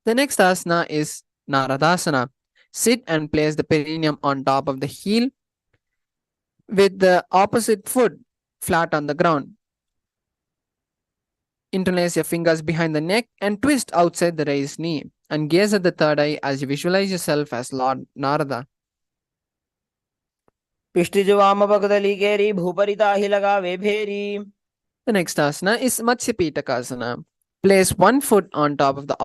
The next asana is Naradasana. Sit and place the perineum on top of the heel with the opposite foot flat on the ground. Interlace your fingers behind the neck and twist outside the raised knee and gaze at the third eye as you visualize yourself as Lord Narada. The next asana is Matsyapitakasana. Place one foot on top of the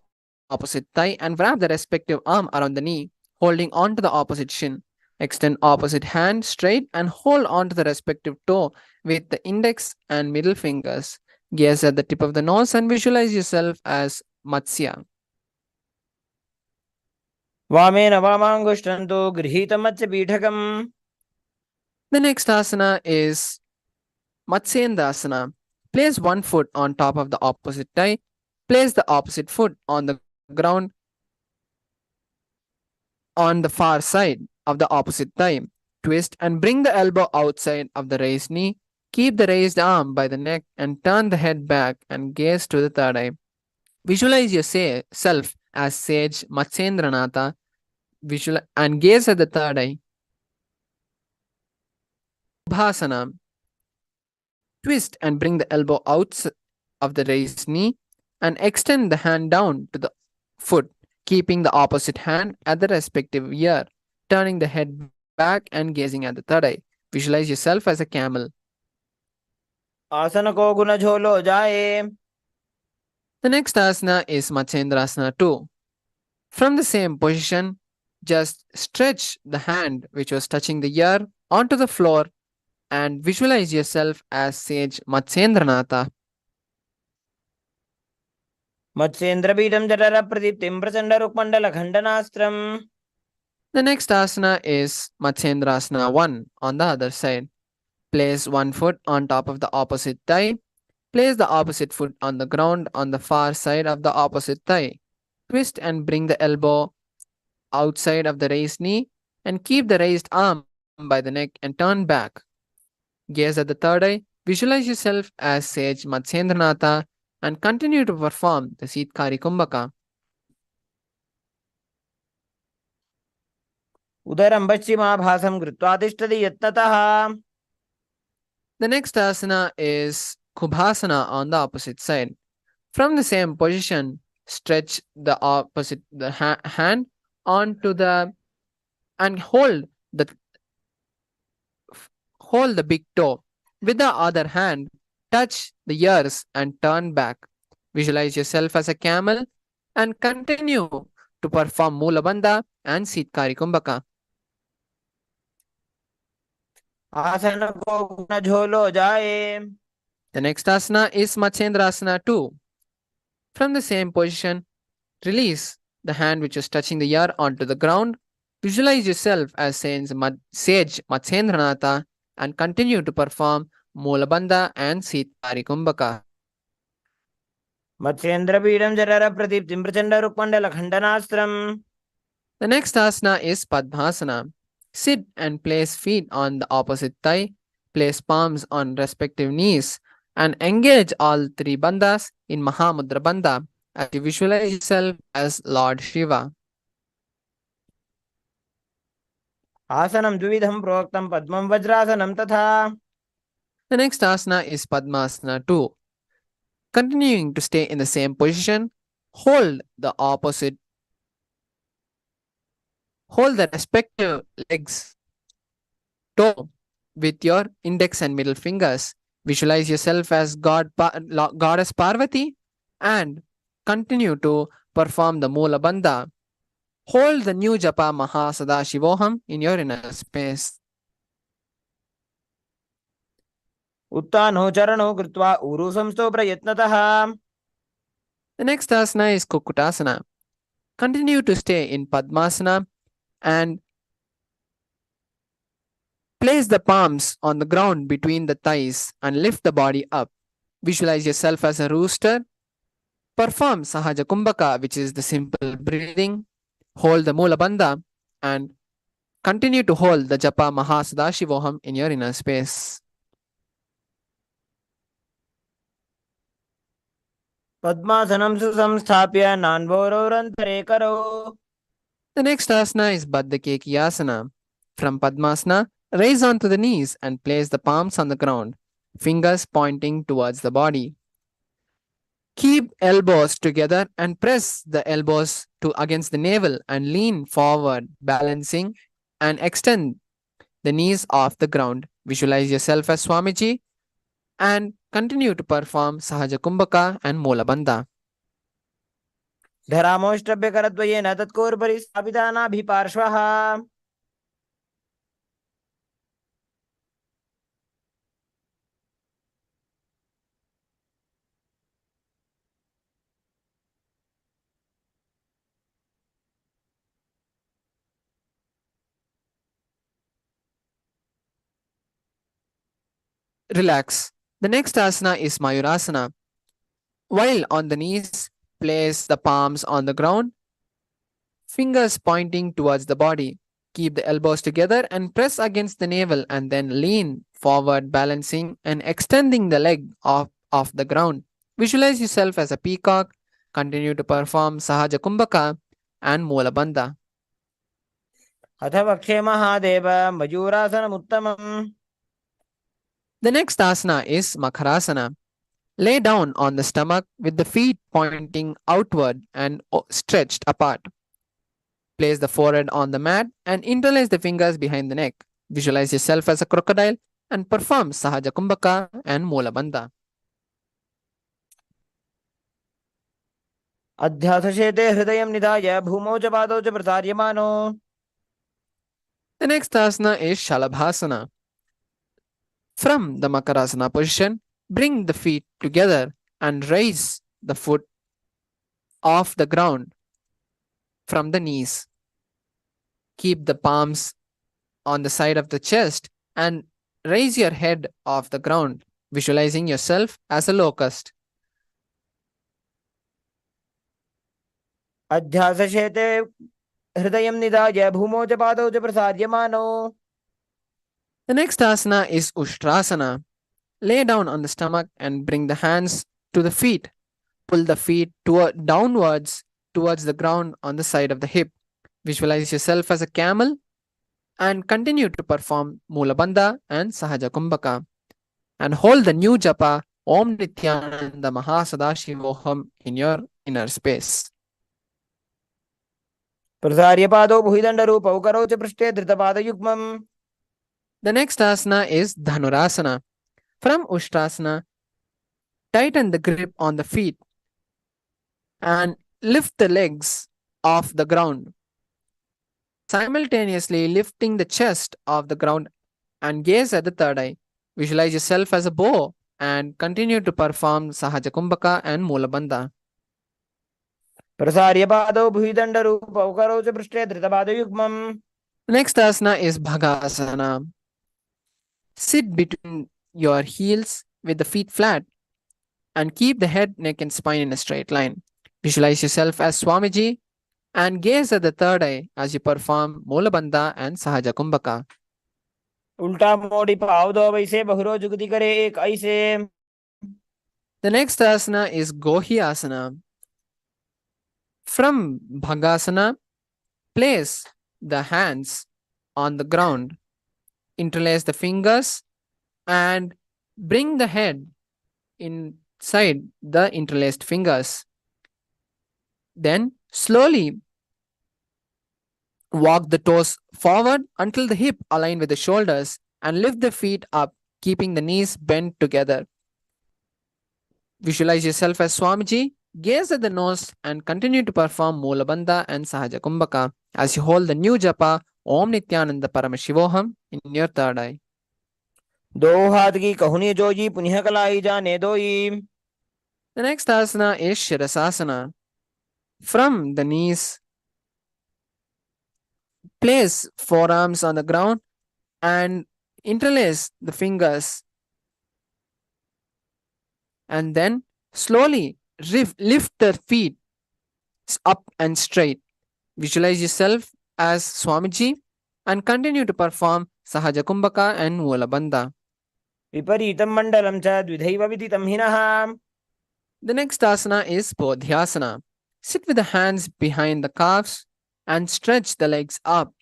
opposite thigh and wrap the respective arm around the knee, holding on to the opposite shin. Extend opposite hand straight and hold on to the respective toe with the index and middle fingers. Gaze at the tip of the nose and visualize yourself as Matsya. The next asana is Matsyendasana. Place one foot on top of the opposite thigh. Place the opposite foot on the ground on the far side of the opposite thigh. Twist and bring the elbow outside of the raised knee. Keep the raised arm by the neck and turn the head back and gaze to the third eye. Visualize yourself as sage Matsyendranatha and gaze at the third eye. Bhasana. Twist and bring the elbow out of the raised knee and extend the hand down to the foot, keeping the opposite hand at the respective ear, turning the head back and gazing at the third eye. Visualize yourself as a camel. The next asana is Matsyendrasana 2. From the same position, just stretch the hand which was touching the ear onto the floor and visualize yourself as sage Matsyendranatha. The next asana is Matsyendrasana 1 on the other side. Place one foot on top of the opposite thigh. Place the opposite foot on the ground on the far side of the opposite thigh. Twist and bring the elbow outside of the raised knee and keep the raised arm by the neck and turn back. Gaze at the third eye. Visualize yourself as sage Matsyendranatha and continue to perform the Siddhkari Kumbhaka. The next asana is Kubhasana on the opposite side. From the same position, stretch the opposite hand onto the and hold the big toe. With the other hand, touch the ears and turn back. Visualize yourself as a camel and continue to perform Mula Bandha and Siddhkari Kumbhaka. The next asana is Matsyendrasana 2. From the same position, release the hand which is touching the ear onto the ground. Visualize yourself as sage Matsyendranatha and continue to perform Mula Bandha and Siddhkari Kumbhaka. The next asana is Padmasana. Sit and place feet on the opposite thigh. Place palms on respective knees and engage all three bandhas in Mahamudra Bandha as you visualize yourself as Lord Shiva. Asanam dvidham proktam padmam vajrasanam tatha. The next asana is Padmasana 2. Continuing to stay in the same position, hold the respective legs toe with your index and middle fingers. Visualize yourself as Goddess Parvati and continue to perform the Mula Bandha. Hold the new japa Mahā Sadashivoham in your inner space. Uttano charano kritva uru samsto prayatnatah. The next asana is Kukutasana. Continue to stay in Padmasana and place the palms on the ground between the thighs and lift the body up. Visualize yourself as a rooster. Perform Sahaja Kumbhaka, which is the simple breathing. Hold the Mula Bandha and continue to hold the japa Mahā Sadashivoham in your inner space. Padmasanam susamsthapya nanvororantare karo. The next asana is Baddha Asana. From Padmasana, raise onto the knees and place the palms on the ground, fingers pointing towards the body. Keep elbows together and press the elbows against the navel and lean forward, balancing and extend the knees off the ground. Visualize yourself as Swamiji and continue to perform Sahaja Kumbhaka and Mola Bandha. धरामोष्टभ्य करद्वयेन तत्कोर्परि स्थापितानाभिपार्श्वः. Relax. The next asana is Mayurasana. While on the knees, place the palms on the ground, fingers pointing towards the body. Keep the elbows together and press against the navel and then lean forward, balancing and extending the leg off the ground. Visualize yourself as a peacock. Continue to perform Sahaja Kumbhaka and Mola Bandha. अथ वक्षे Mahadev मयूरासनमुत्तमम्. The next asana is Makharasana. Lay down on the stomach with the feet pointing outward and stretched apart. Place the forehead on the mat and interlace the fingers behind the neck. Visualize yourself as a crocodile and perform Sahaja Kumbhaka and Mola Bandha. अध्यासशेते हृदयं निधाय भूमौ च पादौ च प्रसार्यमानो. The next asana is Shalabhasana. From the Makarasana position, bring the feet together and raise the foot off the ground from the knees. Keep the palms on the side of the chest and raise your head off the ground, visualizing yourself as a locust. अध्यासशेते हृदयं निधाय भूमौ च पादौ च प्रसार्यमानो. The next asana is Ushtrasana. Lay down on the stomach and bring the hands to the feet. Pull the feet downwards towards the ground on the side of the hip. Visualize yourself as a camel and continue to perform Mula Bandha and Sahaja Kumbhaka. And hold the new japa Om Nithyananda Mahā Sadashivoham in your inner space. प्रसार्यपादौ भुजदण्डरूपौ करौ च पृष्ठे धृतपादयुग्मम्. The next asana is Dhanurasana. From Ushtrasana, tighten the grip on the feet and lift the legs off the ground, simultaneously lifting the chest off the ground and gaze at the third eye. Visualize yourself as a bow and continue to perform Sahaja Kumbhaka and Mola Bandha. प्रसार्यपादौ भुजदण्डरूपौ करौ च पृष्ठे धृतपादयुग्मम्. Next asana is Bhagasana. Sit between your heels with the feet flat and keep the head, neck and spine in a straight line. Visualize yourself as Swamiji and gaze at the third eye as you perform Mola Bandha and Sahaja Kumbhaka. उल्टा मोड़ी पाव दो वैसे बहुरो जुगति करे एक ऐसे. The next asana is Gohi Asana. From Bhagasana, place the hands on the ground, interlace the fingers and bring the head inside the interlaced fingers. Then slowly walk the toes forward until the hip align with the shoulders and lift the feet up, keeping the knees bent together. Visualize yourself as Swamiji, gaze at the nose and continue to perform Mola Bandha and Sahaja Kumbhaka as you hold the new japa Om Nithyananda Paramashivoham in your third eye. दो हाथ की कहुनी जोजी पुनः कलाई जाने दोई. The next asana is Shirasasana. From the knees, place forearms on the ground and interlace the fingers. And then slowly lift the feet up and straight. Visualize yourself as Swamiji and continue to perform Sahaja Kumbhaka and Mola Bandha. विपरीतं मण्डलं च द्विधैव विदितं हिनः. The next asana is Bodhyasana. Sit with the hands behind the calves and stretch the legs up.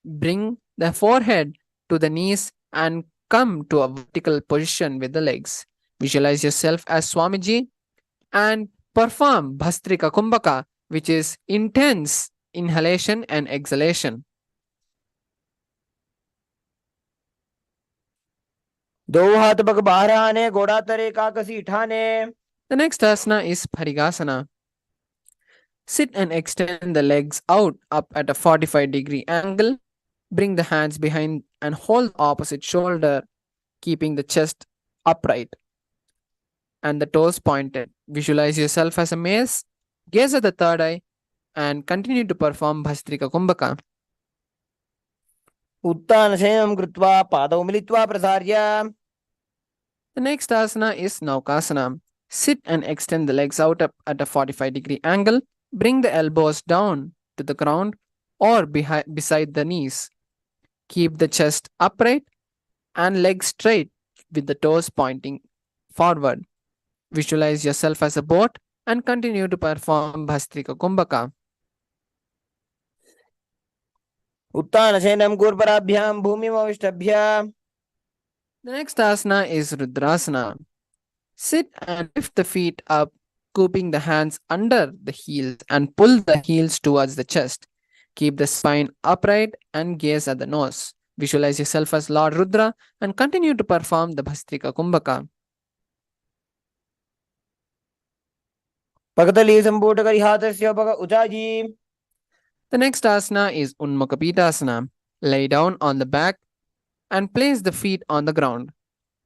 Bring the forehead to the knees and come to a vertical position with the legs. Visualize yourself as Swamiji and perform Bhastrika Kumbhaka, which is intense inhalation and exhalation. दो हाथ पग बाहर आने, घोड़ा तरे काकसी ठाने. The next asana is Parigasana. Sit and extend the legs out up at a 45-degree angle. Bring the hands behind and hold the opposite shoulder, keeping the chest upright and the toes pointed. Visualize yourself as a mace, gaze at the third eye, and continue to perform Bhastrika Kumbhaka. उत्तानशयनं कृत्वा पादौ मिलित्वा प्रसार्य. The next asana is Naukasana. Sit and extend the legs out up at a 45-degree angle. Bring the elbows down to the ground or beside the knees. Keep the chest upright and legs straight with the toes pointing forward. Visualize yourself as a boat and continue to perform Bhastrika Kumbhaka. उत्तानशयनं कूर्पराभ्यां भूमिमविष्टभ्य. The next asana is Rudrasana. Sit and lift the feet up, scooping the hands under the heels and pull the heels towards the chest. Keep the spine upright and gaze at the nose. Visualize yourself as Lord Rudra and continue to perform the Bhastrika Kumbhaka. पगतली संपूटकरी हाथस्य पग उचाजी. The next asana is Unmukapitasana. Lay down on the back and place the feet on the ground.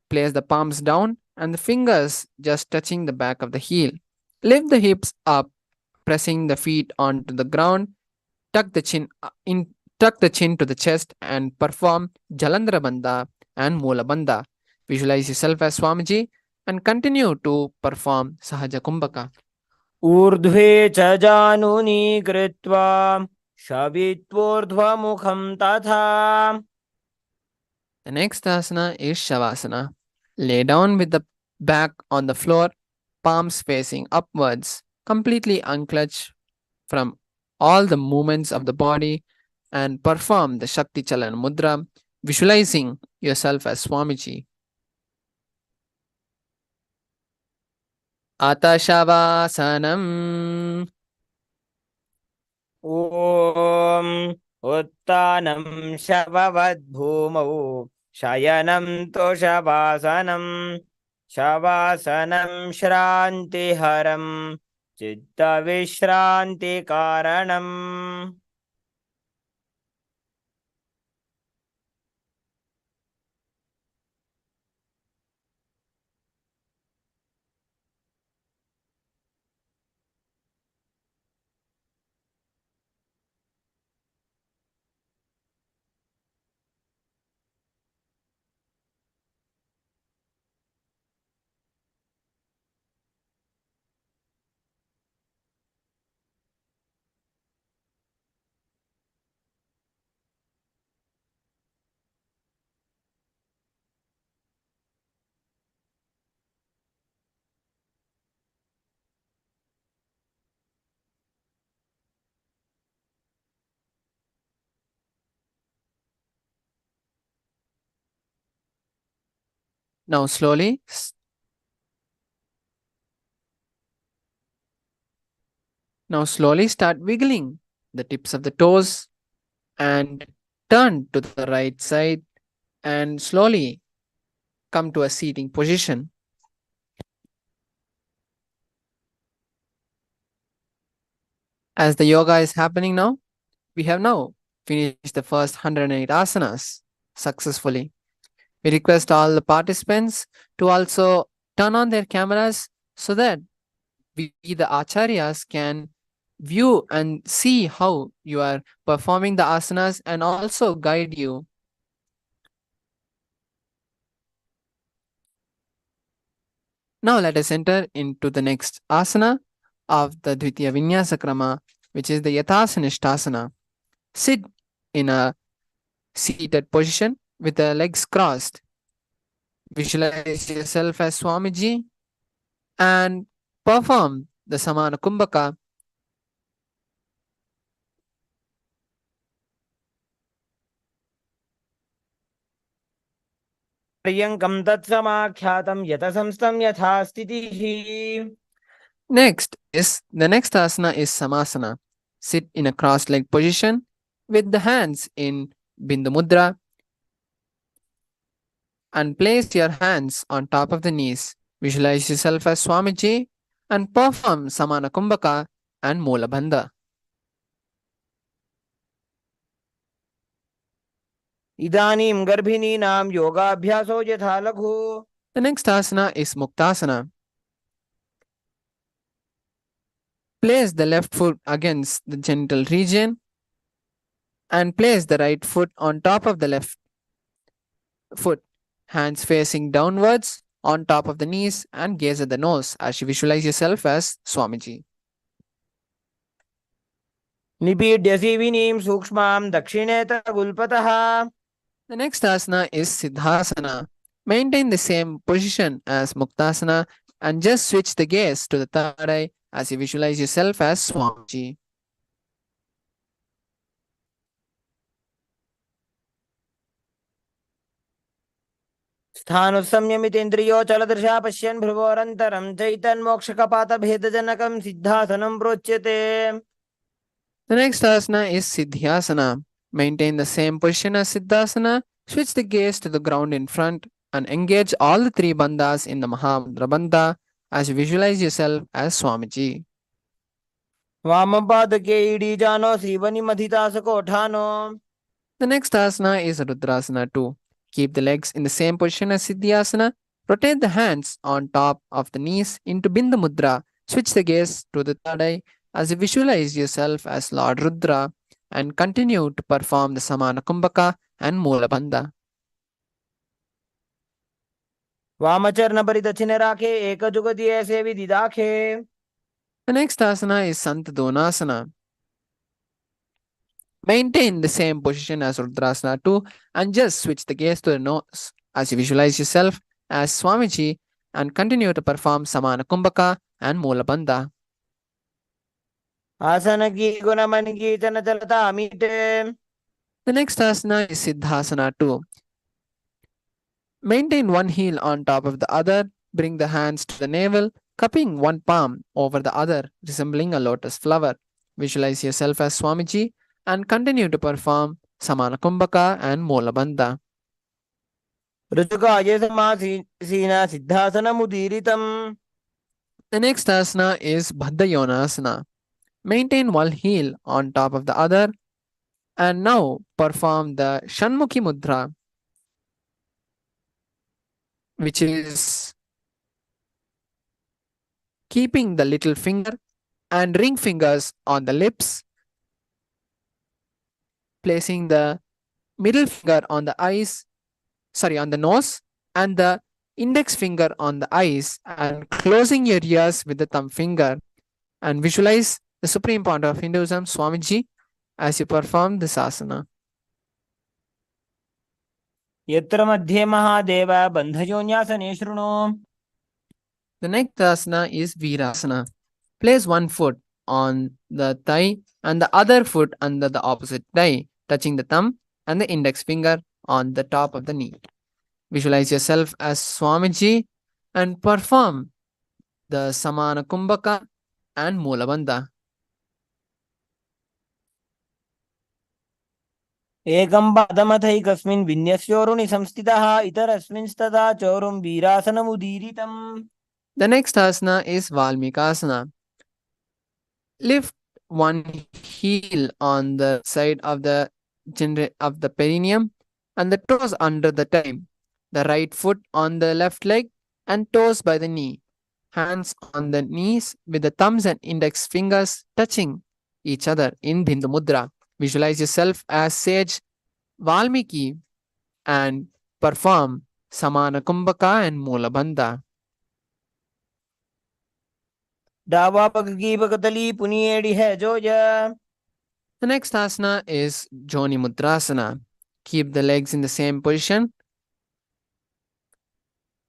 Place the palms down and the fingers just touching the back of the heel. Lift the hips up, pressing the feet onto the ground. Tuck the chin to the chest and perform Jalandhara Bandha and Moola Bandha. Visualize yourself as Swamiji and continue to perform Sahaja Kumbhaka. ऊर्ध्वे च जानूनि कृत्वा शवित्वोर्ध्वमुखं तथा. The next asana is Shavasana. Lay down with the back on the floor, palms facing upwards, completely unclutch from all the movements of the body and perform the Shakti Chalana Mudra, visualizing yourself as Swamiji. Ata Shavasanam. ॐ उत्तानं शववद्भूमौ शयनं तोषवासनं शवासनं श्रान्तिहरं चित्तविश्रान्तिकारणम्. Now slowly start wiggling the tips of the toes and turn to the right side and slowly come to a seating position. As the yoga is happening now, we have now finished the first 108 asanas successfully. We request all the participants to also turn on their cameras so that we, the acharyas, can view and see how you are performing the asanas and also guide you. Now let us enter into the next asana of the Dvitiya Vinyasa Krama, which is the Yathasanishtasana. Sit in a seated position with the legs crossed. Visualize yourself as Swamiji and Perform the Samana Kumbhaka. पर्यङ्कं तत्समाख्यातं यतसंस्थं यथा स्थितिः. Next is the next asana is Samasana. Sit in a cross-legged position with the hands in Bindu Mudra and place your hands on top of the knees. Visualize yourself as Swamiji and perform Samana Kumbhaka and Moola Bandha. इदानीं गर्भिणीनां योगाभ्यासो यथा लघु. The next asana is Muktasana. Place the left foot against the genital region and place the right foot on top of the left foot. Hands facing downwards on top of the knees and gaze at the nose as you visualize yourself as Swamiji. निपीड्य सीविनीं सूक्ष्मां दक्षिणेतः गुल्पतः. The next asana is Siddhasana. Maintain the same position as Muktasana and just switch the gaze to the third eye as you visualize yourself as Swamiji. स्थानुसंयमितेन्द्रियो चलदृशा पश्यन् भ्रुवोरन्तरं चैतन्मोक्षकपातभेदजनकं सिद्धासनं प्रोच्यते. The next asana is Siddhyasana. Maintain the same position as Siddhasana, switch the gaze to the ground in front and engage all the three bandhas in the Mahamudra Bandha as you visualize yourself as Swamiji. वामपादके ईडीजानो श्रीवनिमधितासकोठानो. The next asana is Rudrasana 2. Keep the legs in the same position as Siddhyasana. Rotate the hands on top of the knees into Bindu Mudra. Switch the gaze to the third eye as you visualize yourself as Lord Rudra and continue to perform the Samana Kumbhaka and Moola Bandha. वामचरणपरिदक्षिणराखे एकजुगति ऐसे विदिदाखे. The next asana is Santadonasana. Maintain the same position as Rudrasana 2 and just switch the gaze to the nose as you visualize yourself as Swamiji and continue to perform Samana Kumbhaka and Moola Bandha. आसन की गुणमन की चलता मीटे. The next asana is Siddhasana 2. Maintain one heel on top of the other. Bring the hands to the navel, cupping one palm over the other, resembling a lotus flower. Visualize yourself as Swamiji and continue to perform Samana Kumbhaka and Moola Bandha. ऋतुकाये समासीना सिद्धासनमुदीरितम्. The next asana is Baddhayonasana. Maintain one heel on top of the other and now perform the Shanmukhi Mudra, which is keeping the little finger and ring fingers on the lips, placing the middle finger on the on the nose and the index finger on the eyes and closing your ears with the thumb finger and visualize the Supreme Pontiff of Hinduism, Swamiji, as you perform this asana. यत्र मध्ये महादेव बन्धयोन्यासने शृणु. The next asana is Virasana. Place one foot on the thigh and the other foot under the opposite thigh, touching the thumb and the index finger on the top of the knee. Visualize yourself as Swamiji and perform the Samana Kumbhaka and Moola Bandha. एकं पादमथैकस्मिन् विन्यस्योरुणि संस्थितः इतरस्मिंस्तथा चोरुं वीरासनमुदीरितम्. The next asana is Valmikasana. Lift one heel on the side of the perineum and the toes under the thigh. The right foot on the left leg and toes by the knee. Hands on the knees with the thumbs and index fingers touching each other in Bindu Mudra. Visualize yourself as sage Valmiki and perform Samana Kumbhaka and Moola Bandha. डावा पग की पगतली पुनिएड़ी है Zoya. The next asana is Joni Mudrasana. Keep the legs in the same position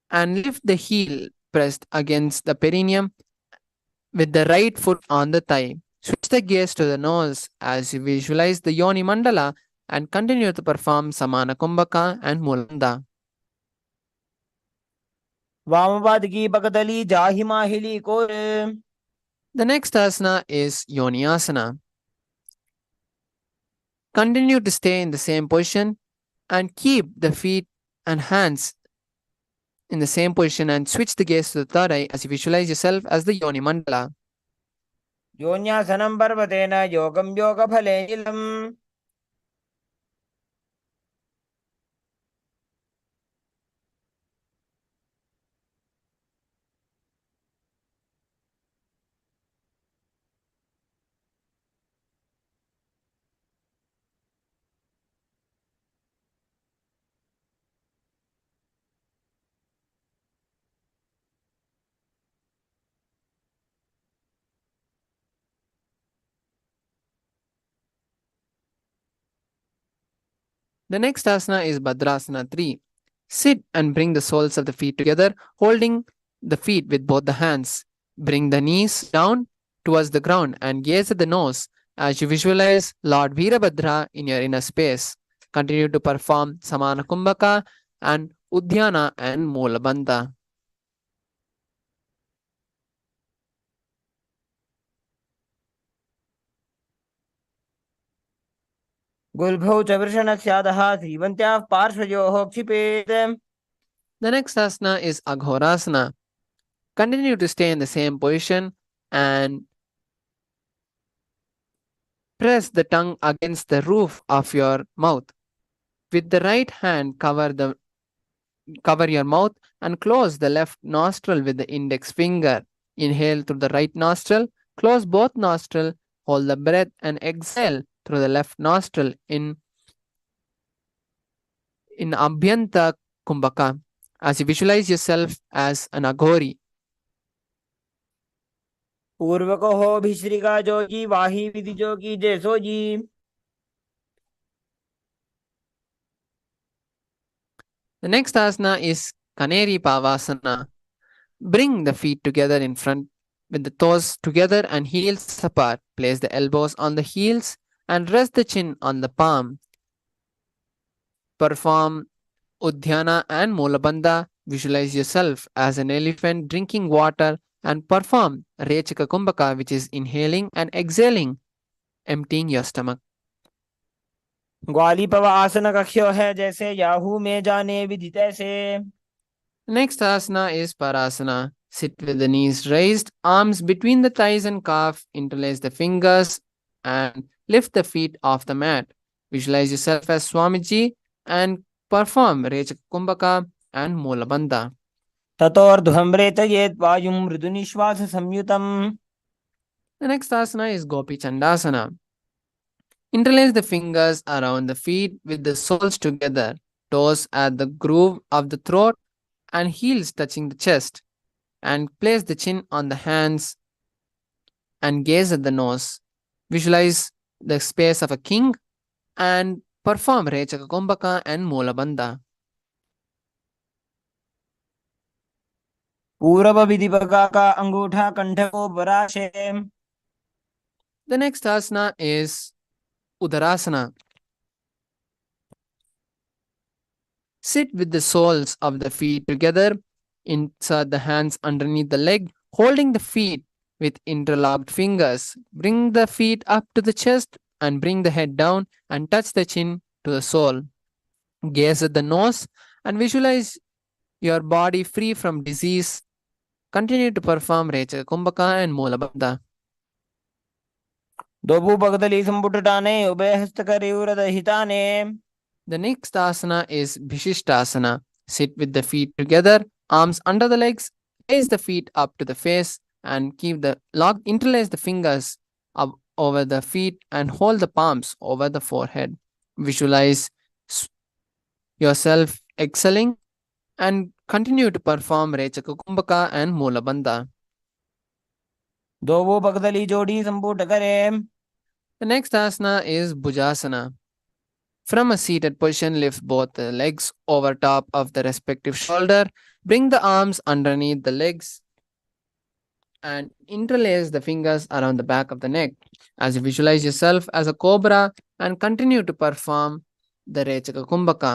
and lift the heel pressed against the perineum with the right foot on the thigh. Switch the gaze to the nose as you visualize the Yoni Mandala and continue to perform Samana Kumbhaka and Mulanda. वामपाद की पकतली जाहिमा हिली core. The next asana is Yoni Asana. Continue to stay in the same position and keep the feet and hands in the same position and switch the gaze to the third eye as you visualize yourself as the Yoni Mandala. योन्यासनं पर्वतेन योगं योगफलेनिलम्. The next asana is Bhadrasana 3. Sit and bring the soles of the feet together, holding the feet with both the hands. Bring the knees down towards the ground and gaze at the nose as you visualize Lord Veerabhadra in your inner space. Continue to perform Samana Kumbhaka and Udhyana and Mulabandha. गुल्भौ च वृषणस्यादः श्रीवन्त्याः पार्श्वयोः क्षिपेत्. The next asana is Aghorasana. Continue to stay in the same position and press the tongue against the roof of your mouth. With the right hand, cover your mouth and close the left nostril with the index finger. Inhale through the right nostril, close both nostrils, hold the breath and exhale through the left nostril in Abhyanta Kumbhaka as you visualize yourself as an Aghori. पूर्वको हो भिश्रिका जोगी वाही विधि जोगी जैसो जी. The next asana is Kaneri Pavasana. Bring the feet together in front with the toes together and heels apart. Place the elbows on the heels and rest the chin on the palm. Perform Udhyana and Mulabandha. Visualize yourself as an elephant drinking water and perform Rechaka Kumbhaka, which is inhaling and exhaling, emptying your stomach. ग्वाली पव आसन कक्ष्यो है जैसे Yahoo में जाने विधि तैसे. Next asana is Parasana. Sit with the knees raised, arms between the thighs and calf, interlace the fingers and lift the feet off the mat. Visualize yourself as Swamiji and perform Rechaka Kumbhaka and Mulabandha. ततोर्ध्वम्रेतयेत् वायुं मृदुनिश्वास संयुतम्. The next asana is Gopi Chandasana. Interlace the fingers around the feet with the soles together, toes at the groove of the throat and heels touching the chest, and place the chin on the hands and gaze at the nose. Visualize the space of a king and perform Rechaka Kumbhaka and Mulabandha. पूर्व विधिपका का अंगूठा कंठ को बराशे. The next asana is Udarasana. Sit with the soles of the feet together, insert the hands underneath the leg, holding the feet with interlocked fingers. Bring the feet up to the chest and bring the head down and touch the chin to the sole. Gaze at the nose and visualize your body free from disease. Continue to perform Rechaka Kumbhaka and Mulabandha. दोबू पगदली संपुटटाने उभय हस्तकरे उरदहिताने. The next asana is Bhishishtasana. Sit with the feet together, arms under the legs, raise the feet up to the face and keep the lock, interlace the fingers up over the feet and hold the palms over the forehead. Visualize yourself exhaling and continue to perform Rechaka Kumbhaka and Mulabandha. दोबू पगदली जोड़ी संपुट करे. The next asana is Bhujasana. From a seated position, lift both the legs over top of the respective shoulder. Bring the arms underneath the legs and interlace the fingers around the back of the neck as you visualize yourself as a cobra and continue to perform the Rechaka Kumbhaka.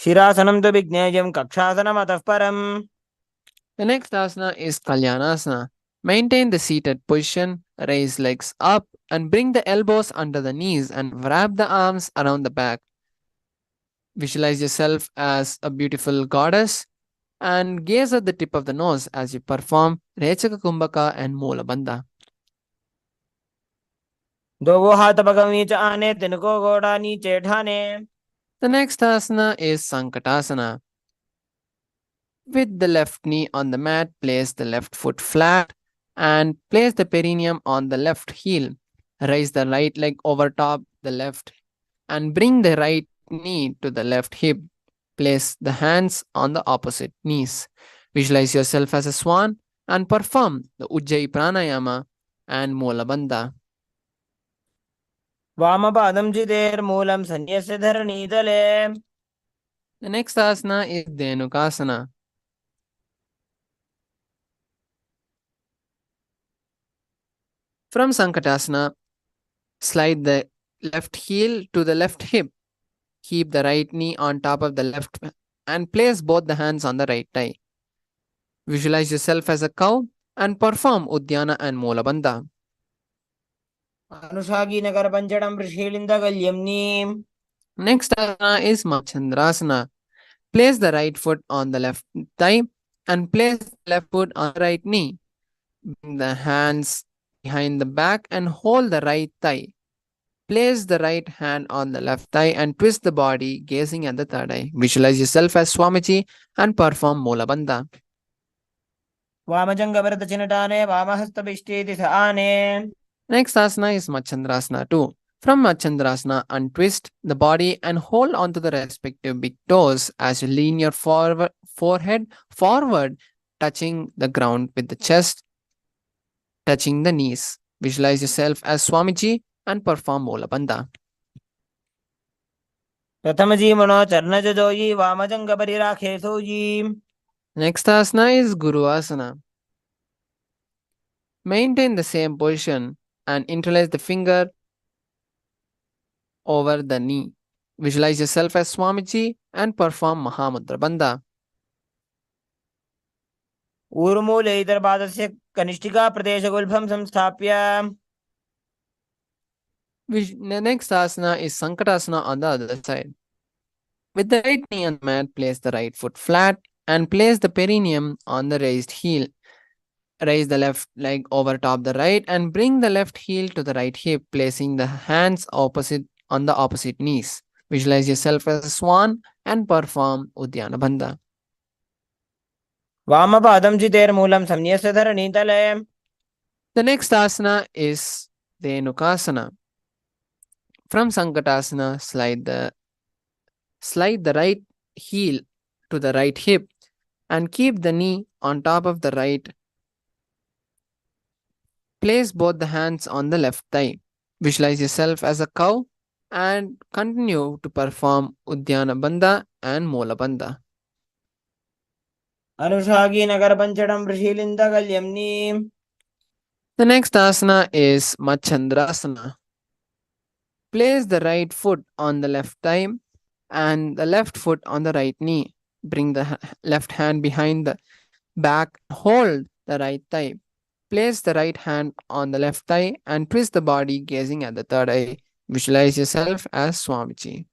शिरासनं तु विज्ञेयं कक्षासनम् अतः परम्. The next asana is Kalyanasana. Maintain the seated position, raise legs up, and bring the elbows under the knees and wrap the arms around the back. Visualize yourself as a beautiful goddess and gaze at the tip of the nose as you perform Rechaka Kumbhaka and Moola Bandha. दो वो हाथ पगम नीचे आने तिनको घोड़ा नीचे ठाने. The next asana is Sankatasana. With the left knee on the mat, place the left foot flat and place the perineum on the left heel. Raise the right leg over top the left and bring the right knee to the left hip. Place the hands on the opposite knees. Visualize yourself as a swan and perform the Ujjayi Pranayama and Moola Bandha. वामपादं जितेर्मूलं सन्यस्य धरणीतले. The next asana is Dhenukasana. From Sankatasana, slide the left heel to the left hip. Keep the right knee on top of the left and place both the hands on the right thigh. Visualize yourself as a cow and perform Uddiyana and Moola Bandha. अनुषागी Nagar पंचडं वृषीलिन्दगल्यम्नि. Next asana is Machandrasana. Place the right foot on the left thigh and place the left foot on the right knee. Bring the hands behind the back and hold the right thigh. Place the right hand on the left thigh and twist the body, gazing at the third eye. Visualize yourself as Swamiji and perform Moola Bandha. वामजङ्गभरतचिनटाने वामहस्तभिष्टेति स आने. Next asana is Machandrasana 2. From Machandrasana, untwist the body and hold onto the respective big toes as you lean your forehead forward, touching the ground with the chest, touching the knees. Visualize yourself as Swamiji and perform Moola Bandha. प्रथमजीवनो चरणजोयी वामजङ्गपरिराखे सोयी. Next asana is Guru Asana. Maintain the same position and interlace the finger over the knee. Visualize yourself as Swamiji and perform Mahamudra Bandha. ऊर्मूले इतरपादस्य कनिष्ठिका प्रदेशगुल्फं संस्थाप्य. The next asana is Sankatasana on the other side. With the right knee on the mat, place the right foot flat and place the perineum on the raised heel. Raise the left leg over top the right and bring the left heel to the right hip, placing the hands opposite on the opposite knees. Visualize yourself as a swan and perform Uddiyana Bandha. वामपादं जितेर्मूलं सन्यस्य धरणीतले. The next asana is Dhenukasana. From Sankatasana, slide the right heel to the right hip and keep the knee on top of the right. Place both the hands on the left thigh. Visualize yourself as a cow and continue to perform Uddiyana Bandha and Moola Bandha. अनुषागी Nagar पंचडं वृषीलिन्दगल्यम्नि. The next asana is Machandrasana. Place the right foot on the left thigh and the left foot on the right knee. Bring the left hand behind the back. Hold the right thigh. Place the right hand on the left thigh and twist the body, gazing at the third eye. Visualize yourself as Swamiji.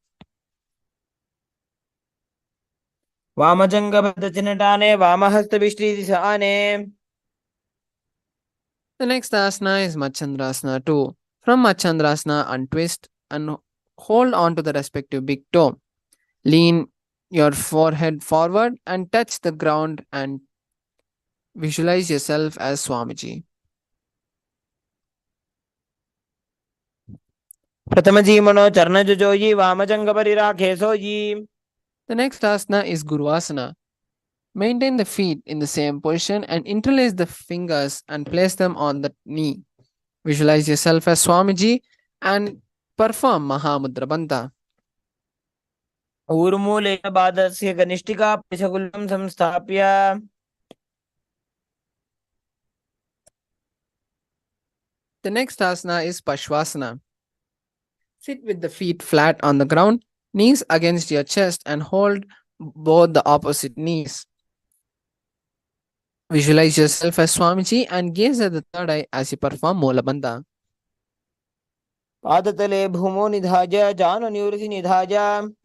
वामजङ्गभरतचिनटाने वामहस्तभिष्टेति स आने. The next asana is Machandrasana 2. From Machandrasana, untwist and hold on to the respective big toe. Lean your forehead forward and touch the ground and visualize yourself as Swamiji. प्रथमजीवनो चरणजोयी वामजङ्गपरिराखे सोयी. The next asana is Guru Asana. Maintain the feet in the same position and interlace the fingers and place them on the knee. Visualize yourself as Swamiji and perform Mahamudra Bandha. ऊर्मूले पादस्य कनिष्ठिका प्रदेशगुल्फं संस्थाप्य. The next asana is Pashvasana. Sit with the feet flat on the ground, knees against your chest, and hold both the opposite knees. Visualize yourself as Swamiji and gaze at the third eye as you perform Moola Bandha. पादतले भूमो निधाय जानन्यूरसि निधाय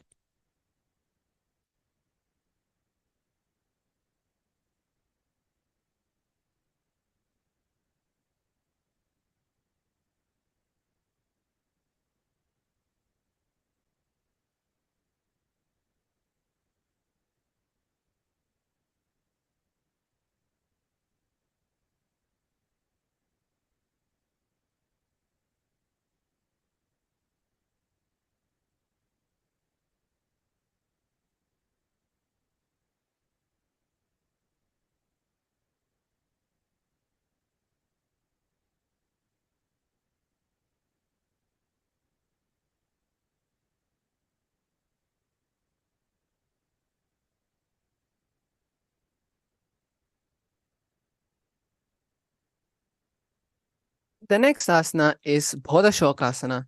The next asana is Bodhashokasana.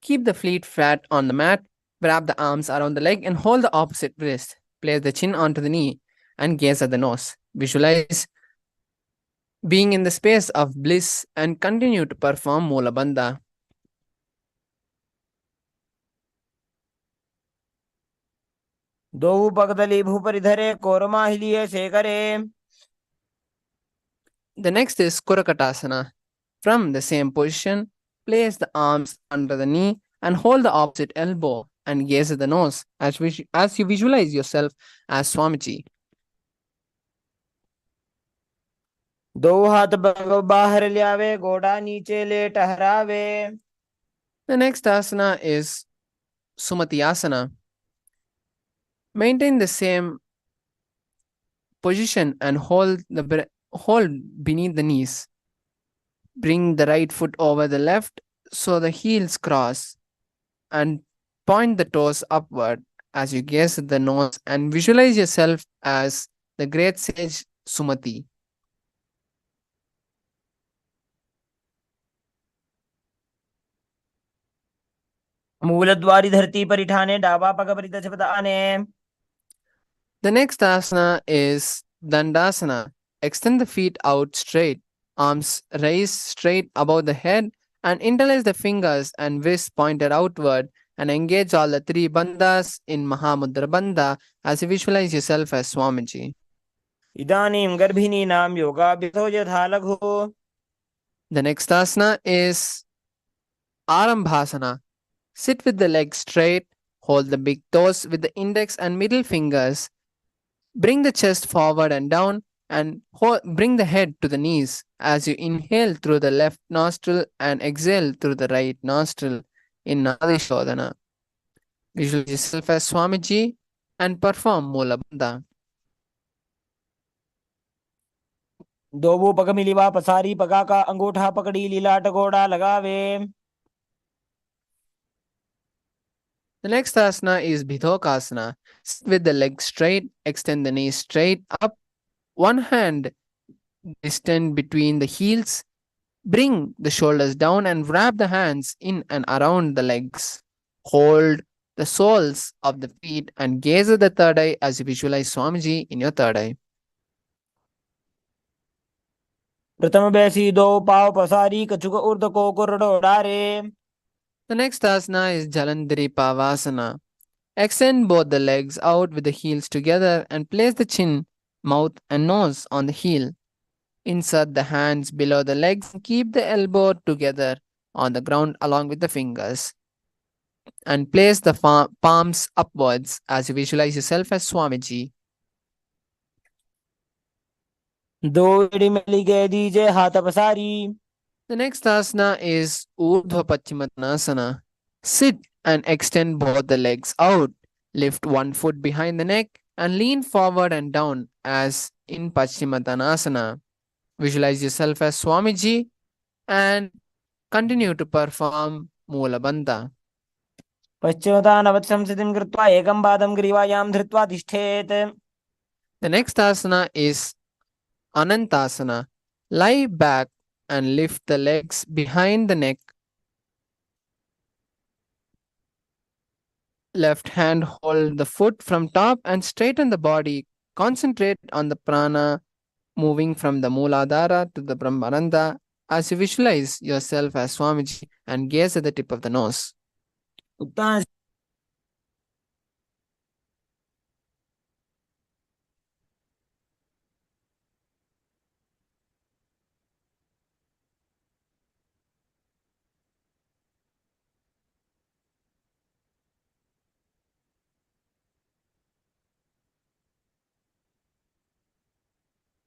Keep the feet flat on the mat, wrap the arms around the leg and hold the opposite wrist. Place the chin onto the knee and gaze at the nose. Visualize being in the space of bliss and continue to perform Moola Bandha. दो पगदली भूपरि धरे korma हिलिए शेखरे. The next is Kurakatasana. From the same position, place the arms under the knee and hold the opposite elbow and gaze at the nose as you visualize yourself as Swamiji. दो हाथ बाहर लियावे गोड़ा नीचे ले टहरावे. The next asana is Sumatiyasana. Maintain the same position and hold beneath the knees. Bring the right foot over the left so the heels cross and point the toes upward as you gaze at the nose and visualize yourself as the great sage Sumati. मूलद्वारी धरती परिठाने डाबा पग परितचपदाने. The next asana is Dandasana. Extend the feet out straight, arms raised straight above the head, and interlace the fingers and wrists pointed outward, and engage all the three bandhas in Mahamudra Bandha as you visualize yourself as Swamiji. इदानीं गर्भिणीनां योगाभ्यासो यथा लघु. The next asana is Arambhasana. Sit with the legs straight, hold the big toes with the index and middle fingers. Bring the chest forward and down and bring the head to the knees as you inhale through the left nostril and exhale through the right nostril in Nadi Shodhana. Visualize yourself as Swamiji and perform Moola Bandha. दो पग मिलिवा पसारी पगा का अंगूठा पकड़ी लीला टगोड़ा लगावे. The next asana is Bhidokasana. Sit with the legs straight, extend the knees straight up, one hand distant between the heels. Bring the shoulders down and wrap the hands in and around the legs. Hold the soles of the feet and gaze at the third eye as you visualize Swamiji in your third eye. प्रथम बैसी दो पाव पसारी कछुक ऊर्ध को कुरडोड़ारे. The next asana is Jalandhari Pavasana. Extend both the legs out with the heels together and place the chin, mouth and nose on the heel. Insert the hands below the legs and keep the elbow together on the ground along with the fingers. And place the palms upwards as you visualize yourself as Swamiji. दो एड़ी मिली गए दीजे हाथ पसारी. The next asana is Urdhva Paschimottanasana. Sit and extend both the legs out. Lift one foot behind the neck and lean forward and down as in Paschimottanasana. Visualize yourself as Swamiji and continue to perform Moola Bandha. पश्चिमतानवत् संस्थितिं कृत्वा एकं पादं ग्रीवायां धृत्वा तिष्ठेत्. The next asana is Anantasana. Lie back and lift the legs behind the neck. Left hand hold the foot from top and straighten the body. Concentrate on the prana moving from the Mooladhara to the Brahmananda as you visualize yourself as Swamiji and gaze at the tip of the nose. Uttanasena.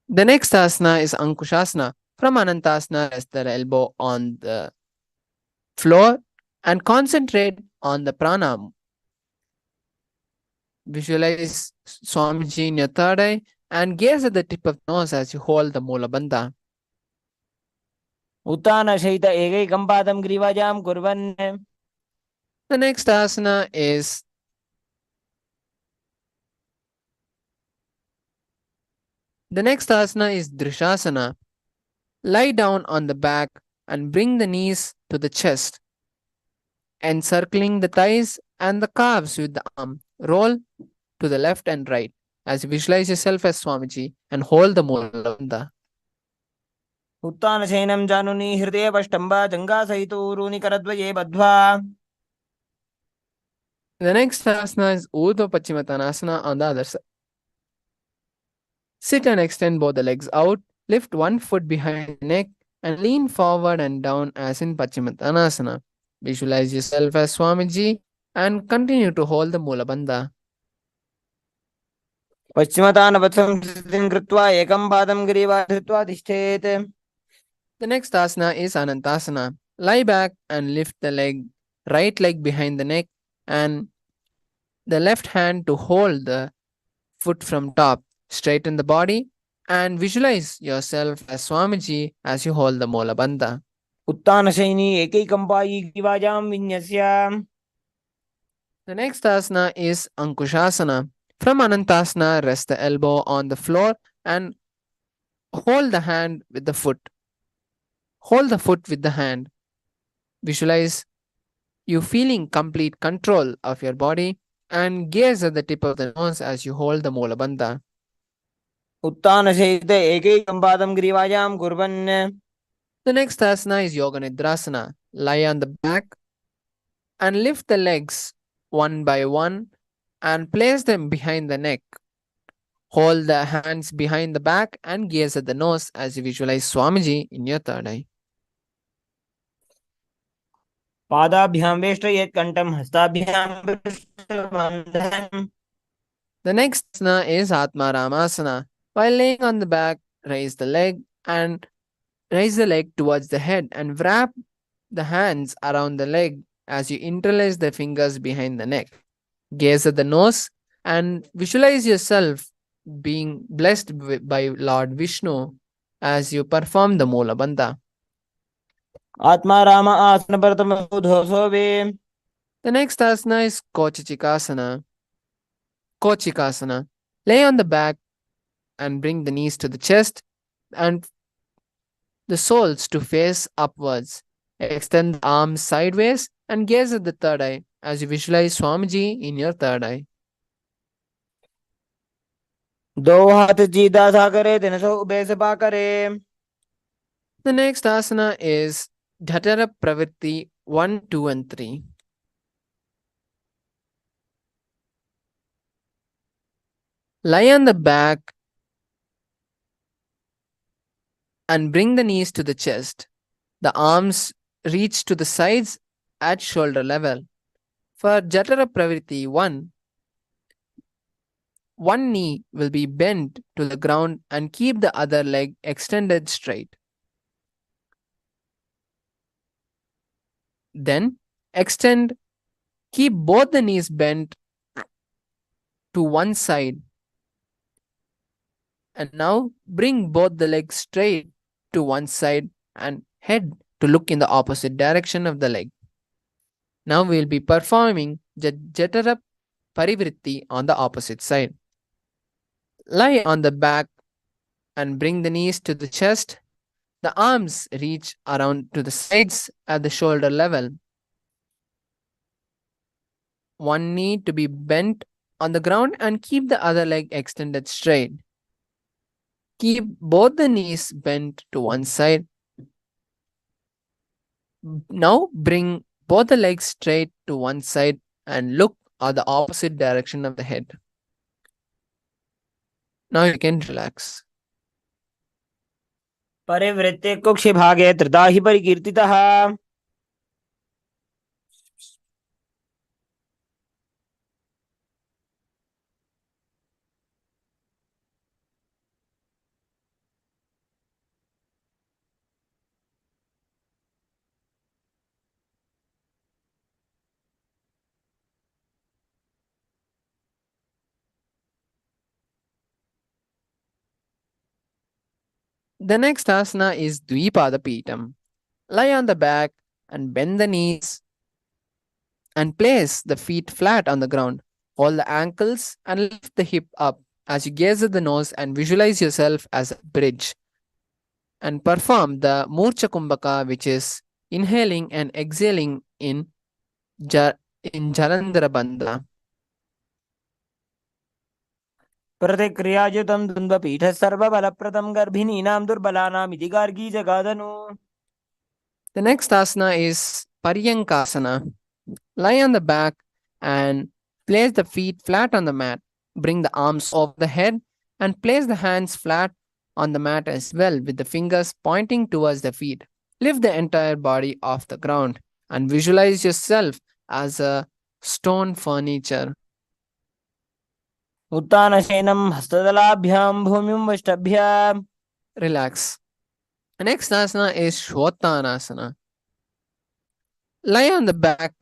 The next asana is Ankushasana. From Anantasana, rest the elbow on the floor and concentrate on the pranam. Visualize Swamiji in your third eye and gaze at the tip of the nose as you hold the Moola Bandha. उत्तानशयित एकैकं पादं ग्रीवाजां कुर्वन्. The next asana is Drishasana. Lie down on the back and bring the knees to the chest, encircling the thighs and the calves with the arm. Roll to the left and right as you visualize yourself as Swamiji and hold the Moola Bandha. उत्तानशयनं जानुनि हृदयपष्टम्बा जङ्घासहितोरूनि करद्वये बद्ध्वा. The next asana is Urdhva Paschimottanasana on the other side. Sit and extend both the legs out. Lift one foot behind the neck and lean forward and down as in Paschimottanasana. Visualize yourself as Swamiji and continue to hold the Moola Bandha. पश्चिमतानवत्संस्थितिं कृत्वा एकं पादं ग्रीवा धृत्वा तिष्ठेत्. The next asana is Anantasana. Lie back and lift the right leg behind the neck and the left hand to hold the foot from top. Straighten the body and visualize yourself as Swamiji as you hold the Moola Bandha. उत्तानशयिनी एकैकं पायी ग्रीवाजां विन्यस्य. The next asana is Ankushasana. From Anantasana, rest the elbow on the floor and hold the hand with the foot. Hold the foot with the hand. Visualize you feeling complete control of your body and gaze at the tip of the nose as you hold the Moola Bandha. उत्तानशयित एकैकं पादं ग्रीवाजां कुर्वन्. The next asana is Yoga Nidrasana. Lie on the back and lift the legs one by one and place them behind the neck. Hold the hands behind the back and gaze at the nose as you visualize Swamiji in your third eye. पादाभ्यां वेष्टयेत् कण्ठं हस्ताभ्यां पृष्ठबन्धनम्. The next asana is Atma Ramasana. While laying on the back, raise the leg towards the head and wrap the hands around the leg as you interlace the fingers behind the neck. Gaze at the nose and visualize yourself being blessed by Lord Vishnu as you perform the Moola Bandha. आत्मा राम आसन प्रथम सोवे. The next asana is Kochikasana. Lay on the back and bring the knees to the chest and the soles to face upwards. Extend the arms sideways and gaze at the third eye as you visualize Swamiji in your third eye. दो हाथ सीधा सा करे दिन सो ube से पा करे. The next asana is Dhatara Pravritti 1, 2 and 3. Lie on the back and bring the knees to the chest. The arms reach to the sides at shoulder level. For Jatara Pravritti 1, one knee will be bent to the ground and keep the other leg extended straight. Then keep both the knees bent to one side. And now bring both the legs straight to one side and head to look in the opposite direction of the leg. Now we will be performing Jatara Parivritti on the opposite side. Lie on the back and bring the knees to the chest The arms reach around to the sides at the shoulder level. One knee to be bent on the ground and keep the other leg extended straight. Keep both the knees bent to one side. Now bring both the legs straight to one side and look at the opposite direction of the head. Now you can relax. परिवृत्ते कुक्षि भागे त्रिधा हि परिकीर्तितः. The next asana is Dvipada Pitam. Lie on the back and bend the knees and place the feet flat on the ground. Hold the ankles and lift the hip up as you gaze at the nose and visualize yourself as a bridge. And perform the Murcha Kumbhaka, which is inhaling and exhaling in Jalandhara Bandha. प्रतिक्रियायुतं द्वन्द्वपीठः सर्वबलप्रदं गर्भिणीनां दुर्बलानाम् इति Gargi जगादनु. The next asana is Paryankasana. Lie on the back and place the feet flat on the mat. Bring the arms over the head and place the hands flat on the mat as well, with the fingers pointing towards the feet. Lift the entire body off the ground and visualize yourself as a stone furniture. उत्तानशयनं हस्तदलाभ्यां भूमिं वष्टभ्य. Relax. The next asana is Shvottanasana. Lie on the back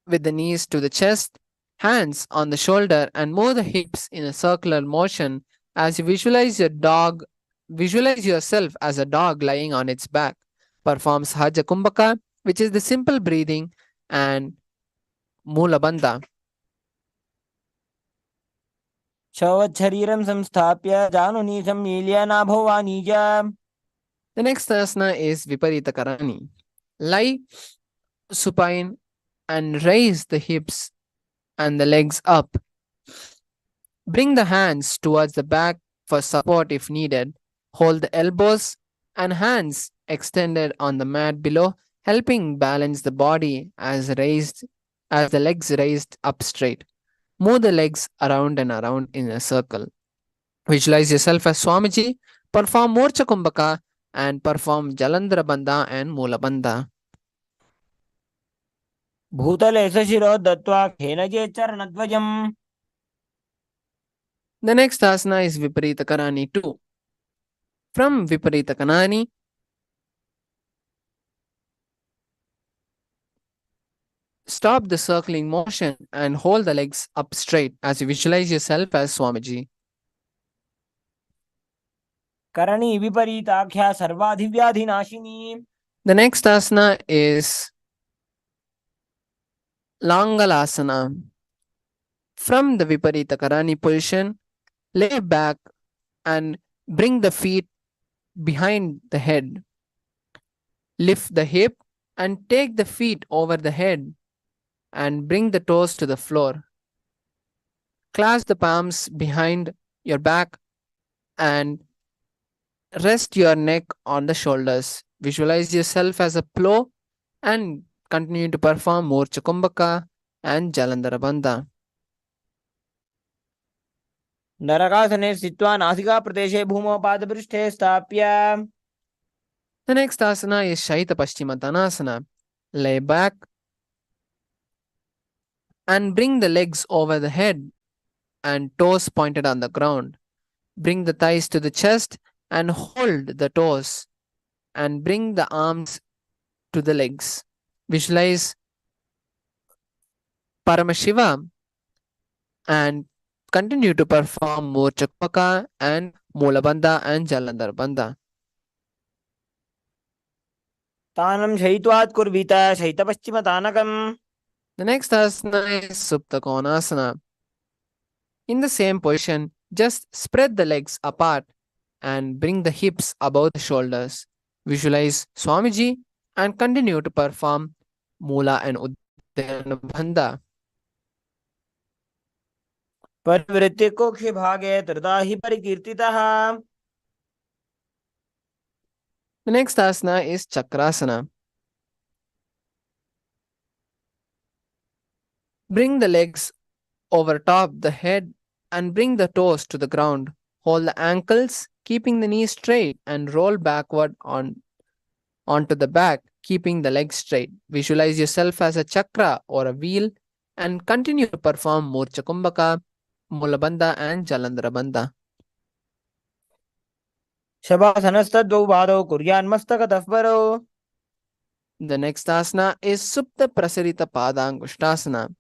with the knees to the chest, hands on the shoulder, and move the hips in a circular motion as you visualize yourself as a dog lying on its back. Perform Sahaja Kumbhaka, which is the simple breathing, and Mula Bandha. शरीरं संस्थाप्य जानुनी सम्मील्य नाभो वाणिज्य. The next asana is Viparita Karani. Lie supine and raise the hips and the legs up. Bring the hands towards the back for support if needed. Hold the elbows and hands extended on the mat below, helping balance the body as the legs raised up straight. Move the legs around and around in a circle. Visualize yourself as Swamiji. Perform Morcha Kumbhaka and perform Jalandhara Bandha and Mula Bandha. भूतले शिरो दत्त्वा खेनजे चरणध्वजम्. The next asana is Viparita Karani 2. From Viparita Karani, stop the circling motion and hold the legs up straight as you visualize yourself as Swamiji. Karni विपरीताख्या सर्वाधिव्याधिनाशिनी. The next asana is Langalasana. From the Viparita Karani position, lay back and bring the feet behind the head. Lift the hip and take the feet over the head and bring the toes to the floor. Clasp the palms behind your back and rest your neck on the shoulders. Visualize yourself as a plow and continue to perform Morcha Kumbhaka and Jalandhara Bandha. नरकासने स्थित्वा नासिका प्रदेशे भूमौ पादपृष्ठे स्थाप्य. The next asana is Shaita Paschimottanasana. Lay back and bring the legs over the head and toes pointed on the ground. Bring the thighs to the chest and hold the toes and bring the arms to the legs. Visualize Paramashivam and continue to perform Morcha Kumbhaka and Mula Bandha and Jalandhara Bandha. तानं शयित्वात् कुर्वीत शयितपश्चिमतानकम्. The next asana is Supta Konasana. In the same position, just spread the legs apart and bring the hips above the shoulders. Visualize Swamiji and continue to perform Mula and Uddiyana. परिवृत्ति कोक्षि भागे त्रिधा हि परिकीर्तितः. The next asana is Chakrasana. Bring the legs over top the head and bring the toes to the ground. Hold the ankles, keeping the knees straight, and roll backward onto the back, keeping the legs straight. Visualize yourself as a chakra or a wheel and continue to perform Murcha Kumbhaka, Mulabandha and Jalandhara Bandha. शवासनस्तद्वौ पादौ कुर्यान्मस्तकतः परौ. The next asana is Supta Prasarita Padangushtasana.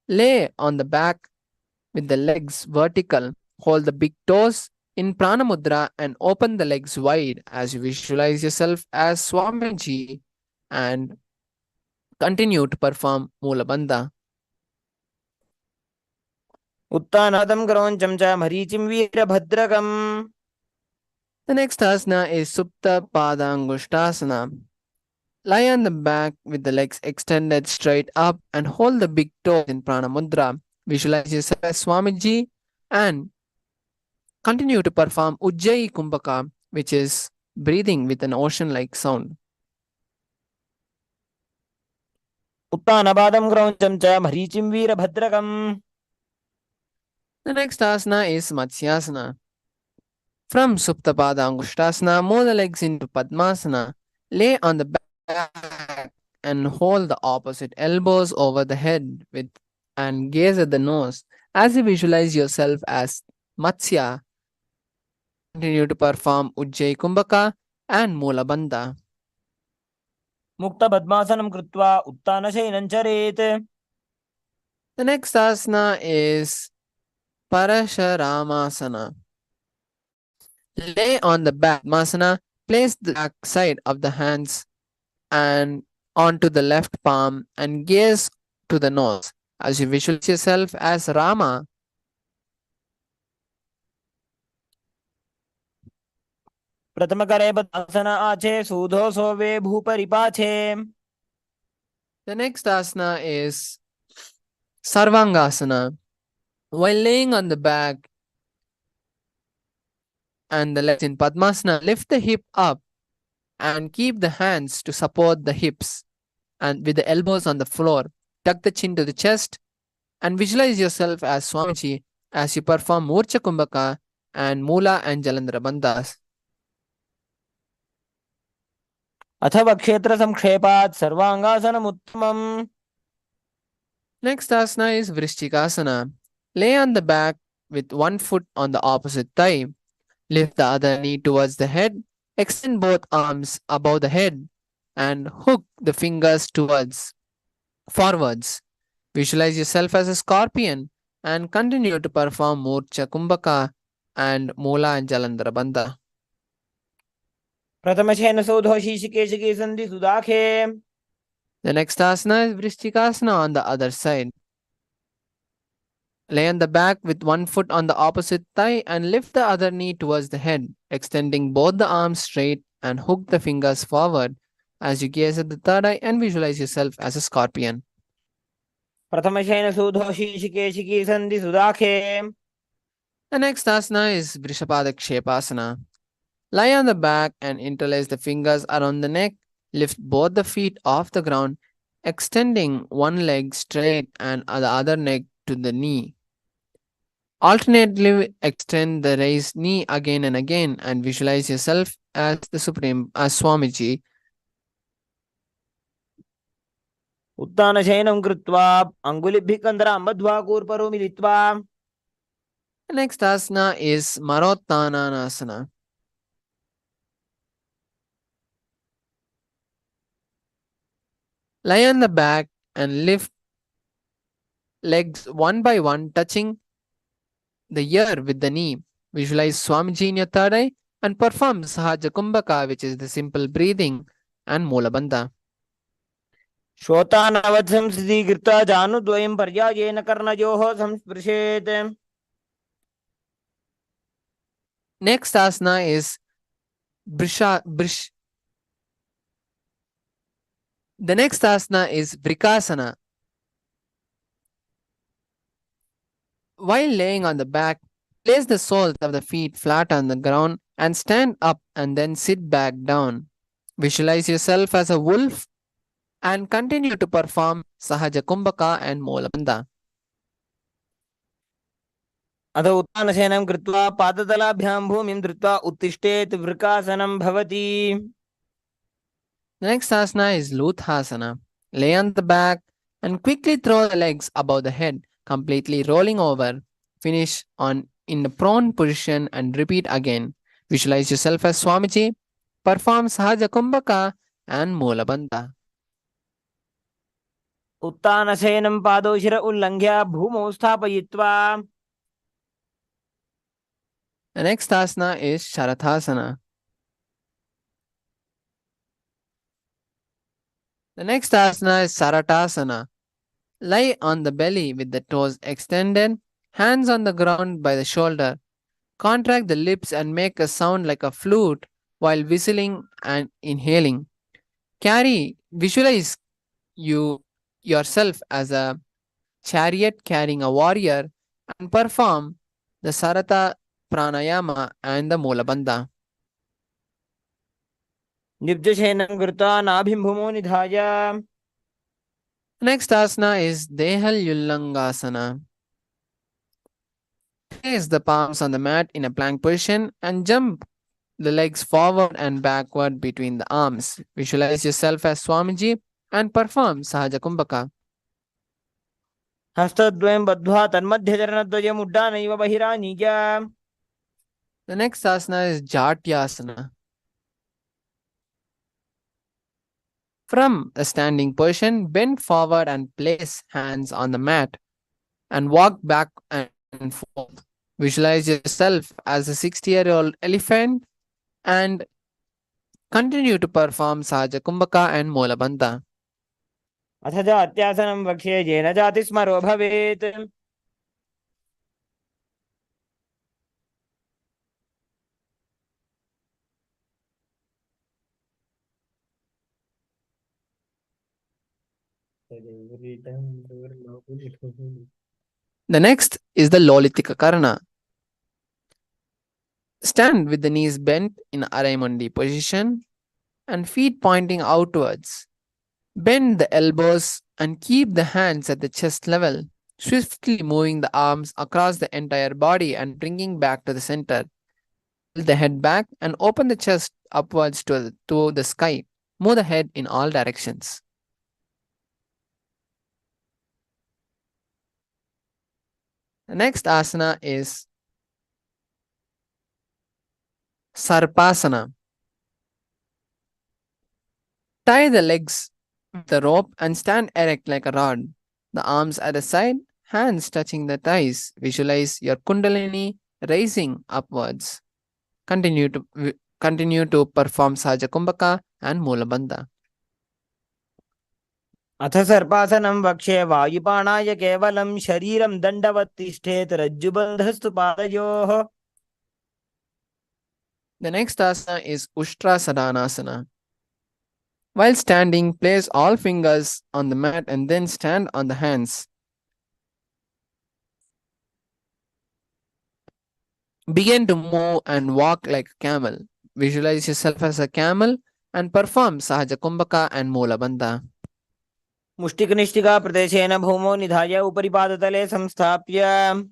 Lay on the back with the legs vertical. Hold the big toes in Prana Mudra and open the legs wide as you visualize yourself as Swamiji and continue to perform Mula Bandha. उत्तानादं क्रौञ्चं च मरीचिं वीरभद्रकम्. The next asana is Supta Padangushtasana. Lie on the back with the legs extended straight up and hold the big toes in Prana Mudra. Visualize yourself as Swamiji and continue to perform Ujjayi Kumbhaka, which is breathing with an ocean-like sound. उत्तानपादं क्रौञ्चं च मरीचिं वीरभद्रकम्. The next asana is Matsyasana. From Suptapada Angushtasana, move the legs into Padmasana. Lay on the back and hold the opposite elbows over the head and gaze at the nose as you visualize yourself as Matsya. Continue to perform Ujjayi Kumbhaka and Mula Bandha. मुक्तपद्मासनं कृत्वा उत्तानशयनं चरेत्. The next asana is Parasharamasana. Lay on the back Padmasana, place the back side of the hands and onto the left palm and gaze to the nose as you visualize yourself as Rama. प्रथमकरे पद्मासन आचे सूधो सोवे भूपरिपाचे. The next asana is Sarvangasana. While laying on the back and the legs in Padmasana, lift the hip up and keep the hands to support the hips and with the elbows on the floor. Tuck the chin to the chest and visualize yourself as Swamiji as you perform Murcha Kumbhaka and Mula and Jalandhara Bandhas. अथवा क्षेत्र संक्षेपात् सर्वांगासनम् उत्तमम्. Next asana is Vrishchikasana. Lay on the back with one foot on the opposite thigh. Lift the other knee towards the head. Extend both arms above the head and hook the fingers forwards. Visualize yourself as a scorpion and continue to perform Murcha Kumbhaka and Mula and Jalandhara Bandha. प्रथमशयन सौधो शीर्षकेशके सन्धि सुदाखे. The next asana is Vrishchikasana on the other side. Lay on the back with one foot on the opposite thigh and lift the other knee towards the head, extending both the arms straight and hook the fingers forward as you gaze at the third eye and visualize yourself as a scorpion. प्रथमशयन सौधो शीर्षकेशके सन्धि सुदाखे. The next asana is Vrishapadakshepasana. Lie on the back and interlace the fingers around the neck. Lift both the feet off the ground, extending one leg straight and the other leg to the knee. Alternately extend the raised knee again and again and visualize yourself as Swamiji. उत्तानशयनं कृत्वा अङ्गुलिभ्यः कन्दरां बद्ध्वा कूर्परो मिलित्वा. The next asana is Marottananasana. Lie on the back and lift legs one by one, touching the ear with the knee. Visualize Swamiji in your third eye and perform Sahaja Kumbhaka, which is the simple breathing, and Mula Bandha. श्रोतानवत् संस्थितीकृत्वा जानुद्वयं पर्यायेन कर्णयोः संस्पृशेत्. Next asana is The next asana is Vrikasana. While laying on the back, place the soles of the feet flat on the ground and stand up and then sit back down. Visualize yourself as a wolf and continue to perform Sahaja Kumbhaka and Molabandha. अथ उत्थानशयनं कृत्वा पादतलाभ्यां भूमिं धृत्वा उत्तिष्ठेत् वृकासनं भवति. The next asana is Luthasana. Lay on the back and quickly throw the legs above the head, completely rolling over. Finish on in the prone position and repeat again. Visualize yourself as Swamiji. Perform Sahaja Kumbhaka and Molabandha. उत्थानशयनं पादौ शिर उल्लङ्घ्य भूमौ स्थापयित्वा. The next asana is Sharathasana. The next asana is Saratasana. Lie on the belly with the toes extended, hands on the ground by the shoulder. Contract the lips and make a sound like a flute while whistling and inhaling. Visualize yourself as a chariot carrying a warrior and perform the Sarata Pranayama and the Molabandha. निर्जशयनं कृत्वा नाभिं भूमौ निधाय. Next asana is Dehal Yullangasana. Place the palms on the mat in a plank position and jump the legs forward and backward between the arms. Visualize yourself as Swamiji and perform Sahaja Kumbhaka. हस्तद्वयं बद्ध्वा तन्मध्यचरणद्वयम् उड्डानैव बहिरानीय. The next asana is Jatyasana. From a standing position, bend forward and place hands on the mat and walk back and forth. Visualize yourself as a 60-year-old elephant and continue to perform Sahaja Kumbhaka and Molabandha. अथ जात्यासनं वक्ष्ये येन जातिस्मरो भवेत्. The next is the Lolitika Karana. Stand with the knees bent in Araimundi position and feet pointing outwards. Bend the elbows and keep the hands at the chest level, swiftly moving the arms across the entire body and bringing back to the center. Tilt the head back and open the chest upwards to the sky. Move the head in all directions. The next asana is Sarpasana. Tie the legs with the rope and stand erect like a rod. The arms at the side, hands touching the thighs. Visualize your Kundalini rising upwards. Continue to perform Sahaja Kumbhaka and Molabandha. अथ सर्पासनं वक्ष्ये वायुपाणाय केवलं शरीरं दण्डवत् तिष्ठेत् रज्जुबन्धस्तु पादयोः. The next asana is Ushtrasadanasana. While standing, place all fingers on the mat and then stand on the hands. Begin to move and walk like a camel. Visualize yourself as a camel and perform Sahaja Kumbhaka and Molabandha. मुष्टिकनिष्ठिका प्रदेशेन भूमौ निधाय उपरि पादतले संस्थाप्य.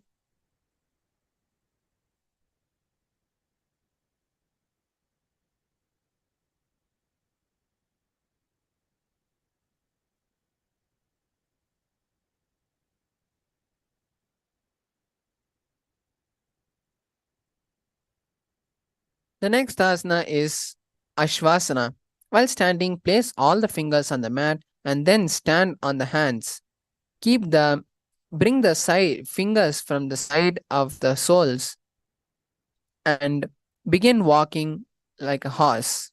The next asana is Ashvasana. While standing, place all the fingers on the mat and then stand on the hands. Bring the fingers from the side of the soles and begin walking like a horse.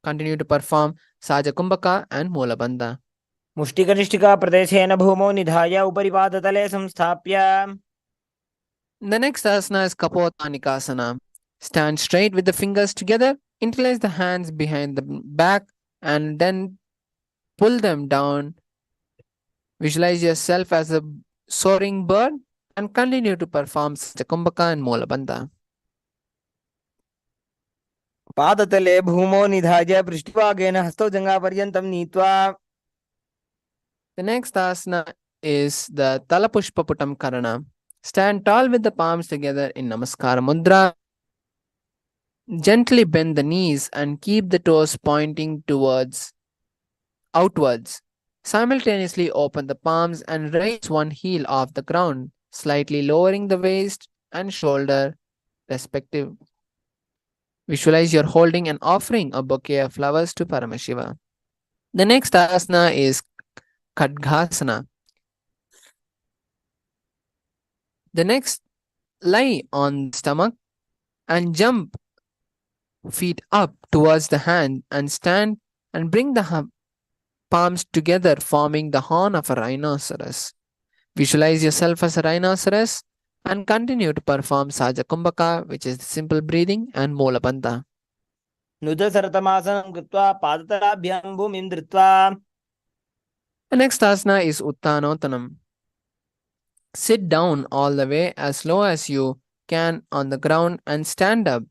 Continue to perform Sahaja Kumbhaka and Molabandha. मुष्टिकनिष्ठिका प्रदेशेन भूमौ निधाय उपरि पादतले संस्थाप्य. The next asana is Kapotanikasana. Stand straight with the fingers together, interlace the hands behind the back, and then pull them down. Visualize yourself as a soaring bird and continue to perform Kumbhaka and Molabandha. पादतले भूमो निधाय पृष्ठभागेन हस्तौ जङ्घापर्यन्तं नीत्वा. The next asana is the Talapushpaputam Karana. Stand tall with the palms together in Namaskara Mudra. Gently bend the knees and keep the toes pointing outwards. Simultaneously open the palms and raise one heel off the ground, slightly lowering the waist and shoulder respective. Visualize you're holding and offering a bouquet of flowers to Paramashiva. The next asana is Khadgasana. The next, lie on the stomach and jump feet up towards the hand and stand and bring the palms together, forming the horn of a rhinoceros. Visualize yourself as a rhinoceros and continue to perform Saja Kumbhaka, which is the simple breathing, and Molabandha. नुदसरतमासनं कृत्वा पादतलाभ्यां भूमिं धृत्वा. The next asana is Uttanotanam. Sit down all the way as low as you can on the ground and stand up.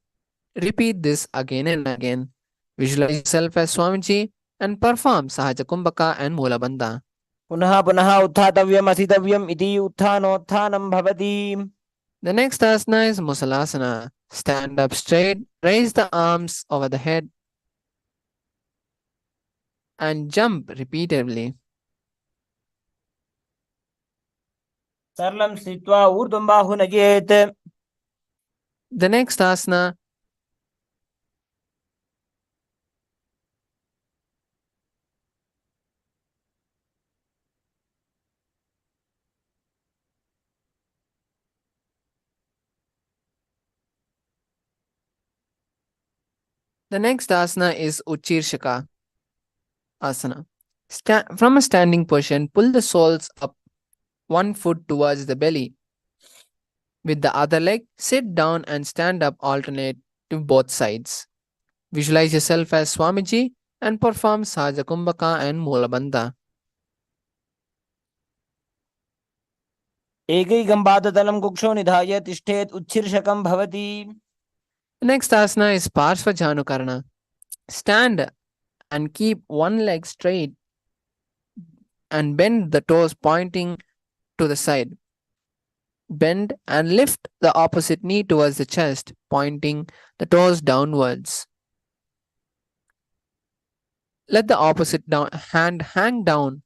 Repeat this again and again. Visualize yourself as Swamiji and perform Sahaja Kumbhaka and Molabandha. पुनः पुनः उत्थातव्यम् असितव्यम् इति उत्थानोत्थानं भवति. The next asana is Musalasana. Stand up straight, raise the arms over the head and jump repeatedly. सरलं स्थित्वा ऊर्ध्वं बाहु नयेत्. The next asana is Uchirshaka asana. From a standing position, pull the soles up, one foot towards the belly. With the other leg, sit down and stand up alternate to both sides. Visualize yourself as Swamiji and perform Sahaja Kumbhaka and Molabandha. एकैकं पादतलं कुक्षौ निधाय तिष्ठेत् उच्छीर्षकं भवति. The next asana is Parshvajanukarana. Stand and keep one leg straight and bend the toes pointing to the side. Bend and lift the opposite knee towards the chest, pointing the toes downwards. Let the opposite hand hang down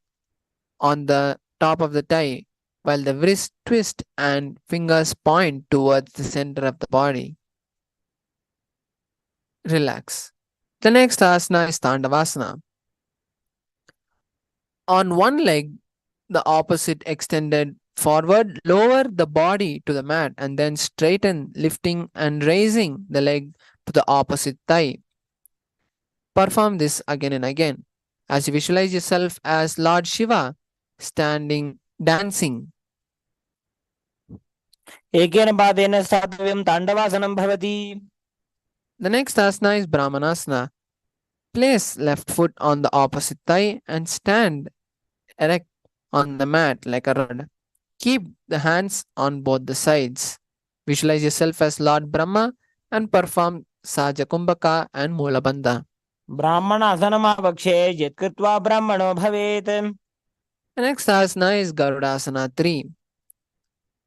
on the top of the thigh, while the wrist twist and fingers point towards the center of the body. Relax. The next asana is Tandavasana. On one leg, the opposite extended forward, lower the body to the mat and then straighten, lifting and raising the leg to the opposite thigh. Perform this again and again as you visualize yourself as Lord Shiva standing, dancing. एकेन पादेन स्थातव्यं ताण्डवासनं भवति. The next asana is Brahmanasana. Place left foot on the opposite thigh and stand erect on the mat like a rod. Keep the hands on both the sides. Visualize yourself as Lord Brahma and perform Sahaja Kumbhaka and Molabandha. ब्राह्मणासनमावक्षे यत्कृत्वा ब्राह्मणो भवेत्. The next asana is Garudasana 3.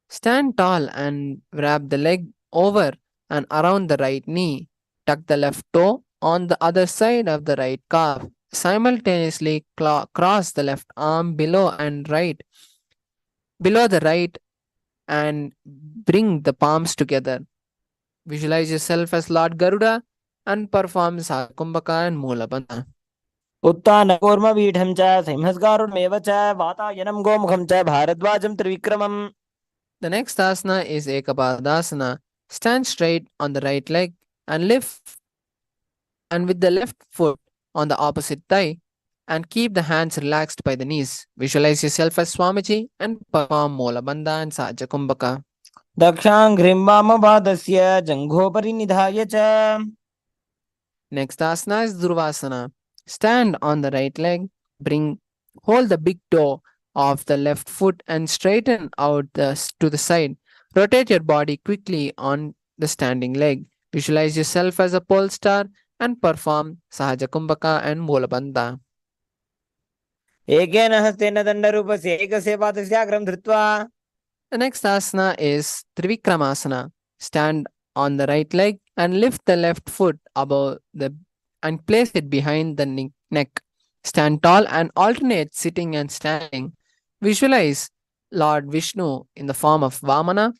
Stand tall and wrap the leg over and around the right knee. Tuck the left toe on the other side of the right calf. Simultaneously cross the left arm below the right and bring the palms together. Visualize yourself as Lord Garuda and perform Sahaja Kumbhaka and Molabandha. उत्तानकूर्मपीठं च संहस्कारुण्येव च वातायनं गोमुखं च भारद्वाजं त्रिविक्रमम्. The next asana is Ekapadasana. Stand straight on the right leg and lift and with the left foot on the opposite thigh and keep the hands relaxed by the knees. Visualize yourself as Swamiji and perform Molabandha and Sahaja Kumbhaka. दक्षाङ्घ्रिं वामपादस्य जङ्घोपरि निधाय च. Next asana is Durvasana. Stand on the right leg Hold the big toe of the left foot and straighten out to the side. Rotate your body quickly on the standing leg. Visualize yourself as a pole star and perform Sahaja Kumbhaka and Molabandha. एकेन हस्तेन दण्डरूपस्य एकस्य पादस्य अग्रं धृत्वा. The next asana is Trivikramasana. Stand on the right leg and lift the left foot above and place it behind the neck. Stand tall and alternate sitting and standing. Visualize Lord Vishnu in the form of Vamana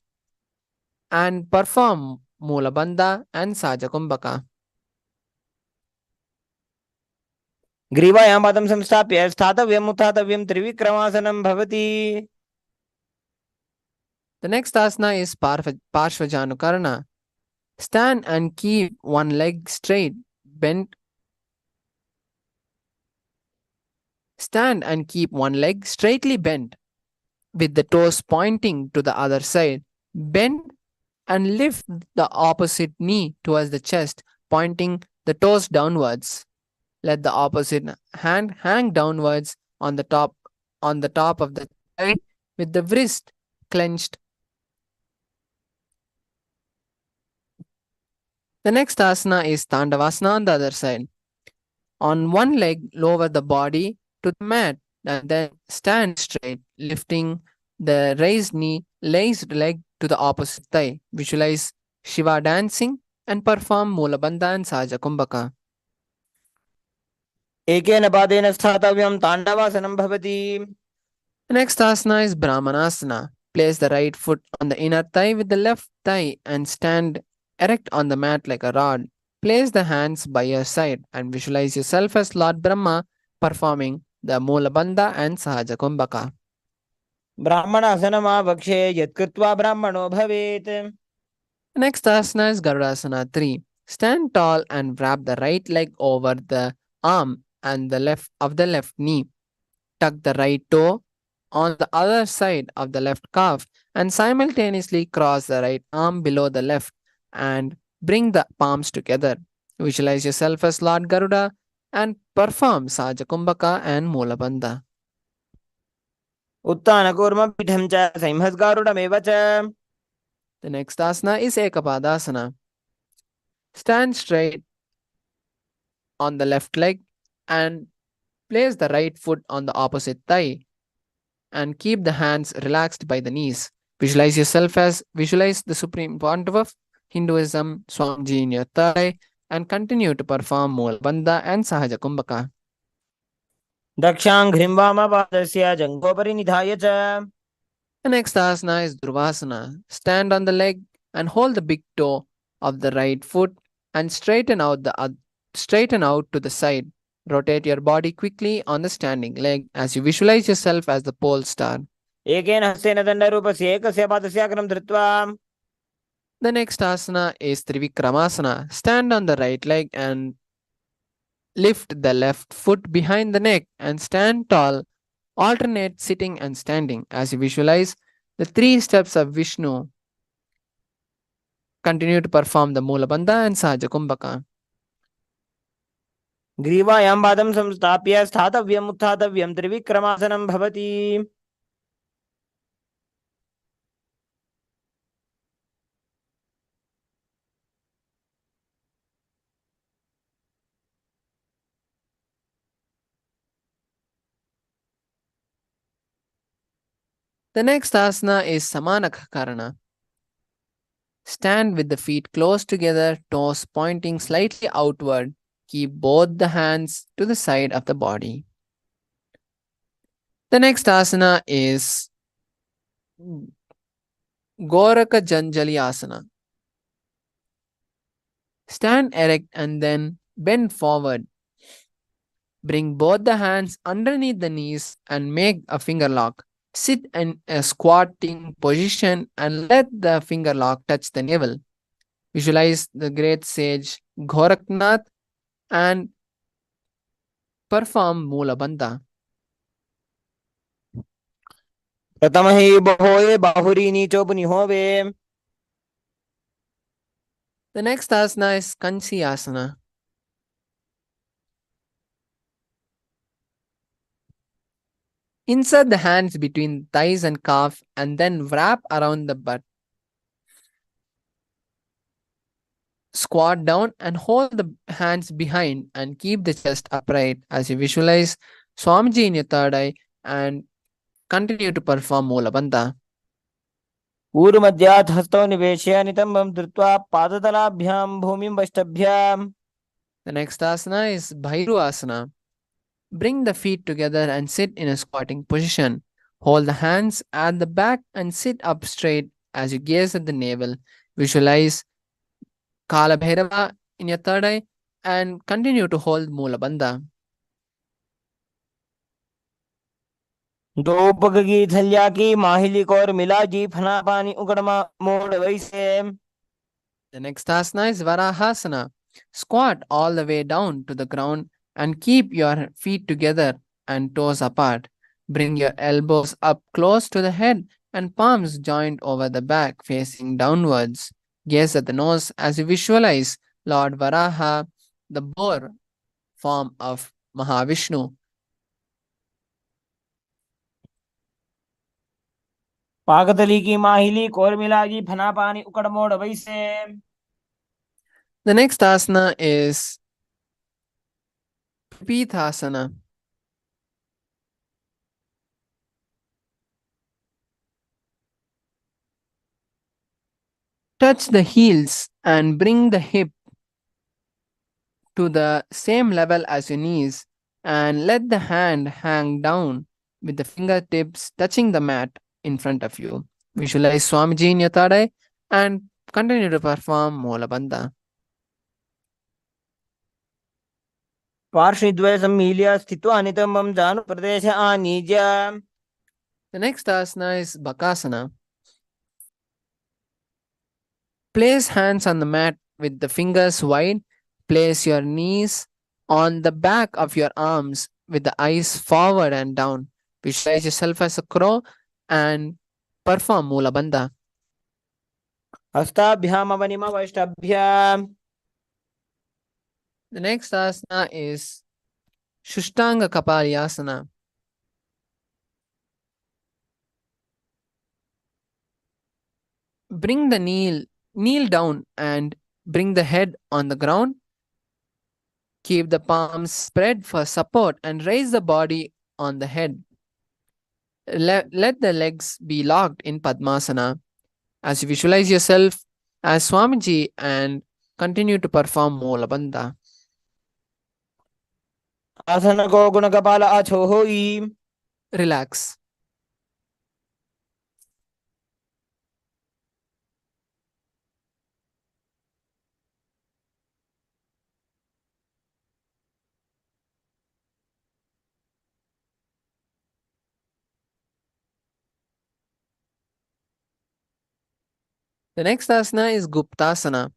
and perform Mulabandha and Sajakumbhaka. ग्रीवायां पादं संस्थाप्य स्थातव्यम् उत्थातव्यं त्रिविक्रमासनं भवति. The next asana is Parshvajanukarana. Stand and keep one leg straight, bent. Stand and keep one leg straightly bent, with the toes pointing to the other side. Bend and lift the opposite knee towards the chest, pointing the toes downwards. Let the opposite hand hang downwards on the top of the thigh with the wrist clenched. The next asana is Tandavasana on the other side. On one leg, lower the body to the mat and then stand straight, lifting the raised leg to the opposite thigh. Visualize Shiva dancing and perform Mulabandha and Sahaja Kumbhaka. एकेन पादेन स्थातव्यं ताण्डवासनं भवति. The next asana is Brahmanasana. Place the right foot on the inner thigh with the left thigh and stand erect on the mat like a rod. Place the hands by your side and visualize yourself as Lord Brahma performing the Mulabandha and Sahaja Kumbhaka. ब्राह्मणासनमावक्षे यत्कृत्वा ब्राह्मणो भवेत्. The next asana is Garudasana 3. Stand tall and wrap the right leg over the arm and the left knee. Tuck the right toe on the other side of the left calf and simultaneously cross the right arm below the left and bring the palms together. Visualize yourself as Lord Garuda and perform Sahaja Kumbhaka and Mulabandha. उत्थानकूर्मपीठं च संहस्गारुडमेव च. The next asana is Ekapadasana. Stand straight on the left leg and place the right foot on the opposite thigh and keep the hands relaxed by the knees. Visualize the Supreme Pontiff of Hinduism, Swamiji in your thigh and continue to perform Mulabandha and Sahaja Kumbhaka. दक्षाङ्घ्रिं वामपादस्य जङ्घोपरि निधाय च. The next asana is Dhruvasana. Stand on the leg and hold the big toe of the right foot and straighten out to the side. Rotate your body quickly on the standing leg as you visualize yourself as the pole star. एकेन हस्तेन दण्डरूपस्य एकस्य पादस्य अग्रं धृत्वा. The next asana is Trivikramasana. Stand on the right leg and lift the left foot behind the neck and stand tall. Alternate sitting and standing as you visualize the 3 steps of Vishnu. Continue to perform the Mulabandha and Sahaja Kumbhaka. ग्रीवायां पादं संस्थाप्य स्थातव्यम् उत्थातव्यं त्रिविक्रमासनं भवति. The next asana is Samanakakarana. Stand with the feet close together, toes pointing slightly outward. Keep both the hands to the side of the body. The next asana is Goraka Janjali Asana. Stand erect and then bend forward. Bring both the hands underneath the knees and make a finger lock. Sit in a squatting position and let the finger lock touch the navel. Visualize the great sage Goraknath and perform Mulabandha. प्रथमहि बहोये बाहुरी नीचो पुनिहोवे. The next asana is Kansi Asana. Insert the hands between thighs and calf and then wrap around the butt. Squat down and hold the hands behind and keep the chest upright as you visualize Swamiji in your third eye and continue to perform Moola Bandha. ऊरुमध्यात् हस्तौ निवेश्य नितम्बं धृत्वा पादतलाभ्यां भूमिं वष्टभ्याम्. The next asana is Bhairu Asana. Bring the feet together and sit in a squatting position. Hold the hands at the back and sit up straight as you gaze at the navel. Visualize Kala Bhairava in your third eye and continue to hold Moola Bandha. दो पग की थलिया की माहिली core मिला जी फना पानी उगड़मा मोड़ वैसे. The next asana is Varahasana. Squat all the way down to the ground and keep your feet together and toes apart. Bring your elbows up close to the head and palms joined over the back facing downwards. Gaze at the nose as you visualize Lord Varaha, the boar form of Mahavishnu. पागतली की माहिली core मिला जी फना पानी उकड़ मोड़ वैसे. The next asana is Pithasana. Touch the heels and bring the hip to the same level as your knees and let the hand hang down with the fingertips touching the mat in front of you. Visualize Swamiji in your third eye and continue to perform Moola Bandha. पार्श्वद्वय सम्मील्य स्थित्वा नितम्बं जानु प्रदेश आनीज्य. The next asana is Bakasana. Place hands on the mat with the fingers wide. Place your knees on the back of your arms with the eyes forward and down. Visualize yourself as a crow and perform Moola Bandha. हस्ताभ्याम अवनिम वैष्टभ्याम. The next asana is Shushtanga Kapalyasana. Bring the kneel down and bring the head on the ground. Keep the palms spread for support and raise the body on the head. Let the legs be locked in Padmasana as you visualize yourself as Swamiji and continue to perform Moola Bandha. आसन को गुण कपाल आछो होई. Relax. The next asana is Guptasana.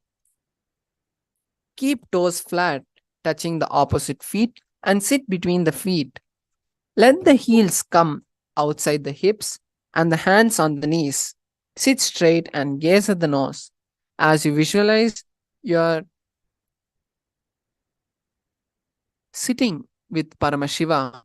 Keep toes flat, touching the opposite feet and sit between the feet. Let the heels come outside the hips and the hands on the knees. Sit straight and gaze at the nose as you visualize you're sitting with Paramashiva.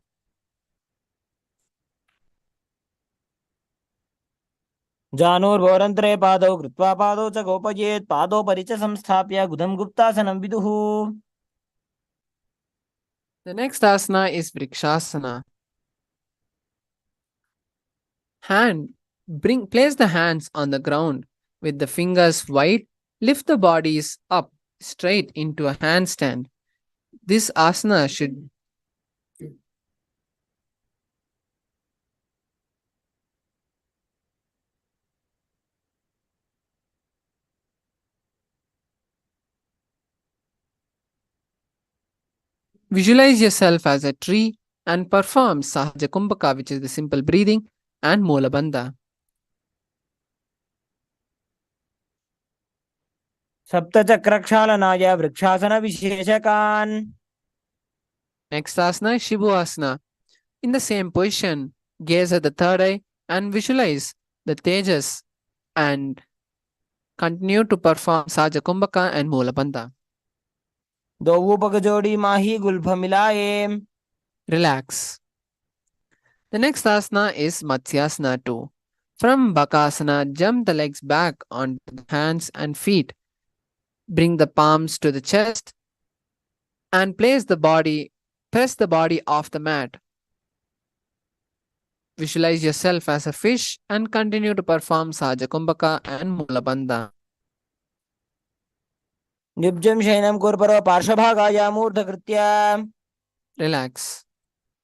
जानोर्भोरन्तरे पादौ कृत्वा पादौ च गोपयेत् पादौ परिच संस्थाप्य गुदं गुप्तासनं विदुः. The next asana is Vrikshasana. Place the hands on the ground with the fingers wide. Lift the bodies up straight into a handstand. This asana should visualize yourself as a tree and perform Sahaja Kumbhaka, which is the simple breathing, and Moola Bandha. सप्तचक्रक्षालनाय vrikshasana विशेषकान्. Next asana is Shibu Asana. In the same position, gaze at the third eye and visualize the Tejas and continue to perform Sahaja Kumbhaka and Moola Bandha. दो पग जोड़ी माही Gulf मिलाए. Relax. The next asana is Matsyasana 2. From Bakasana, jump the legs back onto the hands and feet. Bring the palms to the chest and press the body off the mat. Visualize yourself as a fish and continue to perform Sahaja Kumbhaka and Mula Bandha. Nibjam Shainam Kurparo Parshvabhagaya Murdhakritya. Relax.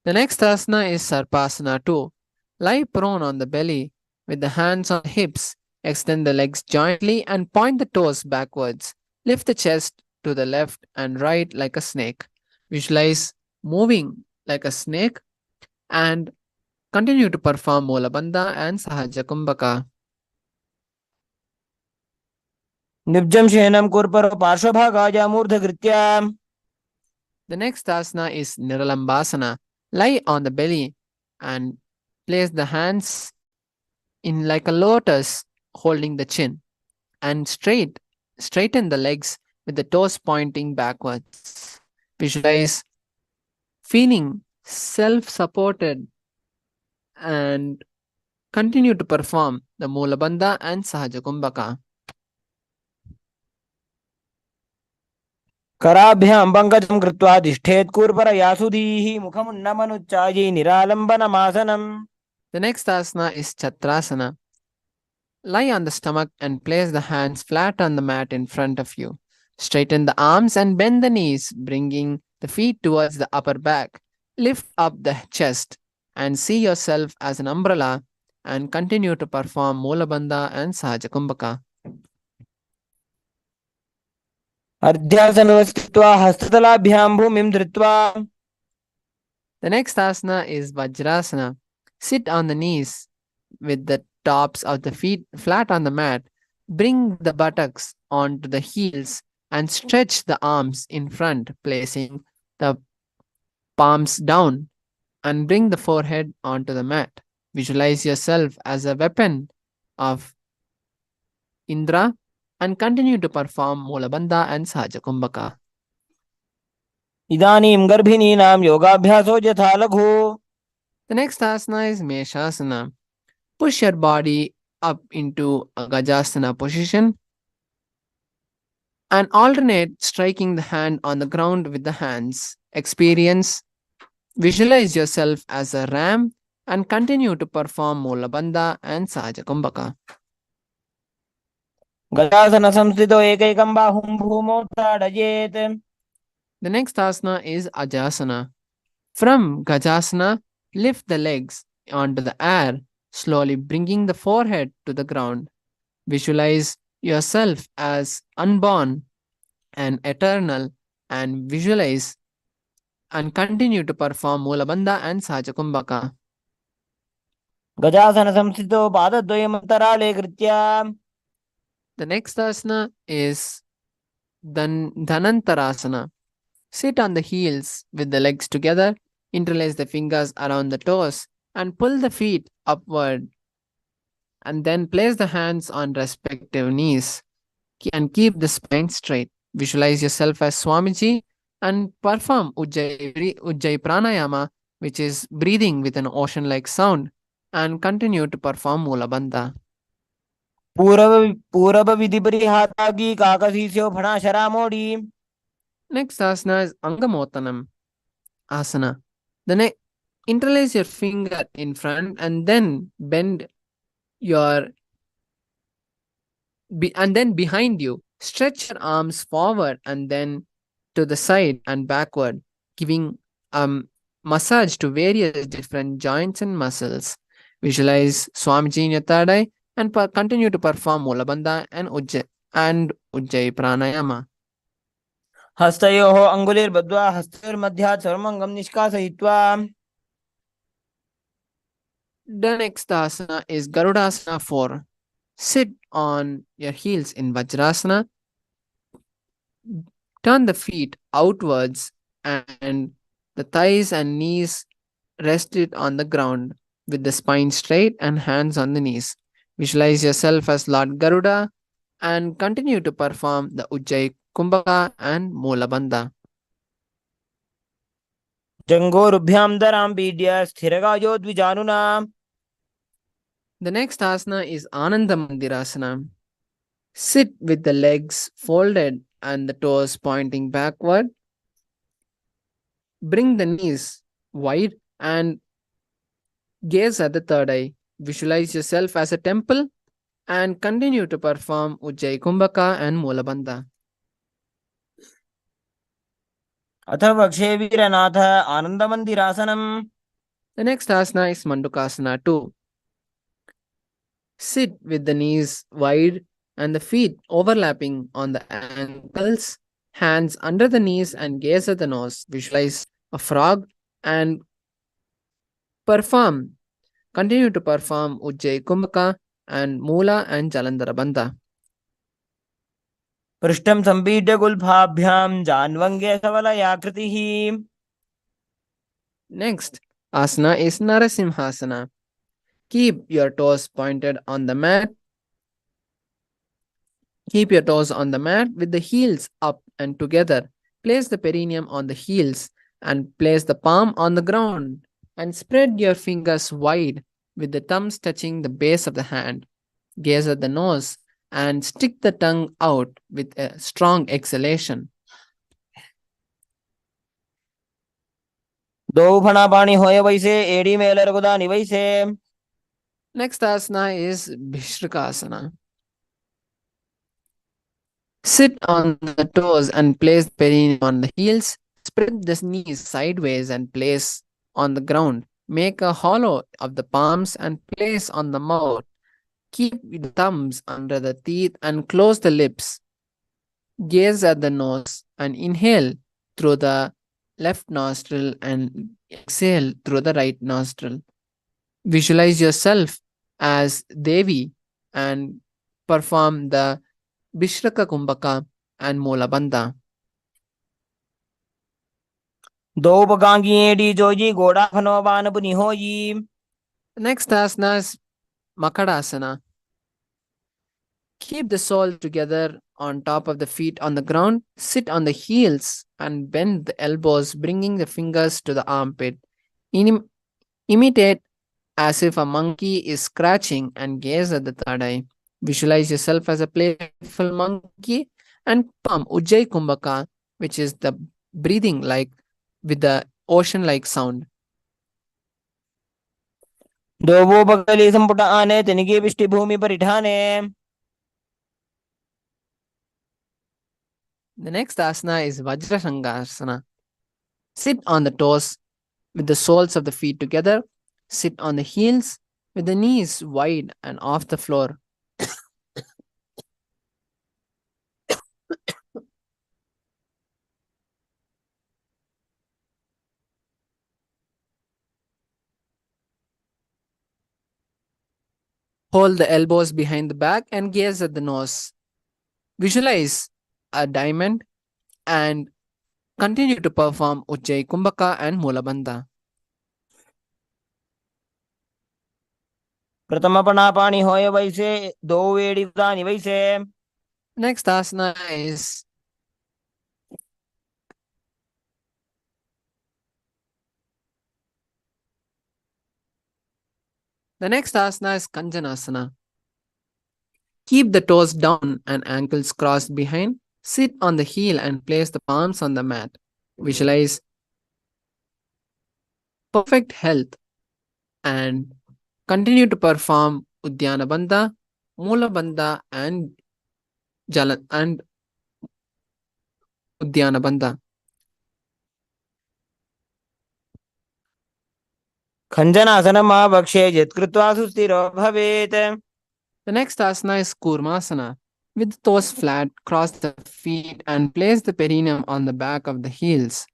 The next asana is Sarpasana 2. Lie prone on the belly with the hands on hips. Extend the legs jointly and point the toes backwards. Lift the chest to the left and right like a snake. Visualize moving like a snake and continue to perform Mula Bandha and Sahaja Kumbhaka. Nibjam Shainam Kurparo Parshvabhagaya Murdhakritya. The next asana is Niralambasana. Lie on the belly and place the hands in like a lotus holding the chin and straighten the legs with the toes pointing backwards. Visualize feeling self-supported and continue to perform the Mula Bandha and Sahaja Kumbhaka. Karabhyam Pankajam Kritva Dishthet Kurpara Yasudhihi Mukhamunnamanucchayi Niralambanamasanam. The next asana is Chatrasana. Lie on the stomach and place the hands flat on the mat in front of you. Straighten the arms and bend the knees, bringing the feet towards the upper back. Lift up the chest and see yourself as an umbrella and continue to perform Mula Bandha and Sahaja Kumbhaka. Ardhyasanavastitva Hastatalabhyam Bhumim Dhritva. The next asana is Vajrasana. Sit on the knees with the tops of the feet flat on the mat. Bring the buttocks onto the heels and stretch the arms in front, placing the palms down and bring the forehead onto the mat. Visualize yourself as a weapon of Indra and continue to perform Mula Bandha and Sahaja Kumbhaka. Idanim Garbhininam Yogabhyaso Jatha Laghu. The next asana is Meshasana. Push your body up into a Gajasana position and alternate striking the hand on the ground with the hands. Visualize yourself as a ram and continue to perform Mula Bandha and Sahaja Kumbhaka. Gajasana Samstito Ekaikam Bahum Bhumo Tadajet. The next asana is Ajasana. From Gajasana, lift the legs onto the air, slowly bringing the forehead to the ground. Visualize yourself as unborn and eternal and visualize and continue to perform Mula Bandha and Sahaja Kumbhaka. Gajasana Samstito Padadvayam Antarale Kritya. The next asana is Dhanantarasana. Sit on the heels with the legs together, interlace the fingers around the toes and pull the feet upward. And then place the hands on respective knees and keep the spine straight. Visualize yourself as Swamiji and perform Ujjayi Pranayama, which is breathing with an ocean-like sound, and continue to perform Mula Bandha. Purava Vidiparihatagi Kakasisyo Bhanashara Modi. Next asana is Angamotanam asana. Interlace your finger in front and then bend and then behind you. Stretch your arms forward and then to the side and backward, giving massage to various different joints and muscles. Visualize Swamiji in your third eye and continue to perform Mula Bandha and Ujjayi Pranayama. Hastayoho Angulir Badwa Hastir Madhyat Sarmangam Nishkasayitva. The next asana is Garudasana 4. Sit on your heels in Vajrasana. Turn the feet outwards and the thighs and knees rested on the ground with the spine straight and hands on the knees. Visualize yourself as Lord Garuda and continue to perform the Ujjayi Kumbhaka and Mula Bandha. जंगोरुभ्यां दरां बीड्य स्थिरगायो द्विजानुना. The next asana is Ananda Mandirasana. Sit with the legs folded and the toes pointing backward. Bring the knees wide and gaze at the third eye. Visualize yourself as a temple and continue to perform Ujjayi Kumbhaka and Mulabandha. अथ वक्षे वीरनाथ आनंदमंदिरासनम. The next asana is Mandukasana 2. Sit with the knees wide and the feet overlapping on the ankles, hands under the knees and gaze at the nose. Visualize a frog and continue to perform Ujjayi Kumbhaka and Mula and Jalandhara Bandha. पृष्ठं संपीड्य गुल्फाभ्यां जान्वंगे सवलयाकृतिः. Next asana is Narasimhasana. Keep your toes pointed on the mat. Keep your toes on the mat with the heels up and together. Place the perineum on the heels and place the palm on the ground and spread your fingers wide with the thumbs touching the base of the hand. Gaze at the nose and stick the tongue out with a strong exhalation. दो फणा पानी होए वैसे एड़ी में लरगुदानी वैसे. Next asana is Bhishrikasana. Sit on the toes and place the perineum on the heels. Spread the knees sideways and place on the ground. Make a hollow of the palms and place on the mouth. Keep the thumbs under the teeth and close the lips. Gaze at the nose and inhale through the left nostril and exhale through the right nostril. Visualize yourself as Devi and perform the Vishraka Kumbhaka and Mulabandha. दो पगांगी एड़ी जोजी गोड़ा खनो बान बुनी होई. Next asana is Makadasana. Keep the soles together on top of the feet on the ground. Sit on the heels and bend the elbows, bringing the fingers to the armpit. Imitate as if a monkey is scratching and gaze at the third eye. Visualize yourself as a playful monkey and perform Ujjayi Kumbhaka, which is the breathing like with the ocean-like sound. दो वो बगली संपुट आने तिनकी पिष्टि भूमि परिठाने. The next asana is Vajrasangasana. Sit on the toes with the soles of the feet together. Sit on the heels with the knees wide and off the floor. Hold the elbows behind the back and gaze at the nose. Visualize a diamond and continue to perform Ujjayi Kumbhaka and Mulabandha. प्रथम पणा पानी होए वैसे दो एड़ी दानी वैसे. Next asana is Kanjanasana. Keep the toes down and ankles crossed behind. Sit on the heel and place the palms on the mat. Visualize perfect health and continue to perform Udyana Bandha, Mula Bandha and Udyana Bandha. खंजनासनम वक्षे यत्कृत्वा सुस्थिरो भवेत्. The next asana is Kurmasana. With the toes flat, cross the feet and place the perineum on the back of the heels.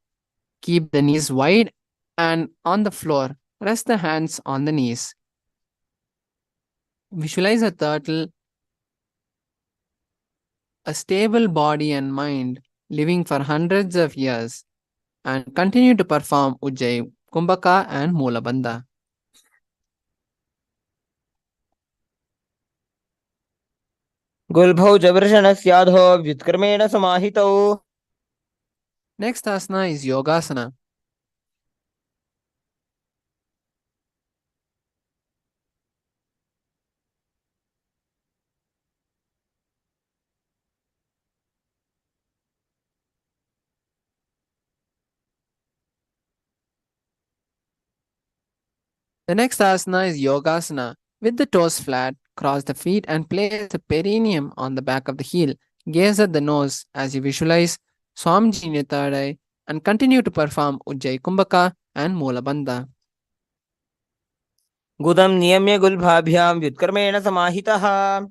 Keep the knees wide and on the floor. Rest the hands on the knees. Visualize a turtle, a stable body and mind, living for hundreds of years, and continue to perform Ujjayi Kumbhaka and Mulabandha. गुल्भौ जवर्षणस्याधो व्युत्क्रमेण समाहितौ. Next asana is Yogasana. The next asana is Yogasana. With the toes flat, cross the feet and place the perineum on the back of the heel. Gaze at the nose as you visualize Swamiji in your third eye and continue to perform Ujjayi Kumbhaka and Moola Bandha. Gudam niyamya gulbhabhyam vyutkarmena samahitaha.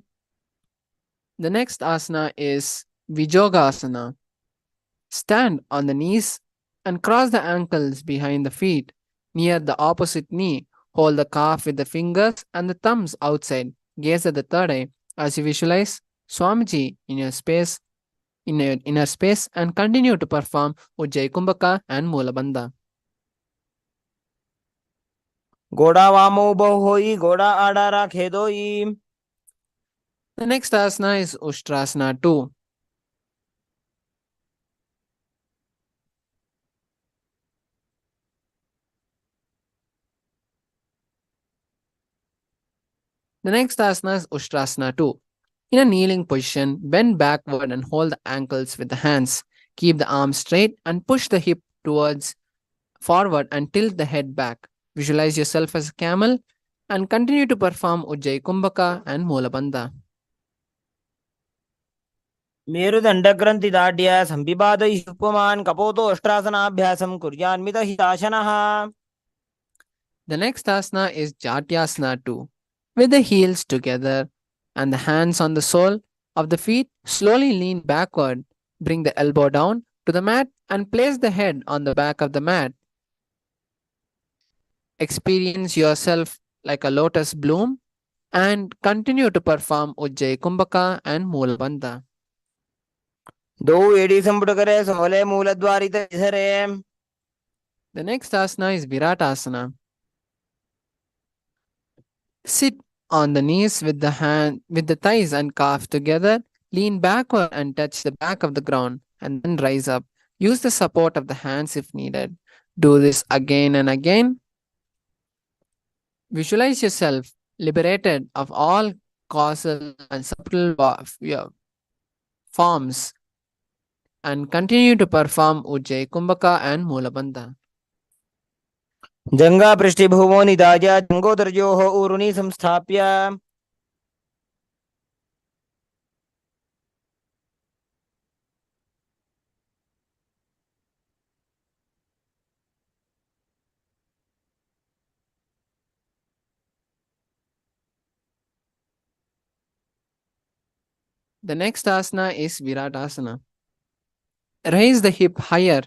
The next asana is Vijogasana. Stand on the knees and cross the ankles behind the feet. Near the opposite knee, hold the calf with the fingers and the thumbs outside. Gaze at the third eye as you visualize Swamiji in your space, in your inner space, and continue to perform Ujjayi Kumbhaka and Moola Bandha. Goda vamo bohoi, goda adara khedoi. The next asana is Ushtrasana 2. The next asana is Ushtrasana 2. In a kneeling position, bend backward and hold the ankles with the hands. Keep the arms straight and push the hip towards forward and tilt the head back. Visualize yourself as a camel and continue to perform Ujjayi Kumbhaka and Moola Bandha. मेरुदण्डग्रन्थि दाढ्य संविपादैः उपमान् कपोतो अष्टासनाभ्यासं कुर्यान्मित हिताशनः. The next asana is Jatyasana 2. With the heels together and the hands on the sole of the feet, slowly lean backward. Bring the elbow down to the mat and place the head on the back of the mat. Experience yourself like a lotus bloom and continue to perform Ujjayi Kumbhaka and Moola Bandha. दो AD संपुट करे सोले मूलद्वारित विसरे. The next asana is Viratasana. Sit on the knees with the thighs and calf together. Lean backward and touch the back of the ground and then rise up. Use the support of the hands if needed. Do this again and again. Visualize yourself liberated of all causal and subtle forms and continue to perform Ujjayi Kumbhaka and Moola Bandha. जंगा पृष्ठभूमो निदाय जंगोदर्योः ऊरुनि संस्थाप्य. The next asana is Viratasana. Raise the hip higher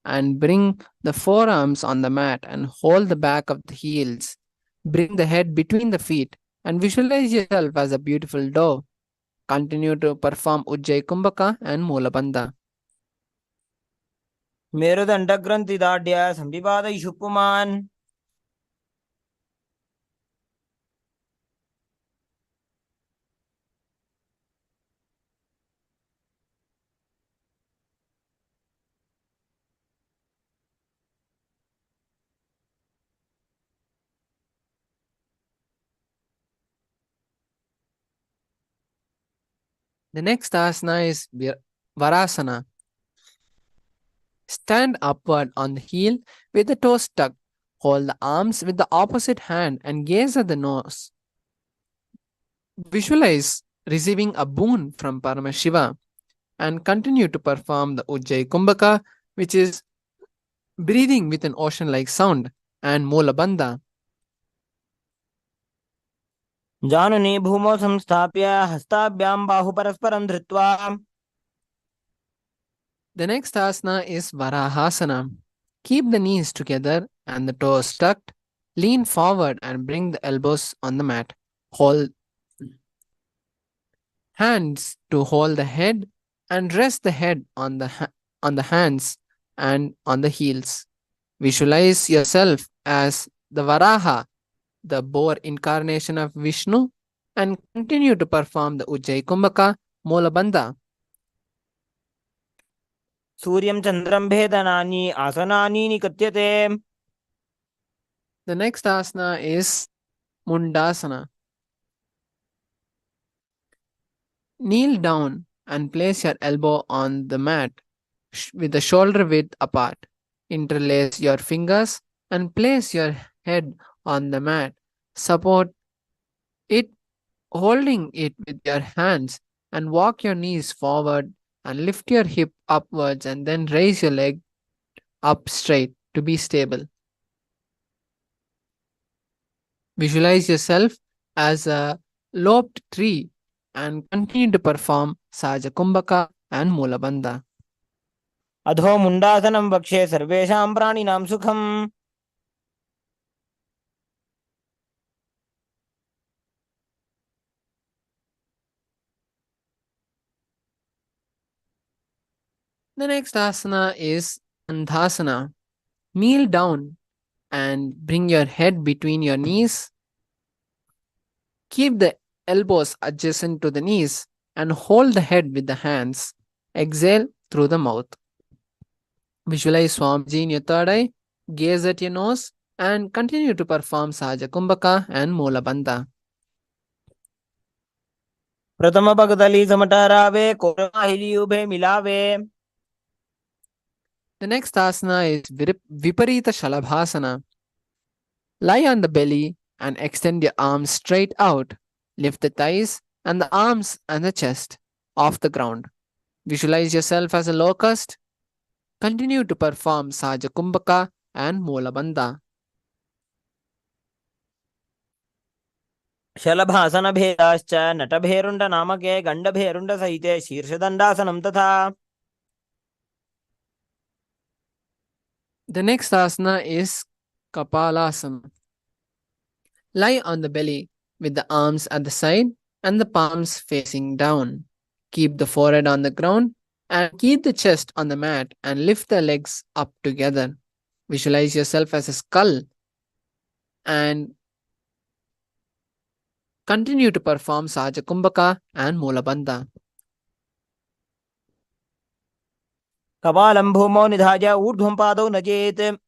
and bring the forearms on the mat and hold the back of the heels. Bring the head between the feet and visualize yourself as a beautiful dove. Continue to perform Ujjayi Kumbhaka and Moola Bandha. मेरुदण्डग्रन्थि दाढ्य संविपादैः उपमान्. The next asana is Varasana. Stand upward on the heel with the toes tucked. Hold the arms with the opposite hand and gaze at the nose. Visualize receiving a boon from Paramashiva and continue to perform the Ujjayi Kumbhaka, which is breathing with an ocean-like sound, and Moola Bandha. जानुनि भूमौ संस्थाप्य हस्ताभ्यां बाहुपरस्परं धृत्वा. The next asana is Varahasana. Keep the knees together and the toes tucked. Lean forward and bring the elbows on the mat. Hold hands to hold the head and rest the head on the hands and on the heels. Visualize yourself as the Varaha, the boar incarnation of Vishnu, and continue to perform the Ujjayi Kumbhaka, Moola Bandha. सूर्यं चन्द्रं भेदनानि आसनानि निकत्यते. The next asana is Mundasana. Kneel down and place your elbow on the mat with the shoulder width apart. Interlace your fingers and place your head on the mat. Support it, holding it with your hands, and walk your knees forward and lift your hip upwards and then raise your leg up straight to be stable. Visualize yourself as a loped tree and continue to perform Saja Kumbhaka and Mulabandha. अधो मुंडासनं वक्षे सर्वेषां प्राणिनां सुखम्. The next asana is Andhasana. Kneel down and bring your head between your knees. Keep the elbows adjacent to the knees and hold the head with the hands. Exhale through the mouth. Visualize Swamiji in your third eye, gaze at your nose, and continue to perform Saja Kumbhaka and Mulabandha. प्रथम पगतली समटरावे कोरमाहिली उभे मिलावे. The next asana is Viparita Shalabhasana. Lie on the belly and extend your arms straight out. Lift the thighs and the arms and the chest off the ground. Visualize yourself as a locust. Continue to perform Saja Kumbhaka and Mulabandha. शलभासन भेदाश्च नटभेरुण्ड नामके गण्डभेरुण्ड सहिते शीर्षदण्डासनं तथा. The next asana is Kapalasana. Lie on the belly with the arms at the side and the palms facing down. Keep the forehead on the ground and keep the chest on the mat and lift the legs up together. Visualize yourself as a skull and continue to perform Saja Kumbhaka and Mulabandha. कपालं भूमौ निधाय ऊर्ध्वं पादौ नजेत्.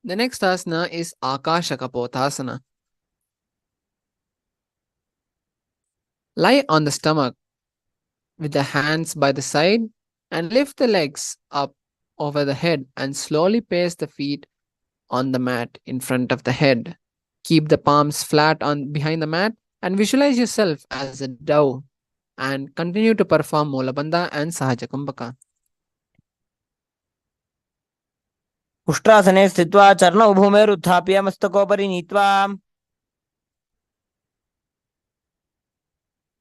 The next asana is Akasha Kapothasana. Lie on the stomach with the hands by the side and lift the legs up over the head and slowly place the feet on the mat in front of the head. Keep the palms flat on behind the mat and visualize yourself as a dove and continue to perform Mulabandha and Sahaja Kumbhaka. उष्ट्रासने स्थित्वा चरणौ भूमेरुत्थाप्य मस्तकोपरि नीत्वा.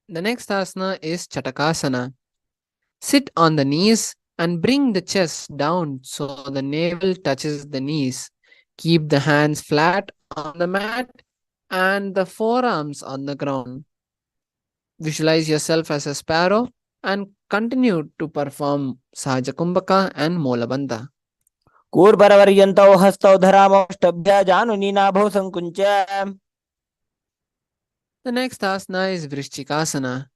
The next asana is Chatakasana. Sit on the knees and bring the chest down so the navel touches the knees. Keep the hands flat on the mat and the forearms on the ground. Visualize yourself as a sparrow and continue to perform Sahaja Kumbhaka and Mulabandha. कूर्परवर्यन्तौ हस्तौ धरामष्टभ्य जानुनीनाभौ संकुञ्च. The next asana is Vrishchikasana.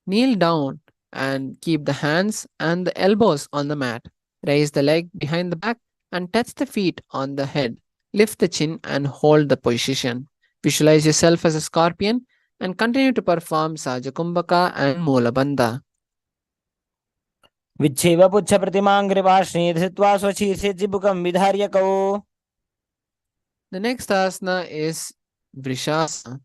Kneel down and keep the hands and the elbows on the mat. Raise the leg behind the back and touch the feet on the head. Lift the chin and hold the position. Visualize yourself as a scorpion and continue to perform Saja Kumbhaka and Mulabandha. विच्छेव पुच्छ प्रतिमाङ्घ्रिपार्ष्णे धृत्वा स्वशीर्षे चिबुकं विधार्य कौ. The next asana is Vrishasana.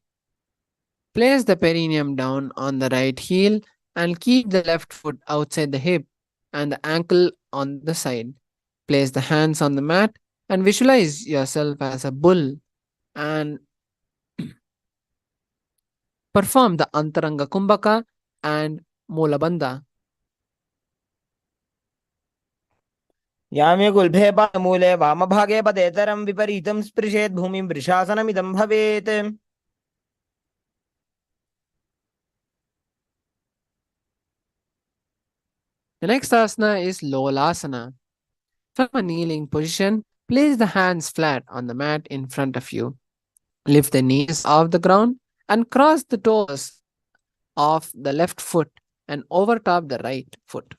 Place the perineum down on the right heel and keep the left foot outside the hip and the ankle on the side. Place the hands on the mat and visualize yourself as a bull and perform the Antaranga Kumbhaka and Mulabandha. यामे गुल्भे पादमूले वामभागे पदेतरं विपरीतं स्पृशेत् भूमिं वृषासनमिदं भवेत्. The next asana is Lolasana. From a kneeling position, place the hands flat on the mat in front of you. Lift the knees off the ground and cross the toes of the left foot and overtop the right foot.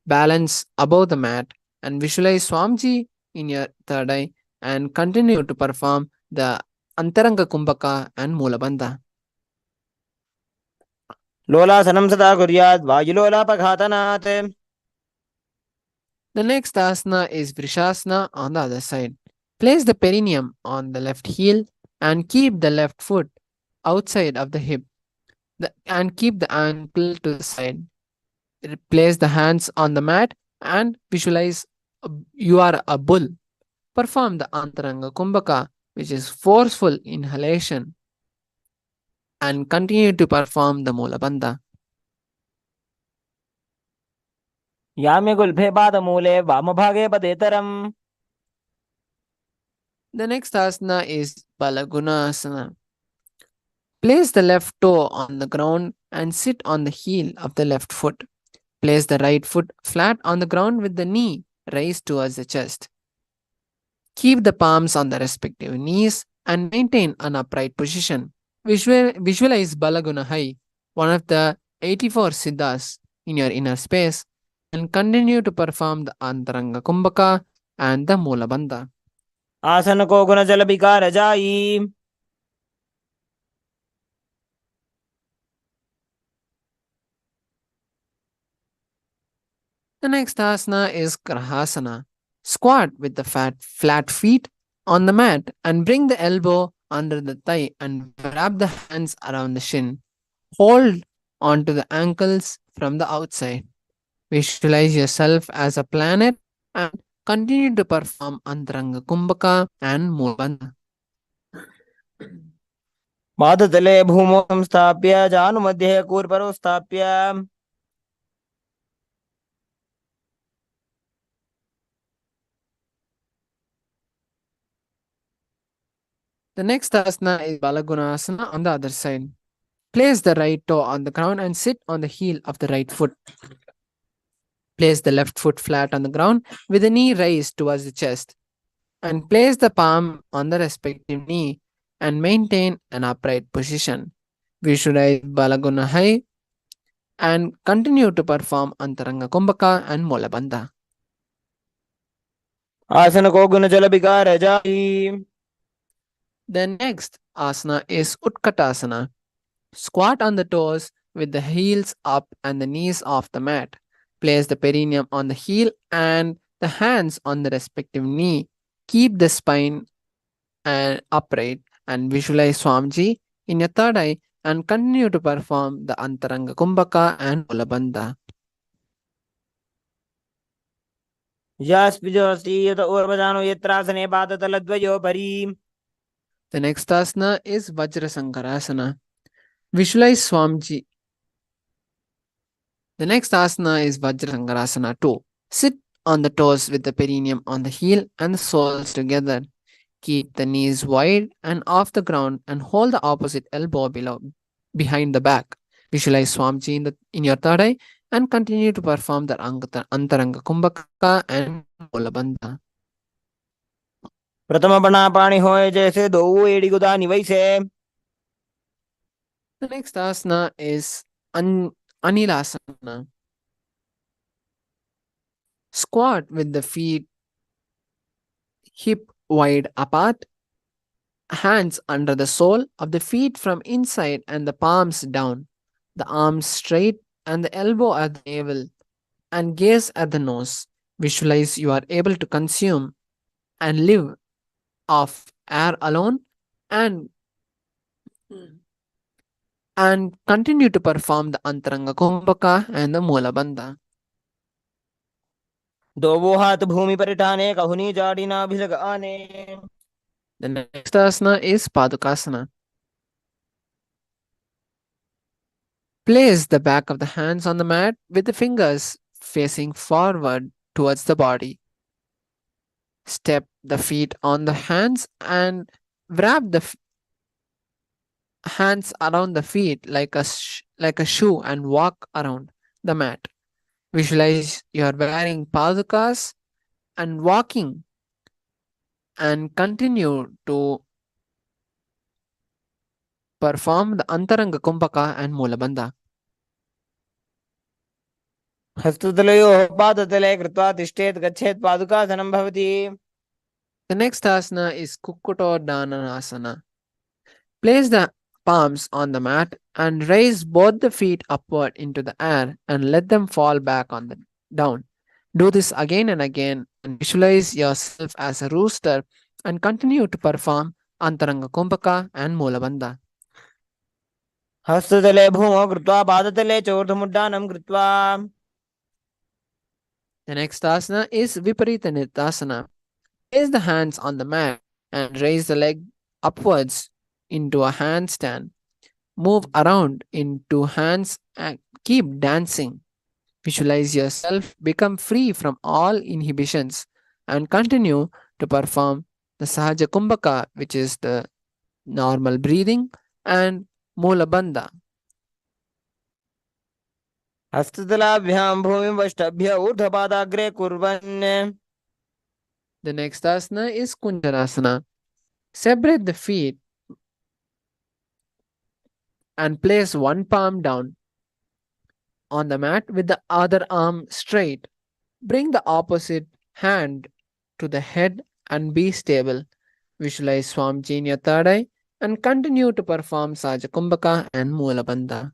Balance above the mat and visualize Swamiji in your third eye and continue to perform the Antaranga Kumbhaka and Mulabandha. लोलासनं सदा कुर्यात् वायुलोलापघातनात्. The next asana is Vrishasana on the other side. Place the perineum on the left heel and keep the left foot outside of the hip and keep the ankle to the side. Place the hands on the mat and visualize you are a bull. Perform the Antaranga Kumbhaka, which is forceful inhalation, and continue to perform the Mula Bandha. याम्य गुल्फे पादमूले वामभागे पदेतरम्. The next asana is Balaguna Asana. Place the left toe on the ground and sit on the heel of the left foot. Place the right foot flat on the ground with the knee raised towards the chest. Keep the palms on the respective knees and maintain an upright position. Visualize Balaguna Hai, one of the 84 Siddhas in your inner space, and continue to perform the Antaranga Kumbhaka and the Mula Bandha. आसन को गुण जल विकार जाई. The next asana is Grahasana. Squat with the flat feet on the mat and bring the elbow under the thigh and wrap the hands around the shin. Hold onto the ankles from the outside. Visualize yourself as a planet and continue to perform Antaranga Kumbhaka and Mula. पादतले भूमौ संस्थाप्य जानुमध्ये कूर्परो स्थाप्य. The next asana is Balagunasana on the other side. Place the right toe on the ground and sit on the heel of the right foot. Place the left foot flat on the ground with the knee raised towards the chest. And place the palm on the respective knee and maintain an upright position. Visualize Balaguna Hai and continue to perform Antaranga Kumbhaka and Mula Bandha. आसन को गुण जल विकार जाई. The next asana is Utkatasana. Squat on the toes with the heels up and the knees off the mat. Place the perineum on the heel and the hands on the respective knee. Keep the spine upright and visualize Swamiji in your third eye and continue to perform the Antaranga Kumbhaka and Mula Bandha. यास्पिजोस्ति ऊर्वजानो यत्रासने पादतलद्वयोपरि. The next asana is Vajrasankarasana. Visualize Swamiji. The next asana is Vajrasankarasana 2. Sit on the toes with the perineum on the heel and the soles together. Keep the knees wide and off the ground and hold the opposite elbow behind the back. Visualize Swamiji in your third eye and continue to perform the Antaranga Kumbhaka and Mula Bandha. प्रथम बना पानी होए जैसे दो एड़ी गुदानी वैसे. The next asana is Anilasana. Squat with the feet hip wide apart, hands under the sole of the feet from inside and the palms down, the arms straight and the elbow at the navel, and gaze at the nose. Visualize you are able to consume and live off air alone and continue to perform the Antaranga Kumbhaka and the Mula Bandha. दो हाथ भूमि पर ठाने कहुनी जाड़ी ना भिलग आने. The next asana is Padukasana. Place the back of the hands on the mat with the fingers facing forward towards the body. Step the feet on the hands and wrap the hands around the feet like a shoe and walk around the mat. Visualize you are wearing padukas and walking and continue to perform the Antaranga Kumbhaka and Mula Bandha. हस्ततलयोः पादतले कृत्वा तिष्ठेत् गच्छेत् पादुकासनं भवति. The next asana is Kukkutodhanasana. Place the palms on the mat and raise both the feet upward into the air and let them fall back down. Do this again and again and visualize yourself as a rooster and continue to perform Antaranga Kumbhaka and Mulabandha. हस्ततले भूमौ कृत्वा पादतले चोर्धमुड्डानं कृत्वा. The next asana is Viparita Nirtasana. Place the hands on the mat and raise the leg upwards into a handstand. Move around into hands and keep dancing. Visualize yourself become free from all inhibitions and continue to perform the Sahaja Kumbhaka, which is the normal breathing, and Mulabandha. हस्ततलाभ्यां भूमिं वष्टभ्य ऊर्ध्वपादाग्रे कुर्वन्. The next asana is Kunjarasana. Separate the feet and place one palm down on the mat with the other arm straight. Bring the opposite hand to the head and be stable. Visualize Swamiji in your third eye and continue to perform Sahaja Kumbhaka and Mulabandha.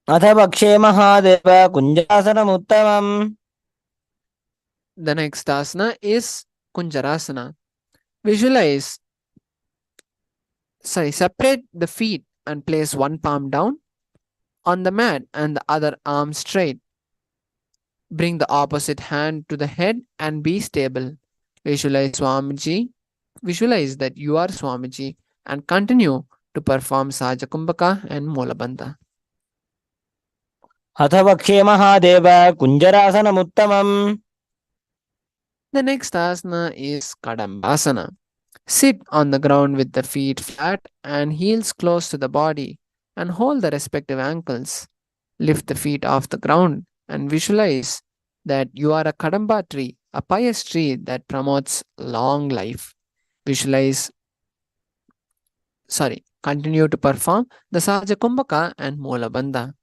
अथ पक्षे Mahadev कुञ्जासनमुत्तमम्. The next asana is Kunjarasana. Separate the feet and place one palm down on the mat and the other arm straight. Bring the opposite hand to the head and be stable. Visualize that you are Swamiji and continue to perform Sahaja Kumbhaka and Mulabandha. अथ पक्षे Mahadev कुञ्जरासनमुत्तमम्. The next asana is Kadambasana. Sit on the ground with the feet flat and heels close to the body and hold the respective ankles. Lift the feet off the ground and visualize that you are a Kadamba tree, a pious tree that promotes long life. Continue to perform the Sahaja Kumbhaka and Mulabandha.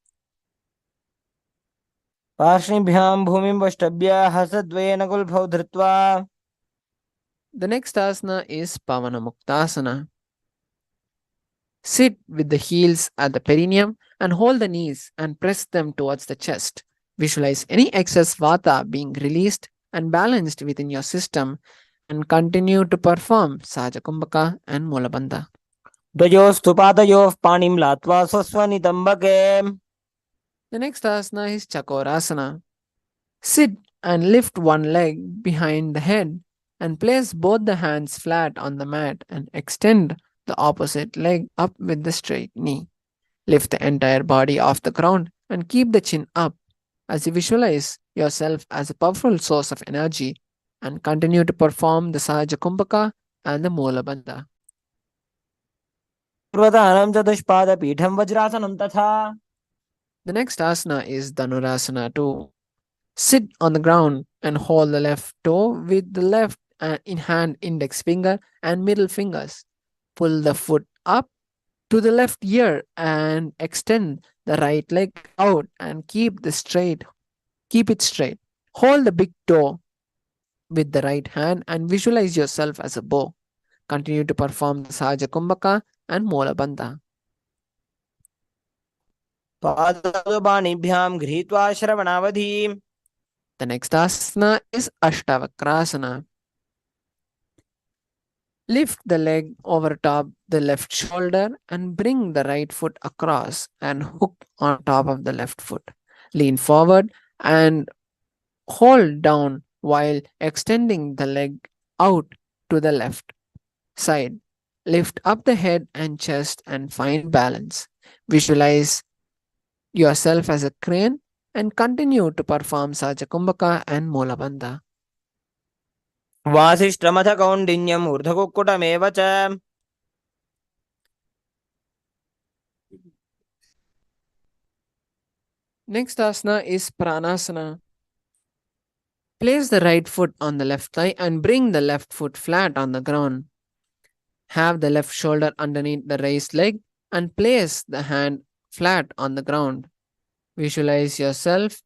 पार्श्वभ्यां भूमिं वष्टभ्य हस्तद्वयेन कुल्भौ धृत्वा. The next asana is Pavana Muktasana. Sit with the heels at the perineum and hold the knees and press them towards the chest. Visualize any excess vata being released and balanced within your system and continue to perform Sahaja Kumbhaka and Mulabandha. द्वयोस्तु पादयोः पाणिं लात्वा स्वस्वनितम्बके. The next asana is Chakorasana. Sit and lift one leg behind the head and place both the hands flat on the mat and extend the opposite leg up with the straight knee. Lift the entire body off the ground and keep the chin up as you visualize yourself as a powerful source of energy and continue to perform the Sahaja Kumbhaka and the Mulabandha. पूर्वतानं चतुष्पादपीठं वज्रासनं तथा. The next asana is Dhanurasana 2. Sit on the ground and hold the left toe with the left in hand index finger and middle fingers. Pull the foot up to the left ear and extend the right leg out and keep it straight. Hold the big toe with the right hand and visualize yourself as a bow. Continue to perform the Sahaja Kumbhaka and Mulabandha. पादपाणिभ्यां गृहीत्वा श्रवणावधि. The next asana is Ashtavakrasana. Lift the leg over top the left shoulder and bring the right foot across and hook on top of the left foot. Lean forward and hold down while extending the leg out to the left side. Lift up the head and chest and find balance. Visualize yourself as a crane and continue to perform Sahaja Kumbhaka and Mulabandha. वासिष्ठमथ कौण्डिन्यम् ऊर्ध्वकुक्कुटमेव च. Next asana is Pranasana. Place the right foot on the left thigh and bring the left foot flat on the ground. Have the left shoulder underneath the raised leg and place the hand flat on the ground. Visualize yourself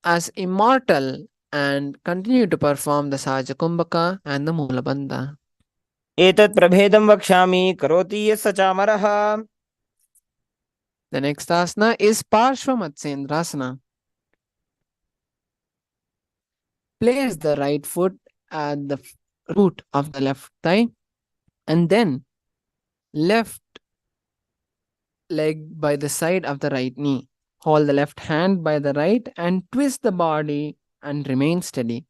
as immortal and continue to perform the Sahaja Kumbhaka and the Mulabandha. एतत् प्रभेदं वक्ष्यामि करोति यः स चामरः. The next asana is Parshvamatsendrasana. Place the right foot at the root of the left thigh, and then left leg by the side of the right knee. Hold the left hand by the right and twist the body and remain steady.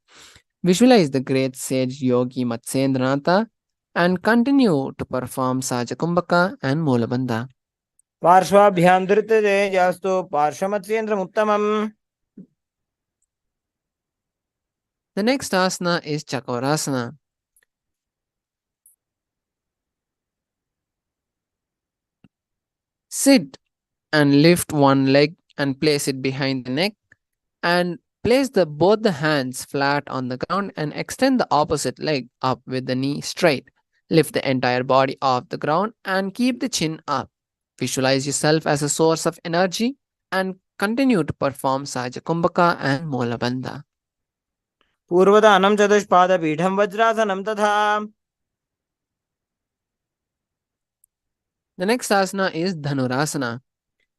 Visualize the great sage yogi Matsyendranatha and continue to perform Sajakumbhaka and Mulabandha. पार्श्वाभ्यां धृत्यते जास्तु पार्श्वमत्स्येन्द्रमुत्तमम्. The next asana is Chakorasana. Sit and lift one leg and place it behind the neck, and place both the hands flat on the ground and extend the opposite leg up with the knee straight. Lift the entire body off the ground and keep the chin up. Visualize yourself as a source of energy and continue to perform Sajakumbhaka and Molabandha. पूर्वदानं चतुष्पादपीठं वज्रासनं तथा. The next asana is Dhanurasana.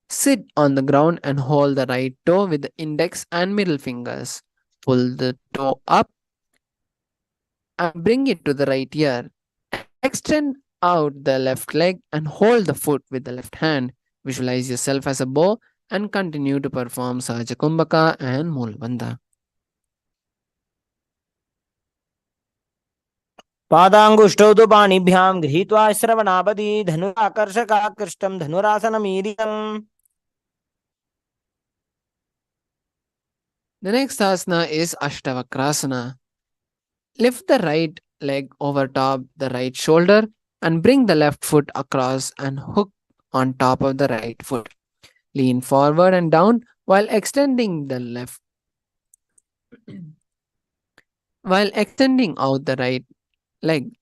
Sit on the ground and hold the right toe with the index and middle fingers. Pull the toe up and bring it to the right ear. Extend out the left leg and hold the foot with the left hand. Visualize yourself as a bow and continue to perform Sajakumbhaka and Mulabandha. पादाङ्गुष्ठौ तु पाणिभ्यां गृहीत्वा श्रवणापदि धनुराकर्षकाकृष्टं धनुरासनमीरितम्. The next asana is Ashtavakrasana. Lift the right leg over top the right shoulder and bring the left foot across and hook on top of the right foot. Lean forward and down while extending the left while extending out the right leg.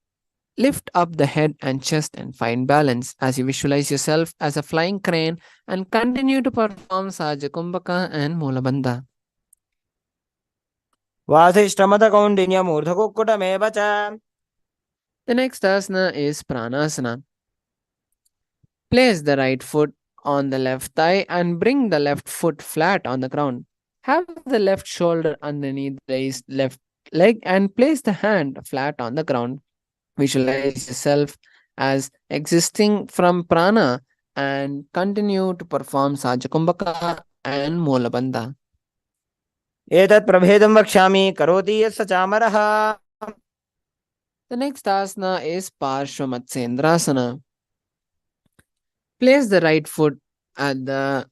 Lift up the head and chest and find balance as you visualize yourself as a flying crane and continue to perform Sajakumbhaka and Mulabandha. वासिष्ठमदकौण्डिन्यमूर्धकुक्कुटमेव च. The next asana is Pranasana. Place the right foot on the left thigh and bring the left foot flat on the ground. Have the left shoulder underneath the left leg and place the hand flat on the ground. Visualize yourself as existing from prana and continue to perform Sajakumbhaka and Molabandha. एतत् प्रभेदं वक्ष्यामि करोति यः स चामरः. The next asana is Parshvamatsendrasana. Place the right foot at the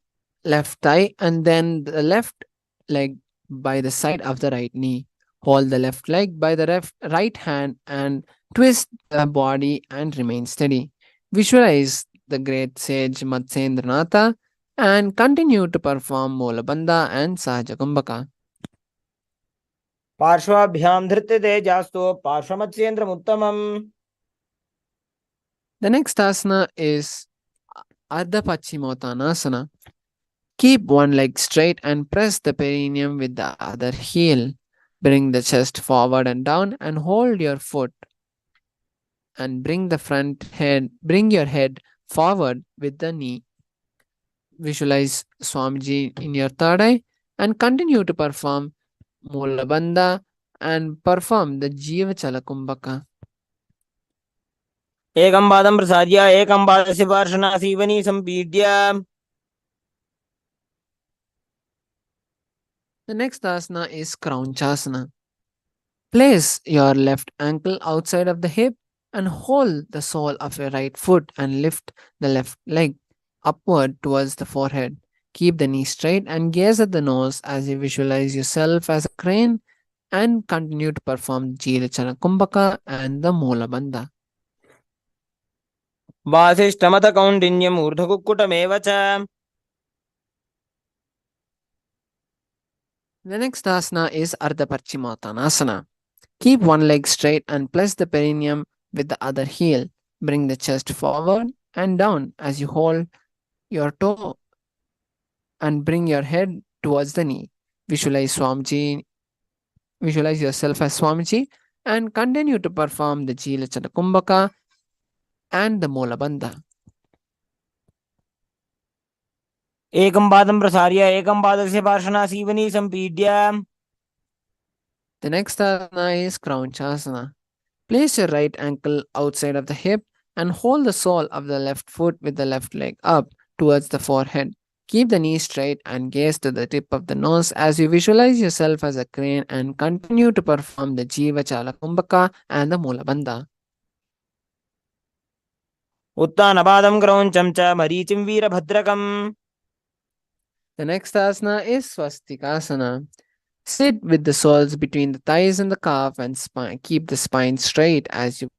left thigh and then the left leg by the side of the right knee. Hold the left leg by the right hand and twist the body and remain steady. Visualize the great sage Matsyendranatha and continue to perform Molabandha and Sahajakumbhaka. पार्श्वाभ्यां धृत्यते जास्तु पार्श्वमत्स्येन्द्रमुत्तमम्. The next asana is Ardha Paschimottanasana. Keep one leg straight and press the perineum with the other heel. Bring the chest forward and down and hold your foot and bring your head forward with the knee. Visualize Swamiji in your third eye and continue to perform Mulabandha and perform the Jiva Chalakumbhaka. एकं पादं प्रसार्य एकं पादस्य पार्श्वनासीवनी सम्पीड्य. The next asana is Kraunchasana. Place your left ankle outside of the hip and hold the sole of your right foot and lift the left leg upward towards the forehead. Keep the knee straight and gaze at the nose as you visualize yourself as a crane and continue to perform Jilachana Kumbhaka and the Molabandha. वासिष्ठमदकौण्डिन्यमूर्धकुक्कुटमेव च. The next asana is Ardha Paschimottanasana. Keep one leg straight and place the perineum with the other heel. Bring the chest forward and down as you hold your toe and bring your head towards the knee. Visualize yourself as Swamiji and continue to perform the Jilachana Kumbhaka and the Molabandha. एकं पादं प्रसार्य एकं पादस्य पार्श्वनासीवनी सम्पीड्य. The next asana is Kraunchasana. Place your right ankle outside of the hip and hold the sole of the left foot with the left leg up towards the forehead. Keep the knee straight and gaze to the tip of the nose as you visualize yourself as a crane and continue to perform the Jiva Chala Kumbhaka and the Mula Bandha. उत्तानपादं क्रौञ्चं च मरीचिं वीरभद्रकम्. The next asana is Swastikasana. Sit with the soles between the thighs and the calf and spine. Keep the spine straight as you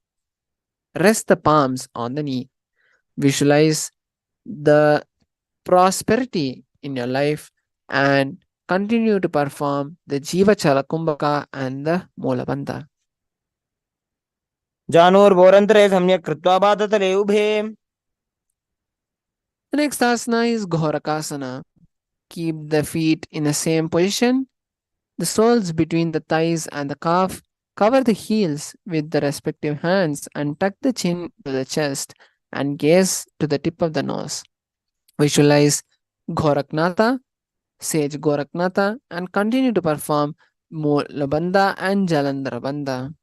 rest the palms on the knee. Visualize the prosperity in your life and continue to perform the Jiva Chala Kumbhaka and the Mula Bandha. जानुर्भोरन्तरे सम्यक् कृत्वा पादतले उभे. The next asana is Ghorakasana. Keep the feet in the same position, the soles between the thighs and the calf. Cover the heels with the respective hands and tuck the chin to the chest and gaze to the tip of the nose. Visualize Goraknatha, Sage Goraknatha, and continue to perform Mula Bandha and Jalandhara Bandha.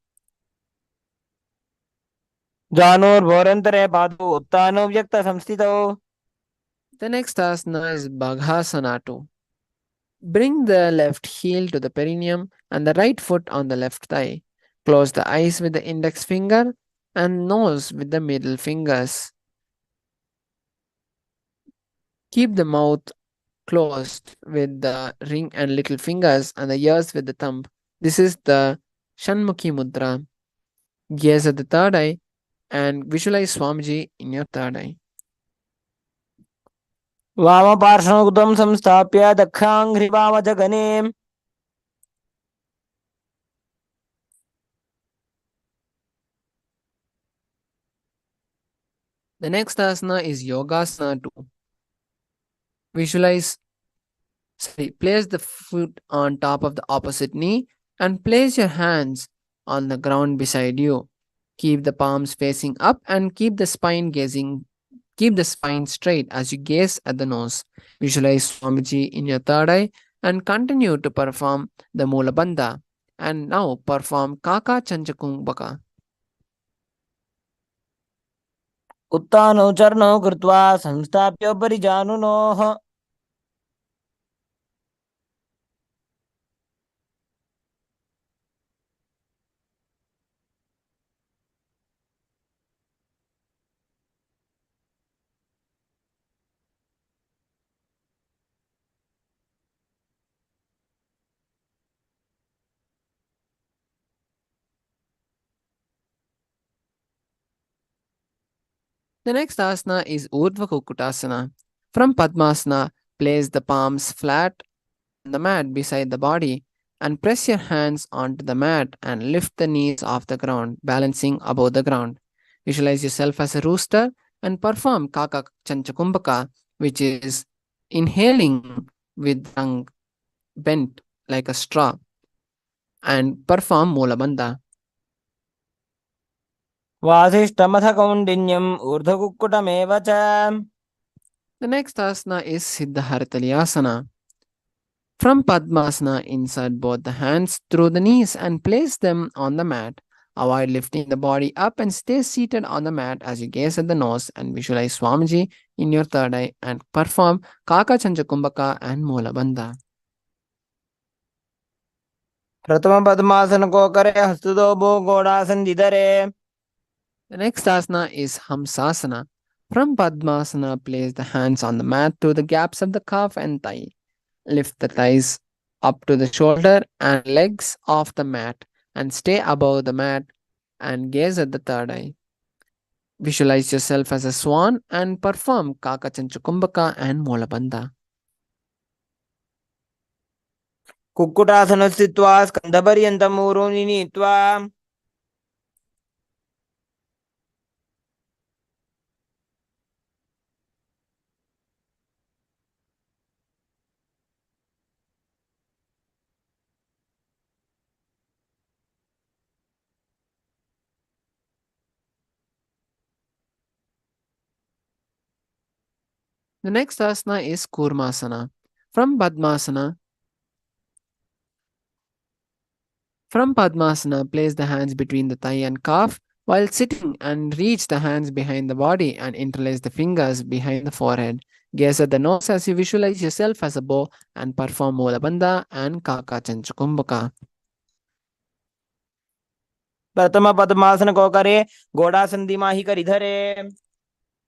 जानुर्भोरन्तरे पादौ उत्तानौ व्यक्तसंस्थितौ. The next asana is Bhagasana 2. Bring the left heel to the perineum and the right foot on the left thigh. Close the eyes with the index finger and nose with the middle fingers. Keep the mouth closed with the ring and little fingers and the ears with the thumb. This is the Shanmukhi Mudra. Gaze at the third eye and visualize Swamiji in your third eye. वामपार्श्वमुदं संस्थाप्य दक्षाङ्घ्रिवामजगने. The next asana is Yogasana 2. Place the foot on top of the opposite knee and place your hands on the ground beside you. Keep the palms facing up and keep the spine straight as you gaze at the nose. Visualize Swamiji in your third eye and continue to perform the Mula Bandha. And now perform Kaka Chanchakumbhaka. उत्तानौ चरणौ कृत्वा संस्थाप्योपरि जानुनोः. The next asana is Urdhva Kukutasana. From Padmasana, place the palms flat on the mat beside the body and press your hands onto the mat and lift the knees off the ground, balancing above the ground. Visualize yourself as a rooster and perform Kaka Chanchakumbhaka, which is inhaling with tongue bent like a straw, and perform Mula Bandha. वासिष्ठमथ कौण्डिन्यम् ऊर्ध्वकुक्कुटमेव च. The next asana is Siddha From Padmasana, insert both the hands through the knees and place them on the mat. Avoid lifting the body up and stay seated on the mat as you gaze at the nose and visualize Swamiji in your third eye and perform Kaka Chanchakumbhaka and Mula Bandha. प्रथम पद्मासन को करे हस्तुदोभो गोडासन जिधरे. The next asana is Hamsasana. From Padmasana, place the hands on the mat through the gaps of the calf and thigh. Lift the thighs up to the shoulder and legs off the mat and stay above the mat and gaze at the third eye. Visualize yourself as a swan and perform Kaka Chanchakumbhaka and Mula Bandha. Kukkutasana स्थित्वा स्कन्धपर्यन्तं ऊरोनि नीत्वा. The next asana is Kurmasana. From Padmasana, From Padmasana, place the hands between the thigh and calf while sitting and reach the hands behind the body and interlace the fingers behind the forehead. Gaze at the nose as you visualize yourself as a bow and perform Mula Bandha and Kaka Chanchukumbhaka. प्रथम पद्मासन को करे, गोड़ासन दिमाही कर इधरे.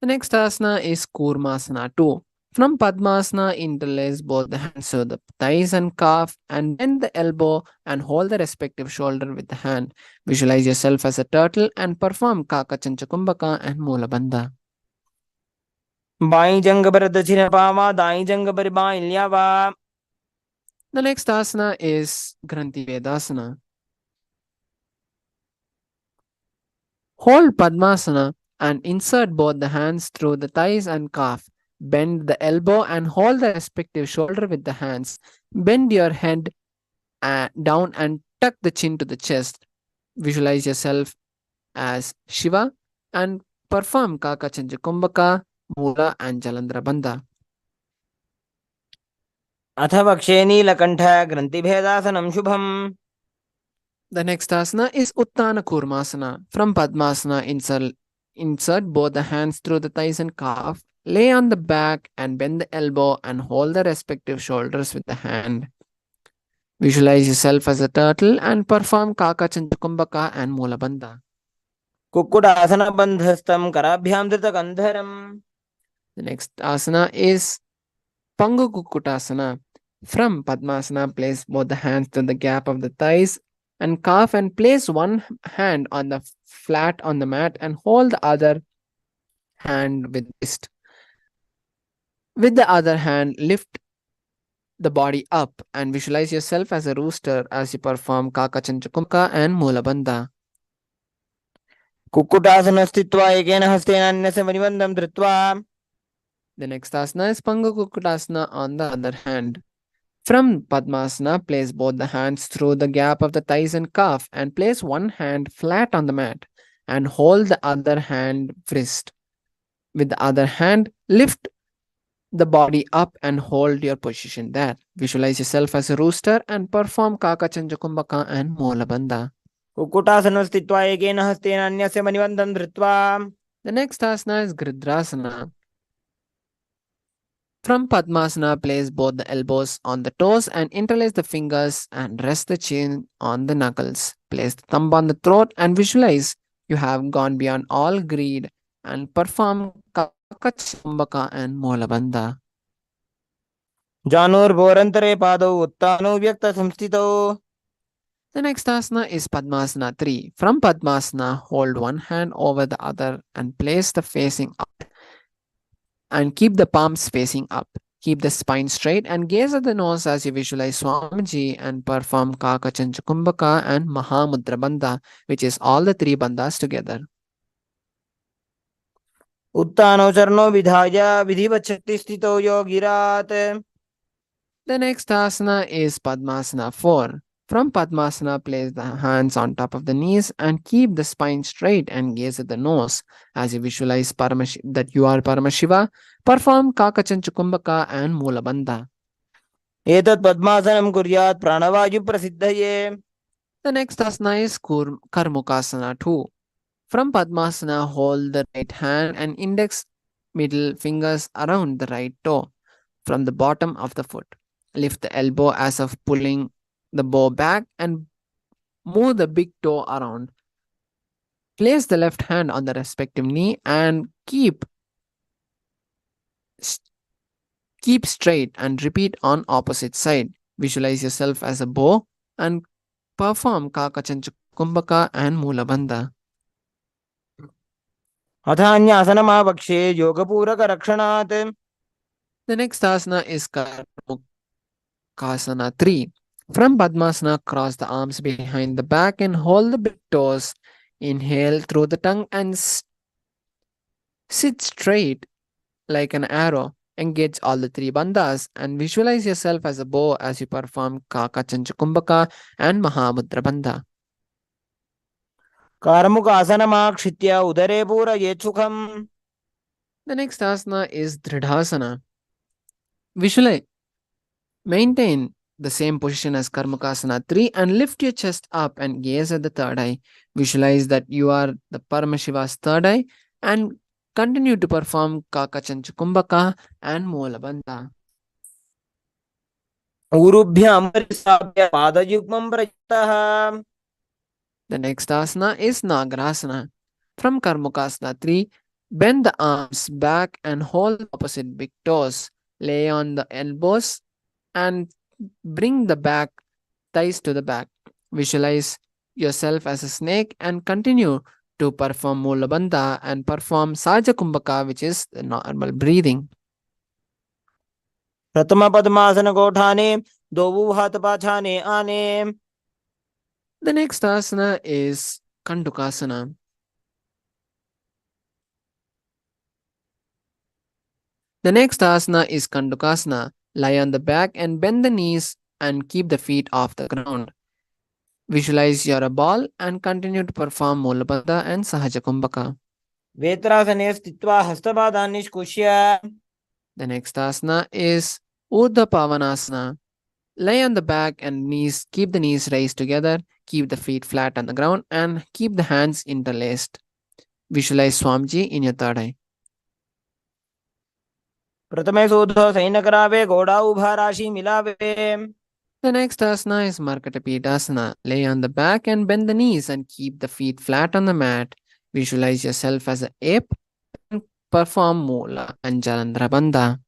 The next asana is Kurmasana 2. From Padmasana, interlace both the hands to the thighs and calf and bend the elbow and hold the respective shoulder with the hand. Visualize yourself as a turtle and perform Kaka Chanchukumbhaka and Mula Bandha. By जंग पर दक्षिण पावा, दाई जंग पर by ल्यावा. The next asana is Granthi Vedasana. Hold Padmasana and insert both the hands through the thighs and calf. Bend the elbow and hold the respective shoulder with the hands. Bend your head down and tuck the chin to the chest. Visualize yourself as Shiva and perform Kaka Chanchukumbhaka, Mula and Jalandhara Bandha. अथ वक्षे Neelkanth ग्रंथिभेदासनं Shubham. The next asana is Uttana Kurmasana. From Padmasana, insert both the hands through the thighs and calf. Lay on the back and bend the elbow and hold the respective shoulders with the hand. Visualize yourself as a turtle and perform Kaka Chanchukumbhaka and Mula Bandha. Kukkutasana बंधस्थम कराभ्याम धृतकंधरम. The next asana is Pangu Kukkutasana. From Padmasana, place both the hands to the gap of the thighs and calf and place one hand on the flat on the mat and hold the other hand with wrist. With the other hand, lift the body up and visualize yourself as a rooster as you perform Kaka Chanchukumbhaka and Mula Bandha. Kukkutasana स्थित्वा एकेन हस्तेन अन्यस्य मणिबन्धं धृत्वा. The next asana is Pangu Kukkutasana on the other hand. From Padmasana, place both the hands through the gap of the thighs and calf and place one hand flat on the mat and hold the other hand wrist. With the other hand, lift the body up and hold your position there. Visualize yourself as a rooster and perform Kaka Chanchukumbhaka and Mula Bandha. Kukkutasana स्थित्वा एकेन हस्तेन अन्यस्य मणिबन्धं धृत्वा. The next asana is Gridrasana. From Padmasana, place both the elbows on the toes and interlace the fingers and rest the chin on the knuckles. Place the thumb on the throat and visualize you have gone beyond all greed and perform Kaka Chanchukumbhaka and Mula Bandha. जानोर्भोरन्तरे पादौ उत्तानो व्यक्त संस्थितौ. The next asana is Padmasana 3. From Padmasana, hold one hand over the other and place the facing up and keep the palms facing up. Keep the spine straight and gaze at the nose as you visualize Swamiji and perform Kaka Chanchukumbhaka and Mahā Bandha, which is all the three bandhas together. उत्तानो चरणो विधाय विधिवत् शक्ति स्थितौ योगिरात्. The next asana is Padmasana 4. From Padmasana, place the hands on top of the knees and keep the spine straight and gaze at the nose. As you visualize that you are Paramashiva, perform Kaka Chanchukumbhaka and Mula Bandha. एतत् पद्मासनं कुर्यात् प्राणवायु प्रसिद्धये. The next asana is Karmukasana 2. From Padmasana, hold the right hand and index middle fingers around the right toe from the bottom of the foot. Lift the elbow as of pulling the bow back and move the big toe around. Place the left hand on the respective knee and keep straight and repeat on opposite side. Visualize yourself as a bow and perform Kaka Chanchukumbhaka and Mula Bandha. अथान्यासनमावक्षे योगपूरकरक्षणात्. The next asana is Karmukasana 3. From Padmasana, cross the arms behind the back and hold the big toes. Inhale through the tongue and sit straight like an arrow. Engage all the three bandhas and visualize yourself as a bow as you perform Kaka Chanchukumbhaka and Mahā Bandha. कार्मुकासनमाक्षित्य उदरे पूरयेत् सुखम्. The next asana is Dridhasana. Visualize. Maintain the same position as Karmakasana 3 and lift your chest up and gaze at the third eye. Visualize that you are the Paramashiva's third eye and continue to perform Kakachanchukumbaka and Molabandha. ऊरुभ्यां परिसाभ्य पादयुग्मं प्रयुक्तः. The next asana is Nagarasana. From Karmakasana 3, bend the arms back and hold the opposite big toes. Lay on the elbows and bring the back thighs to the back. Visualize yourself as a snake and continue to perform Mulabandha and perform Saja Kumbhaka, which is the normal breathing. प्रथम पद्मासन गोठाने दोवु हाथ पाछाने आने. The next asana is Kandukasana. The next asana is Kandukasana. Lie on the back and bend the knees and keep the feet off the ground. Visualize you're a ball and continue to perform Mulabandha and Sahaja Kumbhaka. वेत्रासने स्थित्वा हस्तपादान् निष्कुष्य. The next asana is Urdhva Pavanasana. Lie on the back and knees, keep the knees raised together, keep the feet flat on the ground, and keep the hands interlaced. Visualize Swamiji in your third eye. प्रथमे सोधो सैनकरावे घोड़ा उभा राशि मिलावे. The next asana is Markatapidasana. Lay on the back and bend the knees and keep the feet flat on the mat. Visualize yourself as an ape and perform Mula and Jalandhara Bandha.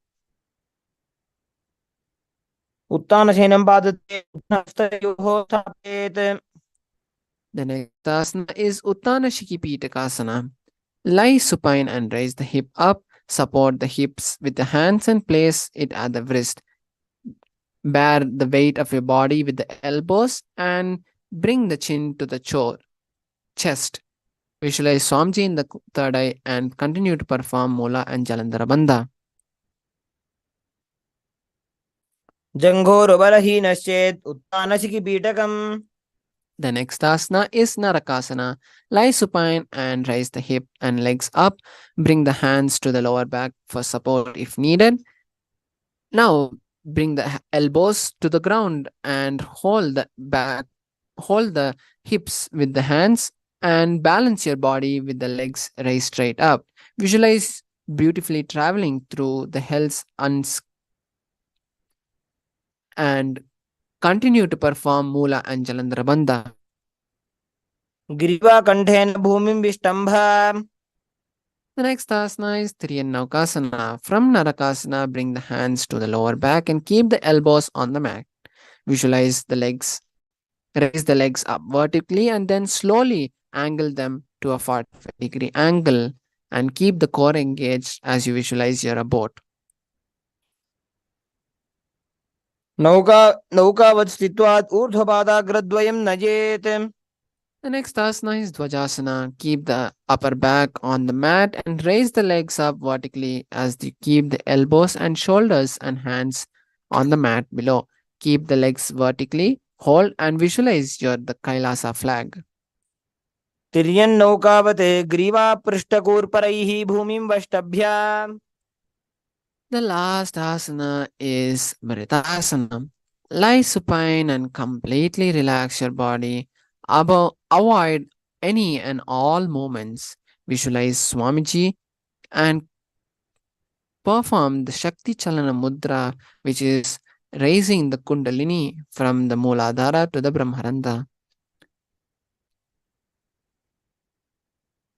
उत्तानशयनं पादते हस्तयोः स्थापयेत्. The next asana is Uttana Shikipitakasana. Lie supine and raise the hip up. Support the hips with the hands and place it at the wrist. Bear the weight of your body with the elbows and bring the chin to the chest. Visualize Swamiji in the third eye and continue to perform Mula and Jalandhara Bandha. जङ्घोरुबलहीनश्चेत् उत्तानशिखिपीठकम्. The next asana is Narakasana. Lie supine and raise the hip and legs up. Bring the hands to the lower back for support if needed. Now bring the elbows to the ground and hold the hips with the hands and balance your body with the legs raised straight up. Visualize beautifully traveling through the hells and continue to perform Mula and Jalandhara Bandha. ग्रीवाकण्ठेन भूमिं विष्टम्भ. The next asana is Triyannaukasana. From Narakasana, bring the hands to the lower back and keep the elbows on the mat. Visualize the legs. Raise the legs up vertically and then slowly angle them to a 45-degree angle and keep the core engaged as you visualize you're a boat. नौकावत् स्थित्वा ऊर्ध्वपादाग्रद्वयं नयेत्. The next asana is Dvajasana. Keep the upper back on the mat and raise the legs up vertically as you keep the elbows and shoulders and hands on the mat below. Keep the legs vertically, hold and visualize the Kailasa flag. तिर्यन्नौकावत् ग्रीवापृष्ठकूर्परैः भूमिं वष्टभ्य. The last asana is Amritattva. Lie supine and completely relax your body. Avoid any and all movements. Visualize Swamiji and perform the Shakti Chalana Mudra, which is raising the Kundalini from the Mooladhara to the Brahmarandha.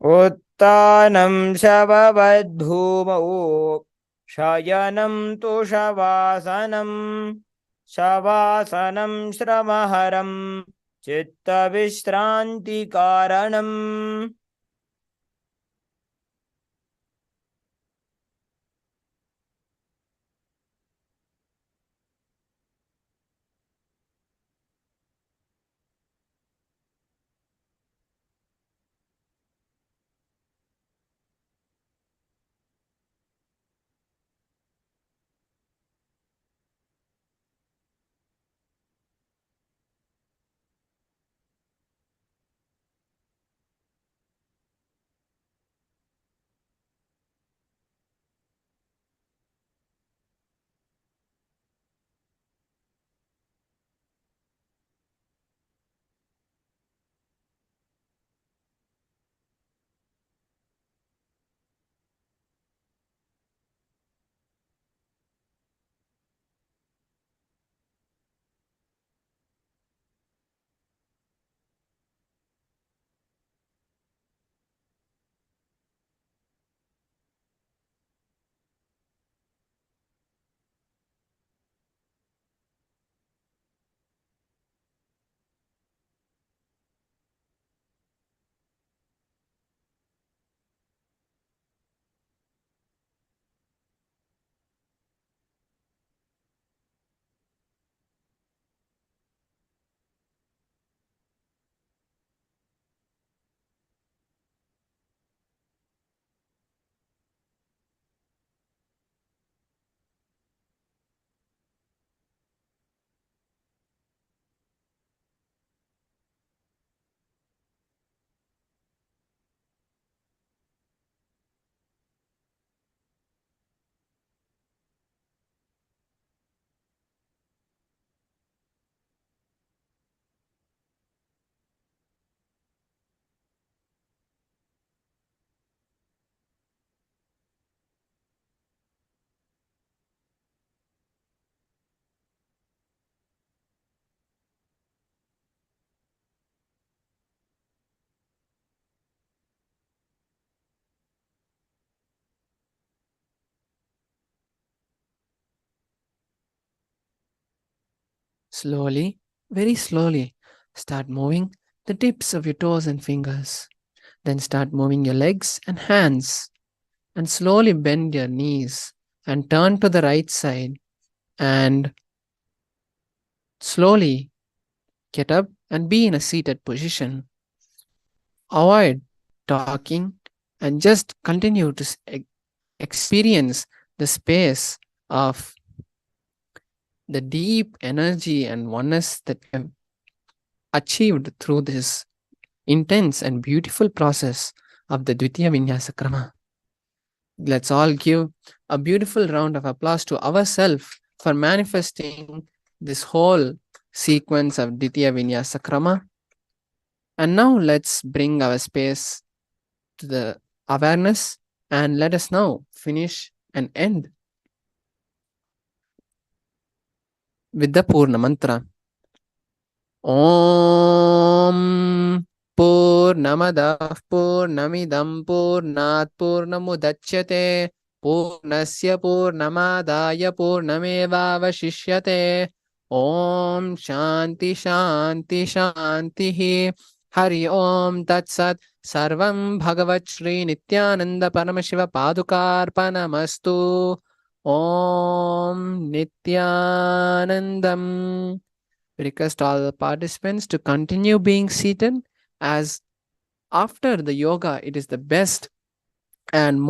उत्तानं शववद्भूमौ शयनं तुषवासनं शवासनं श्रमहरं चित्तविश्रान्तिकारणम्. Slowly, very slowly, start moving the tips of your toes and fingers. Then start moving your legs and hands. And slowly bend your knees and turn to the right side. And slowly get up and be in a seated position. Avoid talking and just continue to experience the space of the deep energy and oneness that you have achieved through this intense and beautiful process of the Dvitiya Vinyasa Krama. Let's all give a beautiful round of applause to ourselves for manifesting this whole sequence of Dvitiya Vinyasa Krama. And now let's bring our space to the awareness and let us now finish and end with the Purna Mantra. Om Purnamadah Purnamidam Purnat Purnamudachyate Purnasya Purnamadaya Purnamevavashishyate Om Shanti Shanti Shanti Hari Om Tat Sat Sarvam Bhagavat Shri Nithyananda Paramashiva Padukarpanamastu Om Nithyanandam. We request all the participants to continue being seated, as after the yoga, it is the best and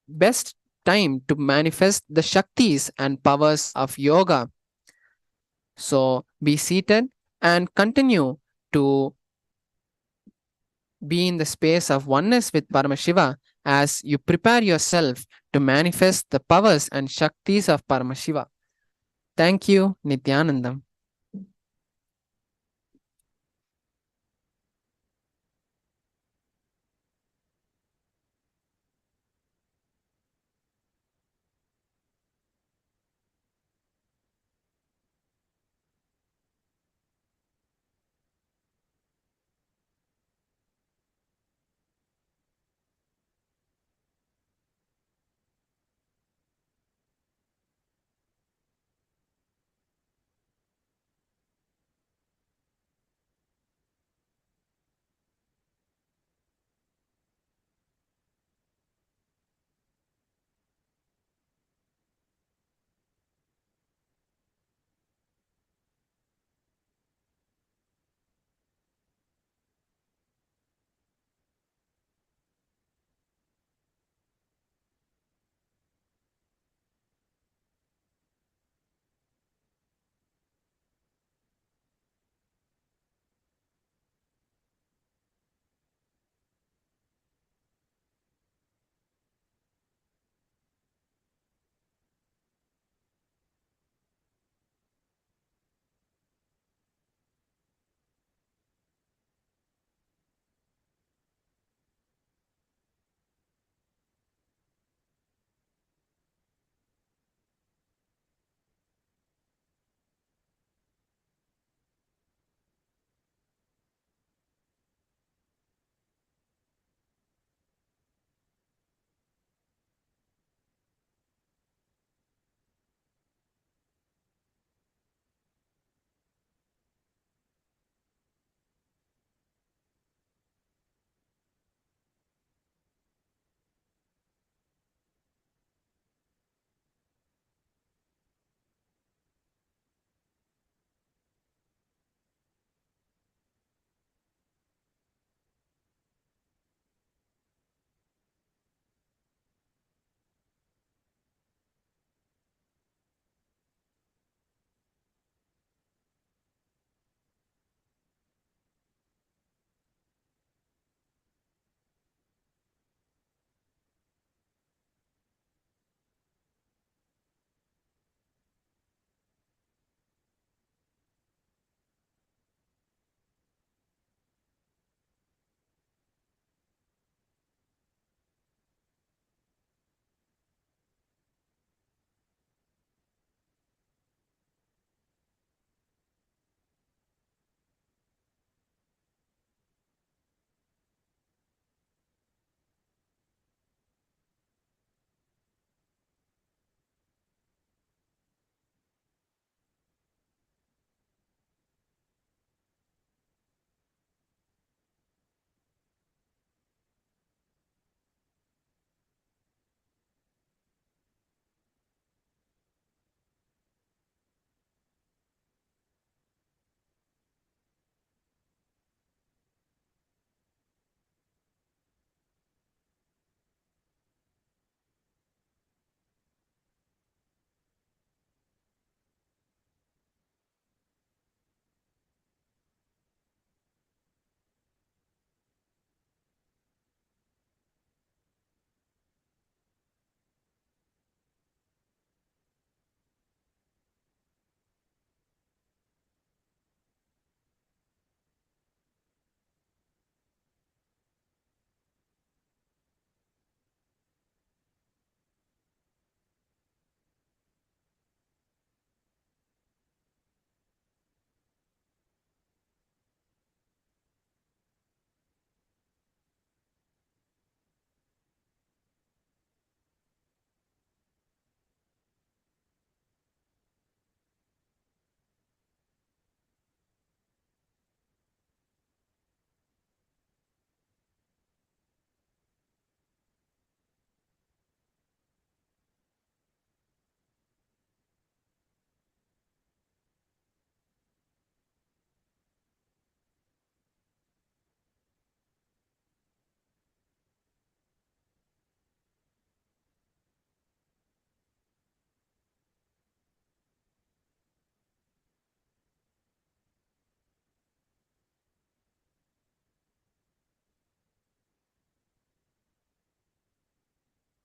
best time to manifest the Shaktis and powers of yoga. So be seated and continue to be in the space of oneness with Paramashiva as you prepare yourself to manifest the powers and Shaktis of Paramashiva. Thank you, Nithyanandam.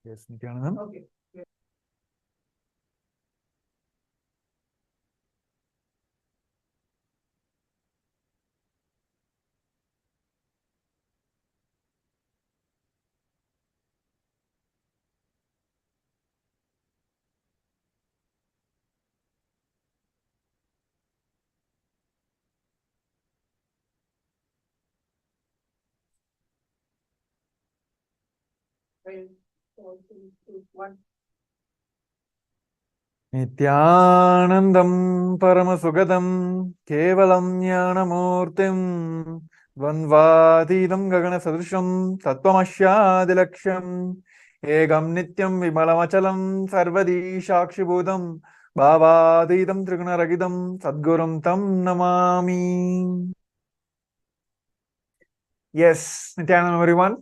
Yes, Nithyananda. Okay. Nithyanandam Paramasukadam Kevalam Jnanamurtim Dvandvadidam Gagana Sadrisham Tattvamashyadilaksham Egam Nityam Vimalamachalam Sarvadi Shakshibhudam Bhavadidam Trigunaragidam Sadgurum Tam Namami. Yes, Nithyanandam everyone.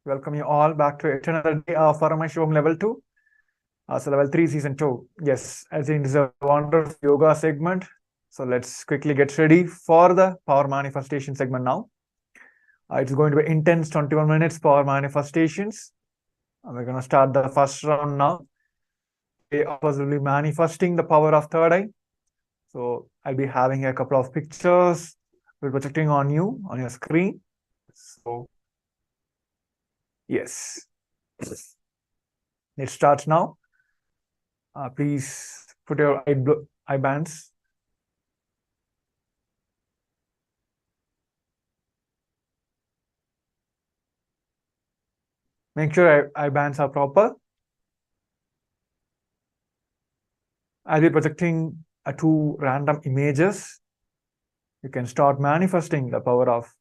Welcome you all back to yet another day of Paramashivam level 2. So level 3 season 2. Yes, I think it's a wonderful yoga segment. So let's quickly get ready for the power manifestation segment now. It's going to be intense 21 minutes power manifestations. We're going to start the first round now. We are possibly manifesting the power of third eye. So I'll be having a couple of pictures we're projecting on you on your screen. So yes, it starts now. Please put your eye bands. Make sure eye bands are proper. I'll be projecting two random images. You can start manifesting the power of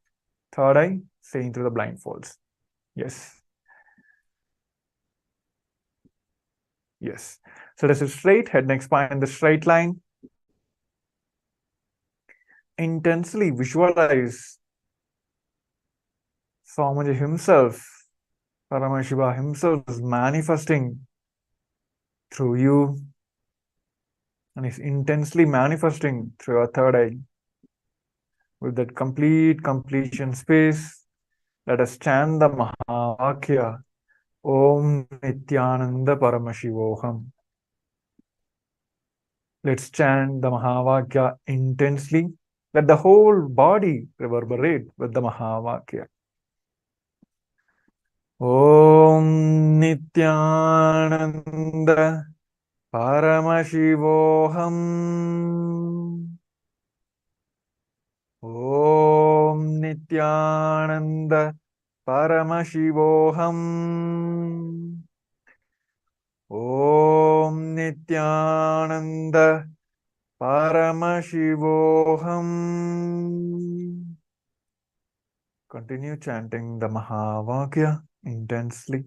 third eye, seeing through the blindfolds. Yes. Yes. So this is straight, head, neck, spine in the straight line. Intensely visualize Swamiji himself, Paramashiva himself is manifesting through you, and is intensely manifesting through your third eye. With that completion space, let us chant the Mahāvakya. Om Nithyananda Paramashivoham. Let's chant the Mahāvakya intensely. Let the whole body reverberate with the Mahāvakya. Om Nithyananda Paramashivoham. Om Nithyananda Paramashivoham. Om Nithyananda Paramashivoham. Continue chanting the Mahāvakya intensely.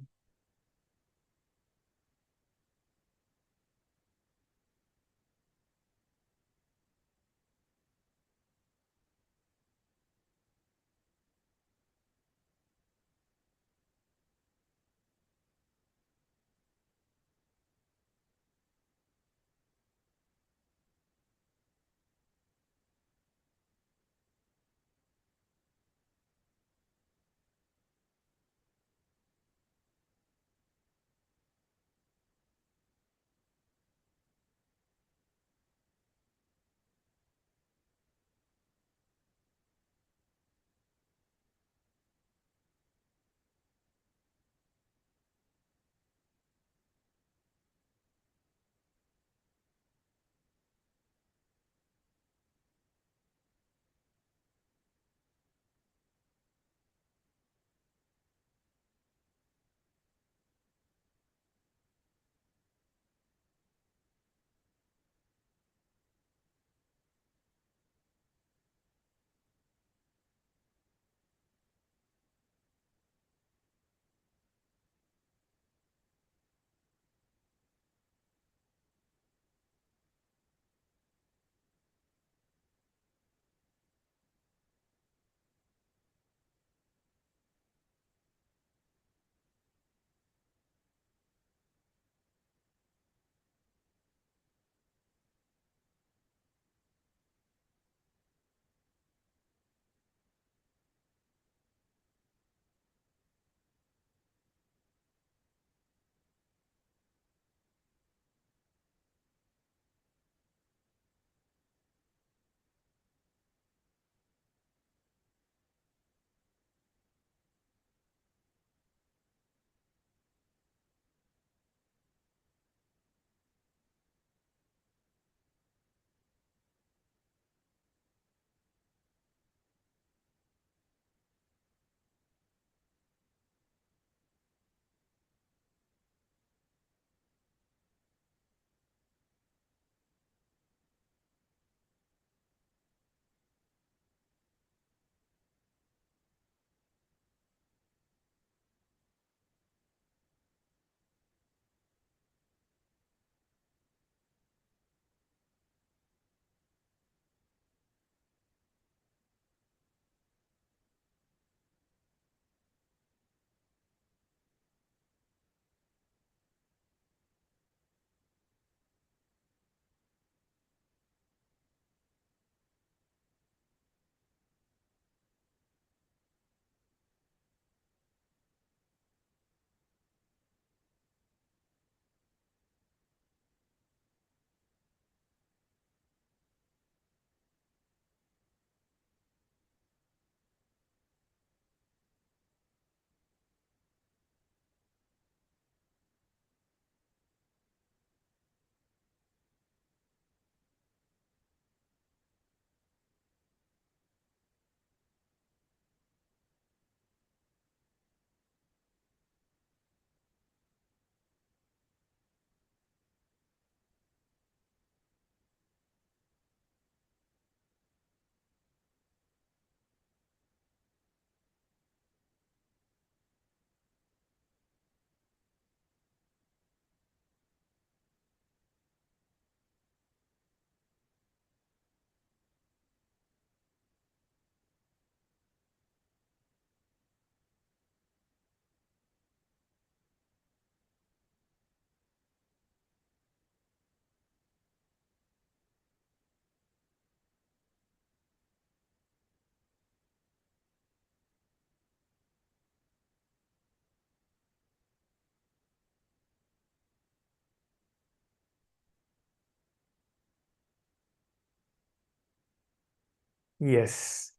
Yes.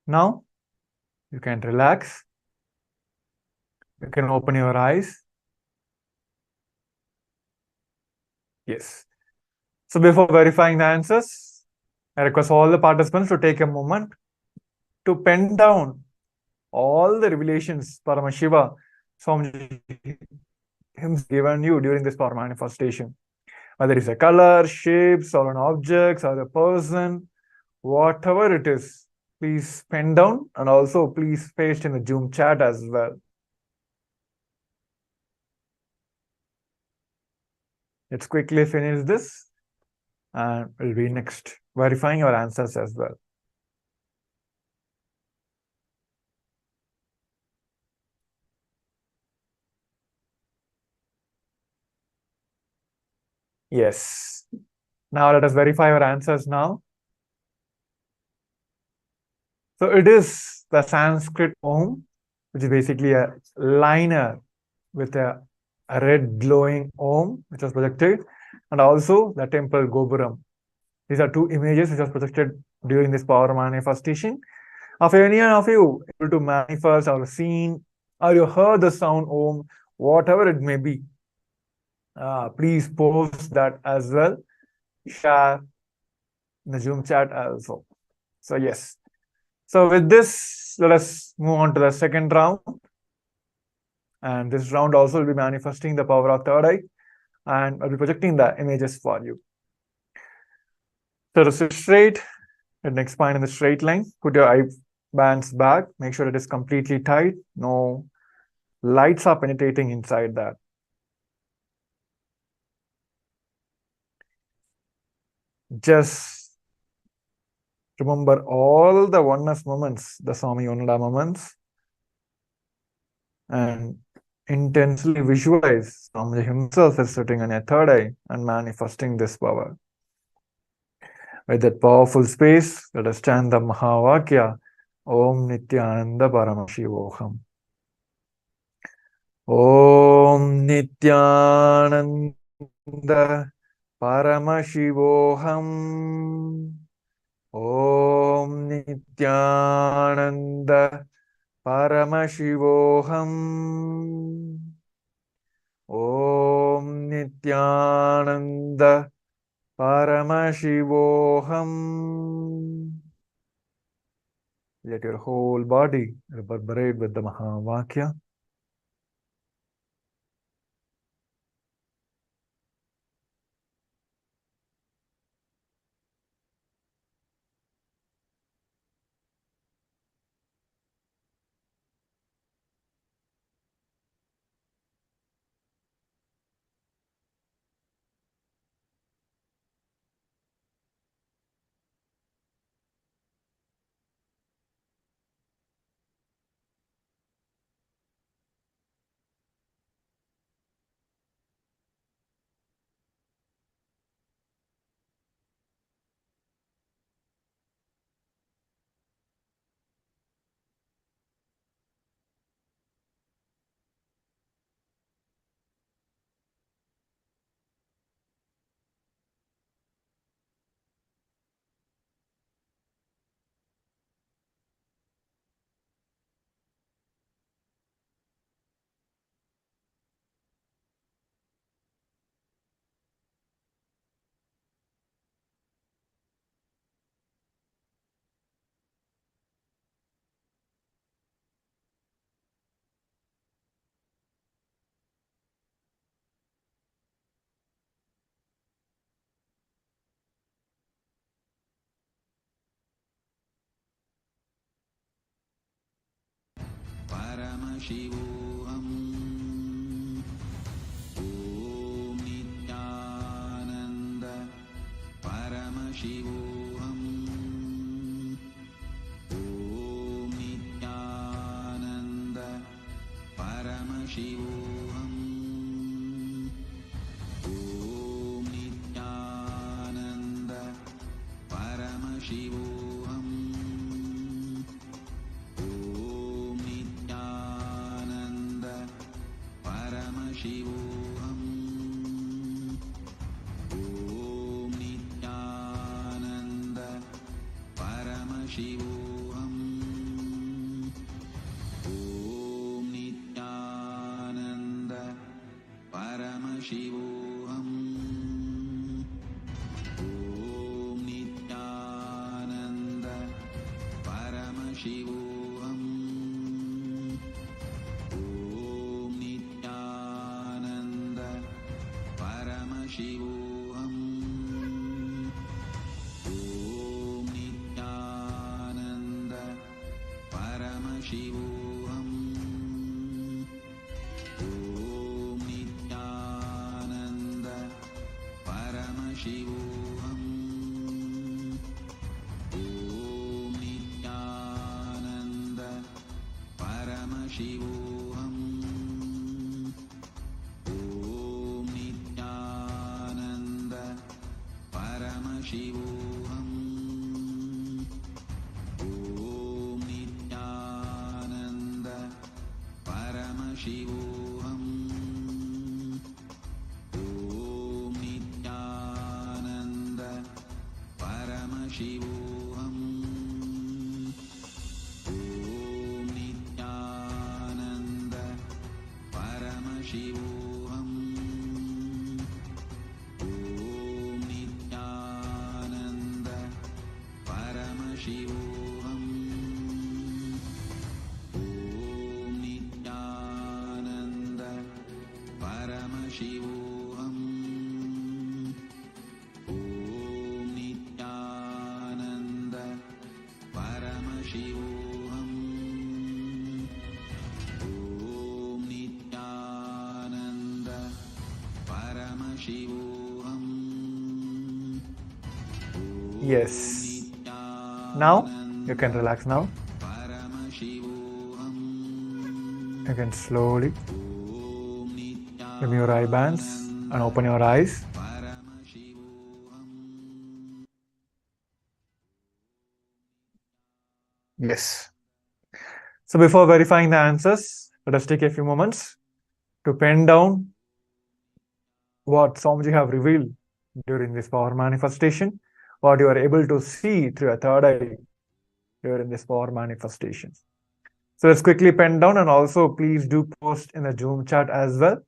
Now you can relax. You can open your eyes. Yes. So before verifying the answers, I request all the participants to take a moment to pen down all the revelations Paramashiva Swamiji himself given you during this power manifestation. Whether it's a color, shapes, or an object, or a person, whatever it is, please pen down and also please paste in the Zoom chat as well. Let's quickly finish this and we'll be next verifying your answers as well. Yes. Now let us verify your answers now. So it is the Sanskrit Om, which is basically a liner with a red glowing Om, which was projected, and also the temple Gopuram. These are two images which was projected during this power manifestation. If any of you able to manifest or seen or you heard the sound Om, whatever it may be, please post that as well. Share in the Zoom chat also. So yes. So with this, let us move on to the second round. And this round also will be manifesting the power of third eye. And I'll be projecting the images for you. So to sit straight, the next spine in the straight line. Put your eye bands back. Make sure it is completely tight. No lights are penetrating inside that. Just remember all the oneness moments, the Swami Onada moments, and intensely visualize Swamiji himself is sitting on your third eye and manifesting this power. With that powerful space, let us chant the Mahavakya, Om Nithyananda Paramashivoham. Om Nithyananda Paramashivoham. Om Nithyananda Paramashivoham. Om Nithyananda Paramashivoham. Let your whole body reverberate with the Mahavakya. Paramashivoham. Om Nithyananda Paramashivoham. Om Nithyananda Paramashivoham. Om Nithyananda Paramashivoham. Paramashivoham. Om Nithyananda Paramashivoham. Om Nithyananda Paramashivoham. Om Nithyananda Paramashivoham. Om Nithyananda Paramashivoham. Om Nithyananda Paramashivoham. Om Nithyananda Paramashivoham. Om Nithyananda Paramashivoham. Om Nithyananda Paramashivoham. Om Nithyananda Paramashivoham. Om Nithyananda Paramashivoham. Om Nithyananda Paramashivoham. Om Nithyananda Paramashivoham. Om Nithyananda Paramashivoham. Om Nithyananda Paramashivoham. Yes. Now you can relax now. Paramashivoham. You can slowly Om remove your eye bands and open your eyes. Paramashivoham. Yes. So before verifying the answers, let us take a few moments to pen down what Swamiji have revealed during this power manifestation, what you are able to see through a third eye during this power manifestation. So let's quickly pen down, and also please do post in the Zoom chat as well.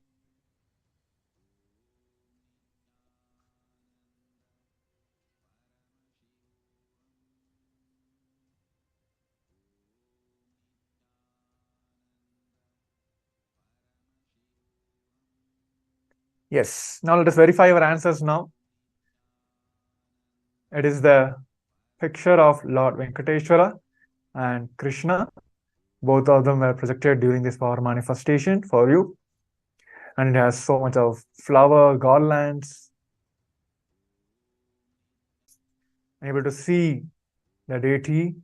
Yes. Now let us verify our answers now. It is the picture of Lord Venkateshwara and Krishna. Both of them were projected during this power manifestation for you. And it has so much of flower garlands. Able to see the deity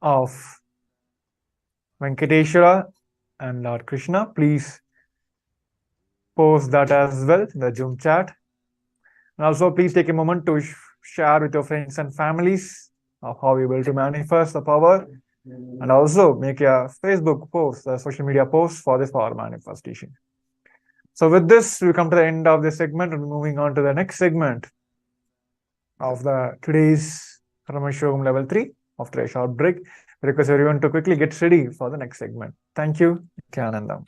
of Venkateshwara and Lord Krishna. Please post that as well in the Zoom chat. And also please take a moment to share with your friends and families of how you're able to manifest the power. And also make a Facebook post, a social media post for this power manifestation. So with this, we come to the end of this segment and moving on to the next segment of the today's Paramashivam level 3 after a short break. I request everyone to quickly get ready for the next segment. Thank you. Nithyananda.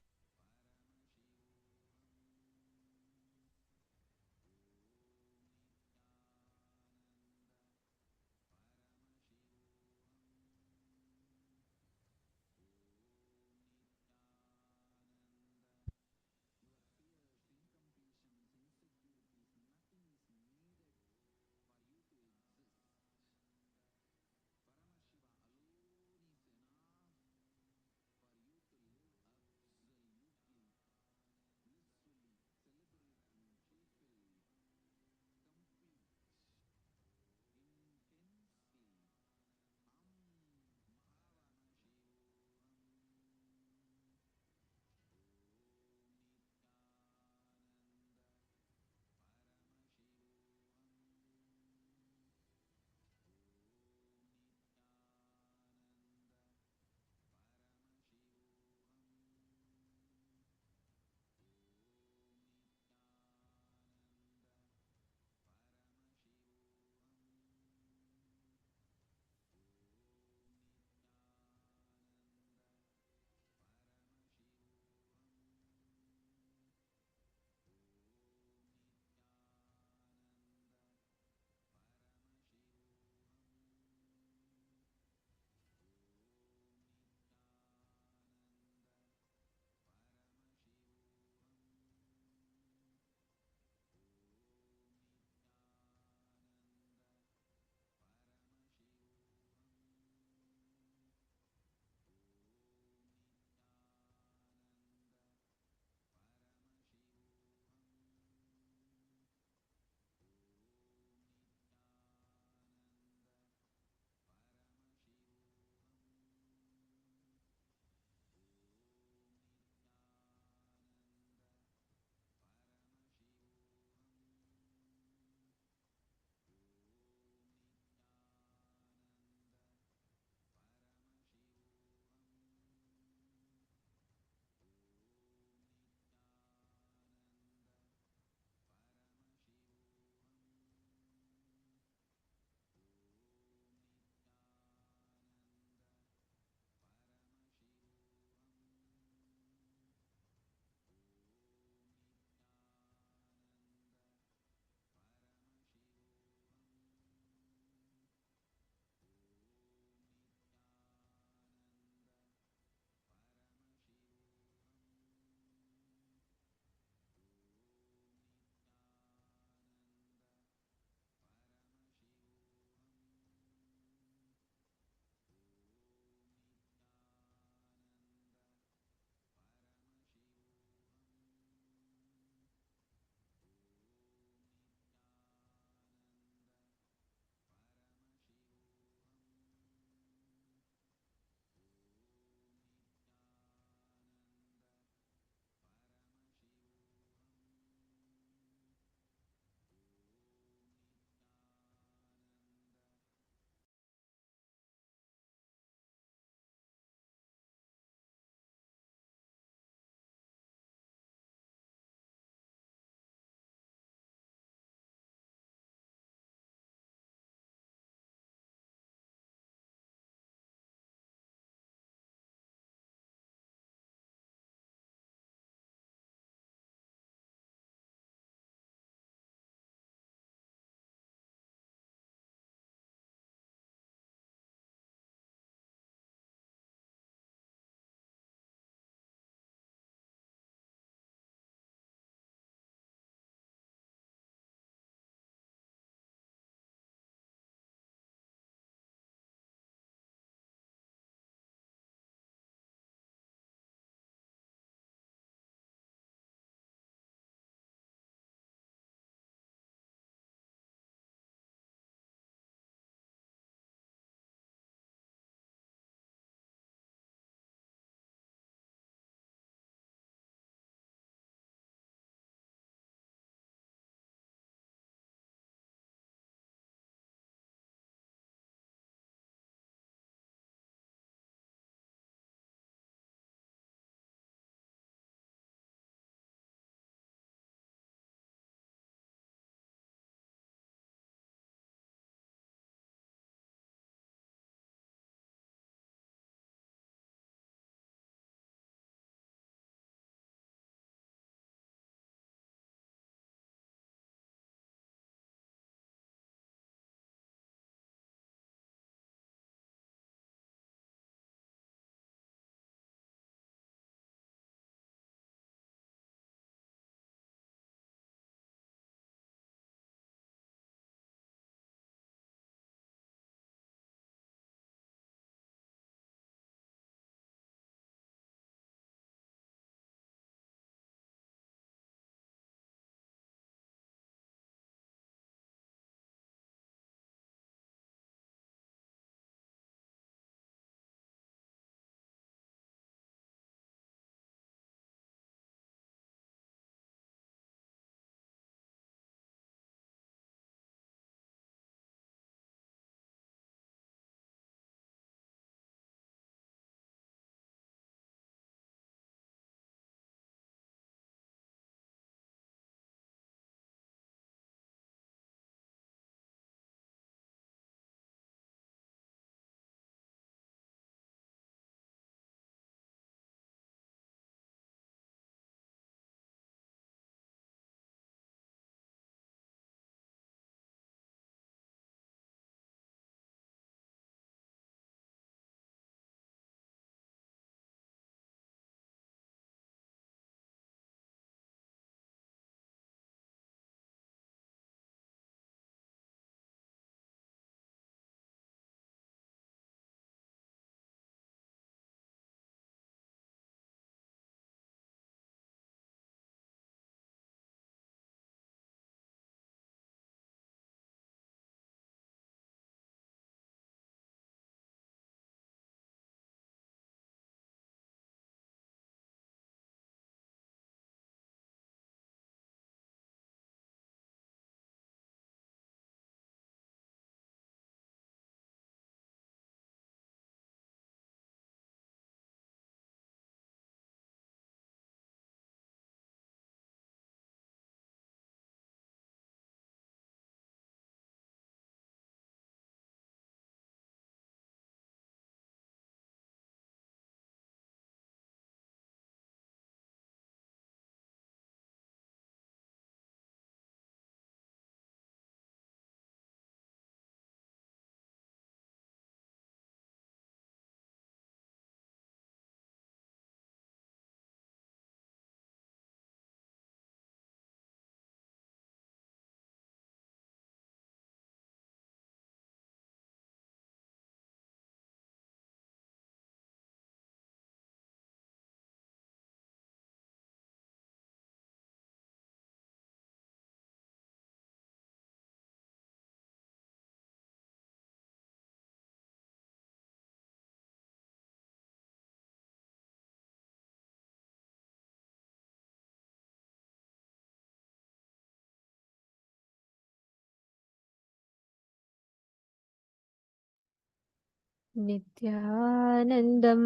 नित्यानन्दं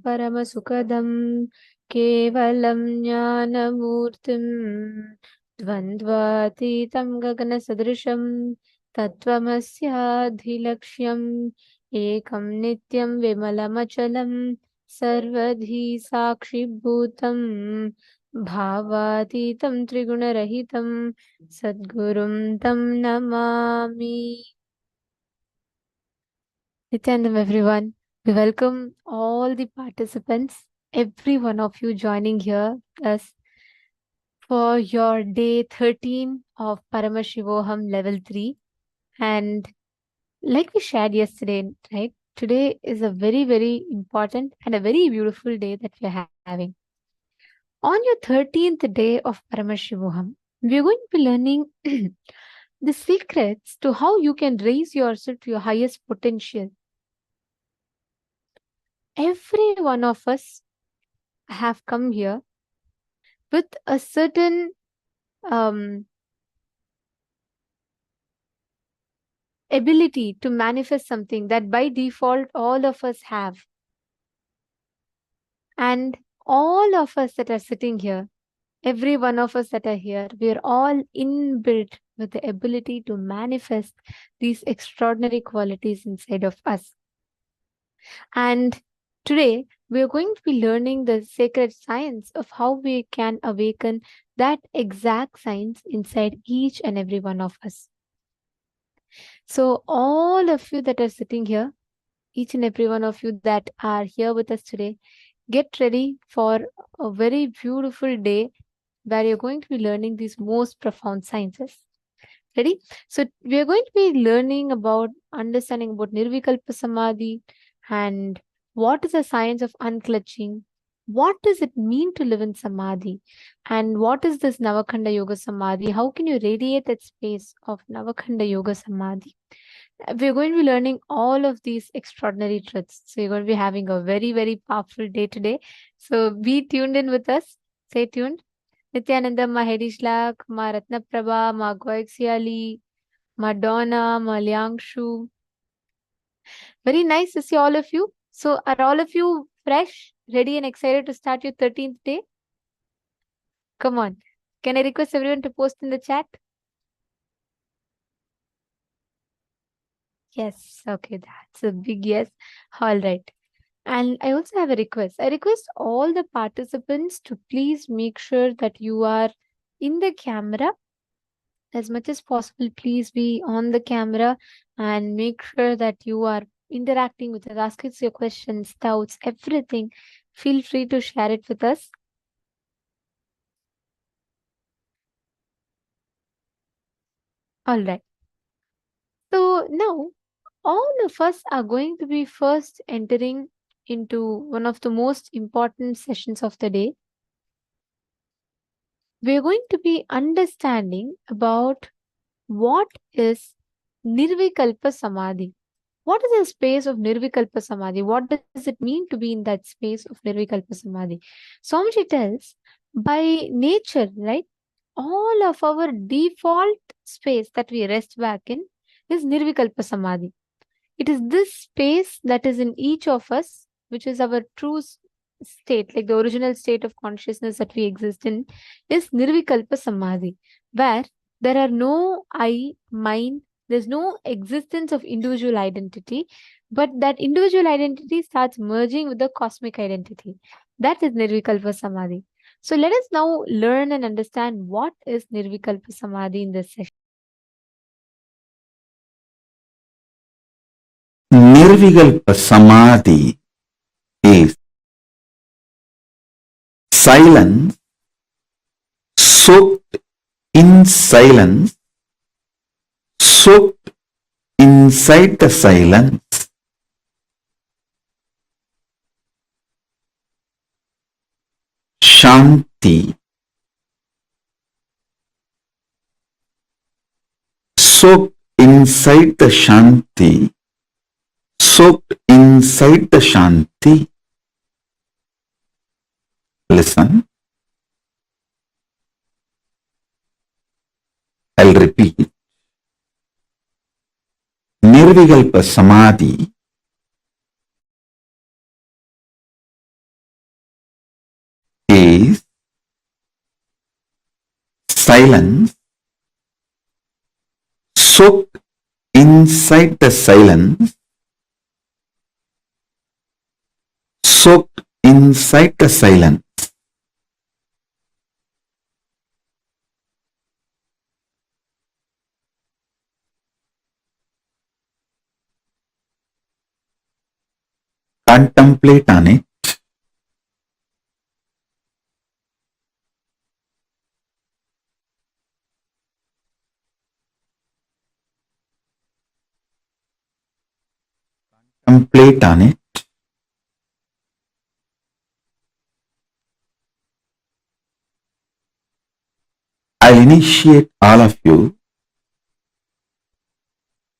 परमसुखदं केवलं ज्ञानमूर्तिं द्वन्द्वातीतं गगनसदृशं तत्त्वमस्याधिलक्ष्यम् एकं नित्यं विमलमचलं सर्वधी साक्षिभूतं भावातीतं त्रिगुणरहितं सद्गुरुं तं Namami. Nithyananda, everyone. We welcome all the participants, every one of you joining here us for your day 13 of Paramashivoham level 3. And like we shared yesterday, right? Today is a very, very important and a very beautiful day that we're having. On your 13th day of Paramashivoham, we're going to be learning the secrets to how you can raise yourself to your highest potential. Every one of us have come here with a certain ability to manifest something that by default all of us have. And all of us that are sitting here, every one of us that are here, we are all inbuilt with the ability to manifest these extraordinary qualities inside of us. And today, we are going to be learning the sacred science of how we can awaken that exact science inside each and every one of us. So, all of you that are sitting here, each and every one of you that are here with us today, get ready for a very beautiful day where you're going to be learning these most profound sciences. Ready? So, we are going to be learning about understanding about Nirvikalpa Samadhi and what is the science of unclutching, what does it mean to live in Samadhi, and what is this Navakanda Yoga Samadhi, how can you radiate that space of Navakanda Yoga Samadhi. We're going to be learning all of these extraordinary truths. So you're going to be having a very, very powerful day today. So be tuned in with us. Stay tuned. Nithyananda, Ma Hedishlak, Ma Ratnaprabha, Ma Goixiali, Ma Donna, Ma Liangshu. Very nice to see all of you. So are all of you fresh, ready and excited to start your 13th day? Come on. Can I request everyone to post in the chat? Yes. Okay, that's a big yes. All right. And I also have a request. I request all the participants to please make sure that you are in the camera as much as possible. Please be on the camera and make sure that you are interacting with us, asking your questions, doubts, everything. Feel free to share it with us. All right. So now all of us are going to be first entering into one of the most important sessions of the day. We're going to be understanding about what is Nirvikalpa Samadhi. What is the space of Nirvikalpa Samadhi? What does it mean to be in that space of Nirvikalpa Samadhi? Swamiji tells, by nature, right, all of our default space that we rest back in is Nirvikalpa Samadhi. It is this space that is in each of us, which is our true state, like the original state of consciousness that we exist in, is Nirvikalpa Samadhi, where there are no I, mine, there's no existence of individual identity, but that individual identity starts merging with the cosmic identity. That is Nirvikalpa Samadhi. So let us now learn and understand what is Nirvikalpa Samadhi in this session. Nirvikalpa Samadhi is silence, soaked in silence, soaked inside the silence. Shanti, soaked inside the Shanti, soaked inside the Shanti. Listen. I'll repeat. Nirvikalpa Samadhi is silence. Soaked inside the silence. Soaked inside the silence. Contemplate on it. Contemplate on it. I'll initiate all of you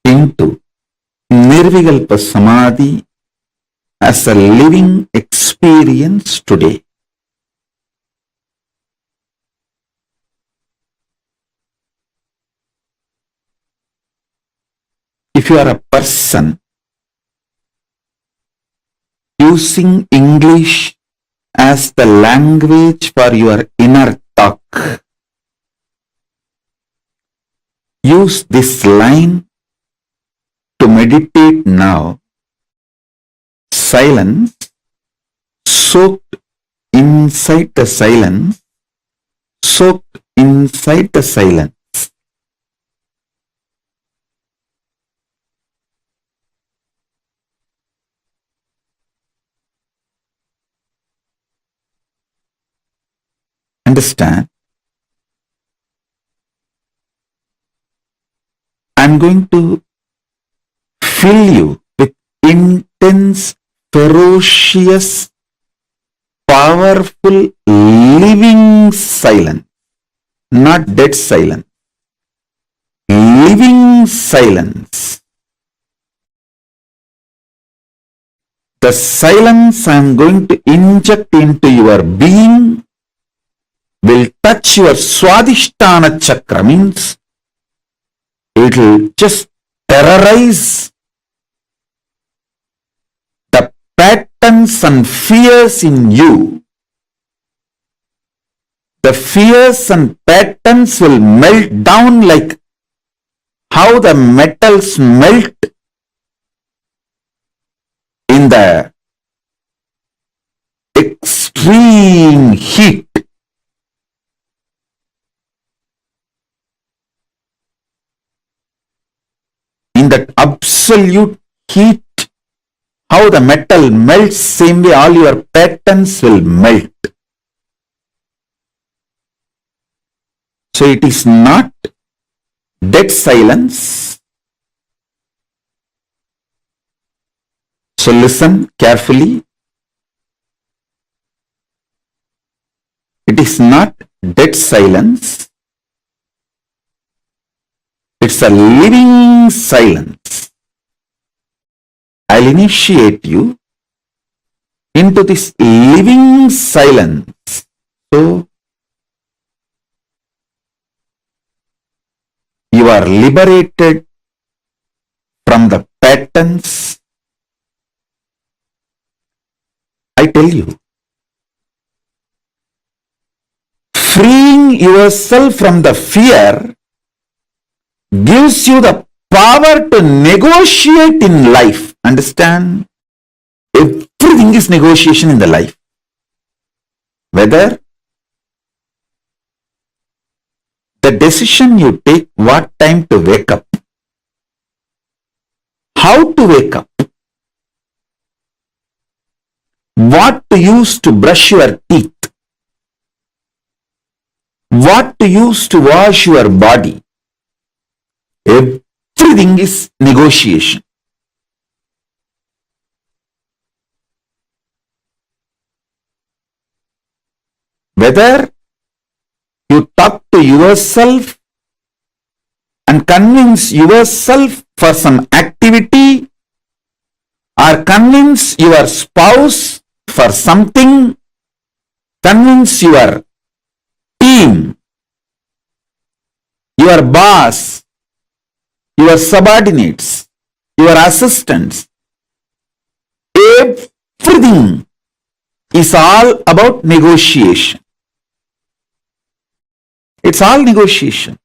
into Nirvikalpa Samadhi as a living experience today. If you are a person using English as the language for your inner talk, use this line to meditate now. Silence, soaked inside the silence, soaked inside the silence. Understand? I'm going to fill you with intense, ferocious, powerful, living silence, not dead silence. Living silence. The silence I am going to inject into your being will touch your Swadhisthana chakra, means it will just terrorize the patterns and fears in you. The fears and patterns will melt down like how the metals melt in the extreme heat. In that absolute heat, how the metal melts, same way all your patterns will melt. So it is not dead silence. So listen carefully. It is not dead silence. It's a living silence. I'll initiate you into this living silence. So you are liberated from the patterns. I tell you, freeing yourself from the fear gives you the power to negotiate in life. Understand? Everything is negotiation in the life. Whether the decision you take, what time to wake up, how to wake up, what to use to brush your teeth, what to use to wash your body, everything is negotiation. Whether you talk to yourself and convince yourself for some activity, or convince your spouse for something, convince your team, your boss, your subordinates, your assistants, everything is all about negotiation. It's all negotiation.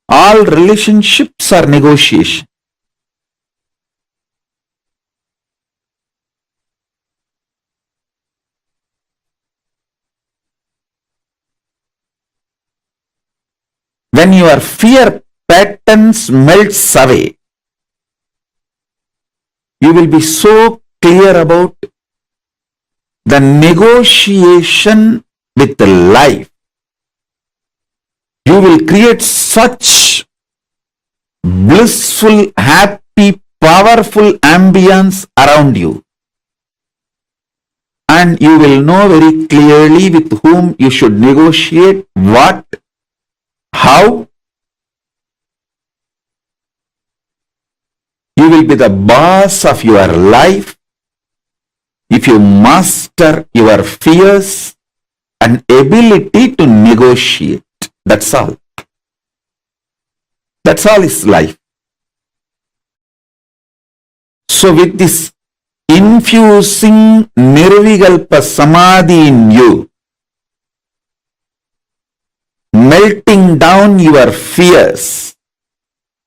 All relationships are negotiation. When your fear patterns melts away, you will be so clear about the negotiation with the life. You will create such blissful, happy, powerful ambience around you. And you will know very clearly with whom you should negotiate, what, how. You will be the boss of your life if you master your fears and ability to negotiate. That's all. That's all is life. So with this infusing Nirvikalpa Samadhi in you, melting down your fears,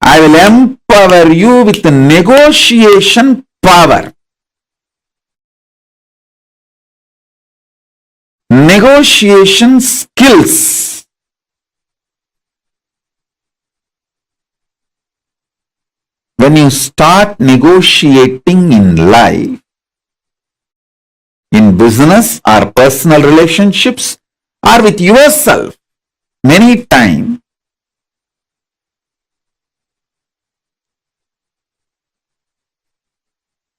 I will empower you with the negotiation power. Negotiation skills. When you start negotiating in life, in business or personal relationships or with yourself, many times,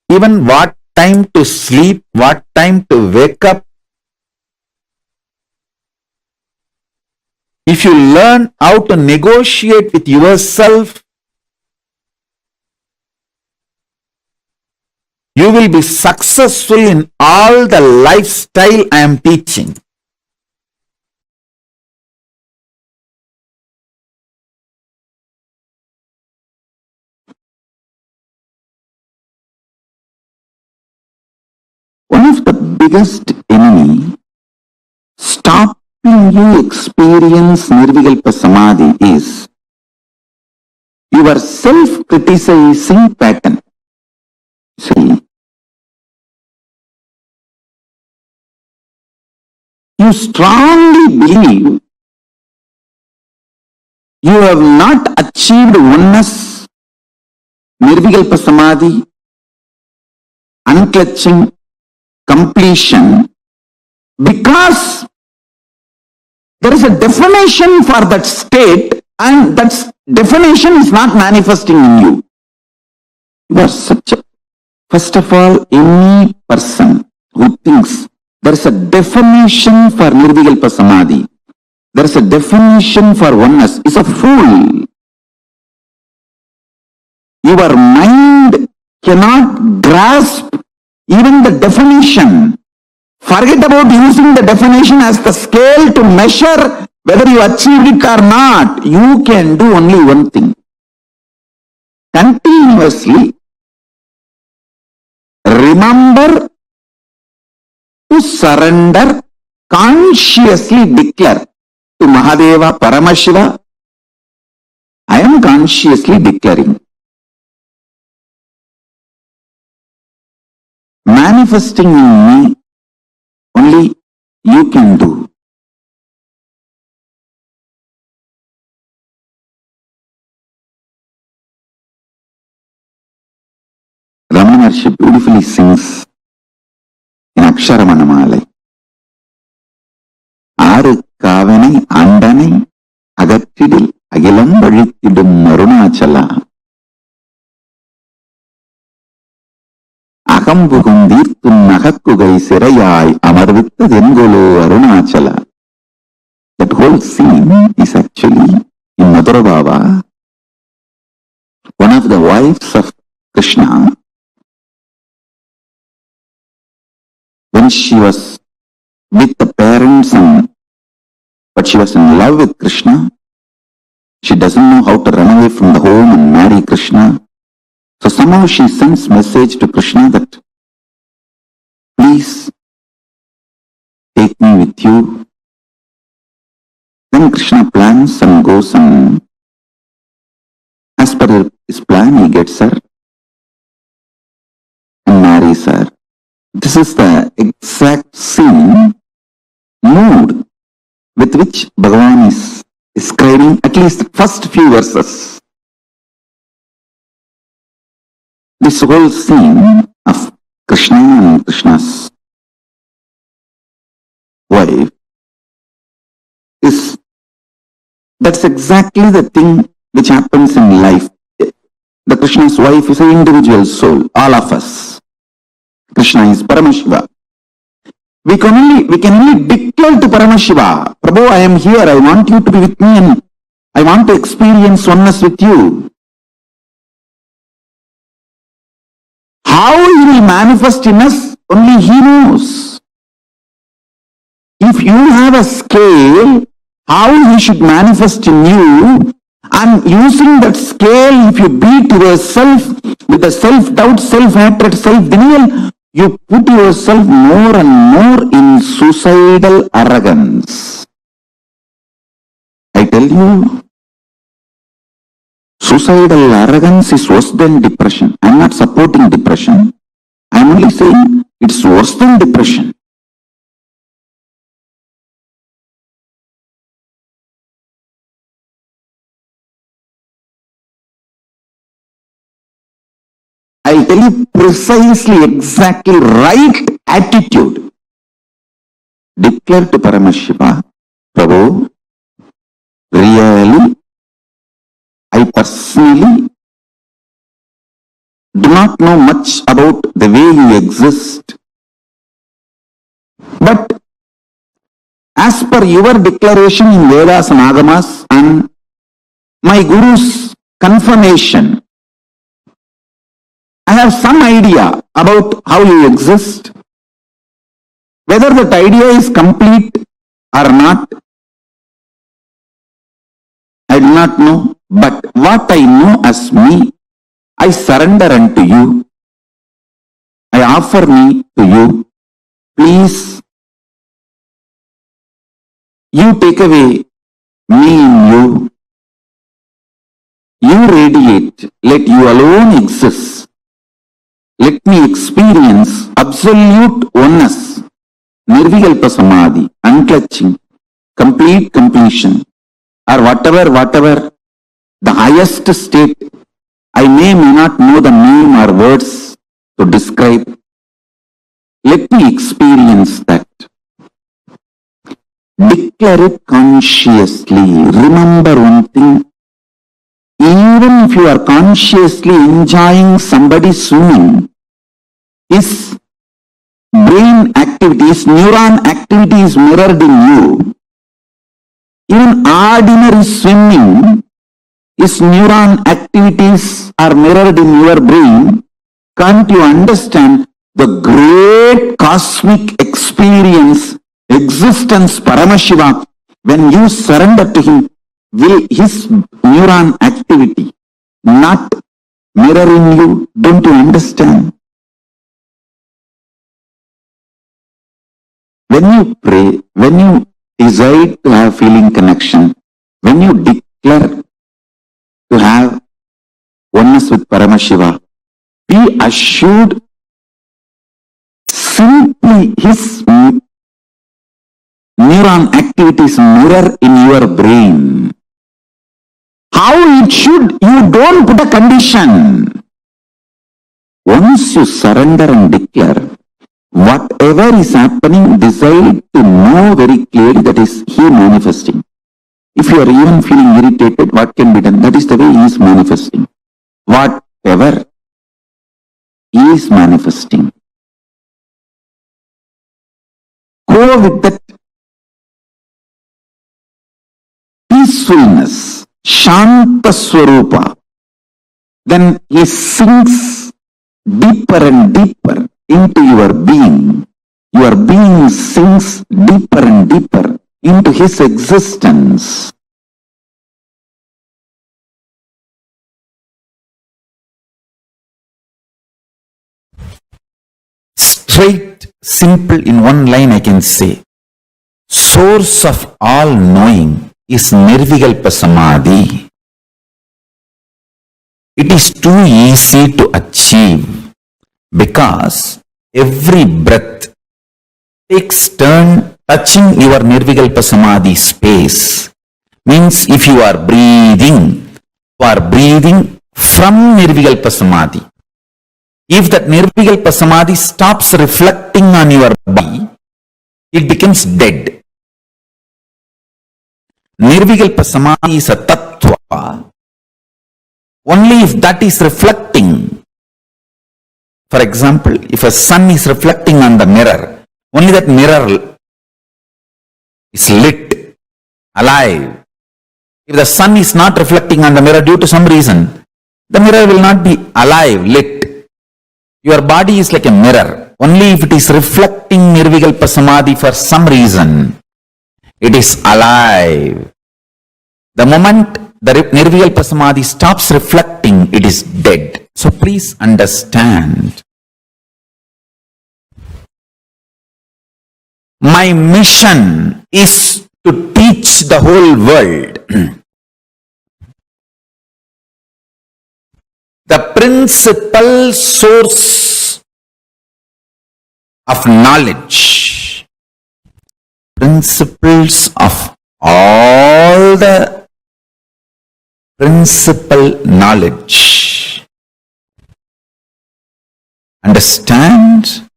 even what time to sleep, what time to wake up, if you learn how to negotiate with yourself, you will be successful in all the lifestyle I am teaching. One of the biggest enemy stopping you experience Nirvikalpa Samadhi is your self-criticizing pattern. See, you strongly believe you have not achieved oneness, Nirvikalpa Samadhi, unclutching, completion, because there is a definition for that state and that definition is not manifesting in you. You are such a, first of all, any person who thinks there is a definition for Nirvikalpa Samadhi, there is a definition for oneness, is a fool. Your mind cannot grasp even the definition. Forget about using the definition as the scale to measure whether you achieved it or not. You can do only one thing. Continuously remember to surrender, consciously declare to Mahadeva, Paramashiva, I am consciously declaring. Manifesting in me, only you can do. Ramana Maharshi beautifully sings in Aksharamanamala. Aru Kavanai Andanai Agattidil Agilam Vazhittidum Arunachala Agambugum Dirthum Nagakkugai Sirayai Amarvitta Dengolo Arunachala. That whole scene is actually in Madhura Baba. One of the wives of Krishna, when she was with the parents but she was in love with Krishna, she doesn't know how to run away from the home and marry Krishna. So somehow she sends message to Krishna that, please take me with you. Then Krishna plans and goes, and as per his plan, he gets her and marries her. This is the exact same mood with which Bhagavan is describing at least the first few verses. This whole scene of Krishna and Krishna's wife that's exactly the thing which happens in life. The Krishna's wife is an individual soul, all of us. Krishna is Paramashiva. We can only declare to Paramashiva, Prabhu, I am here, I want you to be with me and I want to experience oneness with you. How he will manifest in us, only he knows. If you have a scale, how he should manifest in you, and using that scale, if you beat yourself with the self-doubt, self-hatred, self-denial, you put yourself more and more in suicidal arrogance. I tell you, suicidal arrogance is worse than depression. I am not supporting depression. I am only saying it's worse than depression. I'll tell you precisely, exactly right attitude. Declare to Paramashiva, Prabhu, really, I personally do not know much about the way you exist. But as per your declaration in Vedas and Agamas and my Guru's confirmation, I have some idea about how you exist. Whether that idea is complete or not, I do not know. But what I know as me, I surrender unto you. I offer me to you. Please, you take away me in you. You radiate. Let you alone exist. Let me experience absolute oneness, Nirvikalpa Samadhi, unclutching, complete completion, or whatever, the highest state. I may not know the name or words to describe. Let me experience that. Declare it consciously. Remember one thing. Even if you are consciously enjoying somebody swimming, his brain activity, his neuron activity is mirrored in you. Even ordinary swimming, his neuron activities are mirrored in your brain. Can't you understand the great cosmic experience, existence, Paramashiva, when you surrender to him? Will his neuron activity not mirror in you? Don't you understand? When you pray, when you decide to have feeling connection, when you declare to have oneness with Paramashiva, be assured simply his neuron activities mirror in your brain. How it should, you don't put a condition. Once you surrender and declare, whatever is happening, decide to know very clearly that is he manifesting. If you are even feeling irritated, what can be done? That is the way he is manifesting. Whatever he is manifesting. Go with that peacefulness, Shanta Swarupa. Then he sinks deeper and deeper into your being. Your being sinks deeper and deeper into his existence. Straight, simple, in one line I can say, source of all knowing, is Nirvikalpa Samadhi. It is too easy to achieve because every breath takes turn touching your Nirvikalpa Samadhi space. Means if you are breathing from Nirvikalpa Samadhi. If that Nirvikalpa Samadhi stops reflecting on your body, it becomes dead. Nirvikalpa Samadhi is a tattva. Only if that is reflecting. For example, if a sun is reflecting on the mirror, only that mirror is lit, alive. If the sun is not reflecting on the mirror due to some reason, the mirror will not be alive, lit. Your body is like a mirror. Only if it is reflecting Nirvikalpa Samadhi for some reason, it is alive. The moment the Nirvikalpa Samadhi stops reflecting, it is dead. So please understand. My mission is to teach the whole world the principal source of knowledge, principles of all the principal knowledge. Understand?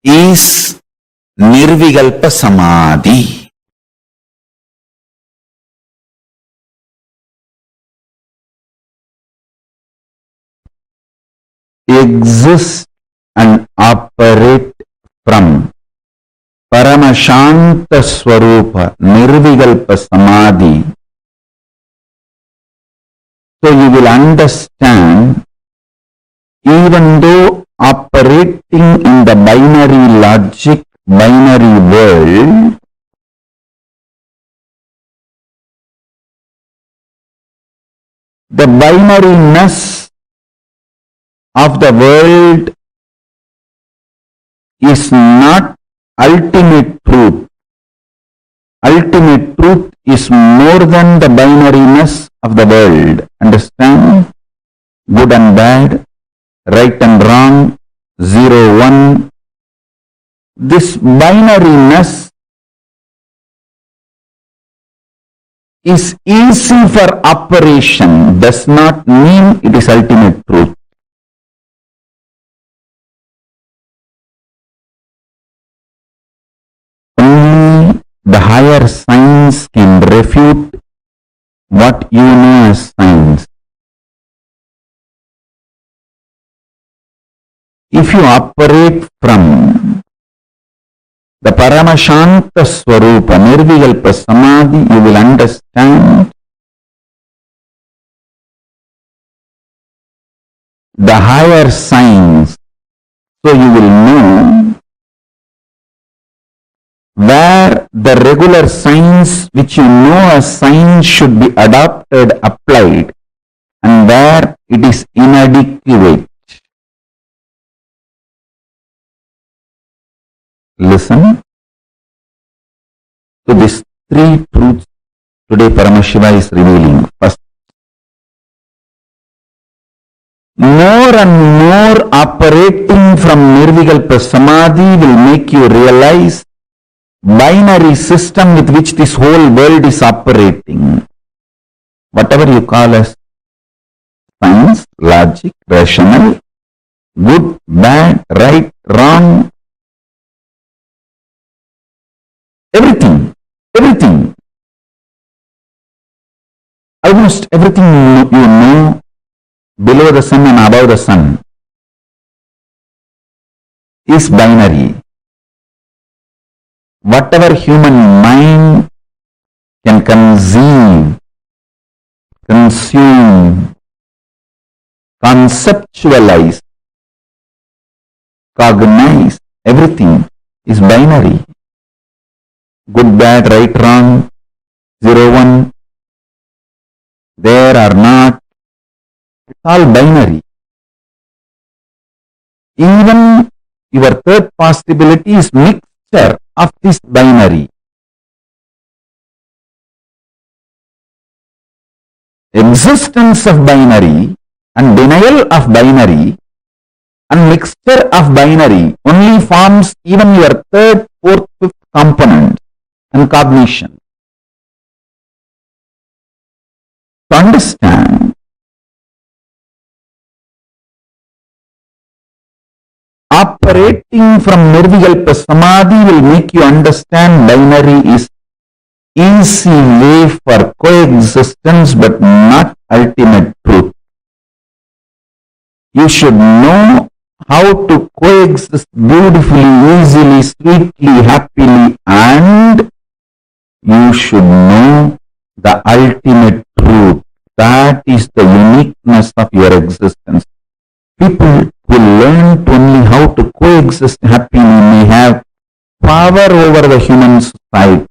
Is Nirvikalpa Samadhi. Exist and operate from Paramashanta Swarupa Nirvikalpa Samadhi. So you will understand, even though operating in the binary logic, binary world, the binariness of the world is not ultimate truth. Ultimate truth is more than the binariness of the world. Understand? Good and bad, right and wrong, 0, 1. This binariness is easy for operation, does not mean it is ultimate truth. Only the higher science can refute what you know as science. If you operate from the Paramashanta Swarupa, Nirvikalpa Samadhi, you will understand the higher science. So you will know where the regular science which you know as science should be adopted, applied, and where it is inadequate. Listen to these three truths today Paramashiva is revealing. First, more and more operating from Nirvikalpa Samadhi will make you realize binary system with which this whole world is operating. Whatever you call as science, logic, rational, good, bad, right, wrong, everything, almost everything you know below the sun and above the sun is binary. Whatever human mind can conceive, consume, conceptualize, cognize, everything is binary. Good, bad, right, wrong, 0, 1, there or not, it's all binary. Even your third possibility is mixture of this binary. Existence of binary and denial of binary and mixture of binary only forms even your third, fourth, fifth component and cognition. To understand, operating from Nirvikalpa Samadhi will make you understand binary is easy way for coexistence but not ultimate truth. You should know how to coexist beautifully, easily, sweetly, happily, and you should know the ultimate truth. That is the uniqueness of your existence. People who learn only how to coexist happily may have power over the human society.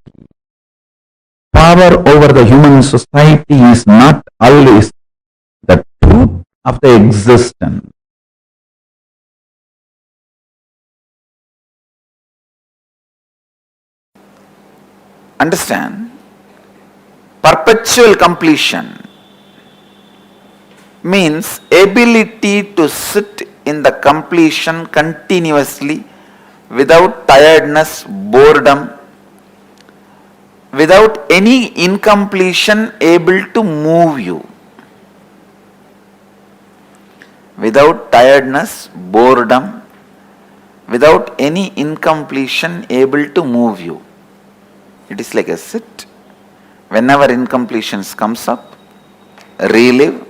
Power over the human society is not always the truth of the existence. Understand? Perpetual completion means ability to sit in the completion continuously without tiredness, boredom, without any incompletion able to move you. Without tiredness, boredom, without any incompletion able to move you. It is like a sit. Whenever incompletions comes up, relive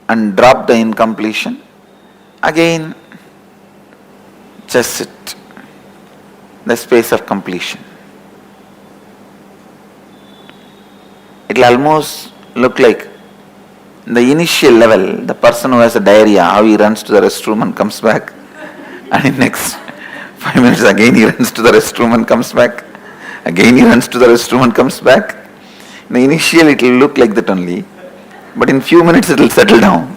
and drop the incompletion. Again, just sit. The space of completion. It will almost look like the initial level, the person who has a diarrhea, how he runs to the restroom and comes back. And in next 5 minutes again he runs to the restroom and comes back. Again he runs to the restroom and comes back. In the initial it will look like that only. But in few minutes it will settle down.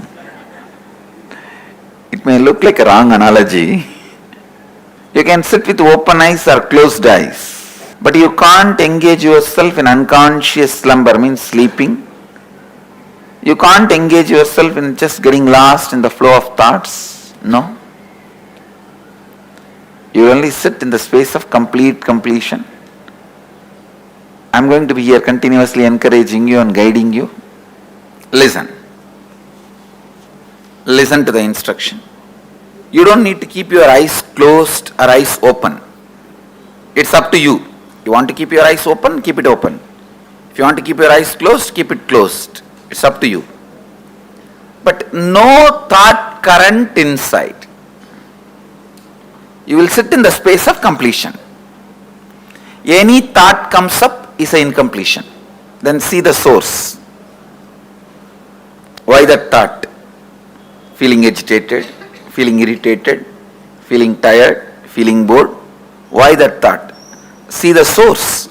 It may look like a wrong analogy. You can sit with open eyes or closed eyes. But you can't engage yourself in unconscious slumber, means sleeping. You can't engage yourself in just getting lost in the flow of thoughts. No. You only sit in the space of complete completion. I'm going to be here continuously encouraging you and guiding you. Listen. Listen to the instruction. You don't need to keep your eyes closed or eyes open. It's up to you. You want to keep your eyes open, keep it open. If you want to keep your eyes closed, keep it closed. It's up to you. But no thought current inside. You will sit in the space of completion. Any thought comes up is an incompletion. Then see the source. Why that thought? Feeling agitated, feeling irritated, feeling tired, feeling bored. Why that thought? See the source.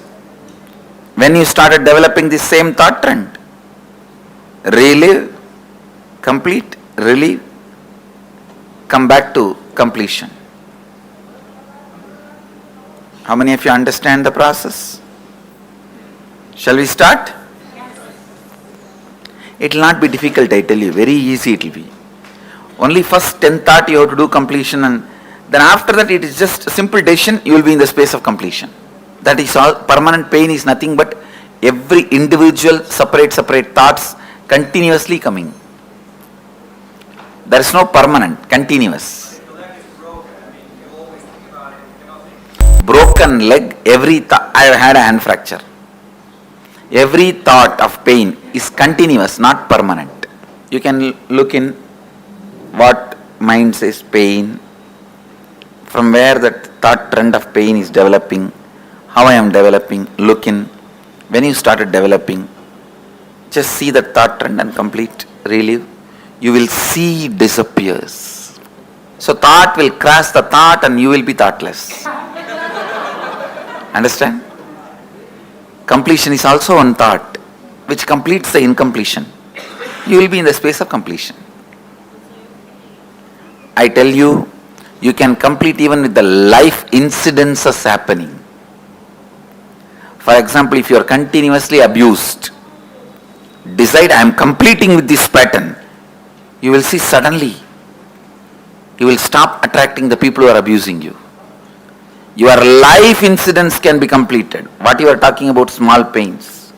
When you started developing the same thought trend, relive, complete, relieve, come back to completion. How many of you understand the process? Shall we start? Yes. It will not be difficult, I tell you. Very easy it will be. Only first 10 thought you have to do completion, and then after that it is just a simple decision, you will be in the space of completion. That is all. Permanent pain is nothing but every individual separate thoughts continuously coming. There is no permanent, continuous. Broken leg, I have had a hand fracture. Every thought of pain is continuous, not permanent. You can look in what mind says pain, from where that thought trend of pain is developing, how I am developing, look in. When you started developing, just see that thought trend and complete, relive. You will see it disappears. So thought will crash the thought and you will be thoughtless. Understand? Completion is also one thought which completes the incompletion. You will be in the space of completion. I tell you, You can complete even with the life incidences happening. For example, if you are continuously abused, decide I am completing with this pattern. You will see suddenly you will stop attracting the people who are abusing you. Your life incidents can be completed. What you are talking about, small pains.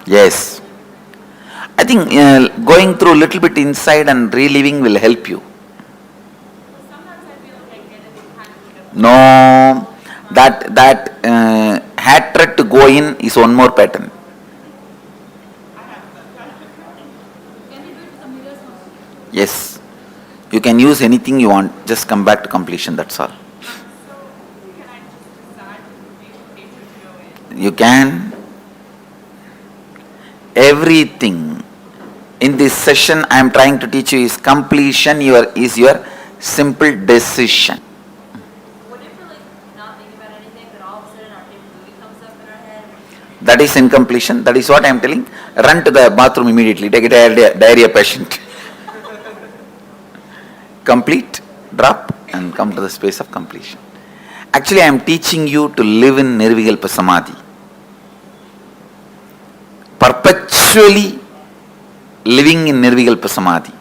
Yes. I think going through a little bit inside and reliving will help you. No, that hatred to go in is one more pattern. Yes, you can use anything you want. Just come back to completion. That's all. You can. Everything in this session I am trying to teach you is completion. Is your simple decision. That is incompletion. That is what I am telling. Run to the bathroom immediately. Take a diarrhea patient. Complete, drop, and come to the space of completion. Actually, I am teaching you to live in Nirvikalpa Samadhi. Perpetually living in Nirvikalpa Samadhi.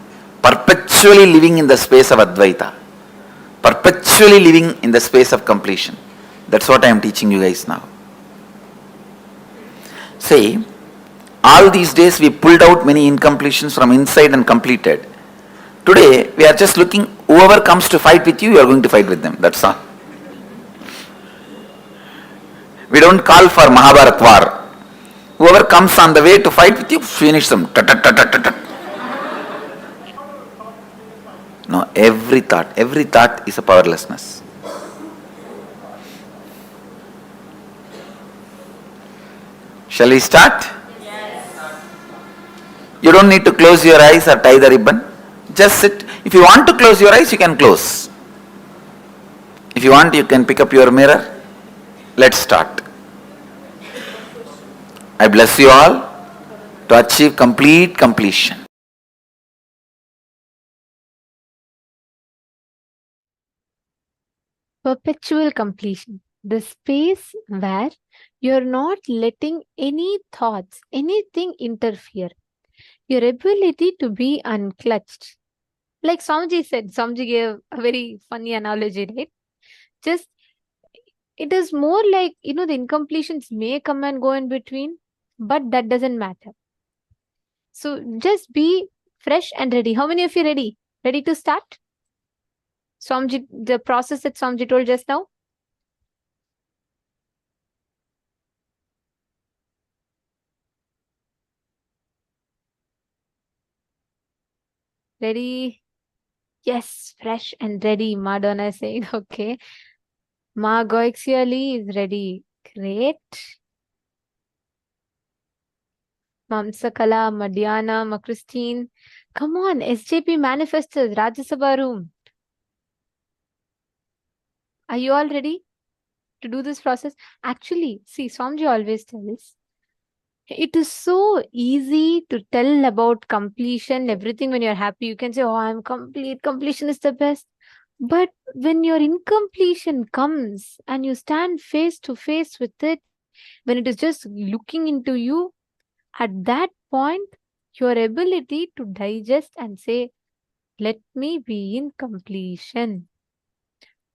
Perpetually living in the space of Advaita. Perpetually living in the space of completion. That's what I am teaching you guys now. Say, all these days we pulled out many incompletions from inside and completed. Today, we are just looking, whoever comes to fight with you, you are going to fight with them. That's all. We don't call for Mahabharat war. Whoever comes on the way to fight with you, finish them. No, every thought is a powerlessness. Shall we start? Yes. You don't need to close your eyes or tie the ribbon. Just sit. If you want to close your eyes, you can close. If you want, you can pick up your mirror. Let's start. I bless you all to achieve complete completion. Perpetual completion. The space where you're not letting any thoughts, anything interfere. Your ability to be unclutched. Like Swamiji said, Swamiji gave a very funny analogy, right? Just, it is more like, the incompletions may come and go in between, but that doesn't matter. So just be fresh and ready. How many of you ready? Ready to start? Swamiji, the process that Swamiji told just now? Ready? Yes, fresh and ready. Madonna is saying, okay. Ma Goixiali is ready. Great. Mamsakala, Madiana, Ma Christine. Come on, SJP manifestors, Rajya Sabha room. Are you all ready to do this process? Actually, see, Swamiji always tells, it is so easy to tell about completion, everything when you're happy. You can say, oh, I'm complete. Completion is the best. But when your incompletion comes and you stand face to face with it, when it is just looking into you, at that point, your ability to digest and say, let me be in completion.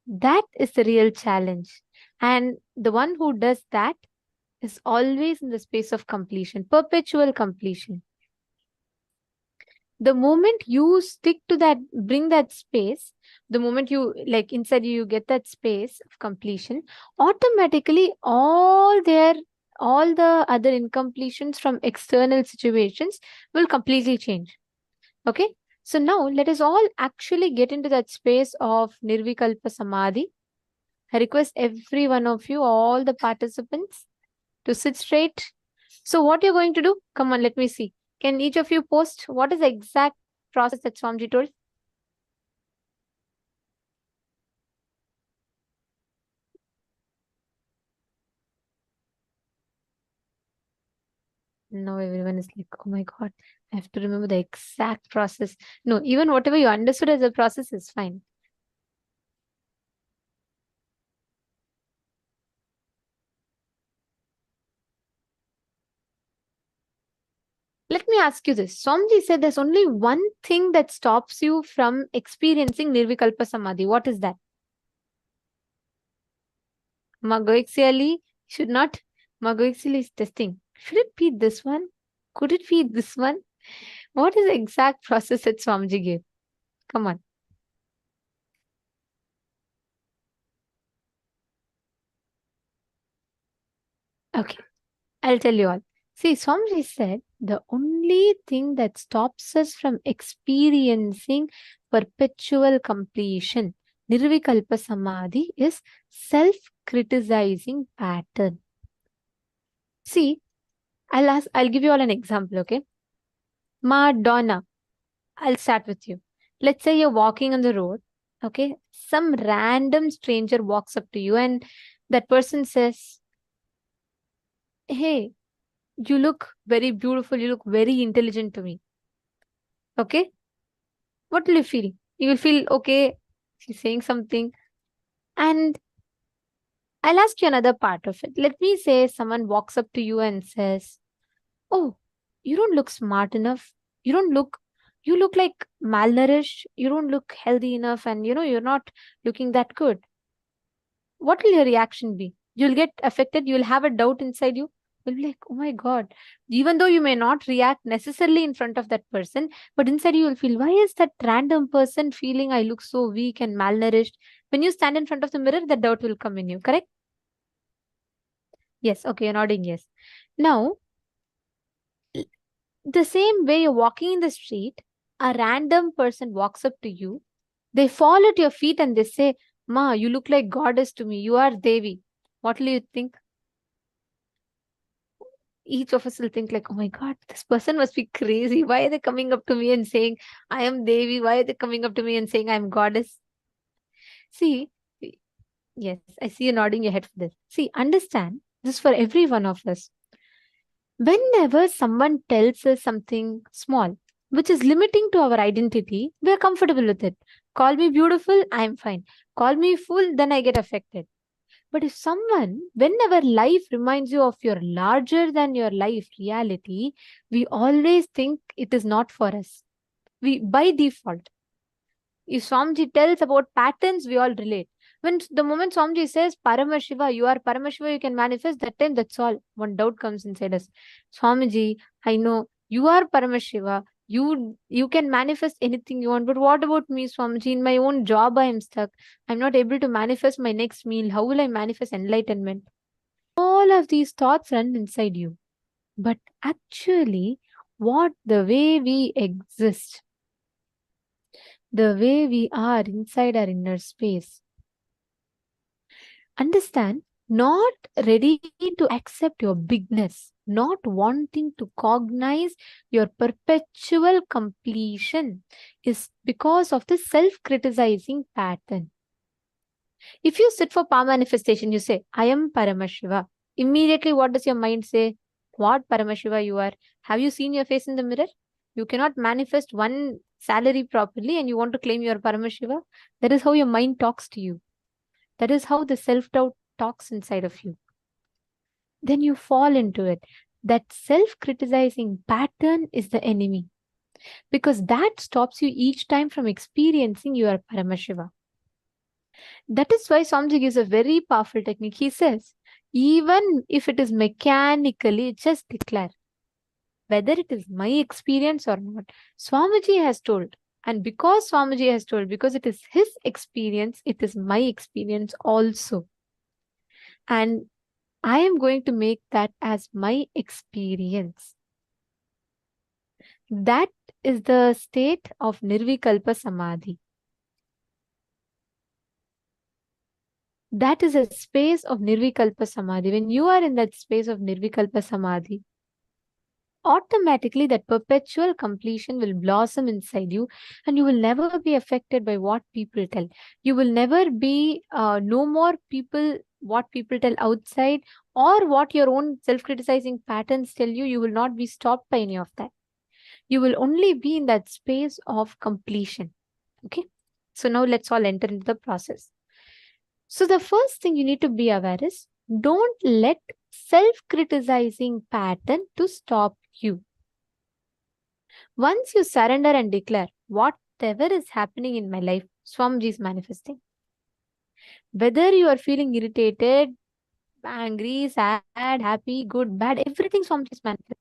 That is the real challenge. And the one who does that is always in the space of completion, perpetual completion. The moment you stick to that, bring that space, the moment you, like inside you get that space of completion, automatically all the other incompletions from external situations will completely change. Okay. So now let us all actually get into that space of Nirvikalpa Samadhi. I request every one of you, all the participants, to sit straight. So what you're going to do? Come on, let me see. Can each of you post what is the exact process that Swamiji told? Now everyone is like, oh my God, I have to remember the exact process. No, even whatever you understood as a process is fine. Let me ask you this. Swamiji said there's only one thing that stops you from experiencing Nirvikalpa Samadhi. What is that? Magoixially should not. Magoixially is testing. Should it be this one? Could it be this one? What is the exact process that Swamiji gave? Come on. Okay, I'll tell you all. See, Swamiji said the only thing that stops us from experiencing perpetual completion, Nirvikalpa Samadhi, is self-criticizing pattern. See, I'll give you all an example, okay? Madonna, I'll start with you. Let's say you're walking on the road, okay? Some random stranger walks up to you and that person says, hey, you look very beautiful, you look very intelligent to me. Okay? What will you feel? You will feel, okay, she's saying something. And I'll ask you another part of it. Let me say someone walks up to you and says, oh, you don't look smart enough. You look like malnourished. You don't look healthy enough. And you're not looking that good. What will your reaction be? You'll get affected. You'll have a doubt inside you. You'll be like, oh my God. Even though you may not react necessarily in front of that person, but inside you will feel, why is that random person feeling I look so weak and malnourished? When you stand in front of the mirror, the doubt will come in you, correct? Yes, okay, you're nodding yes. Now, the same way you're walking in the street, a random person walks up to you, they fall at your feet and they say, Ma, you look like goddess to me. You are Devi. What will you think? Each of us will think like, oh my God, this person must be crazy. Why are they coming up to me and saying, I am Devi? Why are they coming up to me and saying, I am goddess? See, yes, I see you nodding your head for this. See, understand, this is for every one of us. Whenever someone tells us something small, which is limiting to our identity, we are comfortable with it. Call me beautiful, I am fine. Call me fool, then I get affected. But if someone, whenever life reminds you of your larger than your life reality, we always think it is not for us. We, by default, if Swamiji tells about patterns, we all relate. When the moment Swamiji says, Paramashiva, you are Paramashiva, you can manifest, that time, that's all. One doubt comes inside us. Swamiji, I know you are Paramashiva. You can manifest anything you want. But what about me, Swamiji? In my own job, I am stuck. I'm not able to manifest my next meal. How will I manifest enlightenment? All of these thoughts run inside you. But actually, the way we exist, the way we are inside our inner space, understand, not ready to accept your bigness, not wanting to cognize your perpetual completion is because of the self-criticizing pattern. If you sit for power manifestation, you say, I am Paramashiva. Immediately, what does your mind say? What Paramashiva you are? Have you seen your face in the mirror? You cannot manifest one salary properly and you want to claim you are Paramashiva. That is how your mind talks to you. That is how the self-doubt talks inside of you. Then you fall into it. That self-criticizing pattern is the enemy. Because that stops you each time from experiencing your Paramashiva. That is why Swamiji gives a very powerful technique. He says, even if it is mechanically, just declare. Whether it is my experience or not, Swamiji has told. And because Swamiji has told, because it is his experience, it is my experience also. And I am going to make that as my experience. That is the state of Nirvikalpa Samadhi. That is a space of Nirvikalpa Samadhi. When you are in that space of Nirvikalpa Samadhi, automatically that perpetual completion will blossom inside you and you will never be affected by what people tell. You will never be, no more people what people tell outside or what your own self-criticizing patterns tell you, you will not be stopped by any of that. You will only be in that space of completion. Okay. So now let's all enter into the process. So the first thing you need to be aware is, don't let self-criticizing pattern to stop you. Once you surrender and declare, whatever is happening in my life, Swamiji is manifesting. Whether you are feeling irritated, angry, sad, happy, good, bad, everything Swamiji is manifesting.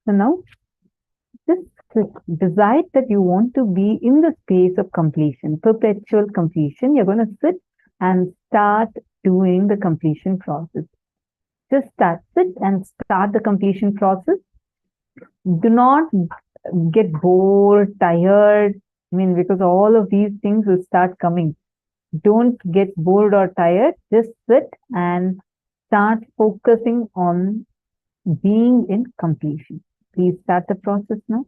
So now just decide that you want to be in the space of completion, perpetual completion. You're going to sit and start doing the completion process. Just sit and start the completion process. Do not get bored, tired. I mean, because all of these things will start coming. Don't get bored or tired. Just sit and start focusing on being in completion. Please start the process now.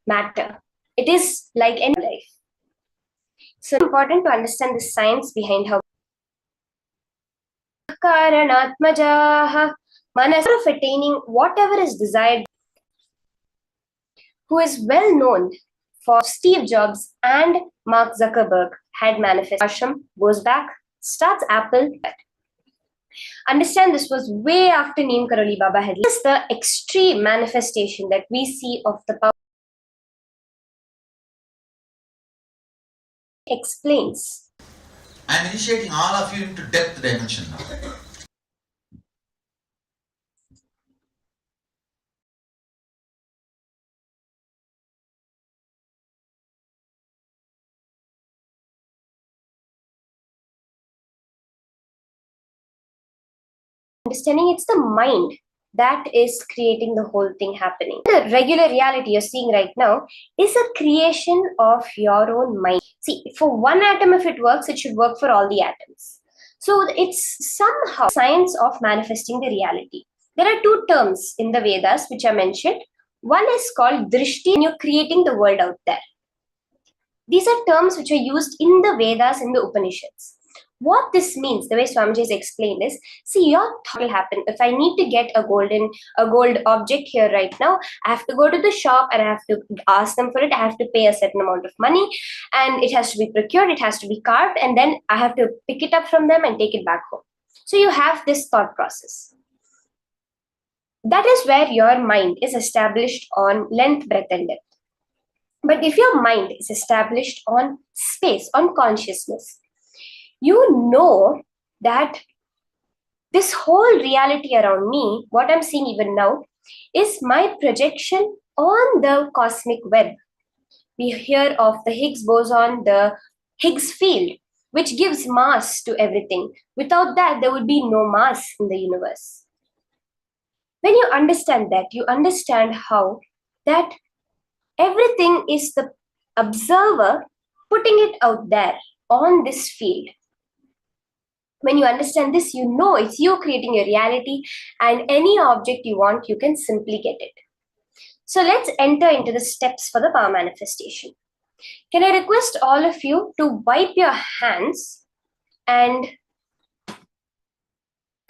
matter. It is like any life. So it's important to understand the science behind how Karanatmajaha, manas of attaining whatever is desired, who is well known for Steve Jobs and Mark Zuckerberg had manifested. Ashram goes back, starts Apple. Understand this was way after Neem Karoli Baba had. This is the extreme manifestation that we see of the power. Explains. I am initiating all of you into depth dimension now. Understanding it's the mind that is creating the whole thing happening. The regular reality you're seeing right now is a creation of your own mind. See, for one atom, if it works, it should work for all the atoms. So it's somehow science of manifesting the reality. There are two terms in the Vedas which are mentioned. One is called drishti, and you're creating the world out there. These are terms which are used in the Vedas, in the Upanishads. What this means, the way Swamiji has explained is, see, your thought will happen. If I need to get a gold object here right now, I have to go to the shop and I have to ask them for it. I have to pay a certain amount of money and it has to be procured, it has to be carved, and then I have to pick it up from them and take it back home. So you have this thought process. That is where your mind is established on length, breadth, and depth. But if your mind is established on space, on consciousness, you know that this whole reality around me, what I'm seeing even now, is my projection on the cosmic web. We hear of the Higgs boson, the Higgs field, which gives mass to everything. Without that, there would be no mass in the universe. When you understand that, you understand how that everything is the observer putting it out there on this field. When you understand this, you know it's you creating your reality, and any object you want, you can simply get it. So let's enter into the steps for the power manifestation. Can I request all of you to wipe your hands and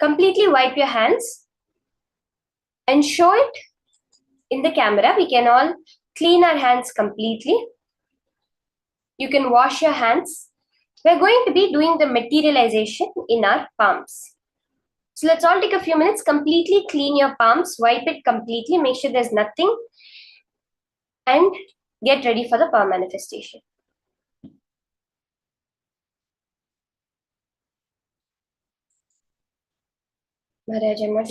completely wipe your hands and show it in the camera? We can all clean our hands completely. You can wash your hands. We're going to be doing the materialization in our palms. So let's all take a few minutes, completely clean your palms, wipe it completely, make sure there's nothing, and get ready for the power manifestation. Maharaj, I'm not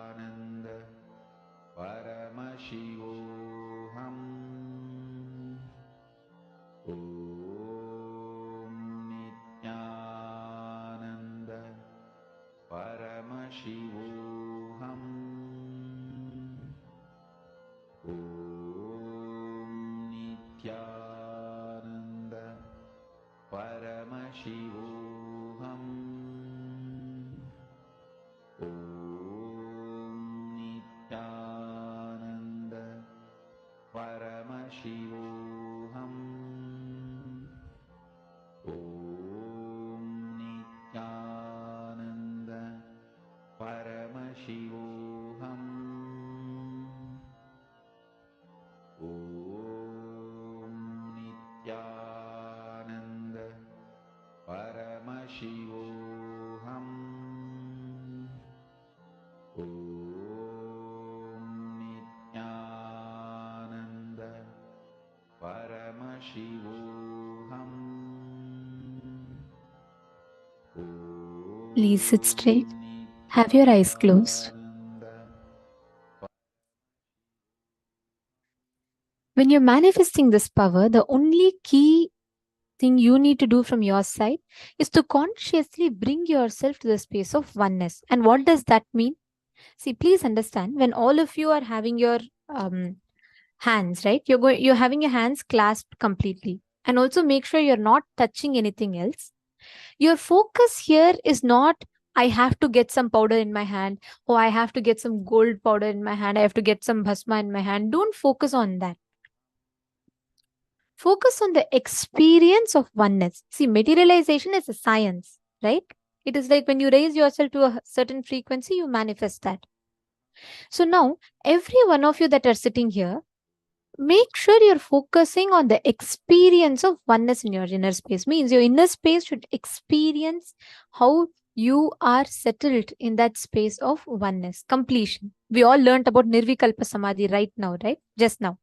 Om Nithyananda Paramashivoham. Om Nithyananda Paramashivoham. Om Nithyananda Paramashivoham. Om Nithyananda Paramashivoham. Om Nithyananda Paramashivoham. Om Nithyananda Paramashivoham. Please sit straight. Have your eyes closed. When you're manifesting this power, the only key thing you need to do from your side is to consciously bring yourself to the space of oneness. And what does that mean? See, please understand, when all of you are having your hands, right? You're having your hands clasped completely. And also make sure you're not touching anything else. Your focus here is not, I have to get some powder in my hand, or I have to get some gold powder in my hand, I have to get some bhasma in my hand. Don't focus on that. Focus on the experience of oneness. See, materialization is a science, right? It is like when you raise yourself to a certain frequency, you manifest that. So now, every one of you that are sitting here, make sure you're focusing on the experience of oneness in your inner space. Means your inner space should experience how you are settled in that space of oneness, completion. We all learned about Nirvikalpa Samadhi right now, right? Just now.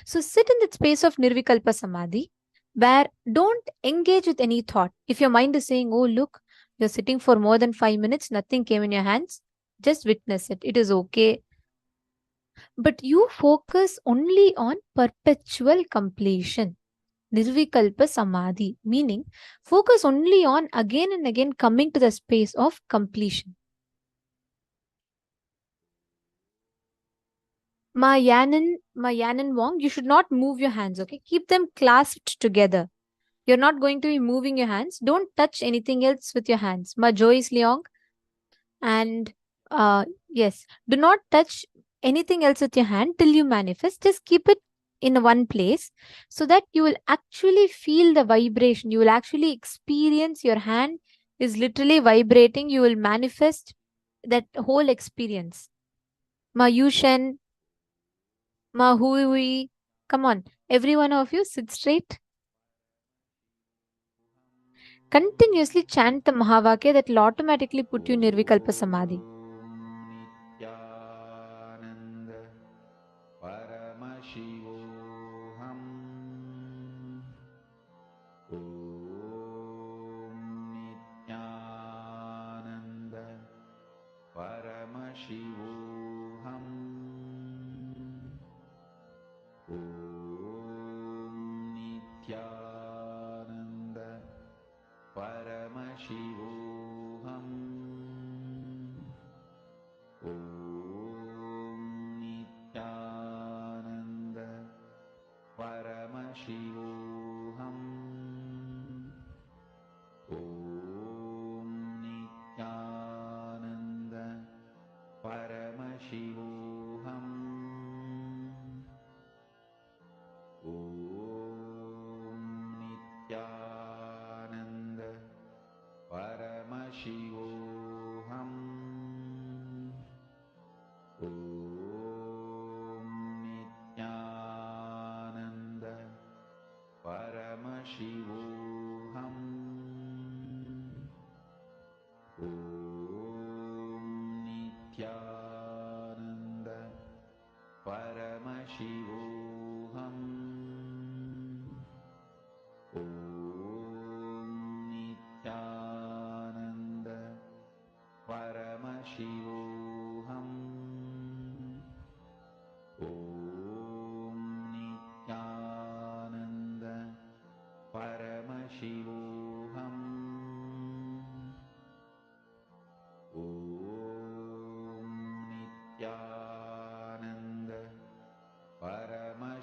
So sit in that space of Nirvikalpa Samadhi, where don't engage with any thought. If your mind is saying, oh, look, you're sitting for more than 5 minutes, nothing came in your hands, just witness it. It is okay. But you focus only on perpetual completion. Nirvikalpa Samadhi, meaning focus only on again and again coming to the space of completion. Ma Yanan Wong, you should not move your hands, okay? Keep them clasped together. You're not going to be moving your hands. Don't touch anything else with your hands. Ma Joyce Leong. And yes, do not touch anything else with your hand till you manifest. Just keep it in one place so that you will actually feel the vibration. You will actually experience your hand is literally vibrating. You will manifest that whole experience. Ma Yushen, Ma Hui. Come on, every one of you sit straight. Continuously chant the Mahavakya that will automatically put you in Nirvikalpa Samadhi. Nithyananda Paramashivoham. Om Nithyananda Paramashivoham. Om Nithyananda Paramashivoham. Om Nithyananda Paramashivoham. Om Nithyananda Paramashivoham. Om Nithyananda Paramashivoham. Om Nithyananda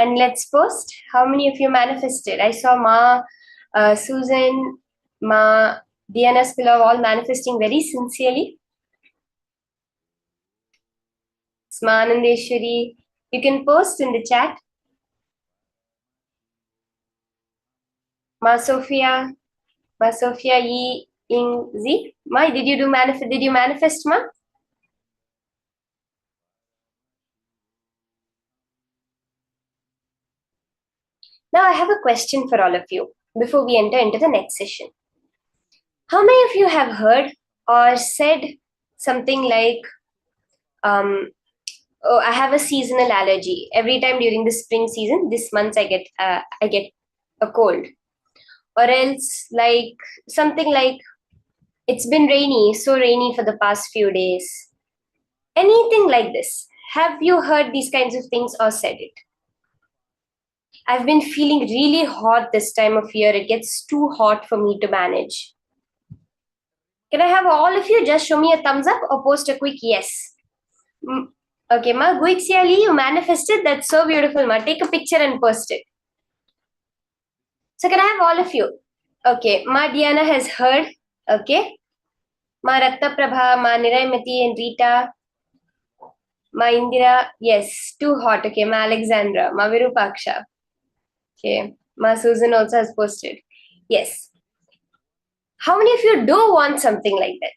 And let's post. How many of you manifested? I saw Ma, Susan, Ma, Diana Spilov all manifesting very sincerely. Smanandeshwari, you can post in the chat. Ma Sophia Yi Ing Z. Ma, did you manifest, Ma? Now I have a question for all of you before we enter into the next session. How many of you have heard or said something like, oh, I have a seasonal allergy. Every time during the spring season, this month I get a cold. Or else like something like, it's been rainy, so rainy for the past few days. Anything like this. Have you heard these kinds of things or said it? I've been feeling really hot this time of year. It gets too hot for me to manage. Can I have all of you just show me a thumbs up or post a quick yes? Okay, Ma Guixiali, you manifested. That's so beautiful, Ma. Take a picture and post it. So can I have all of you? Okay, Ma Diana has heard. Okay. Ma Ratta Prabha, Ma Niraymati and Rita. Ma Indira, yes, too hot. Okay, Ma Alexandra, Ma Virupaksha. Okay, Ma Susan also has posted. Yes. How many of you do want something like that?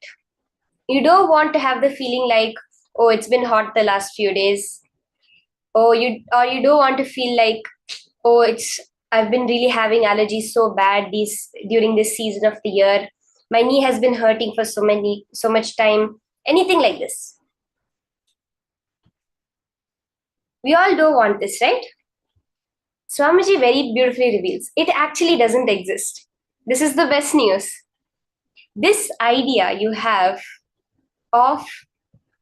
You don't want to have the feeling like, oh, it's been hot the last few days. Or you don't want to feel like, oh, I've been really having allergies so bad during this season of the year. My knee has been hurting for so much time. Anything like this. We all do want this, right? Swamiji very beautifully reveals, it actually doesn't exist. This is the best news. This idea you have of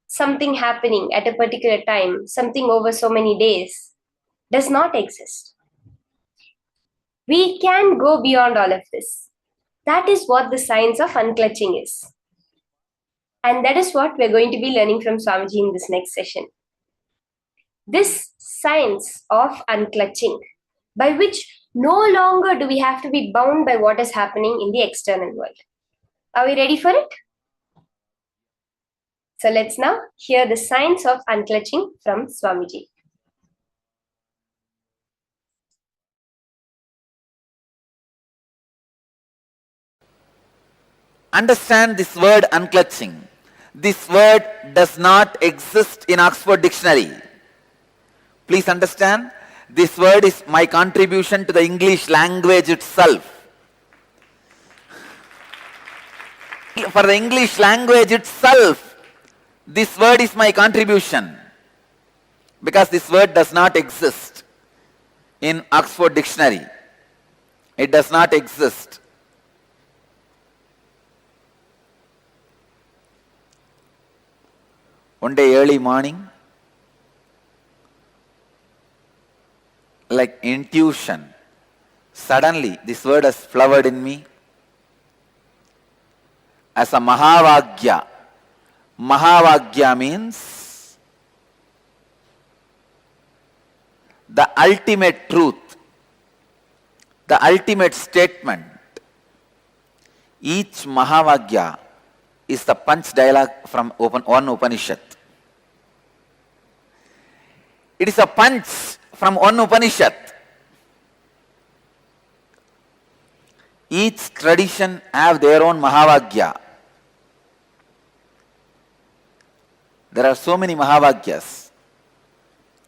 something happening at a particular time, something over so many days, does not exist. We can go beyond all of this. That is what the science of unclutching is. And that is what we're going to be learning from Swamiji in this next session. This science of unclutching, by which no longer do we have to be bound by what is happening in the external world. Are we ready for it? So let's now hear the science of unclutching from Swamiji. Understand this word unclutching. This word does not exist in Oxford Dictionary. Please understand, this word is my contribution to the English language itself. For the English language itself, this word is my contribution, because this word does not exist in Oxford Dictionary. It does not exist. One day early morning, like intuition, suddenly this word has flowered in me as a Mahavagya. Mahavagya means the ultimate truth, the ultimate statement. Each Mahavagya is the punch dialogue from one Upanishad. It is a punch from one Upanishad. Each tradition have their own Mahavagya. There are so many Mahavagyas.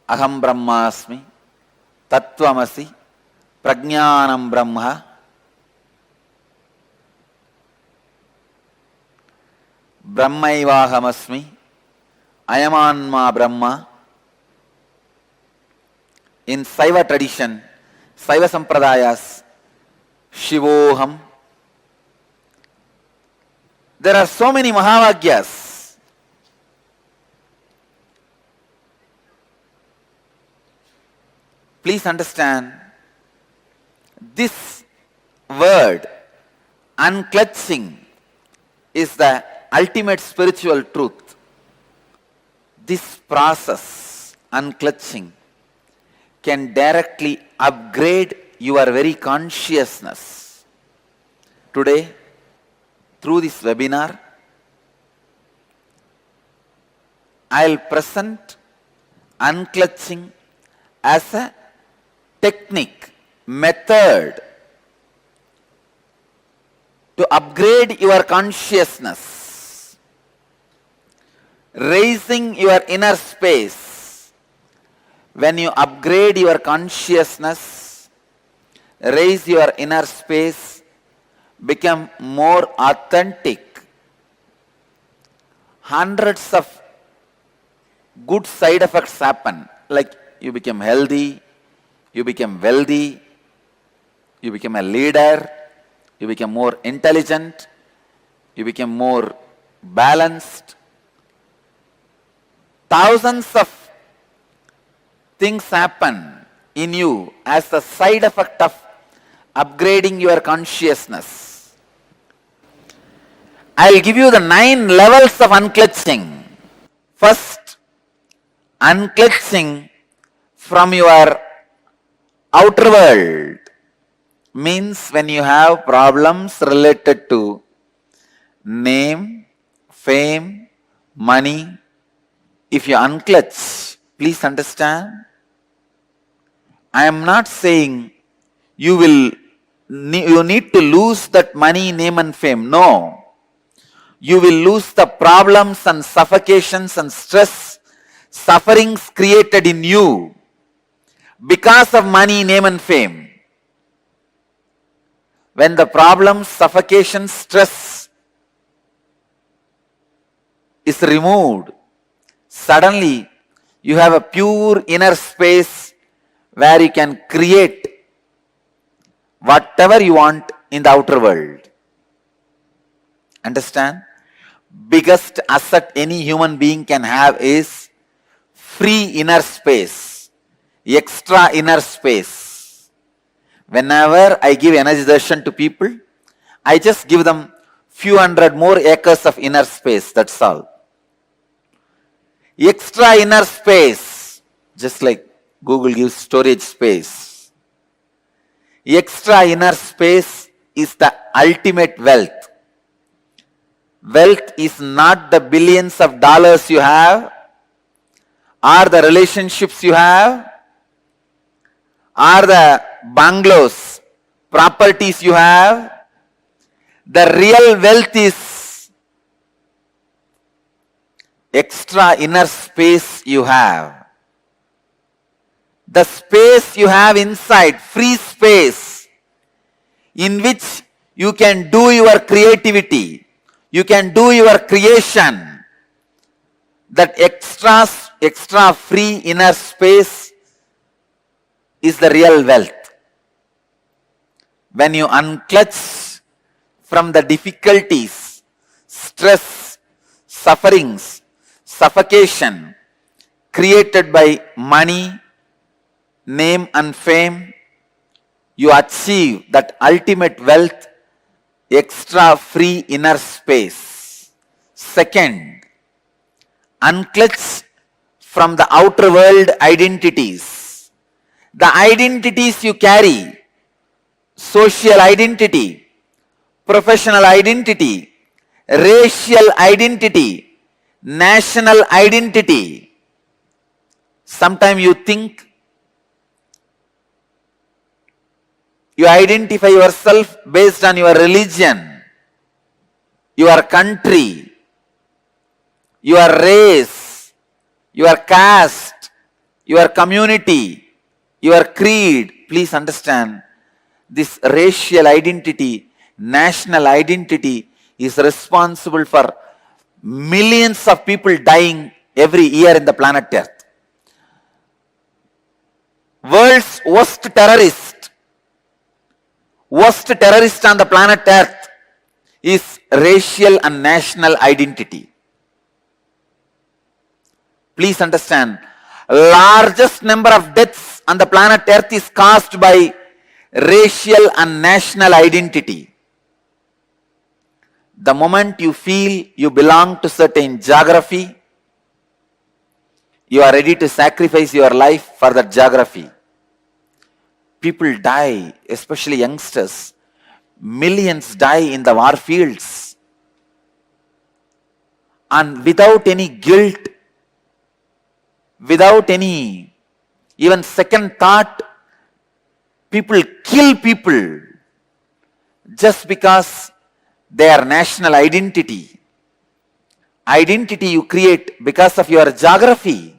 Aham Brahmasmi, Tattvamasi, Prajnanam Brahma, Brahmaivahamasmi, Ayamanma Brahma. In Saiva tradition, Saiva Sampradayas, Shivoham. There are so many Mahavagyas. Please understand, this word, unclutching, is the ultimate spiritual truth. This process, unclutching, can directly upgrade your very consciousness. Today, through this webinar, I'll present unclutching as a technique, method to upgrade your consciousness, raising your inner space. When you upgrade your consciousness, raise your inner space, become more authentic, hundreds of good side effects happen, like you become healthy, you become wealthy, you become a leader, you become more intelligent, you become more balanced. Thousands of things happen in you as the side effect of upgrading your consciousness. I'll give you the 9 levels of unclutching. First, unclutching from your outer world means when you have problems related to name, fame, money, if you unclutch, please understand, I am not saying you need to lose that money, name and fame. No. You will lose the problems and suffocations and stress, sufferings created in you because of money, name and fame. When the problems, suffocation, stress is removed, suddenly you have a pure inner space where you can create whatever you want in the outer world. Understand? Biggest asset any human being can have is free inner space, extra inner space. Whenever I give energy darshan to people, I just give them few hundred more acres of inner space, that's all. Extra inner space, just like Google gives storage space. Extra inner space is the ultimate wealth. Wealth is not the billions of dollars you have, or the relationships you have, or the bungalows, properties you have. The real wealth is extra inner space you have. The space you have inside, free space, in which you can do your creativity, you can do your creation. That extra free inner space is the real wealth. When you unclutch from the difficulties, stress, sufferings, suffocation created by money, name and fame, you achieve that ultimate wealth, extra free inner space. Second, unclutch from the outer world identities. The identities you carry, social identity, professional identity, racial identity, national identity. Sometimes you think you identify yourself based on your religion, your country, your race, your caste, your community, your creed. Please understand, this racial identity, national identity is responsible for millions of people dying every year in the planet Earth. World's worst terrorist on the planet Earth is racial and national identity. Please understand, largest number of deaths on the planet Earth is caused by racial and national identity. The moment you feel you belong to certain geography, you are ready to sacrifice your life for that geography. people die, especially youngsters. Millions die in the war fields. And without any guilt, without any even second thought, people kill people just because their national identity. Identity you create because of your geography.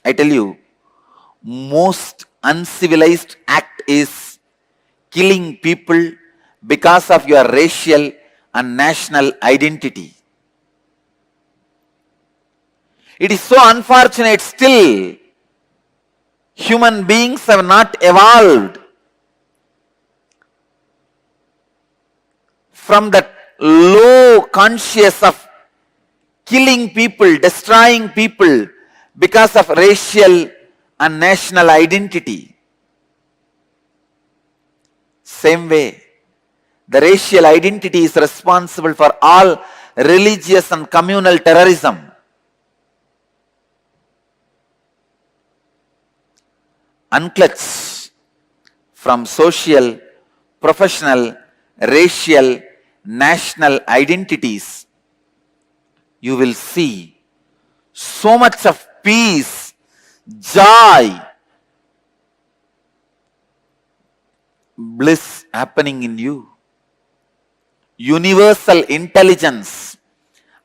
I tell you, most uncivilized act is killing people because of your racial and national identity. It is so unfortunate still human beings have not evolved from that low conscious of killing people, destroying people because of racial and national identity. Same way, the racial identity is responsible for all religious and communal terrorism. Unclutch from social, professional, racial, national identities. You will see so much of peace, joy, bliss happening in you. Universal intelligence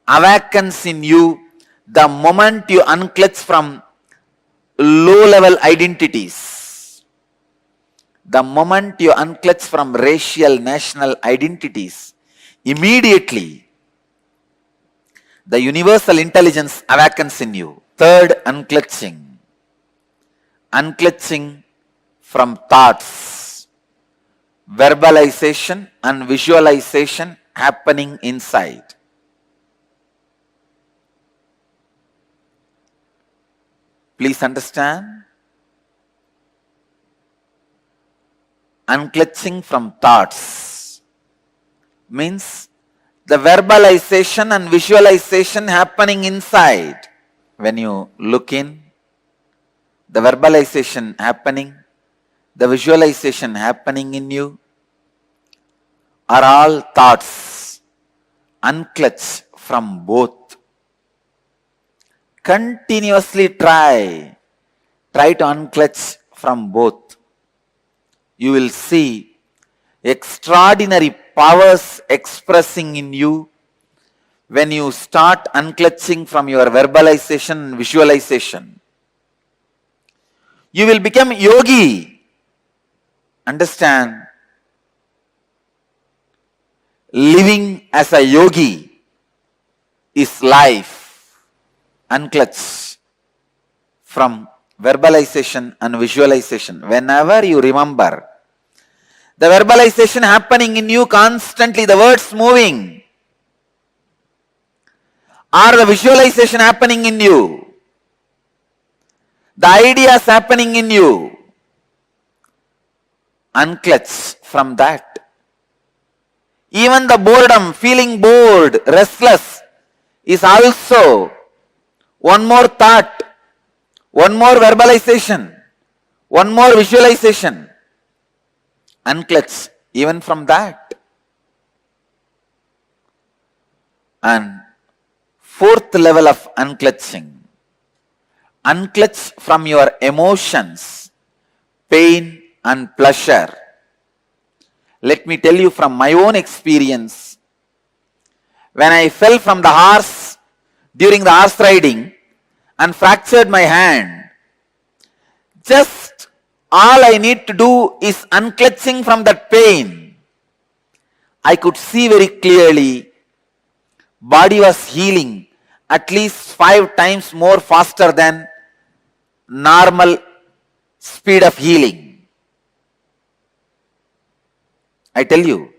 awakens in you the moment you unclutch from low-level identities. The moment you unclutch from racial, national identities, immediately the universal intelligence awakens in you. Third, unclutching. Unclutching from thoughts, verbalization and visualization happening inside. Please understand. Unclutching from thoughts means the verbalization and visualization happening inside. When you look in, the verbalization happening, the visualization happening in you are all thoughts. Unclutch from both. Continuously try to unclutch from both. You will see extraordinary powers expressing in you when you start unclutching from your verbalization and visualization. You will become yogi. Understand? Living as a yogi is life. Unclutch from verbalization and visualization. Whenever you remember the verbalization happening in you constantly, the words moving, or the visualization happening in you, the ideas happening in you, unclutch from that. Even the boredom, feeling bored, restless, is also one more thought, one more verbalization, one more visualization. Unclutch even from that. And fourth level of unclutching. Unclutch from your emotions, pain and pleasure. Let me tell you from my own experience. When I fell from the horse during the horse riding and fractured my hand, just all I need to do is unclutching from that pain. I could see very clearly body was healing at least 5 times more faster than normal speed of healing. I tell you,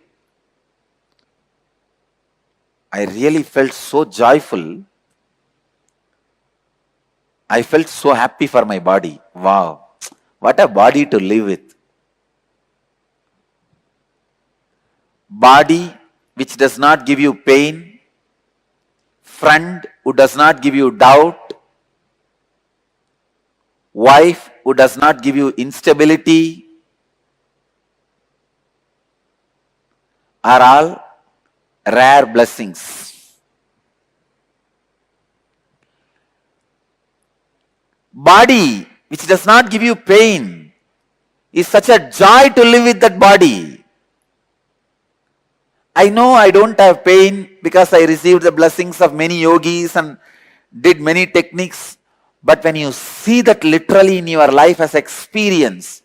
I really felt so joyful. I felt so happy for my body. Wow, what a body to live with. Body which does not give you pain, friend who does not give you doubt, wife who does not give you instability are all rare blessings. Body which does not give you pain is such a joy to live with that body. I know I don't have pain because I received the blessings of many yogis and did many techniques. But when you see that literally in your life as experience,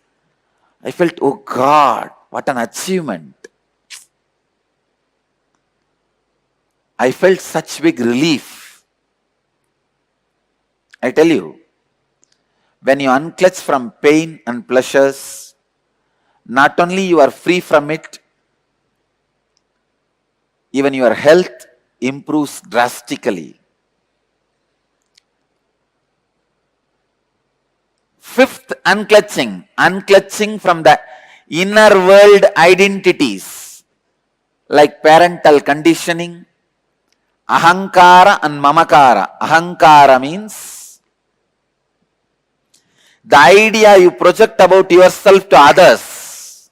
I felt, oh God, what an achievement. I felt such big relief. I tell you, when you unclutch from pain and pleasures, not only you are free from it, even your health improves drastically. Fifth, unclutching. Unclutching from the inner world identities like parental conditioning, ahankara and mamakara. Ahankara means the idea you project about yourself to others.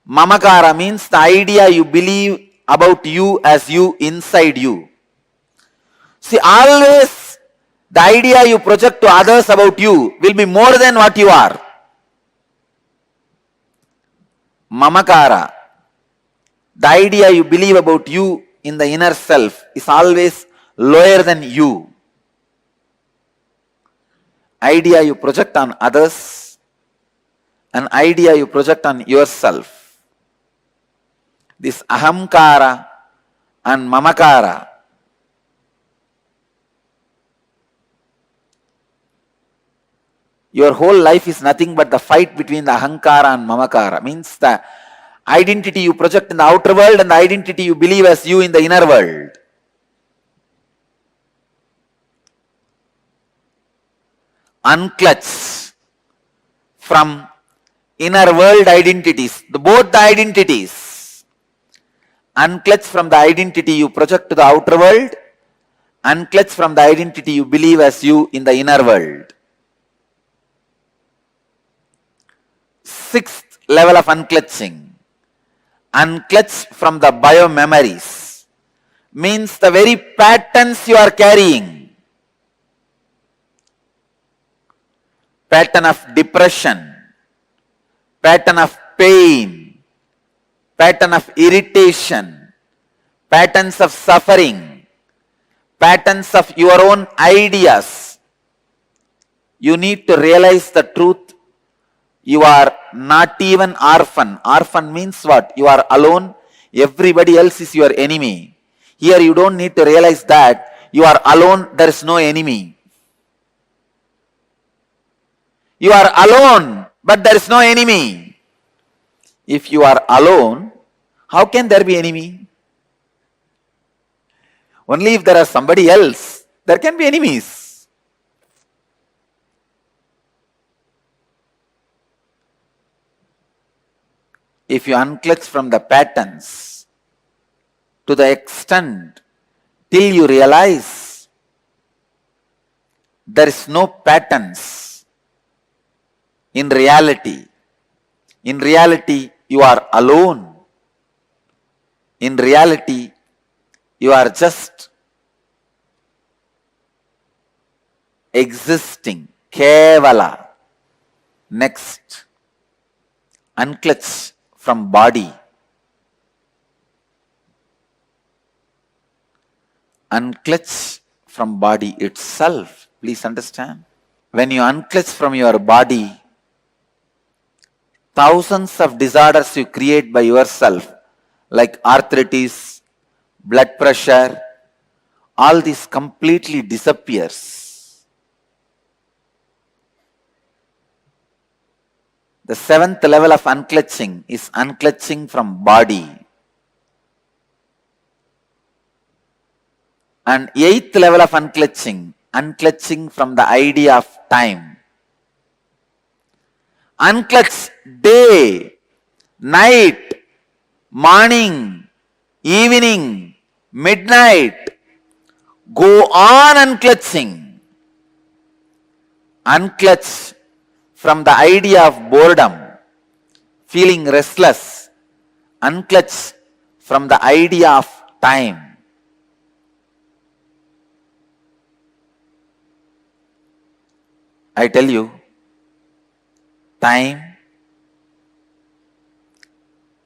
Mamakara means the idea you believe about you as you inside you. See, always the idea you project to others about you will be more than what you are. Mamakara, the idea you believe about you in the inner self is always lower than you. Idea you project on others, an idea you project on yourself. This ahamkara and mamakara your whole life is nothing but the fight between the ahankara and mamakara. Means the identity you project in the outer world and the identity you believe as you in the inner world. Unclutch from inner world identities, both the identities. Unclutch from the identity you project to the outer world, unclutch from the identity you believe as you in the inner world. Sixth level of unclutching. Unclutch from the biomemories. Means the very patterns you are carrying. Pattern of depression, pattern of pain, pattern of irritation, patterns of suffering, patterns of your own ideas. You need to realize the truth. You are not even orphan. Orphan means what? You are alone. Everybody else is your enemy. Here you don't need to realize that. You are alone. There is no enemy. You are alone, but there is no enemy. If you are alone, how can there be enemy? Only if there is somebody else, there can be enemies. If you unclutch from the patterns to the extent till you realize there is no patterns in reality. In reality, you are alone. In reality, you are just existing. Kevala. Next, unclutch from body. Unclutch from body itself. Please understand. When you unclutch from your body, thousands of disorders you create by yourself, like arthritis, blood pressure, all this completely disappears. The seventh level of unclutching is unclutching from body. And eighth level of unclutching, unclutching from the idea of time. Unclutch day, night, morning, evening, midnight. Go on unclutching. unclutch from the idea of boredom, feeling restless, unclutch from the idea of time. I tell you, time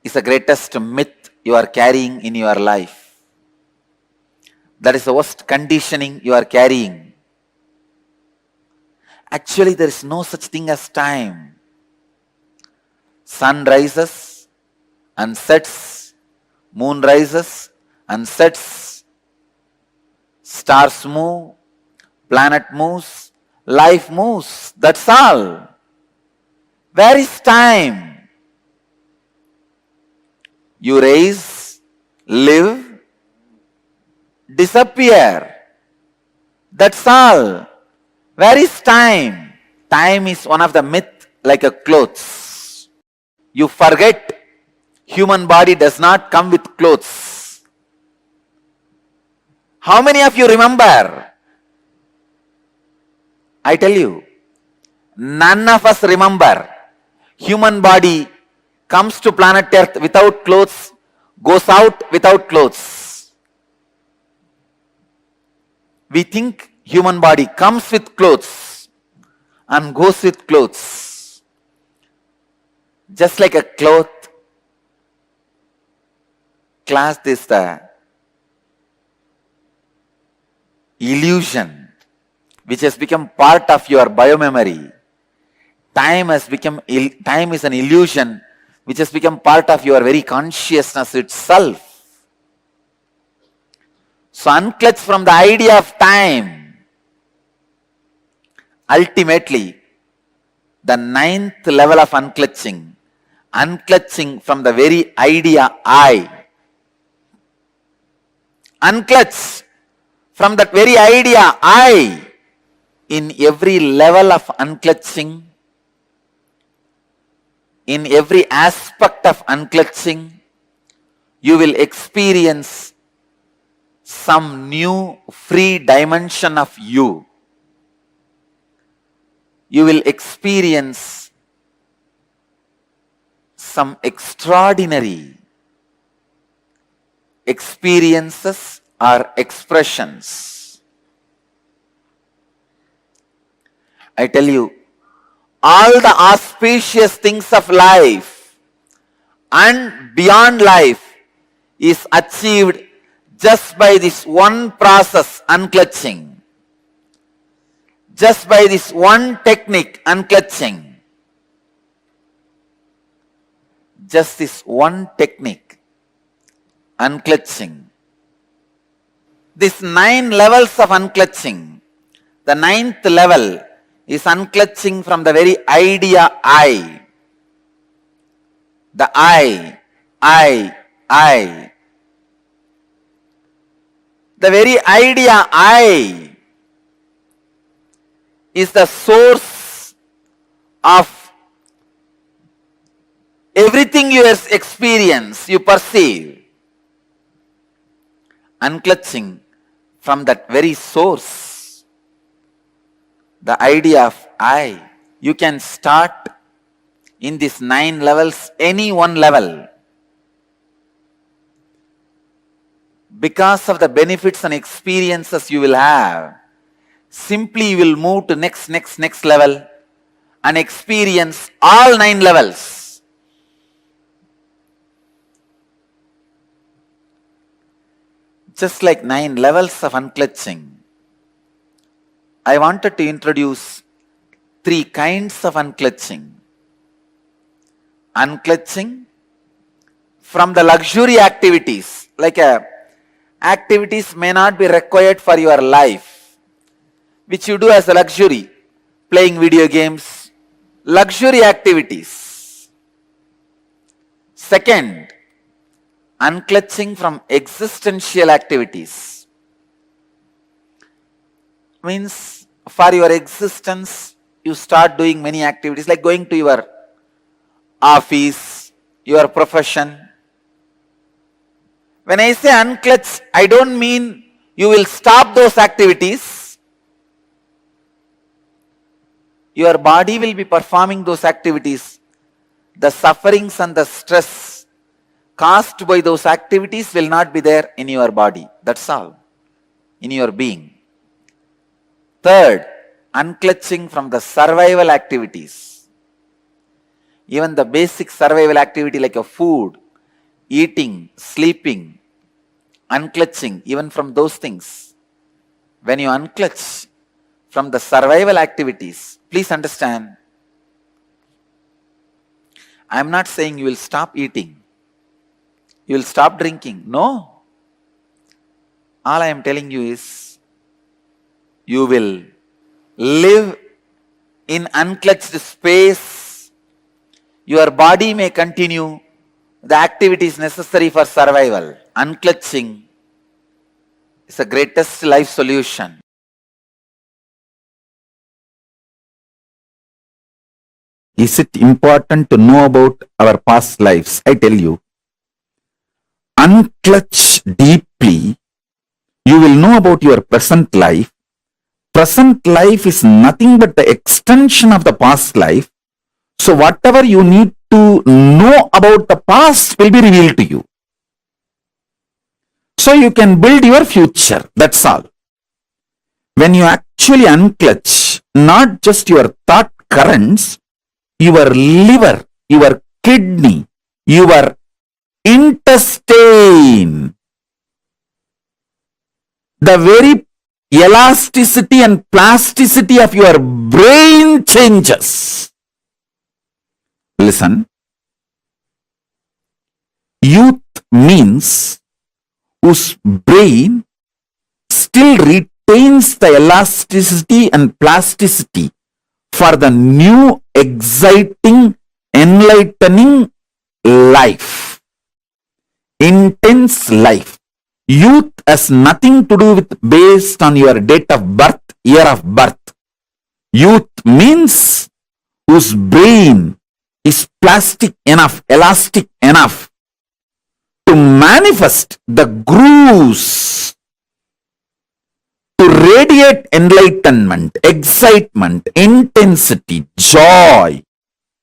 is the greatest myth you are carrying in your life. That is the worst conditioning you are carrying. Actually, there is no such thing as time. Sun rises and sets, moon rises and sets, stars move, planet moves, life moves. That's all. Where is time? You rise, live, disappear. That's all. Where is time? Time is one of the myths like a clothes. You forget human body does not come with clothes. How many of you remember? I tell you, none of us remember. Human body comes to planet Earth without clothes, goes out without clothes. We think human body comes with clothes and goes with clothes. Just like a cloth, class is the illusion which has become part of your biomemory. Time is an illusion which has become part of your very consciousness itself. So unclutch from the idea of time. Ultimately, the 9th level of unclutching, unclutching from the very idea I. Unclutch from that very idea I. In every level of unclutching, in every aspect of unclutching, you will experience some new free dimension of you. You will experience some extraordinary experiences or expressions. I tell you, all the auspicious things of life and beyond life is achieved just by this one process, unclutching. Just by this one technique, unclutching. Just this one technique, unclutching. These 9 levels of unclutching. The 9th level is unclutching from the very idea I. The I. The very idea I is the source of everything you experience, you perceive. Unclutching from that very source, the idea of I. You can start in these 9 levels, any one level. Because of the benefits and experiences you will have, simply you will move to next level and experience all 9 levels. Just like 9 levels of unclutching, I wanted to introduce 3 kinds of unclutching. Unclutching from the luxury activities, like activities may not be required for your life, which you do as a luxury, playing video games, luxury activities. Second, unclutching from existential activities. Means for your existence, you start doing many activities like going to your office, your profession. When I say unclutch, I don't mean you will stop those activities. your body will be performing those activities. The sufferings and the stress caused by those activities will not be there in your body. That's all. In your being. Third, unclutching from the survival activities. Even the basic survival activity like a food, eating, sleeping, unclutching, even from those things. When you unclutch from the survival activities, please understand, I am not saying you will stop eating, you will stop drinking. No. All I am telling you is, you will live in unclutched space. Your body may continue the activities necessary for survival. Unclutching is the greatest life solution. Is it important to know about our past lives? I tell you, unclutch deeply, you will know about your present life. Present life is nothing but the extension of the past life. So whatever you need to know about the past will be revealed to you. So you can build your future. That's all. When you actually unclutch, not just your thought currents, your liver, your kidney, your intestine, the very elasticity and plasticity of your brain changes. Listen. Youth means whose brain still retains the elasticity and plasticity for the new, exciting, enlightening life. Intense life. Youth has nothing to do with based on your date of birth, year of birth. Youth means whose brain is plastic enough, elastic enough to manifest the grooves, to radiate enlightenment, excitement, intensity, joy,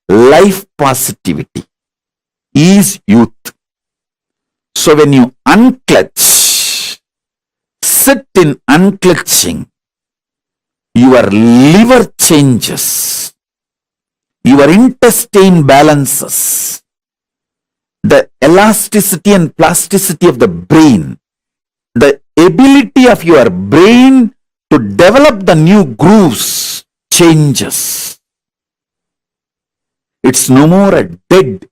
life positivity is youth. So when you unclutch, sit in unclutching, your liver changes, your intestine balances, the elasticity and plasticity of the brain, the ability of your brain to develop the new grooves changes. It's no more a dead,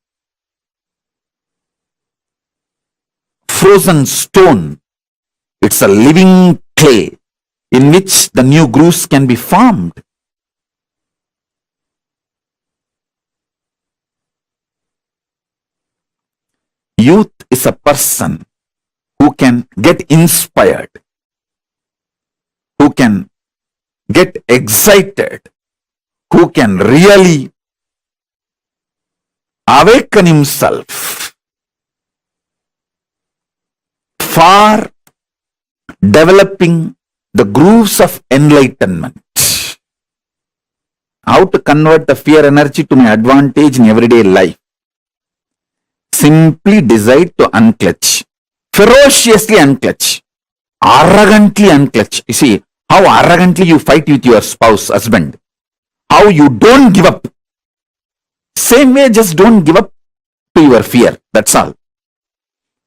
frozen stone. It's a living clay in which the new grooves can be formed. Youth is a person who can get inspired, who can get excited, who can really awaken himself for developing the grooves of enlightenment. How to convert the fear energy to my advantage in everyday life? Simply decide to unclutch. Ferociously unclutch. Arrogantly unclutch. You see how arrogantly you fight with your spouse, husband. How you don't give up. Same way, just don't give up to your fear. That's all.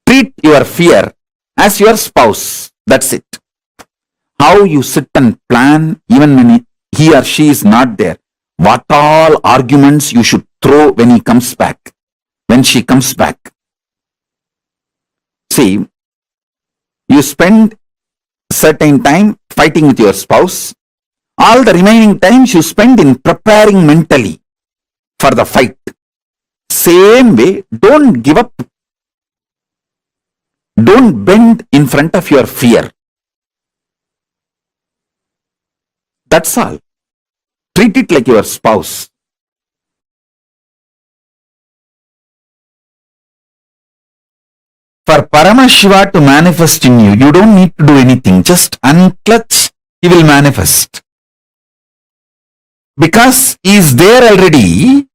Treat your fear as your spouse. That's it. How you sit and plan even when he or she is not there. What all arguments you should throw when he comes back. When she comes back. See, you spend certain time fighting with your spouse. All the remaining times you spend in preparing mentally for the fight. Same way, don't give up. Don't bend in front of your fear. That's all. Treat it like your spouse. For Paramashiva to manifest in you, you don't need to do anything. Just unclutch, he will manifest. because he is there already.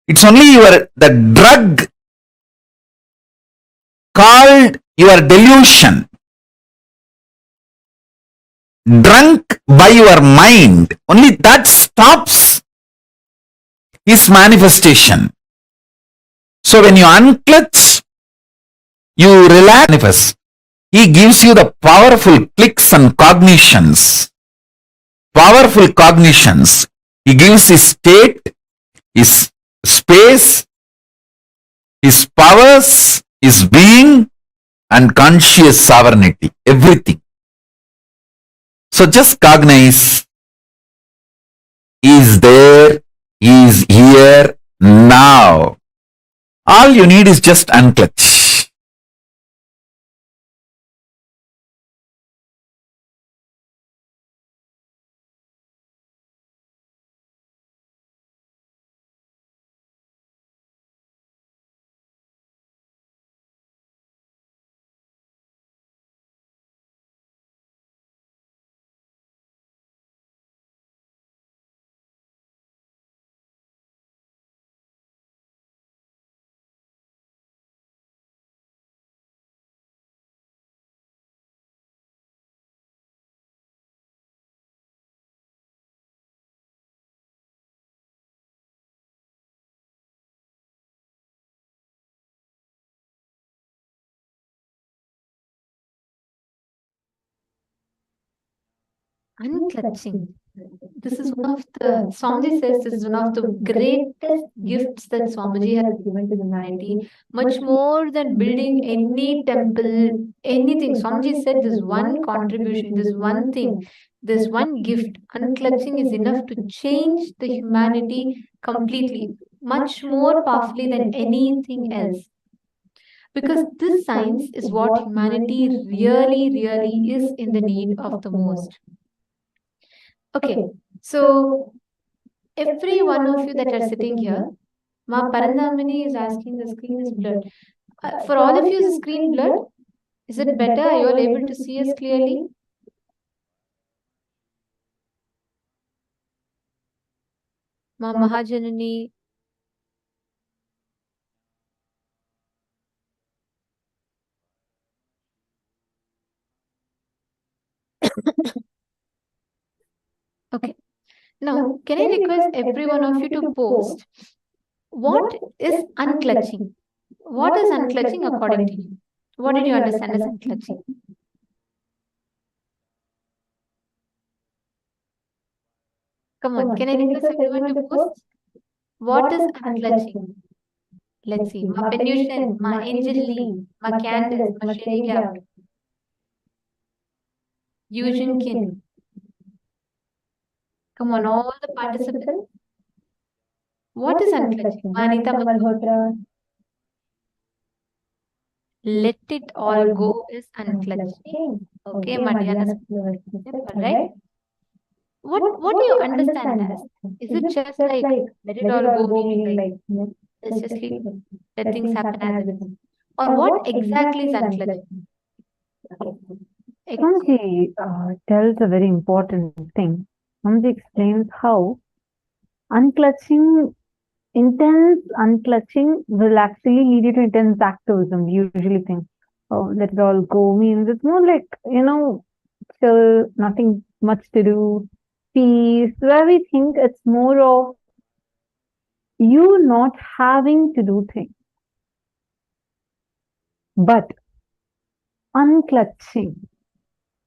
It's only the drug called your delusion, drunk by your mind, only that stops his manifestation. So when you unclutch, you relax, manifest. He gives you the powerful clicks and cognitions. Powerful cognitions. He gives his state, his space, his powers, his being, and conscious sovereignty. Everything. So just cognize. He is there. He is here now. All you need is just unclutch. Unclutching. This is one of the, Swamiji says this is one of the greatest gifts that Swamiji has given to humanity, much more than building any temple, anything. Swamiji said this one contribution, this one thing, this one gift, unclutching is enough to change the humanity completely, much more powerfully than anything else. Because this science is what humanity really, really is in the need of the most. Okay, so every one of you that are sitting here, Ma Parandamini is asking the screen is blurred. For all of you, is the screen blurred? Is it better? Are you all able to see us clearly? Ma Mahajanani. Okay. Now, can I request every one of you to post what is unclutching? What is unclutching according to you? What did you understand as unclutching? Come on, can I request everyone to post? What is unclutching? Let's see. Ma Penution, Ma Angel Lee, Ma Candace, Ma Sheriga, Eugene Kin. Come on, all the participants. What is unclutching? Ma Anita Malhotra. Let it all go is unclutching. Okay, Madhyana. Alright. What do you understand as? Is it just like let it all go, meaning like let's just let things happen as it is? Or what exactly is unclutching? Swamiji tells a very important thing. Swamiji explains how unclutching, intense unclutching will actually lead you to intense activism. We usually think, oh, let it all go means it's more like, chill, nothing much to do, peace, where we think it's more of you not having to do things. But unclutching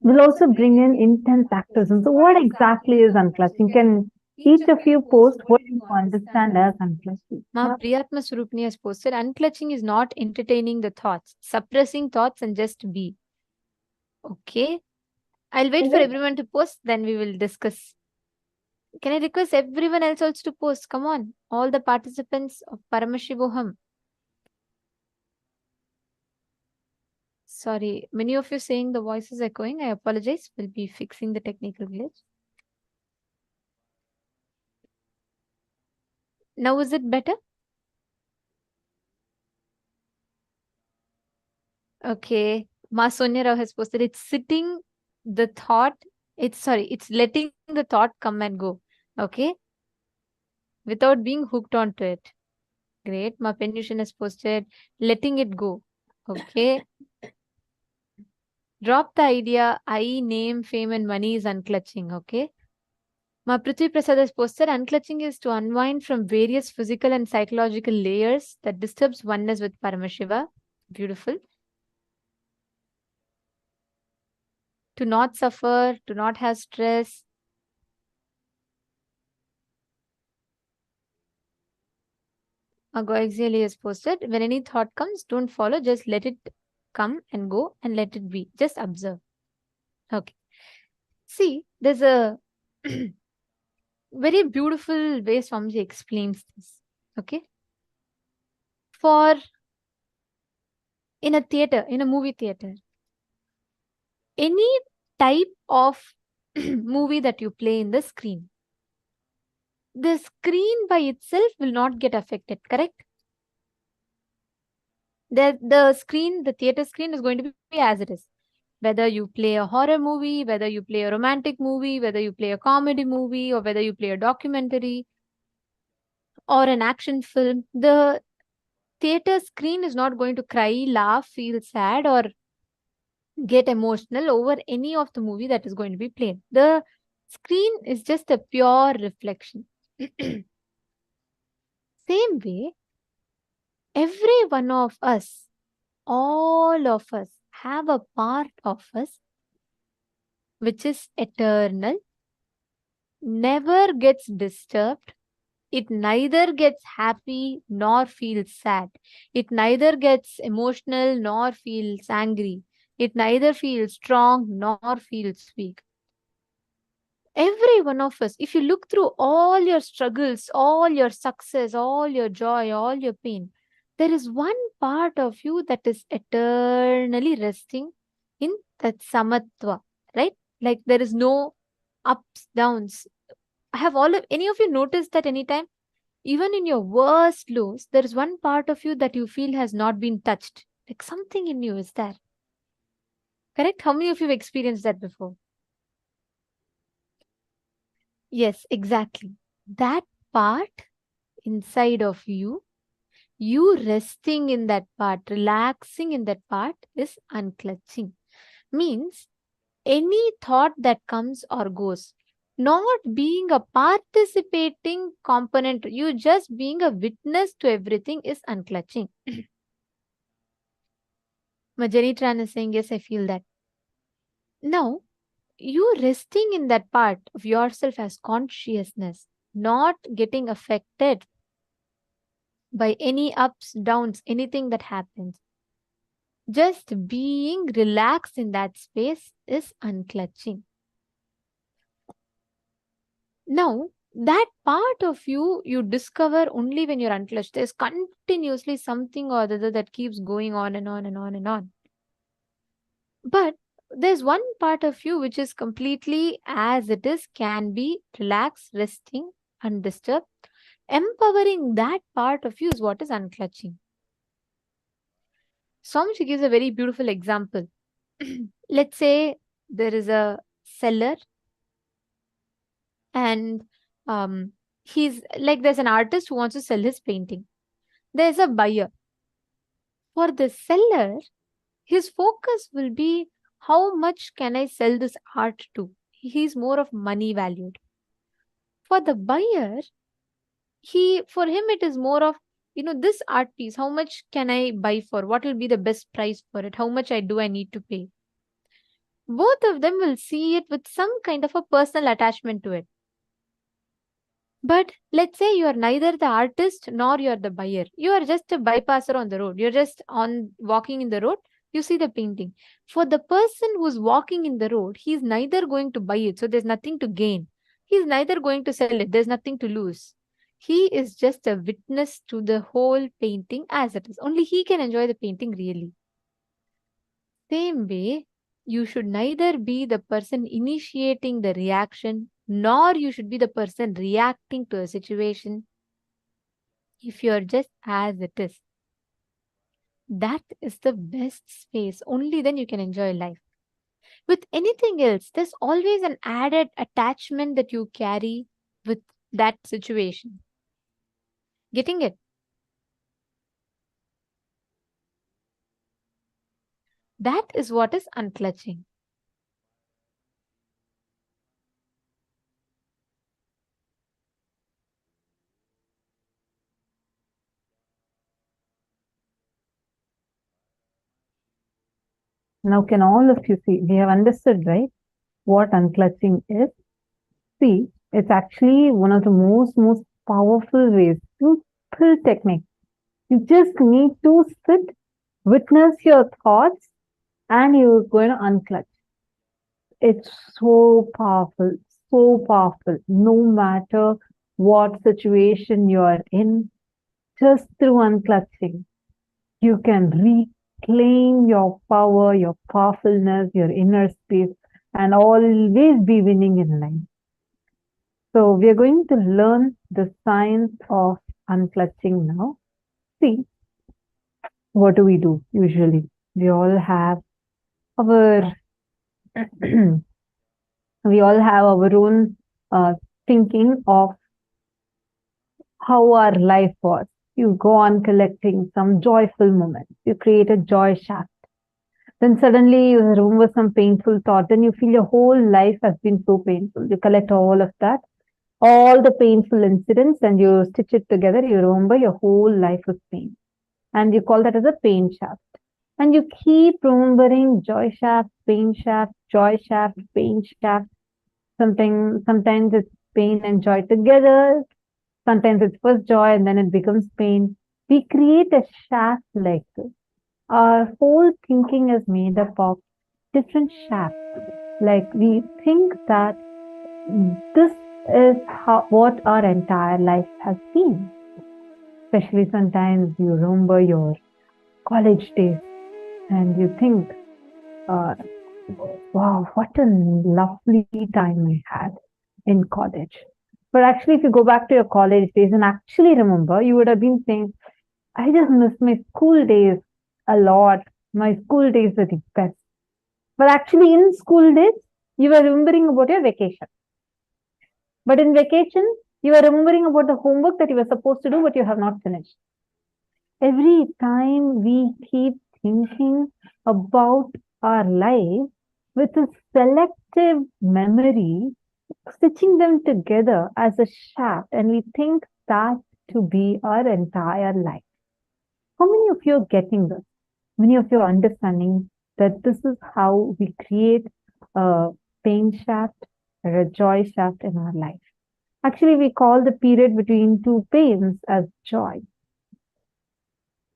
will also bring in intense activism. So what exactly is unclutching? Can each of you post what you understand as unclutching? Ma Priyatma Surupni has posted, unclutching is not entertaining the thoughts, suppressing thoughts and just be. Okay. I'll wait for everyone to post, then we will discuss. Can I request everyone else also to post? Come on, all the participants of Paramashivoham. Sorry, many of you saying the voice is echoing. I apologize. We'll be fixing the technical glitch. Now is it better? Okay. Ma Sonia Rao has posted, it's sitting the thought. It's letting the thought come and go. Okay. without being hooked onto it. Great. Ma Penution has posted, letting it go. Okay. Drop the idea, I, name, fame, and money is unclutching. Okay. Ma Prithvi Prasad has posted, unclutching is to unwind from various physical and psychological layers that disturbs oneness with Paramashiva. Beautiful. To not suffer, to not have stress. Agoaxially has posted, when any thought comes, don't follow, just let it come and go and let it be. Just observe. Okay. See, there's a very beautiful way Swamiji explains this. Okay. For in a theater, in a movie theater, any type of movie that you play in the screen, the screen by itself will not get affected, correct? The screen, the theater screen is going to be as it is. Whether you play a horror movie, whether you play a romantic movie, whether you play a comedy movie, or whether you play a documentary or an action film, the theater screen is not going to cry, laugh, feel sad, or get emotional over any of the movie that is going to be played. The screen is just a pure reflection. Same way, every one of us, all of us, have a part of us which is eternal, never gets disturbed. It neither gets happy nor feels sad. It neither gets emotional nor feels angry. It neither feels strong nor feels weak. Every one of us, if you look through all your struggles, all your success, all your joy, all your pain, there is one part of you that is eternally resting in that samatva, right? Like there is no ups, downs. Have any of you noticed that anytime? Even in your worst lows, there is one part of you that you feel has not been touched. Like something in you is there. Correct? How many of you have experienced that before? Yes, exactly. That part inside of you, you resting in that part, relaxing in that part is unclutching. Means any thought that comes or goes, not being a participating component, you just being a witness to everything is unclutching. Majani Tran is saying, yes, I feel that. Now, you resting in that part of yourself as consciousness, not getting affected by any ups, downs, anything that happens. Just being relaxed in that space is unclutching. Now, that part of you, you discover only when you're unclutched. There's continuously something or other that keeps going on and on and on and on. But there's one part of you which is completely as it is, can be relaxed, resting, undisturbed. Empowering that part of you is what is unclutching. Swamiji gives a very beautiful example. Let's say there is a seller and he's like, there's an artist who wants to sell his painting. There's a buyer. For the seller, his focus will be, how much can I sell this art to? He's more of money valued. For the buyer, for him it is more of, this art piece, how much can I buy for? What will be the best price for it? How much I need to pay? Both of them will see it with some kind of a personal attachment to it. But let's say you are neither the artist nor you are the buyer. You are just a bypasser on the road. You're just walking in the road. You see the painting. For the person who's walking in the road, he's neither going to buy it, so there's nothing to gain. He's neither going to sell it. There's nothing to lose. He is just a witness to the whole painting as it is. Only he can enjoy the painting really. Same way, you should neither be the person initiating the reaction, nor you should be the person reacting to a situation. If you're just as it is, that is the best space. Only then you can enjoy life. With anything else, there's always an added attachment that you carry with that situation. Getting it? That is what is unclutching. Now, can all of you see? We have understood, right, what unclutching is? See, it's actually one of the most powerful ways, simple technique. You just need to sit, witness your thoughts, and you're going to unclutch. It's so powerful, no matter what situation you're in. Just through unclutching, you can reclaim your power, your powerfulness, your inner space, and always be winning in life. So we are going to learn the science of unclutching now. See, what do we do usually? We all have our own thinking of how our life was. You go on collecting some joyful moments. You create a joy shaft. Then suddenly you remember some painful thought. Then you feel your whole life has been so painful. You collect all of that, all the painful incidents, and you stitch it together. You remember your whole life was pain. And you call that as a pain shaft. And you keep remembering joy shaft, pain shaft, joy shaft, pain shaft. Sometimes it's pain and joy together. Sometimes it's first joy and then it becomes pain. We create a shaft like this. Our whole thinking is made up of different shafts. Like we think that this is what our entire life has been. Especially sometimes you remember your college days and you think, wow, what a lovely time I had in college. But actually, if you go back to your college days and actually remember, you would have been saying, I just miss my school days a lot. My school days were the best. But actually, in school days, you were remembering about your vacation. But in vacation, you were remembering about the homework that you were supposed to do, but you have not finished. Every time we keep thinking about our life with a selective memory, stitching them together as a shaft, and we think that to be our entire life. How many of you are getting this? Many of you are understanding that this is how we create a pain shaft or a joy shaft in our life. Actually, we call the period between two pains as joy.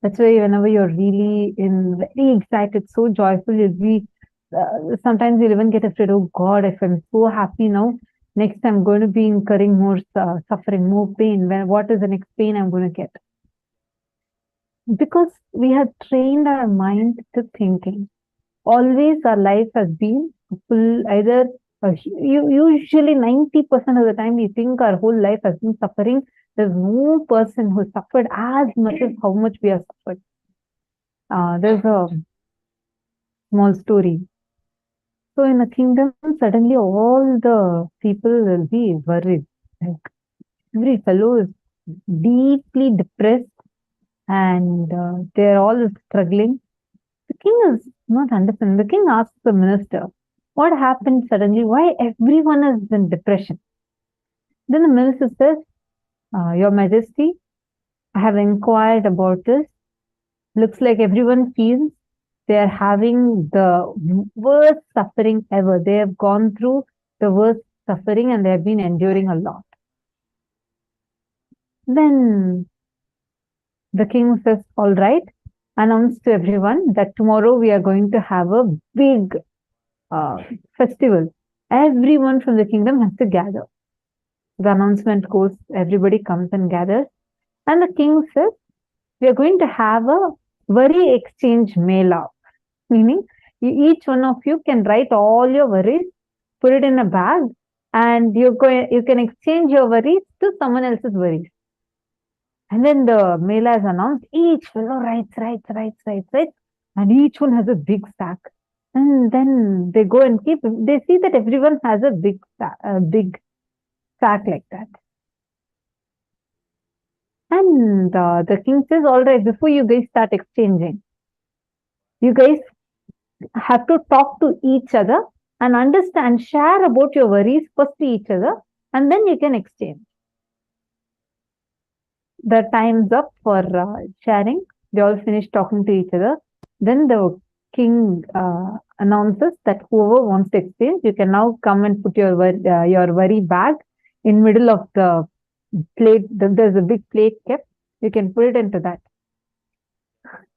That's why whenever you're really very excited, so joyful, you'll be, sometimes you'll even get afraid, oh God, if I'm so happy now, next I'm going to be incurring more suffering, more pain. What is the next pain I'm going to get? Because we have trained our mind to thinking. Always our life has been full, either usually 90% of the time we think our whole life has been suffering. There's no person who suffered as much as how much we have suffered. There's a small story. So in a kingdom, suddenly all the people will be worried. Like every fellow is deeply depressed and they're all struggling. The king is not understanding. The king asks the minister, what happened suddenly? Why everyone is in depression? Then the minister says, Your Majesty, I have inquired about this. Looks like everyone feels they are having the worst suffering ever. They have gone through the worst suffering and they have been enduring a lot. Then the king says, all right, announce to everyone that tomorrow we are going to have a big festival. Everyone from the kingdom has to gather. The announcement goes, everybody comes and gathers. And the king says, we are going to have a worry exchange mela. Meaning, each one of you can write all your worries, put it in a bag, and you can exchange your worries to someone else's worries. And then the mela is announced, each fellow writes, and each one has a big sack. And then they go and they see that everyone has a big sack like that. And Then the king says, all right, before you guys start exchanging, you guys have to talk to each other and understand, share about your worries first to each other, and then you can exchange. The time's up for sharing. They all finish talking to each other. Then the king announces that whoever wants to exchange, you can now come and put your worry bag in middle of the plate. There's a big plate kept. You can put it into that.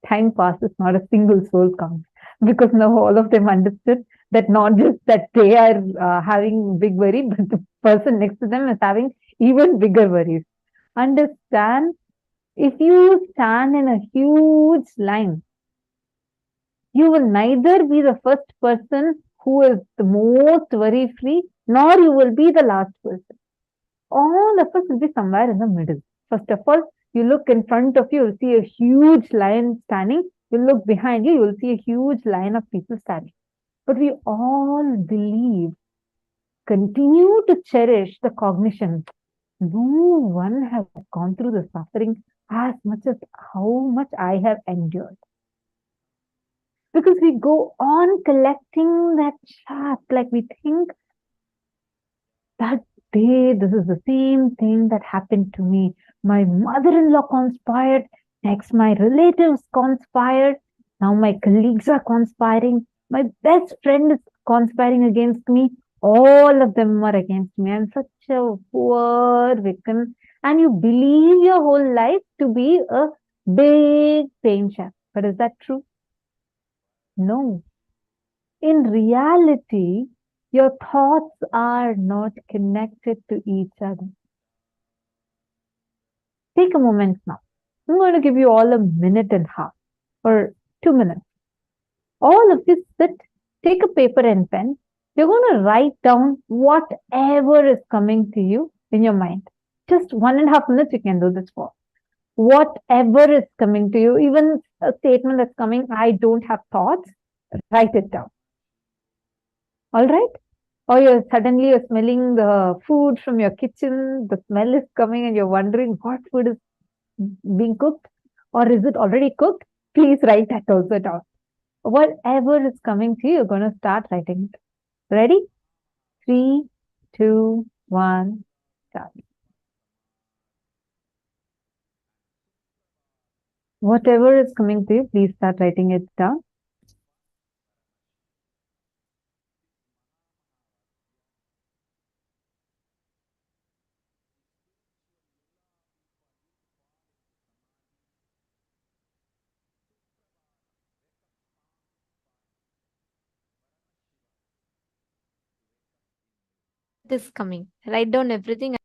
Time passes, not a single soul comes, because now all of them understood that not just that they are having big worry, but the person next to them is having even bigger worries. Understand, if you stand in a huge line, you will neither be the first person who is the most worry free, nor you will be the last person. All of us will be somewhere in the middle. First of all, you look in front of you, you'll see a huge line standing. You look behind you, you will see a huge line of people standing. But we all believe, continue to cherish the cognition. No one has gone through the suffering as much as how much I have endured. Because we go on collecting that chaff, like we think that day, this is the same thing that happened to me. My mother-in-law conspired, next my relatives conspired, now my colleagues are conspiring, my best friend is conspiring against me, all of them are against me. I'm such a poor victim. And you believe your whole life to be a big pain shaft. But is that true? No. In reality, your thoughts are not connected to each other. Take a moment now. I'm going to give you all a minute and a half or 2 minutes. All of you sit, take a paper and pen. You're going to write down whatever is coming to you in your mind. Just 1.5 minutes you can do this for. Whatever is coming to you, even a statement that's coming, I don't have thoughts, write it down. All right? Or you're smelling the food from your kitchen, the smell is coming and you're wondering what food is being cooked, or is it already cooked? Please write that also down. Whatever is coming to you, you're going to start writing it. Ready? 3, 2, 1, start. Whatever is coming to you, please start writing it down. It is coming. Write down everything.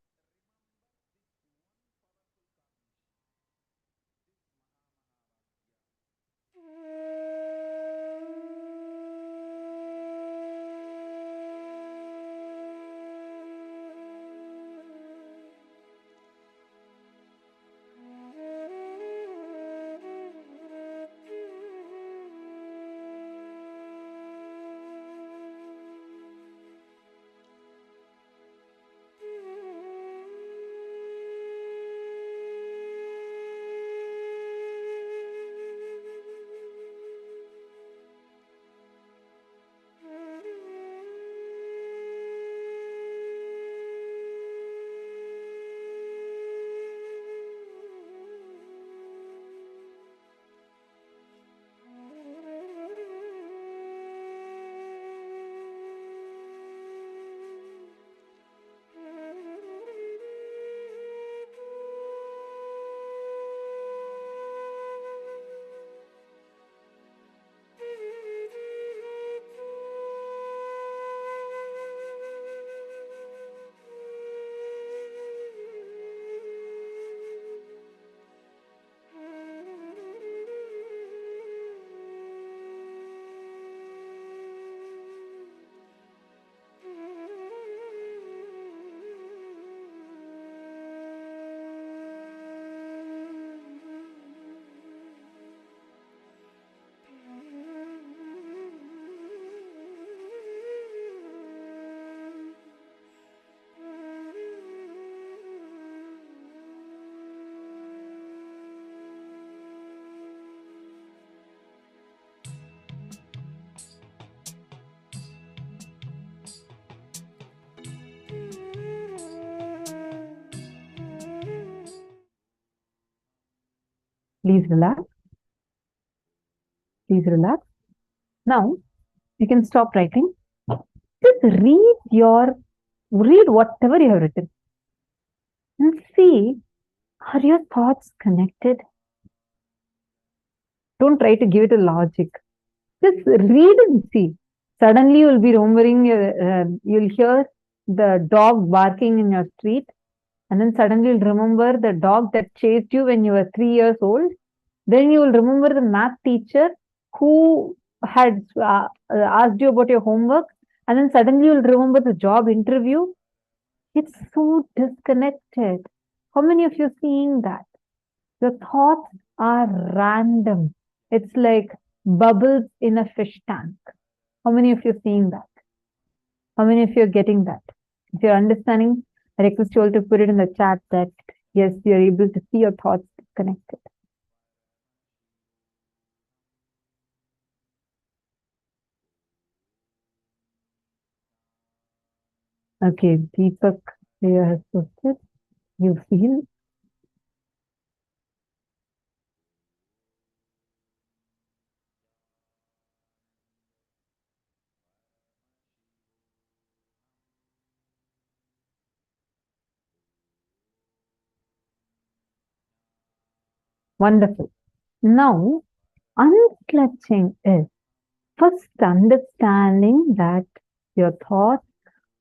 Please relax. Please relax. Now, you can stop writing. Just read whatever you have written. And see, are your thoughts connected? Don't try to give it a logic. Just read and see. Suddenly you'll be remembering, you'll hear the dog barking in your street. And then suddenly you'll remember the dog that chased you when you were 3 years old. Then you will remember the math teacher who had asked you about your homework. And then suddenly you'll remember the job interview. It's so disconnected. How many of you are seeing that? Your thoughts are random. It's like bubbles in a fish tank. How many of you are seeing that? How many of you are getting that? If you're understanding, I request you all to put it in the chat that yes, you're able to see your thoughts connected. Okay, Deepak here has posted. You feel? Wonderful. Now, unclutching is first understanding that your thoughts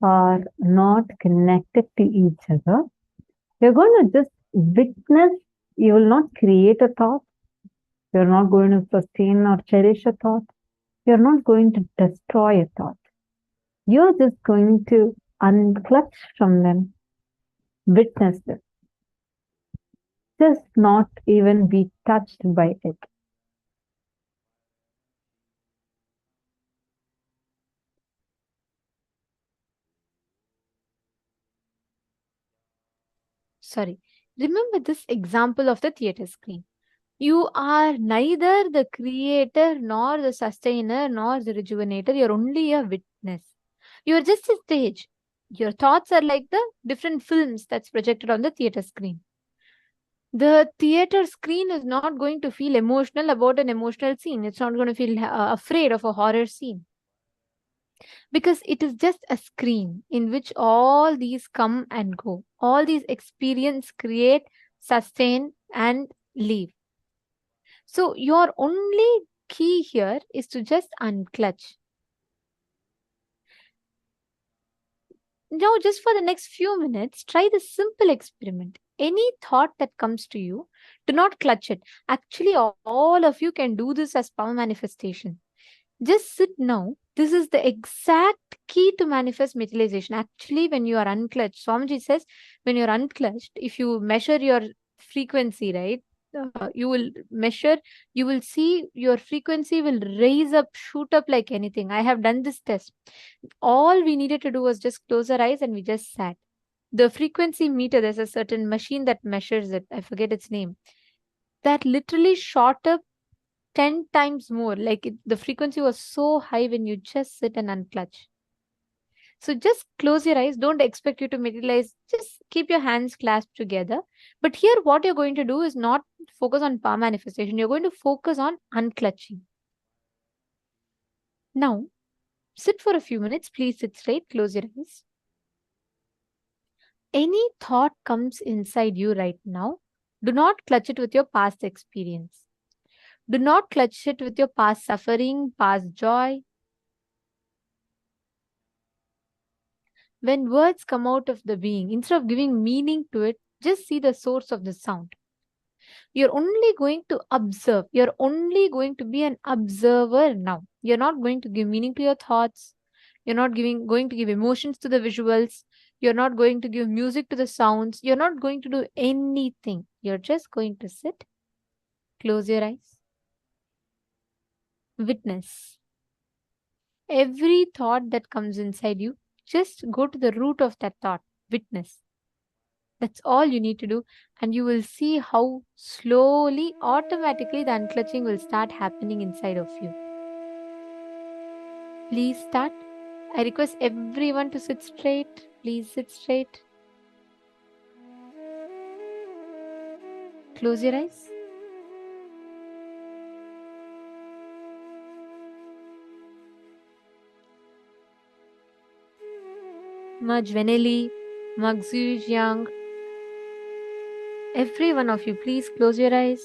are not connected to each other. You're going to just witness. You will not create a thought. You're not going to sustain or cherish a thought. You're not going to destroy a thought. You're just going to unclutch from them. Witness them. Just not even be touched by it. Sorry. Remember this example of the theater screen. You are neither the creator, nor the sustainer, nor the rejuvenator. You're only a witness. You're just a stage. Your thoughts are like the different films that's projected on the theater screen. The theater screen is not going to feel emotional about an emotional scene. It's not going to feel afraid of a horror scene. Because it is just a screen in which all these come and go. All these experiences create, sustain, and leave. So your only key here is to just unclutch. Now, just for the next few minutes, try this simple experiment. Any thought that comes to you, do not clutch it. Actually, all of you can do this as power manifestation. Just sit now. This is the exact key to manifest materialization. Actually, when you are unclutched, Swamiji says, when you're unclutched, if you measure your frequency, right, you will measure, you will see your frequency will raise up, shoot up like anything. I have done this test. All we needed to do was just close our eyes and we just sat. The frequency meter, there's a certain machine that measures it. I forget its name. That literally shot up 10 times more. Like the frequency was so high when you just sit and unclutch. So just close your eyes. Don't expect you to materialize. Just keep your hands clasped together. But here what you're going to do is not focus on power manifestation. You're going to focus on unclutching. Now, sit for a few minutes. Please sit straight. Close your eyes. Any thought comes inside you right now, do not clutch it with your past experience. Do not clutch it with your past suffering, past joy. When words come out of the being, instead of giving meaning to it, just see the source of the sound. You're only going to observe. You're only going to be an observer now. You're not going to give meaning to your thoughts. You're not going to give emotions to the visuals. You're not going to give music to the sounds. You're not going to do anything. You're just going to sit. Close your eyes. Witness. Every thought that comes inside you, just go to the root of that thought. Witness. That's all you need to do. And you will see how slowly, automatically the unclutching will start happening inside of you. Please start. I request everyone to sit straight. Please sit straight. Close your eyes. Majveneli, Magzujang. Every one of you, please close your eyes.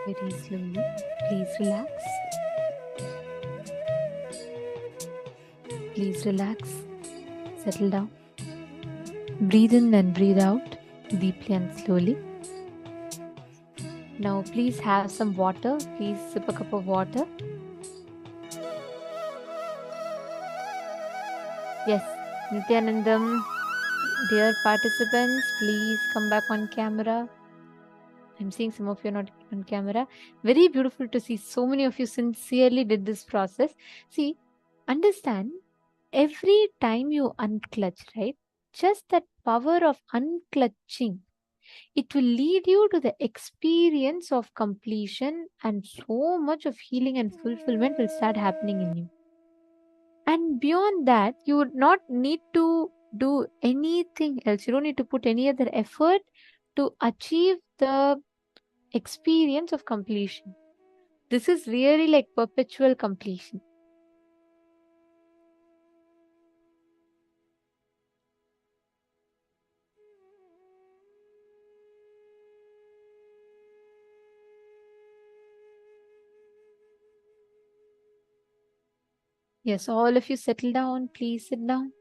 Very slowly. Please relax. Please relax. Settle down. Breathe in and breathe out deeply and slowly. Now please have some water. Please sip a cup of water. Yes, Nithyanandam, dear participants, please come back on camera. I'm seeing some of you are not on camera. Very beautiful to see so many of you sincerely did this process. See, understand, every time you unclutch, right? Just that power of unclutching, it will lead you to the experience of completion, and so much of healing and fulfillment will start happening in you. And beyond that, you would not need to do anything else. You don't need to put any other effort to achieve the experience of completion. This is really like perpetual completion. Yes, all of you settle down. Please sit down.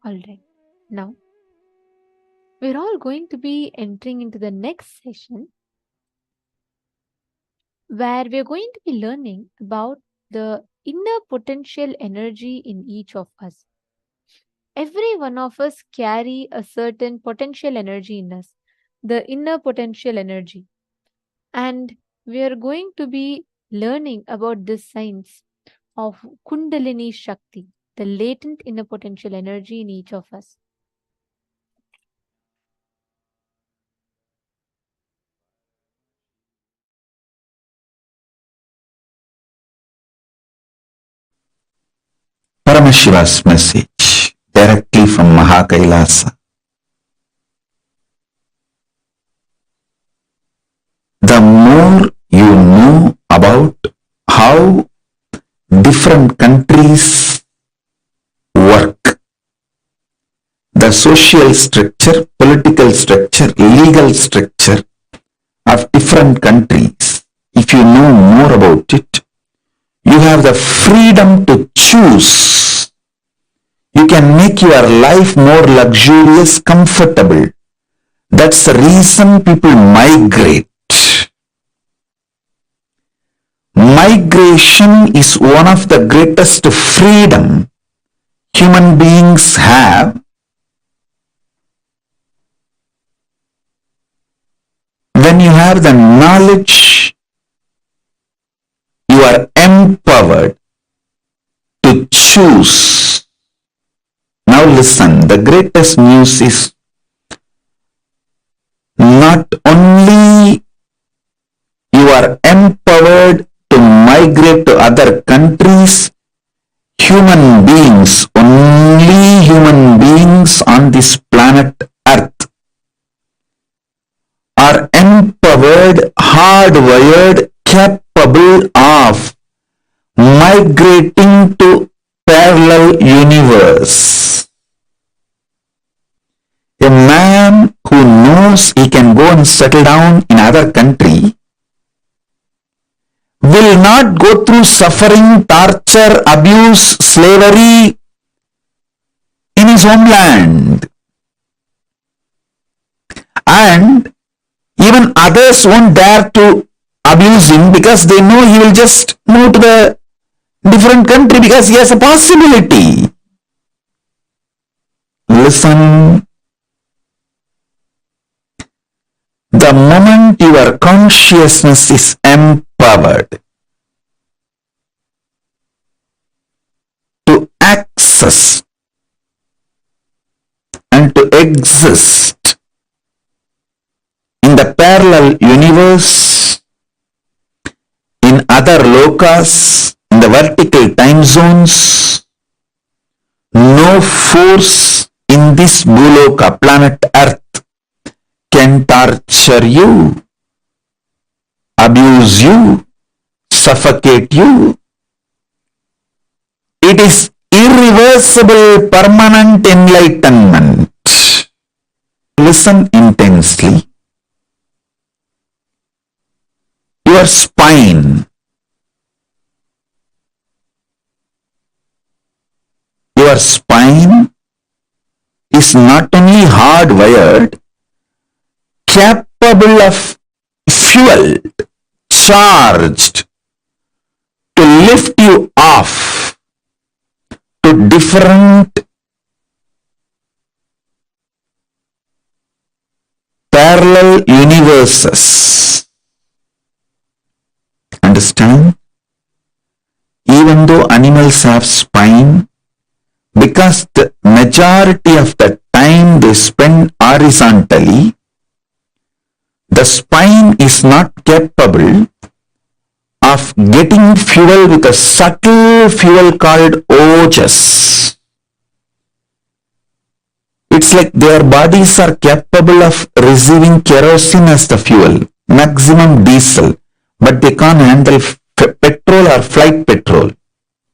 All right. Now, we're all going to be entering into the next session where we're going to be learning about the inner potential energy in each of us. Every one of us carry a certain potential energy in us, the inner potential energy. And we are going to be learning about this science of Kundalini Shakti, the latent inner potential energy in each of us. Paramashiva's message directly from Mahā KAILÆSA. The more you know about how different countries work, the social structure, political structure, legal structure of different countries, if you know more about it, you have the freedom to choose. You can make your life more luxurious, comfortable. That's the reason people migrate. Migration is one of the greatest freedom human beings have. When you have the knowledge, you are empowered to choose. Now listen, the greatest news is not only you are empowered to migrate to other countries, human beings, only human beings on this planet Earth are empowered, hardwired, capable of migrating to parallel universe. A man who knows he can go and settle down in other country will not go through suffering, torture, abuse, slavery in his homeland. And even others won't dare to abuse him because they know he will just move to the different country because he has a possibility. Listen. The moment your consciousness is empowered to access and to exist in the parallel universe, in other lokas, in the vertical time zones, no force in this Bhuloka, planet Earth, can torture you, abuse you, suffocate you. It is irreversible, permanent enlightenment. Listen intensely. Your spine. Your spine is not only hardwired, capable of fueled, charged to lift you off to different parallel universes. Understand? Even though animals have spine, because the majority of the time they spend horizontally, the spine is not capable of getting fuel with a subtle fuel called ojas. It's like their bodies are capable of receiving kerosene as the fuel, maximum diesel, but they can't handle petrol or flight petrol,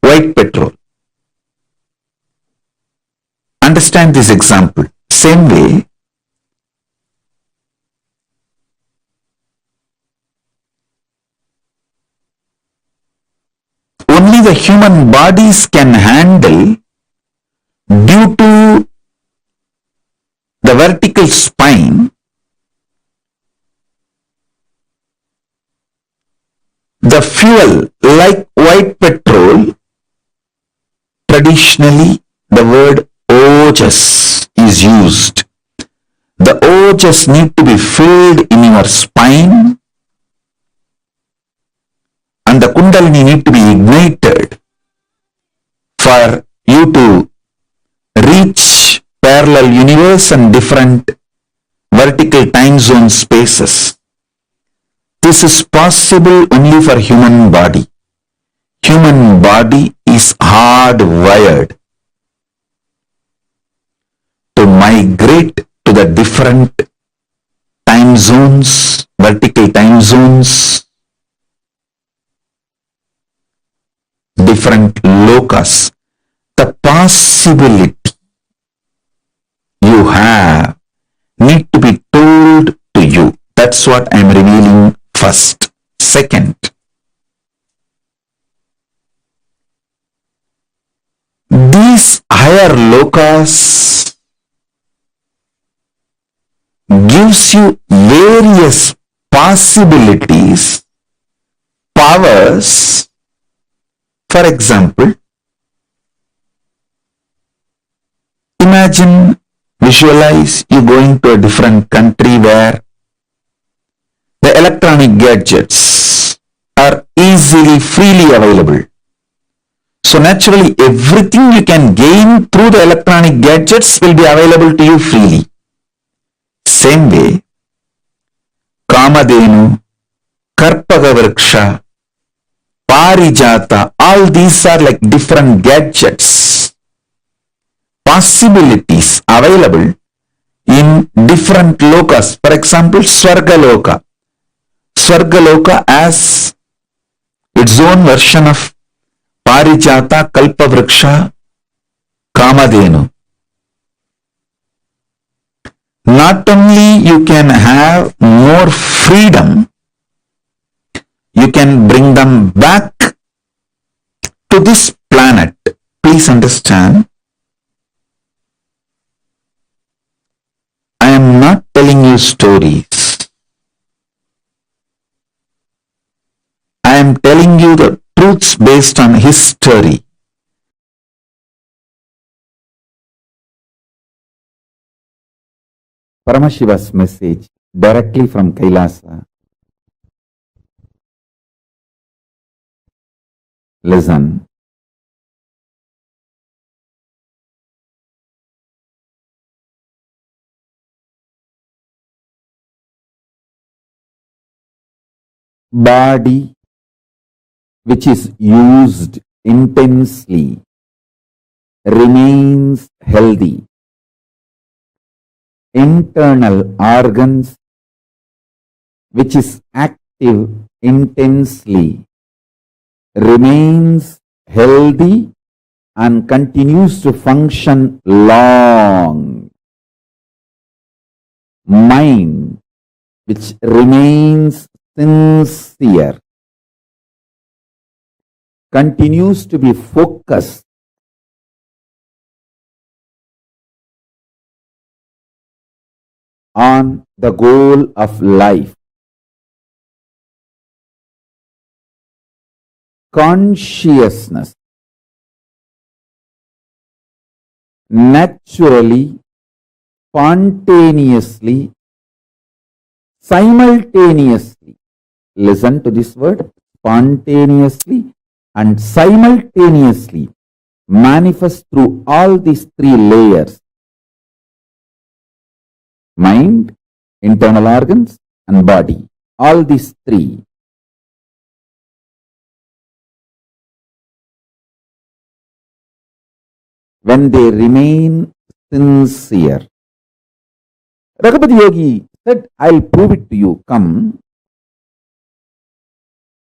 white petrol. Understand this example. Same way, only the human bodies can handle, due to the vertical spine, the fuel like white petrol. Traditionally, the word ojas is used. The ojas need to be filled in your spine, and the Kundalini need to be ignited for you to reach parallel universe and different vertical time zone spaces. This is possible only for human body. Human body is hardwired to migrate to the different time zones, vertical time zones, different lokas. The possibility you have need to be told to you. That's what I'm revealing first. Second, these higher lokas gives you various possibilities, powers. For example, imagine, visualize you going to a different country where the electronic gadgets are easily, freely available. So naturally, everything you can gain through the electronic gadgets will be available to you freely. Same way, Kamadhenu, Karpagavriksha, Parijata, all these are like different gadgets, possibilities available in different lokas. For example, Swargaloka. Swargaloka as its own version of Parijata, Kalpavriksha, Kamadhenu. Not only you can have more freedom, you can bring them back to this planet. Please understand, I am not telling you stories. I am telling you the truths based on history. Paramashiva's message directly from Kailasa. Listen. Body which is used intensely remains healthy. Internal organs which is active intensely remains healthy and continues to function long. Mind which remains sincere continues to be focused on the goal of life. Consciousness naturally, spontaneously, simultaneously, listen to this word, spontaneously and simultaneously manifest through all these three layers: mind, internal organs and body. All these three. When they remain sincere. Raghupati Yogi said, I'll prove it to you. Come.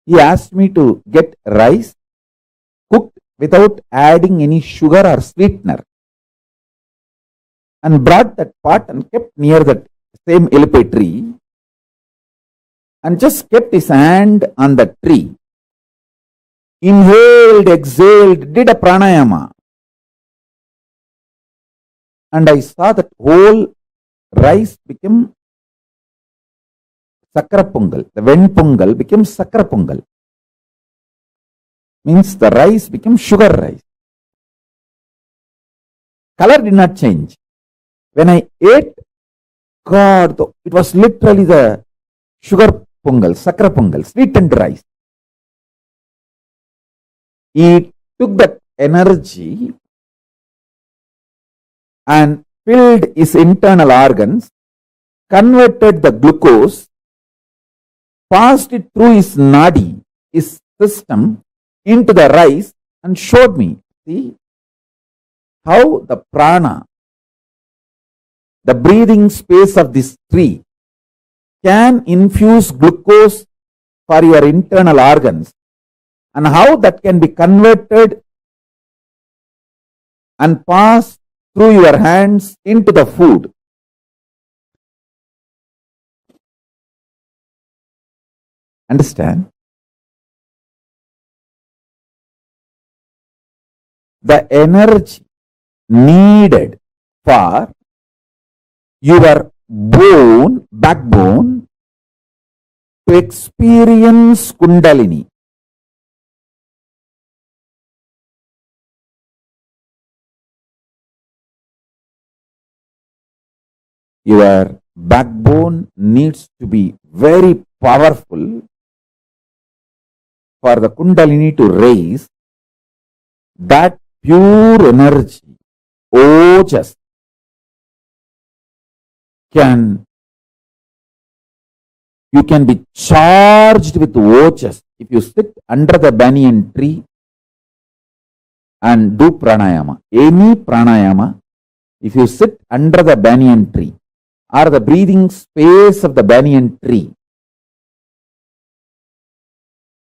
He asked me to get rice cooked without adding any sugar or sweetener, and brought that pot and kept near that same elephant tree and just kept his hand on the tree. Inhaled, exhaled, did a pranayama. And I saw that whole rice became sakra pongal. The ven pongal became sakra pongal. Means the rice became sugar rice. Color did not change. When I ate, God, it was literally the sugar pongal, sakra pongal, sweetened rice. He took that energy and filled his internal organs, converted the glucose, passed it through his nadi, his system, into the rice, and showed me, see, how the prana, the breathing space of this tree, can infuse glucose for your internal organs, and how that can be converted and passed through your hands into the food. Understand? The energy needed for your backbone to experience Kundalini. Your backbone needs to be very powerful for the Kundalini to raise. That pure energy, ojas, you can be charged with ojas if you sit under the banyan tree and do pranayama. Any pranayama, if you sit under the banyan tree or the breathing space of the banyan tree,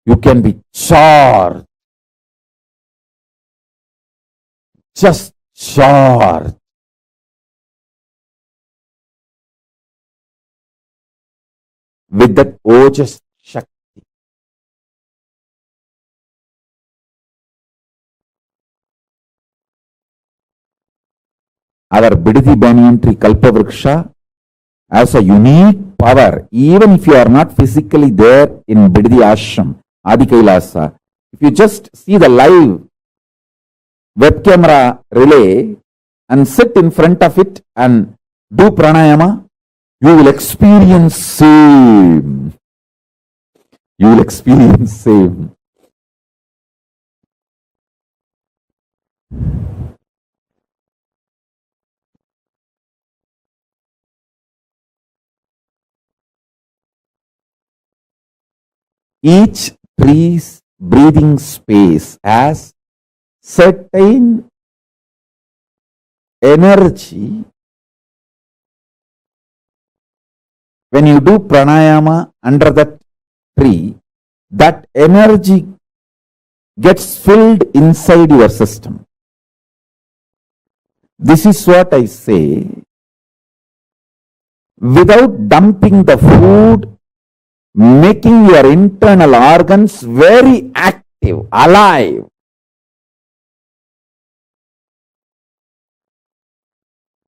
you can be charged. Just charged. With that ojas Shakti. Our Bidadi Banyan tree Kalpavriksha has a unique power, even if you are not physically there in Bidadi Ashram, Adi Kailasa. If you just see the live web camera relay and sit in front of it and do pranayama, you will experience same. You will experience same. Each tree's breathing space has certain energy. When you do pranayama under that tree, that energy gets filled inside your system. This is what I say. Without dumping the food, making your internal organs very active, alive.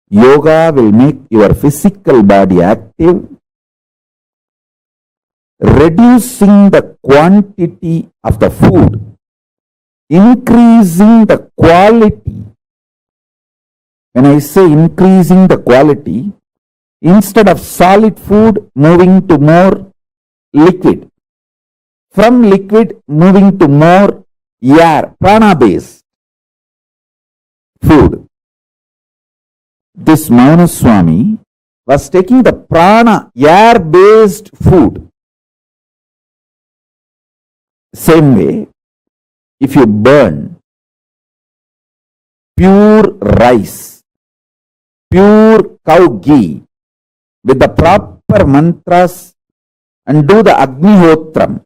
Yoga will make your physical body active, reducing the quantity of the food, increasing the quality. When I say increasing the quality, instead of solid food, moving to more liquid. From liquid, moving to more air, prana-based food. This Mauna Swami was taking the prana, air-based food. Same way, if you burn pure rice, pure cow ghee, with the proper mantras and do the Agnihotram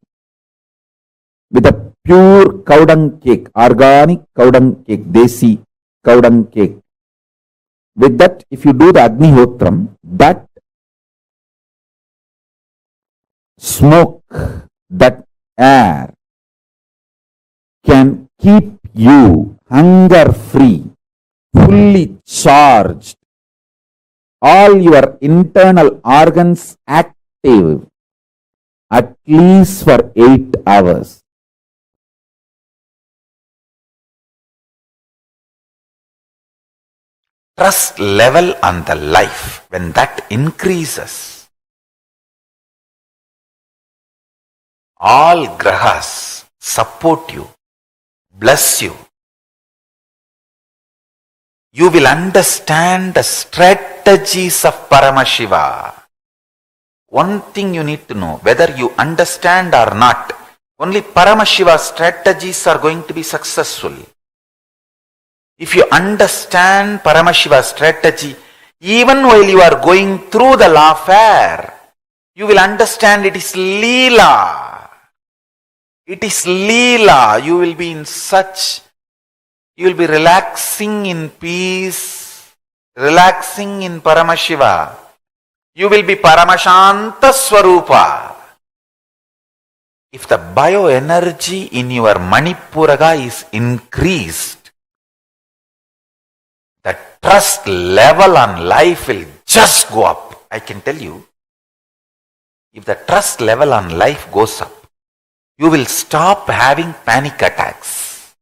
with a pure cow dung cake, organic cow dung cake, desi cow dung cake. With that, if you do the Agnihotram, that smoke, that air can keep you hunger free, fully charged, all your internal organs active at least for 8 hours. Trust level on the life, when that increases, all grahas support you, bless you. You will understand the strategies of Paramashiva. One thing you need to know, whether you understand or not, only Paramashiva strategies are going to be successful. If you understand Paramashiva strategy, even while you are going through the lawfare, you will understand it is Leela. It is Leela. You will be in such, you will be relaxing in peace, relaxing in Paramashiva. You will be Paramashanta Swarupa. If the bioenergy in your Manipuraga is increased, the trust level on life will just go up. I can tell you, if the trust level on life goes up, you will stop having panic attacks.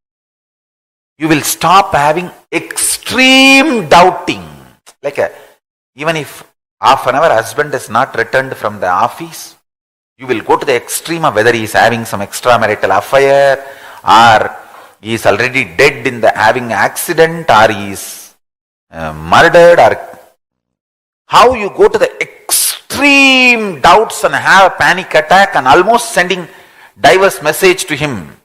You will stop having extreme doubting. Even if half an hour husband is not returned from the office, you will go to the extreme of whether he is having some extramarital affair, or he is already dead in the having accident, or he is murdered, or how you go to the extreme doubts and have a panic attack and almost sending diverse message to him.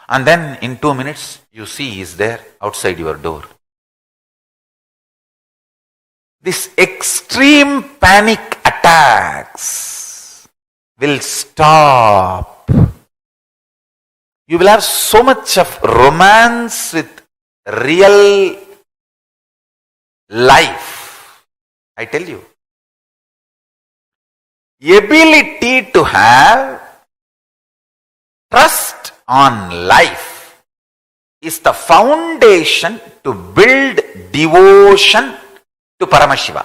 And then in 2 minutes, you see he is there outside your door. This extreme panic attacks will stop. You will have so much of romance with real life. I tell you, ability to have trust on life is the foundation to build devotion to Paramashiva.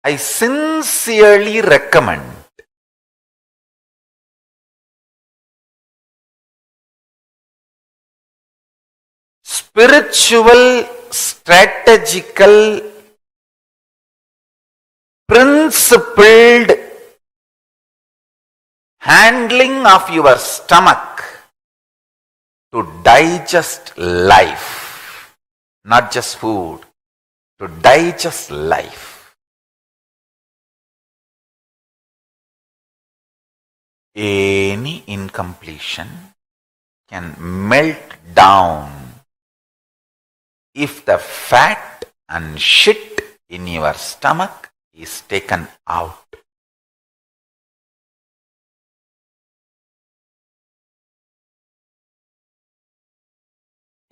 I sincerely recommend spiritual, strategical, principled handling of your stomach to digest life, not just food, to digest life. Any incompletion can melt down if the fat and shit in your stomach is taken out.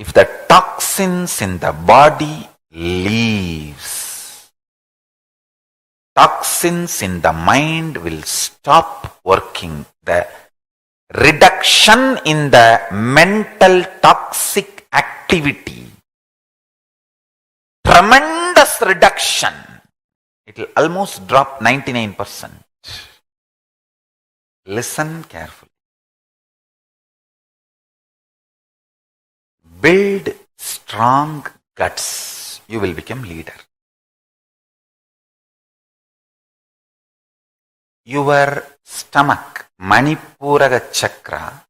if the toxins in the body leaves, toxins in the mind will stop working. The reduction in the mental toxic activity, tremendous reduction. It will almost drop 99%. Listen carefully. Build strong guts. You will become leader. Your stomach, Manipuraga chakra,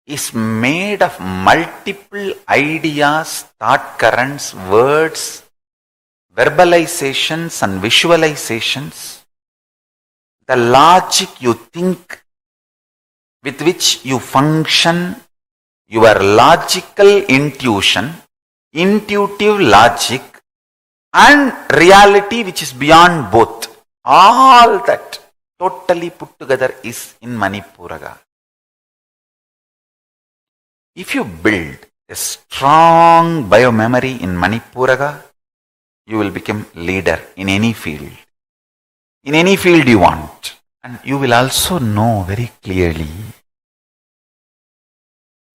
is made of multiple ideas, thought currents, words, verbalizations and visualizations. The logic you think, with which you function, your logical intuition, intuitive logic, and reality which is beyond both. All that totally put together is in Manipuraga. If you build a strong biomemory in Manipuraga, you will become leader in any field. In any field you want. And you will also know very clearly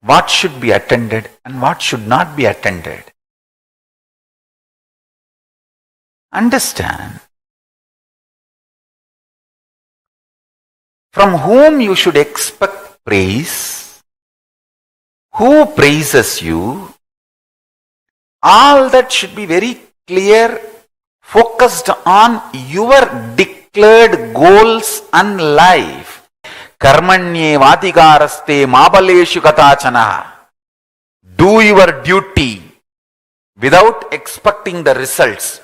what should be attended and what should not be attended. Understand from whom you should expect praise, who praises you. All that should be very clear, focused on your declared goals and life. Karmanye vadigaraste mabaleshu katachana. Do your duty without expecting the results.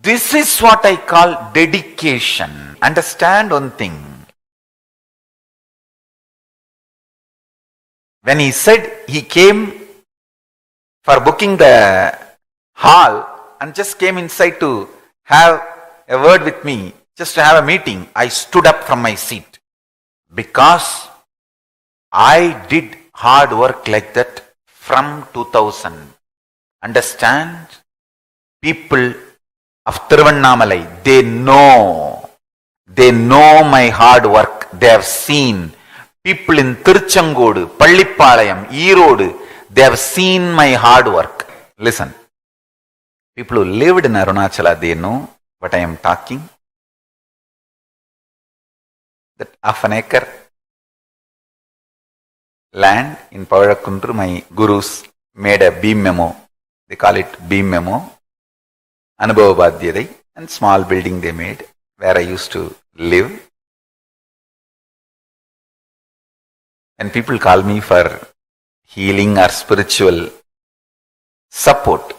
This is what I call dedication. Understand one thing. When he said he came for booking the hall and just came inside to have a word with me, just to have a meeting, I stood up from my seat because I did hard work like that from 2000. Understand? People of Tiruvannamalai, they know my hard work. They have seen. People in Tiruchengodu, Pallipalayam, Erode, they have seen my hard work. Listen. People who lived in Arunachala, they know what I am talking. That half an acre land in Pavadakundru, my gurus made a beam memo. They call it beam memo. Anubhavabhadyadai, and small building they made where I used to live. And people call me for healing or spiritual support.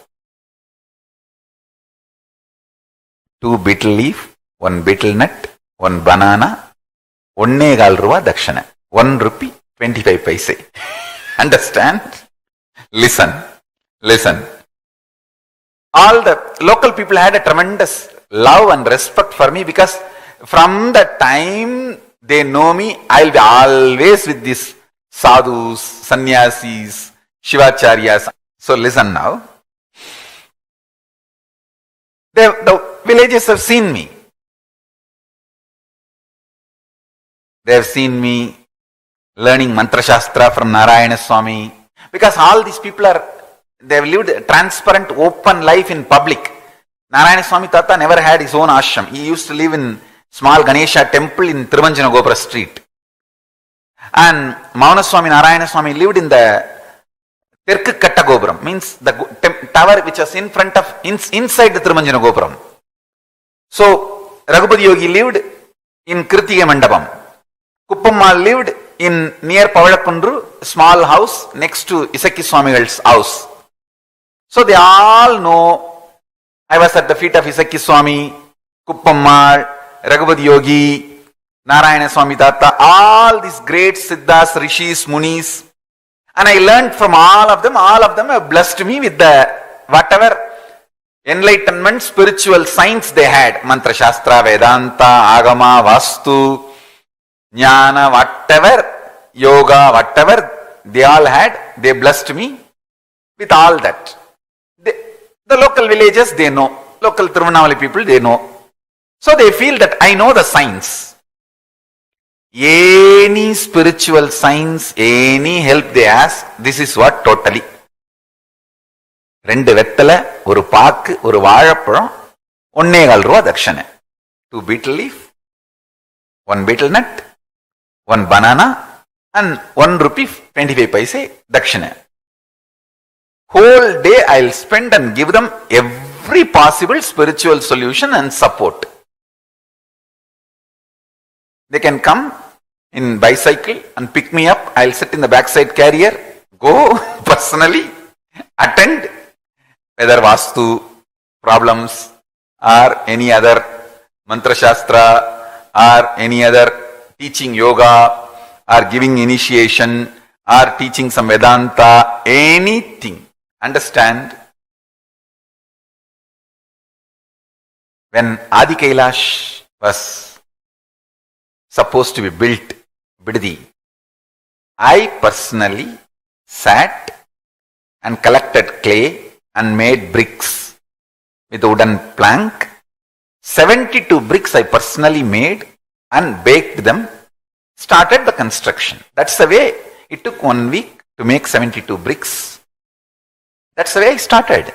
2 betel leaf, 1 betel nut, 1 banana, 1.25 ruwa dakshana. 1 rupee, 25 paise. Understand? Listen. All the local people had a tremendous love and respect for me because from the time they know me, I'll be always with these sadhus, sannyasis, shivacharyas. So listen now. The villagers have seen me. They have seen me learning mantra shastra from Narayana Swami. Because all these people they have lived a transparent, open life in public. Narayana Swami Tata never had his own ashram. He used to live in small Ganesha temple in Tiruvanjana Gopura street. And Mauna Swami, Narayana Swami lived in the Terku Katta Gopuram, means the tower which was in front of, inside the Tiruvanjana Gopuram. So, Raghupati Yogi lived in Kirtiga Mandapam. Kuppammal lived in near Pavadakundru, small house next to Isaki Swamigal's house. So they all know I was at the feet of Isaki Swami, Kuppammal, Raghupati Yogi, Narayana Swami Tata, all these great Siddhas, Rishis, Munis. And I learned from all of them have blessed me with the whatever enlightenment, spiritual science they had. Mantra Shastra, Vedanta, Agama, Vastu, Jnana, whatever, Yoga, whatever they all had, they blessed me with all that. The local villages, they know. Local Tirunavali people, they know. So they feel that I know the science. Any spiritual science, any help they ask, this is what totally. 2 வெத்தலை, ஒரு பாக்கு, ஒரு வாழைப்பழம், 1.25 ரூபா தட்சணை. 2 betel leaf, 1 betel nut, 1 banana, and 1 rupee 25 paise dakshana. Whole day I'll spend and give them every possible spiritual solution and support. They can come in bicycle and pick me up. I'll sit in the backside carrier, go personally, attend, whether Vastu problems or any other Mantra Shastra or any other teaching yoga or giving initiation or teaching some Vedanta, anything. Understand? When Adi Kailash was supposed to be built, Bidadi, I personally sat and collected clay and made bricks with a wooden plank. 72 bricks I personally made and baked them, started the construction. That's the way. It took 1 week to make 72 bricks. That's the way I started.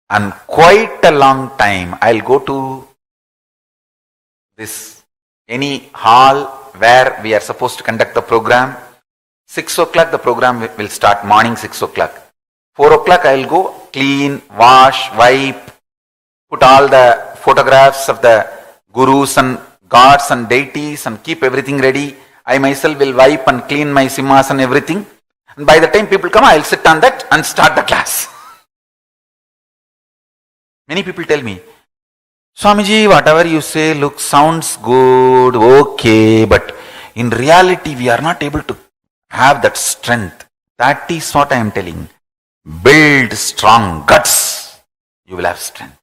And quite a long time, I'll go to this, any hall where we are supposed to conduct the program. 6 o'clock the program will start, morning 6 o'clock. 4 o'clock I'll go, clean, wash, wipe, put all the photographs of the gurus and gods and deities and keep everything ready. I myself will wipe and clean my simhas and everything. And by the time people come, I'll sit on that and start the class. Many people tell me, Swamiji, whatever you say sounds good, okay, but in reality we are not able to have that strength. That is what I am telling. Build strong guts, you will have strength.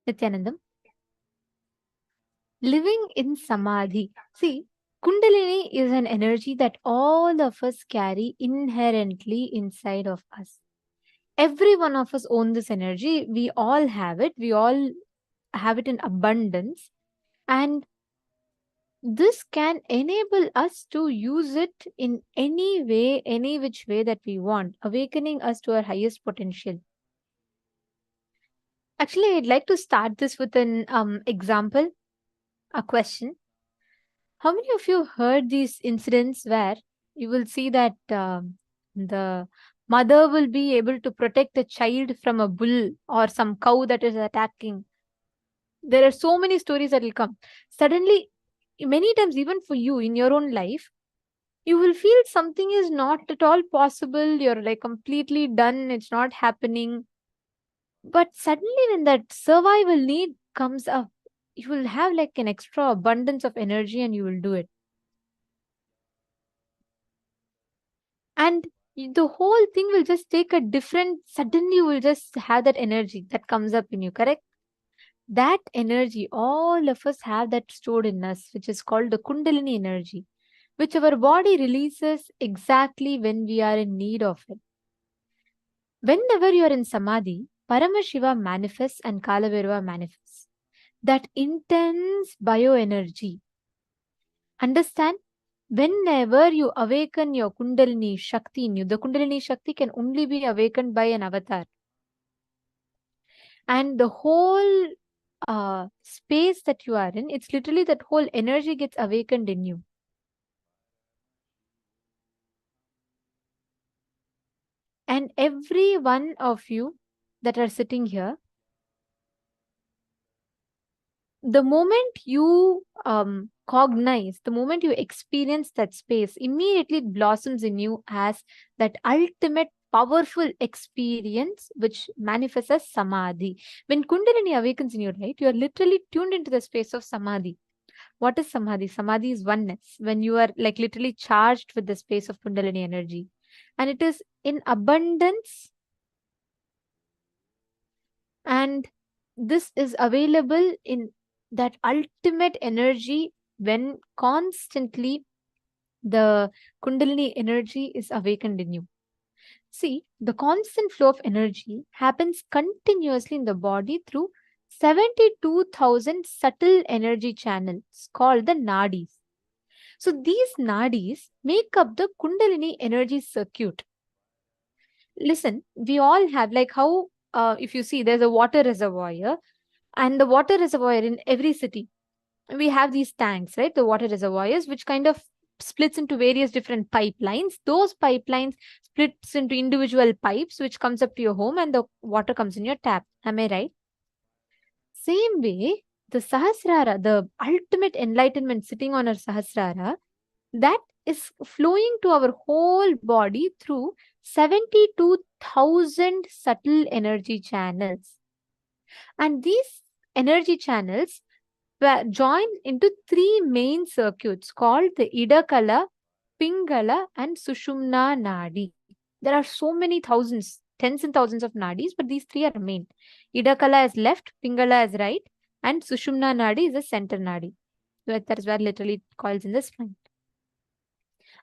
Nithyanandam. Living in Samadhi. See, Kundalini is an energy that all of us carry inherently inside of us. Every one of us own this energy. We all have it. We all have it in abundance. And this can enable us to use it in any way, any which way that we want, awakening us to our highest potential. Actually, I'd like to start this with an example, a question. How many of you heard these incidents where you will see that the mother will be able to protect the child from a bull or some cow that is attacking? There are so many stories that will come. Suddenly, many times, even for you in your own life, you will feel something is not at all possible. You're like completely done. It's not happening. But suddenly, when that survival need comes up, you will have like an extra abundance of energy and you will do it. And the whole thing will just take a different, suddenly you will just have that energy that comes up in you, correct? That energy, all of us have that stored in us, which is called the Kundalini energy, which our body releases exactly when we are in need of it. Whenever you are in Samadhi, Paramashiva manifests and Kalabhairava manifests. That intense bioenergy. Understand? Whenever you awaken your Kundalini Shakti in you, the Kundalini Shakti can only be awakened by an avatar. And the whole space that you are in, it's literally that whole energy gets awakened in you. And every one of you that are sitting here, the moment you cognize, the moment you experience that space, immediately it blossoms in you as that ultimate powerful experience which manifests as Samadhi. When Kundalini awakens in you, right, you are literally tuned into the space of Samadhi. What is Samadhi? Samadhi is oneness. When you are like literally charged with the space of Kundalini energy. And it is in abundance. And this is available in that ultimate energy when constantly the Kundalini energy is awakened in you. See, the constant flow of energy happens continuously in the body through 72,000 subtle energy channels called the nadis. So these nadis make up the Kundalini energy circuit. Listen, we all have like how, if you see, there's a water reservoir, and the water reservoir in every city, we have these tanks, right? The water reservoirs, which kind of splits into various different pipelines. Those pipelines splits into individual pipes, which comes up to your home and the water comes in your tap. Am I right? Same way, the Sahasrara, the ultimate enlightenment sitting on our Sahasrara, that is flowing to our whole body through 72,000 subtle energy channels. And these energy channels were joined into three main circuits called the Idakala, Pingala, and Sushumna Nadi. There are so many thousands, tens and thousands of nadis, but these three are main. Idakala is left, Pingala is right, and Sushumna Nadi is the center Nadi. That is where literally it coils in the spine.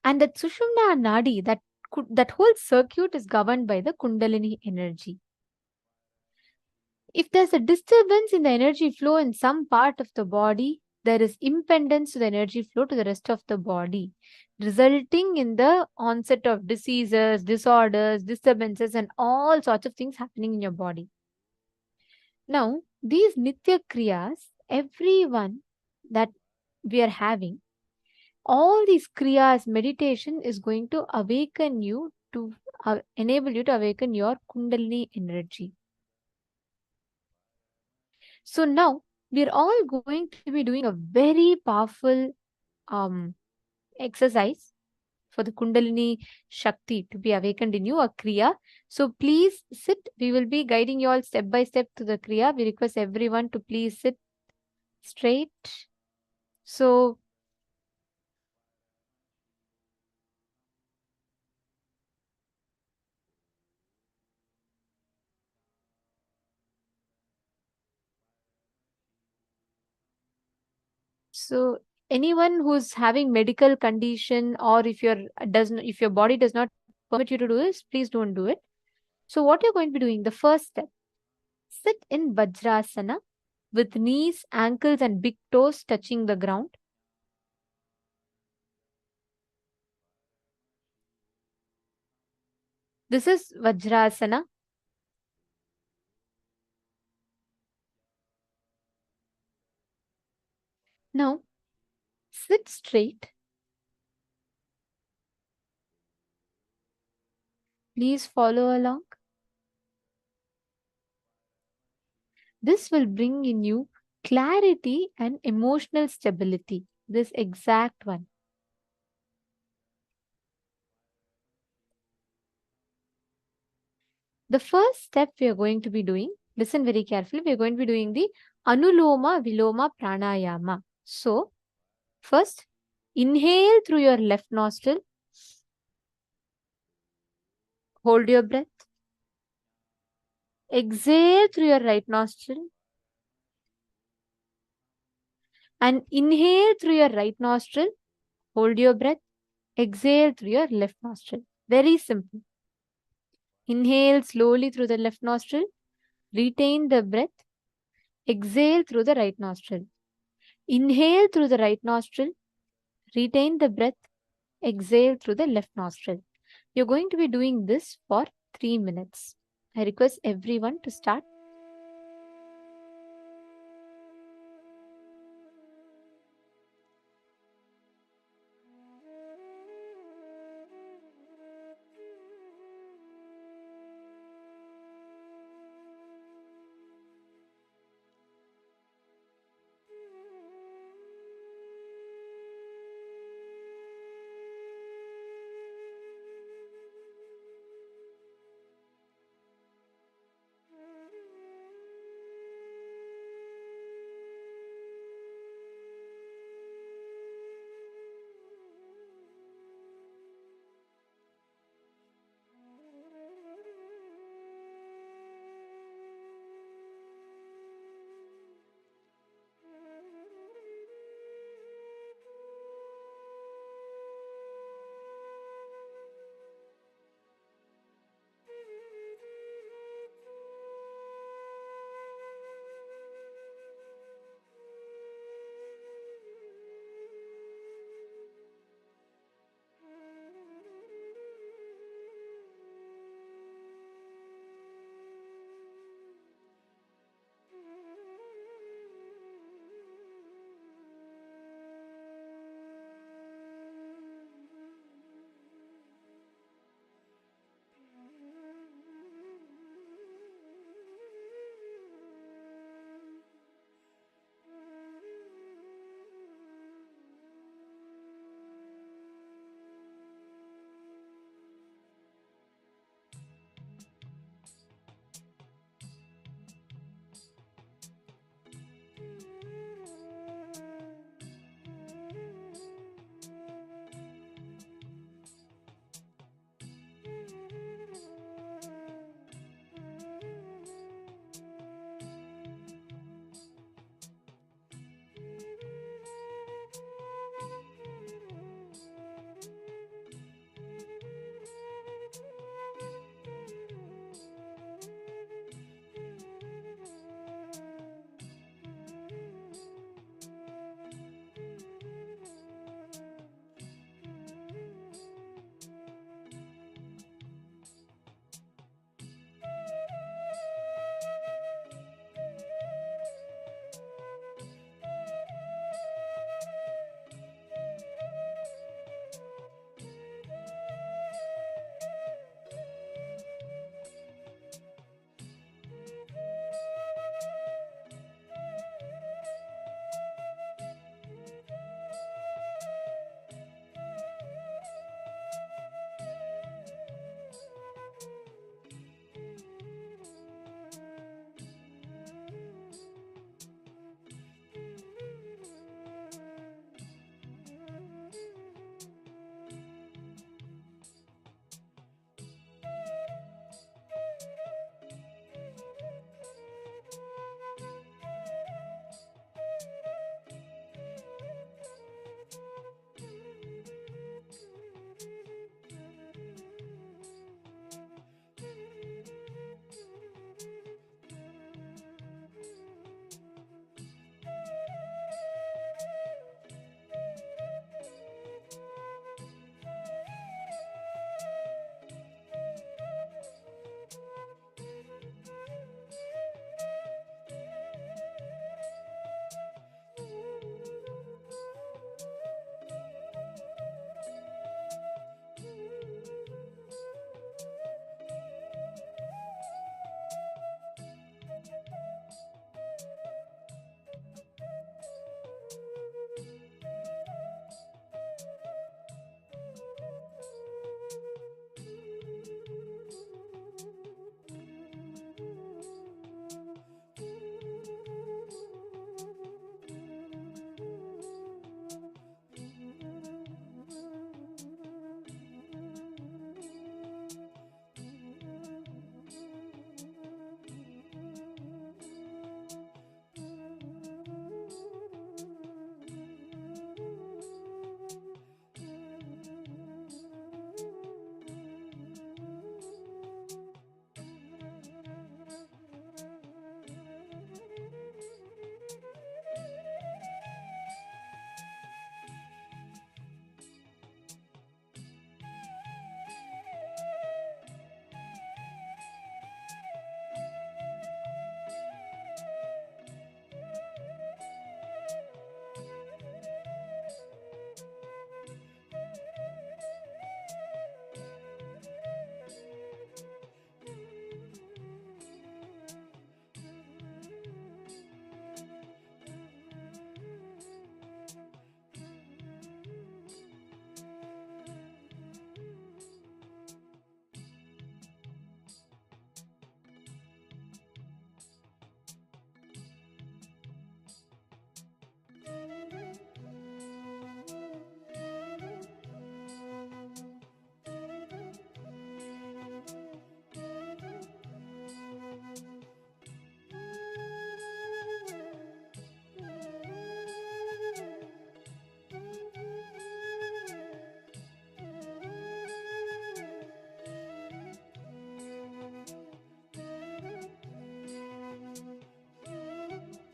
And that Sushumna Nadi, that whole circuit is governed by the Kundalini energy. If there's a disturbance in the energy flow in some part of the body, there is impedance to the energy flow to the rest of the body, resulting in the onset of diseases, disorders, disturbances, and all sorts of things happening in your body. Now, these Nitya Kriyas, everyone that we are having, all these Kriyas, meditation is going to awaken you to enable you to awaken your Kundalini energy. So now we're all going to be doing a very powerful exercise for the Kundalini Shakti to be awakened in you, a Kriya. So please sit. We will be guiding you all step by step to the Kriya. We request everyone to please sit straight. So So anyone who's having medical condition, or if your body does not permit you to do this, please don't do it. So what you're going to be doing, the first step, sit in Vajrasana with knees, ankles and big toes touching the ground. This is Vajrasana. Now, sit straight. Please follow along. This will bring in you clarity and emotional stability. This exact one. The first step we are going to be doing, listen very carefully, we are going to be doing the Anuloma Viloma Pranayama. So, first, inhale through your left nostril. Hold your breath. Exhale through your right nostril. And inhale through your right nostril. Hold your breath. Exhale through your left nostril. Very simple. Inhale slowly through the left nostril. Retain the breath. Exhale through the right nostril. Inhale through the right nostril. Retain the breath. Exhale through the left nostril. You're going to be doing this for 3 minutes. I request everyone to start.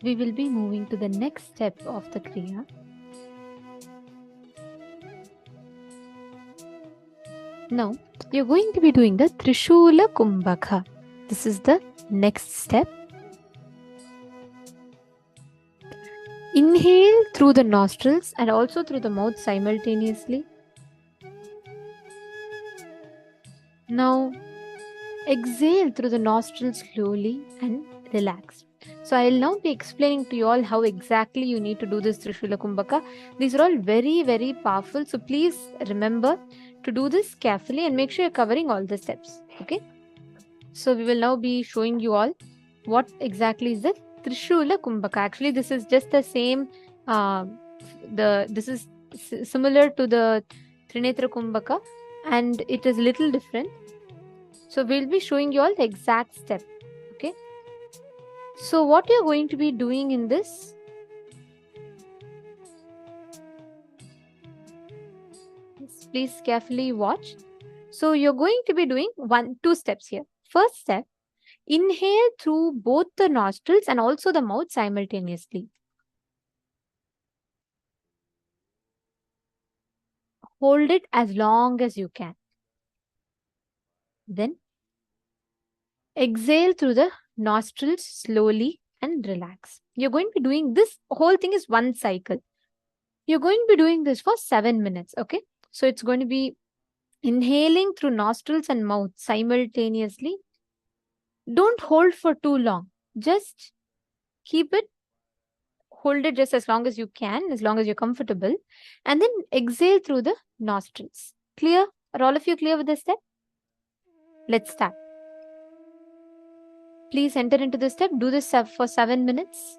we will be moving to the next step of the Kriya. Now, you're going to be doing the Trishula Kumbhaka. This is the next step. Inhale through the nostrils and also through the mouth simultaneously. Now, exhale through the nostrils slowly and relax. So, I'll now be explaining to you all how exactly you need to do this Trishula Kumbhaka. These are all very, very powerful. So, please remember to do this carefully and make sure you're covering all the steps. Okay. So, we will now be showing you all what exactly is the Trishula Kumbhaka. Actually, this is just the same. This is similar to the Trinetra Kumbhaka, and it is little different. So we'll be showing you all the exact step. Okay. So what you're going to be doing in this, please carefully watch. So you're going to be doing two steps here. First step, inhale through both the nostrils and also the mouth simultaneously. Hold it as long as you can. Then exhale through the nostrils slowly and relax. You're going to be doing this whole thing is one cycle. You're going to be doing this for 7 minutes. Okay. So it's going to be inhaling through nostrils and mouth simultaneously. Don't hold for too long. Just keep it, hold it just as long as you can, as long as you're comfortable. And then exhale through the nostrils. Clear? Are all of you clear with this step? Let's start. Please enter into this step. Do this for 7 minutes.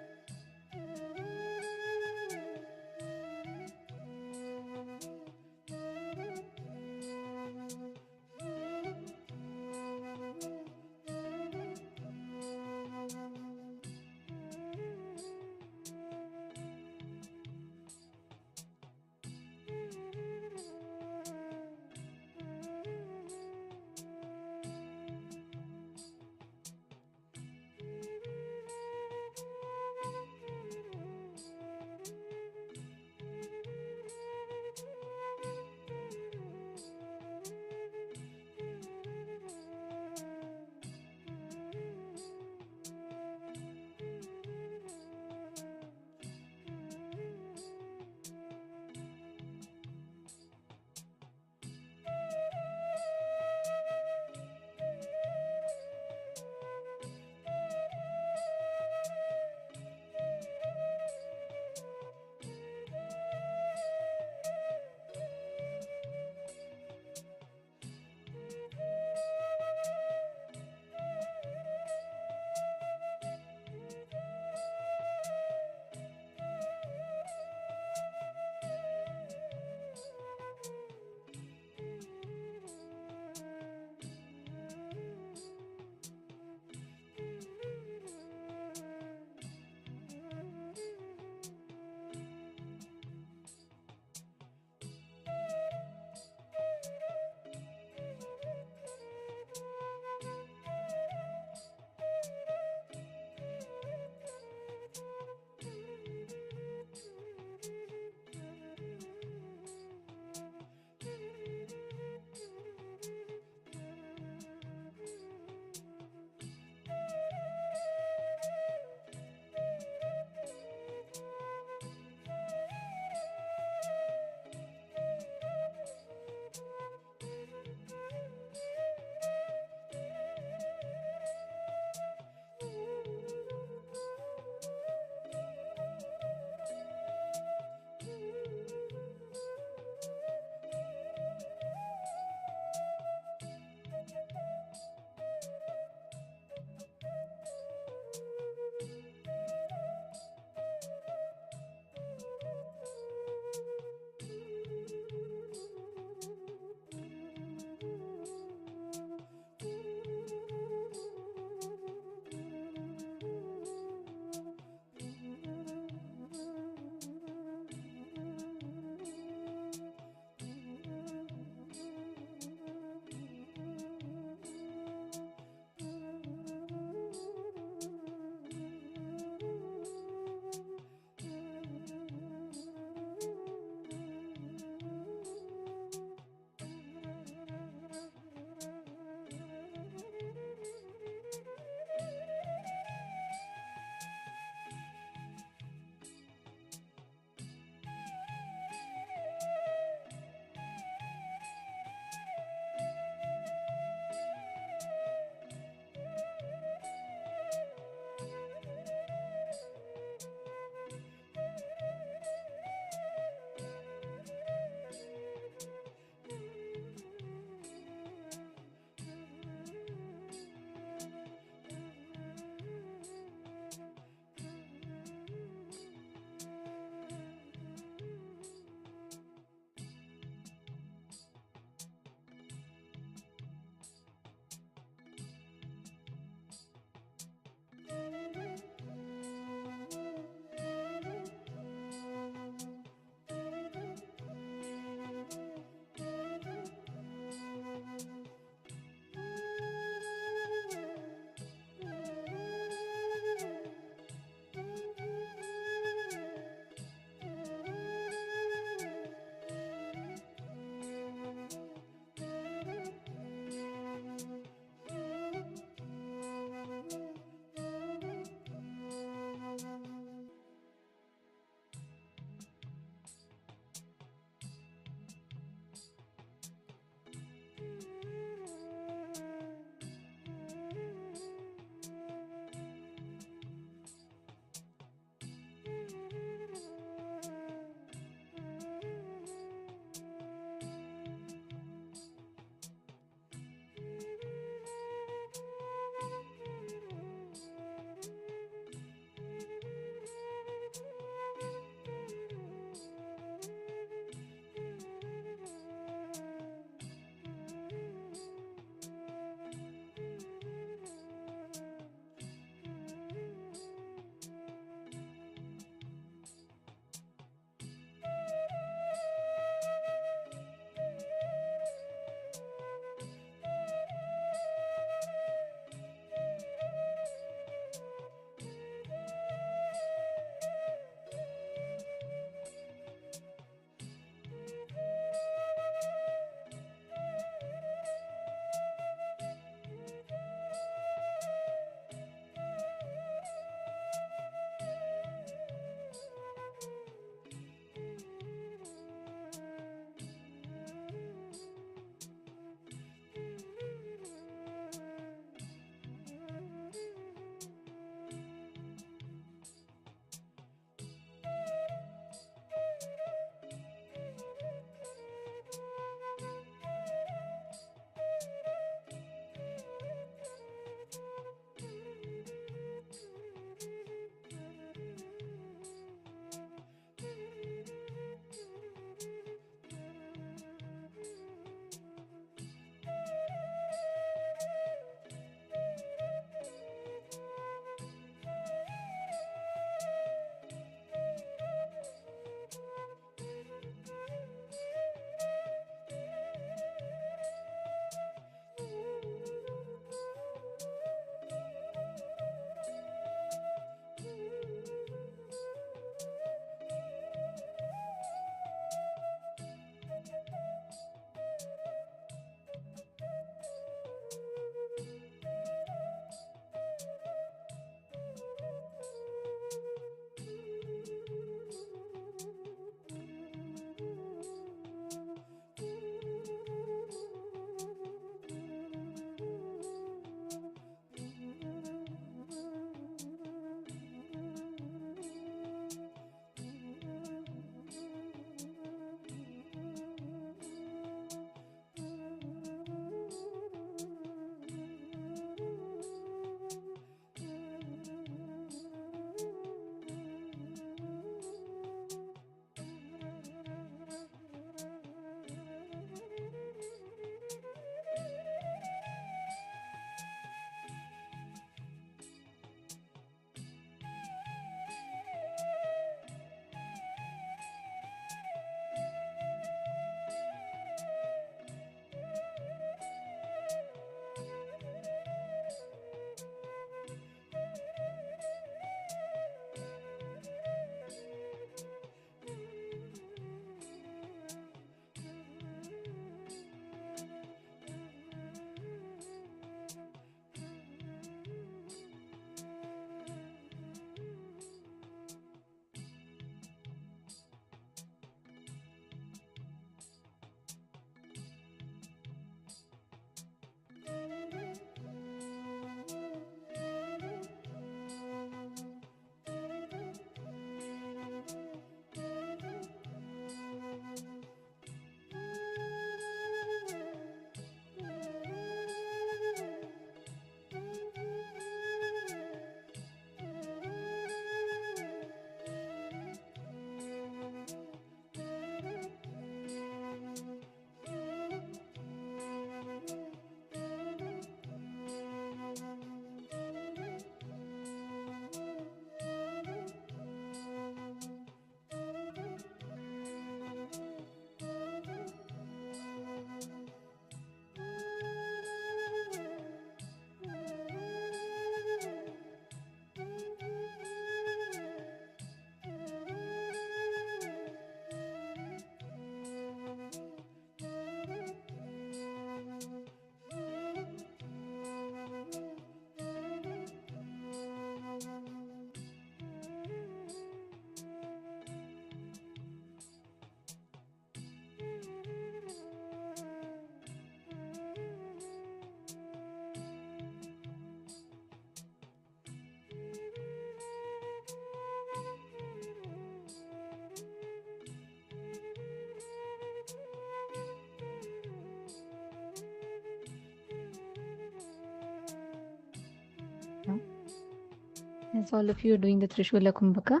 As all of you are doing the Trishula Kumbhaka,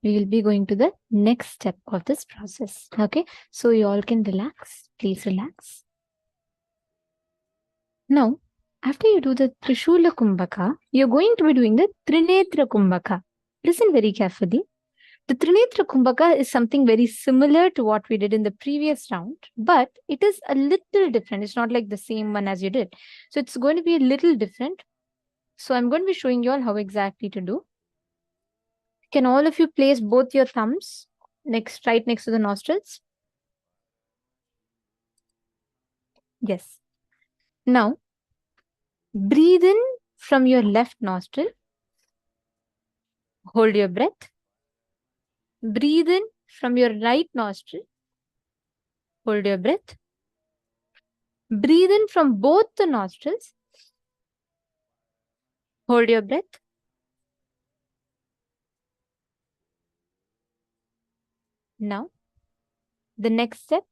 we will be going to the next step of this process. Okay, so you all can relax. Please relax. Now, after you do the Trishula Kumbhaka, you're going to be doing the Trinetra Kumbhaka. Listen very carefully. The Trinetra Kumbhaka is something very similar to what we did in the previous round, but it is a little different. It's not like the same one as you did. So it's going to be a little different. So I'm going to be showing you all how exactly to do. Can all of you place both your thumbs right next to the nostrils? Yes. Now, breathe in from your left nostril. Hold your breath. Breathe in from your right nostril. Hold your breath. Breathe in from both the nostrils. Hold your breath. Now, the next step.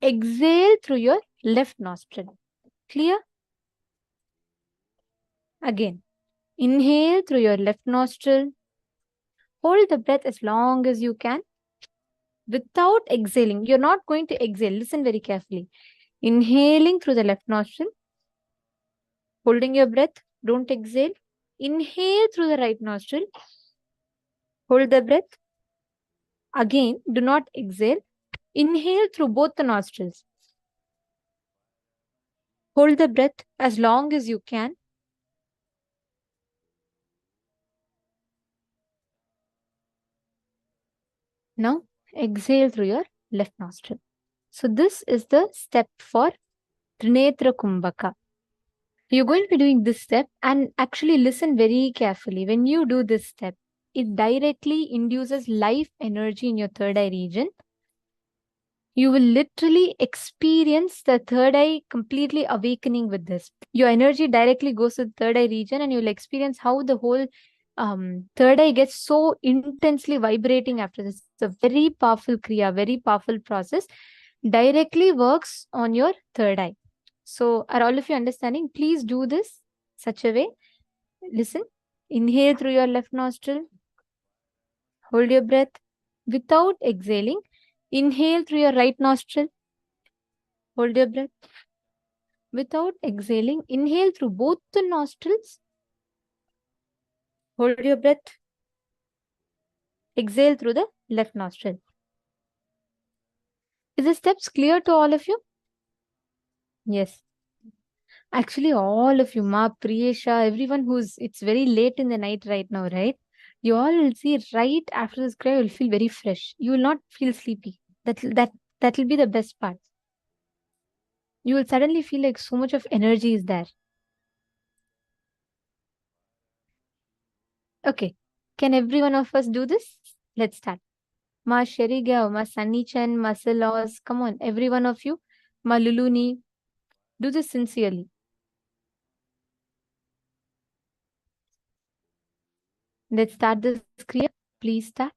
Exhale through your left nostril. Clear? Again, inhale through your left nostril. Hold the breath as long as you can without exhaling. You're not going to exhale. Listen very carefully. Inhaling through the left nostril. Holding your breath. Don't exhale. Inhale through the right nostril. Hold the breath. Again, do not exhale. Inhale through both the nostrils. Hold the breath as long as you can. Now, exhale through your left nostril. So this is the step for Trinetra Kumbhaka. You're going to be doing this step and actually listen very carefully. When you do this step, it directly induces life energy in your third eye region. You will literally experience the third eye completely awakening with this. Your energy directly goes to the third eye region and you'll experience how the whole third eye gets so intensely vibrating after this. It's a very powerful kriya, very powerful process. Directly works on your third eye. So are all of you understanding? Please do this such a way. Listen. Inhale through your left nostril. Hold your breath without exhaling. Inhale through your right nostril. Hold your breath without exhaling. Inhale through both the nostrils. Hold your breath. Exhale through the left nostril. Is the steps clear to all of you? Yes. Actually, all of you, Ma, Priyesha, everyone it's very late in the night right now, right? You all will see right after this cry, you'll feel very fresh. You will not feel sleepy. That will be the best part. You will suddenly feel like so much of energy is there. Okay. Can every one of us do this? Let's start. Ma Sheriga, Ma Sunny-chan, Ma Silos. Come on, every one of you. Ma Luluni. Do this sincerely. Let's start this kriya. Please start.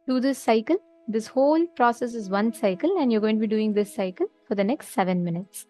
Do this cycle. This whole process is one cycle and you're going to be doing this cycle for the next 7 minutes.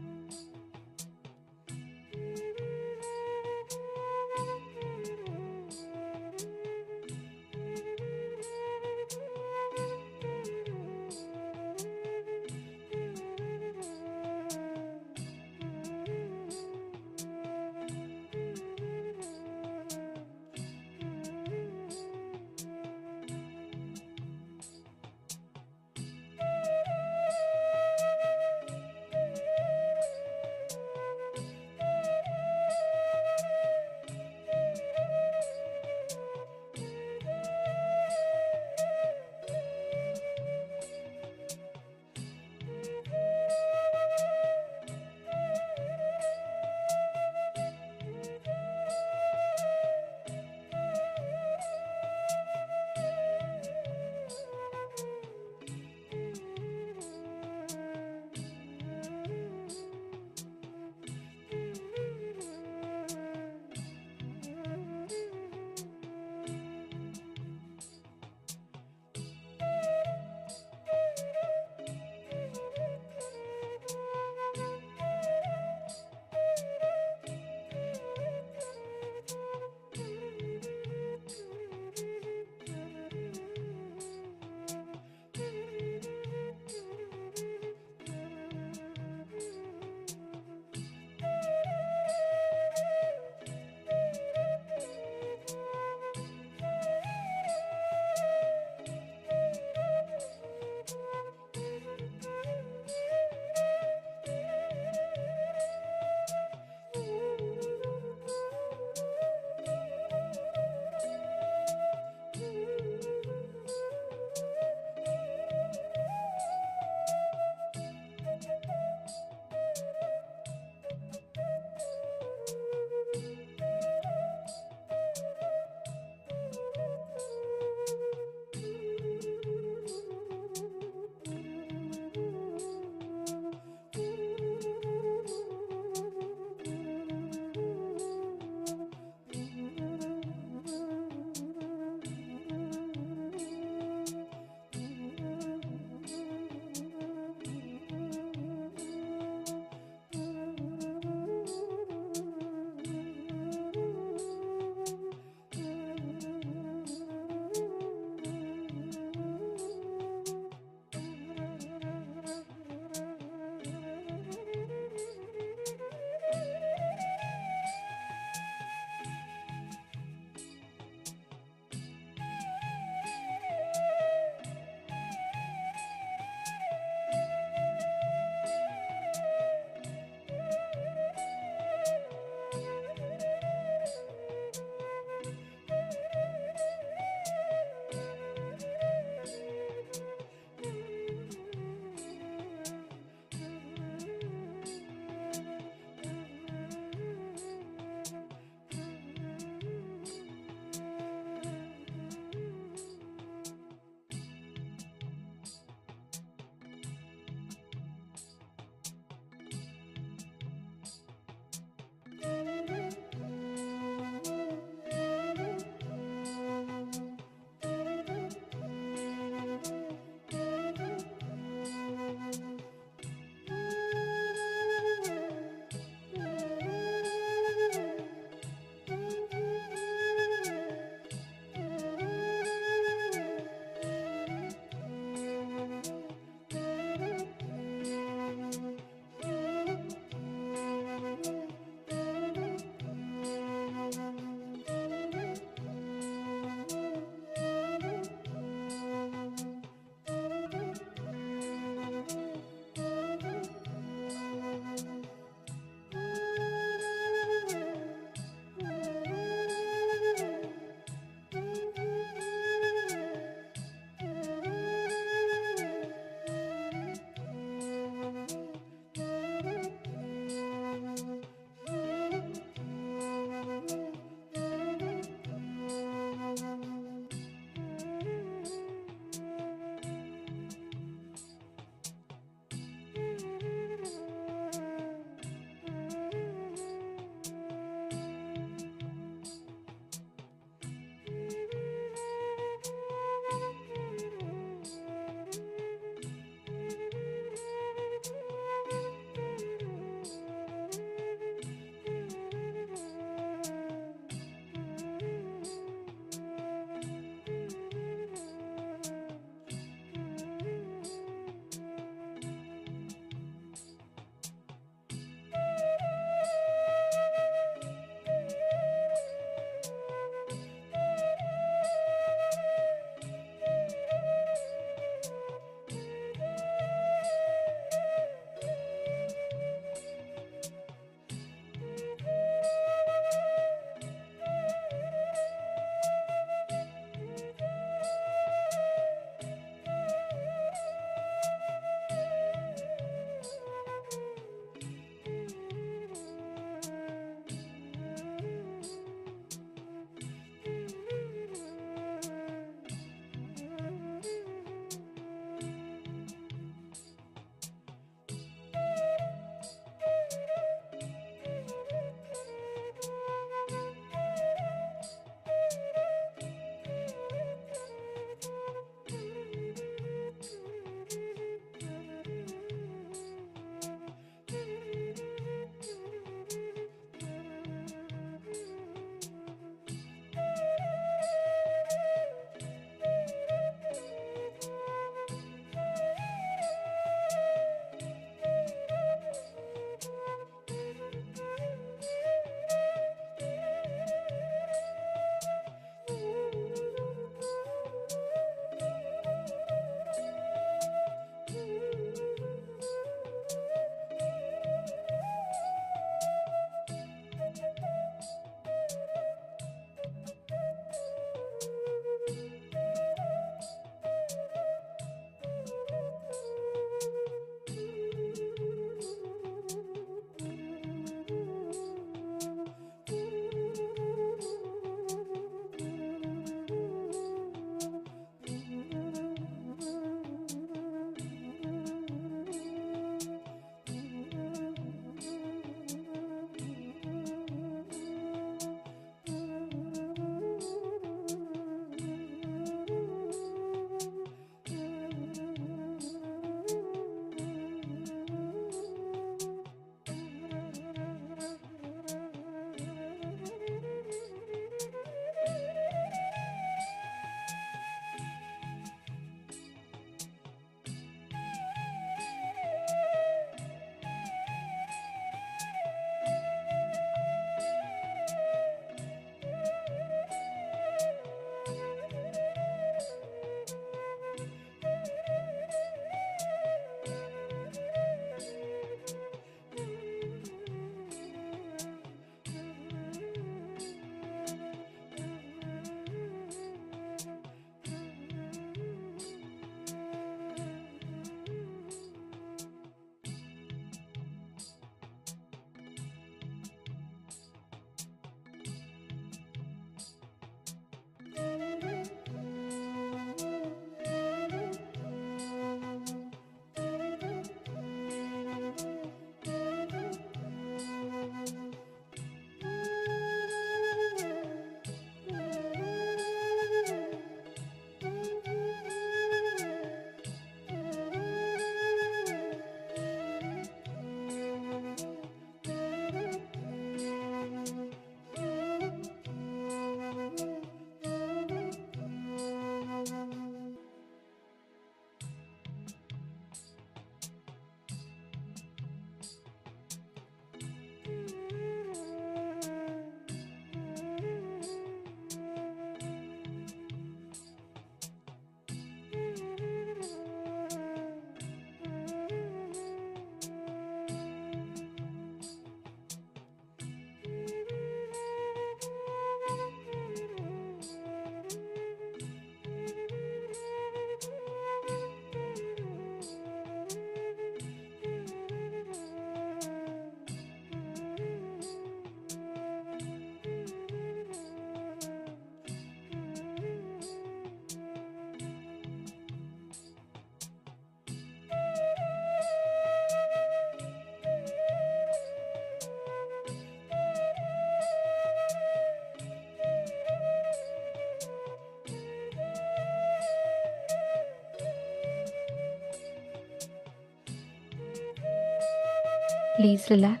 Please relax.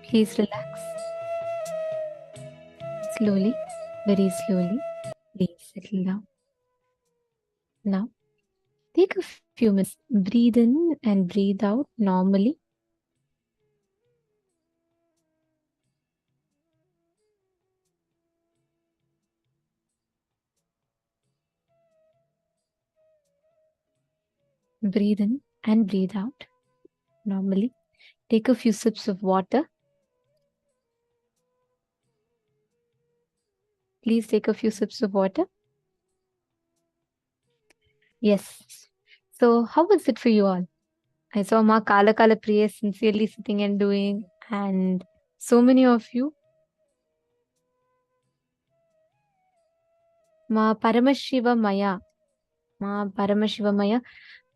Please relax. Slowly, very slowly, please settle down. Now, take a few minutes. Breathe in and breathe out normally. Breathe in and breathe out normally. Take a few sips of water. Please take a few sips of water. Yes. So, how was it for you all? I saw Mahā KAILÆSA Priya sincerely sitting and doing, and so many of you. Mahā Paramashivoham. Mahā Paramashivoham.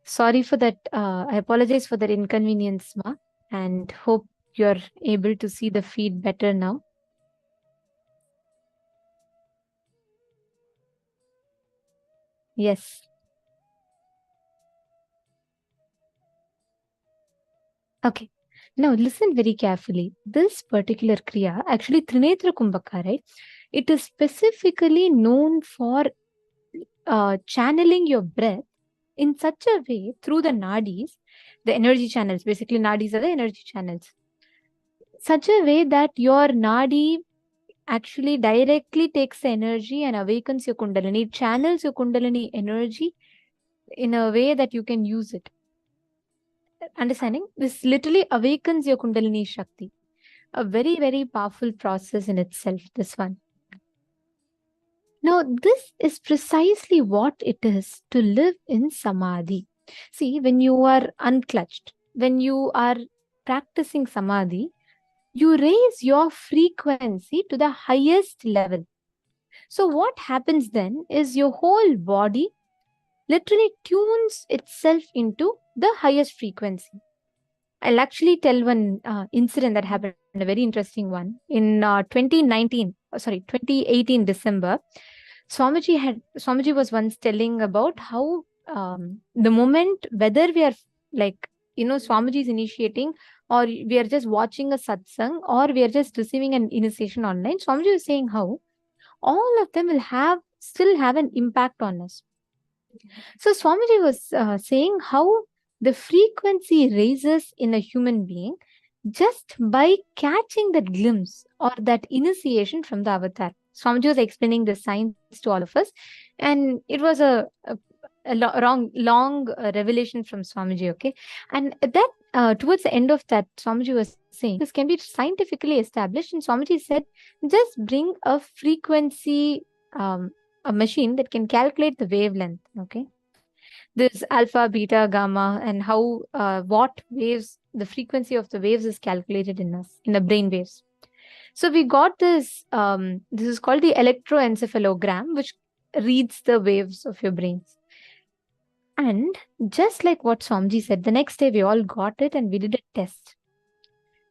Sorry for that. I apologize for that inconvenience, Ma, and hope you're able to see the feed better now. Yes. Okay. Now listen very carefully. This particular Kriya, actually Trinetra Kumbhaka, right? It is specifically known for channeling your breath in such a way through the nadis, the energy channels. Basically, nadis are the energy channels. Such a way that your nadi actually directly takes the energy and awakens your Kundalini. It channels your Kundalini energy in a way that you can use it. Understanding? This literally awakens your Kundalini Shakti. A very, very powerful process in itself, this one. Now, this is precisely what it is to live in Samadhi. See, when you are unclutched, when you are practicing Samadhi, you raise your frequency to the highest level. So what happens then is your whole body literally tunes itself into the highest frequency. I'll actually tell one incident that happened, a very interesting one. In 2018 December, Swamiji was once telling about how the moment, whether we are like, Swamiji is initiating, or we are just watching a satsang, or we are just receiving an initiation online, Swamiji was saying how all of them will still have an impact on us. So Swamiji was saying how the frequency raises in a human being just by catching that glimpse or that initiation from the avatar. Swamiji was explaining the science to all of us, and it was a long revelation from Swamiji, okay? And that towards the end of that, Swamiji was saying this can be scientifically established, and Swamiji said, just bring a frequency, a machine that can calculate the wavelength, okay? This alpha, beta, gamma, and how what waves, the frequency of the waves is calculated in us, in the brain waves. So we got this, this is called the electroencephalogram, which reads the waves of your brains. And just like what Swamiji said, the next day we all got it and we did a test.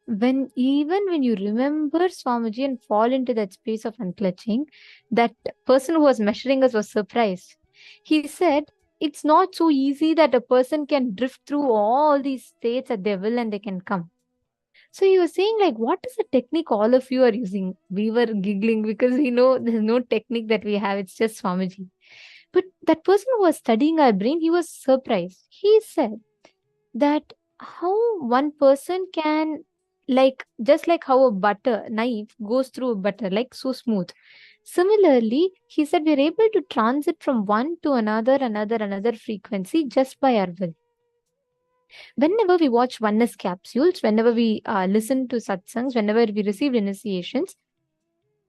Even when you remember Swamiji and fall into that space of unclutching, that person who was measuring us was surprised. He said, it's not so easy that a person can drift through all these states at their will and they can come. So he was saying, like, what is the technique all of you are using? We were giggling because we know there's no technique that we have. It's just Swamiji. But that person who was studying our brain, he was surprised. He said that how one person can, like, just like how a butter knife goes through butter, like so smooth. Similarly, he said we're able to transit from one to another frequency just by our will. Whenever we watch oneness capsules, whenever we listen to satsangs, whenever we receive initiations,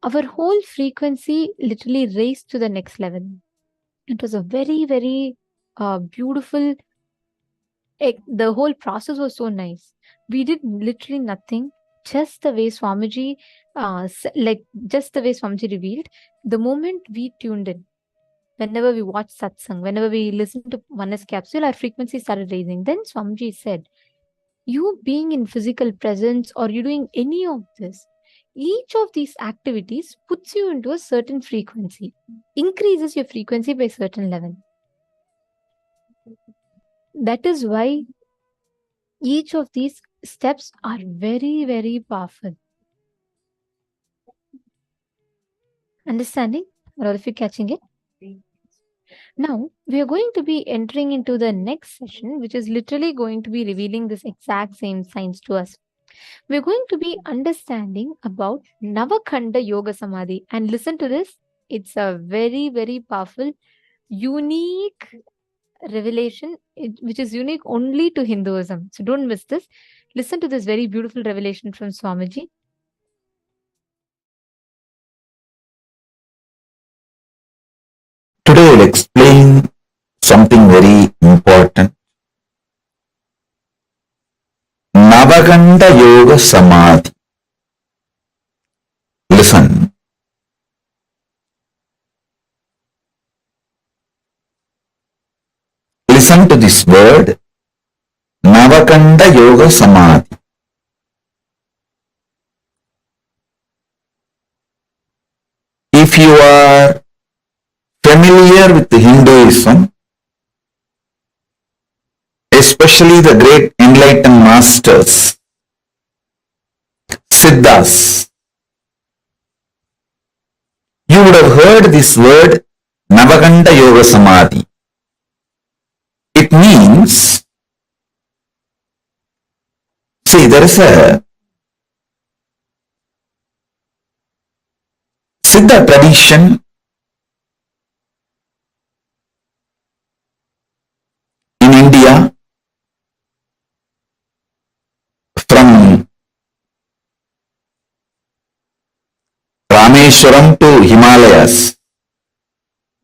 our whole frequency literally raised to the next level. It was a very, very beautiful, the whole process was so nice. We did literally nothing, just the way Swamiji, just the way Swamiji revealed. The moment we tuned in, whenever we watch satsang, whenever we listen to oneness capsule, our frequency started raising. Then Swamiji said, you being in physical presence or you doing any of this, each of these activities puts you into a certain frequency, increases your frequency by a certain level. That is why Each of these steps are very, very powerful. Understanding? Are all of you catching it? Now, we are going to be entering into the next session, which is literally going to be revealing this exact same science to us. We're going to be understanding about Navakanda Yoga Samādhi. And listen to this. It's a very, very powerful, unique revelation, which is unique only to Hinduism. So don't miss this. Listen to this very beautiful revelation from Swamiji. Today I will explain something very important. Navakanda Yoga Samādhi. Listen. Listen to this word, Navakanda Yoga Samādhi. If you are familiar with Hinduism, especially the great enlightened masters, Siddhas, you would have heard this word Navakanda Yoga Samādhi. It means, see, there is a Siddha tradition in India from Rameshwaram to Himalayas.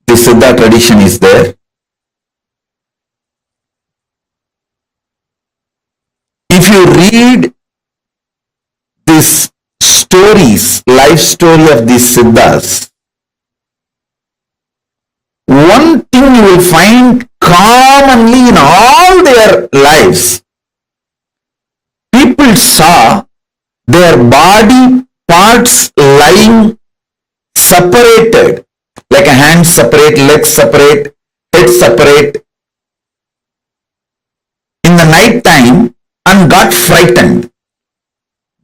The Siddha tradition is there. If you read these stories, life story of these Siddhas, one thing you will find commonly in all their lives, people saw their body parts lying separated, like a hand separate, legs separate, head separate, in the night time, and got frightened.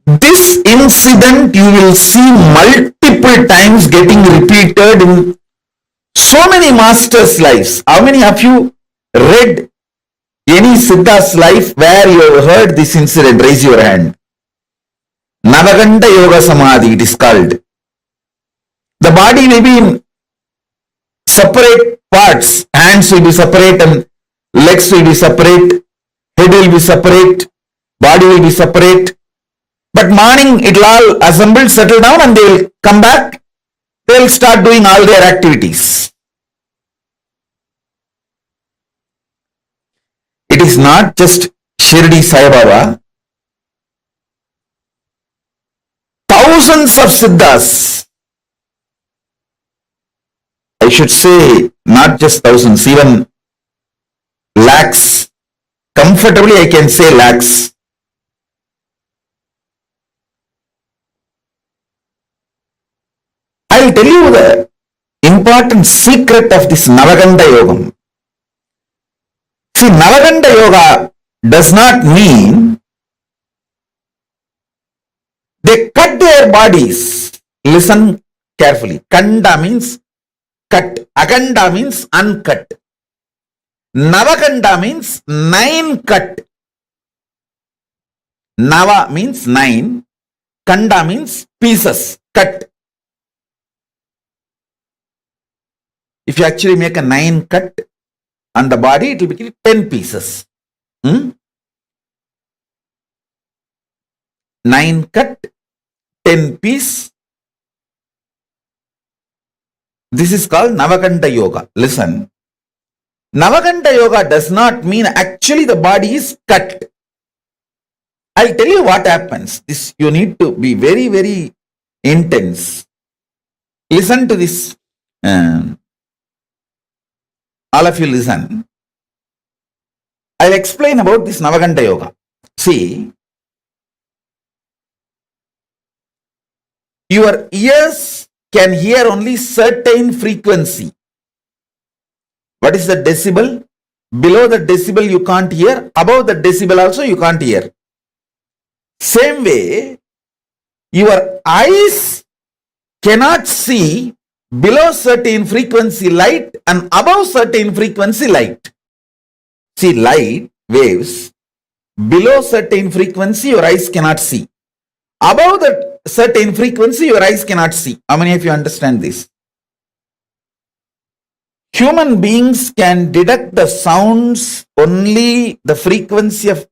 This incident you will see multiple times getting repeated in so many masters' lives. How many of you read any Siddha's life where you have heard this incident? Raise your hand. Navakanda Yoga Samādhi, it is called. The body may be in separate parts. Hands will be separate and legs will be separate. Head will be separate. Body will be separate. But morning it will all assemble, settle down, and they will come back. They will start doing all their activities. It is not just Shirdi Sai Baba. Thousands of Siddhas, I should say not just thousands, even lakhs, comfortably I can say lakhs. I will tell you the important secret of this Navakanda Yoga. See, Navakanda Yoga does not mean they cut their bodies. Listen carefully. Kanda means cut. Akanda means uncut. Navakanda means 9 cut. Nava means 9. Kanda means pieces, cut. If you actually make a 9 cut on the body, it will be 10 pieces. 9 cut, 10 piece. This is called Navakanda Yoga. Listen. Navakanda Yoga does not mean actually the body is cut. I'll tell you what happens. This you need to be very, very intense. Listen to this. All of you listen. I'll explain about this Navakanda Yoga. See, your ears can hear only certain frequency. What is the decibel? Below the decibel you can't hear, above the decibel also you can't hear. Same way, your eyes cannot see below certain frequency light and above certain frequency light. See, light waves, below certain frequency your eyes cannot see. Above that certain frequency your eyes cannot see. How many of you understand this? Human beings can detect the sounds only the frequency of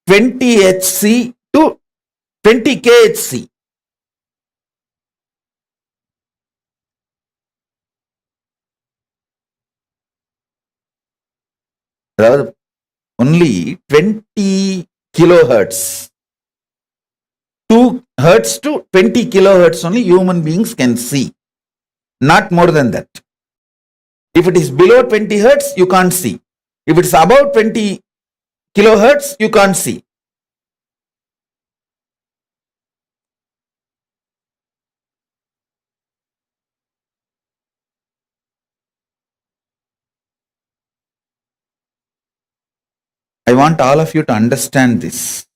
20 Hz to 20 kHz. Only 20 kilohertz. 2 hertz to 20 kilohertz only human beings can see. Not more than that. If it is below 20 hertz, you can't see. If it's above 20 kilohertz, you can't see. I want all of you to understand this.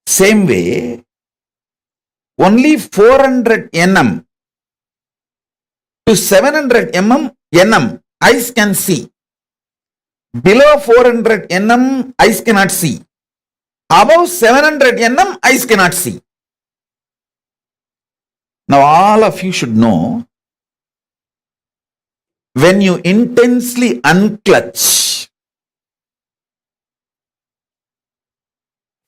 Same way, only 400 nm to 700 nm eyes can see. Below 400 nm eyes cannot see. Above 700 nm eyes cannot see. Now all of you should know, when you intensely unclutch,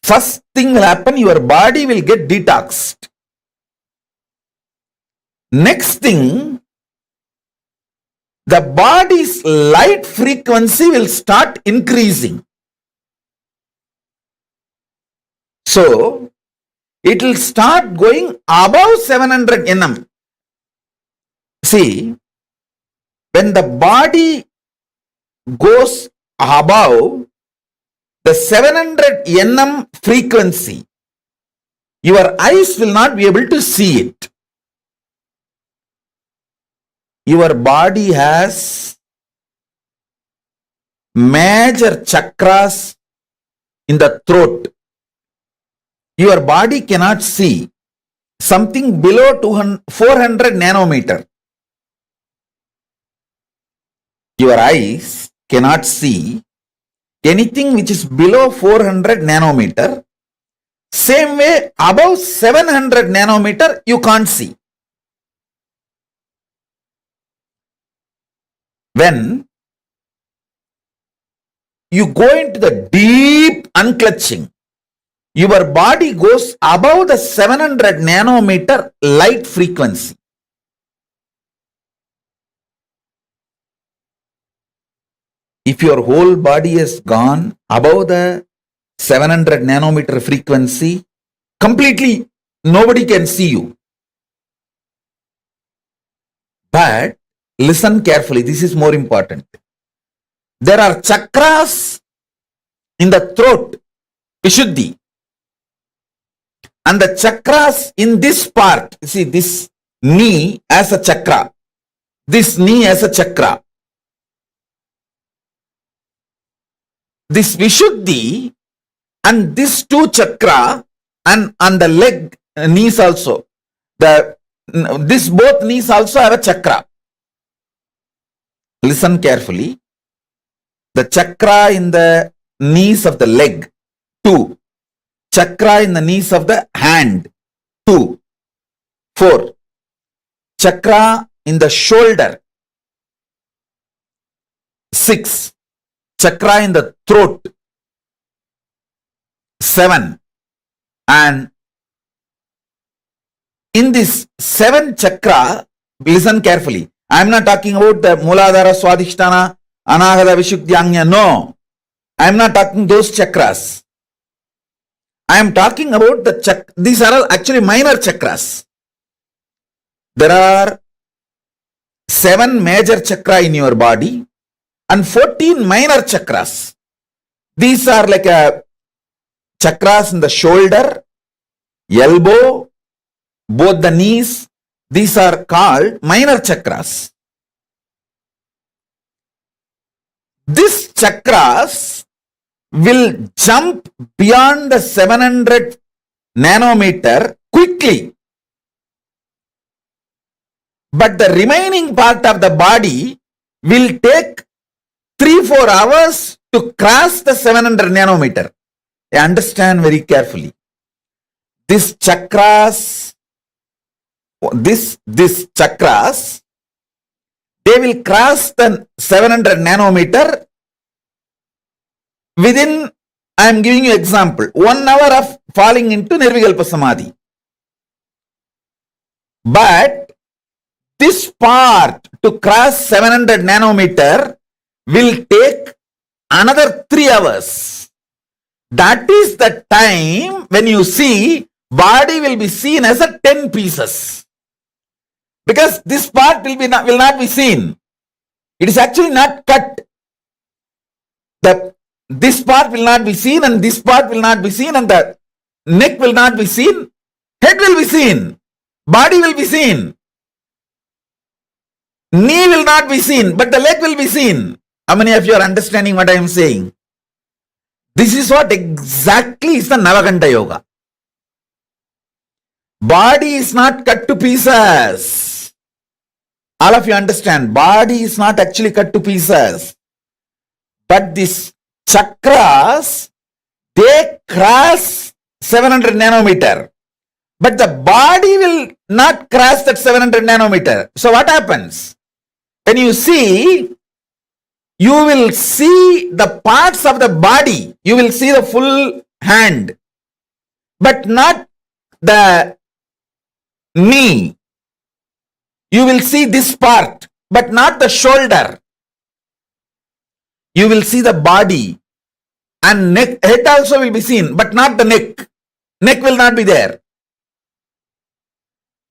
first thing will happen, your body will get detoxed. Next thing, the body's light frequency will start increasing. So, it will start going above 700 nm. See, when the body goes above the 700 nm frequency, your eyes will not be able to see it. Your body has major chakras in the throat. Your body cannot see something below 400 nanometer. Your eyes cannot see anything which is below 400 nanometer. Same way, above 700 nanometer, you can't see. When you go into the deep unclutching, your body goes above the 700 nanometer light frequency. If your whole body has gone above the 700 nanometer frequency, completely nobody can see you. But listen carefully, this is more important. There are chakras in the throat, Vishuddhi. And the chakras in this part, see this knee as a chakra, this knee as a chakra. This Vishuddhi and this two chakra and on the leg, knees also. This both knees also have a chakra. Listen carefully. The chakra in the knees of the leg, 2. Chakra in the knees of the hand, 2. 4. Chakra in the shoulder, 6. Chakra in the throat, 7. And in this 7 chakra, listen carefully. I am not talking about the Muladhara, Swadhisthana, Anahata, Vishuddhyanya. No. I am not talking those chakras. I am talking about the these are all actually minor chakras. There are 7 major chakra in your body and 14 minor chakras. These are like chakras in the shoulder, elbow, both the knees. These are called minor chakras. These chakras will jump beyond the 700 nanometer quickly. But the remaining part of the body will take 3-4 hours to cross the 700 nanometer. Understand very carefully. These chakras, these chakras, they will cross the 700 nanometer within, I am giving you example, 1 hour of falling into Nirvikalpa Samadhi. But this part to cross 700 nanometer will take another 3 hours. That is the time when you see body will be seen as a 10 pieces. Because this part will not be seen. It is actually not cut. This part will not be seen, and this part will not be seen, and the neck will not be seen. Head will be seen. Body will be seen. Knee will not be seen, but the leg will be seen. How many of you are understanding what I am saying? This is what exactly is the Navakanda Yoga. Body is not cut to pieces. All of you understand, body is not actually cut to pieces. But these chakras, they cross 700 nanometer. But the body will not cross that 700 nanometer. So what happens? When you see, you will see the parts of the body. You will see the full hand, but not the knee. You will see this part, but not the shoulder. You will see the body, and neck, head also will be seen, but not the neck. Neck will not be there.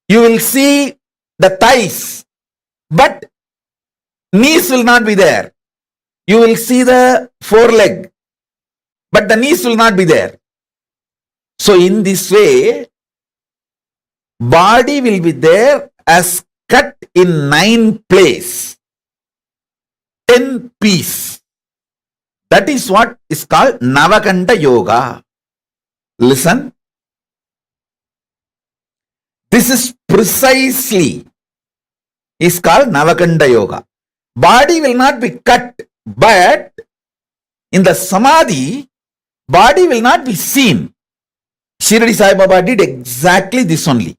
You will see the thighs, but knees will not be there. You will see the foreleg, but the knees will not be there. So in this way, body will be there as cut in 9 places, 10 pieces. That is what is called Navakanda Yoga. Listen. This is precisely is called Navakanda Yoga. Body will not be cut, but in the Samadhi, body will not be seen. Shirdi Sai Baba did exactly this only.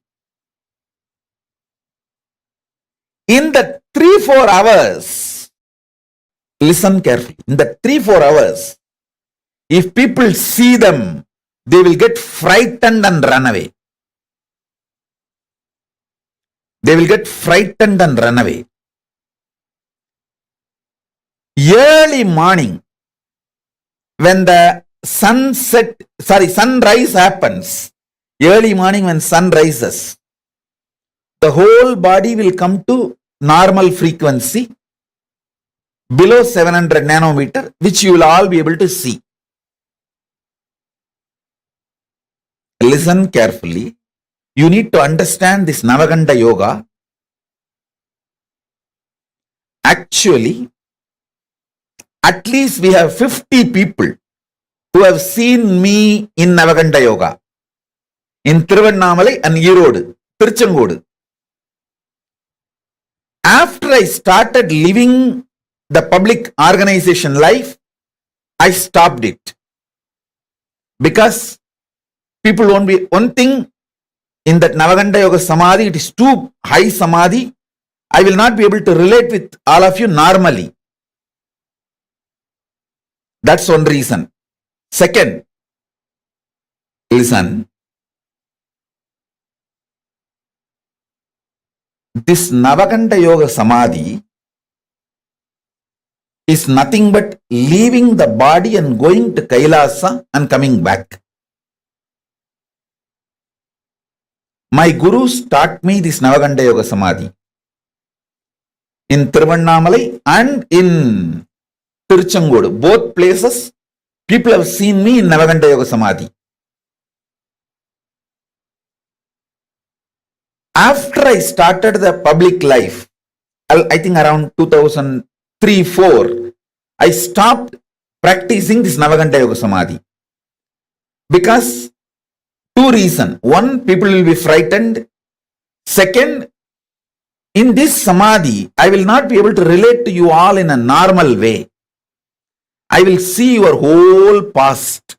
In the 3-4 hours, listen carefully, in the 3-4 hours, if people see them, they will get frightened and run away. They will get frightened and run away. Early morning, when the sunrise happens, early morning when sun rises, the whole body will come to normal frequency below 700 nanometer, which you will all be able to see. Listen carefully. You need to understand this Navakanda Yoga. Actually, at least we have 50 people who have seen me in Navakanda Yoga. In Thiruvannamalai and Erode, Tiruchengodu. After I started living the public organization life, I stopped it. Because people won't be, one thing in that Navakanda Yoga Samadhi, it is too high Samadhi. I will not be able to relate with all of you normally. That's one reason. Second, listen. This Navakanda Yoga Samadhi is nothing but leaving the body and going to Kailasa and coming back. My gurus taught me this Navakanda Yoga Samadhi in Thiruvannamalai and in Tiruchengodu. Both places, people have seen me in Navakanda Yoga Samadhi. After I started the public life, I think around 2003-04, I stopped practicing this Navakanda Yoga Samadhi. Because two reasons. One, people will be frightened. Second, in this Samadhi, I will not be able to relate to you all in a normal way. I will see your whole past.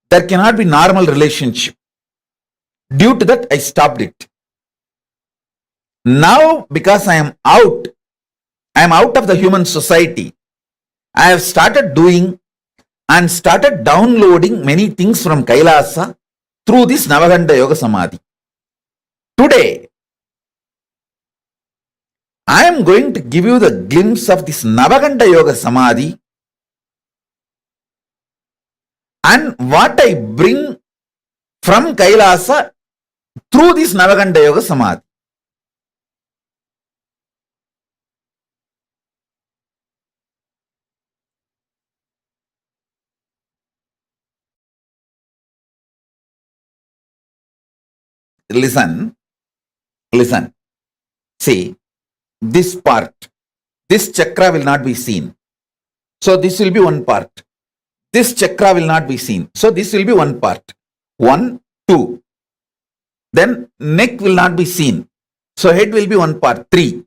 There cannot be normal relationship. Due to that, I stopped it. Now, because I am out of the human society, I have started doing and started downloading many things from Kailasa through this Navakanda Yoga Samadhi. Today, I am going to give you the glimpse of this Navakanda Yoga Samadhi and what I bring from Kailasa through this Navakanda Yoga Samadhi. Listen. See, this part, this chakra will not be seen. So this will be one part. This chakra will not be seen. So this will be one part. 1, 2. Then neck will not be seen. So head will be one part. 3.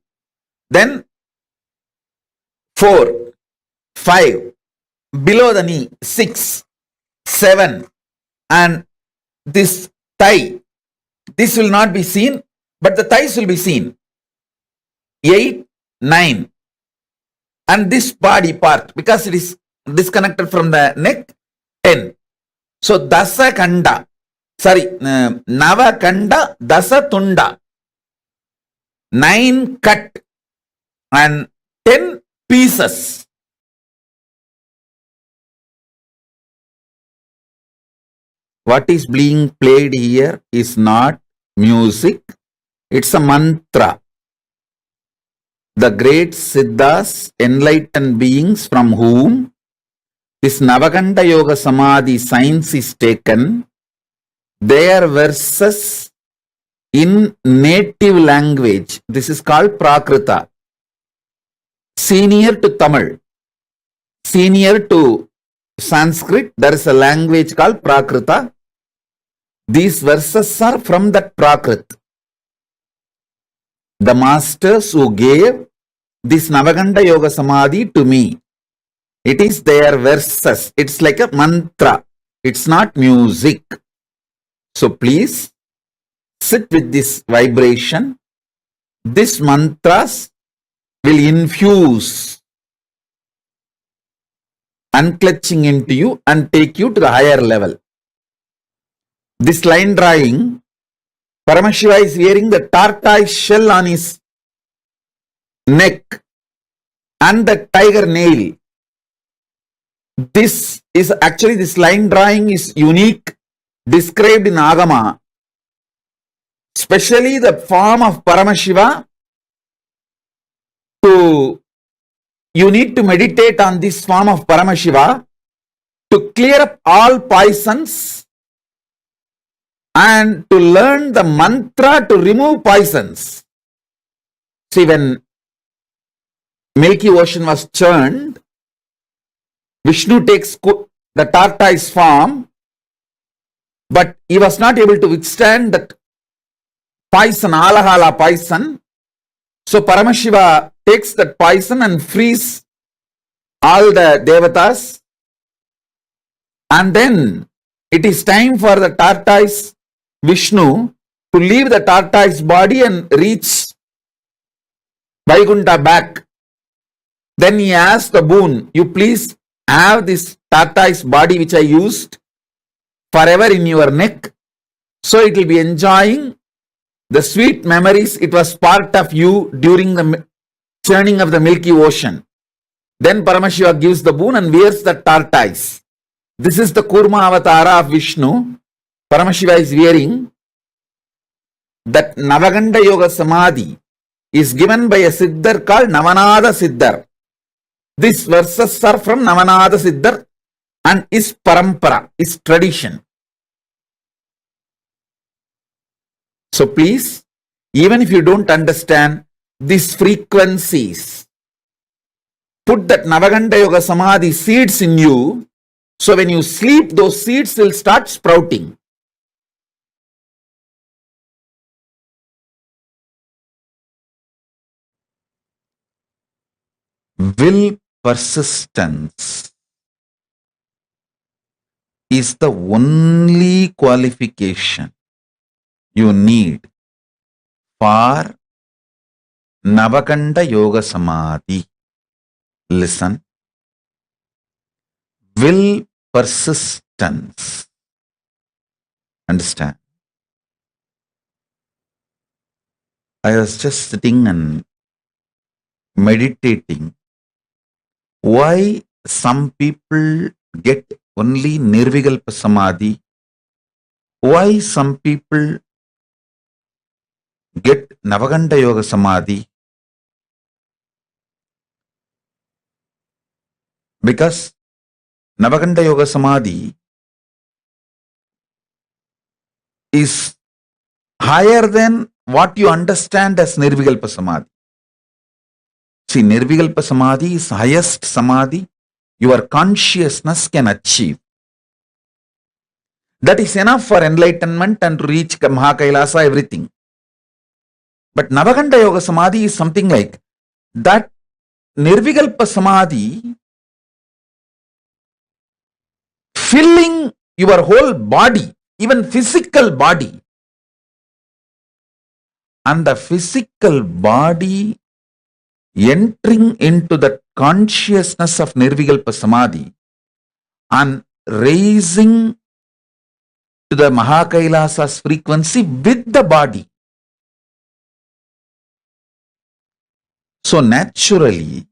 Then 4, 5. Below the knee. 6, 7. And this thigh. This will not be seen, but the thighs will be seen. 8, 9. And this body part, because it is disconnected from the neck, 10. So Dasa Kanda, Navakanda Dasa Tunda, 9 cut and 10 pieces. What is being played here is not music, it's a mantra. The great Siddhas, enlightened beings from whom this Navakanda Yoga Samadhi science is taken, their verses in native language, this is called Prakrita, senior to Tamil, senior to Sanskrit, there is a language called Prakrita. These verses are from that Prakrit. The masters who gave this Navakanda Yoga Samadhi to me, it is their verses. It's like a mantra. It's not music. So please sit with this vibration. These mantras will infuse unclutching into you and take you to the higher level. This line drawing, Paramashiva is wearing the tortoise shell on his neck and the tiger nail. This line drawing is unique, described in Agama, especially the form of Paramashiva. You need to meditate on this form of Paramashiva to clear up all poisons and to learn the mantra to remove poisons. See, when Milky Ocean was churned, Vishnu takes the tortoise form, but he was not able to withstand that poison, alahala poison. So Paramashiva takes that poison and frees all the devatas. And then it is time for the tortoise Vishnu to leave the tortoise body and reach Vaikuntha back. Then he asked the boon, you please have this tortoise body which I used forever in your neck. So it will be enjoying the sweet memories. It was part of you during the churning of the Milky Ocean. Then Paramashiva gives the boon and wears the tortoise. This is the Kurma Avatara of Vishnu. Paramashiva is wearing. That Navakanda Yoga Samadhi is given by a Siddhar called Navanada Siddhar. These verses are from Navanada Siddhar and is parampara, is tradition. So please, even if you don't understand these frequencies, put that Navakanda Yoga Samadhi seeds in you. So when you sleep, those seeds will start sprouting. Will persistence is the only qualification you need for Navakanda Yoga Samadhi. Listen. Will persistence. Understand? I was just sitting and meditating. Why some people get only Nirvikalpa Samadhi? Why some people get Navakanda Yoga Samadhi? Because Navakanda Yoga Samadhi is higher than what you understand as Nirvikalpa Samadhi. See, Nirvikalpa Samadhi is highest Samadhi your consciousness can achieve. That is enough for enlightenment and to reach Mahā KAILÆSA, everything. But Navakanda Yoga Samadhi is something like that. Nirvikalpa Samadhi filling your whole body, even physical body. And the physical body entering into the consciousness of Nirvikalpa Samadhi and raising to the Mahā KAILÆSA's frequency with the body. So naturally,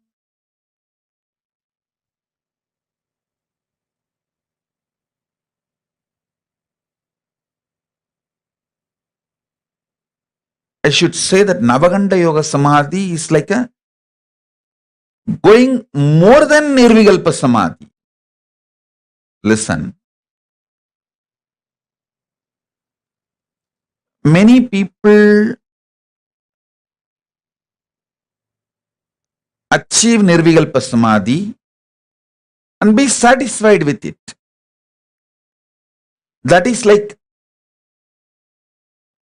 I should say that Navakanda Yoga Samadhi is like a going more than Nirvikalpa Samadhi. Listen. Many people achieve Nirvikalpa Samadhi and be satisfied with it. That is like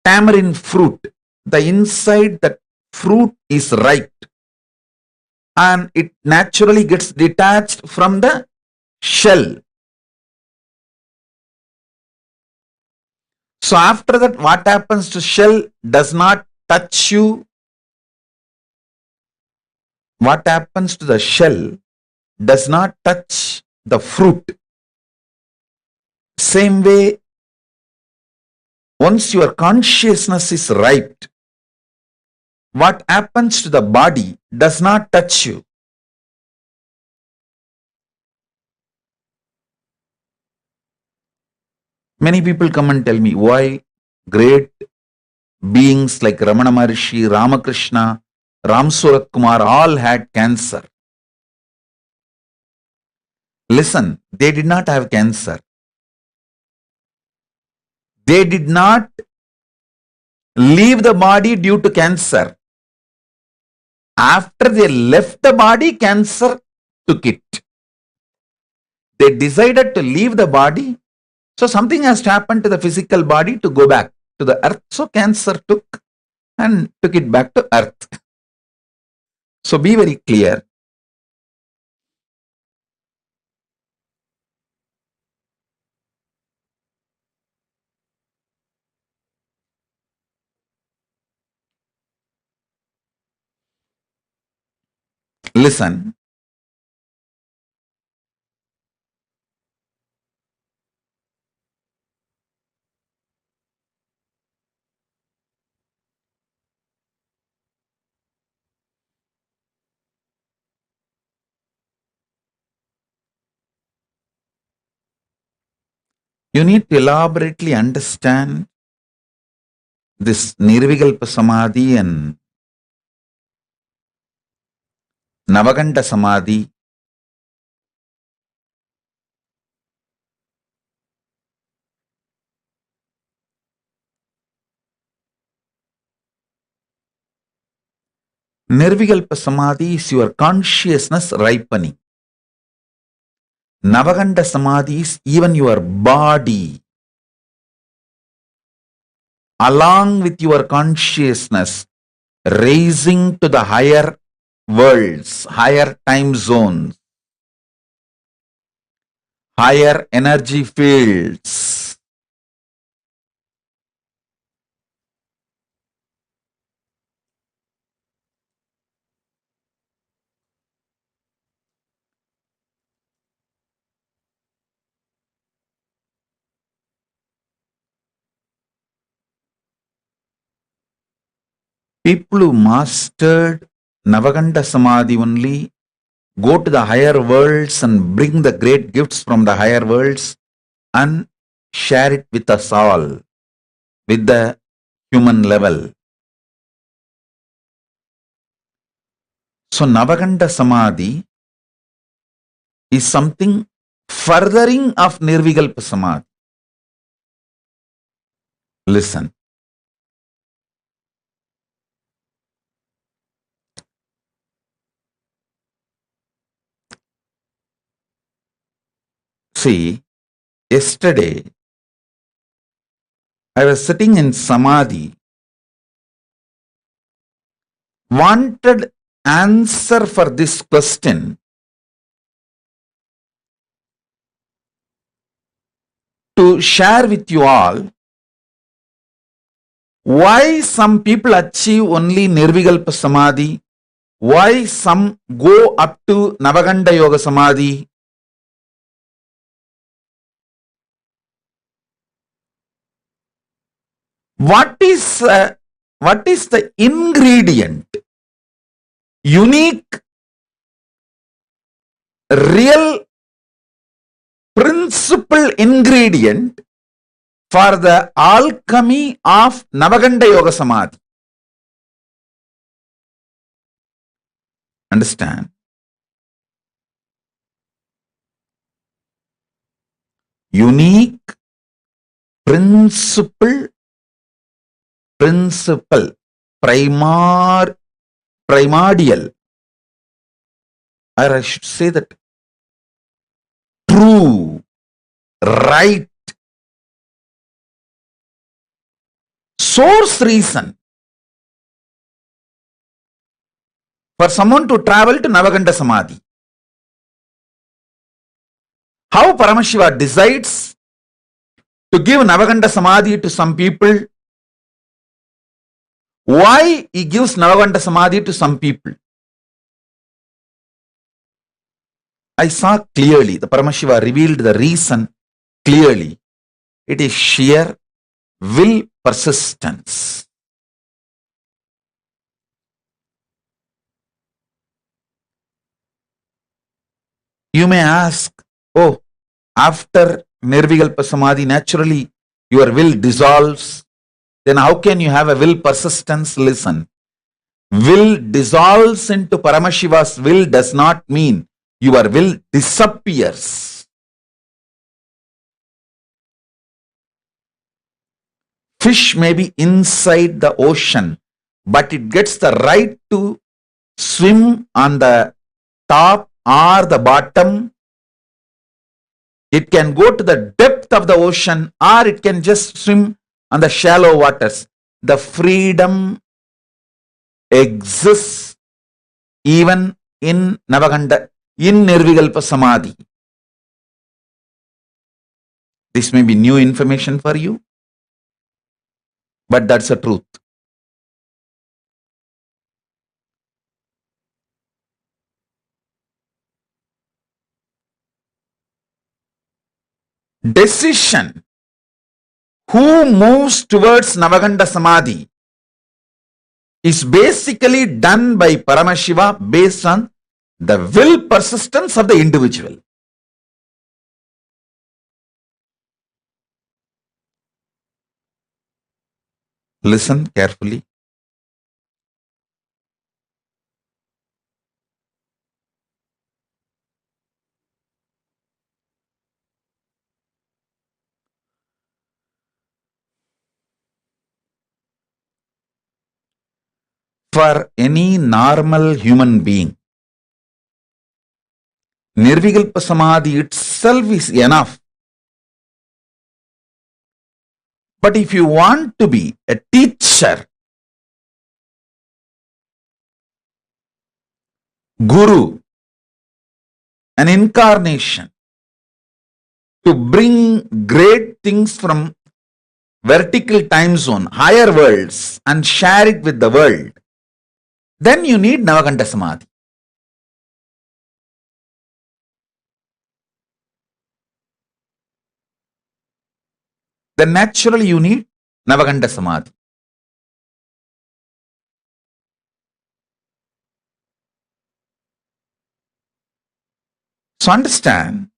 tamarind fruit. The inside that fruit is ripe and it naturally gets detached from the shell. So after that, what happens to shell does not touch you. What happens to the shell does not touch the fruit. Same way, once your consciousness is ripe, what happens to the body does not touch you. Many people come and tell me why great beings like Ramana Maharishi, Ramakrishna, Ram Surat Kumar all had cancer. Listen, they did not have cancer. They did not leave the body due to cancer. After they left the body, cancer took it. They decided to leave the body. So something has to happen to the physical body to go back to the earth. So cancer took it back to earth. So be very clear. Listen. You need to elaborately understand this Nirvikalpa Samadhi and Navakanda Samadhi. Nirvikalpa Samadhi is your consciousness ripening. Navakanda Samadhi is even your body. Along with your consciousness, raising to the higher worlds, higher time zones, higher energy fields. People who mastered Navakanda Samadhi only go to the higher worlds and bring the great gifts from the higher worlds and share it with us all, with the human level. So Navakanda Samadhi is something furthering of Nirvikalpa Samadhi. Listen. See, yesterday I was sitting in Samadhi, wanted answer for this question to share with you all. Why some people achieve only Nirvikalpa Samadhi? Why some go up to Navakanda Yoga Samadhi? What is the ingredient, unique, real, principal ingredient for the alchemy of Navakanda Yoga Samadhi? Understand? Unique, primordial, or I should say that true, right, source reason for someone to travel to Navakanda Samadhi. How Paramashiva decides to give Navakanda Samadhi to some people? Why he gives Navakanda Samadhi to some people? I saw clearly, the Paramashiva revealed the reason clearly. It is sheer will persistence. You may ask, oh, after Nirvikalpa Samadhi, naturally your will dissolves. Then how can you have a will persistence? Listen, will dissolves into Paramashiva's will does not mean your will disappears. Fish may be inside the ocean, but it gets the right to swim on the top or the bottom. It can go to the depth of the ocean or it can just swim on the shallow waters. The freedom exists even in Navakanda, in Nirvikalpa Samadhi. This may be new information for you, but that's the truth. Decision who moves towards Navakanda Samadhi is basically done by Paramashiva based on the will persistence of the individual. Listen carefully. for any normal human being, Nirvikalpa Samadhi itself is enough. But if you want to be a teacher, guru, an incarnation, to bring great things from vertical time zone, higher worlds, and share it with the world, then you need Navakanda Samadhi. Then naturally you need Navakanda Samadhi. So understand,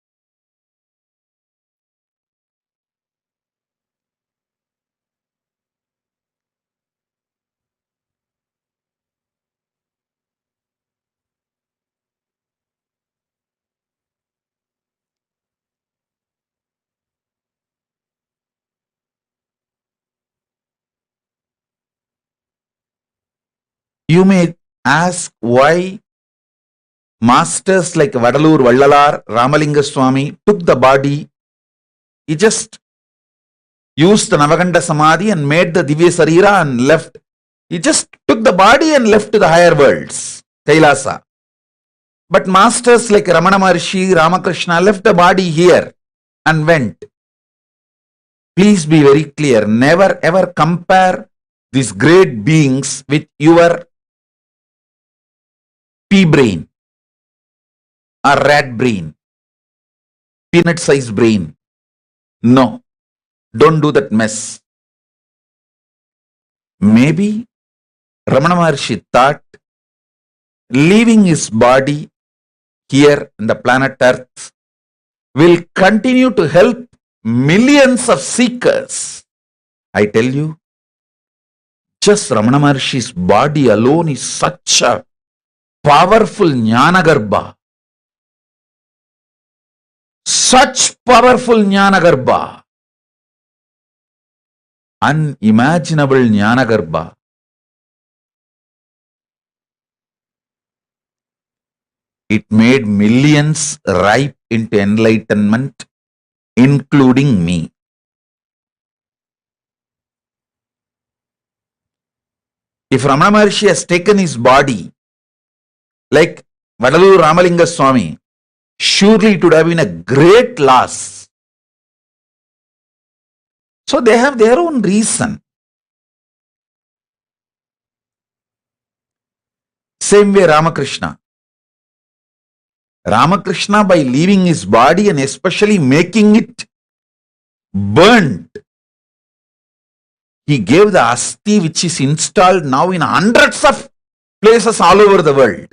you may ask why masters like Vadalur Vallalar, Ramalinga Swami took the body. He just used the Navakanda Samadhi and made the Divya Sarira and left. He just took the body and left to the higher worlds, Kailasa. But masters like Ramana Maharshi, Ramakrishna left the body here and went. Please be very clear. Never ever compare these great beings with your pea brain or rat brain, peanut sized brain. No, don't do that mess. Maybe Ramana Maharshi thought leaving his body here in the planet Earth will continue to help millions of seekers. I tell you, just Ramana Maharshi's body alone is such a powerful Jnanagarbha. Such powerful Jnanagarbha. Unimaginable Jnanagarbha. It made millions ripe into enlightenment, including me. If Ramana Maharshi has taken his body, like Vadalur Ramalinga Swami, surely it would have been a great loss. So they have their own reason. Same way Ramakrishna. Ramakrishna, by leaving his body and especially making it burnt, he gave the asti which is installed now in hundreds of places all over the world.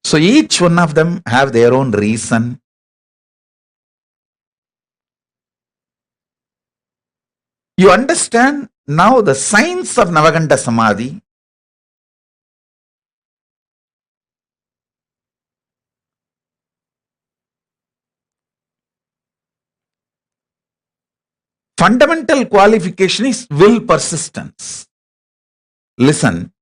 So each one of them have their own reason. You understand now the science of Navakanda Samadhi. Fundamental qualification is will persistence. Listen.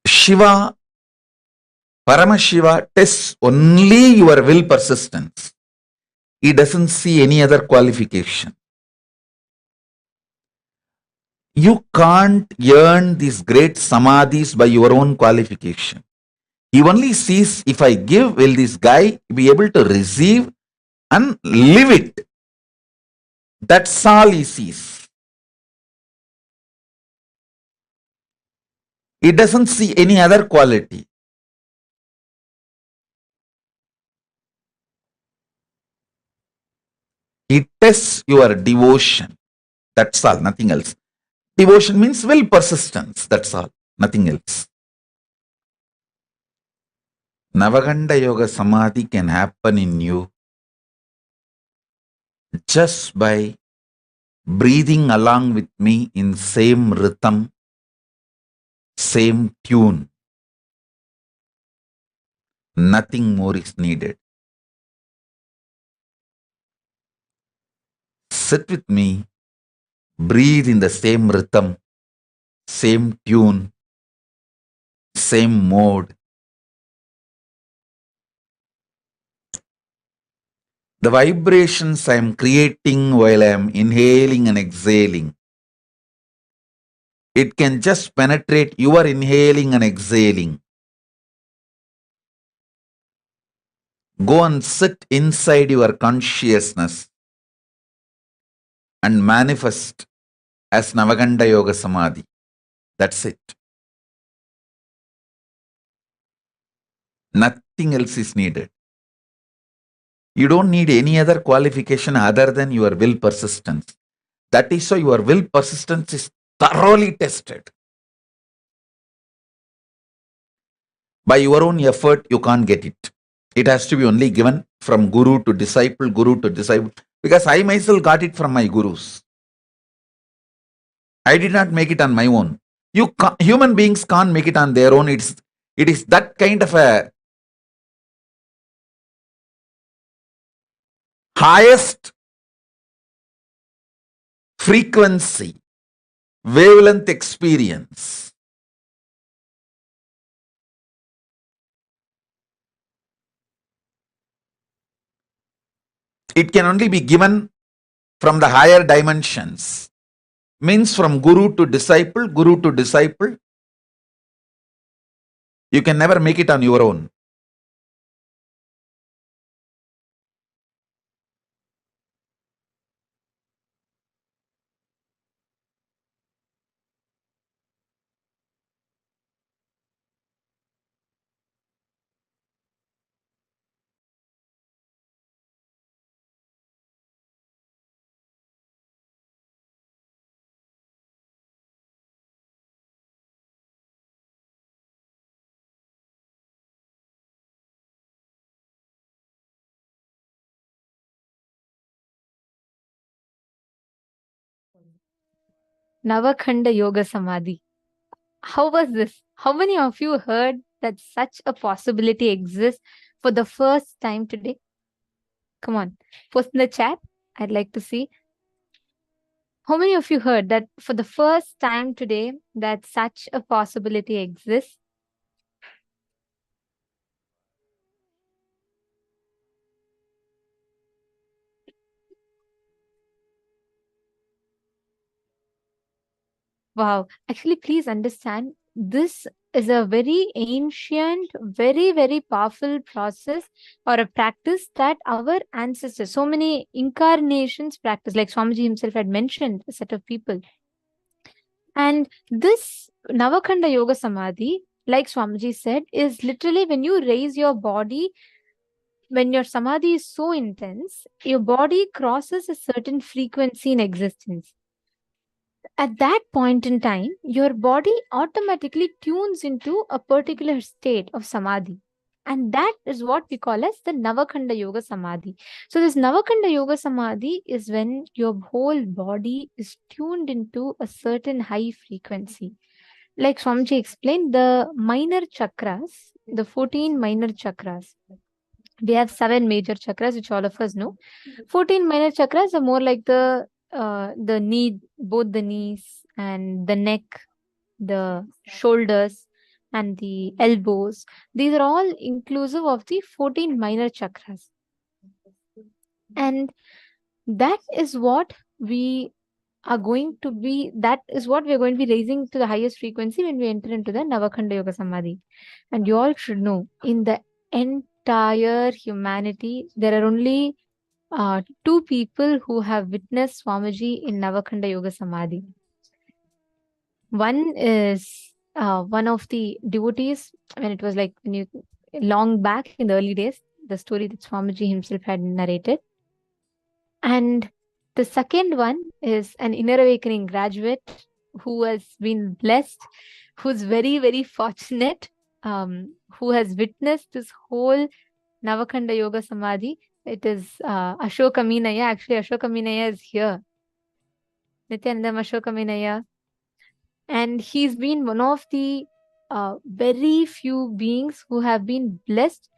Shiva, Paramashiva tests only your will persistence. He doesn't see any other qualification. You can't earn these great samadhis by your own qualification. He only sees, if I give, will this guy be able to receive and live it? That's all he sees. He doesn't see any other quality. He tests your devotion. That's all, nothing else. Devotion means will persistence. That's all, nothing else. Navakanda Yoga Samadhi can happen in you just by breathing along with me in same rhythm same tune. Nothing more is needed. Sit with me, breathe in the same rhythm, same tune, same mode. The vibrations I am creating while I am inhaling and exhaling, it can just penetrate your inhaling and exhaling. Go and sit inside your consciousness and manifest as Navakanda Yoga Samādhi. That's it. Nothing else is needed. You don't need any other qualification other than your will persistence. That is why your will persistence is thoroughly tested. By your own effort, you can't get it. It has to be only given from guru to disciple, because I myself got it from my gurus. I did not make it on my own. Human beings can't make it on their own. It is that kind of a highest frequency, wavelength experience. It can only be given from the higher dimensions. Means from guru to disciple, you can never make it on your own. Navakanda Yoga Samādhi. How was this? How many of you heard that such a possibility exists for the first time today? Come on, post in the chat. I'd like to see. How many of you heard that for the first time today that such a possibility exists? Wow. Actually, please understand, this is a very ancient, very, very powerful process or a practice that our ancestors, so many incarnations practice, like Swamiji himself had mentioned, a set of people. And this Navakanda Yoga Samādhi, like Swamiji said, is literally when you raise your body, when your Samadhi is so intense, your body crosses a certain frequency in existence. At that point in time, your body automatically tunes into a particular state of Samadhi. And that is what we call as the Navakanda Yoga Samādhi. So this Navakanda Yoga Samādhi is when your whole body is tuned into a certain high frequency. Like Swamiji explained, the minor chakras, the 14 minor chakras, we have 7 major chakras, which all of us know. 14 minor chakras are more like the knee, both the knees and the neck, the shoulders and the elbows. These are all inclusive of the 14 minor chakras. And that is what we are going to be, that is what we are going to be raising to the highest frequency when we enter into the Navakanda Yoga Samādhi. And you all should know, in the entire humanity, there are only 2 people who have witnessed Swamiji in Navakanda Yoga Samādhi. One is one of the devotees, when it was like long back in the early days, the story that Swamiji himself had narrated. And the second one is an inner awakening graduate who has been blessed, who's very, very fortunate, who has witnessed this whole Navakanda Yoga Samādhi. It is Ashoka Meenaya. Actually, Ashoka Meenaya is here. Nithyananda, Ashoka Meenaya. And he's been one of the very few beings who have been blessed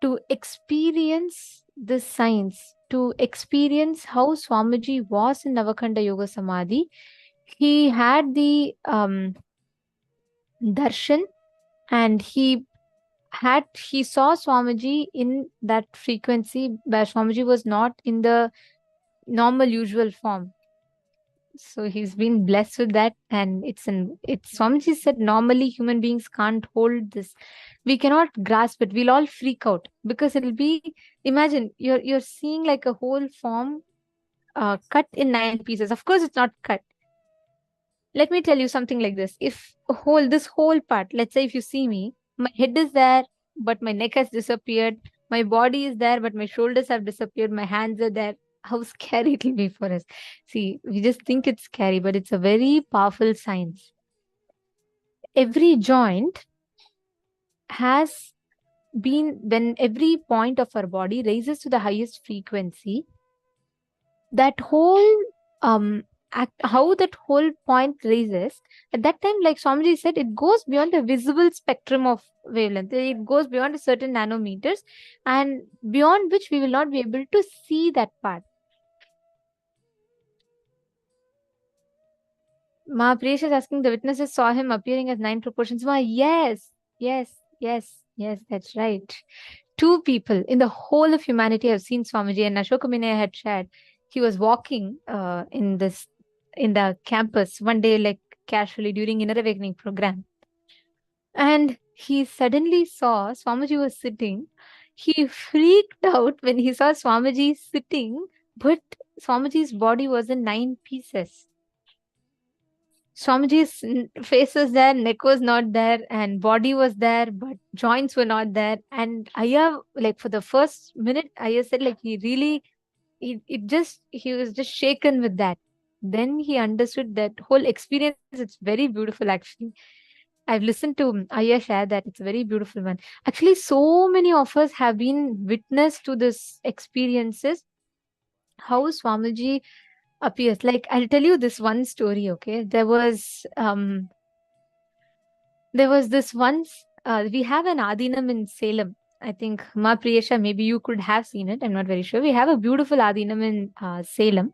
to experience this science, to experience how Swamiji was in Navakanda Yoga Samādhi. He had the darshan, and he saw Swamiji in that frequency where Swamiji was not in the normal usual form. So he's been blessed with that, and it's Swamiji said normally human beings can't hold this. We cannot grasp it. We'll all freak out because it'll be, imagine you're seeing like a whole form cut in 9 pieces. Of course, it's not cut. Let me tell you something like this. If this whole part, let's say if you see me, my head is there, but my neck has disappeared. My body is there, but my shoulders have disappeared. My hands are there. How scary it will be for us. See, we just think it's scary, but it's a very powerful science. Every joint has been, when every point of our body raises to the highest frequency, that whole how that whole point raises, at that time, like Swamiji said, it goes beyond the visible spectrum of wavelength. It goes beyond a certain nanometers, and beyond which we will not be able to see that part. Mahapriya is asking, the witnesses saw him appearing as 9 proportions. Yes, that's right. 2 people in the whole of humanity have seen Swamiji, and Ashoka Minaya had shared. He was walking in the campus one day, like casually during Inner Awakening program. And he suddenly saw Swamiji was sitting. He freaked out when he saw Swamiji sitting, but Swamiji's body was in 9 pieces. Swamiji's face was there, neck was not there, and body was there, but joints were not there. And Ayya, like for the first minute, Ayya said, like he was just shaken with that. Then he understood that whole experience. It's very beautiful, actually. I've listened to Ayya share that. It's a very beautiful one. Actually, so many of us have been witness to this experiences. How Swamiji appears. Like, I'll tell you this one story, okay? There was this once, we have an Adinam in Salem. I think, Ma Priyesha, maybe you could have seen it. I'm not very sure. We have a beautiful Adinam in Salem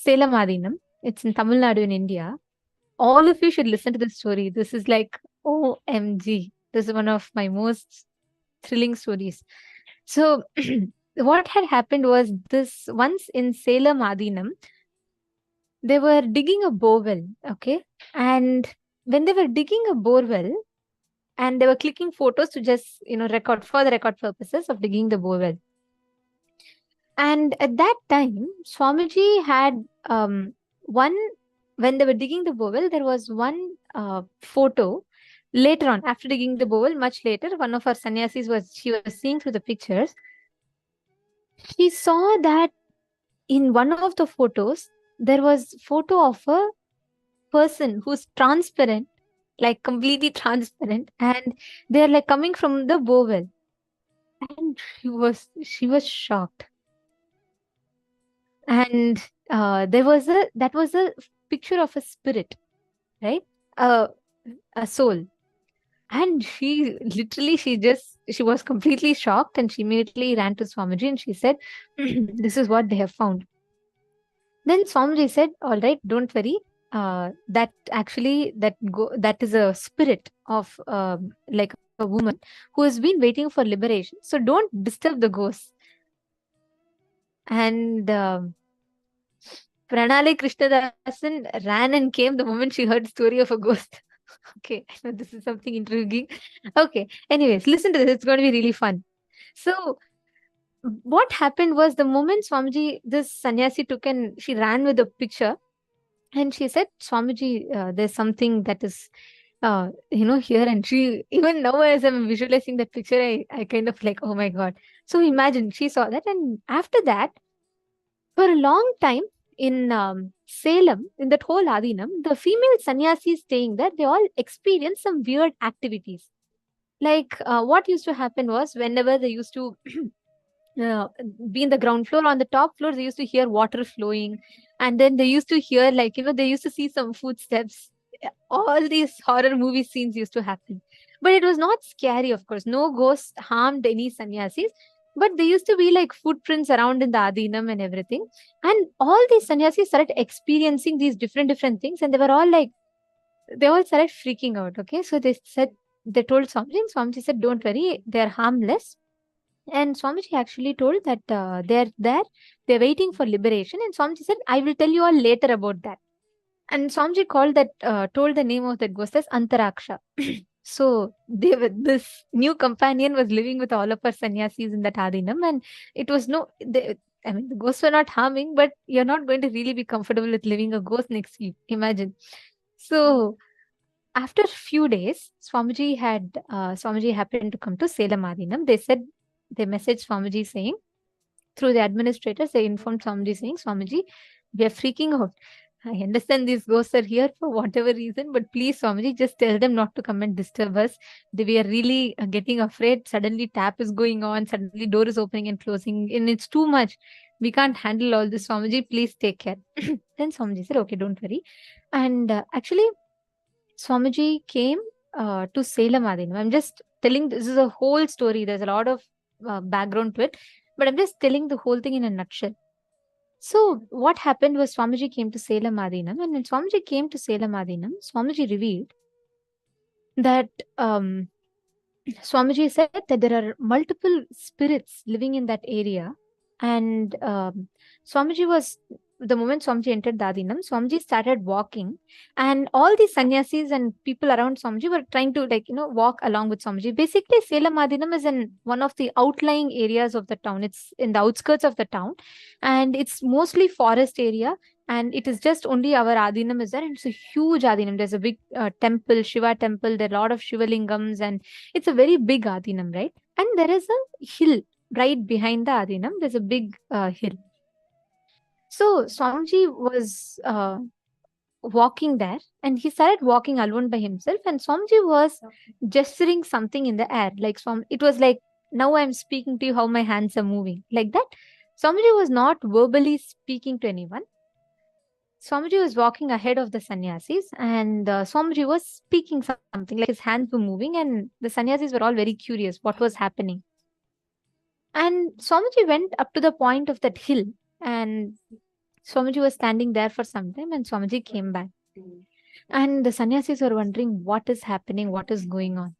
Adinam. It's in Tamil Nadu in India. All of you should listen to this story. This is like, OMG. This is one of my most thrilling stories. So, what had happened was this once in Salem Adinam, they were digging a borewell, okay? And when they were digging a borewell, and they were clicking photos to just, record for the record purposes of digging the borewell. And at that time, Swamiji had when they were digging the borewell, there was one photo. Later on, after digging the borewell, much later, one of our sannyasis she was seeing through the pictures. She saw that in one of the photos, there was photo of a person who's transparent, like completely transparent, and they're like coming from the borewell. And she was shocked. And that was a picture of a spirit, right? A soul. And she was completely shocked, and she immediately ran to Swamiji and she said, this is what they have found. Then Swamiji said, all right, don't worry. That is a spirit of like a woman who has been waiting for liberation. So don't disturb the ghost. And Pranali Krishnadasan ran and came the moment she heard the story of a ghost. Okay, I know this is something intriguing. Okay, anyways, listen to this. It's going to be really fun. So, what happened was, the moment Swamiji, this sannyasi took and she ran with the picture, and she said, Swamiji, there's something that is, here. And she, even now as I'm visualizing that picture, I kind of like, oh my God. So imagine, she saw that. And after that, for a long time in Salem, in that whole Adinam, the female sannyasis staying there, they all experienced some weird activities. Like what used to happen was, whenever they used to be in the ground floor, on the top floor, they used to hear water flowing. And then they used to hear, like, they used to see some footsteps all these horror movie scenes used to happen. But it was not scary, of course. No ghosts harmed any sannyasis. But there used to be like footprints around in the Adinam and everything. And all these sannyasis started experiencing these different things. And they were all like, they all started freaking out. Okay. So they told Swamiji, and Swamiji said, don't worry, they're harmless. And Swamiji actually told that they're waiting for liberation. And Swamiji said, I will tell you all later about that. And Swamiji told the name of that ghost as Antaraksha. So this new companion was living with all of our sannyasis in that Adinam, and it was the ghosts were not harming, but you're not going to really be comfortable with living a ghost next to you. Imagine. So after a few days, Swamiji happened to come to Salem Adinam. They messaged Swamiji saying, through the administrators, they informed Swamiji saying, Swamiji, we are freaking out. I understand these ghosts are here for whatever reason, but please, Swamiji, just tell them not to come and disturb us. We are really getting afraid. Suddenly tap is going on, suddenly door is opening and closing, and it's too much. We can't handle all this, Swamiji. Please take care. Then Swamiji said, okay, don't worry. And actually, Swamiji came to Salem Adinam. I'm just telling, this is a whole story. There's a lot of background to it, but I'm just telling the whole thing in a nutshell. So what happened was Swamiji came to Salem Adinam, and when Swamiji came to Salem Adinam, Swamiji revealed that Swamiji said that there are multiple spirits living in that area, and Swamiji was, the moment Swamiji entered the Adinam, Swamiji started walking, and all the sannyasis and people around Swamiji were trying to walk along with Swamiji. Basically, Salem Adinam is in one of the outlying areas of the town. It's in the outskirts of the town, and it's mostly forest area. And it is just only our Adinam is there, and it's a huge Adinam. There's a big temple, Shiva temple. There are a lot of Shivalingams, and it's a very big Adinam, right? And there is a hill right behind the Adinam. There's a big hill. So Swamiji was walking there, and he started walking alone by himself, and Swamiji was gesturing something in the air. It was like, now I'm speaking to you, how my hands are moving. Like that. Swamiji was not verbally speaking to anyone. Swamiji was walking ahead of the sannyasis, and Swamiji was speaking something, like his hands were moving, and the sannyasis were all very curious what was happening. And Swamiji went up to the point of that hill, and Swamiji was standing there for some time, and Swamiji came back. And the sannyasis were wondering what is happening, what is going on.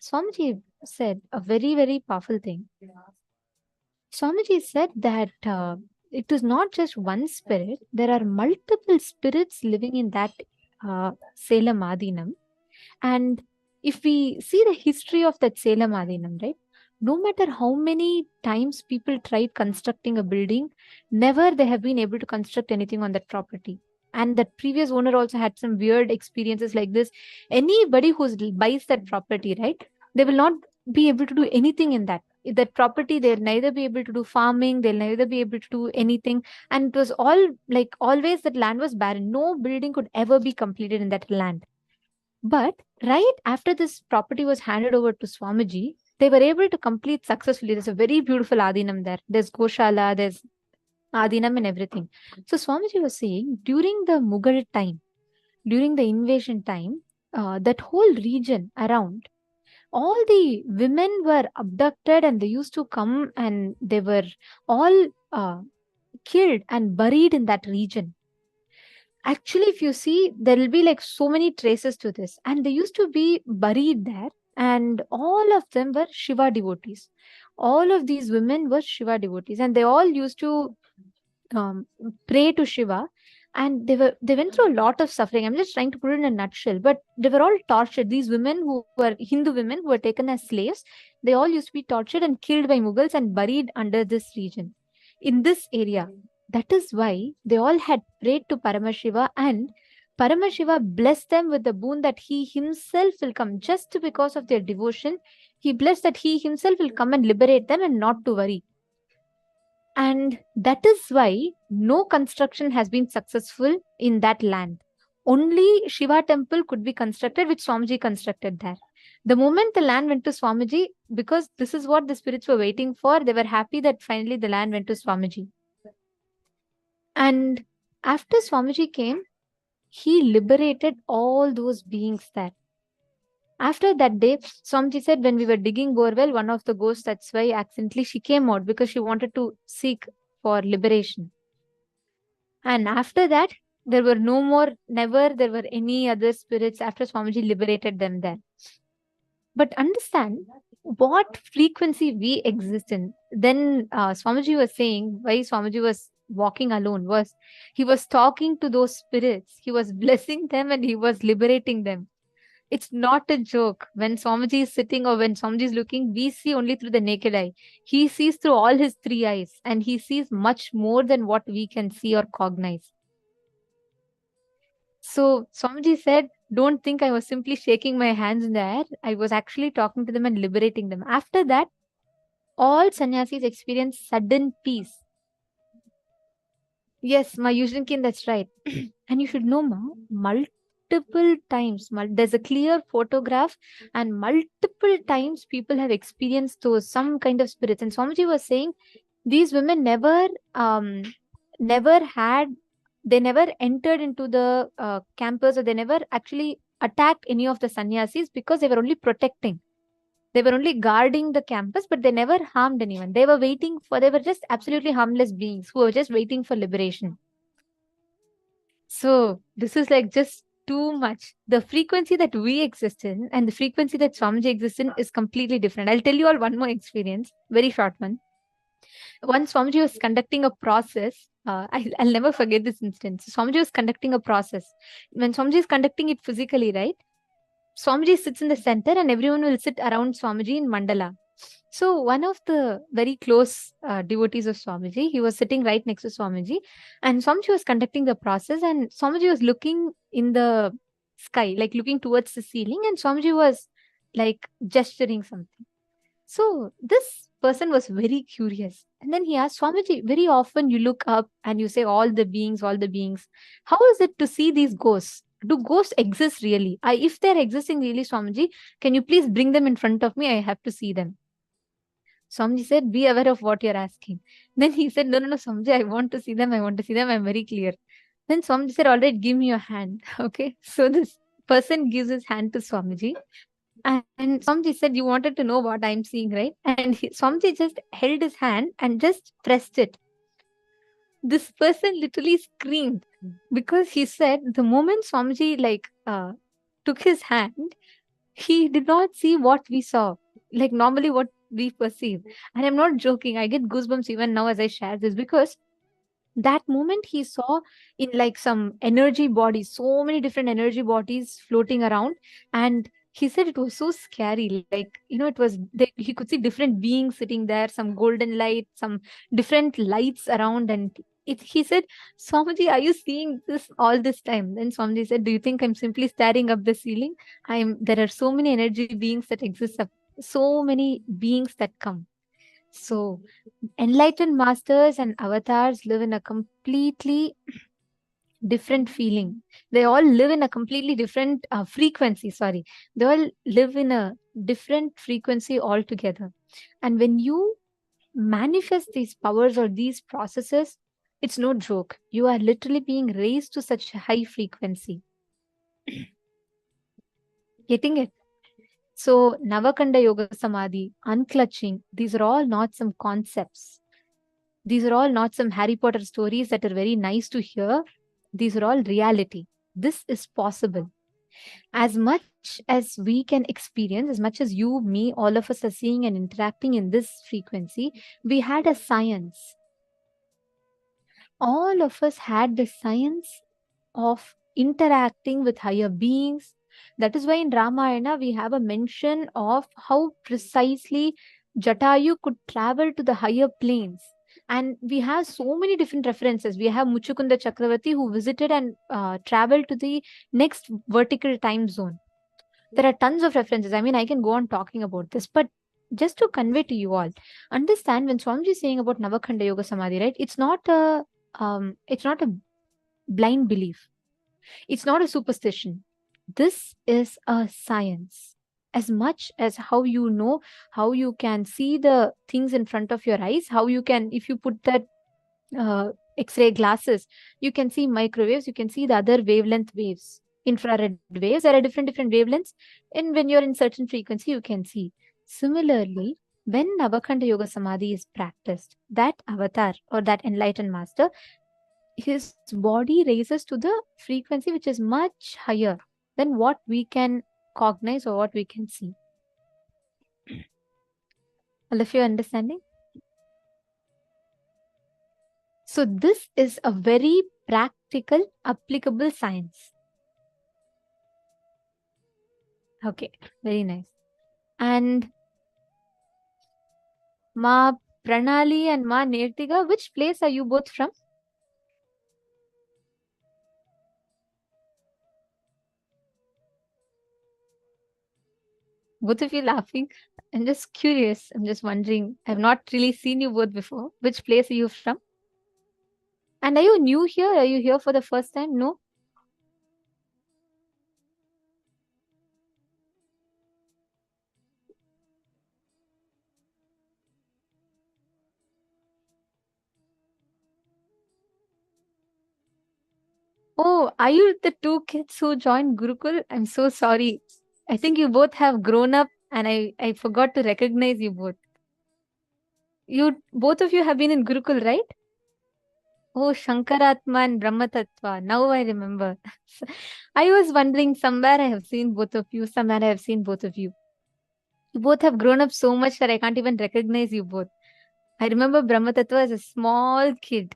Swamiji said a very, very powerful thing. Swamiji said that it is not just one spirit, there are multiple spirits living in that Salem Adinam. And if we see the history of that Salem Adinam, right? No matter how many times people tried constructing a building, never they have been able to construct anything on that property. And that previous owner also had some weird experiences like this. Anybody who buys that property, right, they will not be able to do anything in that property. They'll neither be able to do farming, they'll neither be able to do anything. And it was all like, always that land was barren. No building could ever be completed in that land. But right after this property was handed over to Swamiji, they were able to complete successfully. There's a very beautiful Adinam there. There's Goshala, there's Adinam and everything. So Swamiji was saying, during the Mughal time, during the invasion time, that whole region around, all the women were abducted, and they used to come, and they were all killed and buried in that region. Actually, if you see, there will be like so many traces to this, and they used to be buried there, and all of them were Shiva devotees. All of these women were Shiva devotees, and they all used to pray to Shiva, and they went through a lot of suffering. I'm just trying to put it in a nutshell, but they were all tortured. These women who were Hindu women who were taken as slaves, they all used to be tortured and killed by Mughals and buried under this region, in this area. That is why they all had prayed to Paramashiva, and Paramashiva blessed them with the boon that he himself will come. Just because of their devotion, he blessed that he himself will come and liberate them and not to worry. And that is why no construction has been successful in that land. Only Shiva temple could be constructed, which Swamiji constructed there. The moment the land went to Swamiji, because this is what the spirits were waiting for, they were happy that finally the land went to Swamiji. And after Swamiji came, he liberated all those beings there. After that day, Swamiji said, when we were digging borewell, one of the ghosts, that's why accidentally she came out, because she wanted to seek for liberation. And after that, there were no more, never there were any other spirits after Swamiji liberated them there. But understand what frequency we exist in. Then Swamiji was saying why Swamiji was walking alone was he was talking to those spirits, he was blessing them, and he was liberating them. It's not a joke. When Swamiji is sitting or when Swamiji is looking, we see only through the naked eye. He sees through all his three eyes, and he sees much more than what we can see or cognize. So Swamiji said, don't think I was simply shaking my hands in the air. I was actually talking to them and liberating them. After that, all sannyasis experience sudden peace. Yes, my Yujinkin, that's right. And you should know, Ma, multiple times, there's a clear photograph, and multiple times people have experienced those, some kind of spirits. And Swamiji was saying, these women never entered into the campus, or they never actually attacked any of the sannyasis, because they were only protecting. They were only guarding the campus, but they never harmed anyone. They were just absolutely harmless beings who were just waiting for liberation. So this is like just too much. The frequency that we exist in and the frequency that Swamiji exists in is completely different. I'll tell you all one more experience, very short one. Once Swamiji was conducting a process. I'll never forget this instance. Swamiji was conducting a process. When Swamiji is conducting it physically, right? Swamiji sits in the center and everyone will sit around Swamiji in mandala. So one of the very close devotees of Swamiji, he was sitting right next to Swamiji, and Swamiji was conducting the process, and Swamiji was looking in the sky, like looking towards the ceiling, and Swamiji was like gesturing something. So this person was very curious. And then he asked, Swamiji, very often you look up and you say all the beings. How is it to see these ghosts? Do ghosts exist really? If they're existing really, Swamiji, can you please bring them in front of me? I have to see them. Swamiji said, be aware of what you're asking. Then he said, no, Swamiji, I want to see them. I'm very clear. Then Swamiji said, all right, give me your hand. Okay. So this person gives his hand to Swamiji. And Swamiji said, you wanted to know what I'm seeing, right? And Swamiji just held his hand and just pressed it. This person literally screamed, because he said the moment Swamiji took his hand, he did not see what we saw, like normally what we perceive. And I'm not joking. I get goosebumps even now as I share this, because that moment he saw in like some energy bodies, so many different energy bodies floating around. And he said it was so scary. Like, it was, he could see different beings sitting there, some golden light, some different lights around. And he said, Swamiji, are you seeing this all this time? Then Swamiji said, do you think I'm simply staring up the ceiling? There are so many energy beings that exist, so many beings that come. So enlightened masters and avatars live in a completely different feeling. They all live in a completely different frequency. They all live in a different frequency altogether. And when you manifest these powers or these processes, it's no joke. You are literally being raised to such a high frequency. Getting it? So Navakanda Yoga Samādhi, unclutching, these are all not some concepts. These are all not some Harry Potter stories that are very nice to hear. These are all reality. This is possible. As much as we can experience, as much as you, me, all of us are seeing and interacting in this frequency, we had a science. All of us had the science of interacting with higher beings. That is why in Ramayana, we have a mention of how precisely Jatayu could travel to the higher planes. And we have so many different references. We have Muchukunda Chakravarti who visited and traveled to the next vertical time zone. There are tons of references. I mean, I can go on talking about this, but just to convey to you all, understand when Swamiji is saying about Navakanda Yoga Samādhi, right? It's not a blind belief. It's not a superstition. This is a science. As much as how you know, how you can see the things in front of your eyes, how you can, if you put that X-ray glasses, you can see microwaves, you can see the other wavelength waves, infrared waves. There are different wavelengths, and when you're in certain frequency, you can see. Similarly, when Navakanda Yoga Samadhi is practiced, that avatar or that enlightened master, his body raises to the frequency which is much higher than what we can cognize or what we can see. All of you understanding? So this is a very practical, applicable science. Okay, very nice. And Ma Pranali and Ma Nirtiga, which place are you both from? Both of you laughing. I'm just curious. I'm just wondering. I've not really seen you both before. Which place are you from? And are you new here? Are you here for the first time? No? Oh, are you the two kids who joined Gurukul? I'm so sorry. I think you both have grown up and I forgot to recognize you both. Both of you have been in Gurukul, right? Oh, Shankaratma and Brahmatattva. Now I remember. I was wondering, somewhere I have seen both of you, somewhere I have seen both of you. You both have grown up so much that I can't even recognize you both. I remember Brahmatattva as a small kid.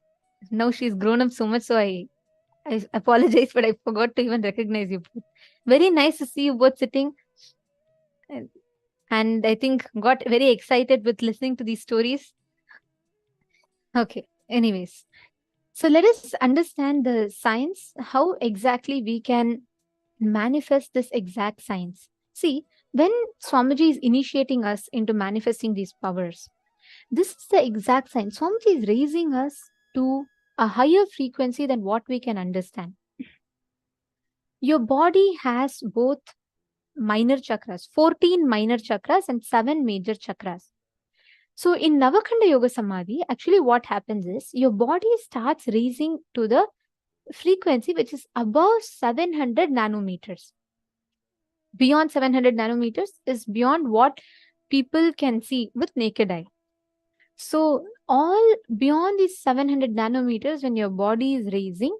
Now she's grown up so much, so I apologize, but I forgot to even recognize you both. Very nice to see you both sitting. And I think got very excited with listening to these stories. Okay, anyways. So let us understand the science, how exactly we can manifest this exact science. See, when Swamiji is initiating us into manifesting these powers, this is the exact science. Swamiji is raising us to a higher frequency than what we can understand. Your body has both minor chakras, 14 minor chakras and 7 major chakras. So in Navakanda Yoga Samadhi, actually what happens is your body starts raising to the frequency which is above 700 nanometers. Beyond 700 nanometers is beyond what people can see with naked eye. So all beyond these 700 nanometers, when your body is raising,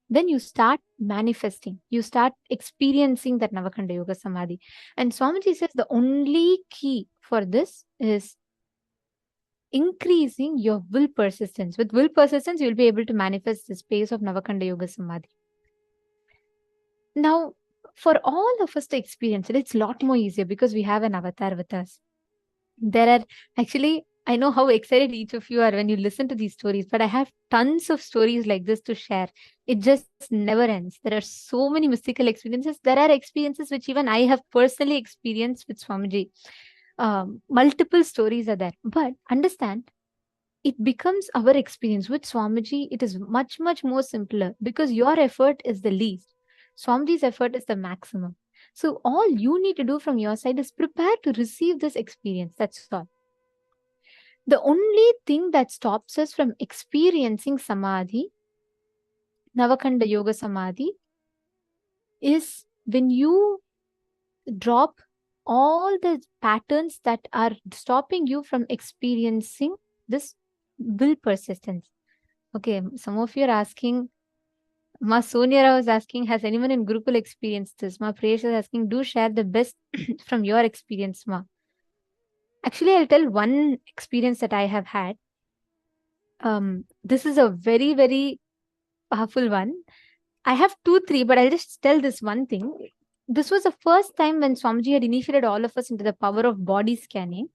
then you start manifesting. You start experiencing that Navakanda Yoga Samadhi. And Swamiji says the only key for this is increasing your will persistence. With will persistence, you'll be able to manifest the space of Navakanda Yoga Samadhi. Now, for all of us to experience it, it's a lot more easier because we have an avatar with us. There are actually, I know how excited each of you are when you listen to these stories, but I have tons of stories like this to share. It just never ends. There are so many mystical experiences. There are experiences which even I have personally experienced with Swamiji. Multiple stories are there, but understand, it becomes our experience with Swamiji. It is much, much more simpler because your effort is the least. Swamiji's effort is the maximum. So all you need to do from your side is prepare to receive this experience. That's all. The only thing that stops us from experiencing Samadhi, Navakanda Yoga Samadhi, is when you drop all the patterns that are stopping you from experiencing this will persistence. Okay, some of you are asking, Ma Sonia was asking, has anyone in Gurukul experienced this? Ma Priyesh is asking, do share the best from your experience, Ma. Actually, I'll tell one experience that I have had. This is a very, very powerful one. I have 2, 3, but I'll just tell this one thing. This was the first time when Swamiji had initiated all of us into the power of body scanning.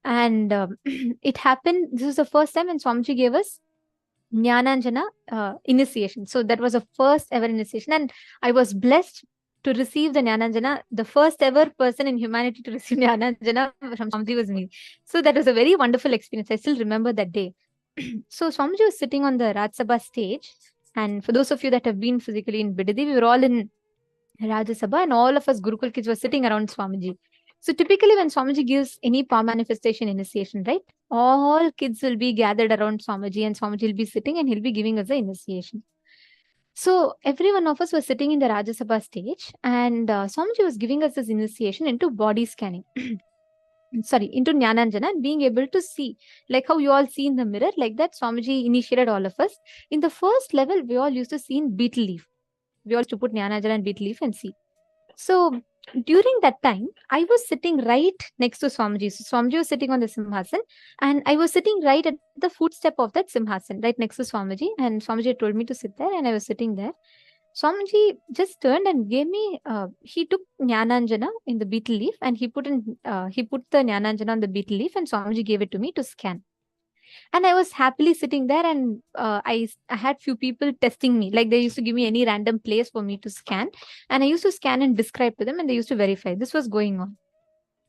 And it happened, this was the first time when Swamiji gave us Jnananjana initiation. So that was the first ever initiation. And I was blessed to receive the Jnananjana. The first ever person in humanity to receive Jnananjana from Swamiji was me. So that was a very wonderful experience. I still remember that day. So Swamiji was sitting on the Rajya Sabha stage. And for those of you that have been physically in Bidadi, we were all in Rajya Sabha and all of us Gurukul kids were sitting around Swamiji. So typically when Swamiji gives any power manifestation initiation, right, all kids will be gathered around Swamiji and Swamiji will be sitting and he'll be giving us the initiation. So every one of us was sitting in the Rajya Sabha stage and Swamiji was giving us this initiation into body scanning. Sorry, into Jnananjana, and being able to see, like how you all see in the mirror, like that Swamiji initiated all of us. In the first level, we all used to see in beetle leaf. We all used to put Jnananjana and beetle leaf and see. So during that time, I was sitting right next to Swamiji. So Swamiji was sitting on the Simhasan and I was sitting right at the footstep of that Simhasan, right next to Swamiji. And Swamiji told me to sit there and I was sitting there. Swamiji just turned and gave me, he took Jnananjana in the beetle leaf and he put the Jnananjana on the beetle leaf and Swamiji gave it to me to scan. And I was happily sitting there and I had few people testing me. Like they used to give me any random place for me to scan. And I used to scan and describe to them and they used to verify. This was going on.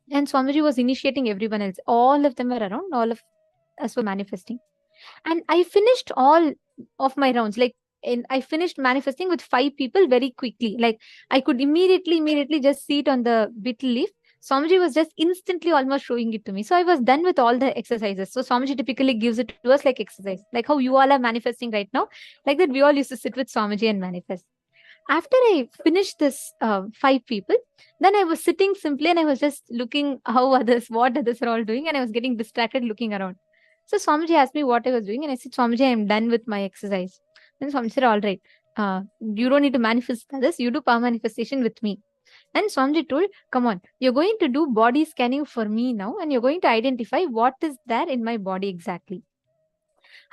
And Swamiji was initiating everyone else. All of them were around. All of us were manifesting. And I finished all of my rounds. Like I finished manifesting with 5 people very quickly. Like I could immediately just see it on the beetle leaf. Swamiji was just instantly almost showing it to me. So I was done with all the exercises. So Swamiji typically gives it to us like exercise. Like how you all are manifesting right now. Like that we all used to sit with Swamiji and manifest. After I finished this 5 people, then I was sitting simply and I was just looking what others are all doing. And I was getting distracted looking around. So Swamiji asked me what I was doing. And I said, Swamiji, I am done with my exercise. Then Swamiji said, all right, you don't need to manifest others. You do power manifestation with me. And Swamiji told, come on, you're going to do body scanning for me now. And you're going to identify what is there in my body exactly.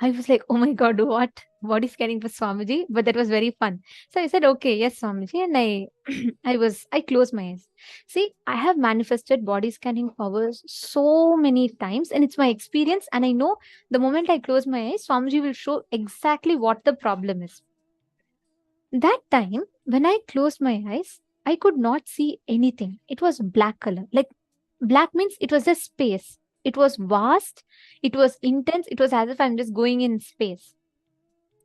I was like, oh my God, what? Body scanning for Swamiji? But that was very fun. So I said, okay, yes, Swamiji. And I closed my eyes. See, I have manifested body scanning powers so many times and it's my experience. And I know the moment I close my eyes, Swamiji will show exactly what the problem is. That time, when I closed my eyes, I could not see anything. It was black color. Like black means it was just space. It was vast. It was intense. It was as if I'm just going in space.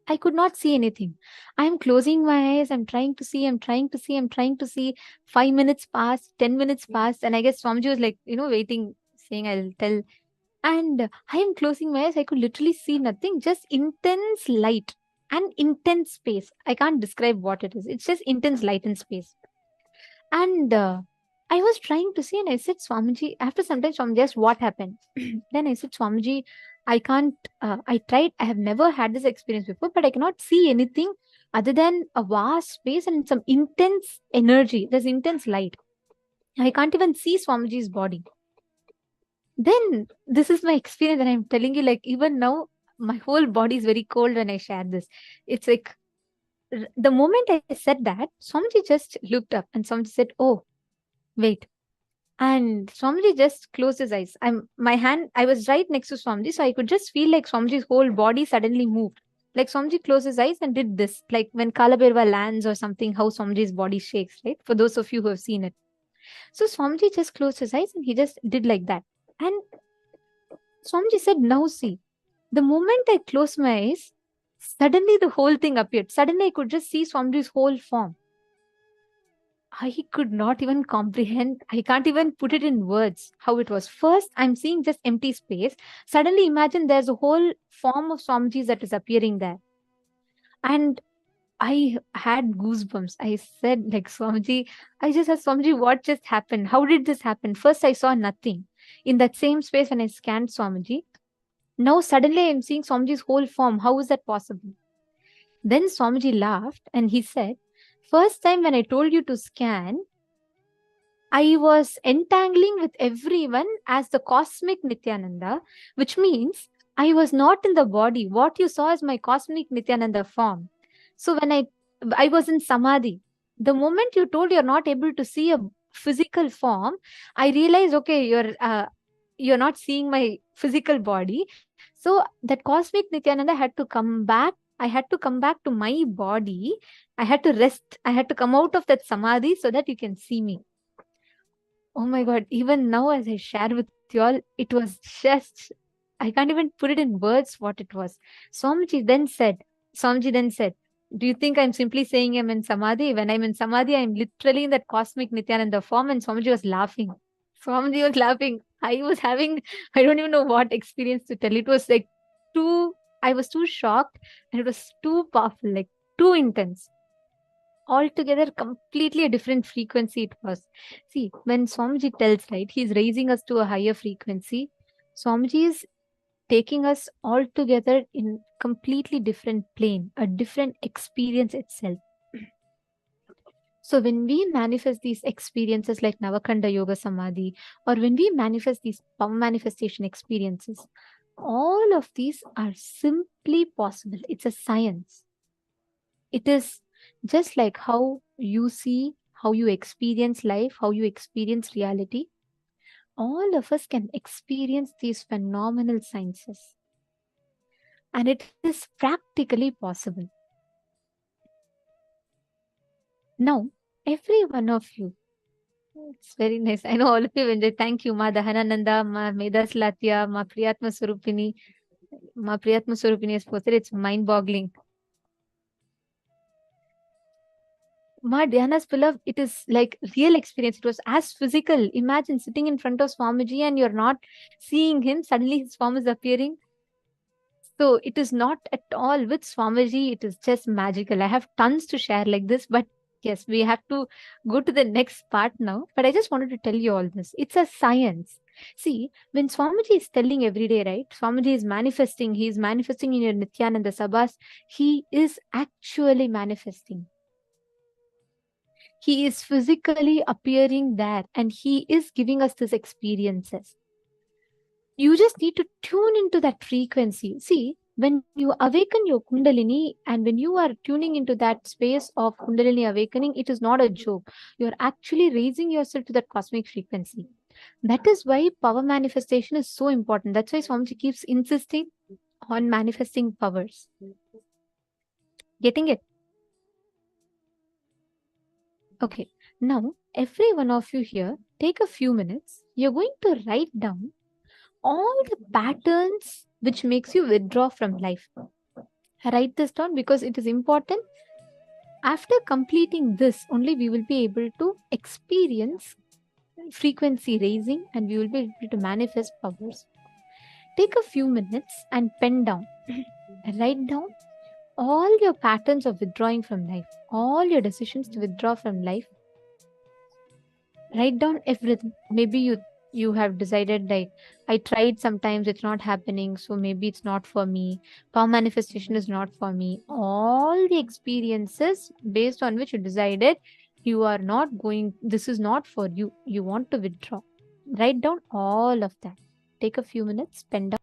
I could not see anything. I'm closing my eyes. I'm trying to see. 5 minutes passed, 10 minutes passed. And I guess Swamiji was like, waiting, saying I'll tell. And I am closing my eyes. I could literally see nothing, just intense light and intense space. I can't describe what it is. It's just intense light and space. And I was trying to see and I said, Swamiji, after some time, Swamiji asked what happened. Then I said, Swamiji, I can't, I tried, I have never had this experience before, but I cannot see anything other than a vast space and some intense energy. There's intense light. I can't even see Swamiji's body. Then this is my experience and I'm telling you, like even now, my whole body is very cold when I share this. It's like, the moment I said that, Swamiji just looked up and Swamiji said, oh, wait. And Swamiji just closed his eyes. I was right next to Swamiji, so I could just feel like Swamiji's whole body suddenly moved. Like Swamiji closed his eyes and did this, like when Kalabhairava lands or something, how Swamiji's body shakes, right? For those of you who have seen it. So Swamiji just closed his eyes and he just did like that. And Swamiji said, now see, the moment I closed my eyes, suddenly the whole thing appeared. Suddenly I could just see Swamiji's whole form. I could not even comprehend. I can't even put it in words how it was. First, I'm seeing just empty space. Suddenly imagine there's a whole form of Swamiji that is appearing there. And I had goosebumps. I said, like, Swamiji, I just asked Swamiji, what just happened? How did this happen? First, I saw nothing. In that same space when I scanned Swamiji, now suddenly I'm seeing Swamiji's whole form. How is that possible? Then Swamiji laughed and he said, first time when I told you to scan, I was entangling with everyone as the cosmic Nithyananda, which means I was not in the body. What you saw is my cosmic Nithyananda form. So when I was in Samadhi, the moment you told you're not able to see a physical form, I realized, okay, you're not seeing my physical body. So that cosmic Nithyananda had to come back. I had to come back to my body. I had to rest. I had to come out of that Samadhi so that you can see me. Oh my God, even now as I share with you all, it was just, I can't even put it in words what it was. Swamiji then said, do you think I'm simply saying I'm in Samadhi? When I'm in Samadhi, I'm literally in that cosmic Nithyananda form, and Swamiji was laughing. Swamiji was laughing. I don't even know what experience to tell. It was like I was too shocked, and it was too powerful, like too intense. Altogether, completely a different frequency it was. See, when Swamiji tells, right, he's raising us to a higher frequency. Swamiji is taking us all together in completely different plane, a different experience itself. So when we manifest these experiences like Navakanda Yoga Samādhi, or when we manifest these power manifestation experiences, all of these are simply possible. It's a science. It is just like how you see, how you experience life, how you experience reality. All of us can experience these phenomenal sciences. And it is practically possible. Now, every one of you, it's very nice. I know all of you enjoyed. Thank you, Ma Dahanananda, Ma Medas Latya, Ma Priyatma Surupini. Ma Priyatma Surupini has posted. It's mind-boggling. Ma Dhyana's Pulav, it is like real experience. It was as physical. Imagine sitting in front of Swamiji and you're not seeing him. Suddenly his form is appearing. So it is not at all with Swamiji. It is just magical. I have tons to share like this, but yes, we have to go to the next part now. But I just wanted to tell you all this. It's a science. See, when Swamiji is telling every day, right? Swamiji is manifesting. He is manifesting in your Nithyananda Sabhas. He is actually manifesting. He is physically appearing there and he is giving us these experiences. You just need to tune into that frequency. See, when you awaken your Kundalini and when you are tuning into that space of Kundalini awakening, it is not a joke. You're actually raising yourself to that cosmic frequency. That is why power manifestation is so important. That's why Swamiji keeps insisting on manifesting powers. Getting it? Okay. Now, every one of you here, take a few minutes. You're going to write down all the patterns which makes you withdraw from life. Write this down because it is important. After completing this, only we will be able to experience frequency raising and we will be able to manifest powers. Take a few minutes and pen down. Write down all your patterns of withdrawing from life, all your decisions to withdraw from life. Write down everything. Maybe you have decided, like, I tried, sometimes it's not happening, so maybe it's not for me. Power manifestation is not for me. All the experiences based on which you decided you are not going, this is not for you. You want to withdraw. Write down all of that. Take a few minutes, pen down.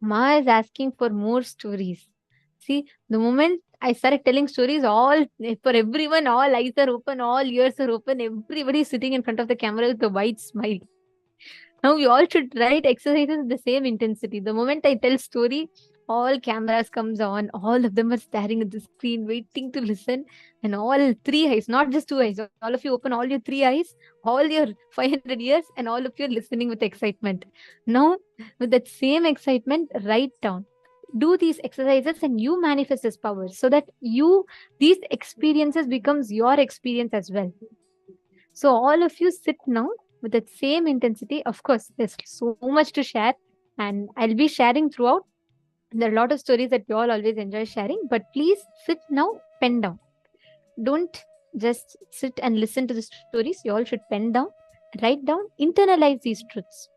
Ma is asking for more stories. See, the moment I started telling stories, all for everyone, all eyes are open, all ears are open, everybody is sitting in front of the camera with a wide smile. Now we all should write exercises with the same intensity. The moment I tell story, all cameras comes on, all of them are staring at the screen, waiting to listen, and all three eyes, not just two eyes, all of you open all your three eyes, all your 500 ears, and all of you are listening with excitement. Now, with that same excitement, write down. Do these exercises and you manifest this power so that these experiences becomes your experience as well. So all of you sit now with that same intensity. Of course, there's so much to share and I'll be sharing throughout. There are a lot of stories that we all always enjoy sharing, but please sit now, pen down. Don't just sit and listen to the stories. You all should pen down, write down, internalize these truths.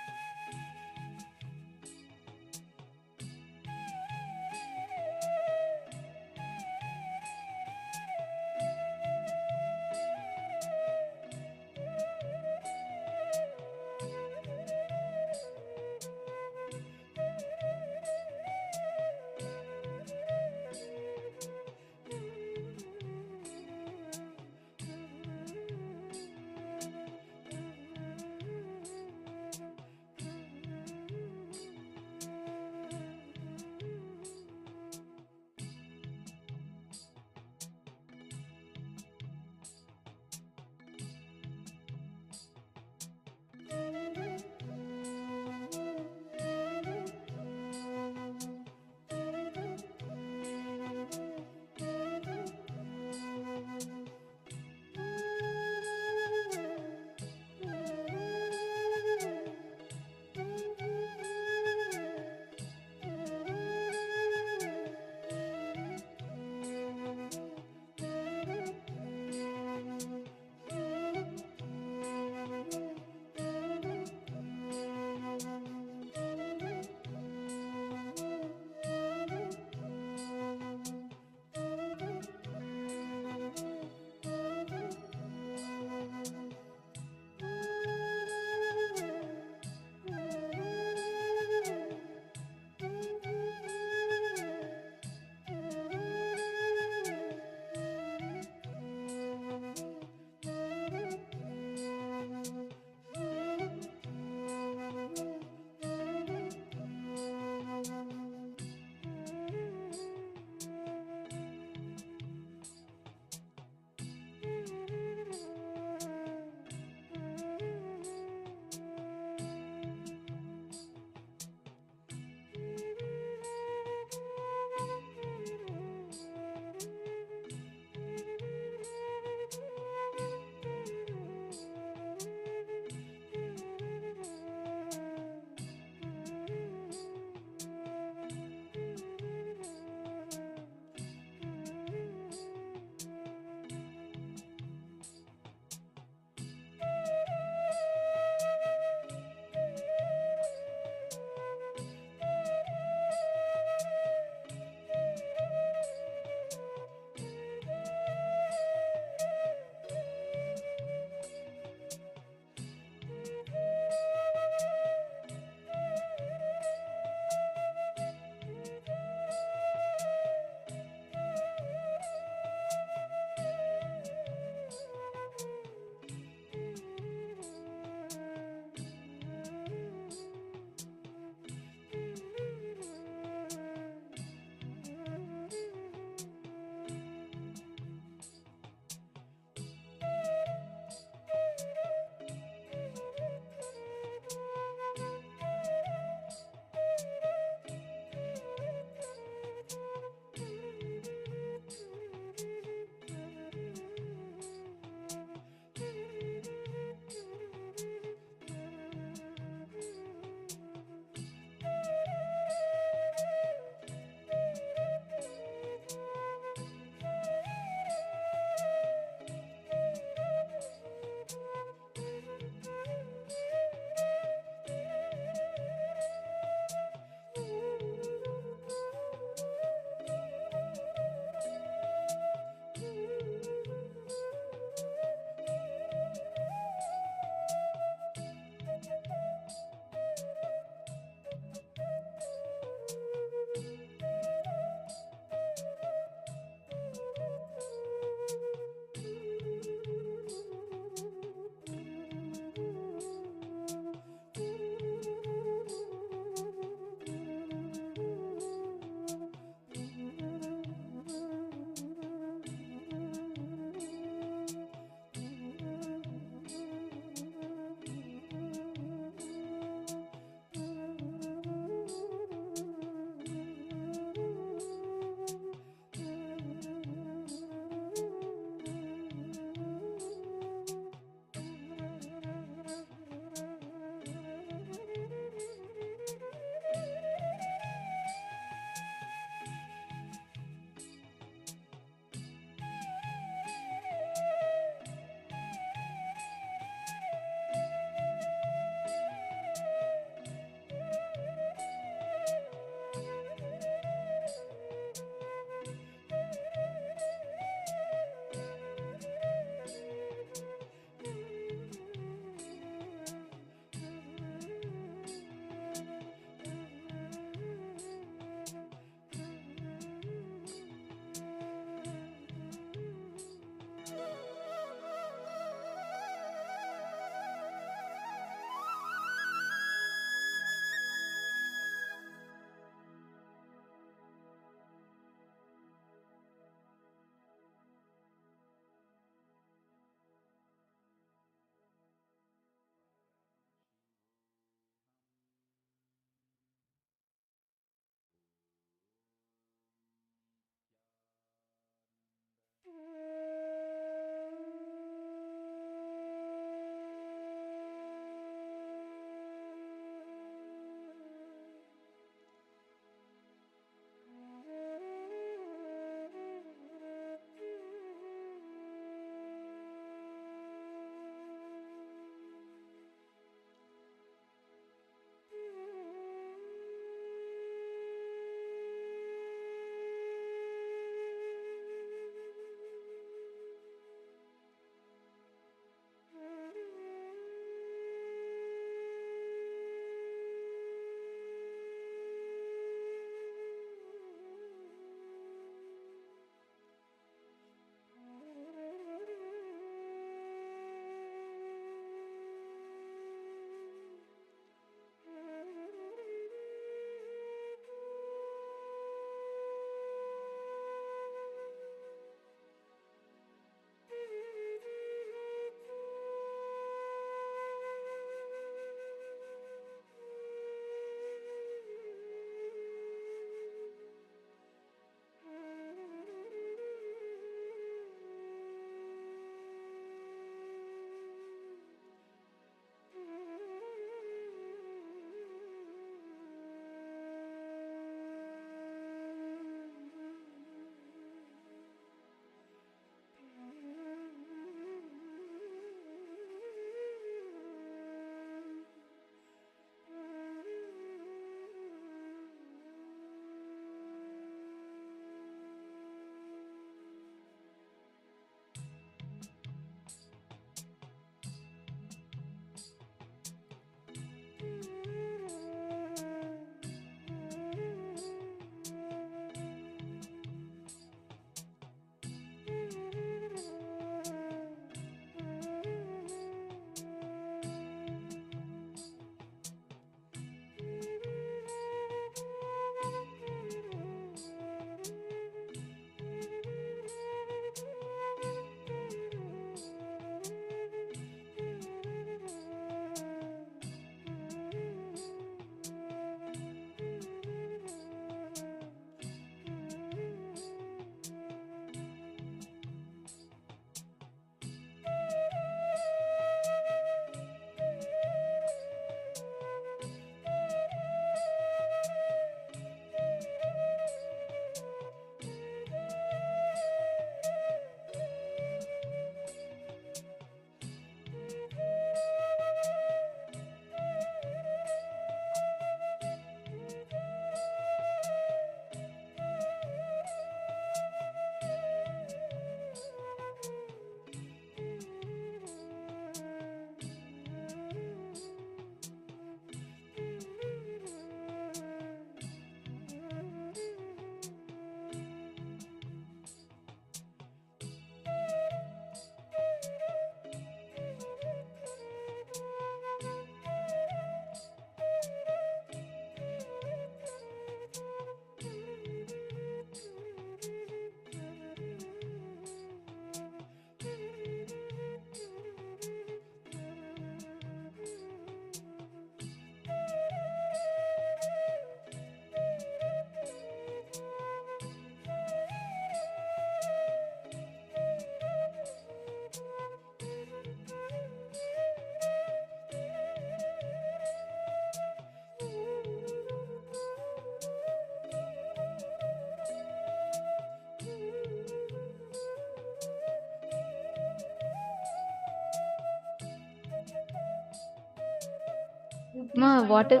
Ma, what is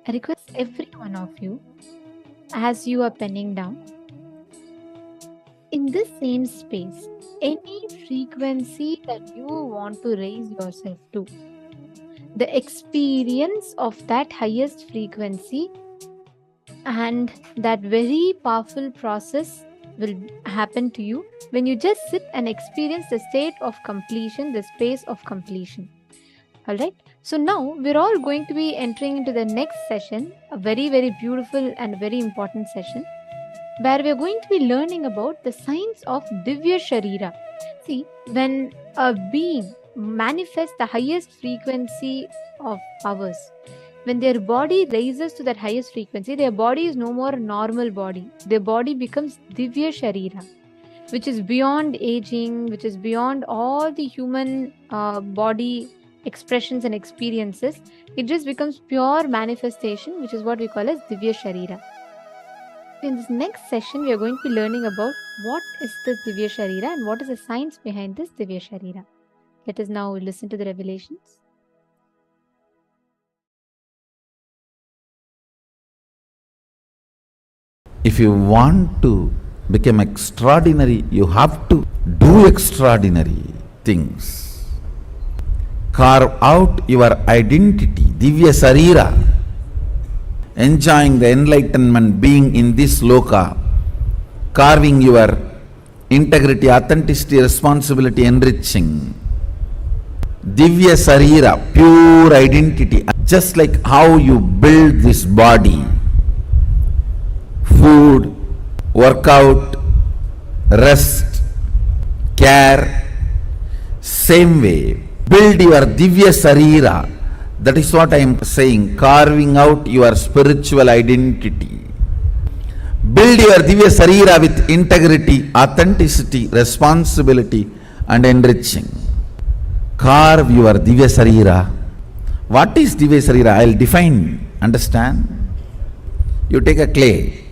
I request every one of you, as you are penning down, in this same space, any frequency that you want to raise yourself to, the experience of that highest frequency, and that very powerful process will happen to you when you just sit and experience the state of completion, the space of completion. All right. So now we're all going to be entering into the next session, a very, very beautiful and very important session, where we're going to be learning about the science of Divya Sarira. See, when a being manifests the highest frequency of powers, when their body raises to that highest frequency, their body is no more a normal body. Their body becomes Divya Sarira, which is beyond aging, which is beyond all the human body expressions and experiences. It just becomes pure manifestation, which is what we call as Divya Sarira. In this next session, we are going to be learning about what is this Divya Sarira and what is the science behind this Divya Sarira. Let us now listen to the revelations. If you want to become extraordinary, you have to do extraordinary things. Carve out your identity, Divya Sarira, enjoying the enlightenment, being in this loka, carving your integrity, authenticity, responsibility, enriching. Divya Sarira, pure identity, just like how you build this body. Food, workout, rest, care, same way. Build your Divya Sarira. That is what I am saying, carving out your spiritual identity. Build your Divya Sarira with integrity, authenticity, responsibility and enriching. Carve your Divya Sarira. What is Divya Sarira? I will define, understand? You take a clay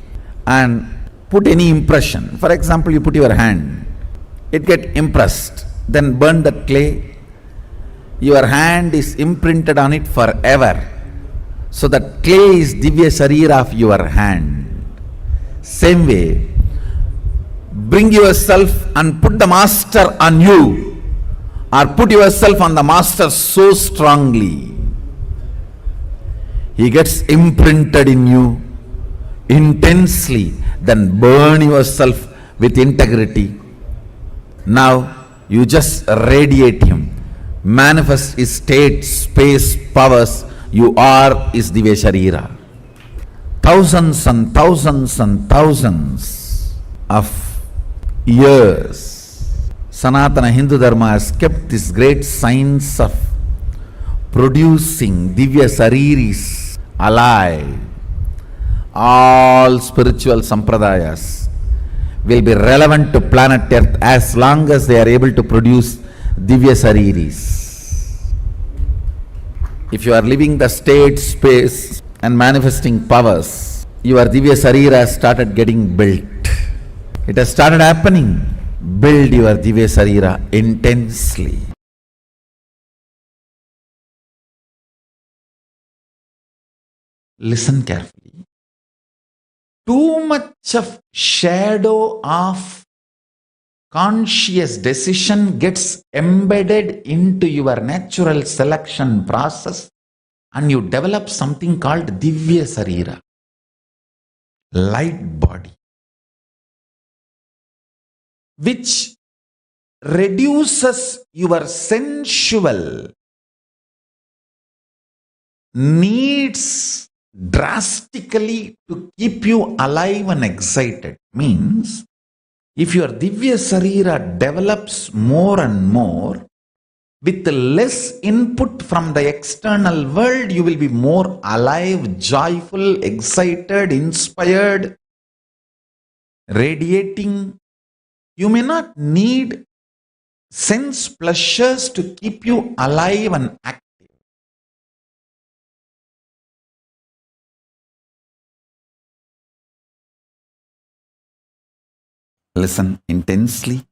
and put any impression. For example, you put your hand, it get impressed, then burn that clay. Your hand is imprinted on it forever. So that clay is Divya Sarira of your hand. Same way, bring yourself and put the master on you, or put yourself on the master so strongly. He gets imprinted in you intensely, then burn yourself with integrity. Now you just radiate him, manifest his state, space, powers. You are is Divya Sarira. Thousands and thousands and thousands of years, Sanatana Hindu Dharma has kept this great science of producing Divya Sariris alive. All spiritual sampradayas will be relevant to planet Earth as long as they are able to produce Divya Sariris. If you are living the state, space and manifesting powers, your Divya Sarira has started getting built. It has started happening. Build your Divya Sarira intensely. Listen carefully. Too much of shadow of conscious decision gets embedded into your natural selection process, and you develop something called Divya Sarira, light body, which reduces your sensual needs drastically to keep you alive and excited. Means, if your Divya Sarira develops more and more, with less input from the external world, you will be more alive, joyful, excited, inspired, radiating. You may not need sense pleasures to keep you alive and active. Listen intensely.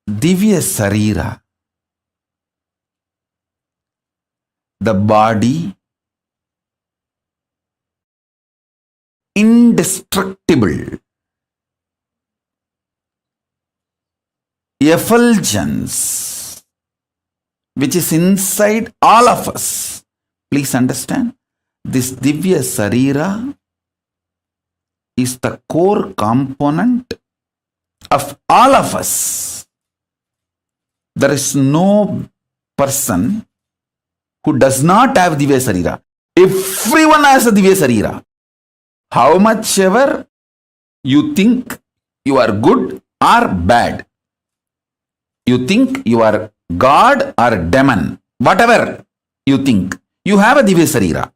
Divya Sarira the body indestructible effulgence which is inside all of us. Please understand, this Divya Sarira is the core component of all of us. There is no person who does not have Divya Sarira. Everyone has a Divya Sarira. How much ever you think you are good or bad, you think you are God or demon, whatever you think, you have a Divya Sarira.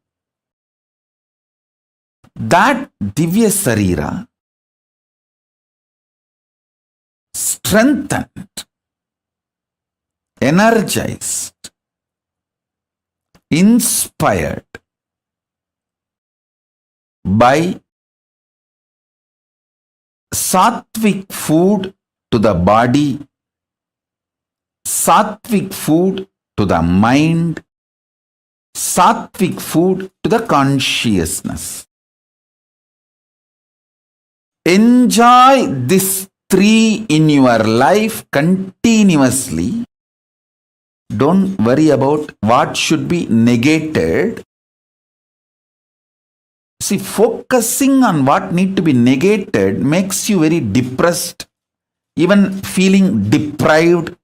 That Divya Sarira strengthened, energized, inspired by sattvic food to the body, sattvic food to the mind, sattvic food to the consciousness. Enjoy these three in your life continuously. Don't worry about what should be negated. See, focusing on what need to be negated makes you very depressed, even feeling deprived.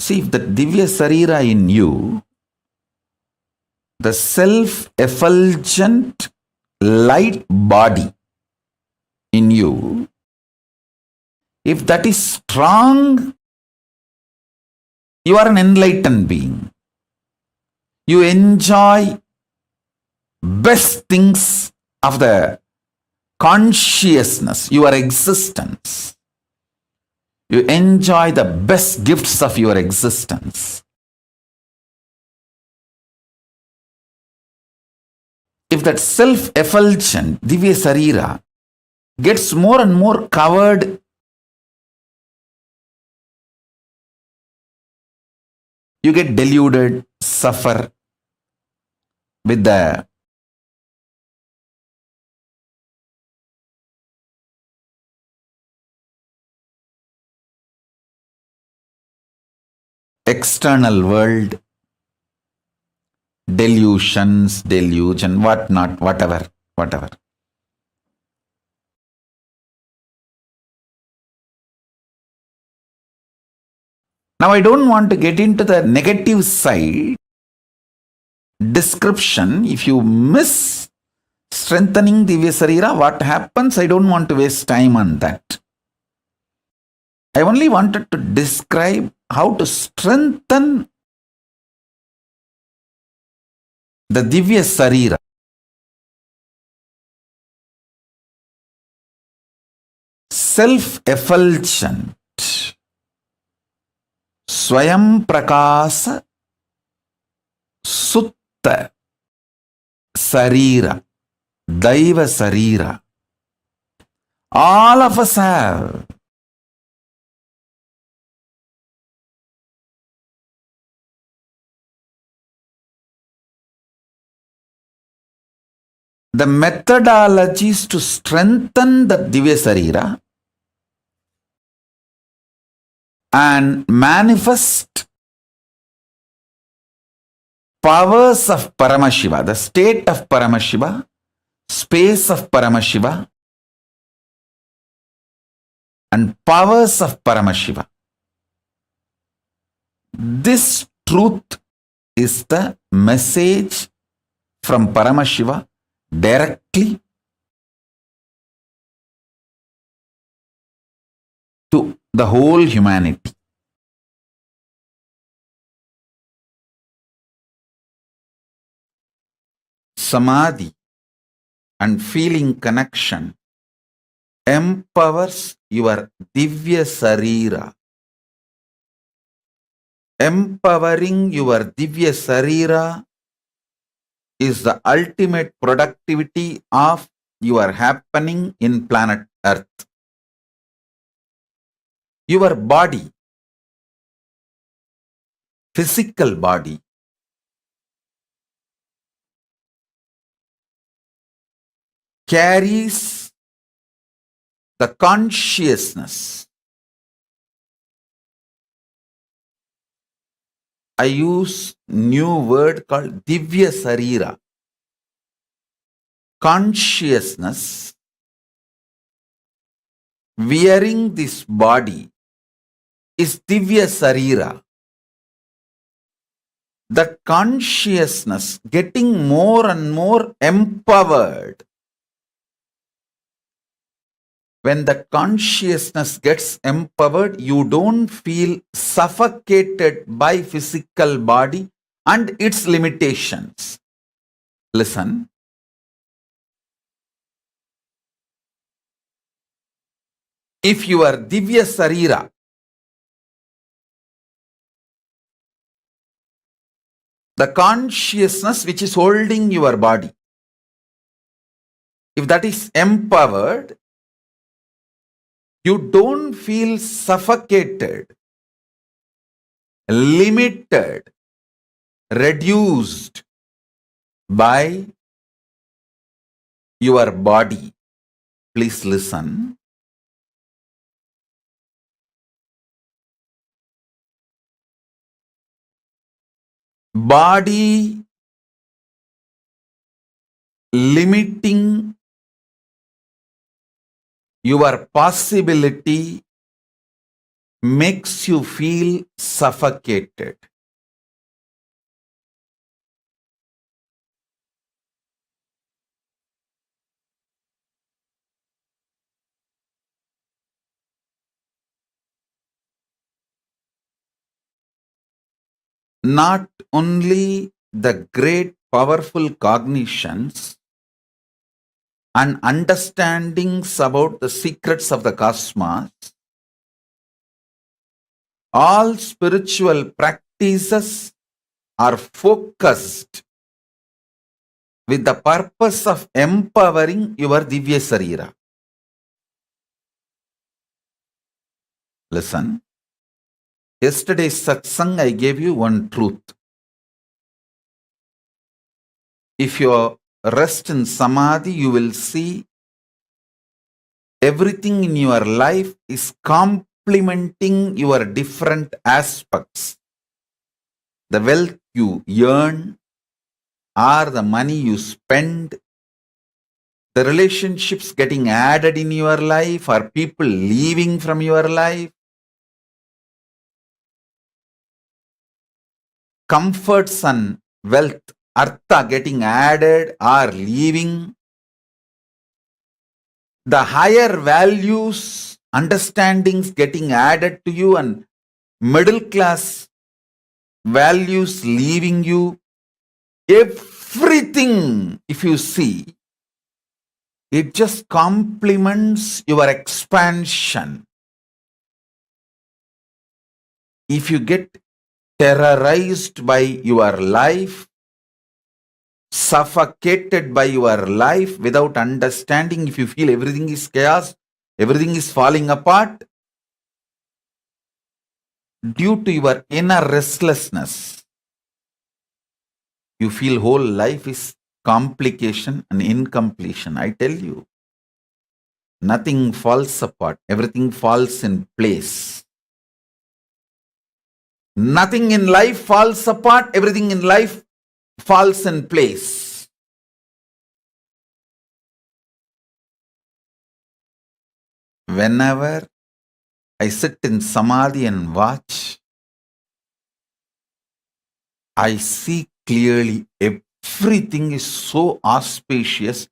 See, if the Divya Sarira in you, the self-effulgent light body in you, if that is strong, you are an enlightened being. You enjoy best things of the consciousness, your existence. You enjoy the best gifts of your existence. If that self-effulgent Divya Sarira gets more and more covered, you get deluded, suffer with the external world, delusions, delusion, whatnot, whatever. Now, I don't want to get into the negative side description. If you miss strengthening Divya Sarira, what happens? I don't want to waste time on that. I only wanted to describe how to strengthen the Divya Sarira. Self-effulgent, Swayam Prakasa, Sutta Sarira, Daiva Sarira. All of us have. The methodologies to strengthen the Divya Sarira and manifest powers of Paramashiva, the state of Paramashiva, space of Paramashiva, and powers of Paramashiva. This truth is the message from Paramashiva directly to the whole humanity. Samadhi and feeling connection empowers your Divya Sarira. Empowering your Divya Sarira is the ultimate productivity of your happening in planet Earth. Your body physical body carries the consciousness. I use new word called Divya Sarira. Consciousness wearing this body is Divya Sarira. That consciousness getting more and more empowered. When the consciousness gets empowered, you don't feel suffocated by physical body and its limitations. Listen. If you are Divya Sarira, the consciousness which is holding your body, if that is empowered, you don't feel suffocated, limited, reduced by your body. Please listen. Body limiting your possibility makes you feel suffocated. Not only the great powerful cognitions and understandings about the secrets of the cosmos, all spiritual practices are focused with the purpose of empowering your Divya Sarira. Listen. Yesterday's satsang, I gave you one truth. If you rest in Samadhi, you will see everything in your life is complementing your different aspects. The wealth you earn, or the money you spend, the relationships getting added in your life, or people leaving from your life, comforts and wealth, artha getting added or leaving, the higher values, understandings getting added to you, and middle class values leaving you, everything, if you see, it just complements your expansion. If you get terrorized by your life, suffocated by your life without understanding, if you feel everything is chaos, everything is falling apart, due to your inner restlessness, you feel whole life is complication and incompletion. I tell you, nothing falls apart, everything falls in place. Nothing in life falls apart, everything in life falls in place. Whenever I sit in Samadhi and watch, I see clearly everything is so auspicious.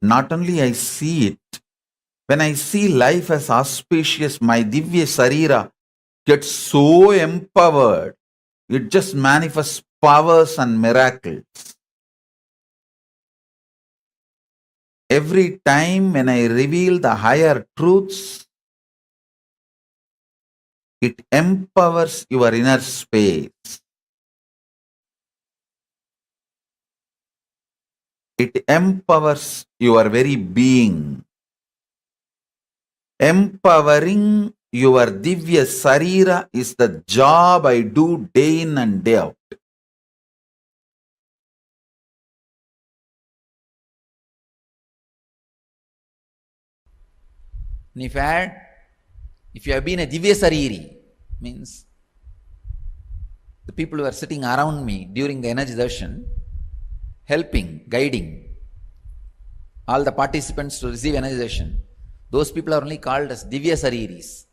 Not only I see it, when I see life as auspicious, my Divya Sarira gets so empowered. It just manifests powers and miracles. Every time when I reveal the higher truths, it empowers your inner space. It empowers your very being. Empowering your Divya Sarira is the job I do day in and day out. And if you have been a Divya Sariri, means the people who are sitting around me during the energy darshan, helping, guiding all the participants to receive energy darshan, those people are only called as Divya Sariris.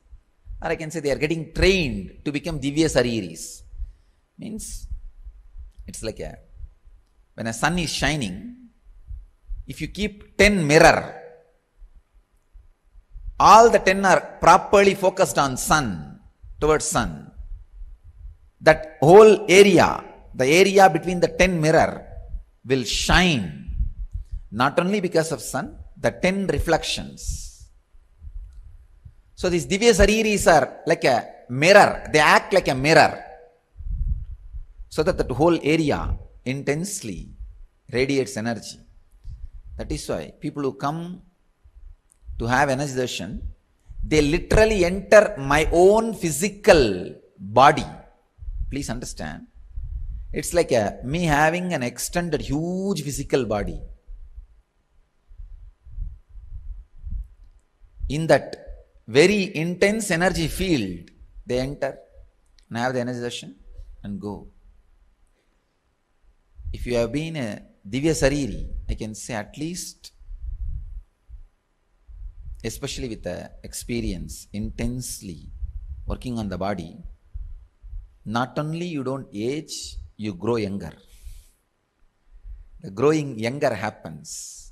Or I can say they are getting trained to become Divya Sariris. Means it's like when a sun is shining, if you keep 10 mirror, all the 10 are properly focused on sun, towards sun. That whole area, the area between the 10 mirror will shine, not only because of sun, the 10 reflections. So these Divya Sariris are like a mirror, they act like a mirror, so that the whole area intensely radiates energy. That is why people who come to have energy darshan, they literally enter my own physical body. Please understand. It's like me having an extended huge physical body. In that very intense energy field, they enter and have the energy darshan and go. If you have been a Divya Sariri, I can say at least, especially with the experience, intensely working on the body, not only you don't age, you grow younger. The growing younger happens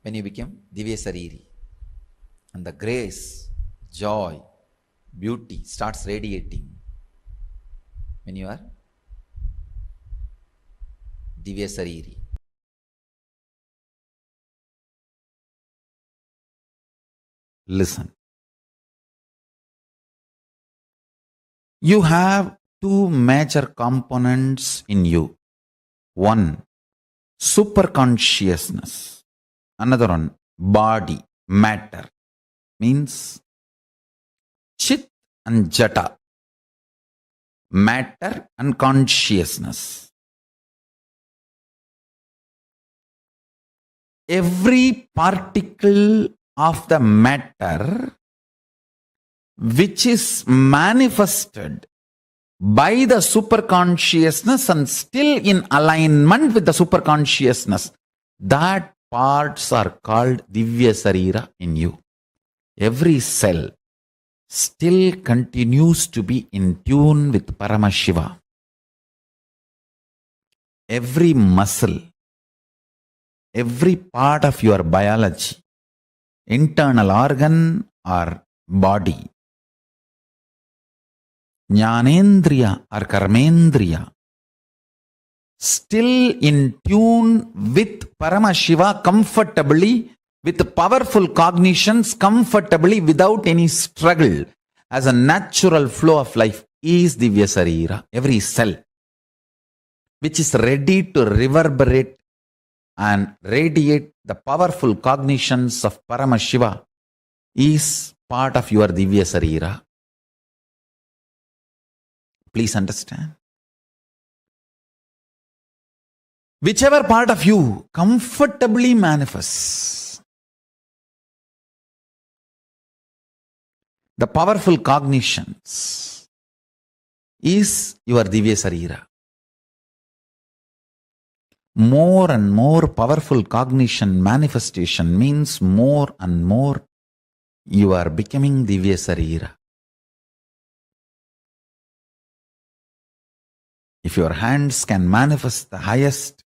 when you become Divya Sariri. And the grace, joy, beauty starts radiating when you are Divya Sariri. Listen. You have two major components in you. One, superconsciousness. Another one, body, matter. Means Chit and Jata. Matter and consciousness. Every particle of the matter which is manifested by the superconsciousness and still in alignment with the superconsciousness, that parts are called Divya Sarira in you. Every cell still continues to be in tune with Paramashiva. Every muscle, every part of your biology, internal organ or body, Jnanendriya or Karmendriya, still in tune with Paramashiva comfortably, with powerful cognitions comfortably without any struggle, as a natural flow of life is Divya Sarira. Every cell which is ready to reverberate and radiate the powerful cognitions of Paramashiva is part of your Divya Sarira. Please understand. Whichever part of you comfortably manifests the powerful cognitions is your Divya Sarira. More and more powerful cognition manifestation means more and more you are becoming Divya Sarira. If your hands can manifest the highest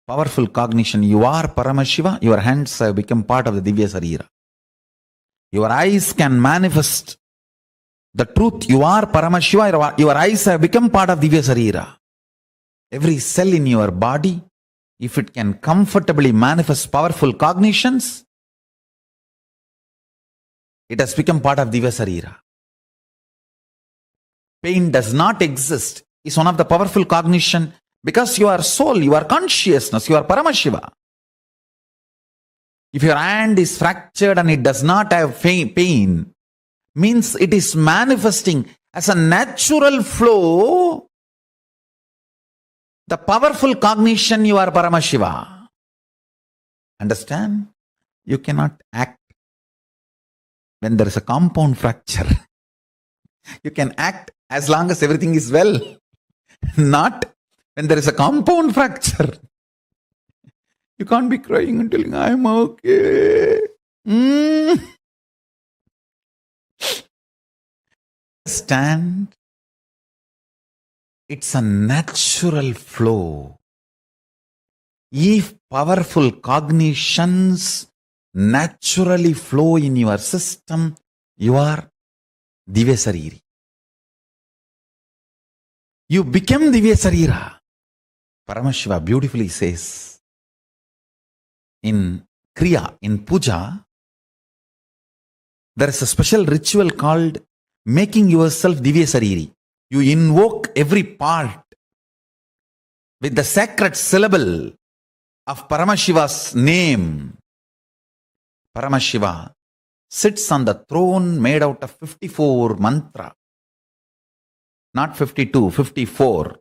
powerful cognition, you are Paramashiva, your hands have become part of the Divya Sarira. Your eyes can manifest the truth, you are Paramashiva, your eyes have become part of Divya Sarira. Every cell in your body, if it can comfortably manifest powerful cognitions, it has become part of Divya Sarira. Pain does not exist is one of the powerful cognition because you are soul, you are consciousness, you are Paramashiva. If your hand is fractured and it does not have pain, means it is manifesting as a natural flow. The powerful cognition, you are Paramashiva. Understand? You cannot act when there is a compound fracture. You can act as long as everything is well, not when there is a compound fracture. You can't be crying and telling, I'm okay. Understand? It's a natural flow. If powerful cognitions naturally flow in your system, you are Divya Sarira. You become Divya Sarira. Paramashiva beautifully says in Kriya, in Puja, there is a special ritual called making yourself Divya Sariri. You invoke every part with the sacred syllable of Paramashiva's name. Paramashiva sits on the throne made out of 54 mantra. Not 52, 54.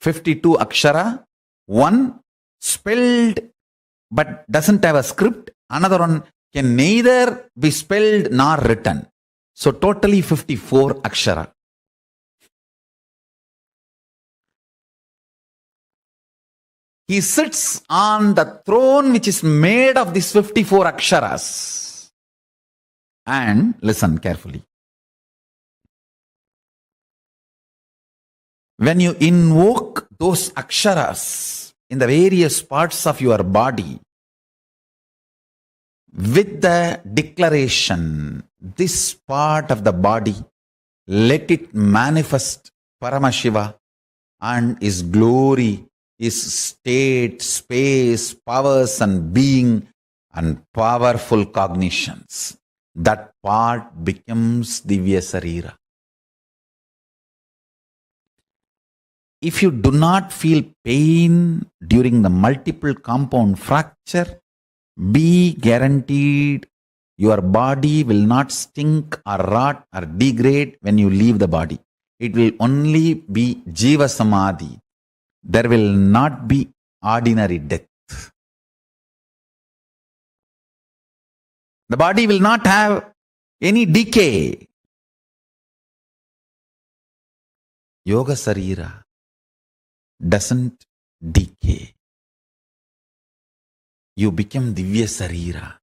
52 akshara, one spelled but doesn't have a script. Another one can neither be spelled nor written. So totally 54 akshara. He sits on the throne which is made of these 54 aksharas. And listen carefully. When you invoke those aksharas in the various parts of your body, with the declaration, this part of the body, let it manifest Paramashiva and His glory, His state, space, powers and being and powerful cognitions. That part becomes Divya Sarira. If you do not feel pain during the multiple compound fracture, be guaranteed your body will not stink or rot or degrade when you leave the body. It will only be Jiva Samadhi. There will not be ordinary death. The body will not have any decay. Yoga Sarira doesn't decay. You become Divya Sarira.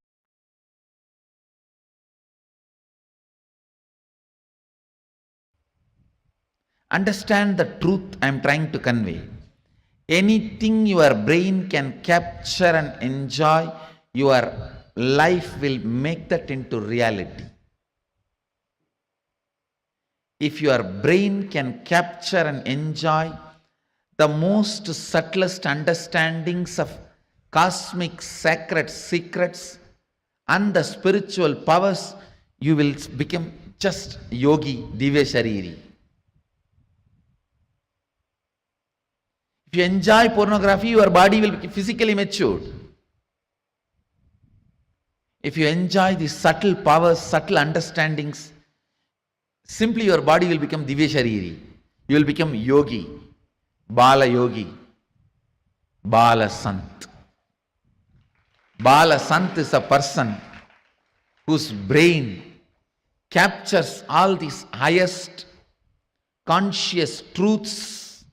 Understand the truth I am trying to convey. Anything your brain can capture and enjoy, your life will make that into reality. If your brain can capture and enjoy the most subtlest understandings of cosmic sacred secrets and the spiritual powers, you will become just yogi, Divya Sariri. If you enjoy pornography, your body will be physically matured. If you enjoy these subtle powers, subtle understandings, simply your body will become Divya Sariri. You will become yogi, Bala Yogi, Bala Sant. Bala Sant is a person whose brain captures all these highest conscious truths,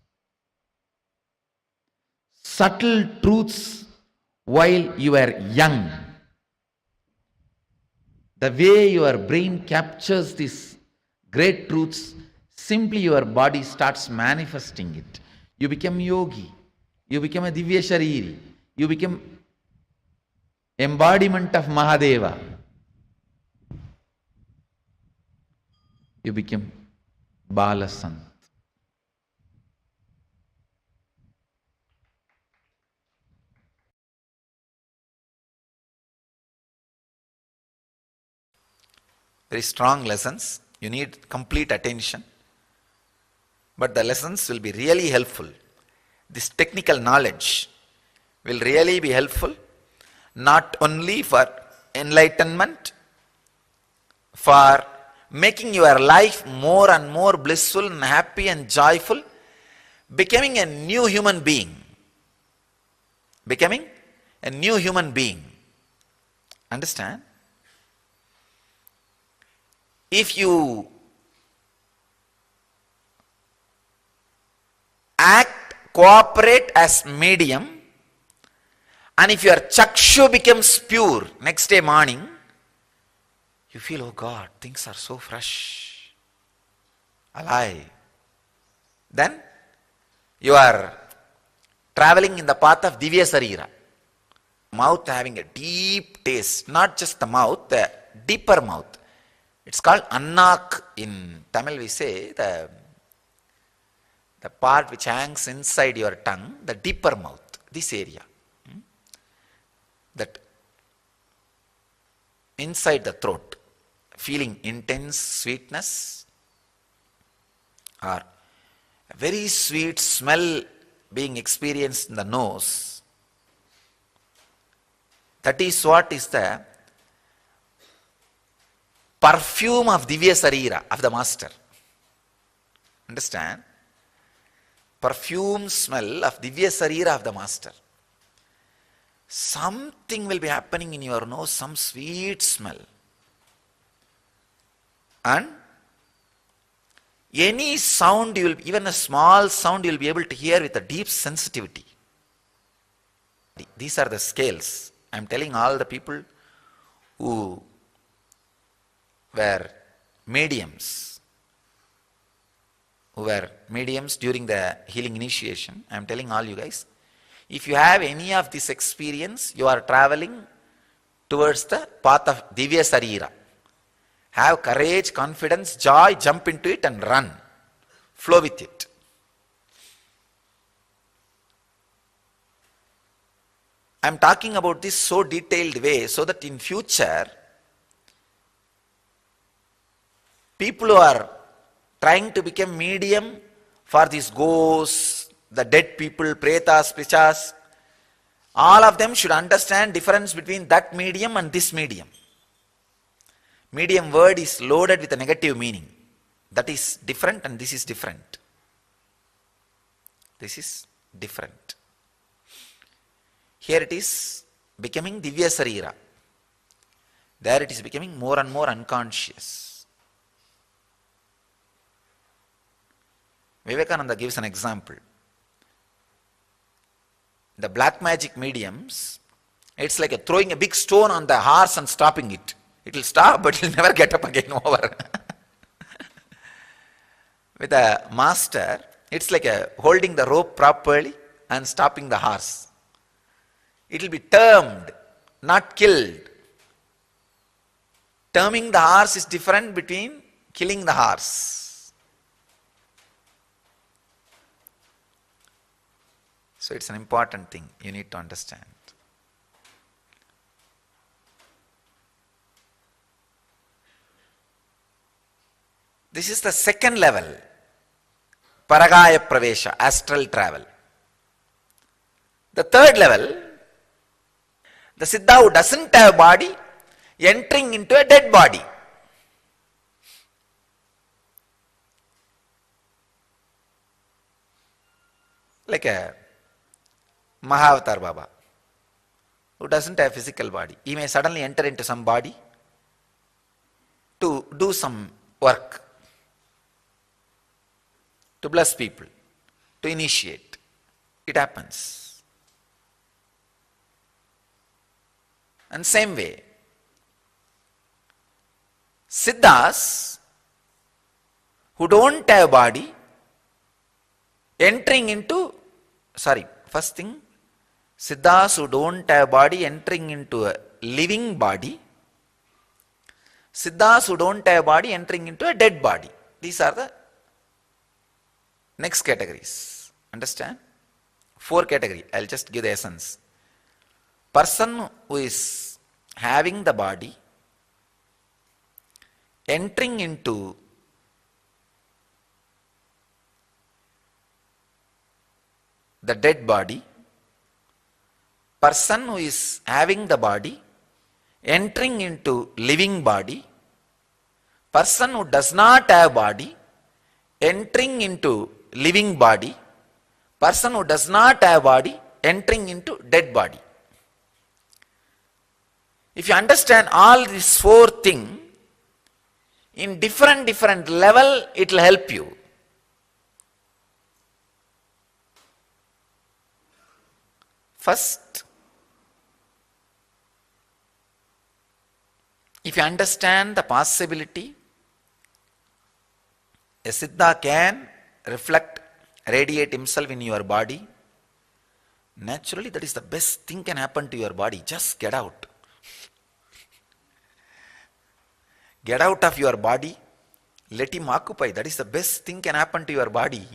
subtle truths while you are young. The way your brain captures these great truths, simply your body starts manifesting it. You become yogi. You become a Divya Sariri. You become embodiment of Mahadeva. You become Bala Sant. Very strong lessons. You need complete attention. But the lessons will be really helpful. This technical knowledge will really be helpful, not only for enlightenment, for making your life more and more blissful and happy and joyful, becoming a new human being. Becoming a new human being. Understand? If you act, cooperate as medium, and if your chakshu becomes pure next day morning, you feel, oh God, things are so fresh, alive. Then you are traveling in the path of Divya Sarira. Mouth having a deep taste, not just the mouth, the deeper mouth. It's called annak. In Tamil we say the part which hangs inside your tongue, the deeper mouth, this area. That inside the throat, feeling intense sweetness or a very sweet smell being experienced in the nose. That is what is the perfume of Divya Sarira, of the Master. Understand? Perfume smell of Divya Sarira of the Master. Something will be happening in your nose, some sweet smell. And any sound, you will, even a small sound, you will be able to hear with a deep sensitivity. These are the scales. I am telling all the people who were mediums, during the healing initiation. I am telling all you guys, if you have any of this experience, you are traveling towards the path of Divya Sarira. Have courage, confidence, joy, jump into it and run. Flow with it. I am talking about this so detailed way so that in future, people who are trying to become medium for these ghosts, the dead people, pretas, pichas, all of them should understand difference between that medium and this medium. Medium word is loaded with a negative meaning. That is different and this is different. This is different. Here it is becoming Divya Sarira. There it is becoming more and more unconscious. Vivekananda gives an example. The black magic mediums, it's like throwing a big stone on the horse and stopping it. It will stop, but it will never get up again over. With a master, it's like holding the rope properly and stopping the horse. It will be termed, not killed. Terming the horse is different between killing the horse. So it's an important thing you need to understand. This is the second level, Paragaya Pravesha, astral travel. The third level, the Siddha who doesn't have body, entering into a dead body. Like a Mahavatar Baba, who doesn't have physical body. He may suddenly enter into some body to do some work, to bless people, to initiate. It happens. And same way, Siddhas who don't have body, entering into, first thing, Siddhas who don't have body entering into a living body, Siddhas who don't have body entering into a dead body. These are the next categories. Understand? 4 categories. I'll just give the essence. Person who is having the body, entering into the dead body, person who is having the body, entering into living body, person who does not have body, entering into living body, person who does not have body, entering into dead body. If you understand all these four things, in different level, it will help you. First, if you understand the possibility, a Siddha can reflect, radiate himself in your body, naturally that is the best thing can happen to your body. Just get out. Get out of your body, let him occupy. That is the best thing can happen to your body.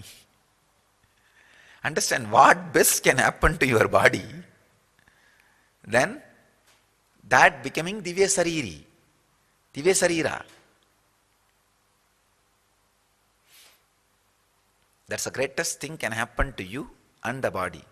Understand what best can happen to your body. Then that becoming Divya Sarira. That's the greatest thing can happen to you and the body.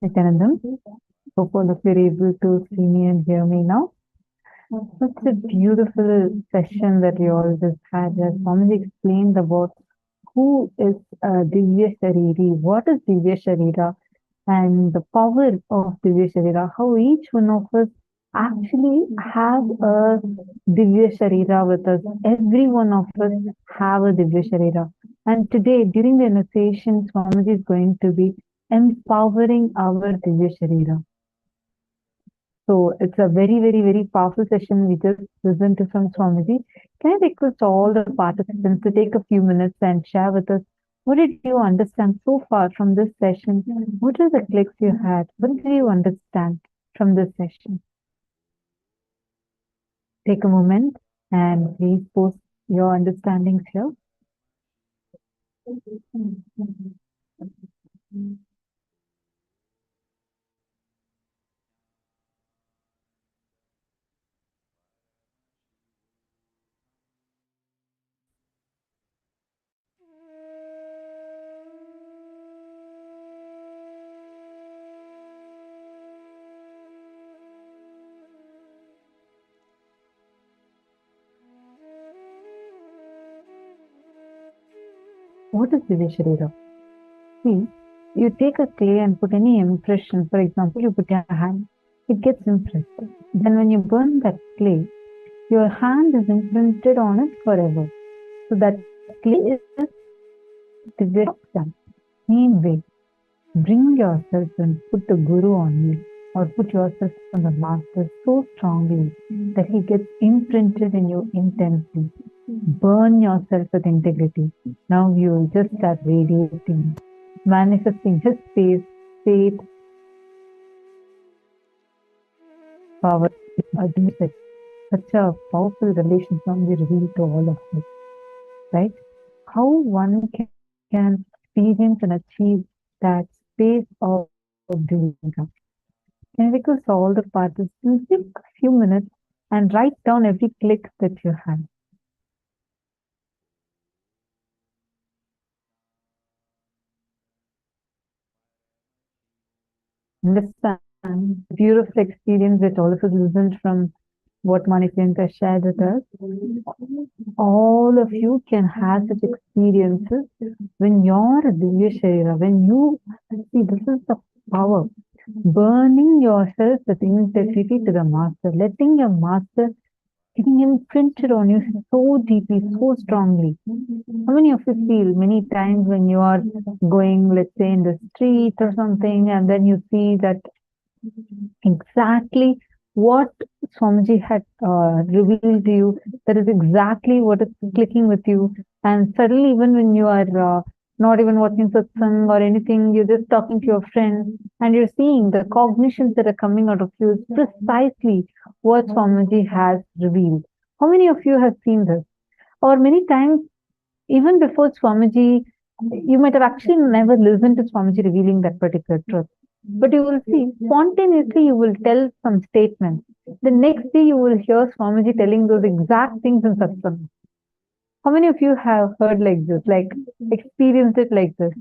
Nithyanandam, hope all of you are able to see me and hear me now. Such a beautiful session that we all just had. As Swamiji explained about who is Divya Sariri, what is Divya Sarira, and the power of Divya Sarira, how each one of us actually have a Divya Sarira with us. Every one of us have a Divya Sarira. And today, during the initiation, Swamiji is going to be empowering our Divya Sarira. So it's a very, very, very powerful session we just listened to from Swamiji. Can I request all the participants to take a few minutes and share with us what did you understand so far from this session? What are the clicks you had? What did you understand from this session? Take a moment and please post your understandings here. What is Divya Sarira? See, you take a clay and put any impression. For example, you put your hand, it gets impressed. Then when you burn that clay, your hand is imprinted on it forever. So that clay is Divya Sarira. Same way, bring yourself and put the Guru on you, or put yourself on the Master so strongly that he gets imprinted in you intensely. Burn yourself with integrity. Now you will just start radiating, manifesting his face, faith, power. Such a powerful relation can be revealed to all of us, right? How one can experience and achieve that space of doing that. Can I request all the participants take a few minutes and write down every click that you had. Understand the beautiful experience that all of us listened from what Nithyananda shared with us. All of you can have such experiences when you're a Divya Sarira, when you see this is the power. Burning yourself with integrity to the Master, letting your Master getting imprinted on you so deeply, so strongly. How many of you feel many times when you are going, let's say, in the street or something, and then you see that exactly what Swamiji had revealed to you, that is exactly what is clicking with you. And suddenly, even when you are not even watching satsang or anything, you're just talking to your friends and you're seeing the cognitions that are coming out of you is precisely what Swamiji has revealed. How many of you have seen this? Or many times, even before Swamiji, you might have actually never listened to Swamiji revealing that particular truth. But you will see, spontaneously you will tell some statements. The next day you will hear Swamiji telling those exact things in satsang. How many of you have heard like this, like experienced it like this?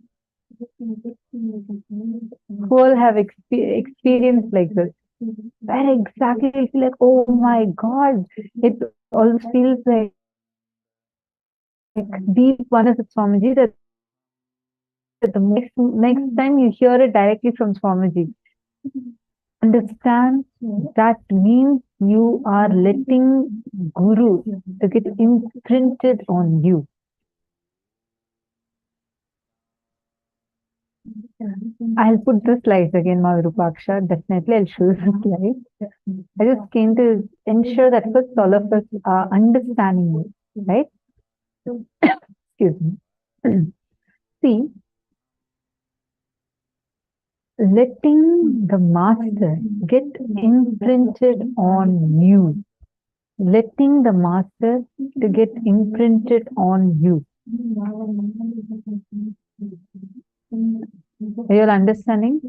Who all have experienced like this? Where exactly you feel like, oh my God, it all feels like deep oneness with Swamiji, that the next time you hear it directly from Swamiji. Understand that means you are letting Guru to get imprinted on you. I'll put the slides again, Mavirupaksha. Definitely, I'll show you the slides. I just came to ensure that first all of us are understanding it, right? Excuse me. See, letting the Master get imprinted on you. Letting the Master to get imprinted on you. Are you all understanding?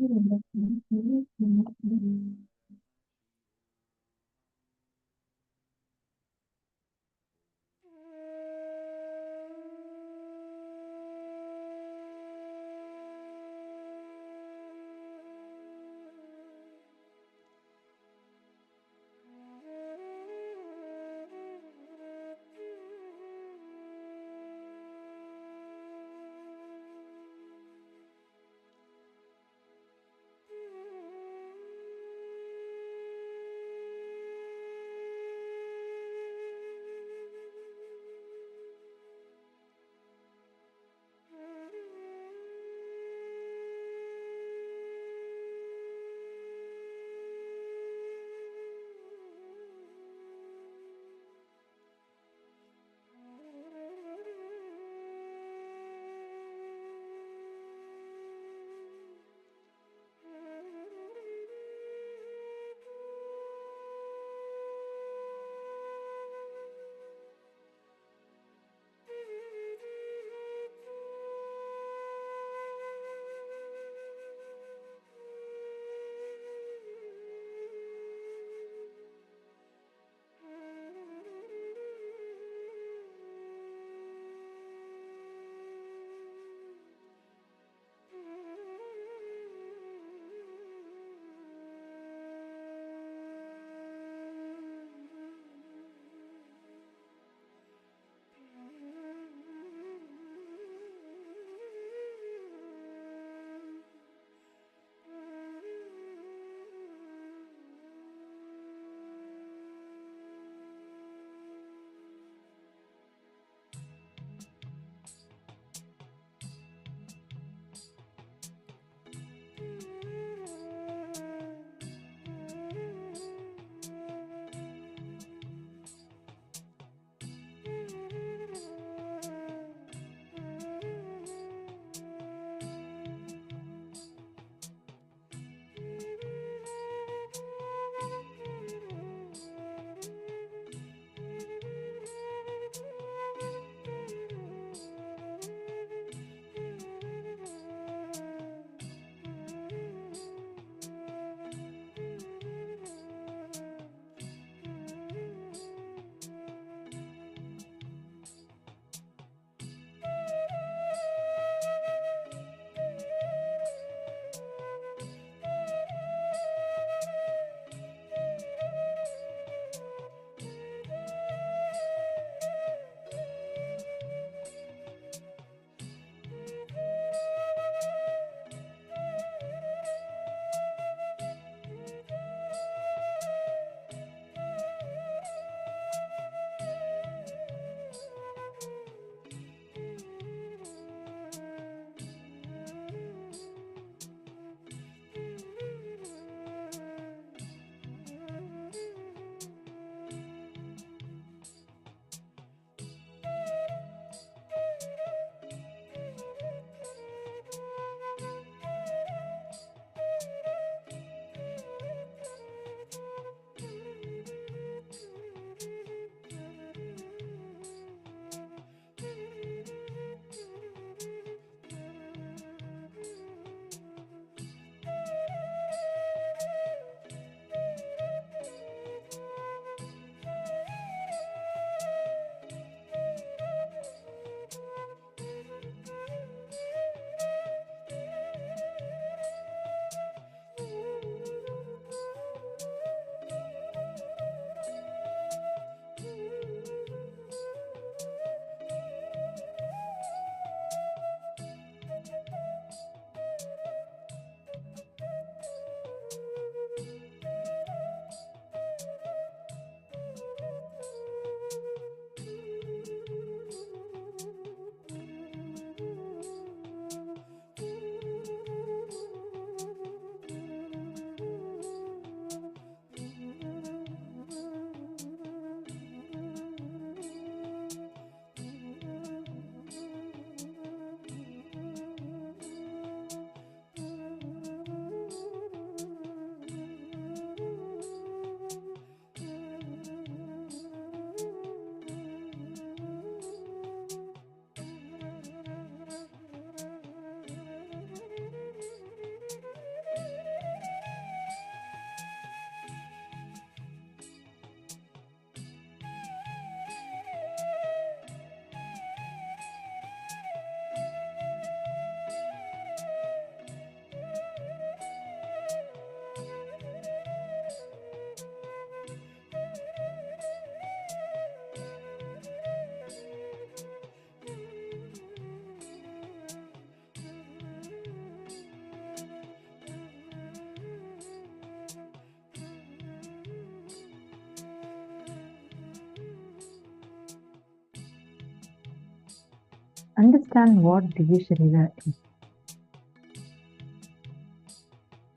understand what Divya Sarira is.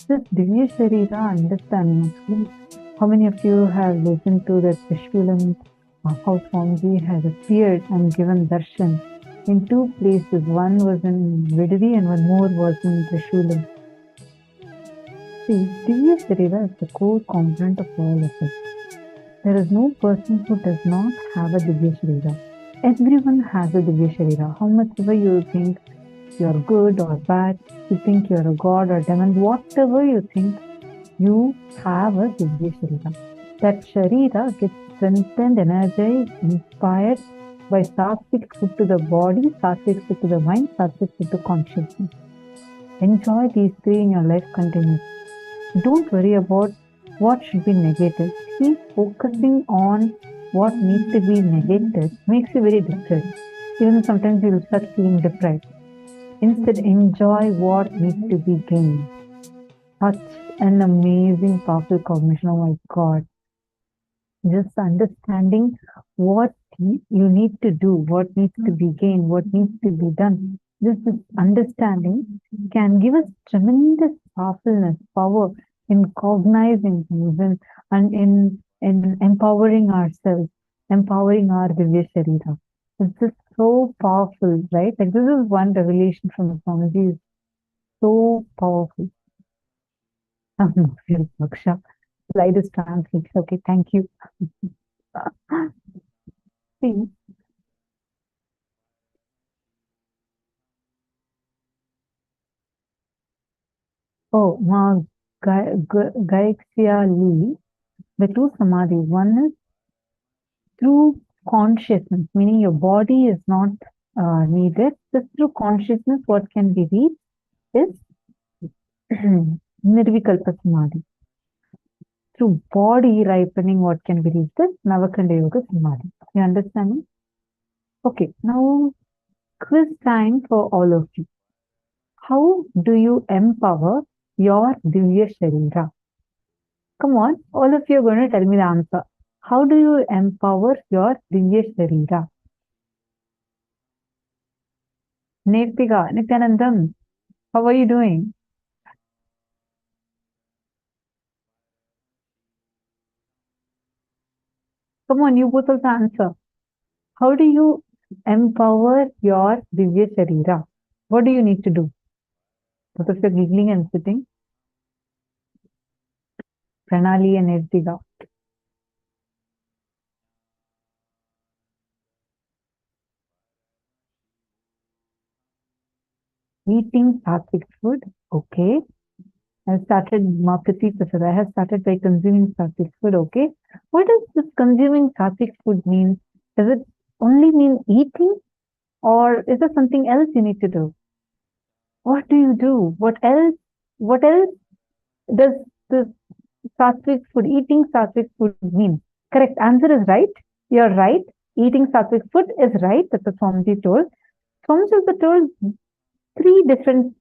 This Divya Sarira understanding, actually, how many of you have listened to that Vishwalam, how Swamiji has appeared and given darshan in two places? One was in Vidadi and one more was in Trishula. See, Divya Sarira is the core component of all of us. There is no person who does not have a Divya Sarira. Everyone has a Divya Sarira. How much ever you think you're good or bad, you think you're a god or demon, whatever you think, you have a Divya Sarira. That Sharira gets strengthened, energized, inspired by sattvic food to the body, sattvic food to the mind, sattvic food to consciousness. Enjoy these three in your life continuously. Don't worry about what should be negated. Keep focusing on what needs to be negated makes you very depressed. Even sometimes you'll start feeling depressed. Instead, enjoy what needs to be gained. Such an amazing, powerful cognition. Oh my God. Just understanding what you need to do, what needs to be gained, what needs to be done. This understanding can give us tremendous powerfulness, power in cognizing things and in empowering ourselves, empowering our Divya Sarira. It's just so powerful, right? Like this is one revelation from Swamiji. Is so powerful. Moksha. Slide is translated. Okay, thank you. See, oh, Ma Gaixia Lee, the two samadhis. One is through consciousness, meaning your body is not needed. Just through consciousness, what can be reached is Nirvikalpa Samadhi. Through body ripening, what can be reached is Navakanda Yoga Samādhi. You understand me? Okay, now quiz time for all of you. How do you empower your Divya Sarira? Come on, all of you are going to tell me the answer. How do you empower your Divya Sarira? Nithyanandam, how are you doing? Come on, you both also answer. How do you empower your Divya Sarira? What do you need to do? Both of you are giggling and sitting. Pranali and Nirtika. Eating sattvic food, okay. I started Makati Prasad. I have started by consuming sattvic food, okay. What does this consuming sattvic food mean? Does it only mean eating, or is there something else you need to do? What do you do? What else does this sattvic food, eating sattvic food mean? Correct answer is right. You're right. Eating sattvic food is right. That's what Swamiji told. Swamiji also told 3 different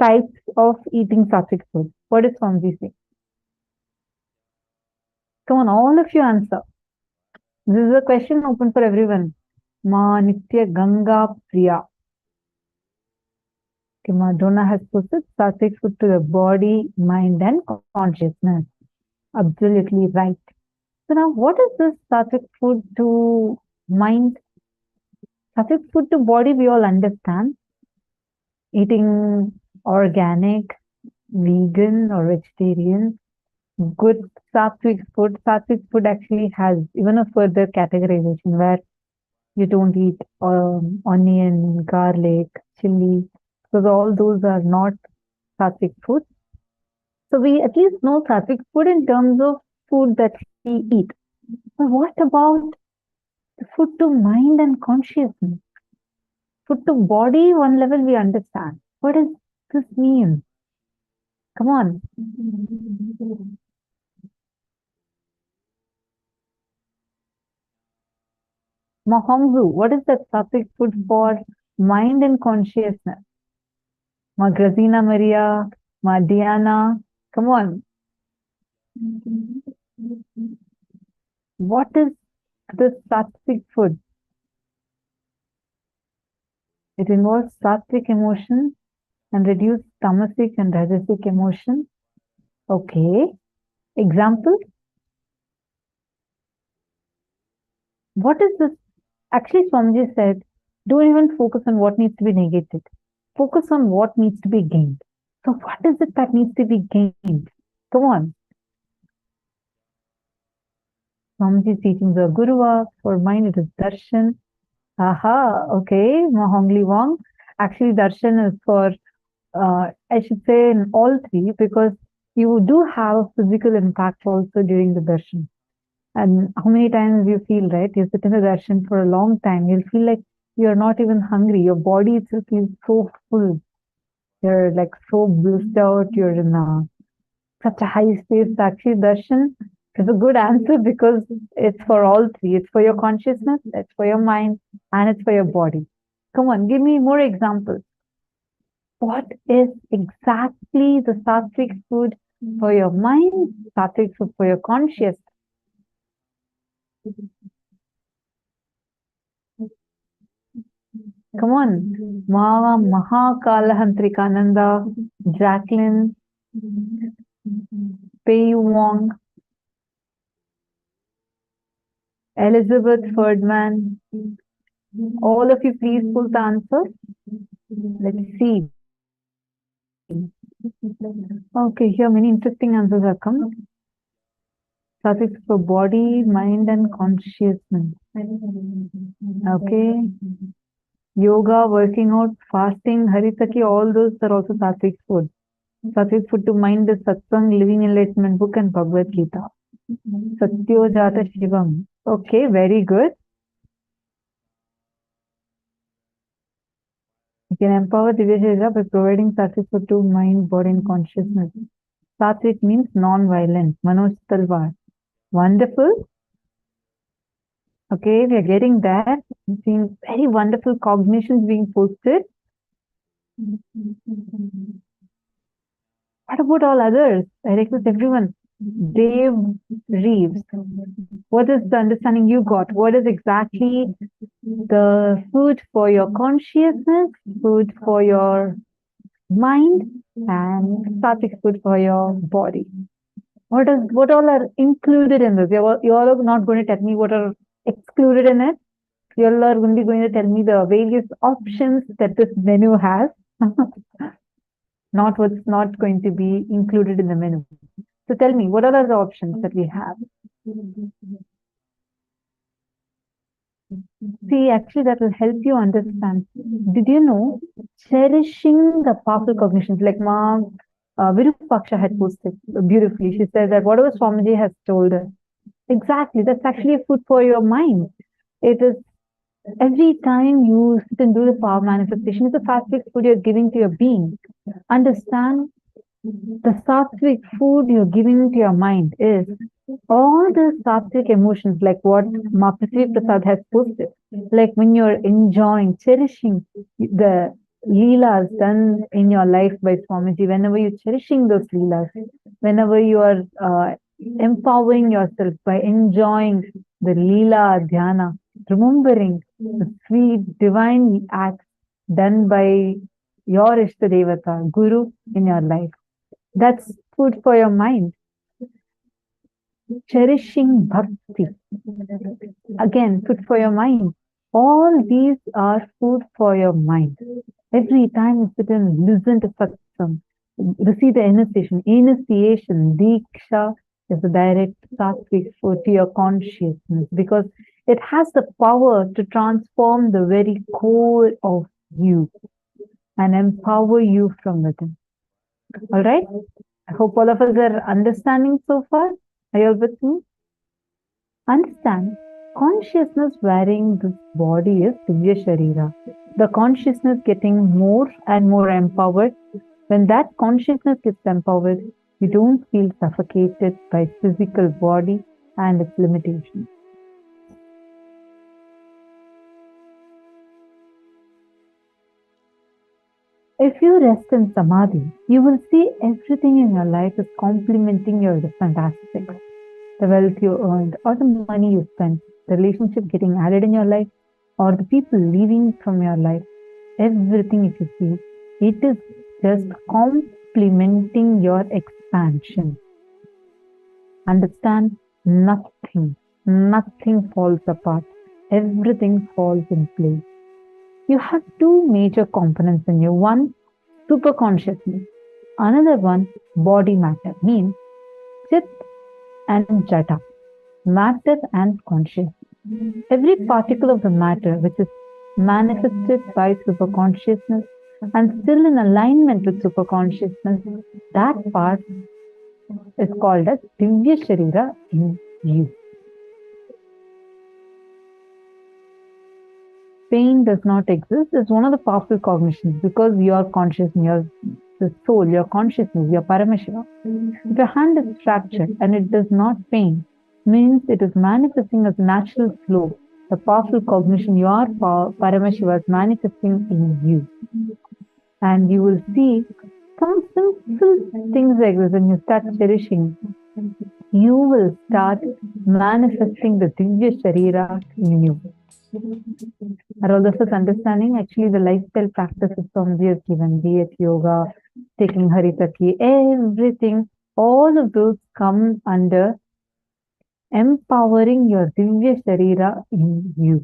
types of eating sattvic food. What does Swamiji say? Come on, all of you answer. This is a question open for everyone. Ma Nitya Ganga Priya. Okay, Madonna has posted sattvic food to the body, mind and consciousness. Absolutely right. So now what is this sattvic food to mind? Sattvic food to body we all understand. Eating organic, vegan or vegetarian, good sattvic food. Sattvic food actually has even a further categorization where you don't eat onion, garlic, chili, because all those are not sattvic food. So we at least know sattvic food in terms of food that we eat. But what about the food to mind and consciousness? Food to body, one level we understand. What does this mean? Come on. Mahamzu, what is that sattvic food for mind and consciousness? Ma Grazina Maria, Ma Diana, come on. What is this sattvic food? It involves sattvic emotion and reduce tamasic and rajasic emotion. Okay. Example? What is this? Actually, Swamiji said, don't even focus on what needs to be negated. Focus on what needs to be gained. So what is it that needs to be gained? Come on. Swamiji's teachings are Guruva. For mine, it is Darshan. Aha, okay. Mahongli Wong. Actually, Darshan is for, I should say, in all three, because you do have a physical impact also during the Darshan. And how many times you feel, right? You sit in the darshan for a long time, you'll feel like you're not even hungry. Your body itself feels so full. You're like so blissed out. You're in such a high space. Actually, darshan is a good answer because it's for all three. It's for your consciousness, it's for your mind, and it's for your body. Come on, give me more examples. What is exactly the sattvic food for your mind, sattvic food for your consciousness? Come on. Mahā KAILÄSA, Jacqueline, Pei Wong, Elizabeth Ferdman. All of you please put the answer. Let's see. Okay, here many interesting answers have come. Sattvic for body, mind and consciousness. Okay. Yoga, working out, fasting, haritaki, all those are also sattvic food. Sattvic food to mind is satsang, living enlightenment book and Bhagavad Gita. Satyojata Shivam. Okay, very good. You can empower Divya Sarira by providing sattvic food to mind, body and consciousness. Sattvic means non-violent. Manoj Talwar. Wonderful. Okay, we are getting there. Seeing very wonderful cognitions being posted. What about all others? I request everyone. Dave Reeves. What is the understanding you got? What is exactly the food for your consciousness, food for your mind, and sattvic food for your body? What all are included in this? You all are not going to tell me what are excluded in it. You all are only going to tell me the various options that this menu has. Not what's not going to be included in the menu. So tell me, what are the options that we have? See, actually that will help you understand. Did you know, cherishing the powerful cognitions, like Virupaksha had posted beautifully. She said that whatever Swamiji has told us, exactly, that's actually a food for your mind. It is every time you sit and do the power manifestation, it's a sattvic food you're giving to your being. Understand, the sattvic food you're giving to your mind is all the sattvic emotions, like what Prithvi Prasad has posted. Like when you're enjoying, cherishing the leelas done in your life by Swamiji, whenever you're cherishing those leelas, whenever you are empowering yourself by enjoying the leela dhyana, remembering the sweet divine acts done by your Ishta Devata, Guru in your life. That's food for your mind. Cherishing bhakti. Again, food for your mind. All these are food for your mind. Every time you sit and listen to satsang, receive the initiation. Initiation, diksha, is the direct sattvic food to your consciousness because it has the power to transform the very core of you and empower you from within. All right? I hope all of us are understanding so far. Are you all with me? Understand, consciousness wearing this body is Divya Sarira. The consciousness getting more and more empowered. When that consciousness gets empowered, you don't feel suffocated by physical body and its limitations. If you rest in Samadhi, you will see everything in your life is complementing your different aspects. The wealth you earned, or the money you spent, the relationship getting added in your life, or the people leaving from your life. everything, if you see, it is just complementing your expansion. Understand? Nothing falls apart. Everything falls in place. You have two major components in you. One, super consciousness. Another one, body matter, means Chit and Jata, matter and consciousness. Every particle of the matter which is manifested by superconsciousness and still in alignment with superconsciousness, that part is called as Divya Sarira in you. Pain does not exist is one of the powerful cognitions because you are conscious in your the soul, your consciousness, your Paramashivam. If your hand is fractured and it does not pain, means it is manifesting as natural flow. The powerful cognition, your Paramashiva is manifesting in you. And you will see some simple things like this when you start cherishing. You will start manifesting the Divya Sarira in you. Are all of us understanding? Actually, the lifestyle practices Swamiji has given, be it yoga, taking Haritaki, everything, all of those come under empowering your Divya Sarira in you.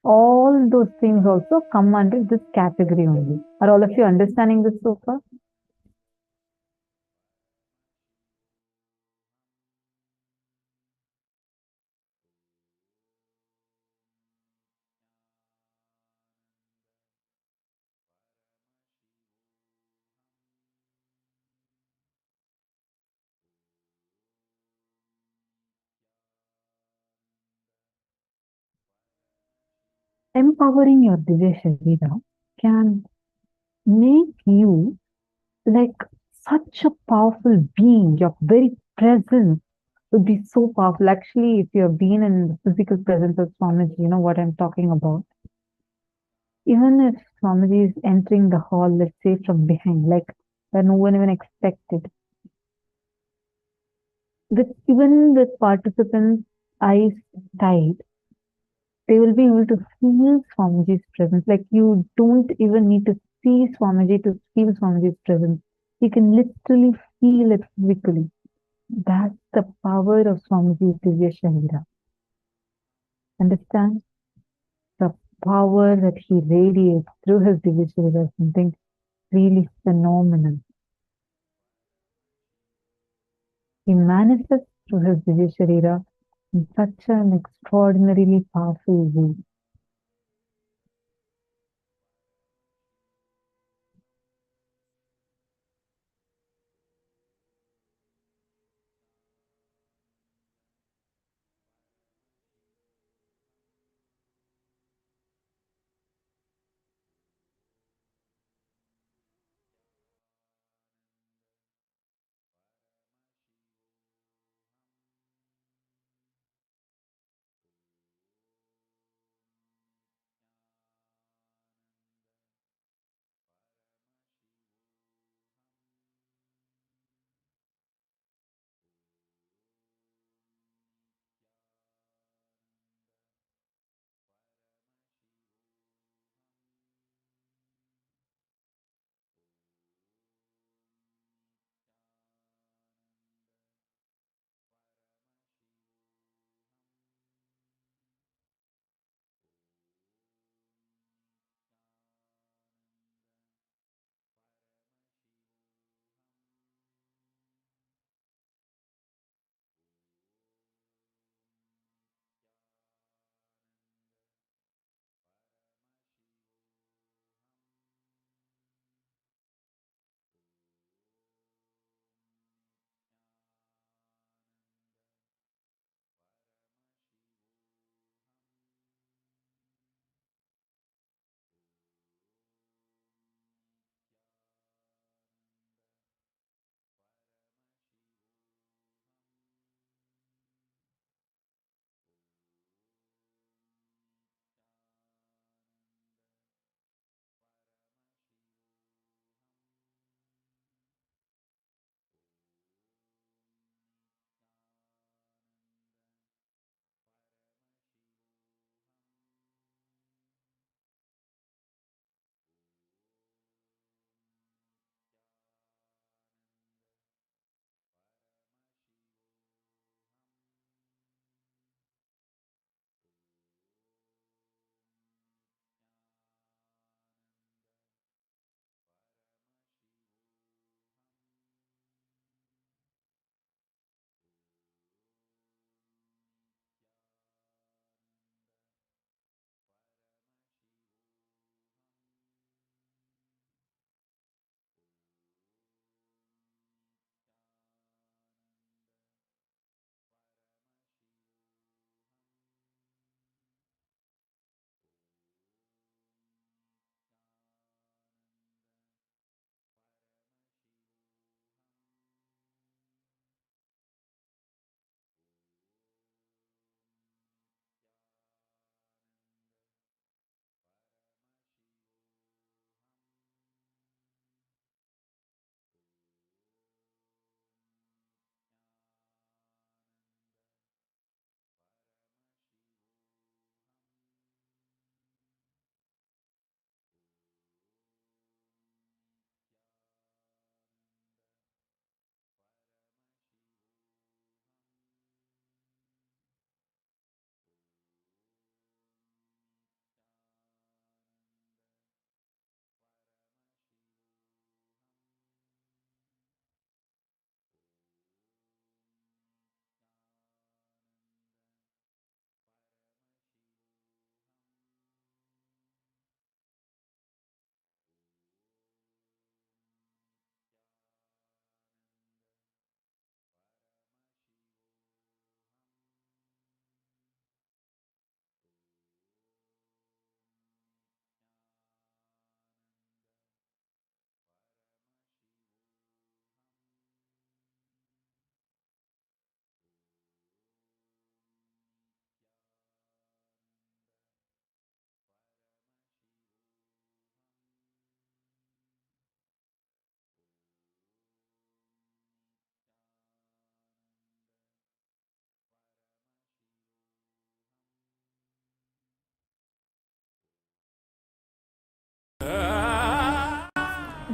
All those things also come under this category only. Are all of you understanding this so far? Empowering your Divya Sarira can make you like such a powerful being. Your very presence would be so powerful. Actually, if you have been in the physical presence of Swamiji, you know what I'm talking about. Even if Swamiji is entering the hall, let's say from behind, like where no one even expected, even with participants' eyes tied, they will be able to feel Swamiji's presence. Like you don't even need to see Swamiji to feel Swamiji's presence. You can literally feel it physically. That's the power of Swamiji's Divya Sarira. Understand? The power that he radiates through his Divya Sarira is something really phenomenal. He manifests through his Divya Sarira in such an extraordinarily powerful way.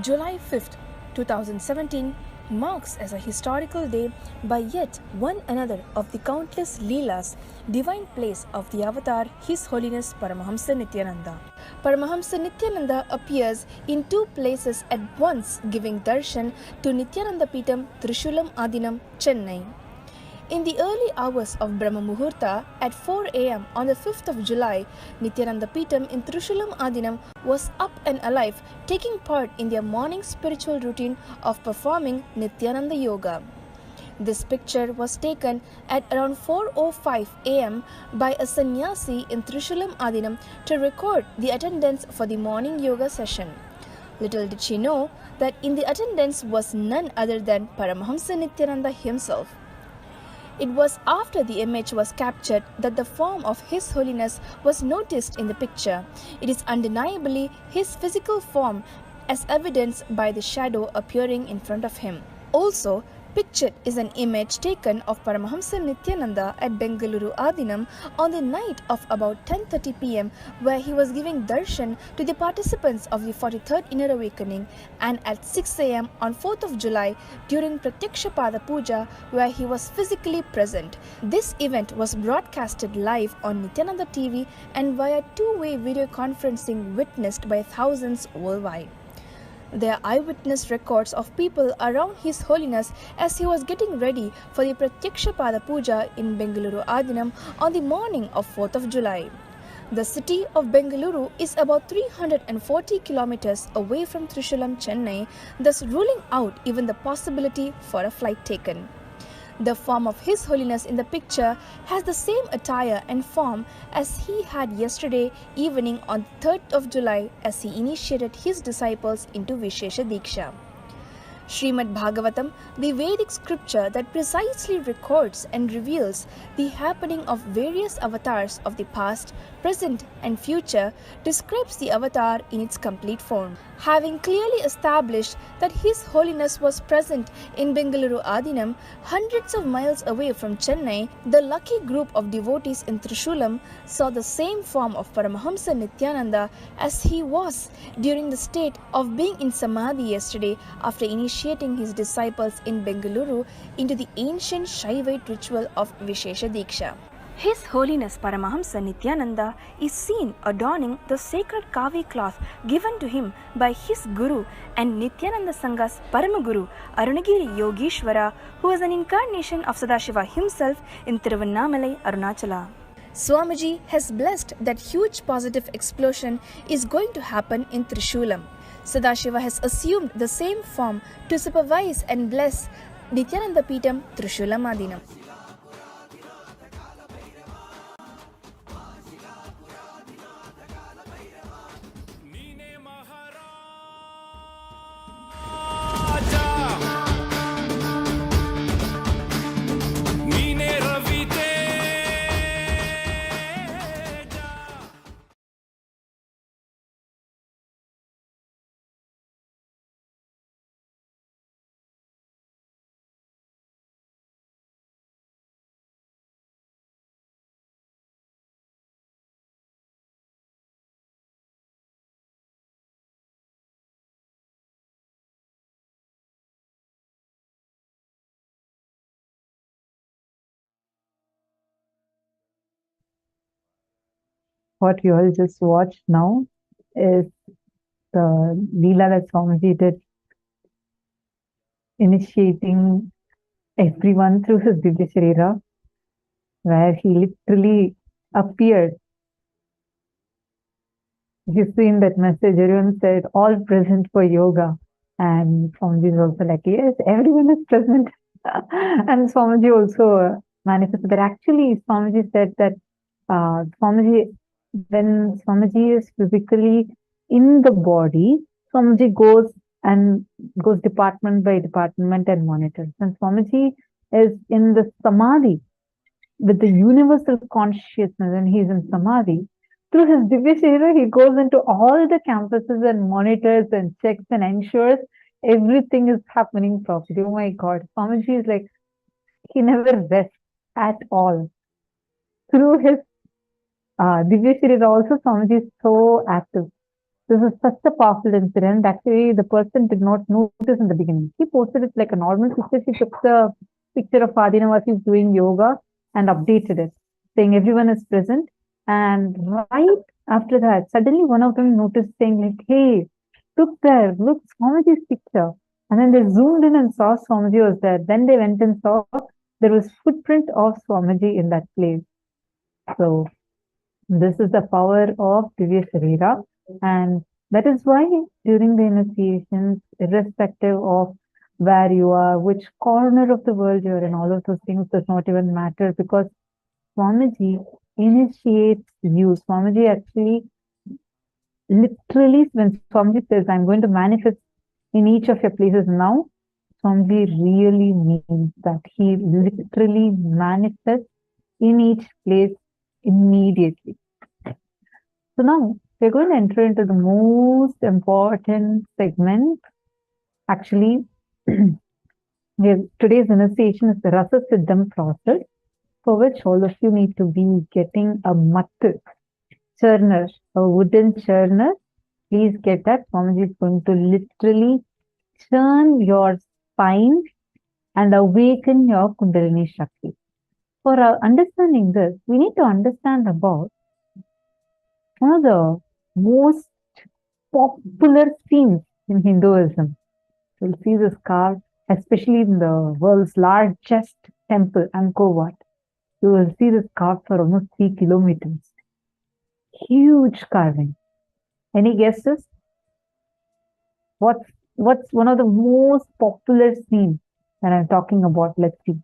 July 5th, 2017 marks as a historical day by yet one another of the countless Leelas, divine plays of the avatar His Holiness Paramahamsa Nithyananda. Paramahamsa Nithyananda appears in two places at once, giving darshan to Nithyananda Peetham, Trishulam Adinam, Chennai. In the early hours of Brahma Muhurta at 4 am on the 5th of July, Nithyananda Peetham in Trishulam Adinam was up and alive, taking part in their morning spiritual routine of performing Nithyananda Yoga. This picture was taken at around 4:05 am by a sannyasi in Trishulam Adinam to record the attendance for the morning yoga session. Little did she know that in the attendance was none other than Paramahamsa Nithyananda himself. It was after the image was captured that the form of His Holiness was noticed in the picture. It is undeniably his physical form, as evidenced by the shadow appearing in front of him. Also, pictured is an image taken of Paramahamsa Nithyananda at Bengaluru Adinam on the night of about 10:30 pm, where he was giving darshan to the participants of the 43rd Inner Awakening, and at 6 am on 4th of July during Pratyakshapada Puja, where he was physically present. This event was broadcasted live on Nithyananda TV and via two-way video conferencing witnessed by thousands worldwide. There are eyewitness records of people around His Holiness as he was getting ready for the Pratyakshapada Puja in Bengaluru Adinam on the morning of 4th of July. The city of Bengaluru is about 340 kilometers away from Trishulam, Chennai, thus ruling out even the possibility for a flight taken. The form of His Holiness in the picture has the same attire and form as he had yesterday evening on 3rd of July as he initiated his disciples into Vishesha Diksha. Srimad Bhagavatam, the Vedic scripture that precisely records and reveals the happening of various avatars of the past, present and future, describes the avatar in its complete form. Having clearly established that His Holiness was present in Bengaluru Adinam, hundreds of miles away from Chennai, the lucky group of devotees in Trishulam saw the same form of Paramahamsa Nithyananda as he was during the state of being in Samadhi yesterday after initiating his disciples in Bengaluru into the ancient Shaivite ritual of Vishesha Diksha. His Holiness Paramahamsa Nithyananda is seen adorning the sacred kavi cloth given to him by his Guru and Nithyananda Sangha's Paramaguru Arunagiri Yogeshwara, who is an incarnation of Sadashiva himself in Tiruvannamalai, Arunachala. Swamiji has blessed that huge positive explosion is going to happen in Trishulam. Sadashiva has assumed the same form to supervise and bless Nithyananda Peetham, Trishulam Adinam. What you all just watched now is the Leela that Swamiji did, initiating everyone through his Divya Sarira, where he literally appeared. You've seen that message, everyone said, all present for yoga. And Swamiji is also like, yes, everyone is present. And Swamiji also manifested that. Actually, Swamiji said that when Swamiji is physically in the body, Swamiji goes department by department and monitors. And Swamiji is in the Samadhi with the universal consciousness, and he's in Samadhi. Through his Divya Sarira, he goes into all the campuses and monitors and checks and ensures everything is happening properly. Oh my God, Swamiji is like, he never rests at all. Through his Divya Sarira also, Swamiji is so active. This is such a powerful incident. Actually, the person did not notice in the beginning. He posted it like a normal picture. She took the picture of Adinavasi doing yoga and updated it, saying everyone is present. And right after that, suddenly one of them noticed, saying like, hey, look there, look, Swamiji's picture. And then they zoomed in and saw Swamiji was there. Then they went and saw there was footprint of Swamiji in that place. So this is the power of Divya Sarira. And that is why during the initiations, irrespective of where you are, which corner of the world you're in, all of those things does not even matter, because Swamiji initiates you. Swamiji actually, literally, when Swamiji says, I'm going to manifest in each of your places now, Swamiji really means that. He literally manifests in each place immediately. So now we're going to enter into the most important segment. Actually, today's initiation is the Rasa Siddha process, for which all of you need to be getting a mattu, churner, a wooden churner. Please get that. Swamiji is going to literally churn your spine and awaken your Kundalini Shakti. For understanding this, we need to understand about one of the most popular scenes in Hinduism. You'll see this carved, especially in the world's largest temple, Angkor Wat. You will see this carved for almost 3 kilometers. Huge carving. Any guesses? What's one of the most popular scenes that I'm talking about? Let's see.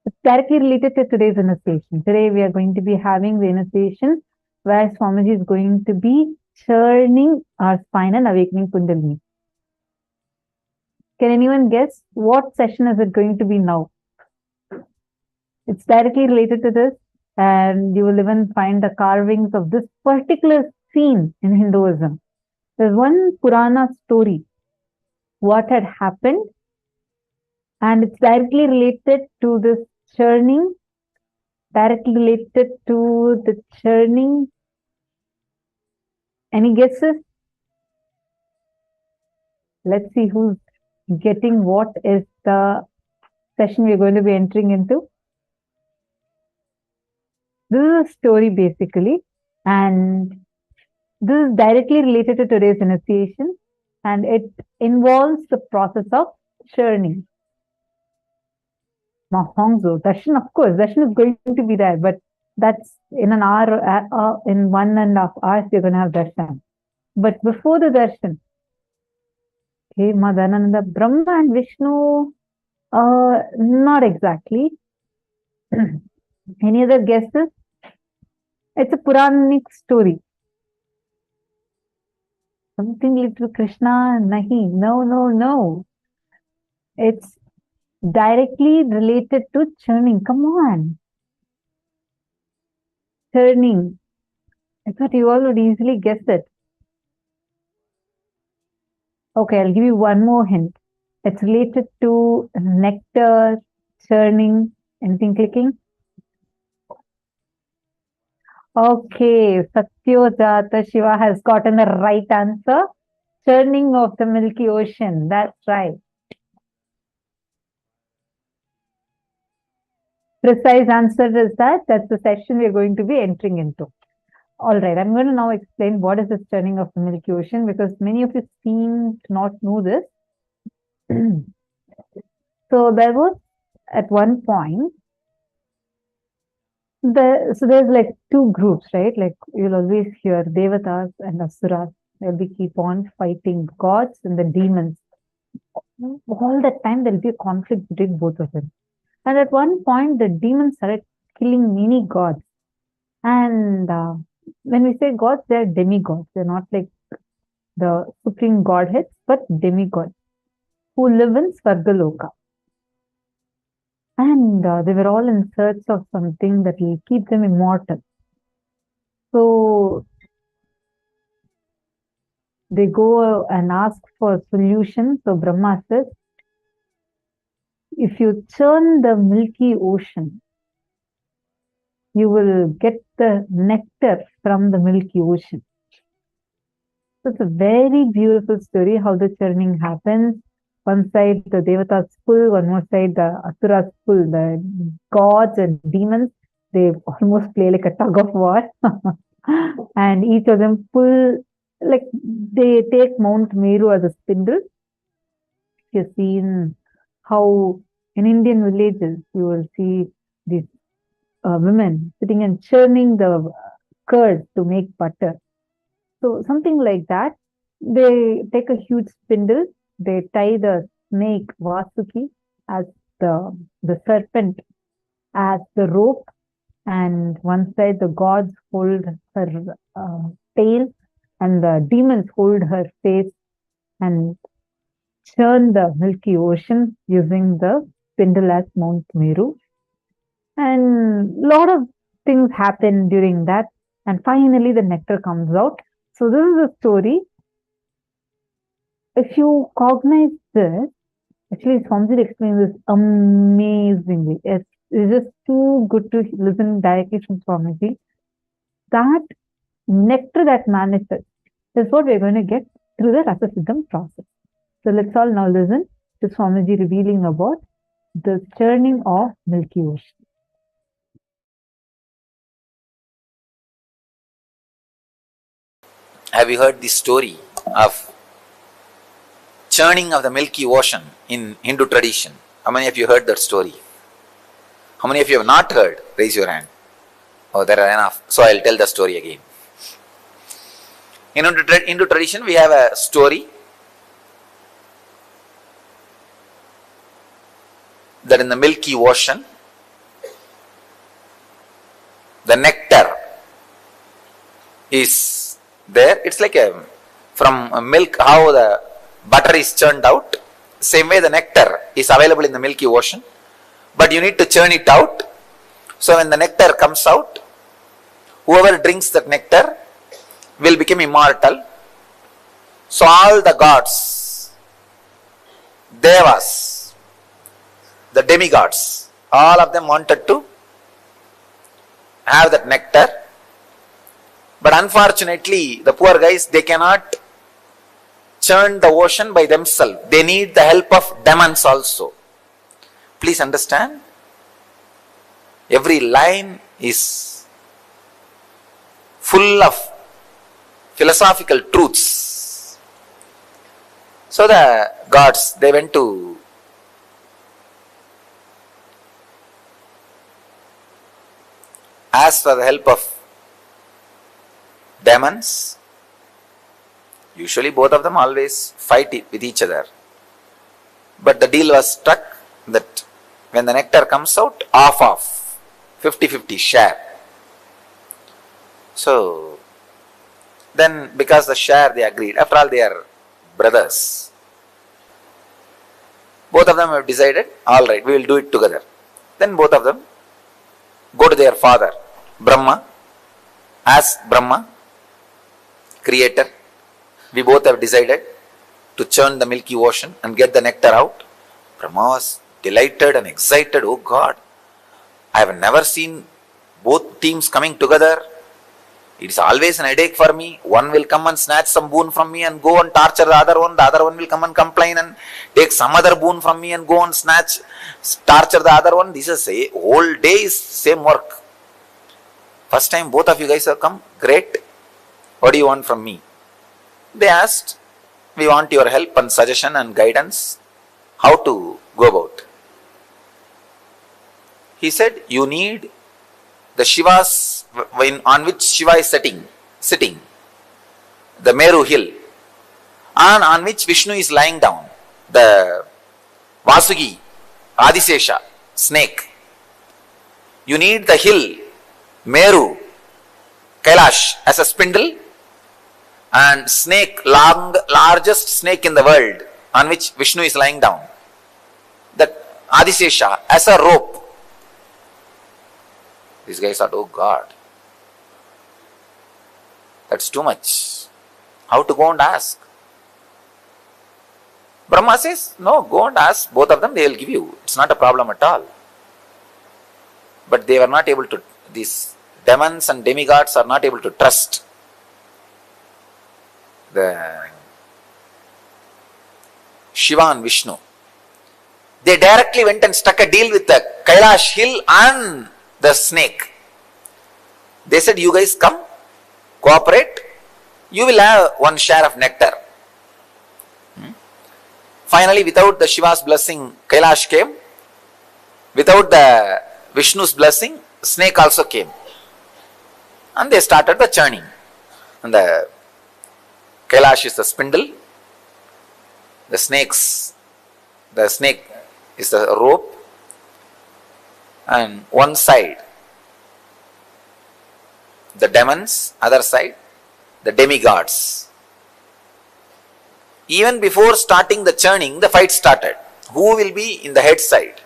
It's directly related to today's initiation. Today we are going to be having the initiation where Swamiji is going to be churning our spine and awakening Kundalini. Can anyone guess what session is it going to be now? It's directly related to this, and you will even find the carvings of this particular scene in Hinduism. There's one Purana story, what had happened, and it's directly related to this churning, directly related to the churning. Any guesses? Let's see who's getting what is the session we're going to be entering into. This is a story basically, and this is directly related to today's initiation, and it involves the process of churning. Now, Hongzhou, darshan, of course, darshan is going to be there, but that's in an hour, in 1.5 hours, you're going to have darshan. But before the darshan, okay, Nithyananda, Brahma and Vishnu, not exactly. Any other guesses? It's a Puranic story. Something related to Krishna? Nahi. No. It's directly related to churning. Come on. Churning. I thought you all would easily guess it. Okay, I'll give you one more hint. It's related to nectar, churning. Anything clicking? Okay, Satyojata Shiva has gotten the right answer. Churning of the Milky Ocean. That's right. Precise answer is that. That's the session we're going to be entering into. All right, I'm going to now explain what is the churning of the Milky Ocean, because many of you seem to not know this. So there was at one point, so there's like two groups, right? Like you'll always hear Devatas and Asuras. They'll be keep on fighting gods and the demons. All the time there'll be a conflict between both of them. And at one point, the demons started killing many gods. And when we say gods, they're demigods. They're not like the supreme godheads, but demigods who live in Svargaloka. And they were all in search of something that will keep them immortal. So they go and ask for a solution. So Brahma says, if you churn the Milky Ocean, you will get the nectar from the Milky Ocean. So it's a very beautiful story how the churning happens. One side the devatas pull, one more side the asuras pull, the gods and demons. They almost play like a tug of war. And each of them pull, like they take Mount Meru as a spindle. You've seen how in Indian villages you will see these women sitting and churning the curd to make butter. So something like that. They take a huge spindle, they tie the snake Vasuki as the serpent as the rope, and one side the gods hold her tail and the demons hold her face and churn the Milky Ocean using the spindle as Mount Meru. And a lot of things happen during that, and finally the nectar comes out. So this is a story. If you cognize this, actually Swamiji explains this amazingly. It's just too good to listen directly from Swamiji. That nectar that manifests is what we're going to get through the Rasa Siddha process. So let's all now listen to Swamiji revealing about the churning of Milky Ocean. Have you heard the story of churning of the Milky Ocean in Hindu tradition? How many of you heard that story? How many of you have not heard? Raise your hand. Oh, there are enough. So I'll tell the story again. In Hindu tradition, we have a story that in the Milky Ocean, the nectar is there. It's like from milk, how the butter is churned out. Same way the nectar is available in the Milky Ocean, but you need to churn it out. So when the nectar comes out, whoever drinks that nectar will become immortal. So all the gods, devas, the demigods, all of them wanted to have that nectar. But unfortunately, the poor guys, they cannot churn the ocean by themselves. They need the help of demons also. Please understand, every line is full of philosophical truths. So the gods, they went to ask for the help of demons. Usually both of them always fight with each other. But the deal was struck that when the nectar comes out, off 50-50 share. So then because the share they agreed, after all they are brothers. Both of them have decided, all right, we will do it together. Then both of them go to their father, Brahma, ask Brahma, creator, we both have decided to churn the Milky Ocean and get the nectar out. Brahma was delighted and excited. Oh God, I have never seen both teams coming together. It is always an headache for me. One will come and snatch some boon from me and go and torture the other one. The other one will come and complain and take some other boon from me and go and torture the other one. This is a whole day is same work. First time both of you guys have come, great. What do you want from me? They asked, we want your help and suggestion and guidance, how to go about. He said, you need the Shivas on which Shiva is sitting, the Meru hill, and on which Vishnu is lying down, the Vasuki, Adisesha, snake. You need the hill, Meru, Kailash as a spindle, and snake, largest snake in the world, on which Vishnu is lying down, that Adisesha as a rope. These guys thought, oh God, that's too much. How to go and ask? Brahma says, no, go and ask both of them, they will give you. It's not a problem at all. But they were not able to, these demons and demigods are not able to trust the Shiva and Vishnu. They directly went and struck a deal with the Kailash hill and the snake. They said, you guys come, cooperate, you will have one share of nectar. Finally, without the Shiva's blessing, Kailash came. Without the Vishnu's blessing, snake also came. And they started the churning. And the Kailash is the spindle. The snake is the rope. And one side, the demons, other side, the demigods. Even before starting the churning, the fight started. Who will be in the head side?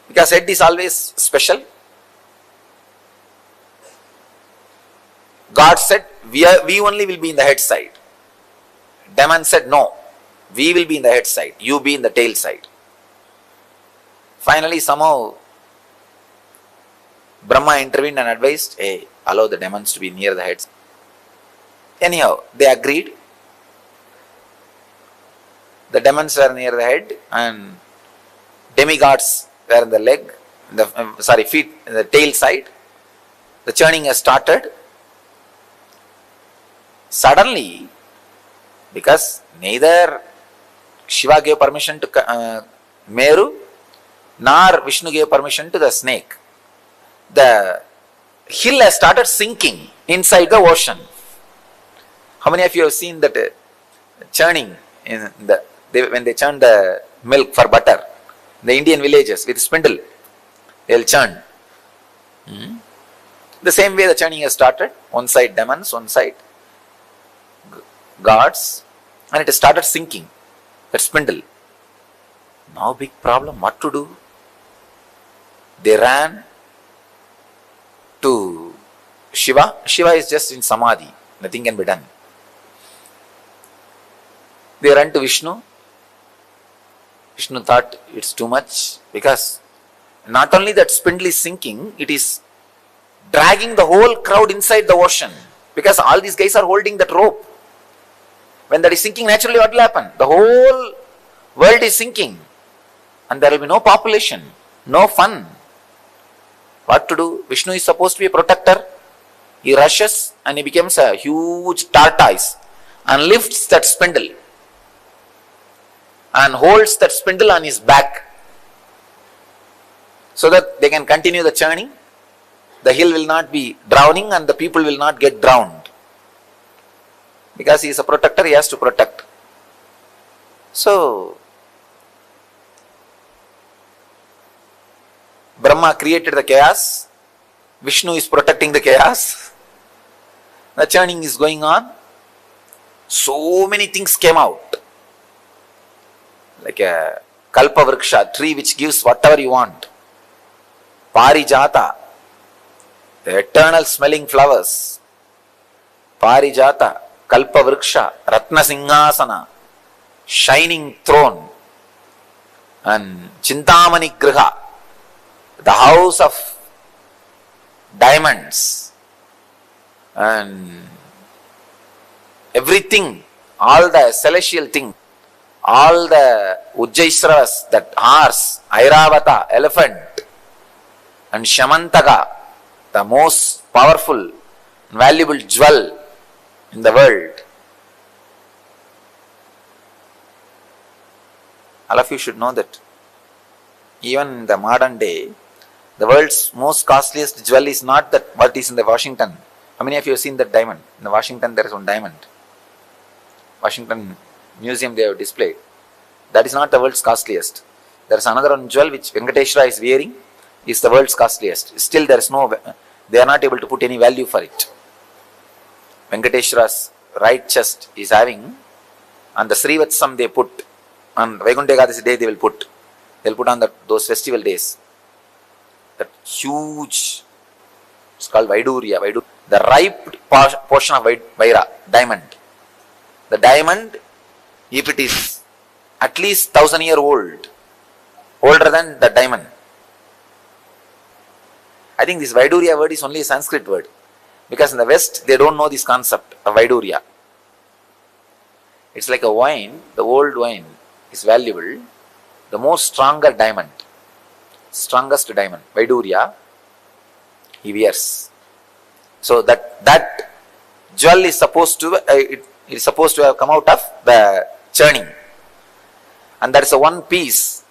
Because head is always special. God said, we only will be in the head side. Demon said, no, we will be in the head side. You be in the tail side. Finally, somehow, Brahma intervened and advised, hey, allow the demons to be near the heads. Anyhow, they agreed. The demons were near the head and demigods were in the leg, feet, in the tail side. The churning has started. Suddenly, because neither Shiva gave permission to Meru, nor Vishnu gave permission to the snake, the hill has started sinking inside the ocean. How many of you have seen that churning when they churn the milk for butter? The Indian villages with spindle, they will churn. The same way the churning has started. One side demons, one side gods, and it has started sinking, that spindle. Now big problem, what to do? They ran to Shiva. Shiva is just in Samadhi, nothing can be done. They ran to Vishnu. Vishnu thought it's too much, because not only that spindle is sinking, it is dragging the whole crowd inside the ocean, because all these guys are holding that rope. When that is sinking, naturally what will happen? The whole world is sinking and there will be no population, no fun. What to do? Vishnu is supposed to be a protector. He rushes and he becomes a huge tortoise and lifts that spindle and holds that spindle on his back so that they can continue the churning. The hill will not be drowning and the people will not get drowned. Because he is a protector, he has to protect. So, Brahma created the chaos. Vishnu is protecting the chaos. The churning is going on. So many things came out. Like a kalpa vriksha, tree which gives whatever you want. Parijata, the eternal smelling flowers. Parijata, kalpa vriksha, ratna singhasana, shining throne, and chintamani griha, the house of diamonds, and everything, all the celestial thing, all the Ujjaisravas, that horse, Airavata, elephant, and Shamantaka, the most powerful, valuable jewel in the world. All of you should know that even in the modern day, the world's most costliest jewel is not that what is in the Washington. How many of you have seen that diamond? In the Washington there is one diamond. Washington Museum they have displayed. That is not the world's costliest. There is another one jewel which Venkateshwara is wearing, is the world's costliest. Still there is no, they are not able to put any value for it. Venkateshwara's right chest is having, and the Srivatsam they put, on Vaikuntha Ekadasi day they'll put on those festival days. That huge, it's called Vaidurya, the ripe portion of Vaira, diamond. The diamond, if it is at least 1,000 years old, older than the diamond. I think this Vaidurya word is only a Sanskrit word. Because in the West, they don't know this concept of Vaidurya. It's like a wine, the old wine is valuable. The most stronger diamond, strongest diamond, Vaidurya, he wears. So that jewel is supposed to, it is supposed to have come out of the churning. And that is a one piece,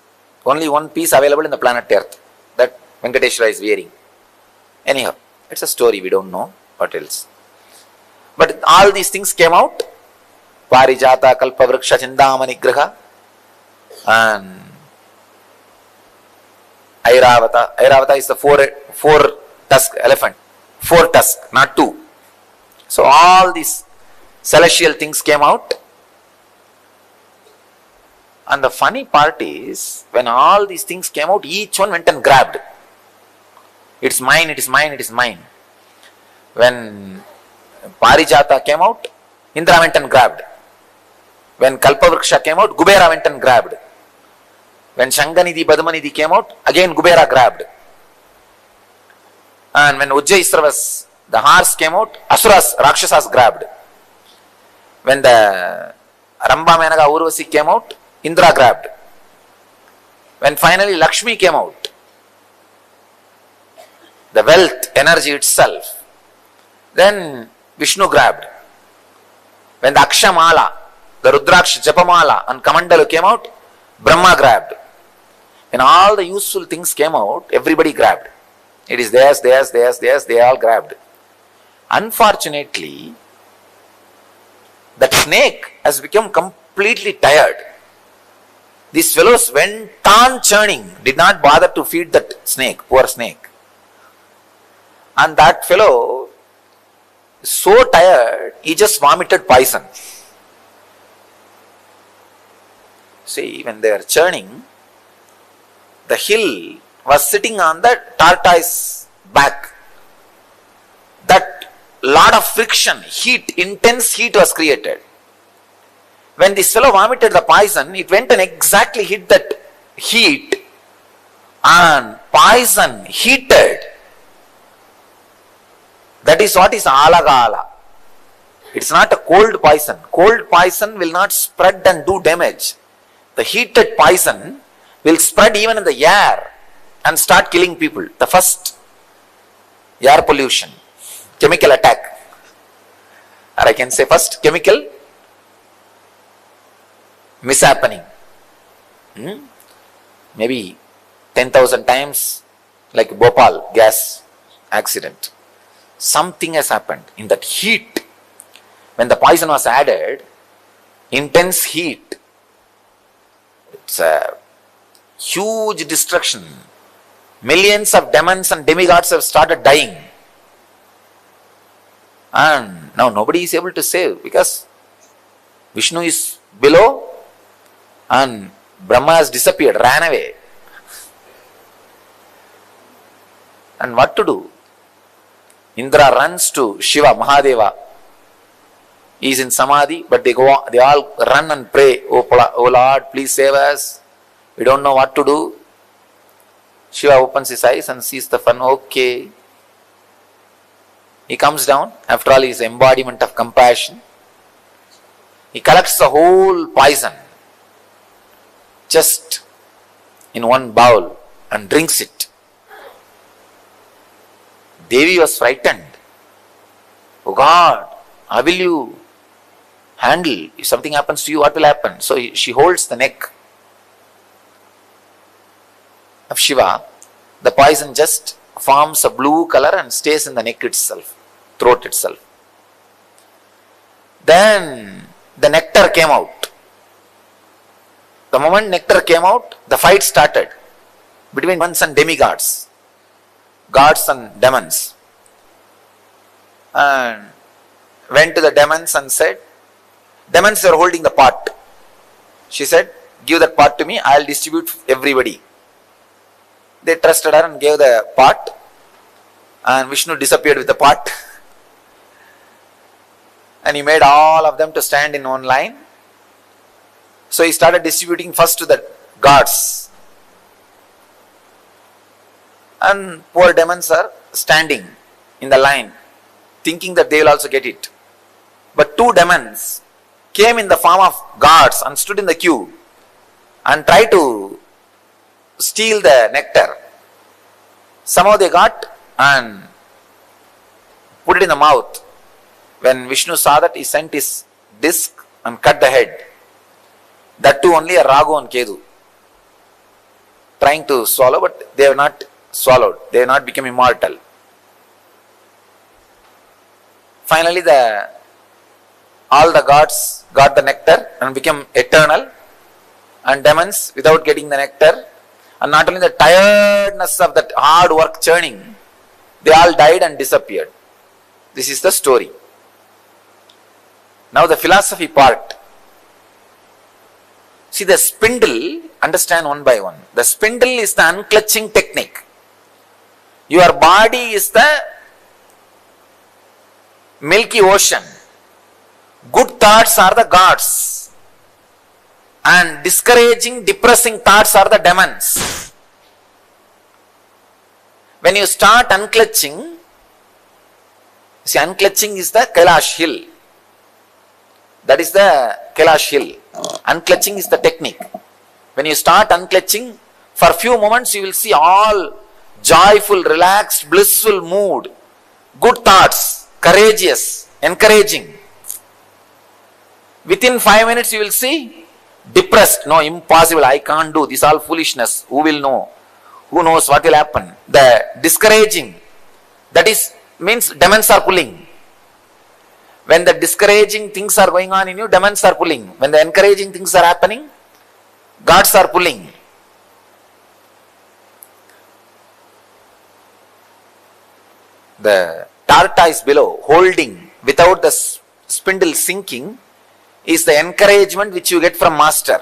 only one piece available in the planet Earth that Venkateshwara is wearing. Anyhow, it's a story, we don't know what else. But all these things came out. Parijata, Kalpavriksha, Chindamani Graha, and Airavata. Airavata is the four tusk elephant. 4 tusks, not 2. So all these celestial things came out. And the funny part is, when all these things came out, each one went and grabbed. It's mine, it is mine, it is mine. When Parijata came out, Indra went and grabbed. When Kalpavriksha came out, Kubera went and grabbed. When Shanganidhi, Padmanidhi came out, again Kubera grabbed. And when Ujjaisravas, the horse came out, Asuras, Rakshasas grabbed. When the Ramba Menaka Urvasi came out, Indra grabbed. When finally Lakshmi came out, the wealth, energy itself, then Vishnu grabbed. When the Akshamala, the Rudraksh Japamala and Kamandalu came out, Brahma grabbed. When all the useful things came out, everybody grabbed. It is theirs, they all grabbed. Unfortunately, that snake has become completely tired. These fellows went on churning, did not bother to feed that snake, poor snake. And that fellow, so tired, he just vomited poison. See, when they are churning, the hill was sitting on the tortoise back. That lot of friction, heat, intense heat was created. When this fellow vomited the poison, it went and exactly hit that heat, and poison heated. That is what is alagala. It's not a cold poison. Cold poison will not spread and do damage. The heated poison will spread even in the air and start killing people. The first air pollution, chemical attack, or I can say first chemical mishappening. Maybe 10,000 times, like Bhopal gas accident. Something has happened in that heat. When the poison was added, intense heat, it's a huge destruction. Millions of demons and demigods have started dying. And now nobody is able to save, because Vishnu is below and Brahma has disappeared, ran away. And what to do? Indra runs to Shiva, Mahadeva. He is in Samadhi, but they all run and pray, oh Lord, please save us. We don't know what to do. Shiva opens his eyes and sees the fun. Okay. He comes down. After all, he is the embodiment of compassion. He collects the whole poison just in one bowl and drinks it. Devi was frightened. Oh God, how will you handle? If something happens to you, what will happen? So she holds the neck of Shiva. The poison just forms a blue color and stays in the neck itself, throat itself. Then the nectar came out. The moment nectar came out, the fight started between demons and demigods, gods and demons. And went to the demons and said, demons are holding the pot. She said, give that pot to me, I will distribute everybody. They trusted her and gave the pot, and Vishnu disappeared with the pot. And he made all of them to stand in one line. So he started distributing first to the gods. And poor demons are standing in the line, thinking that they will also get it. But 2 demons came in the form of gods and stood in the queue and tried to steal the nectar. Somehow they got and put it in the mouth. When Vishnu saw that, he sent his disc and cut the head. That too only a Ragu and Kedu trying to swallow, but they have not swallowed. They have not become immortal. Finally, all the gods got the nectar and became eternal, and demons, without getting the nectar, and not only the tiredness of that hard work churning, they all died and disappeared. This is the story. Now the philosophy part. See, the spindle, understand one by one. The spindle is the unclutching technique. Your body is the Milky Ocean. Good thoughts are the gods. And discouraging, depressing thoughts are the demons. When you start unclutching, see, unclutching is the Kailash hill. That is the Kailash hill. Unclutching is the technique. When you start unclutching, for few moments you will see all joyful, relaxed, blissful mood, good thoughts, courageous, encouraging. Within 5 minutes you will see depressed. No, impossible, I can't do this, all foolishness. Who will know? Who knows what will happen? The discouraging, that is, means demons are pulling. When the discouraging things are going on in you, demons are pulling. When the encouraging things are happening, gods are pulling. The tortoise below, holding without the spindle sinking, is the encouragement which you get from master.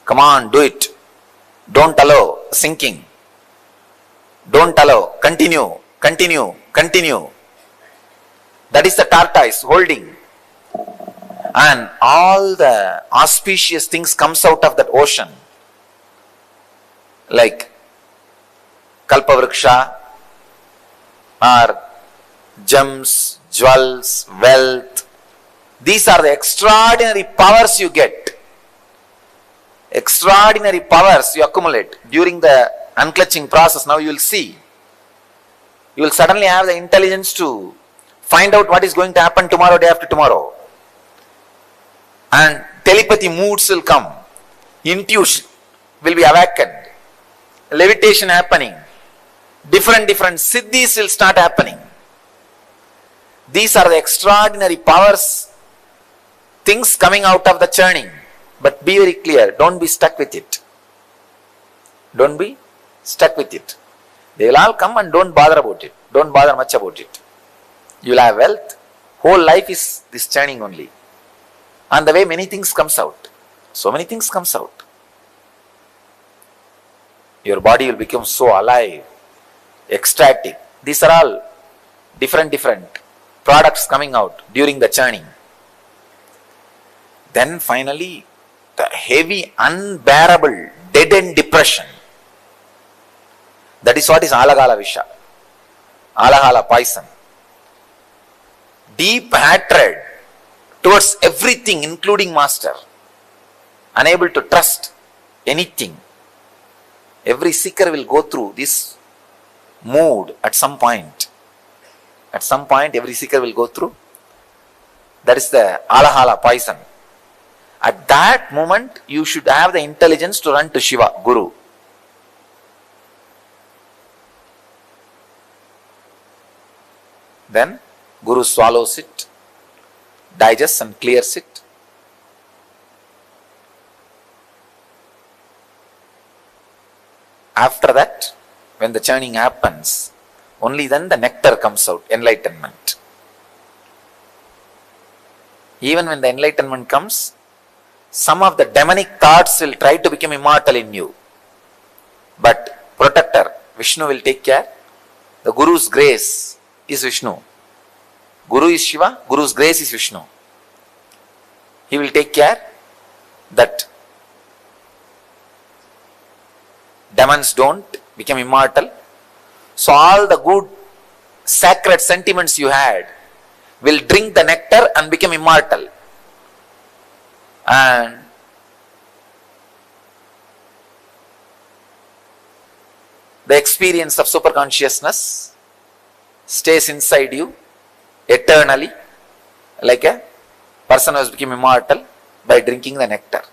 Come on, do it. Don't allow sinking. Don't allow. Continue, continue, continue. That is the tortoise holding. And all the auspicious things comes out of that ocean. Like Kalpavriksha, or gems, jewels, wealth. These are the extraordinary powers you get. Extraordinary powers you accumulate during the unclutching process. Now you will see. You will suddenly have the intelligence to find out what is going to happen tomorrow, day after tomorrow. And telepathy moods will come. Intuition will be awakened. Levitation happening. Different siddhis will start happening. These are the extraordinary powers, things coming out of the churning. But be very clear, don't be stuck with it. Don't be stuck with it. They will all come and don't bother about it. Don't bother much about it. You will have wealth. Whole life is this churning only. And the way many things comes out. So many things comes out. Your body will become so alive, ecstatic. These are all different products coming out during the churning. Then finally, the heavy, unbearable, dead-end depression. That is what is alagala visha. Alahala poison. Deep hatred towards everything, including master. Unable to trust anything. Every seeker will go through this mood at some point. At some point, every seeker will go through. That is the alahala poison. At that moment, you should have the intelligence to run to Shiva, Guru. Then, Guru swallows it, digests and clears it. After that, when the churning happens, only then the nectar comes out, enlightenment. Even when the enlightenment comes, some of the demonic thoughts will try to become immortal in you. But protector, Vishnu will take care. The Guru's grace is Vishnu. Guru is Shiva, Guru's grace is Vishnu. He will take care that demons don't become immortal. So all the good sacred sentiments you had will drink the nectar and become immortal. And the experience of superconsciousness stays inside you eternally, like a person who has become immortal by drinking the nectar.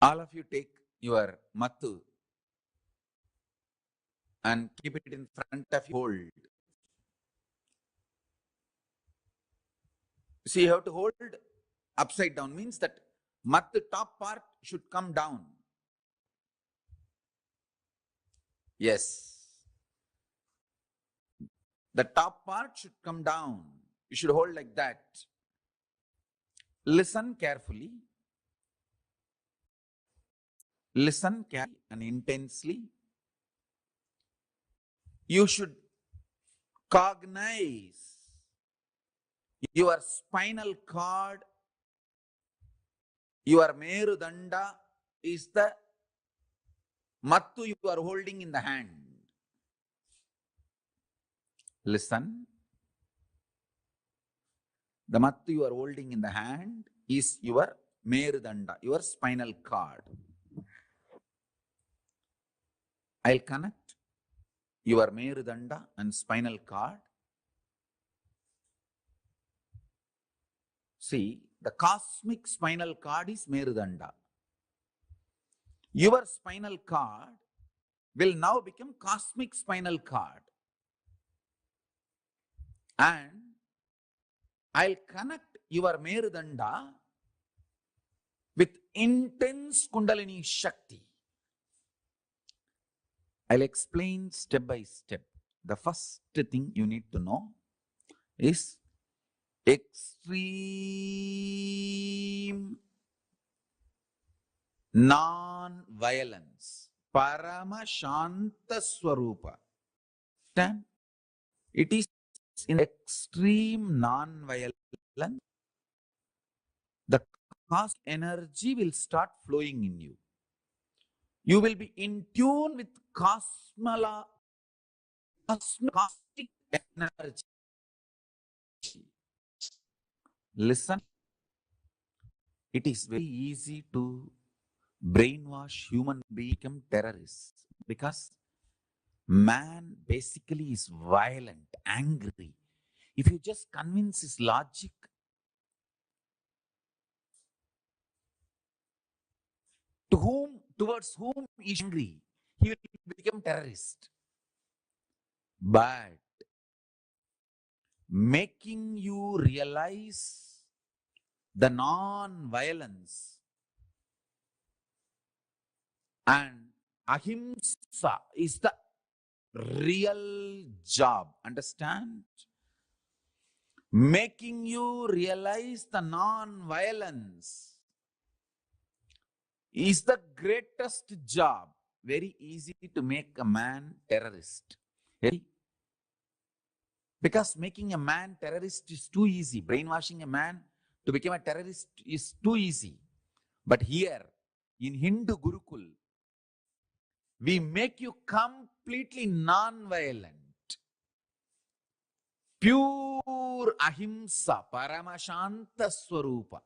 All of you take your mattu and keep it in front of you. Hold. See, you have to hold upside down, means that mattu top part should come down. Yes. The top part should come down. You should hold like that. Listen carefully. Listen carefully and intensely. You should cognize your spinal cord, your Merudanda is the mattu you are holding in the hand. Listen. The mattu you are holding in the hand is your Merudanda, your spinal cord. I'll connect your Merudanda and spinal cord. See, the cosmic spinal cord is Merudanda. Your spinal cord will now become cosmic spinal cord. And I'll connect your Merudanda with intense Kundalini Shakti. I'll explain step by step. The first thing you need to know is extreme non-violence. Paramashanta Swarupa. It is in extreme non-violence. The cosmic energy will start flowing in you. You will be in tune with cosmic energy. Listen, it is very easy to brainwash human beings become terrorists because man basically is violent, angry. If you just convince his logic, towards whom he is angry, he will become terrorist. But making you realize the non-violence and ahimsa is the real job. Understand? Making you realize the non-violence is the greatest job. Very easy to make a man terrorist. Because making a man terrorist is too easy. Brainwashing a man to become a terrorist is too easy. But here, in Hindu Gurukul, we make you completely non-violent. Pure ahimsa, paramashanta swarupa.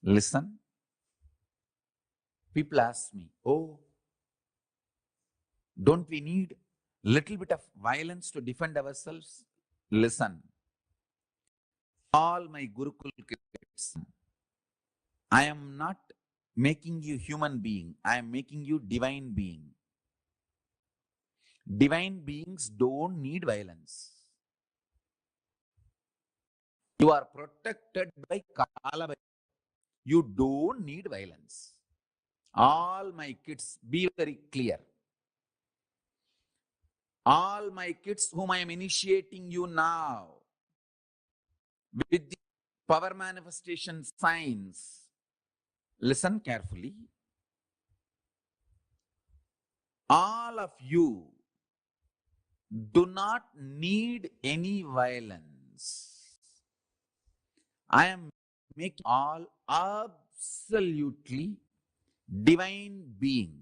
Listen. People ask me, oh, don't we need little bit of violence to defend ourselves? Listen. All my Gurukul kids, I am not making you human being. I am making you divine being. Divine beings don't need violence. You are protected by Kala. You don't need violence. All my kids, be very clear. All my kids whom I am initiating you now with the power manifestation science, listen carefully. All of you do not need any violence. I am making all absolutely divine being.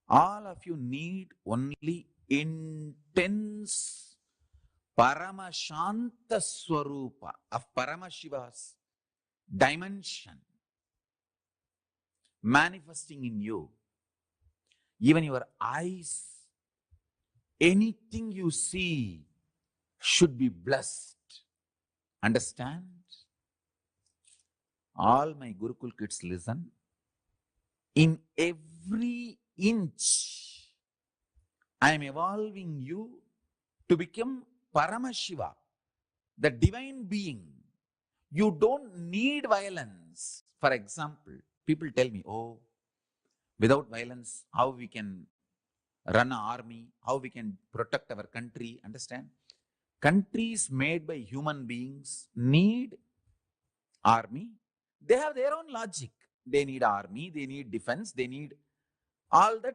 All of you need only intense Paramashanta Swarupa of Paramashiva's dimension manifesting in you. Even your eyes, anything you see should be blessed. Understand? All my Gurukul kids listen. In every inch, I am evolving you to become Paramashiva, the divine being. You don't need violence. For example, people tell me, oh, without violence, how we can run an army, how we can protect our country. Understand? Countries made by human beings need army. They have their own logic. They need army, they need defense, they need all that.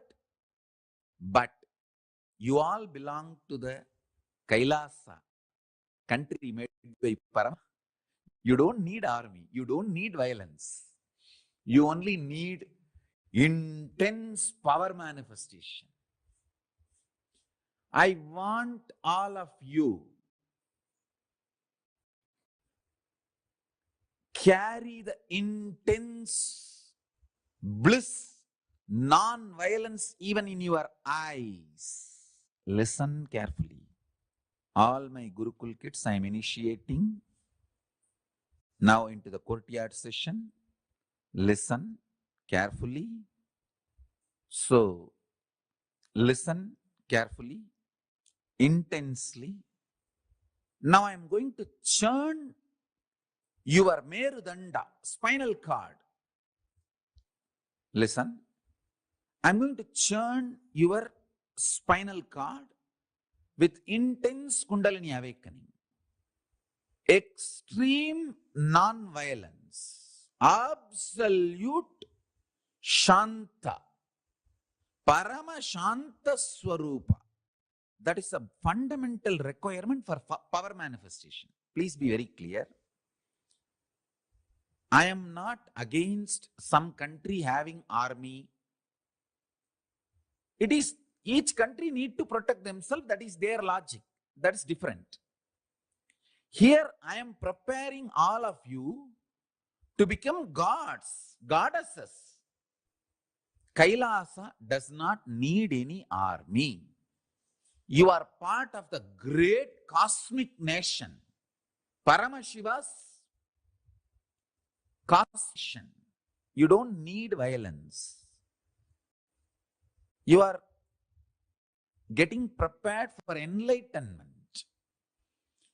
But you all belong to the Kailasa, country made by Parama. You don't need army, you don't need violence. You only need intense power manifestation. I want all of you carry the intense bliss, non-violence even in your eyes. Listen carefully. All my Gurukul kids I am initiating now into the courtyard session. Listen carefully. So, listen carefully, intensely. Now I am going to churn your Merudanda, spinal cord. Listen. I am going to churn your spinal cord with intense Kundalini awakening. Extreme non-violence. Absolute Shanta. Paramashanta Swarupa. That is a fundamental requirement for power manifestation. Please be very clear. I am not against some country having army. It is each country need to protect themselves. That is their logic. That is different. Here I am preparing all of you to become gods, goddesses. Kailasa does not need any army. You are part of the great cosmic nation. Paramashiva's cosmic. You don't need violence. You are getting prepared for enlightenment.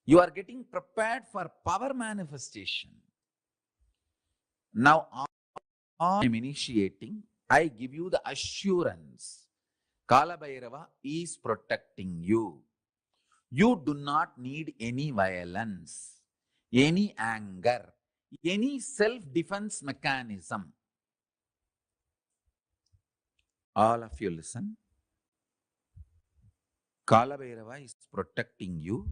You are getting prepared for power manifestation. Now, I am initiating. I give you the assurance. Kala Bhairava is protecting you. You do not need any violence, any anger, any self-defense mechanism. All of you listen. Kala Bhairava is protecting you.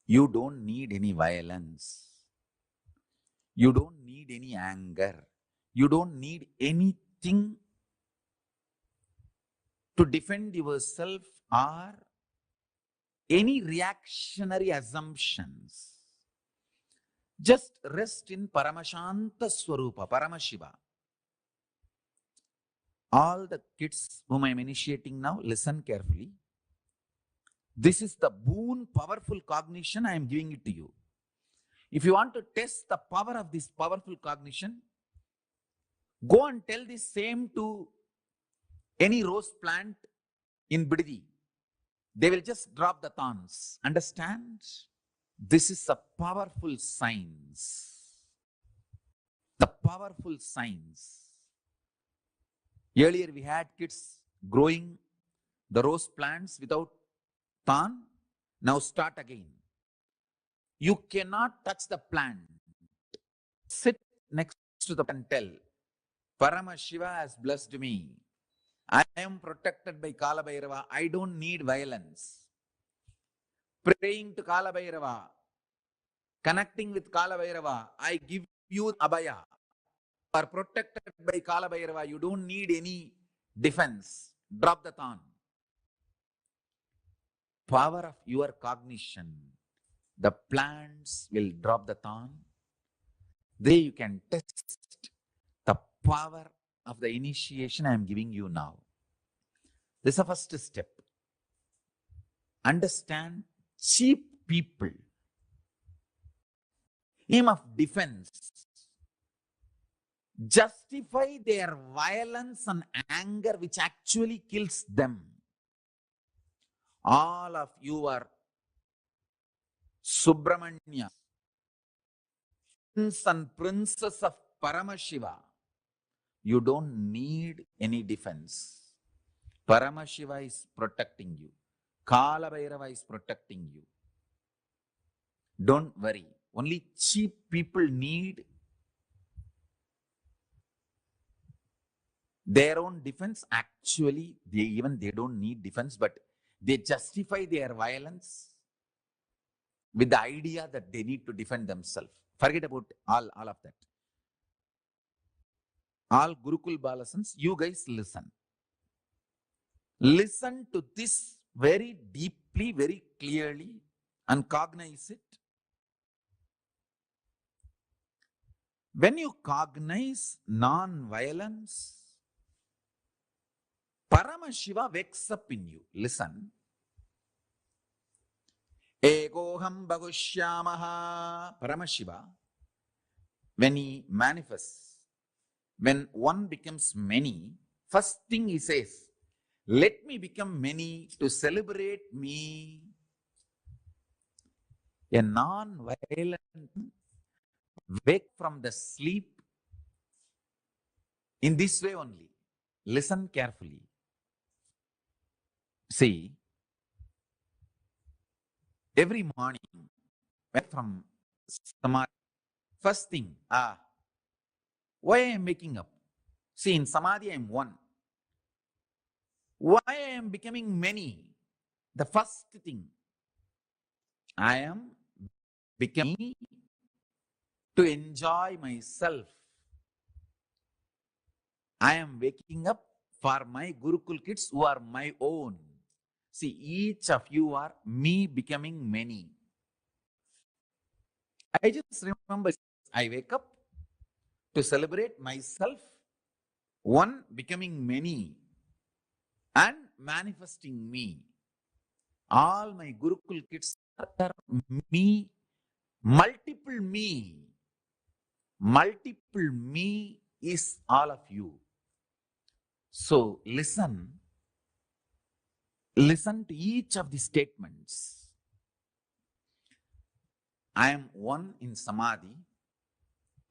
You don't need any violence. You don't need any anger. You don't need anything to defend yourself or any reactionary assumptions. Just rest in Paramashanta Swarupa, Paramashiva. All the kids whom I am initiating now, listen carefully. This is the boon, powerful cognition I am giving it to you. If you want to test the power of this powerful cognition, go and tell the same to any rose plant in Bididi. They will just drop the thorns. Understand? This is a powerful science. The powerful science. Earlier we had kids growing the rose plants without thorn. Now start again. You cannot touch the plant. Sit next to the plant and tell, Paramashiva has blessed me. I am protected by Kala Bhairava. I don't need violence. Praying to Kala Bhairava, connecting with Kala Bhairava, I give you abhaya. You are protected by Kala Bhairava. You don't need any defense. Drop the thorn. Power of your cognition. The plants will drop the thorn. There you can test the power of the initiation I am giving you now. This is the first step. Understand, cheap people, aim of defense, justify their violence and anger which actually kills them. All of you are Subramanya, prince and princess of Paramashiva. You don't need any defense. Paramashiva is protecting you. Kalabhairava is protecting you. Don't worry. Only cheap people need their own defense. Actually, they don't need defense, but they justify their violence with the idea that they need to defend themselves. Forget about all of that. All Gurukul Balasans, you guys listen. Listen to this very deeply, very clearly, and cognize it. When you cognize non-violence, Paramashiva wakes up in you. Listen. Egoham Bhagushyamaha. Paramashiva, when he manifests, when one becomes many, first thing he says, let me become many to celebrate me. A non-violent wake from the sleep in this way only. Listen carefully. See, every morning from Samadhi, first thing, why I am waking up? See, in Samadhi I am one. Why I am becoming many? The first thing, I am becoming to enjoy myself. I am waking up for my Gurukul kids who are my own. See, each of you are me becoming many. I just remember, I wake up to celebrate myself, one becoming many, and manifesting me. All my Gurukul kids are me, multiple me. Multiple me is all of you. So listen to each of the statements. I am one in Samadhi.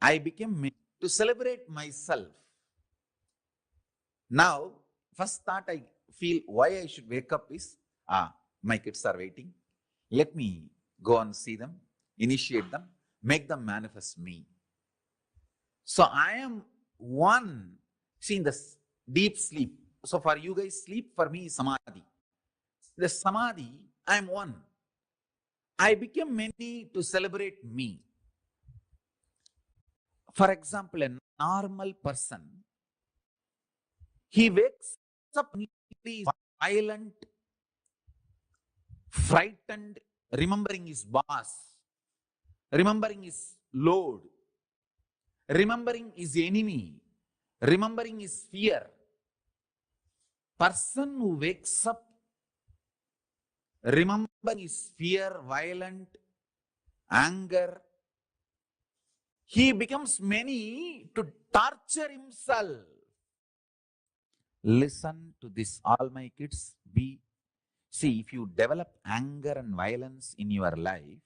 I became many to celebrate myself. Now, first thought I feel why I should wake up is, my kids are waiting. Let me go and see them, initiate them, make them manifest me. So I am one. See, in the deep sleep. So for you guys, sleep, for me is Samadhi. The Samadhi, I am one. I became many to celebrate me. For example, a normal person, he wakes up violent, frightened, remembering his boss, remembering his load, remembering his enemy, remembering his fear. Person who wakes up remembering his fear, violent, anger, he becomes many to torture himself. Listen to this, all my kids. See, if you develop anger and violence in your life,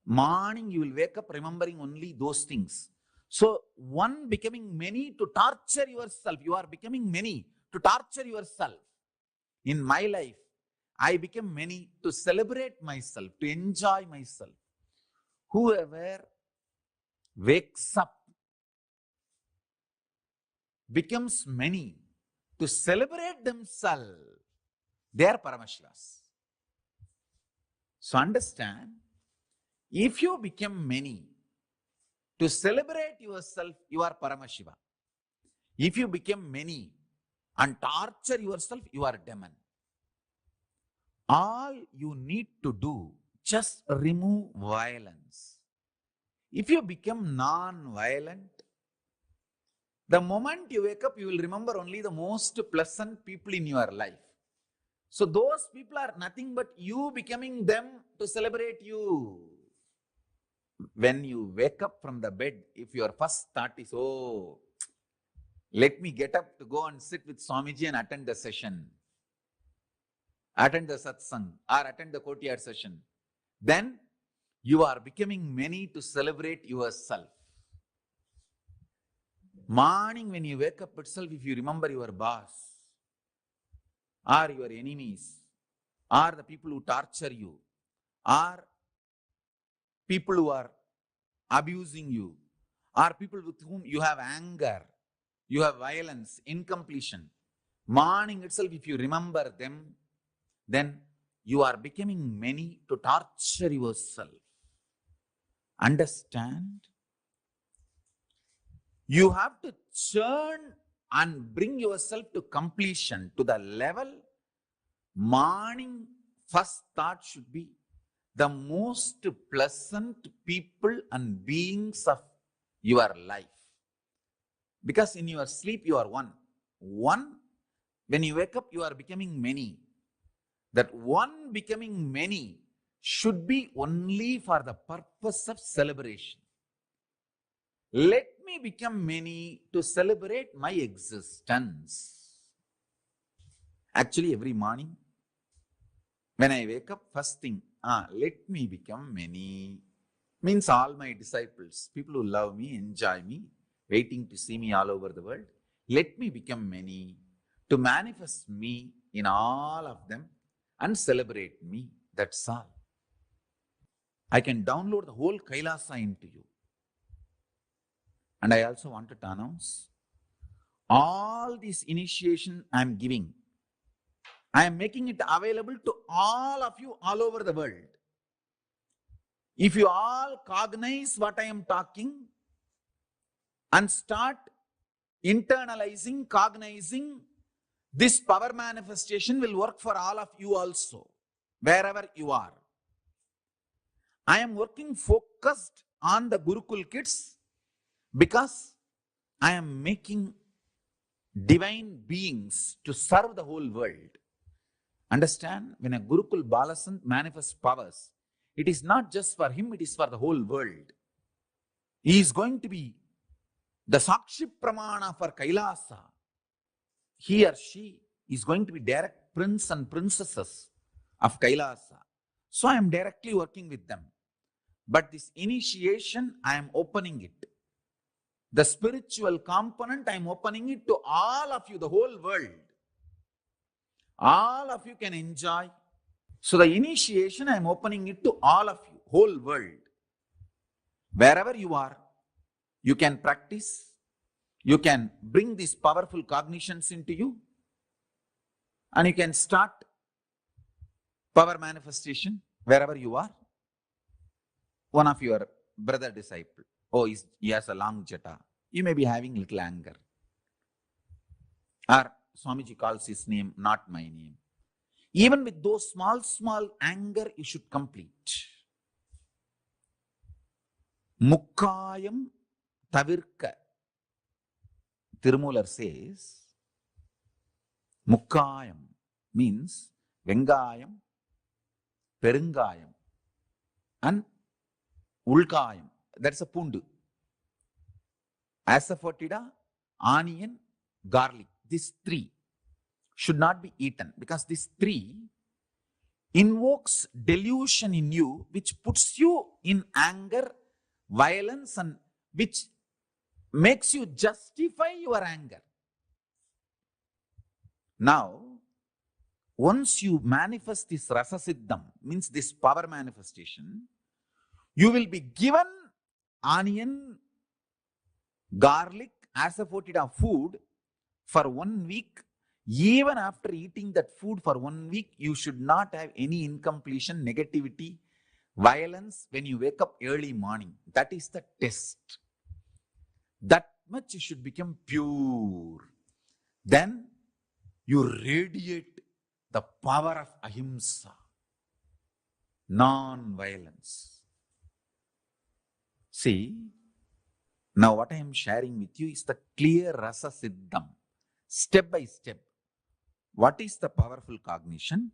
morning you will wake up remembering only those things. So, one becoming many to torture yourself. You are becoming many to torture yourself. In my life, I became many to celebrate myself, to enjoy myself. Whoever wakes up becomes many to celebrate themselves, they are Paramashivas. So understand, if you become many to celebrate yourself, you are Paramashiva. If you become many and torture yourself, you are demon. All you need to do, just remove violence. If you become non-violent, the moment you wake up, you will remember only the most pleasant people in your life. So those people are nothing but you becoming them to celebrate you. when you wake up from the bed, if your first thought is, oh, let me get up to go and sit with Swamiji and attend the session, attend the satsang, or attend the courtyard session, then you are becoming many to celebrate yourself. Morning when you wake up itself, if you remember your boss, or your enemies, or the people who torture you, or people who are abusing you, or people with whom you have anger, you have violence, incompletion. Morning itself, if you remember them, then you are becoming many to torture yourself. Understand? You have to churn and bring yourself to completion, to the level morning first thought should be the most pleasant people and beings of your life. Because in your sleep you are one. One, when you wake up you are becoming many. That one becoming many should be only for the purpose of celebration. Let me become many to celebrate my existence. Actually, every morning, when I wake up, first thing, let me become many. Means all my disciples, people who love me, enjoy me, waiting to see me all over the world, let me become many, to manifest me in all of them and celebrate me. That's all. I can download the whole Kailasa into you. And I also wanted to announce, all this initiation I am giving, I am making it available to all of you all over the world. If you all cognize what I am talking and start internalizing, cognizing, this power manifestation will work for all of you also, wherever you are. I am working focused on the Gurukul kids because I am making divine beings to serve the whole world. Understand? When a Gurukul Balasant manifests powers, it is not just for him, it is for the whole world. He is going to be the Sakshi Pramana for Kailasa. He or she is going to be direct prince and princesses of Kailasa. So I am directly working with them. But this initiation, I am opening it. The spiritual component, I am opening it to all of you, the whole world. All of you can enjoy. So the initiation, I am opening it to all of you, whole world. Wherever you are, you can practice. You can bring these powerful cognitions into you. And you can start power manifestation wherever you are. One of your brother disciple, oh, he has a long jata. You may be having little anger. Or Swamiji calls his name, not my name. Even with those small anger, you should complete. Mukkayam tavirka. Tirumular says, Mukkayam means Vengayam, Perungayam, and Ulkayam. That's a pundu. Asafoetida, onion, garlic. These three should not be eaten because these three invokes delusion in you, which puts you in anger, violence, and which makes you justify your anger. Now, once you manifest this Rasa Siddham, means this power manifestation, you will be given onion, garlic, asafoetida food for 1 week. Even after eating that food for 1 week, you should not have any incompletion, negativity, violence when you wake up early morning. That is the test. That much you should become pure. Then you radiate the power of ahimsa, non-violence. See, now what I am sharing with you is the clear Rasa Siddham, step by step. What is the powerful cognition?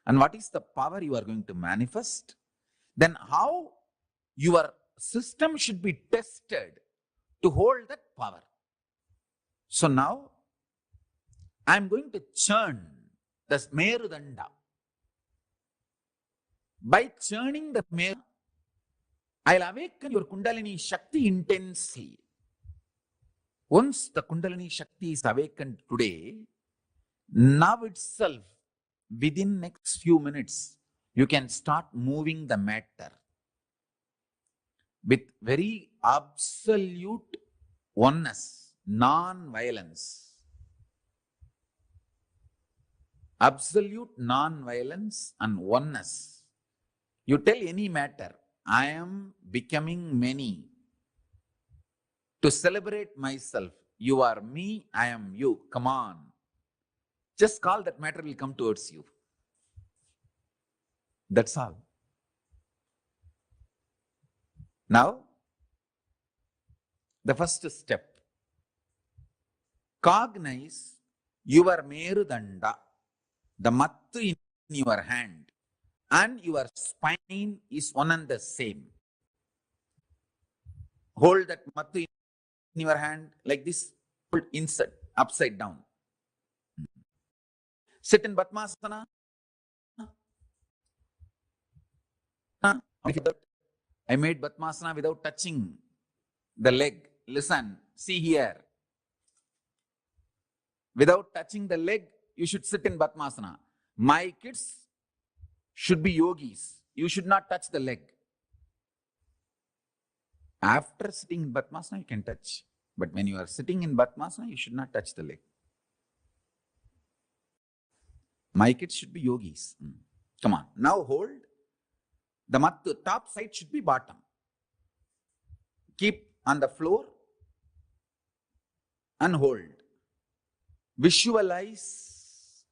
And what is the power you are going to manifest? Then how your system should be tested to hold that power. So now I'm going to churn the Merudanda. By churning the Meru, I'll awaken your Kundalini Shakti intensely. Once the Kundalini Shakti is awakened today, now itself, within next few minutes, you can start moving the matter with very absolute oneness, non-violence. Absolute non-violence and oneness. You tell any matter, I am becoming many. To celebrate myself, you are me, I am you. Come on. Just call, that matter will come towards you. That's all. Now, the first step. Cognize your Merudanda, the mattu in your hand, and your spine is one and the same. Hold that mattu in your hand like this, put inside, upside down. Sit in Padmasana. I made Padmasana without touching the leg. Listen, see here. Without touching the leg, you should sit in Padmasana. My kids should be yogis. You should not touch the leg. After sitting in Padmasana, you can touch. But when you are sitting in Padmasana, you should not touch the leg. My kids should be yogis. Come on. Now hold. The mattu, top side should be bottom. Keep on the floor and hold. Visualize,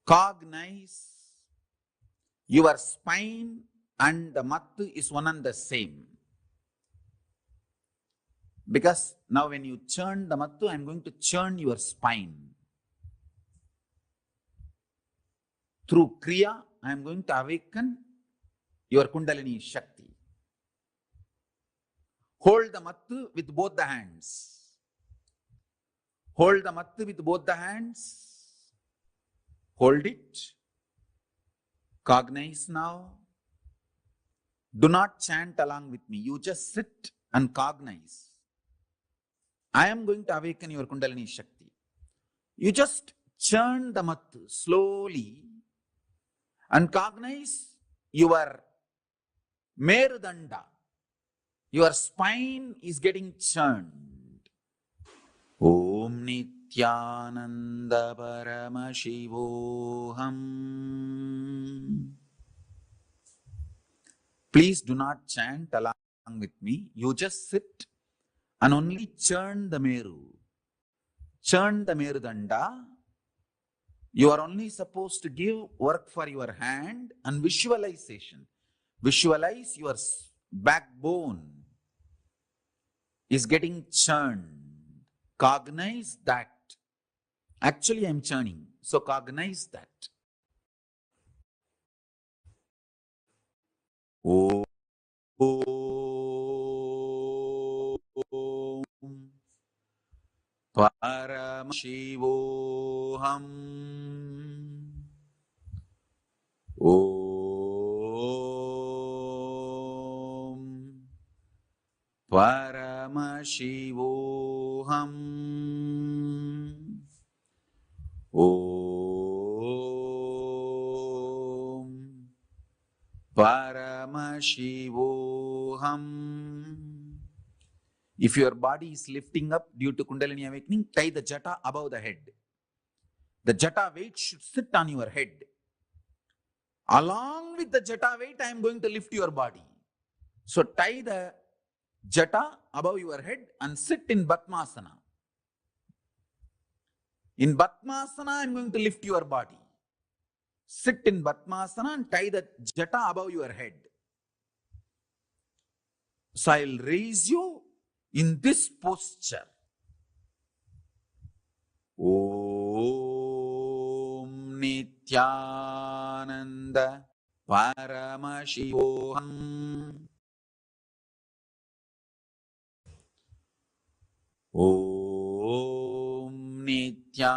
cognize your spine and the mattu is one and the same. Because now when you churn the mattu, I am going to churn your spine. Through Kriya, I am going to awaken your Kundalini Shakti. Hold the mattu with both the hands. Hold the mattu with both the hands. Hold it. Cognize now. Do not chant along with me. You just sit and cognize. I am going to awaken your Kundalini Shakti. You just churn the mattu slowly and cognize your Merudanda. Your spine is getting churned. Om Nithyananda Paramashivoham. Please do not chant along with me. You just sit and only churn the Meru. Churn the Merudanda. You are only supposed to give work for your hand and visualization. Visualize your backbone is getting churned. Cognize that. Actually, I am churning. So cognize that. Om Paramashivoham. Om Paramashivoham. Om Paramashivoham. If your body is lifting up due to Kundalini awakening, tie the jata above the head. The jata weight should sit on your head. Along with the jata weight, I am going to lift your body. So tie the jata above your head and sit in Padmasana. In Padmasana, I am going to lift your body. Sit in Padmasana and tie the jata above your head. So I will raise you in this posture. Om Nithyananda Paramashivoham. Om Nithyananda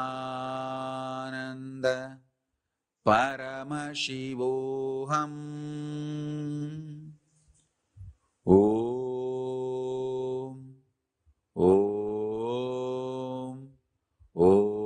Paramashivoham. Om. Om. Om.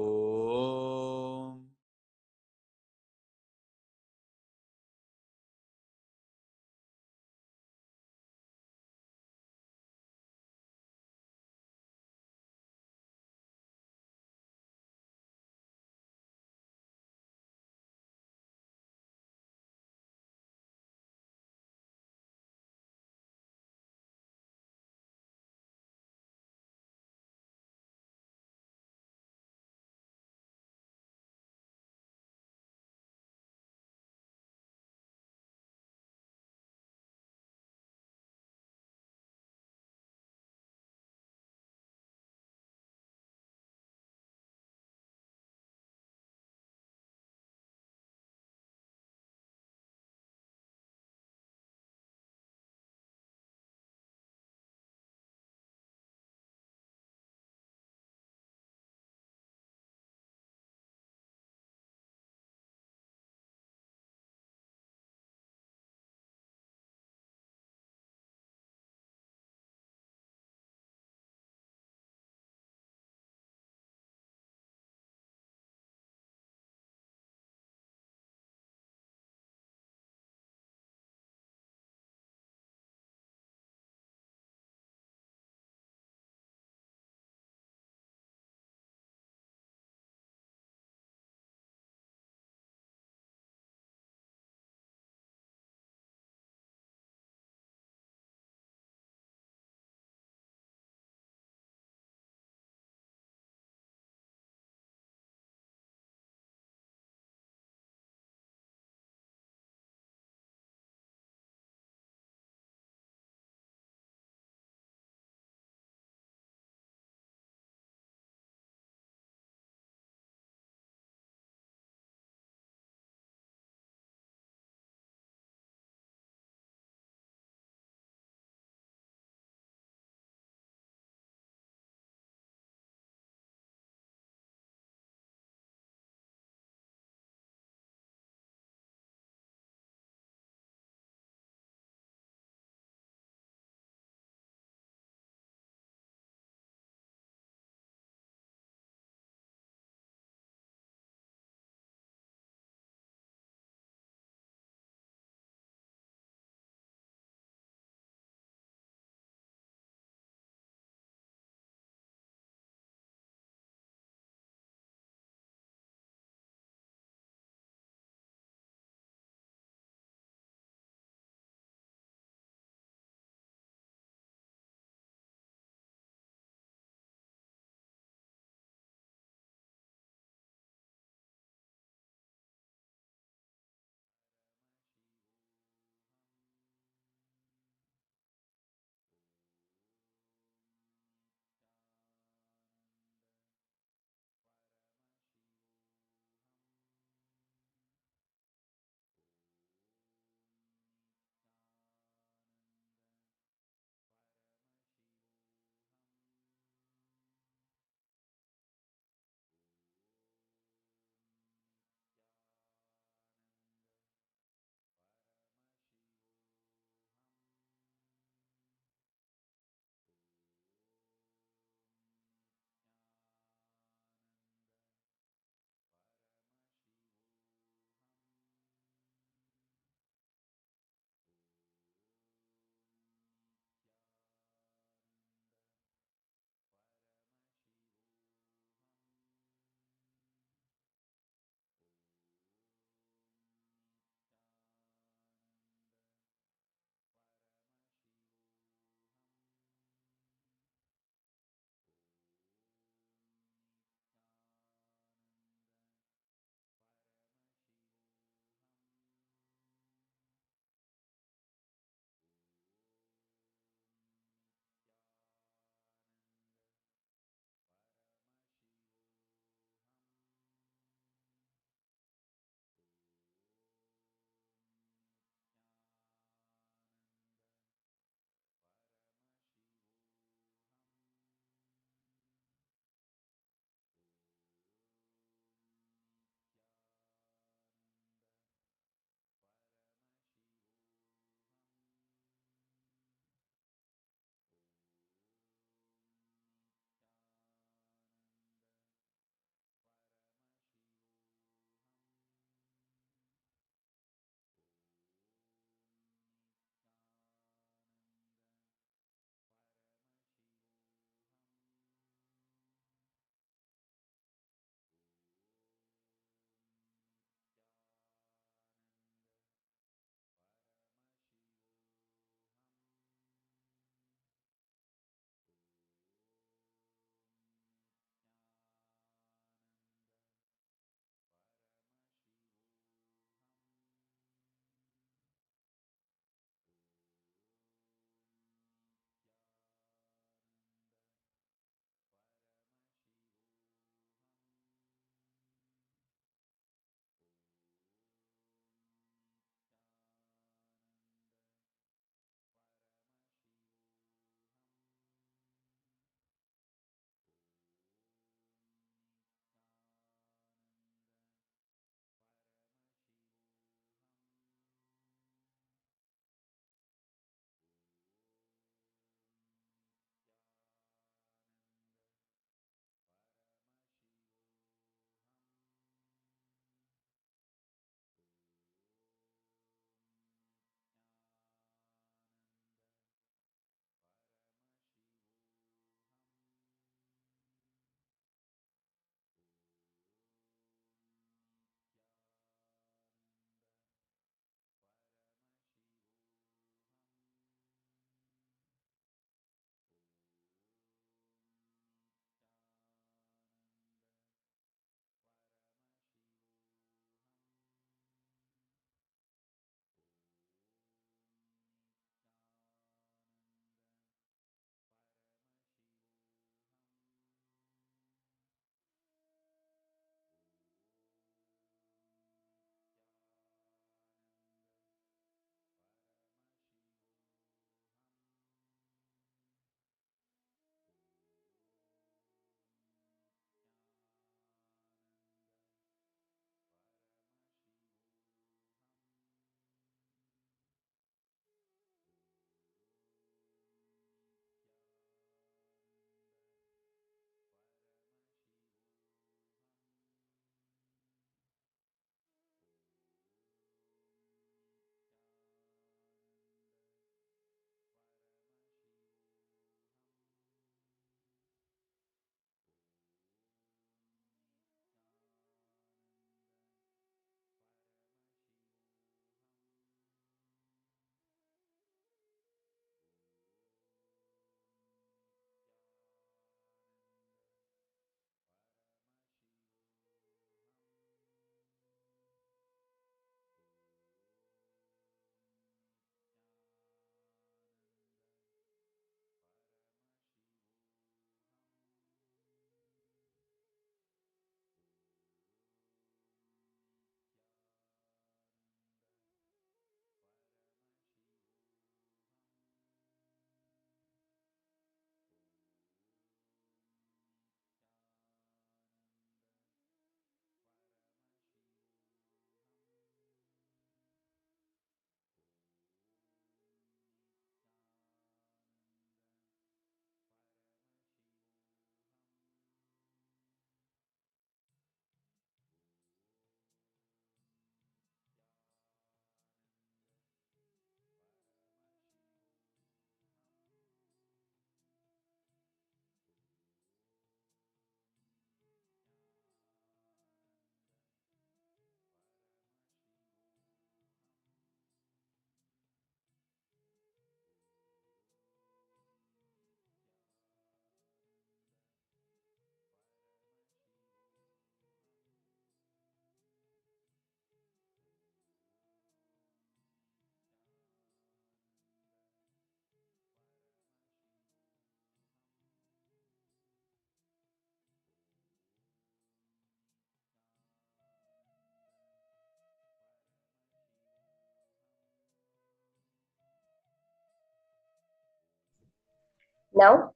Now,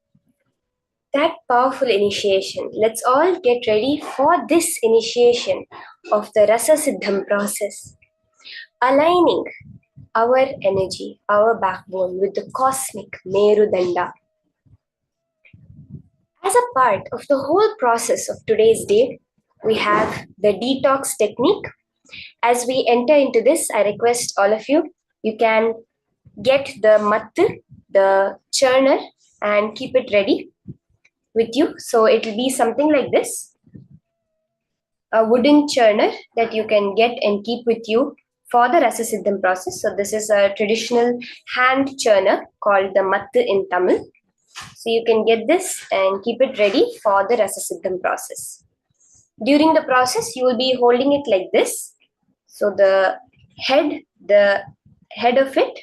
that powerful initiation, let's all get ready for this initiation of the Rasa Siddham process, aligning our energy, our backbone with the cosmic Merudanda. As a part of the whole process of today's day, we have the detox technique. As we enter into this, I request all of you, you can get the mattu, the churner, and keep it ready with you. So it will be something like this, a wooden churner that you can get and keep with you for the Rasa Siddham process. So this is a traditional hand churner called the mattu in Tamil. So you can get this and keep it ready for the Rasa Siddham process. During the process, you will be holding it like this. So the head of it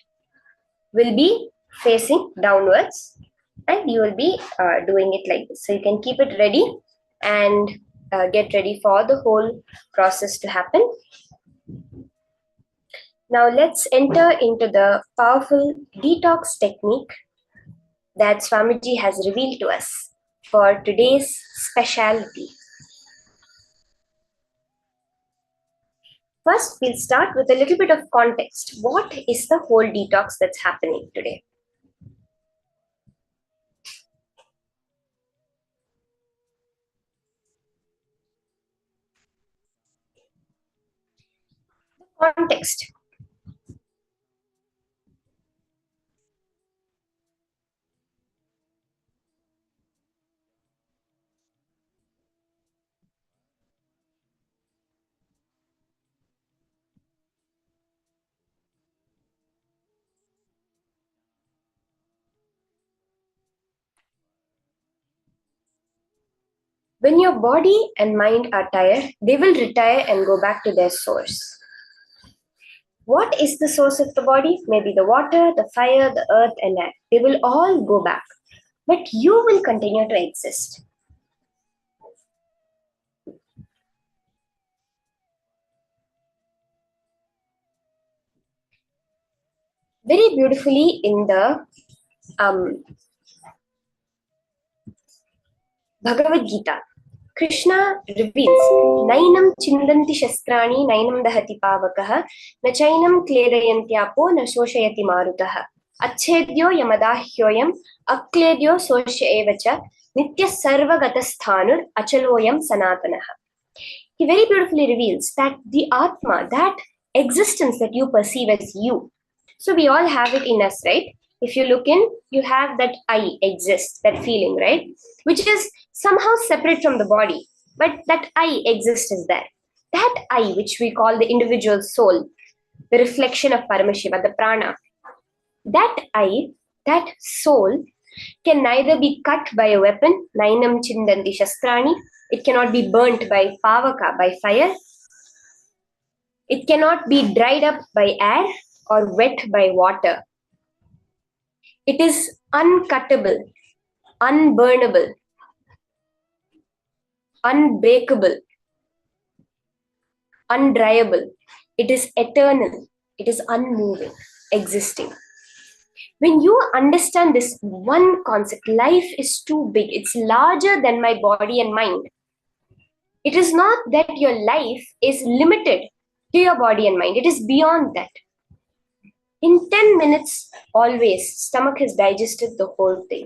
will be facing downwards, and you will be doing it like this. So you can keep it ready and get ready for the whole process to happen. Now let's enter into the powerful detox technique that Swamiji has revealed to us for today's speciality. First, we'll start with a little bit of context. What is the whole detox that's happening today? Context. When your body and mind are tired, they will retire and go back to their source. What is the source of the body? Maybe the water, the fire, the earth, and air. They will all go back, but you will continue to exist. Very beautifully in the Bhagavad Gita, Krishna reveals, Nainam chindanti shastrani, nainam dahati pavakaha, na chainam kledayantyapo, na shoshayati marutaha. Achedyo yamadahyoyam, akledyo sosya evacha, nitya sarvagatasthánur, achaloyam sanatanaha. He very beautifully reveals that the Atma, that existence that you perceive as you, so we all have it in us, right? If you look in, you have that I exist, that feeling, right? Which is somehow separate from the body, but that I exist is there. That I, which we call the individual soul, the reflection of Paramashiva, the prana, that I, that soul, can neither be cut by a weapon, nainam chindanti shastrani, it cannot be burnt by pavaka, by fire, it cannot be dried up by air or wet by water. It is uncuttable, unburnable, unbreakable, undryable. It is eternal. It is unmoving, existing. When you understand this one concept, life is too big. It's larger than my body and mind. It is not that your life is limited to your body and mind. It is beyond that. In 10 minutes, always, stomach has digested the whole thing.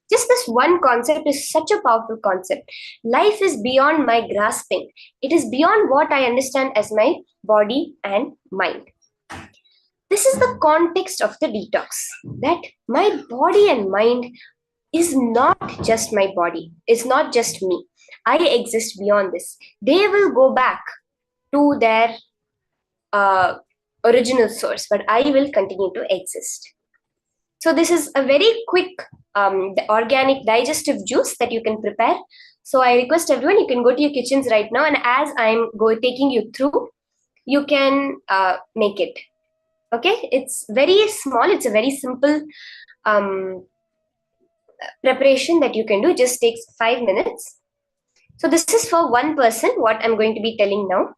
Just this one concept is such a powerful concept. Life is beyond my grasping. It is beyond what I understand as my body and mind. This is the context of the detox, that my body and mind is not just my body. It's not just me. I exist beyond this. They will go back to their original source, but I will continue to exist. So this is a very quick organic digestive juice that you can prepare. So I request everyone, you can go to your kitchens right now, and as I'm taking you through, you can make it. Okay, it's very small. It's a very simple preparation that you can do. It just takes 5 minutes. So this is for one person, what I'm going to be telling now.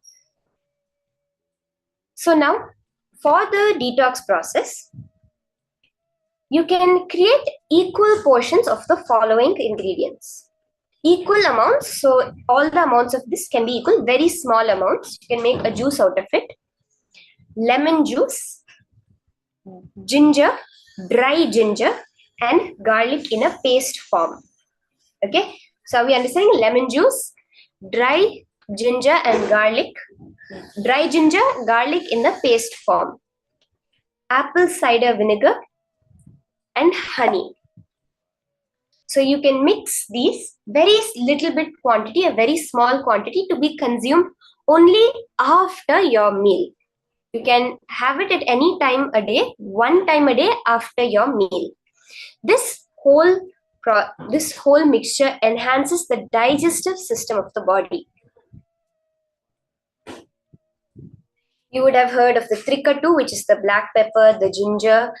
So now, for the detox process, you can create equal portions of the following ingredients. Equal amounts, so all the amounts of this can be equal, very small amounts. You can make a juice out of it. Lemon juice, ginger, dry ginger, and garlic in a paste form. Okay, so are we understanding? Lemon juice, dry ginger and garlic, dry ginger, garlic in the paste form, apple cider vinegar, and honey. So you can mix these very little bit quantity, a very small quantity, to be consumed only after your meal. You can have it at any time a day, one time a day after your meal. This whole mixture enhances the digestive system of the body. You would have heard of the trikatu, which is the black pepper, the ginger,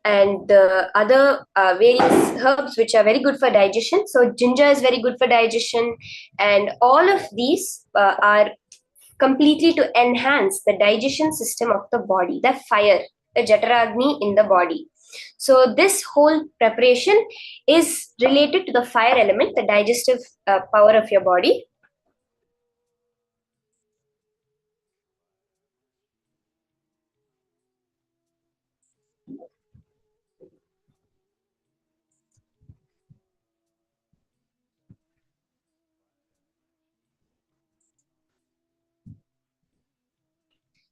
and the other various herbs which are very good for digestion. So ginger is very good for digestion, and all of these are completely to enhance the digestion system of the body, the fire, the Jataragni in the body. So this whole preparation is related to the fire element, the digestive power of your body.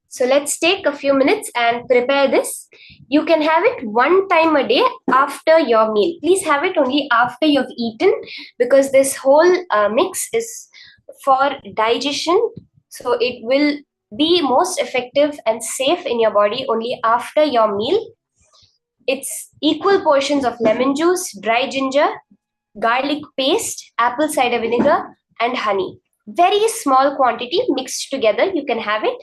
So let's take a few minutes and prepare this. You can have it one time a day after your meal. Please have it only after you've eaten, because this whole mix is for digestion. So it will be most effective and safe in your body only after your meal. It's equal portions of lemon juice, dry ginger, garlic paste, apple cider vinegar, and honey. Very small quantity mixed together. You can have it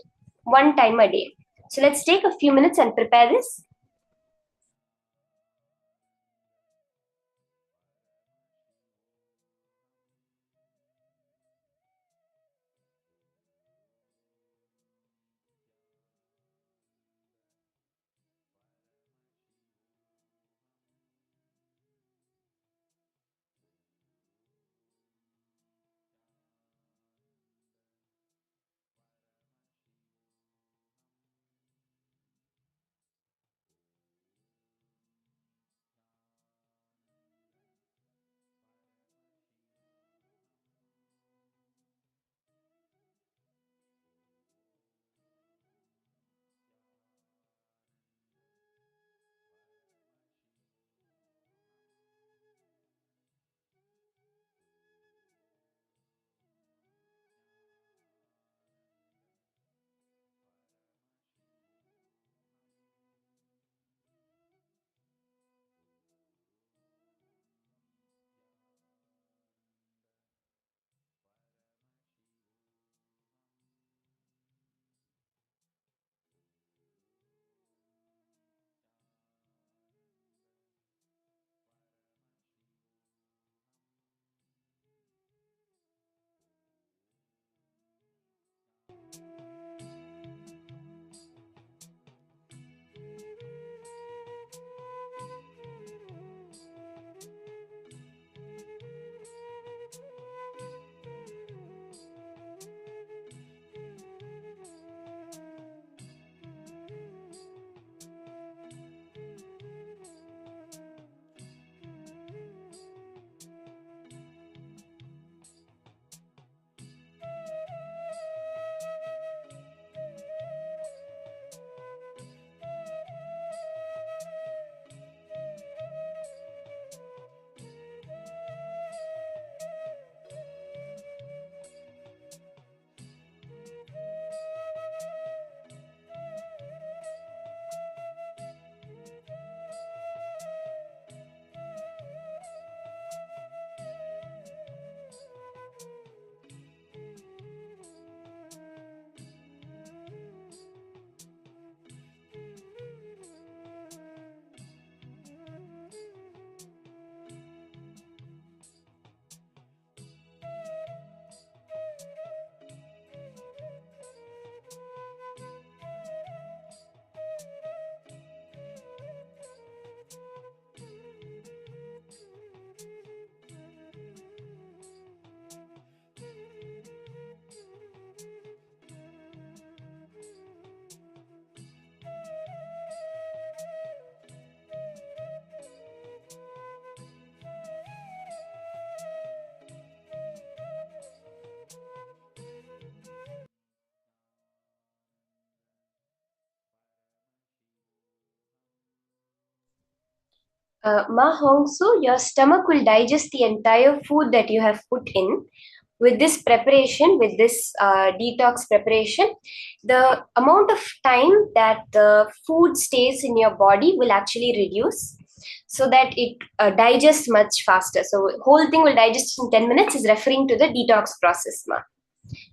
one time a day. So let's take a few minutes and prepare this. Ma Hongsu, your stomach will digest the entire food that you have put in. With this preparation, with this detox preparation, the amount of time that the food stays in your body will actually reduce, so that it digests much faster. So whole thing will digest in 10 minutes is referring to the detox process, ma.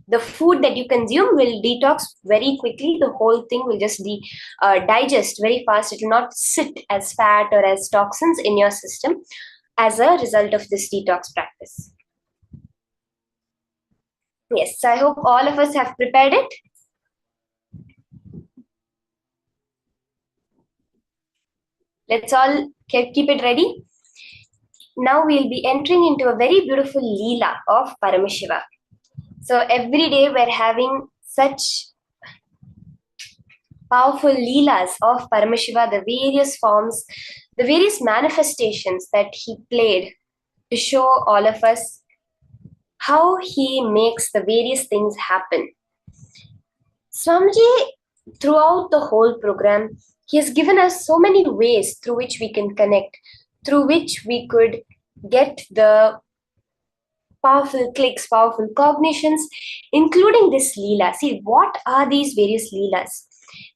The food that you consume will detox very quickly. The whole thing will just digest very fast. It will not sit as fat or as toxins in your system as a result of this detox practice. Yes, so I hope all of us have prepared it. Let's all keep it ready. Now we'll be entering into a very beautiful Leela of Paramashiva. So every day we're having such powerful Leelas of Paramashiva, the various forms, the various manifestations that he played to show all of us how he makes the various things happen. Swamiji, throughout the whole program, he has given us so many ways through which we can connect, through which we could get the powerful clicks, powerful cognitions, including this Leela. See, what are these various Leelas?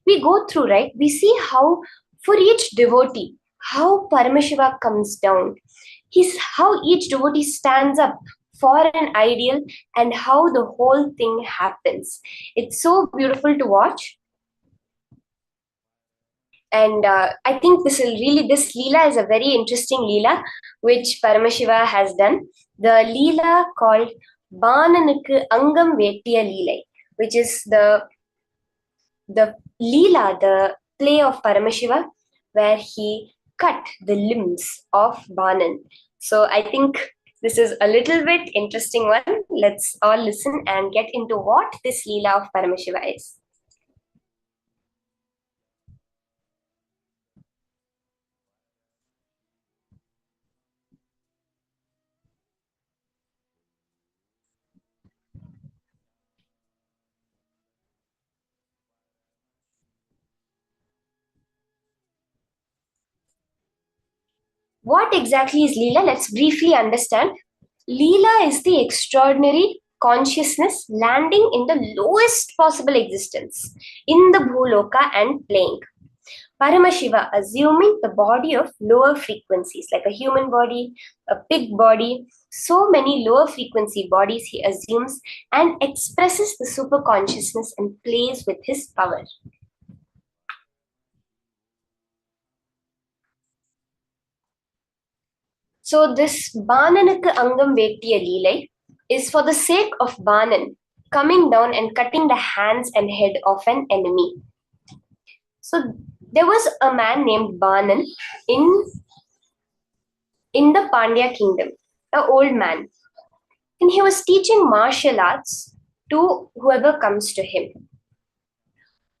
We go through, right? We see how for each devotee, how Paramashiva comes down, how each devotee stands up for an ideal and how the whole thing happens. It's so beautiful to watch. And I think this Leela is a very interesting Leela which Paramashiva has done. The Leela called Bananukku Angam Vettiya Leelai, which is the Leela, the play of Paramashiva, where he cut the limbs of Banan. So I think this is a little bit interesting one. Let's all listen and get into what this Leela of Paramashiva is. What exactly is Leela? Let's briefly understand. Leela is the extraordinary consciousness landing in the lowest possible existence, in the Bhuloka and playing. Paramashiva assuming the body of lower frequencies, like a human body, a pig body, so many lower frequency bodies he assumes and expresses the super consciousness and plays with his power. So this Bananukku Angam Vettiya Leelai is for the sake of Banan coming down and cutting the hands and head of an enemy. So there was a man named Banan in the Pandya kingdom, an old man. And he was teaching martial arts to whoever comes to him.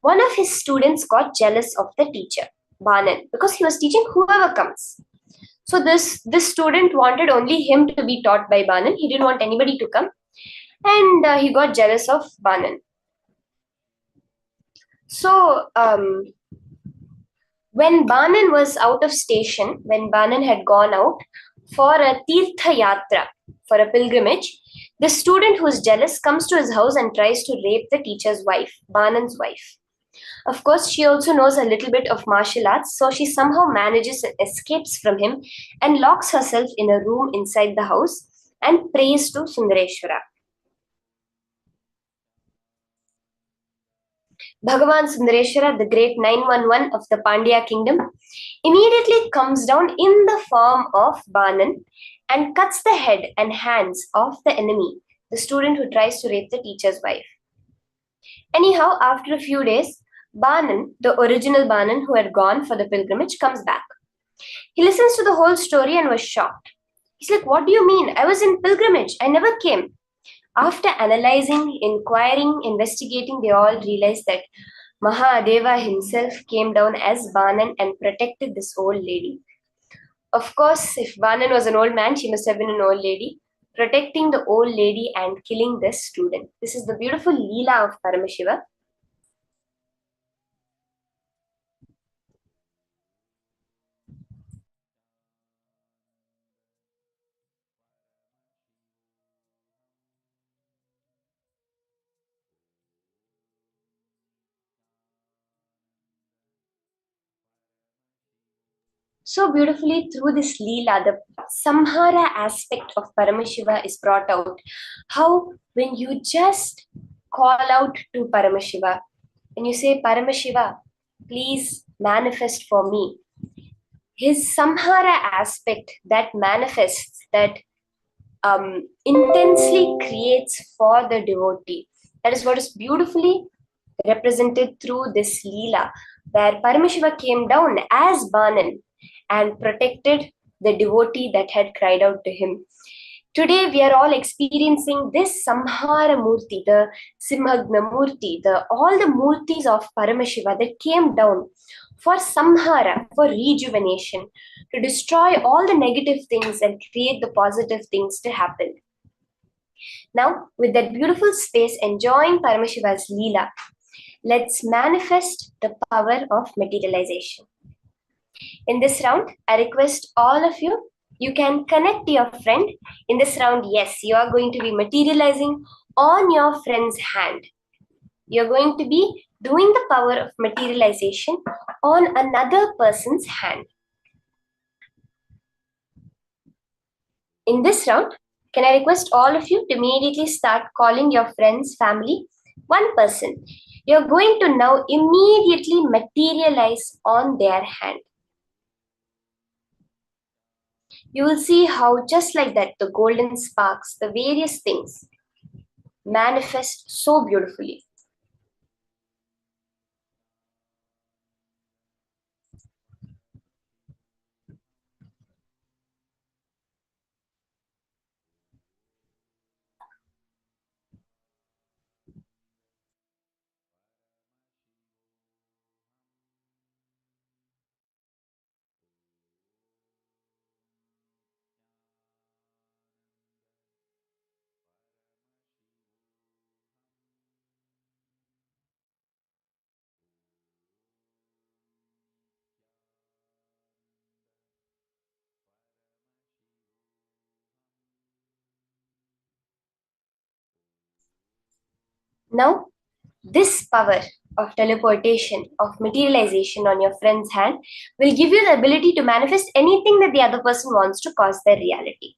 One of his students got jealous of the teacher, Banan, because he was teaching whoever comes. So this student wanted only him to be taught by Banan. He didn't want anybody to come. And he got jealous of Banan. So when Banan was out of station, when Banan had gone out for a Tirtha Yatra, for a pilgrimage, the student who is jealous comes to his house and tries to rape the teacher's wife, Banan's wife. Of course, she also knows a little bit of martial arts, so she somehow manages and escapes from him and locks herself in a room inside the house and prays to Sundareshwara. Bhagavan Sundareshwara, the great 911 of the Pandya kingdom, immediately comes down in the form of Banan and cuts the head and hands of the enemy, the student who tries to rape the teacher's wife. Anyhow, after a few days, Banan, the original Banan who had gone for the pilgrimage, comes back. He listens to the whole story and was shocked. He's like, "What do you mean? I was in pilgrimage. I never came." After analyzing, inquiring, investigating, they all realized that Mahadeva himself came down as Banan and protected this old lady. Of course, if Banan was an old man, she must have been an old lady, protecting the old lady and killing this student. This is the beautiful Leela of Paramashiva. So beautifully through this Leela, the Samhara aspect of Paramashiva is brought out. How when you just call out to Paramashiva, when you say, Paramashiva, please manifest for me, his Samhara aspect that manifests, that intensely creates for the devotee. That is what is beautifully represented through this Leela, where Paramashiva came down as Banan and protected the devotee that had cried out to him. Today we are all experiencing this Samhara Murti, the Simhagna Murti, all the Murtis of Paramashiva that came down for Samhara, for rejuvenation, to destroy all the negative things and create the positive things to happen. Now, with that beautiful space enjoying Paramashiva's Leela, let's manifest the power of materialization. In this round, I request all of you, you can connect to your friend. In this round, yes, you are going to be materializing on your friend's hand. You're going to be doing the power of materialization on another person's hand. In this round, can I request all of you to immediately start calling your friends, family, one person. You're going to now immediately materialize on their hand. You will see how just like that, the golden sparks, the various things manifest so beautifully. Now, this power of teleportation, of materialization on your friend's hand will give you the ability to manifest anything that the other person wants to cause their reality.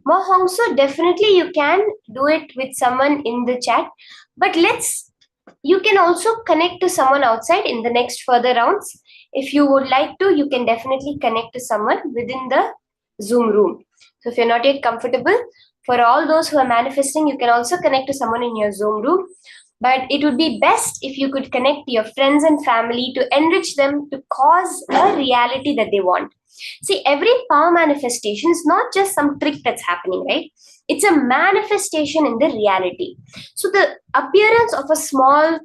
Mohongso, definitely you can do it with someone in the chat, but you can also connect to someone outside in the next further rounds. If you would like to, you can definitely connect to someone within the Zoom room. So if you're not yet comfortable, for all those who are manifesting, you can also connect to someone in your Zoom room. But it would be best if you could connect to your friends and family to enrich them, to cause a reality that they want. See, every power manifestation is not just some trick that's happening, right? It's a manifestation in the reality. So the appearance of a small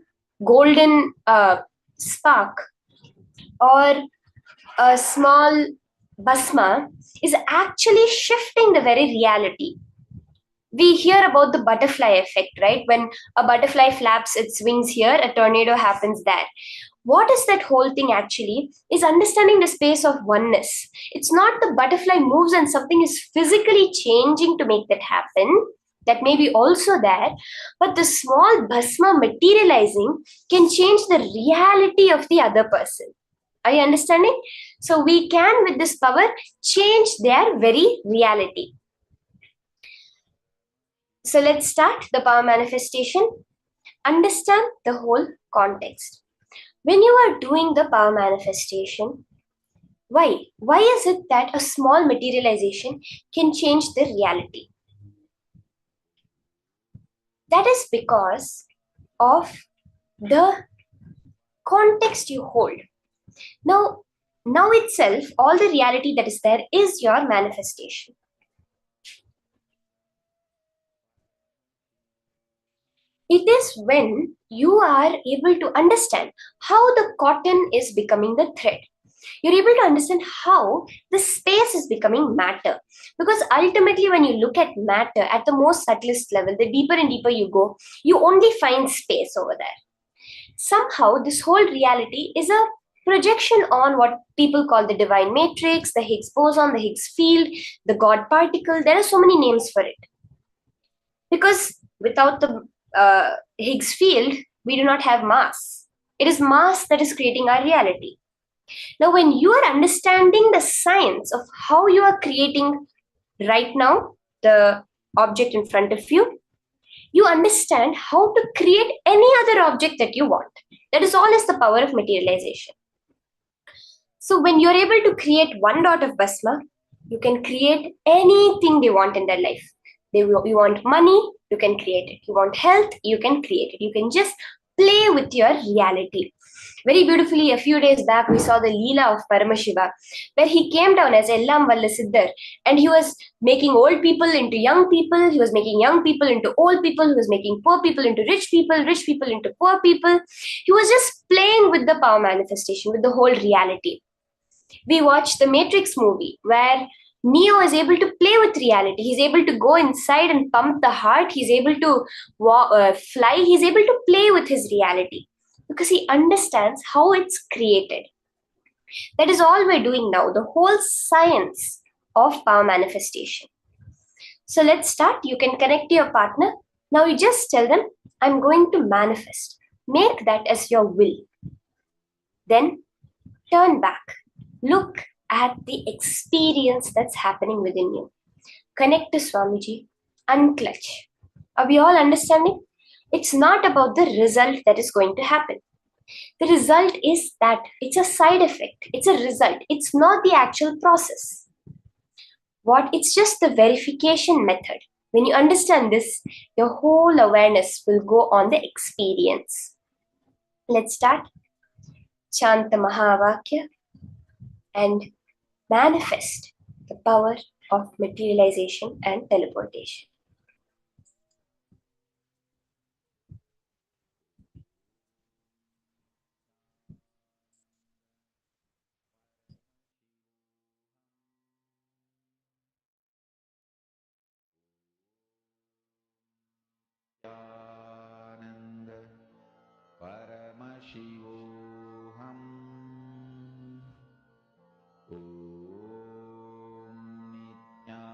golden spark or a small bhasma is actually shifting the very reality. We hear about the butterfly effect, right? When a butterfly flaps its wings here, a tornado happens there. What is that whole thing actually? Is understanding the space of oneness. It's not the butterfly moves and something is physically changing to make that happen. That may be also there, but the small bhasma materializing can change the reality of the other person. Are you understanding? So we can, with this power, change their very reality. So let's start the power manifestation. Understand the whole context. When you are doing the power manifestation, why? Why is it that a small materialization can change the reality? That is because of the context you hold. Now itself, all the reality that is there is your manifestation. It is when you are able to understand how the cotton is becoming the thread. You're able to understand how the space is becoming matter. Because ultimately, when you look at matter at the most subtlest level, the deeper and deeper you go, you only find space over there. Somehow, this whole reality is a projection on what people call the divine matrix, the Higgs boson, the Higgs field, the God particle. There are so many names for it. Because without the Higgs field, we do not have mass. It is mass that is creating our reality. Now, when you are understanding the science of how you are creating right now the object in front of you, you understand how to create any other object that you want. That is all is the power of materialization. So when you're able to create one dot of Basma, you can create anything they want in their life. You want money, you can create it. You want health, you can create it. You can just play with your reality. Very beautifully, a few days back, we saw the Leela of Paramashiva, where he came down as Ellam Valla Siddhar, and he was making old people into young people, he was making young people into old people, he was making poor people into rich people into poor people. He was just playing with the power manifestation, with the whole reality. We watched the Matrix movie, where Neo is able to play with reality. He's able to go inside and pump the heart. He's able to fly. He's able to play with his reality because he understands how it's created. That is all we're doing now, the whole science of power manifestation. So let's start. You can connect to your partner. Now you just tell them, I'm going to manifest. Make that as your will. Then turn back. Look at the experience that's happening within you. Connect to Swamiji. Unclutch. Are we all understanding? It's not about the result that is going to happen. The result is that it's a side effect. It's a result. It's not the actual process. It's just the verification method. When you understand this, your whole awareness will go on the experience. Let's start. Chant the Mahavakya and manifest the power of materialization and teleportation. Nithyananda, Paramashivoham. Om Nithyananda,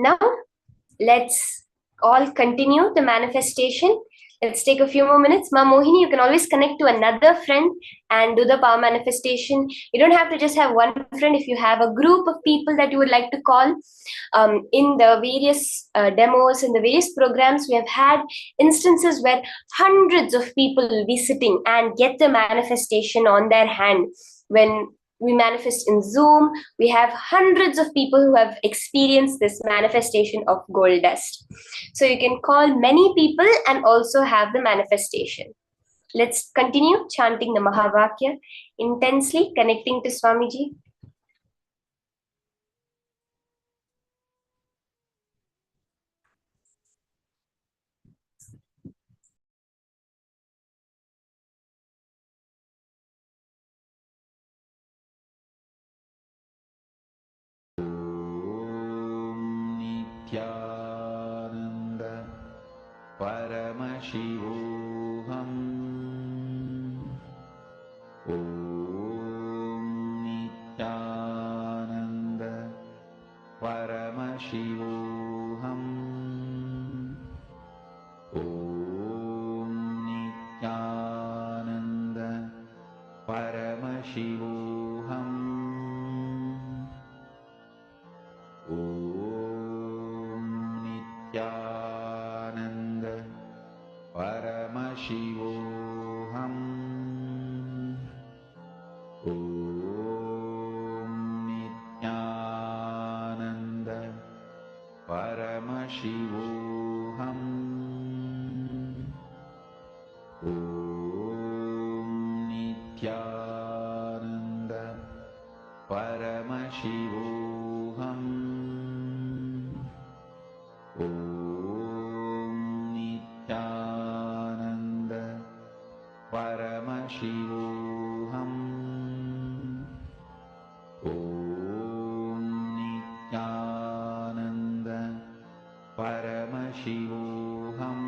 Now, let's all continue the manifestation. Let's take a few more minutes. Ma Mohini, you can always connect to another friend and do the power manifestation. You don't have to just have one friend. If you have a group of people that you would like to call, in the various demos, in the various programs, we have had instances where hundreds of people will be sitting and get the manifestation on their hand. When we manifest in Zoom, we have hundreds of people who have experienced this manifestation of gold dust. So you can call many people and also have the manifestation. Let's continue chanting the Mahavakya, intensely connecting to Swamiji. Nithyananda Paramashivoham. Om Nithyananda Paramashivoham. Om Nithyananda Paramashivoham. Om Nithyananda Paramashivoham. Om Nithyananda Paramashivoham. Om Nithyananda Paramashivoham. Om Nithyananda Paramashivoham. Om Nithyananda Paramashivoham.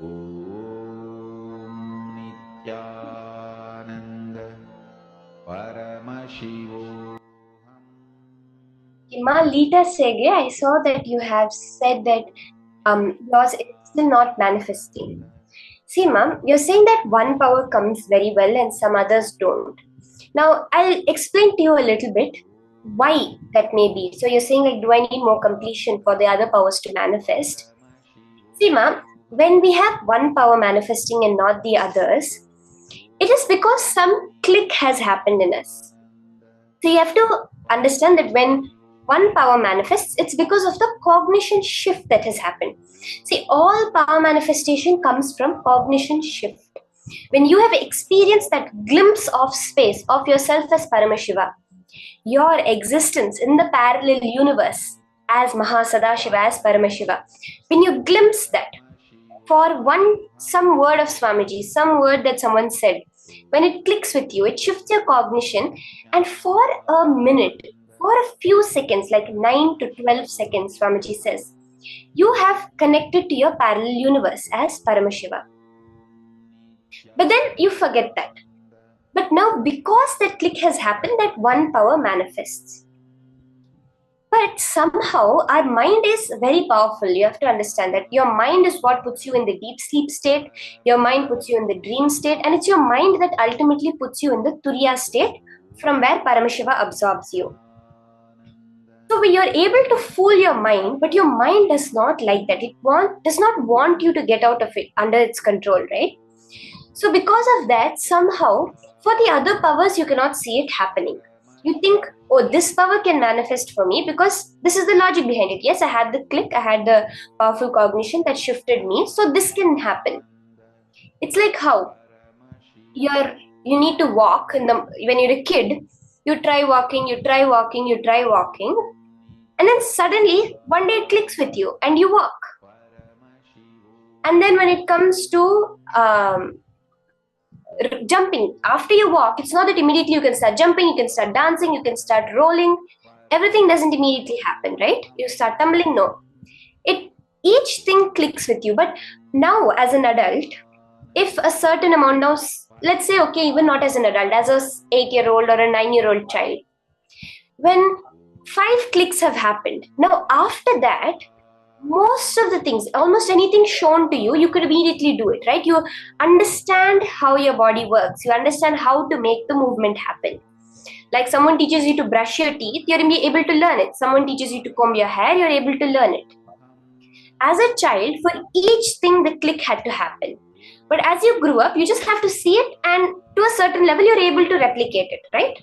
Om Nithyananda Paramashivoham. Ma Lita Sege, I saw that you have said that yours is still not manifesting. See, Ma'am, you're saying that one power comes very well and some others don't. Now, I'll explain to you a little bit why that may be. So you're saying, like, do I need more completion for the other powers to manifest? See, Ma'am, when we have one power manifesting and not the others, it is because some click has happened in us. So you have to understand that when one power manifests, it's because of the cognition shift that has happened. See, all power manifestation comes from cognition shift. When you have experienced that glimpse of space of yourself as Paramashiva, your existence in the parallel universe as Mahā Sadashiva, as Paramashiva, when you glimpse that, for some word of Swamiji, some word that someone said, when it clicks with you, it shifts your cognition, and for a minute, for a few seconds, like 9 to 12 seconds, Swamiji says, you have connected to your parallel universe as Paramashiva. But then you forget that. But now, because that click has happened, that one power manifests. But somehow, our mind is very powerful. You have to understand that your mind is what puts you in the deep sleep state. Your mind puts you in the dream state. And it's your mind that ultimately puts you in the Turiya state, from where Paramashiva absorbs you. So you're able to fool your mind, but your mind does not like that. It does not want you to get out of it, under its control, right? So because of that, somehow, for the other powers, you cannot see it happening. You think, oh, this power can manifest for me because this is the logic behind it. Yes, I had the click, I had the powerful cognition that shifted me, so this can happen. It's like how you need to walk when you're a kid. You try walking, and then suddenly one day it clicks with you and you walk. And then when it comes to jumping, after you walk, it's not that immediately you can start jumping, you can start dancing, you can start rolling. Everything doesn't immediately happen, right? You start tumbling, no. Each thing clicks with you. But now as an adult, if a certain amount now, let's say, okay, even not as an adult, as a 8-year-old or a 9-year-old child, when 5 clicks have happened. Now, after that, most of the things, almost anything shown to you, you could immediately do it, right? You understand how your body works. You understand how to make the movement happen. Like someone teaches you to brush your teeth, you're able to learn it. Someone teaches you to comb your hair, you're able to learn it. As a child, for each thing, the click had to happen. But as you grew up, you just have to see it, and to a certain level, you're able to replicate it, right?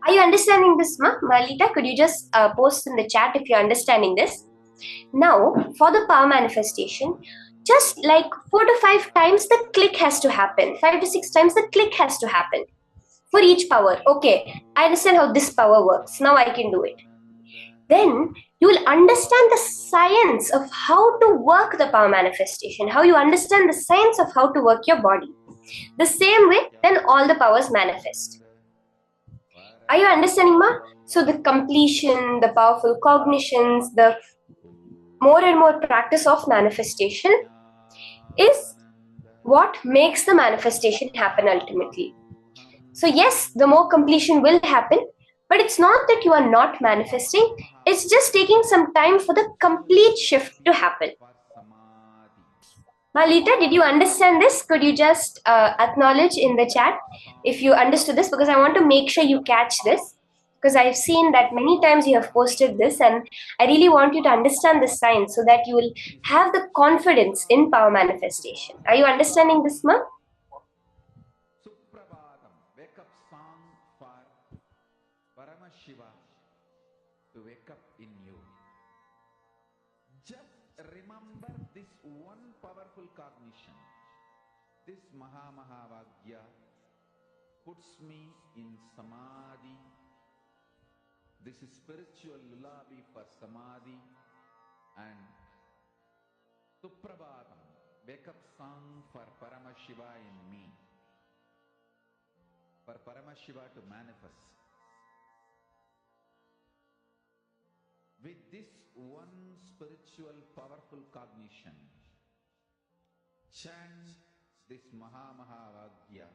Are you understanding this, Ma? Malita, could you just post in the chat if you're understanding this? Now, for the power manifestation, just like 4 to 5 times the click has to happen. 5 to 6 times the click has to happen. For each power, okay, I understand how this power works. Now I can do it. Then you will understand the science of how to work the power manifestation, how you understand the science of how to work your body. The same way, then all the powers manifest. Are you understanding, Ma? So the completion, the powerful cognitions, the more and more practice of manifestation is what makes the manifestation happen ultimately. So yes, the more completion will happen, but it's not that you are not manifesting. It's just taking some time for the complete shift to happen. Malita, did you understand this? Could you just acknowledge in the chat if you understood this? Because I want to make sure you catch this. Because I've seen that many times you have posted this, and I really want you to understand the science so that you will have the confidence in power manifestation. Are you understanding this, Ma? Suprabhatam, wake up song for Paramashiva to wake up in you. Just remember this one powerful cognition. This Mahā Vagya puts me in Samadhi. This is spiritual lullaby for Samadhi. And Suprabhatam, wake up song for Paramashiva in me. For Paramashiva to manifest. With this one spiritual powerful cognition, chant this Mahā Vagya.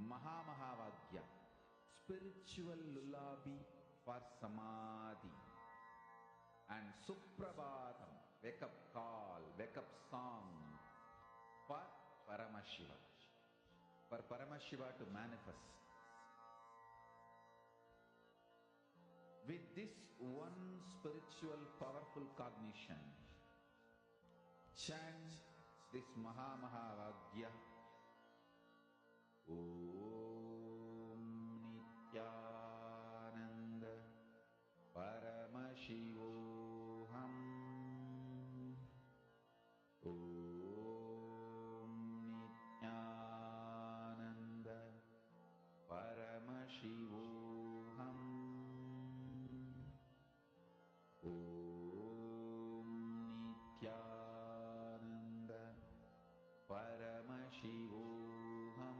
Mahā Vagya, spiritual lullaby for Samadhi. And Suprabhatam, wake up call, wake up song for Paramashiva. For Paramashiva to manifest. With this one spiritual powerful cognition, chant this Mahā Vagya. Om Nithyananda Paramashivoham. Om Nithyananda Paramashivoham. Om Nithyananda Paramashivoham.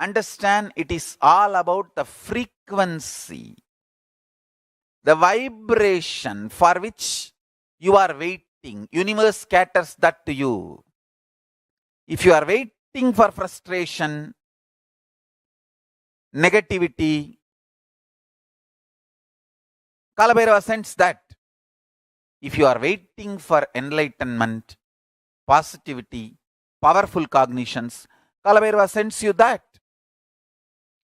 understand it is all about the frequency, the vibration for which you are waiting. Universe caters that to you. If you are waiting for frustration, negativity, Kalabhairava sends that. If you are waiting for enlightenment, positivity, powerful cognitions, Kalabhairava sends you that.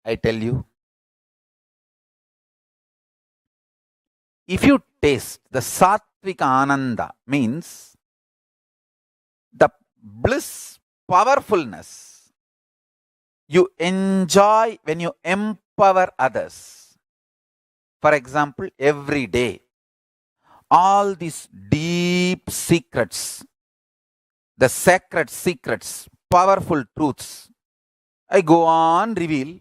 I tell you, if you taste the Sattvika Ananda, means the bliss, powerfulness you enjoy when you empower others. For example, every day, all these deep secrets, the sacred secrets, powerful truths, I go on reveal.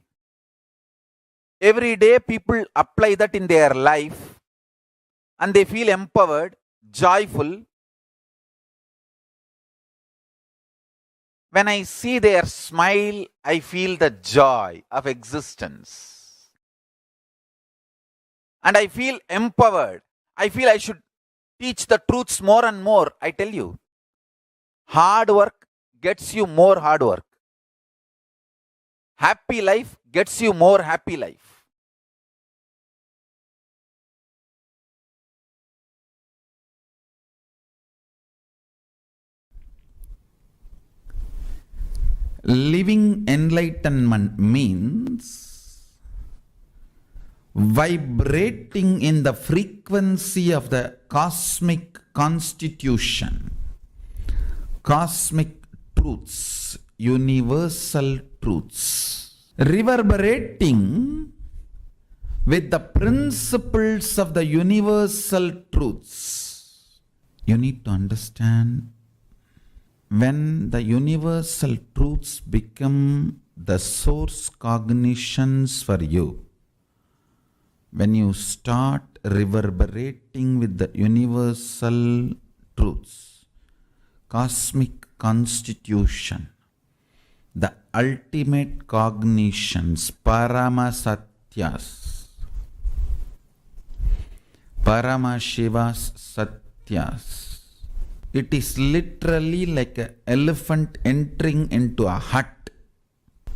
Every day people apply that in their life and they feel empowered, joyful. When I see their smile, I feel the joy of existence. And I feel empowered. I feel I should teach the truths more and more. I tell you, hard work gets you more hard work. Happy life gets you more happy life. Living enlightenment means vibrating in the frequency of the cosmic constitution, cosmic truths, universal truths, reverberating with the principles of the universal truths. You need to understand, when the universal truths become the source cognitions for you, when you start reverberating with the universal truths, cosmic constitution, the ultimate cognitions, Paramasatyas, Paramashiva's Satyas. It is literally like an elephant entering into a hut.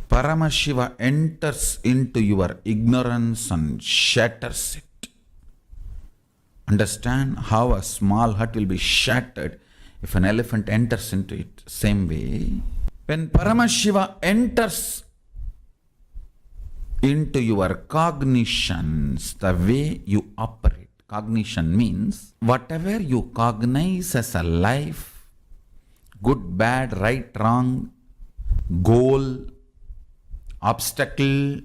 Paramashiva enters into your ignorance and shatters it. Understand how a small hut will be shattered if an elephant enters into it. Same way, when Paramashiva enters into your cognitions, the way you operate. Cognition means whatever you cognize as a life, good, bad, right, wrong, goal, obstacle,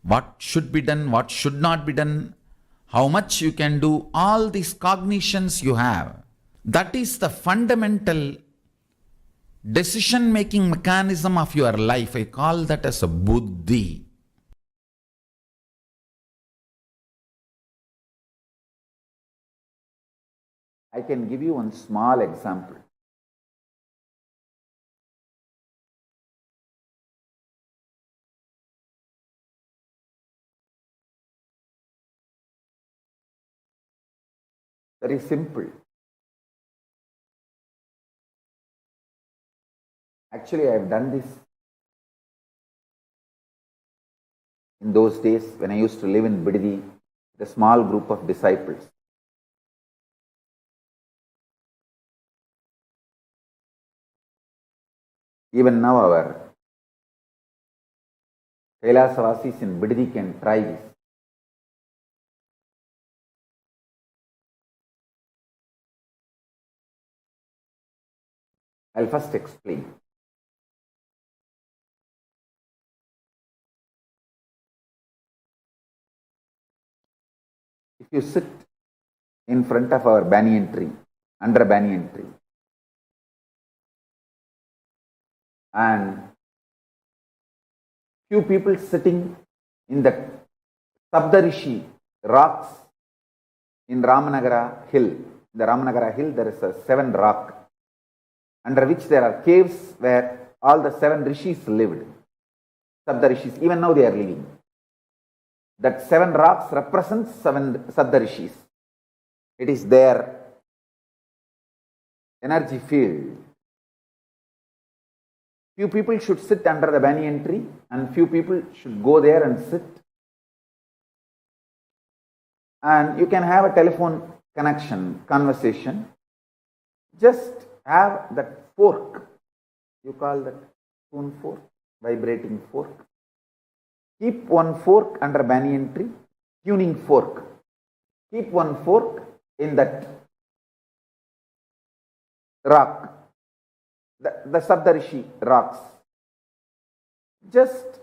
what should be done, what should not be done, how much you can do, all these cognitions you have. That is the fundamental decision-making mechanism of your life. I call that as a buddhi. I can give you one small example. Very simple. Actually, I have done this in those days when I used to live in Bididi with a small group of disciples. Even now our Kailasavasis in Bididi can try this. I'll first explain. If you sit in front of our banyan tree, under a banyan tree, and few people sitting in the Sabdarishi rocks in Ramanagara hill. In the Ramanagara hill there is a 7 rock under which there are caves where all the 7 rishis lived. Saptarishis. Even now they are living. That 7 rocks represents 7 Saptarishis. It is their energy field. Few people should sit under the banyan tree and few people should go there and sit. And you can have a telephone connection, conversation. Just have that fork. You call that spoon fork, vibrating fork. Keep one fork under banyan tree, tuning fork. Keep one fork in that rock, the Saptarishi rocks. Just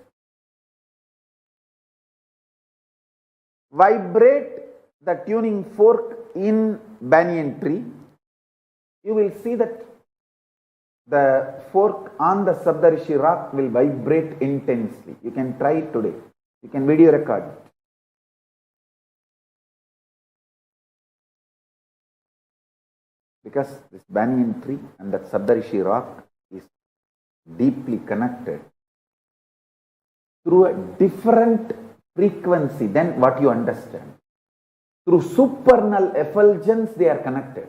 vibrate the tuning fork in banyan tree. You will see that the fork on the Saptarishi rock will vibrate intensely. You can try it today. You can video record it. Because this banyan tree and that Saptarishi rock is deeply connected through a different frequency than what you understand. Through supernal effulgence they are connected.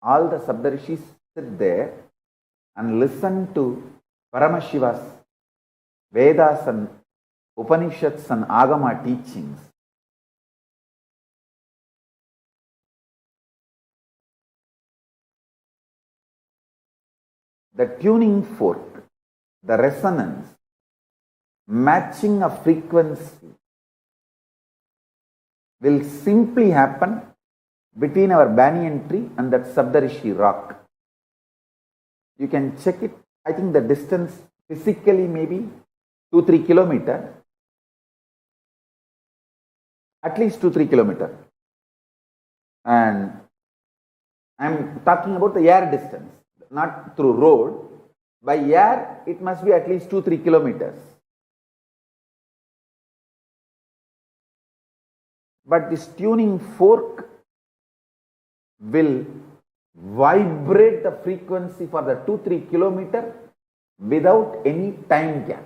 All the Saptarishis sit there and listen to Paramashiva's Vedas and Upanishads and Agama teachings. The tuning fork, the resonance, matching a frequency will simply happen between our banyan tree and that Saptarishi rock. You can check it. I think the distance physically maybe 2-3 kilometers. At least 2-3 kilometers. And I am talking about the air distance, not through road. By air, it must be at least 2-3 kilometers. But this tuning fork will vibrate the frequency for the 2-3 kilometers without any time gap.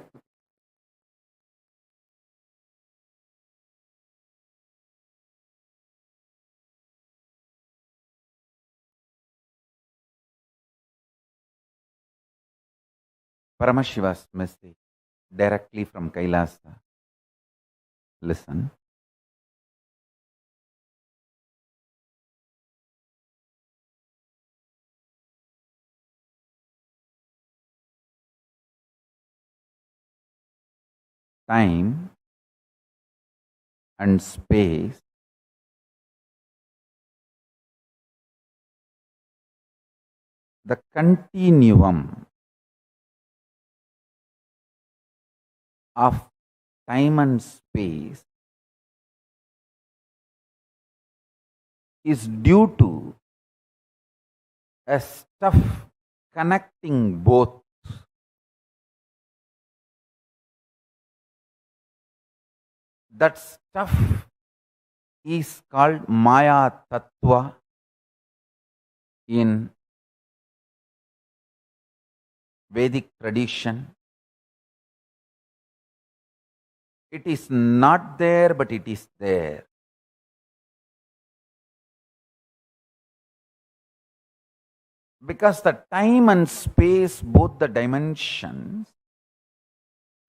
Paramashiva's message directly from Kailasa. Listen. Time and space the continuum of time and space is due to a stuff connecting both. That stuff is called Mahā in Vedic tradition. It is not there, but it is there. Because the time and space, both the dimensions,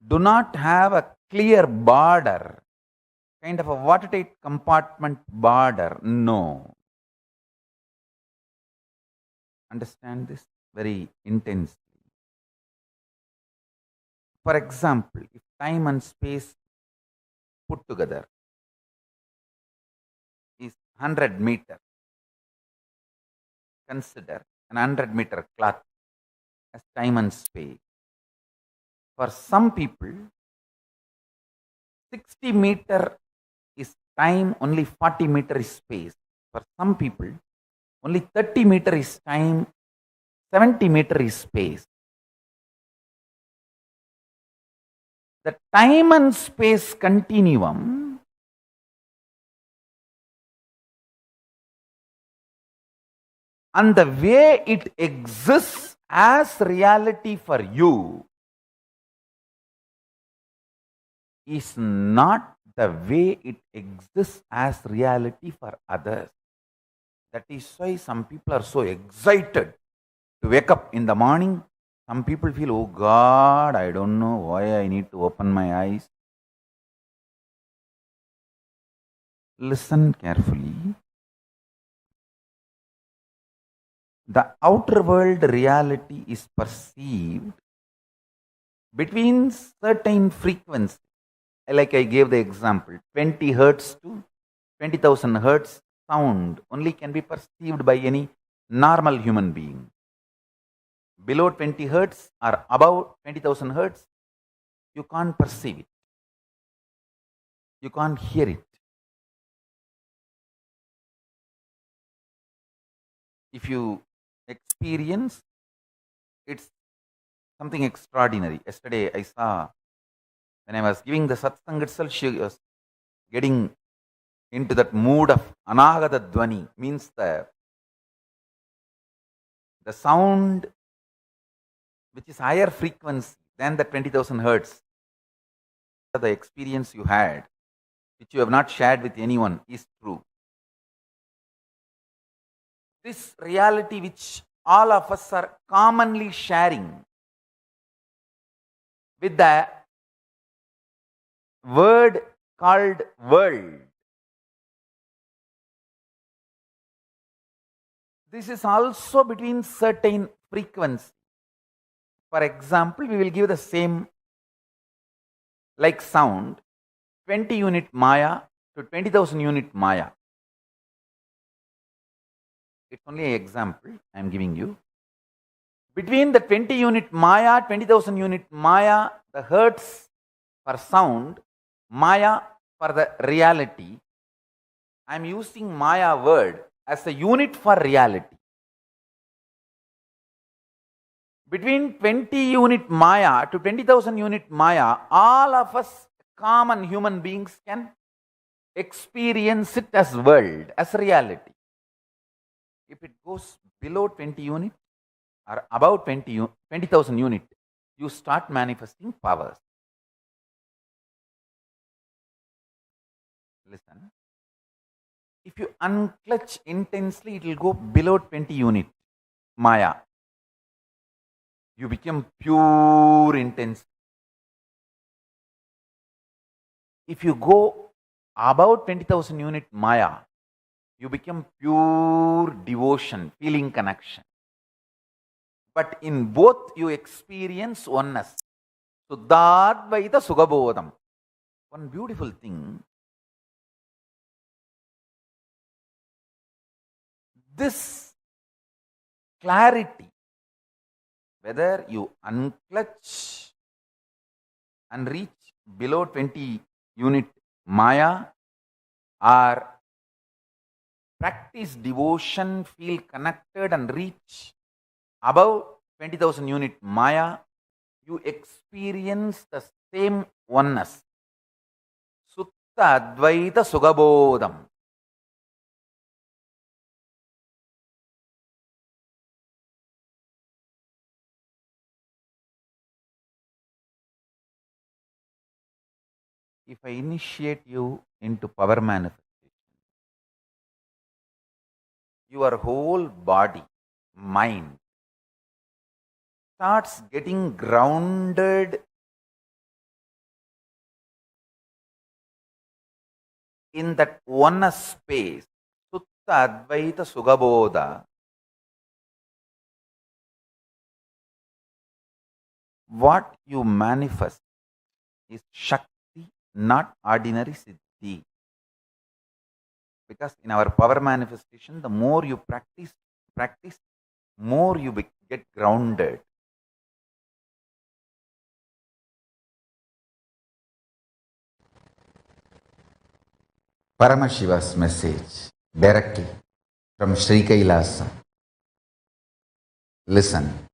do not have a clear border, kind of a watertight compartment border. No. Understand this very intensely. For example, if time and space put together is 100 meters, consider an 100-meter cloth as time and space. For some people, 60 meter is time, only 40 meter is space. For some people, only 30 meter is time, 70 meter is space. The time and space continuum and the way it exists as reality for you is not the way it exists as reality for others. That is why some people are so excited to wake up in the morning. Some people feel, oh God, I don't know why I need to open my eyes. Listen carefully. The outer world reality is perceived between certain frequencies. Like I gave the example, 20 hertz to 20,000 hertz sound only can be perceived by any normal human being. Below 20 hertz or above 20,000 hertz, you can't perceive it. You can't hear it. If you experience, it's something extraordinary. Yesterday I saw, when I was giving the satsang itself, she was getting into that mood of anagata dvani, means the sound which is higher frequency than the 20,000 hertz. The experience you had, which you have not shared with anyone, is true. This reality which all of us are commonly sharing with the word called world. This is also between certain frequencies. For example, we will give the same like sound, 20 unit Maya to 20,000 unit Maya. It's only an example I am giving you. Between the 20 unit Maya, 20,000 unit Maya, the hertz for sound, Maya for the reality, I am using Maya word as a unit for reality. Between 20 unit Maya to 20,000 unit Maya, all of us common human beings can experience it as world, as reality. If it goes below 20 unit or above 20,000 unit, you start manifesting powers. Listen. If you unclutch intensely, it will go below 20 unit Maya. You become pure intense. If you go about 20,000 unit Maya, you become pure devotion, feeling connection. But in both you experience oneness. Suddhadvaita Sugabodham. One beautiful thing. This clarity, whether you unclutch and reach below 20 unit Maya or practice devotion, feel connected and reach above 20,000 unit Maya, you experience the same oneness. Sutta Advaita Sugabodham. If I initiate you into power manifestation, your whole body, mind starts getting grounded in that oneness space. Sutta Advaita Sugabodha. What you manifest is Shakti, not ordinary Siddhi. Because in our power manifestation, the more you practice, more you get grounded. Paramashiva's message directly from Sri Kailasa. Listen.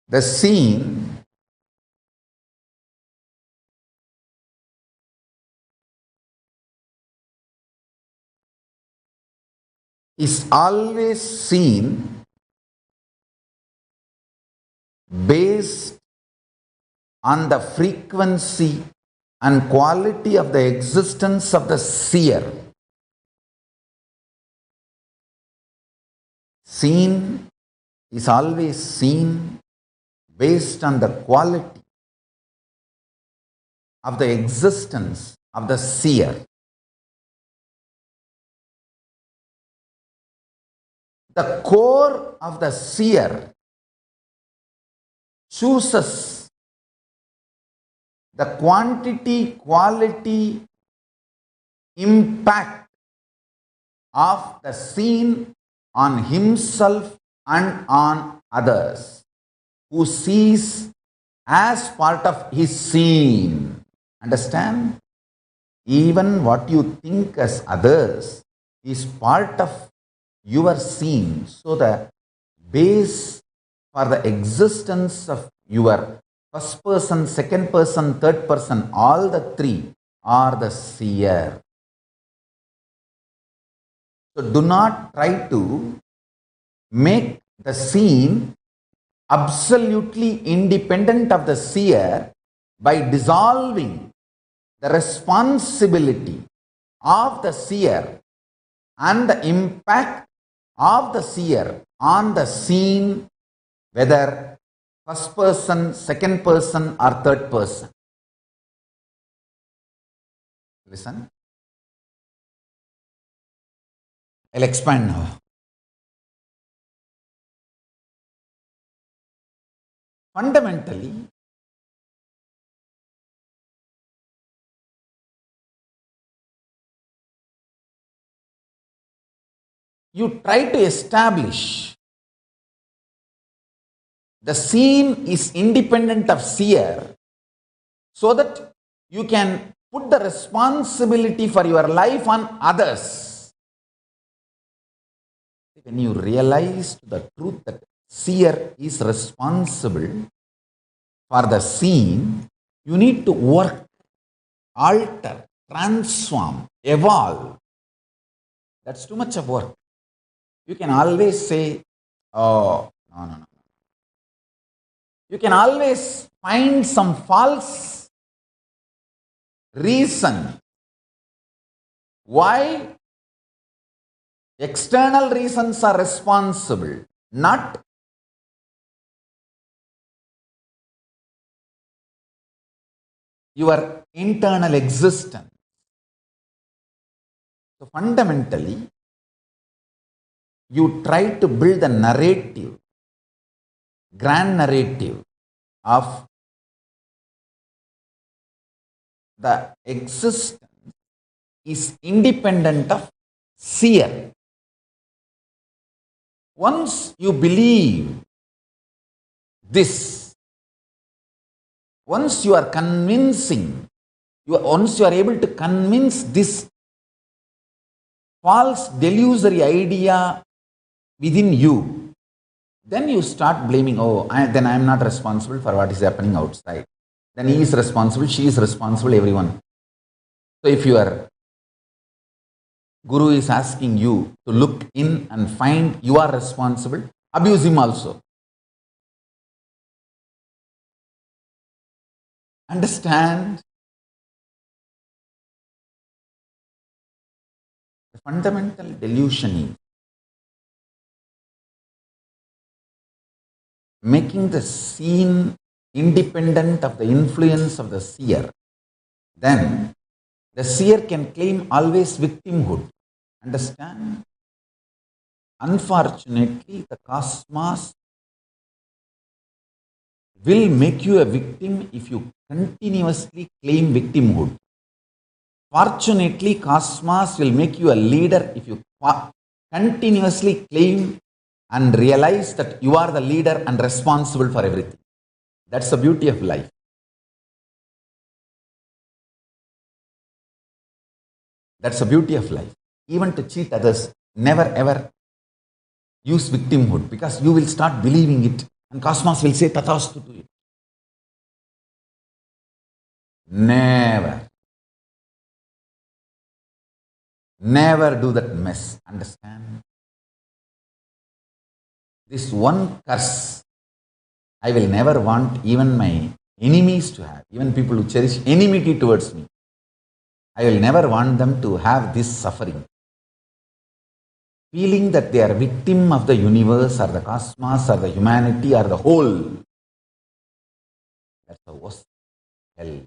The scene is always seen based on the frequency and quality of the existence of the seer. Seen is always seen based on the quality of the existence of the seer. The core of the seer chooses the quantity, quality, impact of the seen on himself and on others, who sees as part of his seen. Understand? Even what you think as others is part of your seen. So the base for the existence of your first person, second person, third person, all the three are the seer. So do not try to make the seen absolutely independent of the seer by dissolving the responsibility of the seer and the impact of the seer on the seen, whether first person, second person, or third person. Listen. I'll expand now. Fundamentally, you try to establish the seen is independent of seer so that you can put the responsibility for your life on others. When you realize the truth that seer is responsible for the seen, you need to work, alter, transform, evolve. That's too much of work. You can always say, oh, no. You can always find some false reason why external reasons are responsible, not your internal existence. So fundamentally, you try to build a narrative, grand narrative of the existence is independent of seer. Once you believe this, once you are convincing, once you are able to convince this false delusory idea within you, then you start blaming, then I am not responsible for what is happening outside. Then he is responsible, she is responsible, everyone. So if your guru is asking you to look in and find you are responsible, abuse him also. Understand? The fundamental delusion is making the seen independent of the influence of the seer. Then the seer can claim always victimhood. Understand? Unfortunately, the cosmos will make you a victim if you continuously claim victimhood. Fortunately, cosmos will make you a leader if you continuously claim and realize that you are the leader and responsible for everything. That's the beauty of life. That's the beauty of life. Even to cheat others, never ever use victimhood, because you will start believing it and cosmos will say tathastu to you. Never do that mess. Understand? This one curse, I will never want even my enemies to have, even people who cherish enmity towards me. I will never want them to have this suffering. Feeling that they are victim of the universe or the cosmos or the humanity or the whole. That's the worst hell.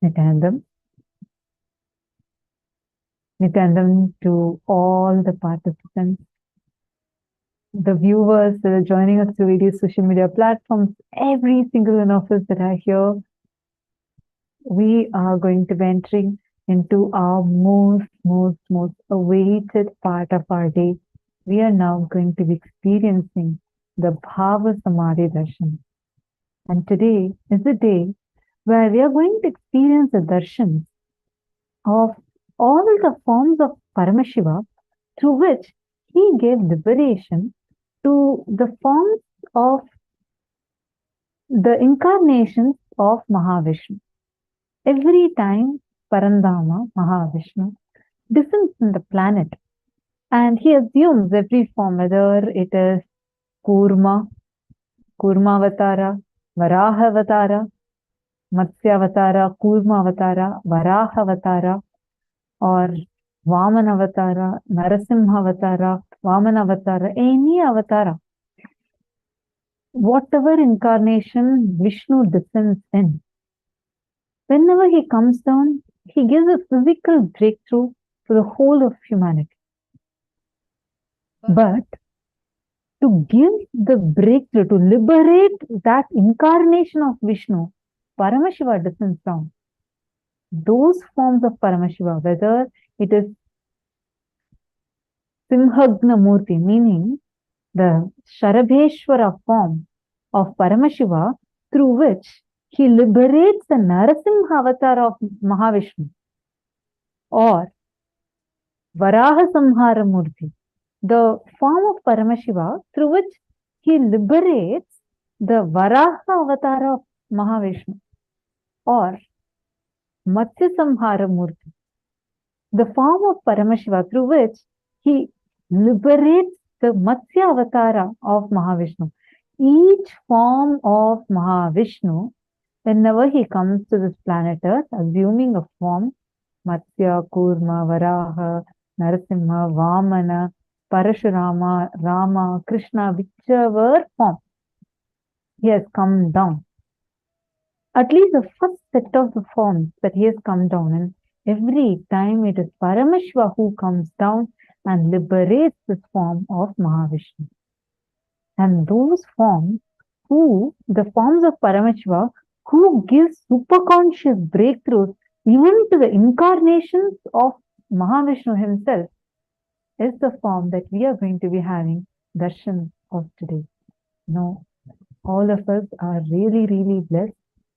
Nithyanandam. Nithyanandam to all the participants, the viewers that are joining us through various social media platforms, every single one of us that are here. We are going to be entering into our most awaited part of our day. We are now going to be experiencing the Bhava Samadhi Darshan. And today is the day where we are going to experience the darshan of all the forms of Paramashiva through which he gave liberation to the forms of the incarnations of Mahavishnu. Every time Parandama, Mahavishnu, descends on the planet and he assumes every form, whether it is Kurma, Kurmavatara, Varahavatara, Matsyavatara, Kurmavatara, Varahavatara, or Vamanavatara, Narasimhavatara, Vamanavatara, any avatara. Whatever incarnation Vishnu descends in, whenever he comes down, he gives a physical breakthrough to the whole of humanity. But to give the breakthrough, to liberate that incarnation of Vishnu, Paramashiva descends down. Those forms of Paramashiva, whether it is Simhagna Murti, meaning the Sharabheshwara form of Paramashiva, through which he liberates the Narasimha avatar of Mahavishnu, or Varaha Samhara Murti, the form of Paramashiva through which he liberates the Varaha avatar of Mahavishnu, or Matsya Samhara Murti, the form of Paramashiva through which he liberates the Matsya avatara of Mahavishnu. Each form of Mahavishnu, whenever he comes to this planet Earth, assuming a form, Matsya, Kurma, Varaha, Narasimha, Vamana, Parashurama, Rama, Krishna, whichever form he has come down. At least the first set of the forms that he has come down in, every time it is Paramashiva who comes down and liberates this form of Mahavishnu. And those forms, the forms of Paramashiva, who gives superconscious breakthroughs even to the incarnations of Mahavishnu himself, is the form that we are going to be having darshan of today. Now, all of us are really blessed.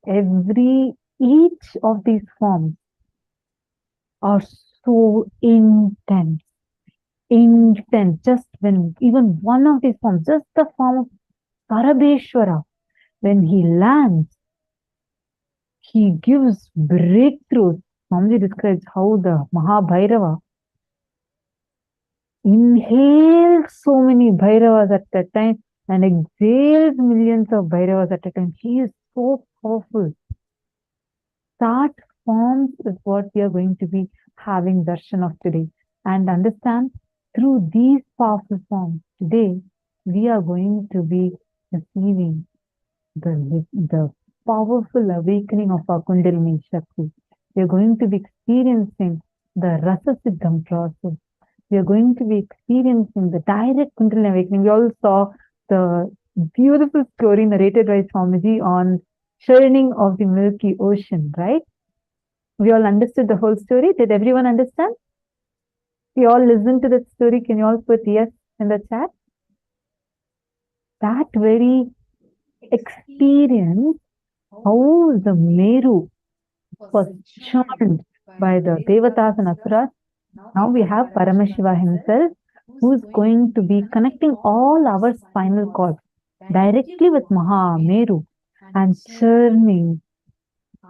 Each of these forms are so intense. Just when even one of these forms, just the form of Parabeshwara, when he lands, he gives breakthroughs. Swamiji describes how the Mahabhairava inhaled so many Bhairavas at that time and exhaled millions of Bhairavas at a time. He is so powerful. That forms is what we are going to be having darshan of today. And understand, through these powerful forms, today we are going to be receiving the powerful awakening of our Kundalini Shakti. We are going to be experiencing the Rasa Siddha process. We are going to be experiencing the direct Kundalini awakening. We all saw the beautiful story narrated by Swamiji on churning of the Milky Ocean, right? We all understood the whole story. Did everyone understand? We all listen to that story. Can you all put yes in the chat? That very experience, how the Meru was charmed by the Devatas and Asuras. Now we have Paramashiva himself, who's going to be connecting all our spinal cords directly with Maha Meru and churning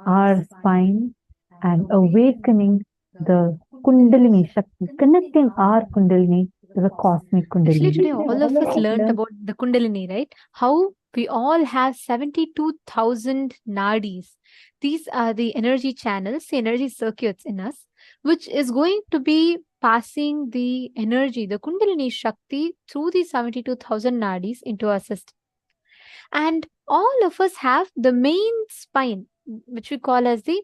our spine and awakening the Kundalini Shakti, connecting our Kundalini to the cosmic Kundalini. Actually, today all of us learned about the Kundalini, right? How we all have 72,000 nadis. These are the energy channels, the energy circuits in us, which is going to be passing the energy, the Kundalini Shakti, through the 72,000 nadis into our system. And all of us have the main spine, which we call as the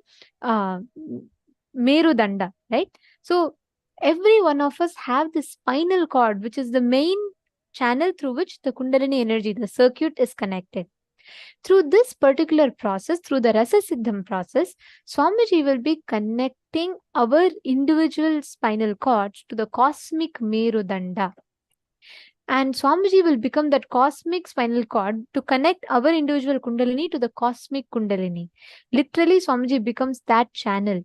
Merudanda, right? So every one of us have the spinal cord, which is the main channel through which the Kundalini energy, the circuit, is connected. Through this particular process, through the Rasa Siddham process, Swamiji will be connecting our individual spinal cords to the cosmic Merudanda. And Swamiji will become that cosmic spinal cord to connect our individual Kundalini to the cosmic Kundalini. Literally, Swamiji becomes that channel,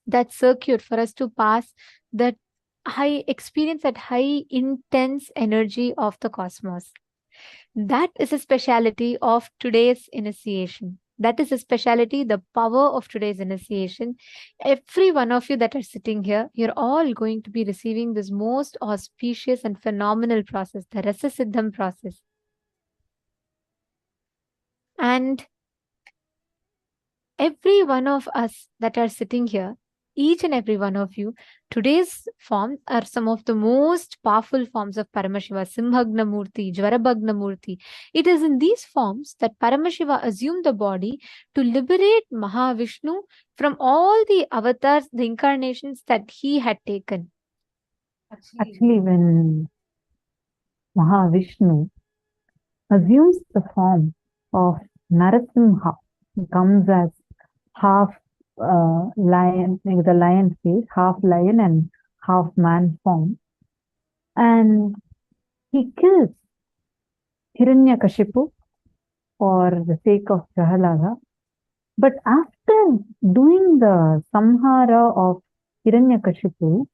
that circuit for us to pass that high experience, that high intense energy of the cosmos. That is a speciality of today's initiation. That is a speciality, the power of today's initiation. Every one of you that are sitting here, you're all going to be receiving this most auspicious and phenomenal process, the Rasa Siddham process. And every one of us that are sitting here, each and every one of you, today's forms are some of the most powerful forms of Paramashiva, Simhagna Murti, Jvarabhagna Murti. It is in these forms that Paramashiva assumed the body to liberate Mahavishnu from all the avatars, the incarnations that he had taken. Actually, when Mahavishnu assumes the form of Narasimha, he comes as half lion, with the lion face, half lion and half man form, and he kills Hiranyakashipu for the sake of Prahalada. But after doing the samhara of Hiranyakashipu,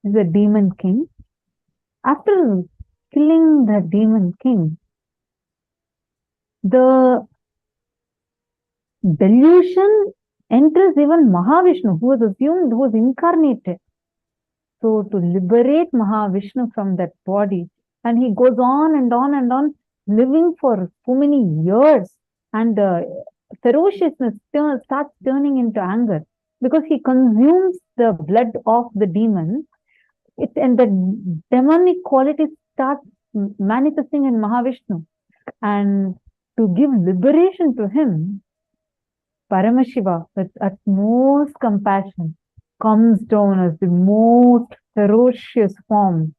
the demon king, after killing the demon king, the delusion enters even Mahavishnu, who was assumed, who was incarnated. So to liberate Mahavishnu from that body, and he goes on and on and on, living for so many years, and the ferociousness starts turning into anger because he consumes the blood of the demon. And the demonic quality starts manifesting in Mahavishnu. And to give liberation to him, Paramashiva, with utmost compassion, comes down as the most ferocious form,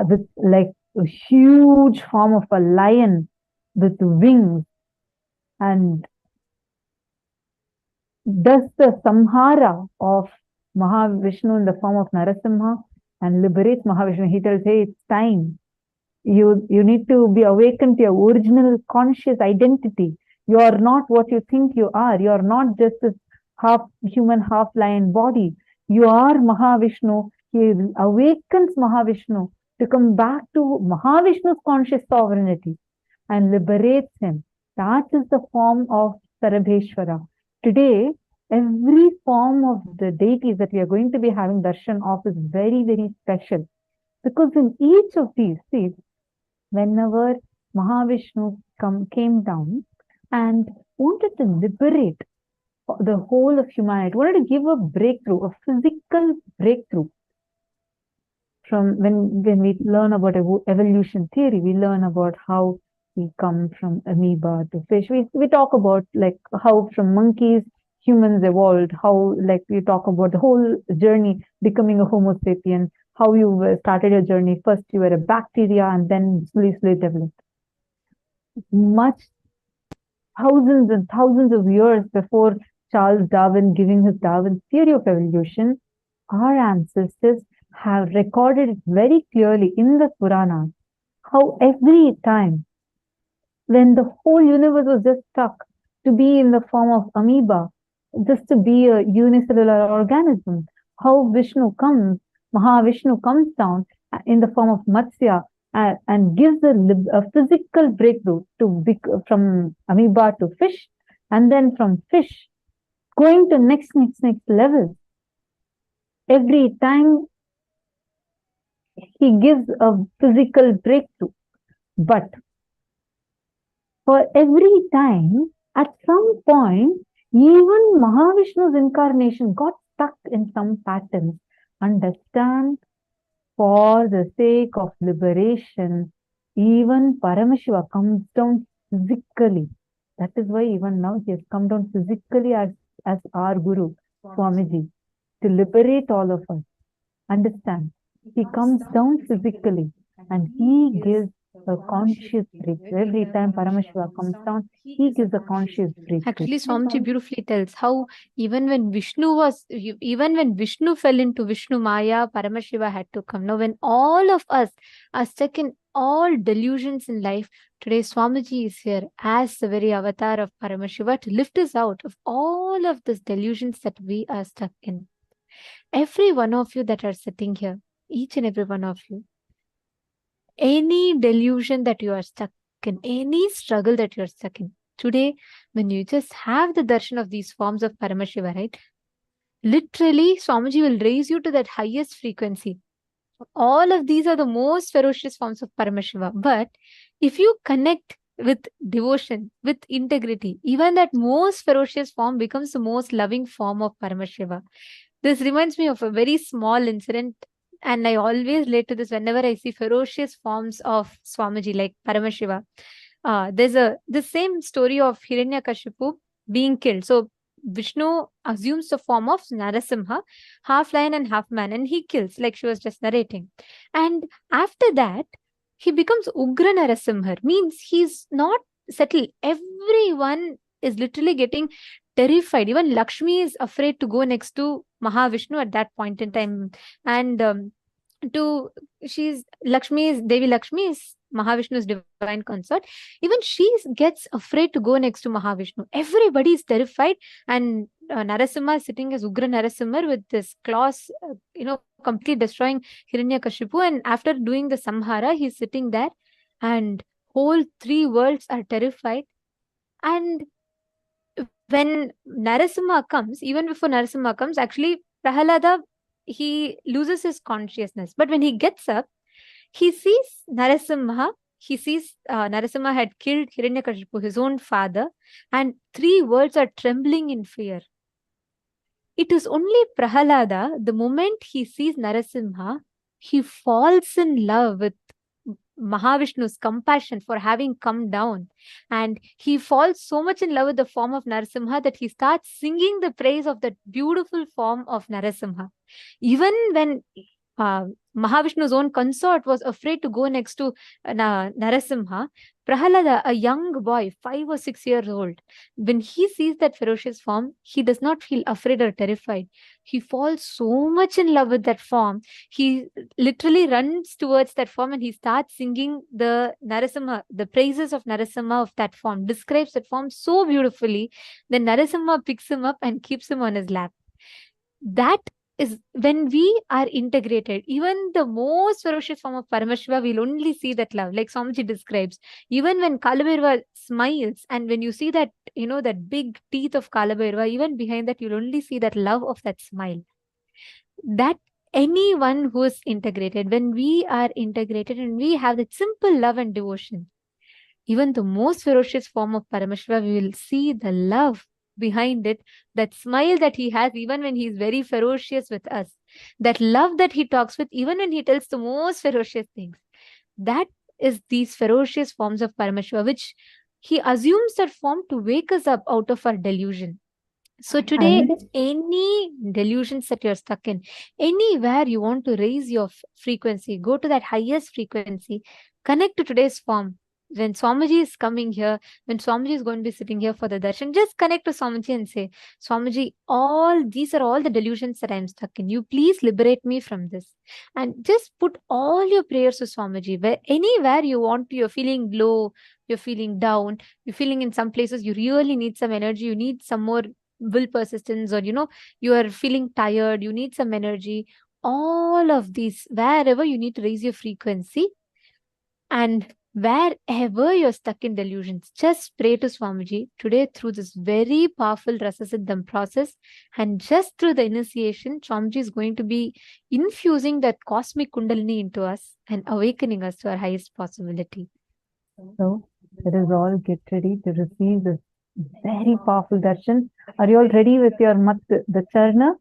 with like a huge form of a lion with wings, and does the samhara of Mahavishnu in the form of Narasimha and liberates Mahavishnu. He tells, hey, it's time. You need to be awakened to your original conscious identity. You are not what you think you are. You are not just this half human, half lion body. You are Mahavishnu. He awakens Mahavishnu to come back to Mahavishnu's conscious sovereignty and liberates him. That is the form of Sarabheshwara. Today, every form of the deities that we are going to be having darshan of is very, very special. Because in each of these, see, whenever Mahavishnu came down and wanted to liberate the whole of humanity, wanted to give a breakthrough, a physical breakthrough. From when we learn about evolution theory, we learn about how we come from amoeba to fish. We talk about like how from monkeys humans evolved, how like we talk about the whole journey becoming a Homo sapien, how you started your journey. First you were a bacteria and then slowly developed. Much thousands and thousands of years before Charles Darwin giving his Darwin's theory of evolution, our ancestors have recorded it very clearly in the Puranas, how every time when the whole universe was just stuck to be in the form of amoeba, just to be a unicellular organism, how Vishnu comes, Mahavishnu comes down in the form of Matsya and gives a physical breakthrough from amoeba to fish, and then from fish going to next level. Every time he gives a physical breakthrough. But for every time, at some point, even Mahavishnu's incarnation got stuck in some patterns. Understand, for the sake of liberation, even Paramashiva comes down physically. That is why even now he has come down physically as our Guru, Swamiji, to liberate all of us. Understand, he comes down physically and he gives a conscious breakthrough. Every time Paramashiva comes down, he gives a conscious breakthrough. Actually, Swamiji beautifully tells how even when Vishnu fell into Vishnu Maya, Paramashiva had to come. Now, when all of us are stuck in all delusions in life, today Swamiji is here as the very avatar of Paramashiva to lift us out of all of these delusions that we are stuck in. Every one of you that are sitting here, each and every one of you, any delusion that you are stuck in, any struggle that you're stuck in, today, when you just have the darshan of these forms of Paramashiva, right? Literally, Swamiji will raise you to that highest frequency. All of these are the most ferocious forms of Paramashiva. But if you connect with devotion, with integrity, even that most ferocious form becomes the most loving form of Paramashiva. This reminds me of a very small incident, and I always relate to this whenever I see ferocious forms of Swamiji like Paramashiva. There's the same story of Hiranyakashipu being killed. So Vishnu assumes the form of Narasimha, half lion and half man, and he kills, like she was just narrating. And after that, he becomes Ugra Narasimha, means he's not settled. Everyone is literally getting terrified. Even Lakshmi is afraid to go next to Mahavishnu at that point in time. And Devi Lakshmi is Mahavishnu's divine consort. Even she gets afraid to go next to Mahavishnu. Everybody is terrified, and Narasimha is sitting as Ugra Narasimha with this claws, completely destroying Hiranyakashipu. And after doing the Samhara, he's sitting there, and whole three worlds are terrified. And when Narasimha comes, even before Narasimha comes, actually Prahalada, he loses his consciousness. But when he gets up, he sees Narasimha. He sees Narasimha had killed Hiranyakashipu, his own father, and three worlds are trembling in fear. It is only Prahalada, the moment he sees Narasimha, he falls in love with Mahavishnu's compassion for having come down. And he falls so much in love with the form of Narasimha that he starts singing the praise of that beautiful form of Narasimha. Even when Mahavishnu's own consort was afraid to go next to Narasimha, Prahalada, a young boy, 5 or 6 years old, when he sees that ferocious form, he does not feel afraid or terrified. He falls so much in love with that form. He literally runs towards that form and he starts singing the Narasimha, the praises of Narasimha of that form, describes that form so beautifully. Then Narasimha picks him up and keeps him on his lap. That is when we are integrated. Even the most ferocious form of Paramashiva, we'll only see that love, like Swamiji describes. Even when Kalabhairava smiles, and when you see that, that big teeth of Kalabhairava, even behind that, you'll only see that love of that smile. That anyone who is integrated, when we are integrated and we have that simple love and devotion, even the most ferocious form of Paramashiva, we will see the love behind it, that smile that he has even when he is very ferocious with us, that love that he talks with even when he tells the most ferocious things. That is these ferocious forms of Paramashiva, which he assumes that form to wake us up out of our delusion. So today, any delusions that you're stuck in, anywhere you want to raise your frequency, go to that highest frequency, connect to today's form. when Swamiji is coming here, when Swamiji is going to be sitting here for the darshan, just connect to Swamiji and say, Swamiji, these are all the delusions that I'm stuck in. You please liberate me from this. And just put all your prayers to Swamiji. Anywhere you want to, you're feeling low, you're feeling down, you're feeling in some places you really need some energy, you need some more will persistence, or you are feeling tired, you need some energy. All of these, wherever you need to raise your frequency, and wherever you're stuck in delusions, just pray to Swamiji today through this very powerful Rasa Siddham process. And just through the initiation, Swamiji is going to be infusing that cosmic Kundalini into us and awakening us to our highest possibility. So let us all get ready to receive this very powerful darshan. Are you all ready with your the charna?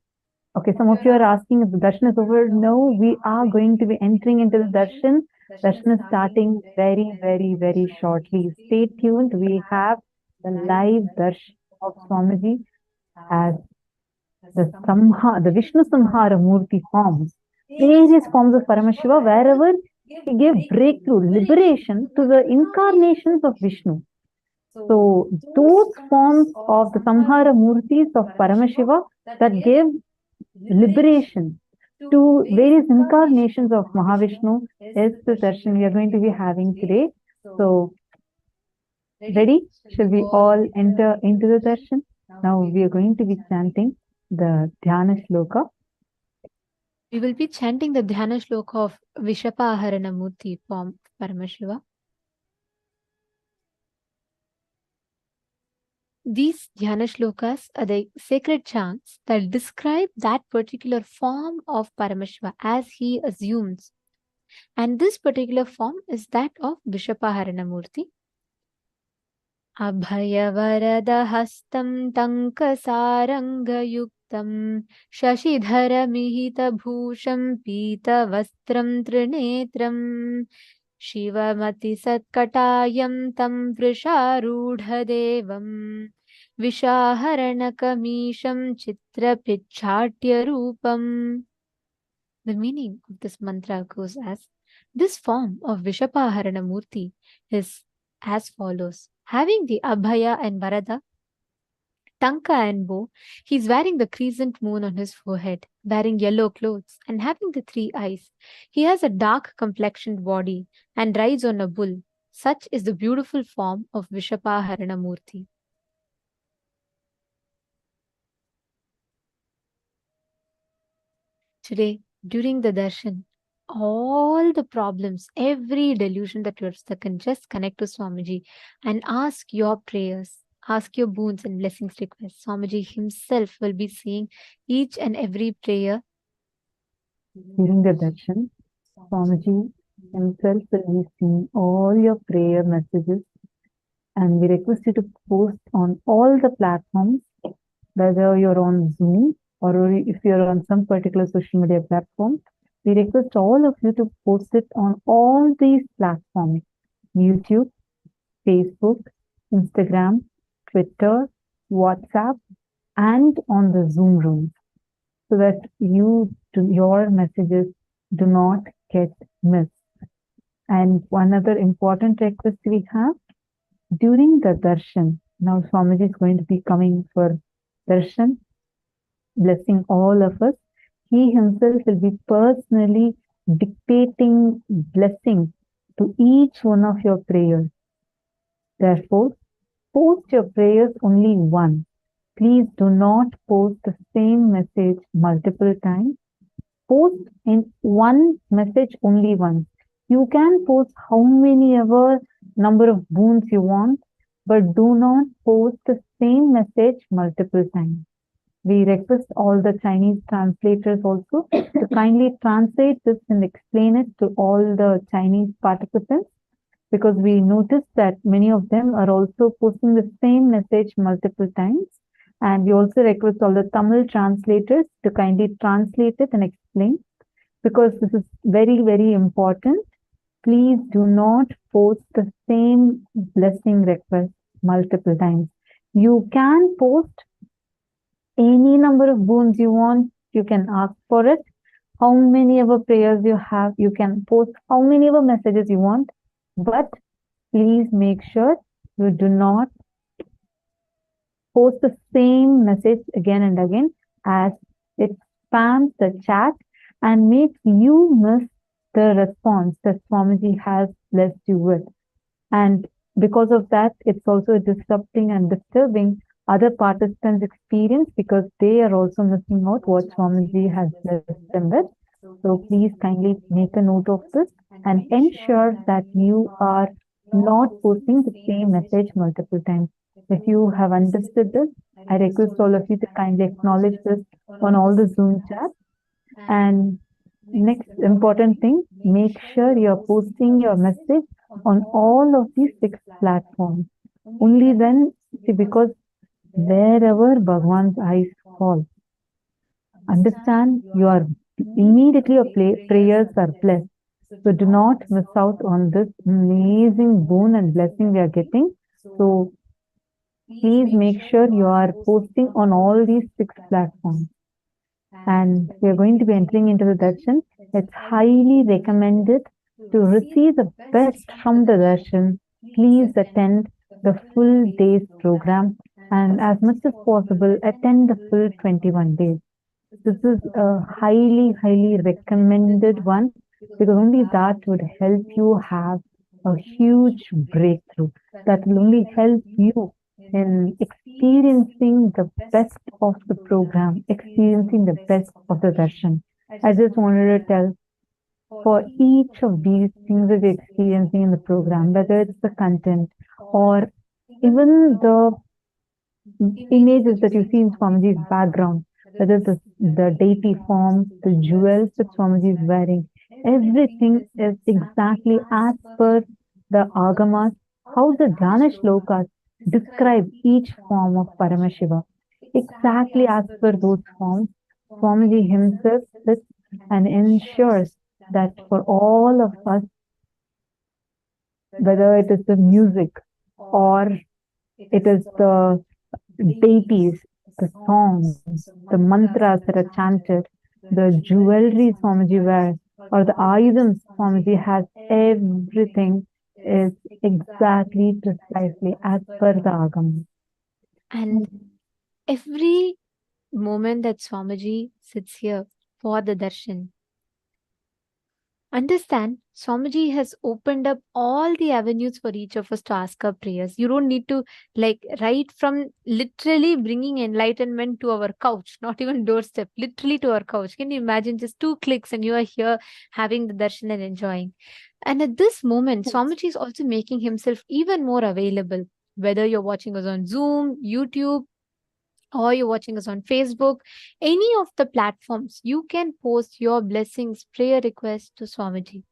Okay, some of you are asking if the darshan is over. No, we are going to be entering into the darshan. Darshan is starting very, very, very shortly. Stay tuned. We have the live darshan of Swamiji as the Vishnu Samhara Murti forms, various forms of Paramashiva, wherever he gave breakthrough, liberation to the incarnations of Vishnu. So those forms of the Samhara Murtis of Paramashiva that gave liberation to various incarnations of Mahavishnu is the darshan we are going to be having today. So, ready? Shall we all enter into the darshan? Now we are going to be chanting the Dhyana Shloka. We will be chanting the Dhyana Shloka of Vishapaharana Murti form Paramashiva. These Dhyana Shlokas are the sacred chants that describe that particular form of Paramashiva as he assumes. And this particular form is that of Vishapaharana Murti. Abhayavarada hastam tankasaranga yuktam shashidhara mihita bhusham pita vastram trinetram Shivamati satkatayam tam vrisharudhadevam Vishaharanakamisham chitrapichatya rupam. The meaning of this mantra goes as, this form of Vishapaharana Murti is as follows. Having the Abhaya and Varada, Tanka and bow, he is wearing the crescent moon on his forehead, wearing yellow clothes and having the 3 eyes. He has a dark complexioned body and rides on a bull. Such is the beautiful form of Vishapaharana Murti. Today, during the darshan, all the problems, every delusion that you're stuck in, just connect to Swamiji and ask your prayers. Ask your boons and blessings requests. Swamiji himself will be seeing each and every prayer. During the darshan, Swamiji himself will be seeing all your prayer messages, and we request you to post on all the platforms, whether you're on Zoom or if you're on some particular social media platform. We request all of you to post it on all these platforms: YouTube, Facebook, Instagram, Twitter, WhatsApp, and on the Zoom rooms, so that your messages do not get missed. And one other important request we have, during the darshan, now Swamiji is going to be coming for darshan, blessing all of us. He himself will be personally dictating blessings to each one of your prayers. Therefore, post your prayers only once. Please do not post the same message multiple times. Post in one message only once. You can post how many ever number of boons you want, but do not post the same message multiple times. We request all the Chinese translators also to kindly translate this and explain it to all the Chinese participants, because we noticed that many of them are also posting the same message multiple times. And we also request all the Tamil translators to kindly translate it and explain, because this is very, very important. Please do not post the same blessing request multiple times. You can post any number of boons you want. You can ask for it. How many ever prayers you have, you can post how many ever messages you want. But please make sure you do not post the same message again and again, as it spams the chat and makes you miss the response that Swamiji has blessed you with. And because of that, it's also disrupting and disturbing other participants' experience, because they are also missing out what Swamiji has blessed them with. So please kindly make a note of this and ensure that you are not posting the same message multiple times. If you have understood this, I request all of you to kindly acknowledge this on all the Zoom chats. And next important thing, make sure you're posting your message on all of these 6 platforms. Only then, see, because wherever Bhagavan's eyes fall, understand immediately your prayers are blessed. So do not miss out on this amazing boon and blessing we are getting. So please make sure you are posting on all these 6 platforms. And we are going to be entering into the darshan. It's highly recommended to receive the best from the darshan. Please attend the full day's program, and as much as possible, attend the full 21 days. This is a highly, highly recommended one, because only that would help you have a huge breakthrough. That will only help you in experiencing the best of the program, experiencing the best of the darshan. I just wanted to tell, for each of these things that we're experiencing in the program, whether it's the content or even the images that you see in Swamiji's background, whether it's the deity forms, the jewels that Swamiji is wearing, everything is exactly as per the agamas, how the Dhyana shlokas describe each form of Paramashiva. Exactly as per those forms, Swamiji himself sits and ensures that for all of us, whether it is the music or it is the deities, the songs, the mantras that are chanted, the jewelry Swamiji wears, or the items Swamiji has, everything is exactly, precisely as per the agama. And every moment that Swamiji sits here for the darshan, understand, Swamiji has opened up all the avenues for each of us to ask our prayers. You don't need to, right from literally bringing enlightenment to our couch, not even doorstep, literally to our couch. Can you imagine, just 2 clicks and you are here having the darshan and enjoying? And at this moment, Swamiji is also making himself even more available, whether you're watching us on Zoom, YouTube, or you're watching us on Facebook, any of the platforms, you can post your blessings, prayer requests to Swamiji.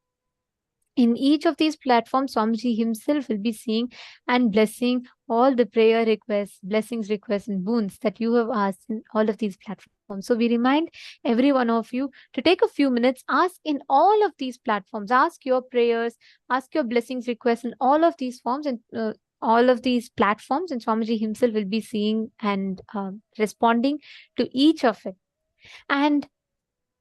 In each of these platforms, Swamiji himself will be seeing and blessing all the prayer requests, blessings requests, and boons that you have asked in all of these platforms. So we remind every one of you to take a few minutes, ask in all of these platforms, ask your prayers, ask your blessings requests in all of these forms and all of these platforms, and Swamiji himself will be seeing and responding to each of it. And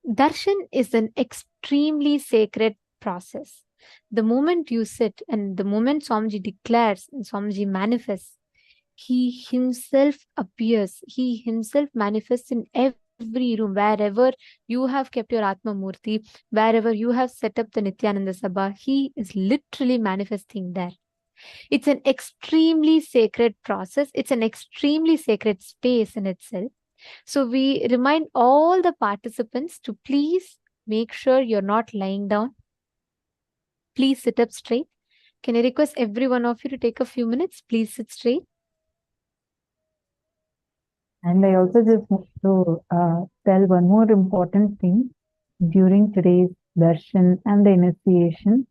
darshan is an extremely sacred process. The moment you sit and the moment Swamiji declares and Swamiji manifests, he himself appears, he himself manifests in every room, wherever you have kept your Atma Murti, wherever you have set up the Nithyananda Sabha, he is literally manifesting there. It's an extremely sacred process. It's an extremely sacred space in itself. So we remind all the participants to please make sure you're not lying down. Please sit up straight. Can I request every one of you to take a few minutes? Please sit straight. And I also just want to tell one more important thing. During today's darshan and the initiation,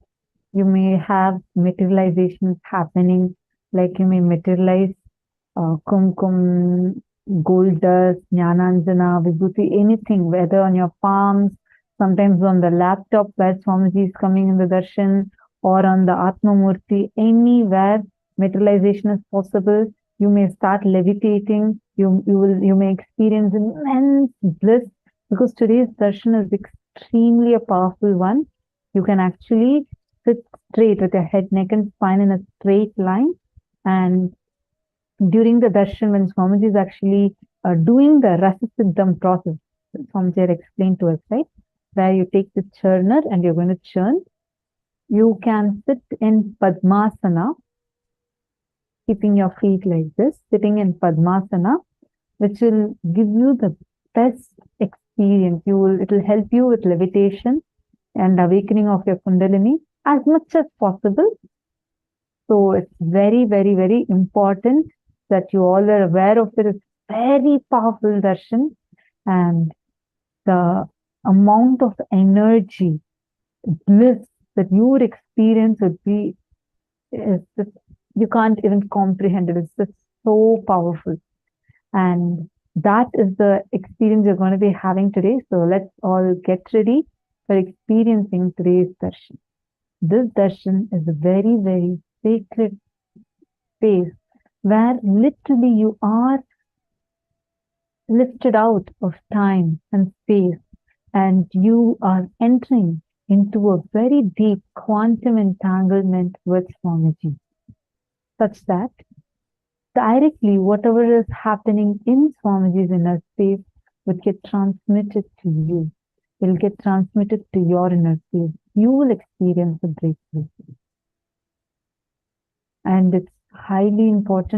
you may have materializations happening, like you may materialize kumkum, gold dust, jnananjana, vibhuti, anything, whether on your palms, sometimes on the laptop where Swamiji is coming in the darshan, or on the Atma Murti, anywhere materialization is possible. You may start levitating. You may experience immense bliss, because today's darshan is extremely a powerful one. You can actually sit straight with your head, neck and spine in a straight line. And during the darshan, when Swamiji is actually doing the Rasa Siddha process, Swamiji had explained to us, right? Where you take the churner and you're going to churn. You can sit in Padmasana, keeping your feet like this, sitting in Padmasana, which will give you the best experience. It will help you with levitation and awakening of your Kundalini as much as possible. So it's very, very, very important that you all are aware of it. It's very powerful darshan, and the amount of energy, bliss that you would experience would be, you can't even comprehend it. It's just so powerful. And that is the experience you're going to be having today. So let's all get ready for experiencing today's darshan. This darshan is a very, very sacred space where literally you are lifted out of time and space, and you are entering into a very deep quantum entanglement with Swamiji, such that directly whatever is happening in Swamiji's inner space would get transmitted to you. It will get transmitted to your inner space. You will experience a breakthrough. And it's highly important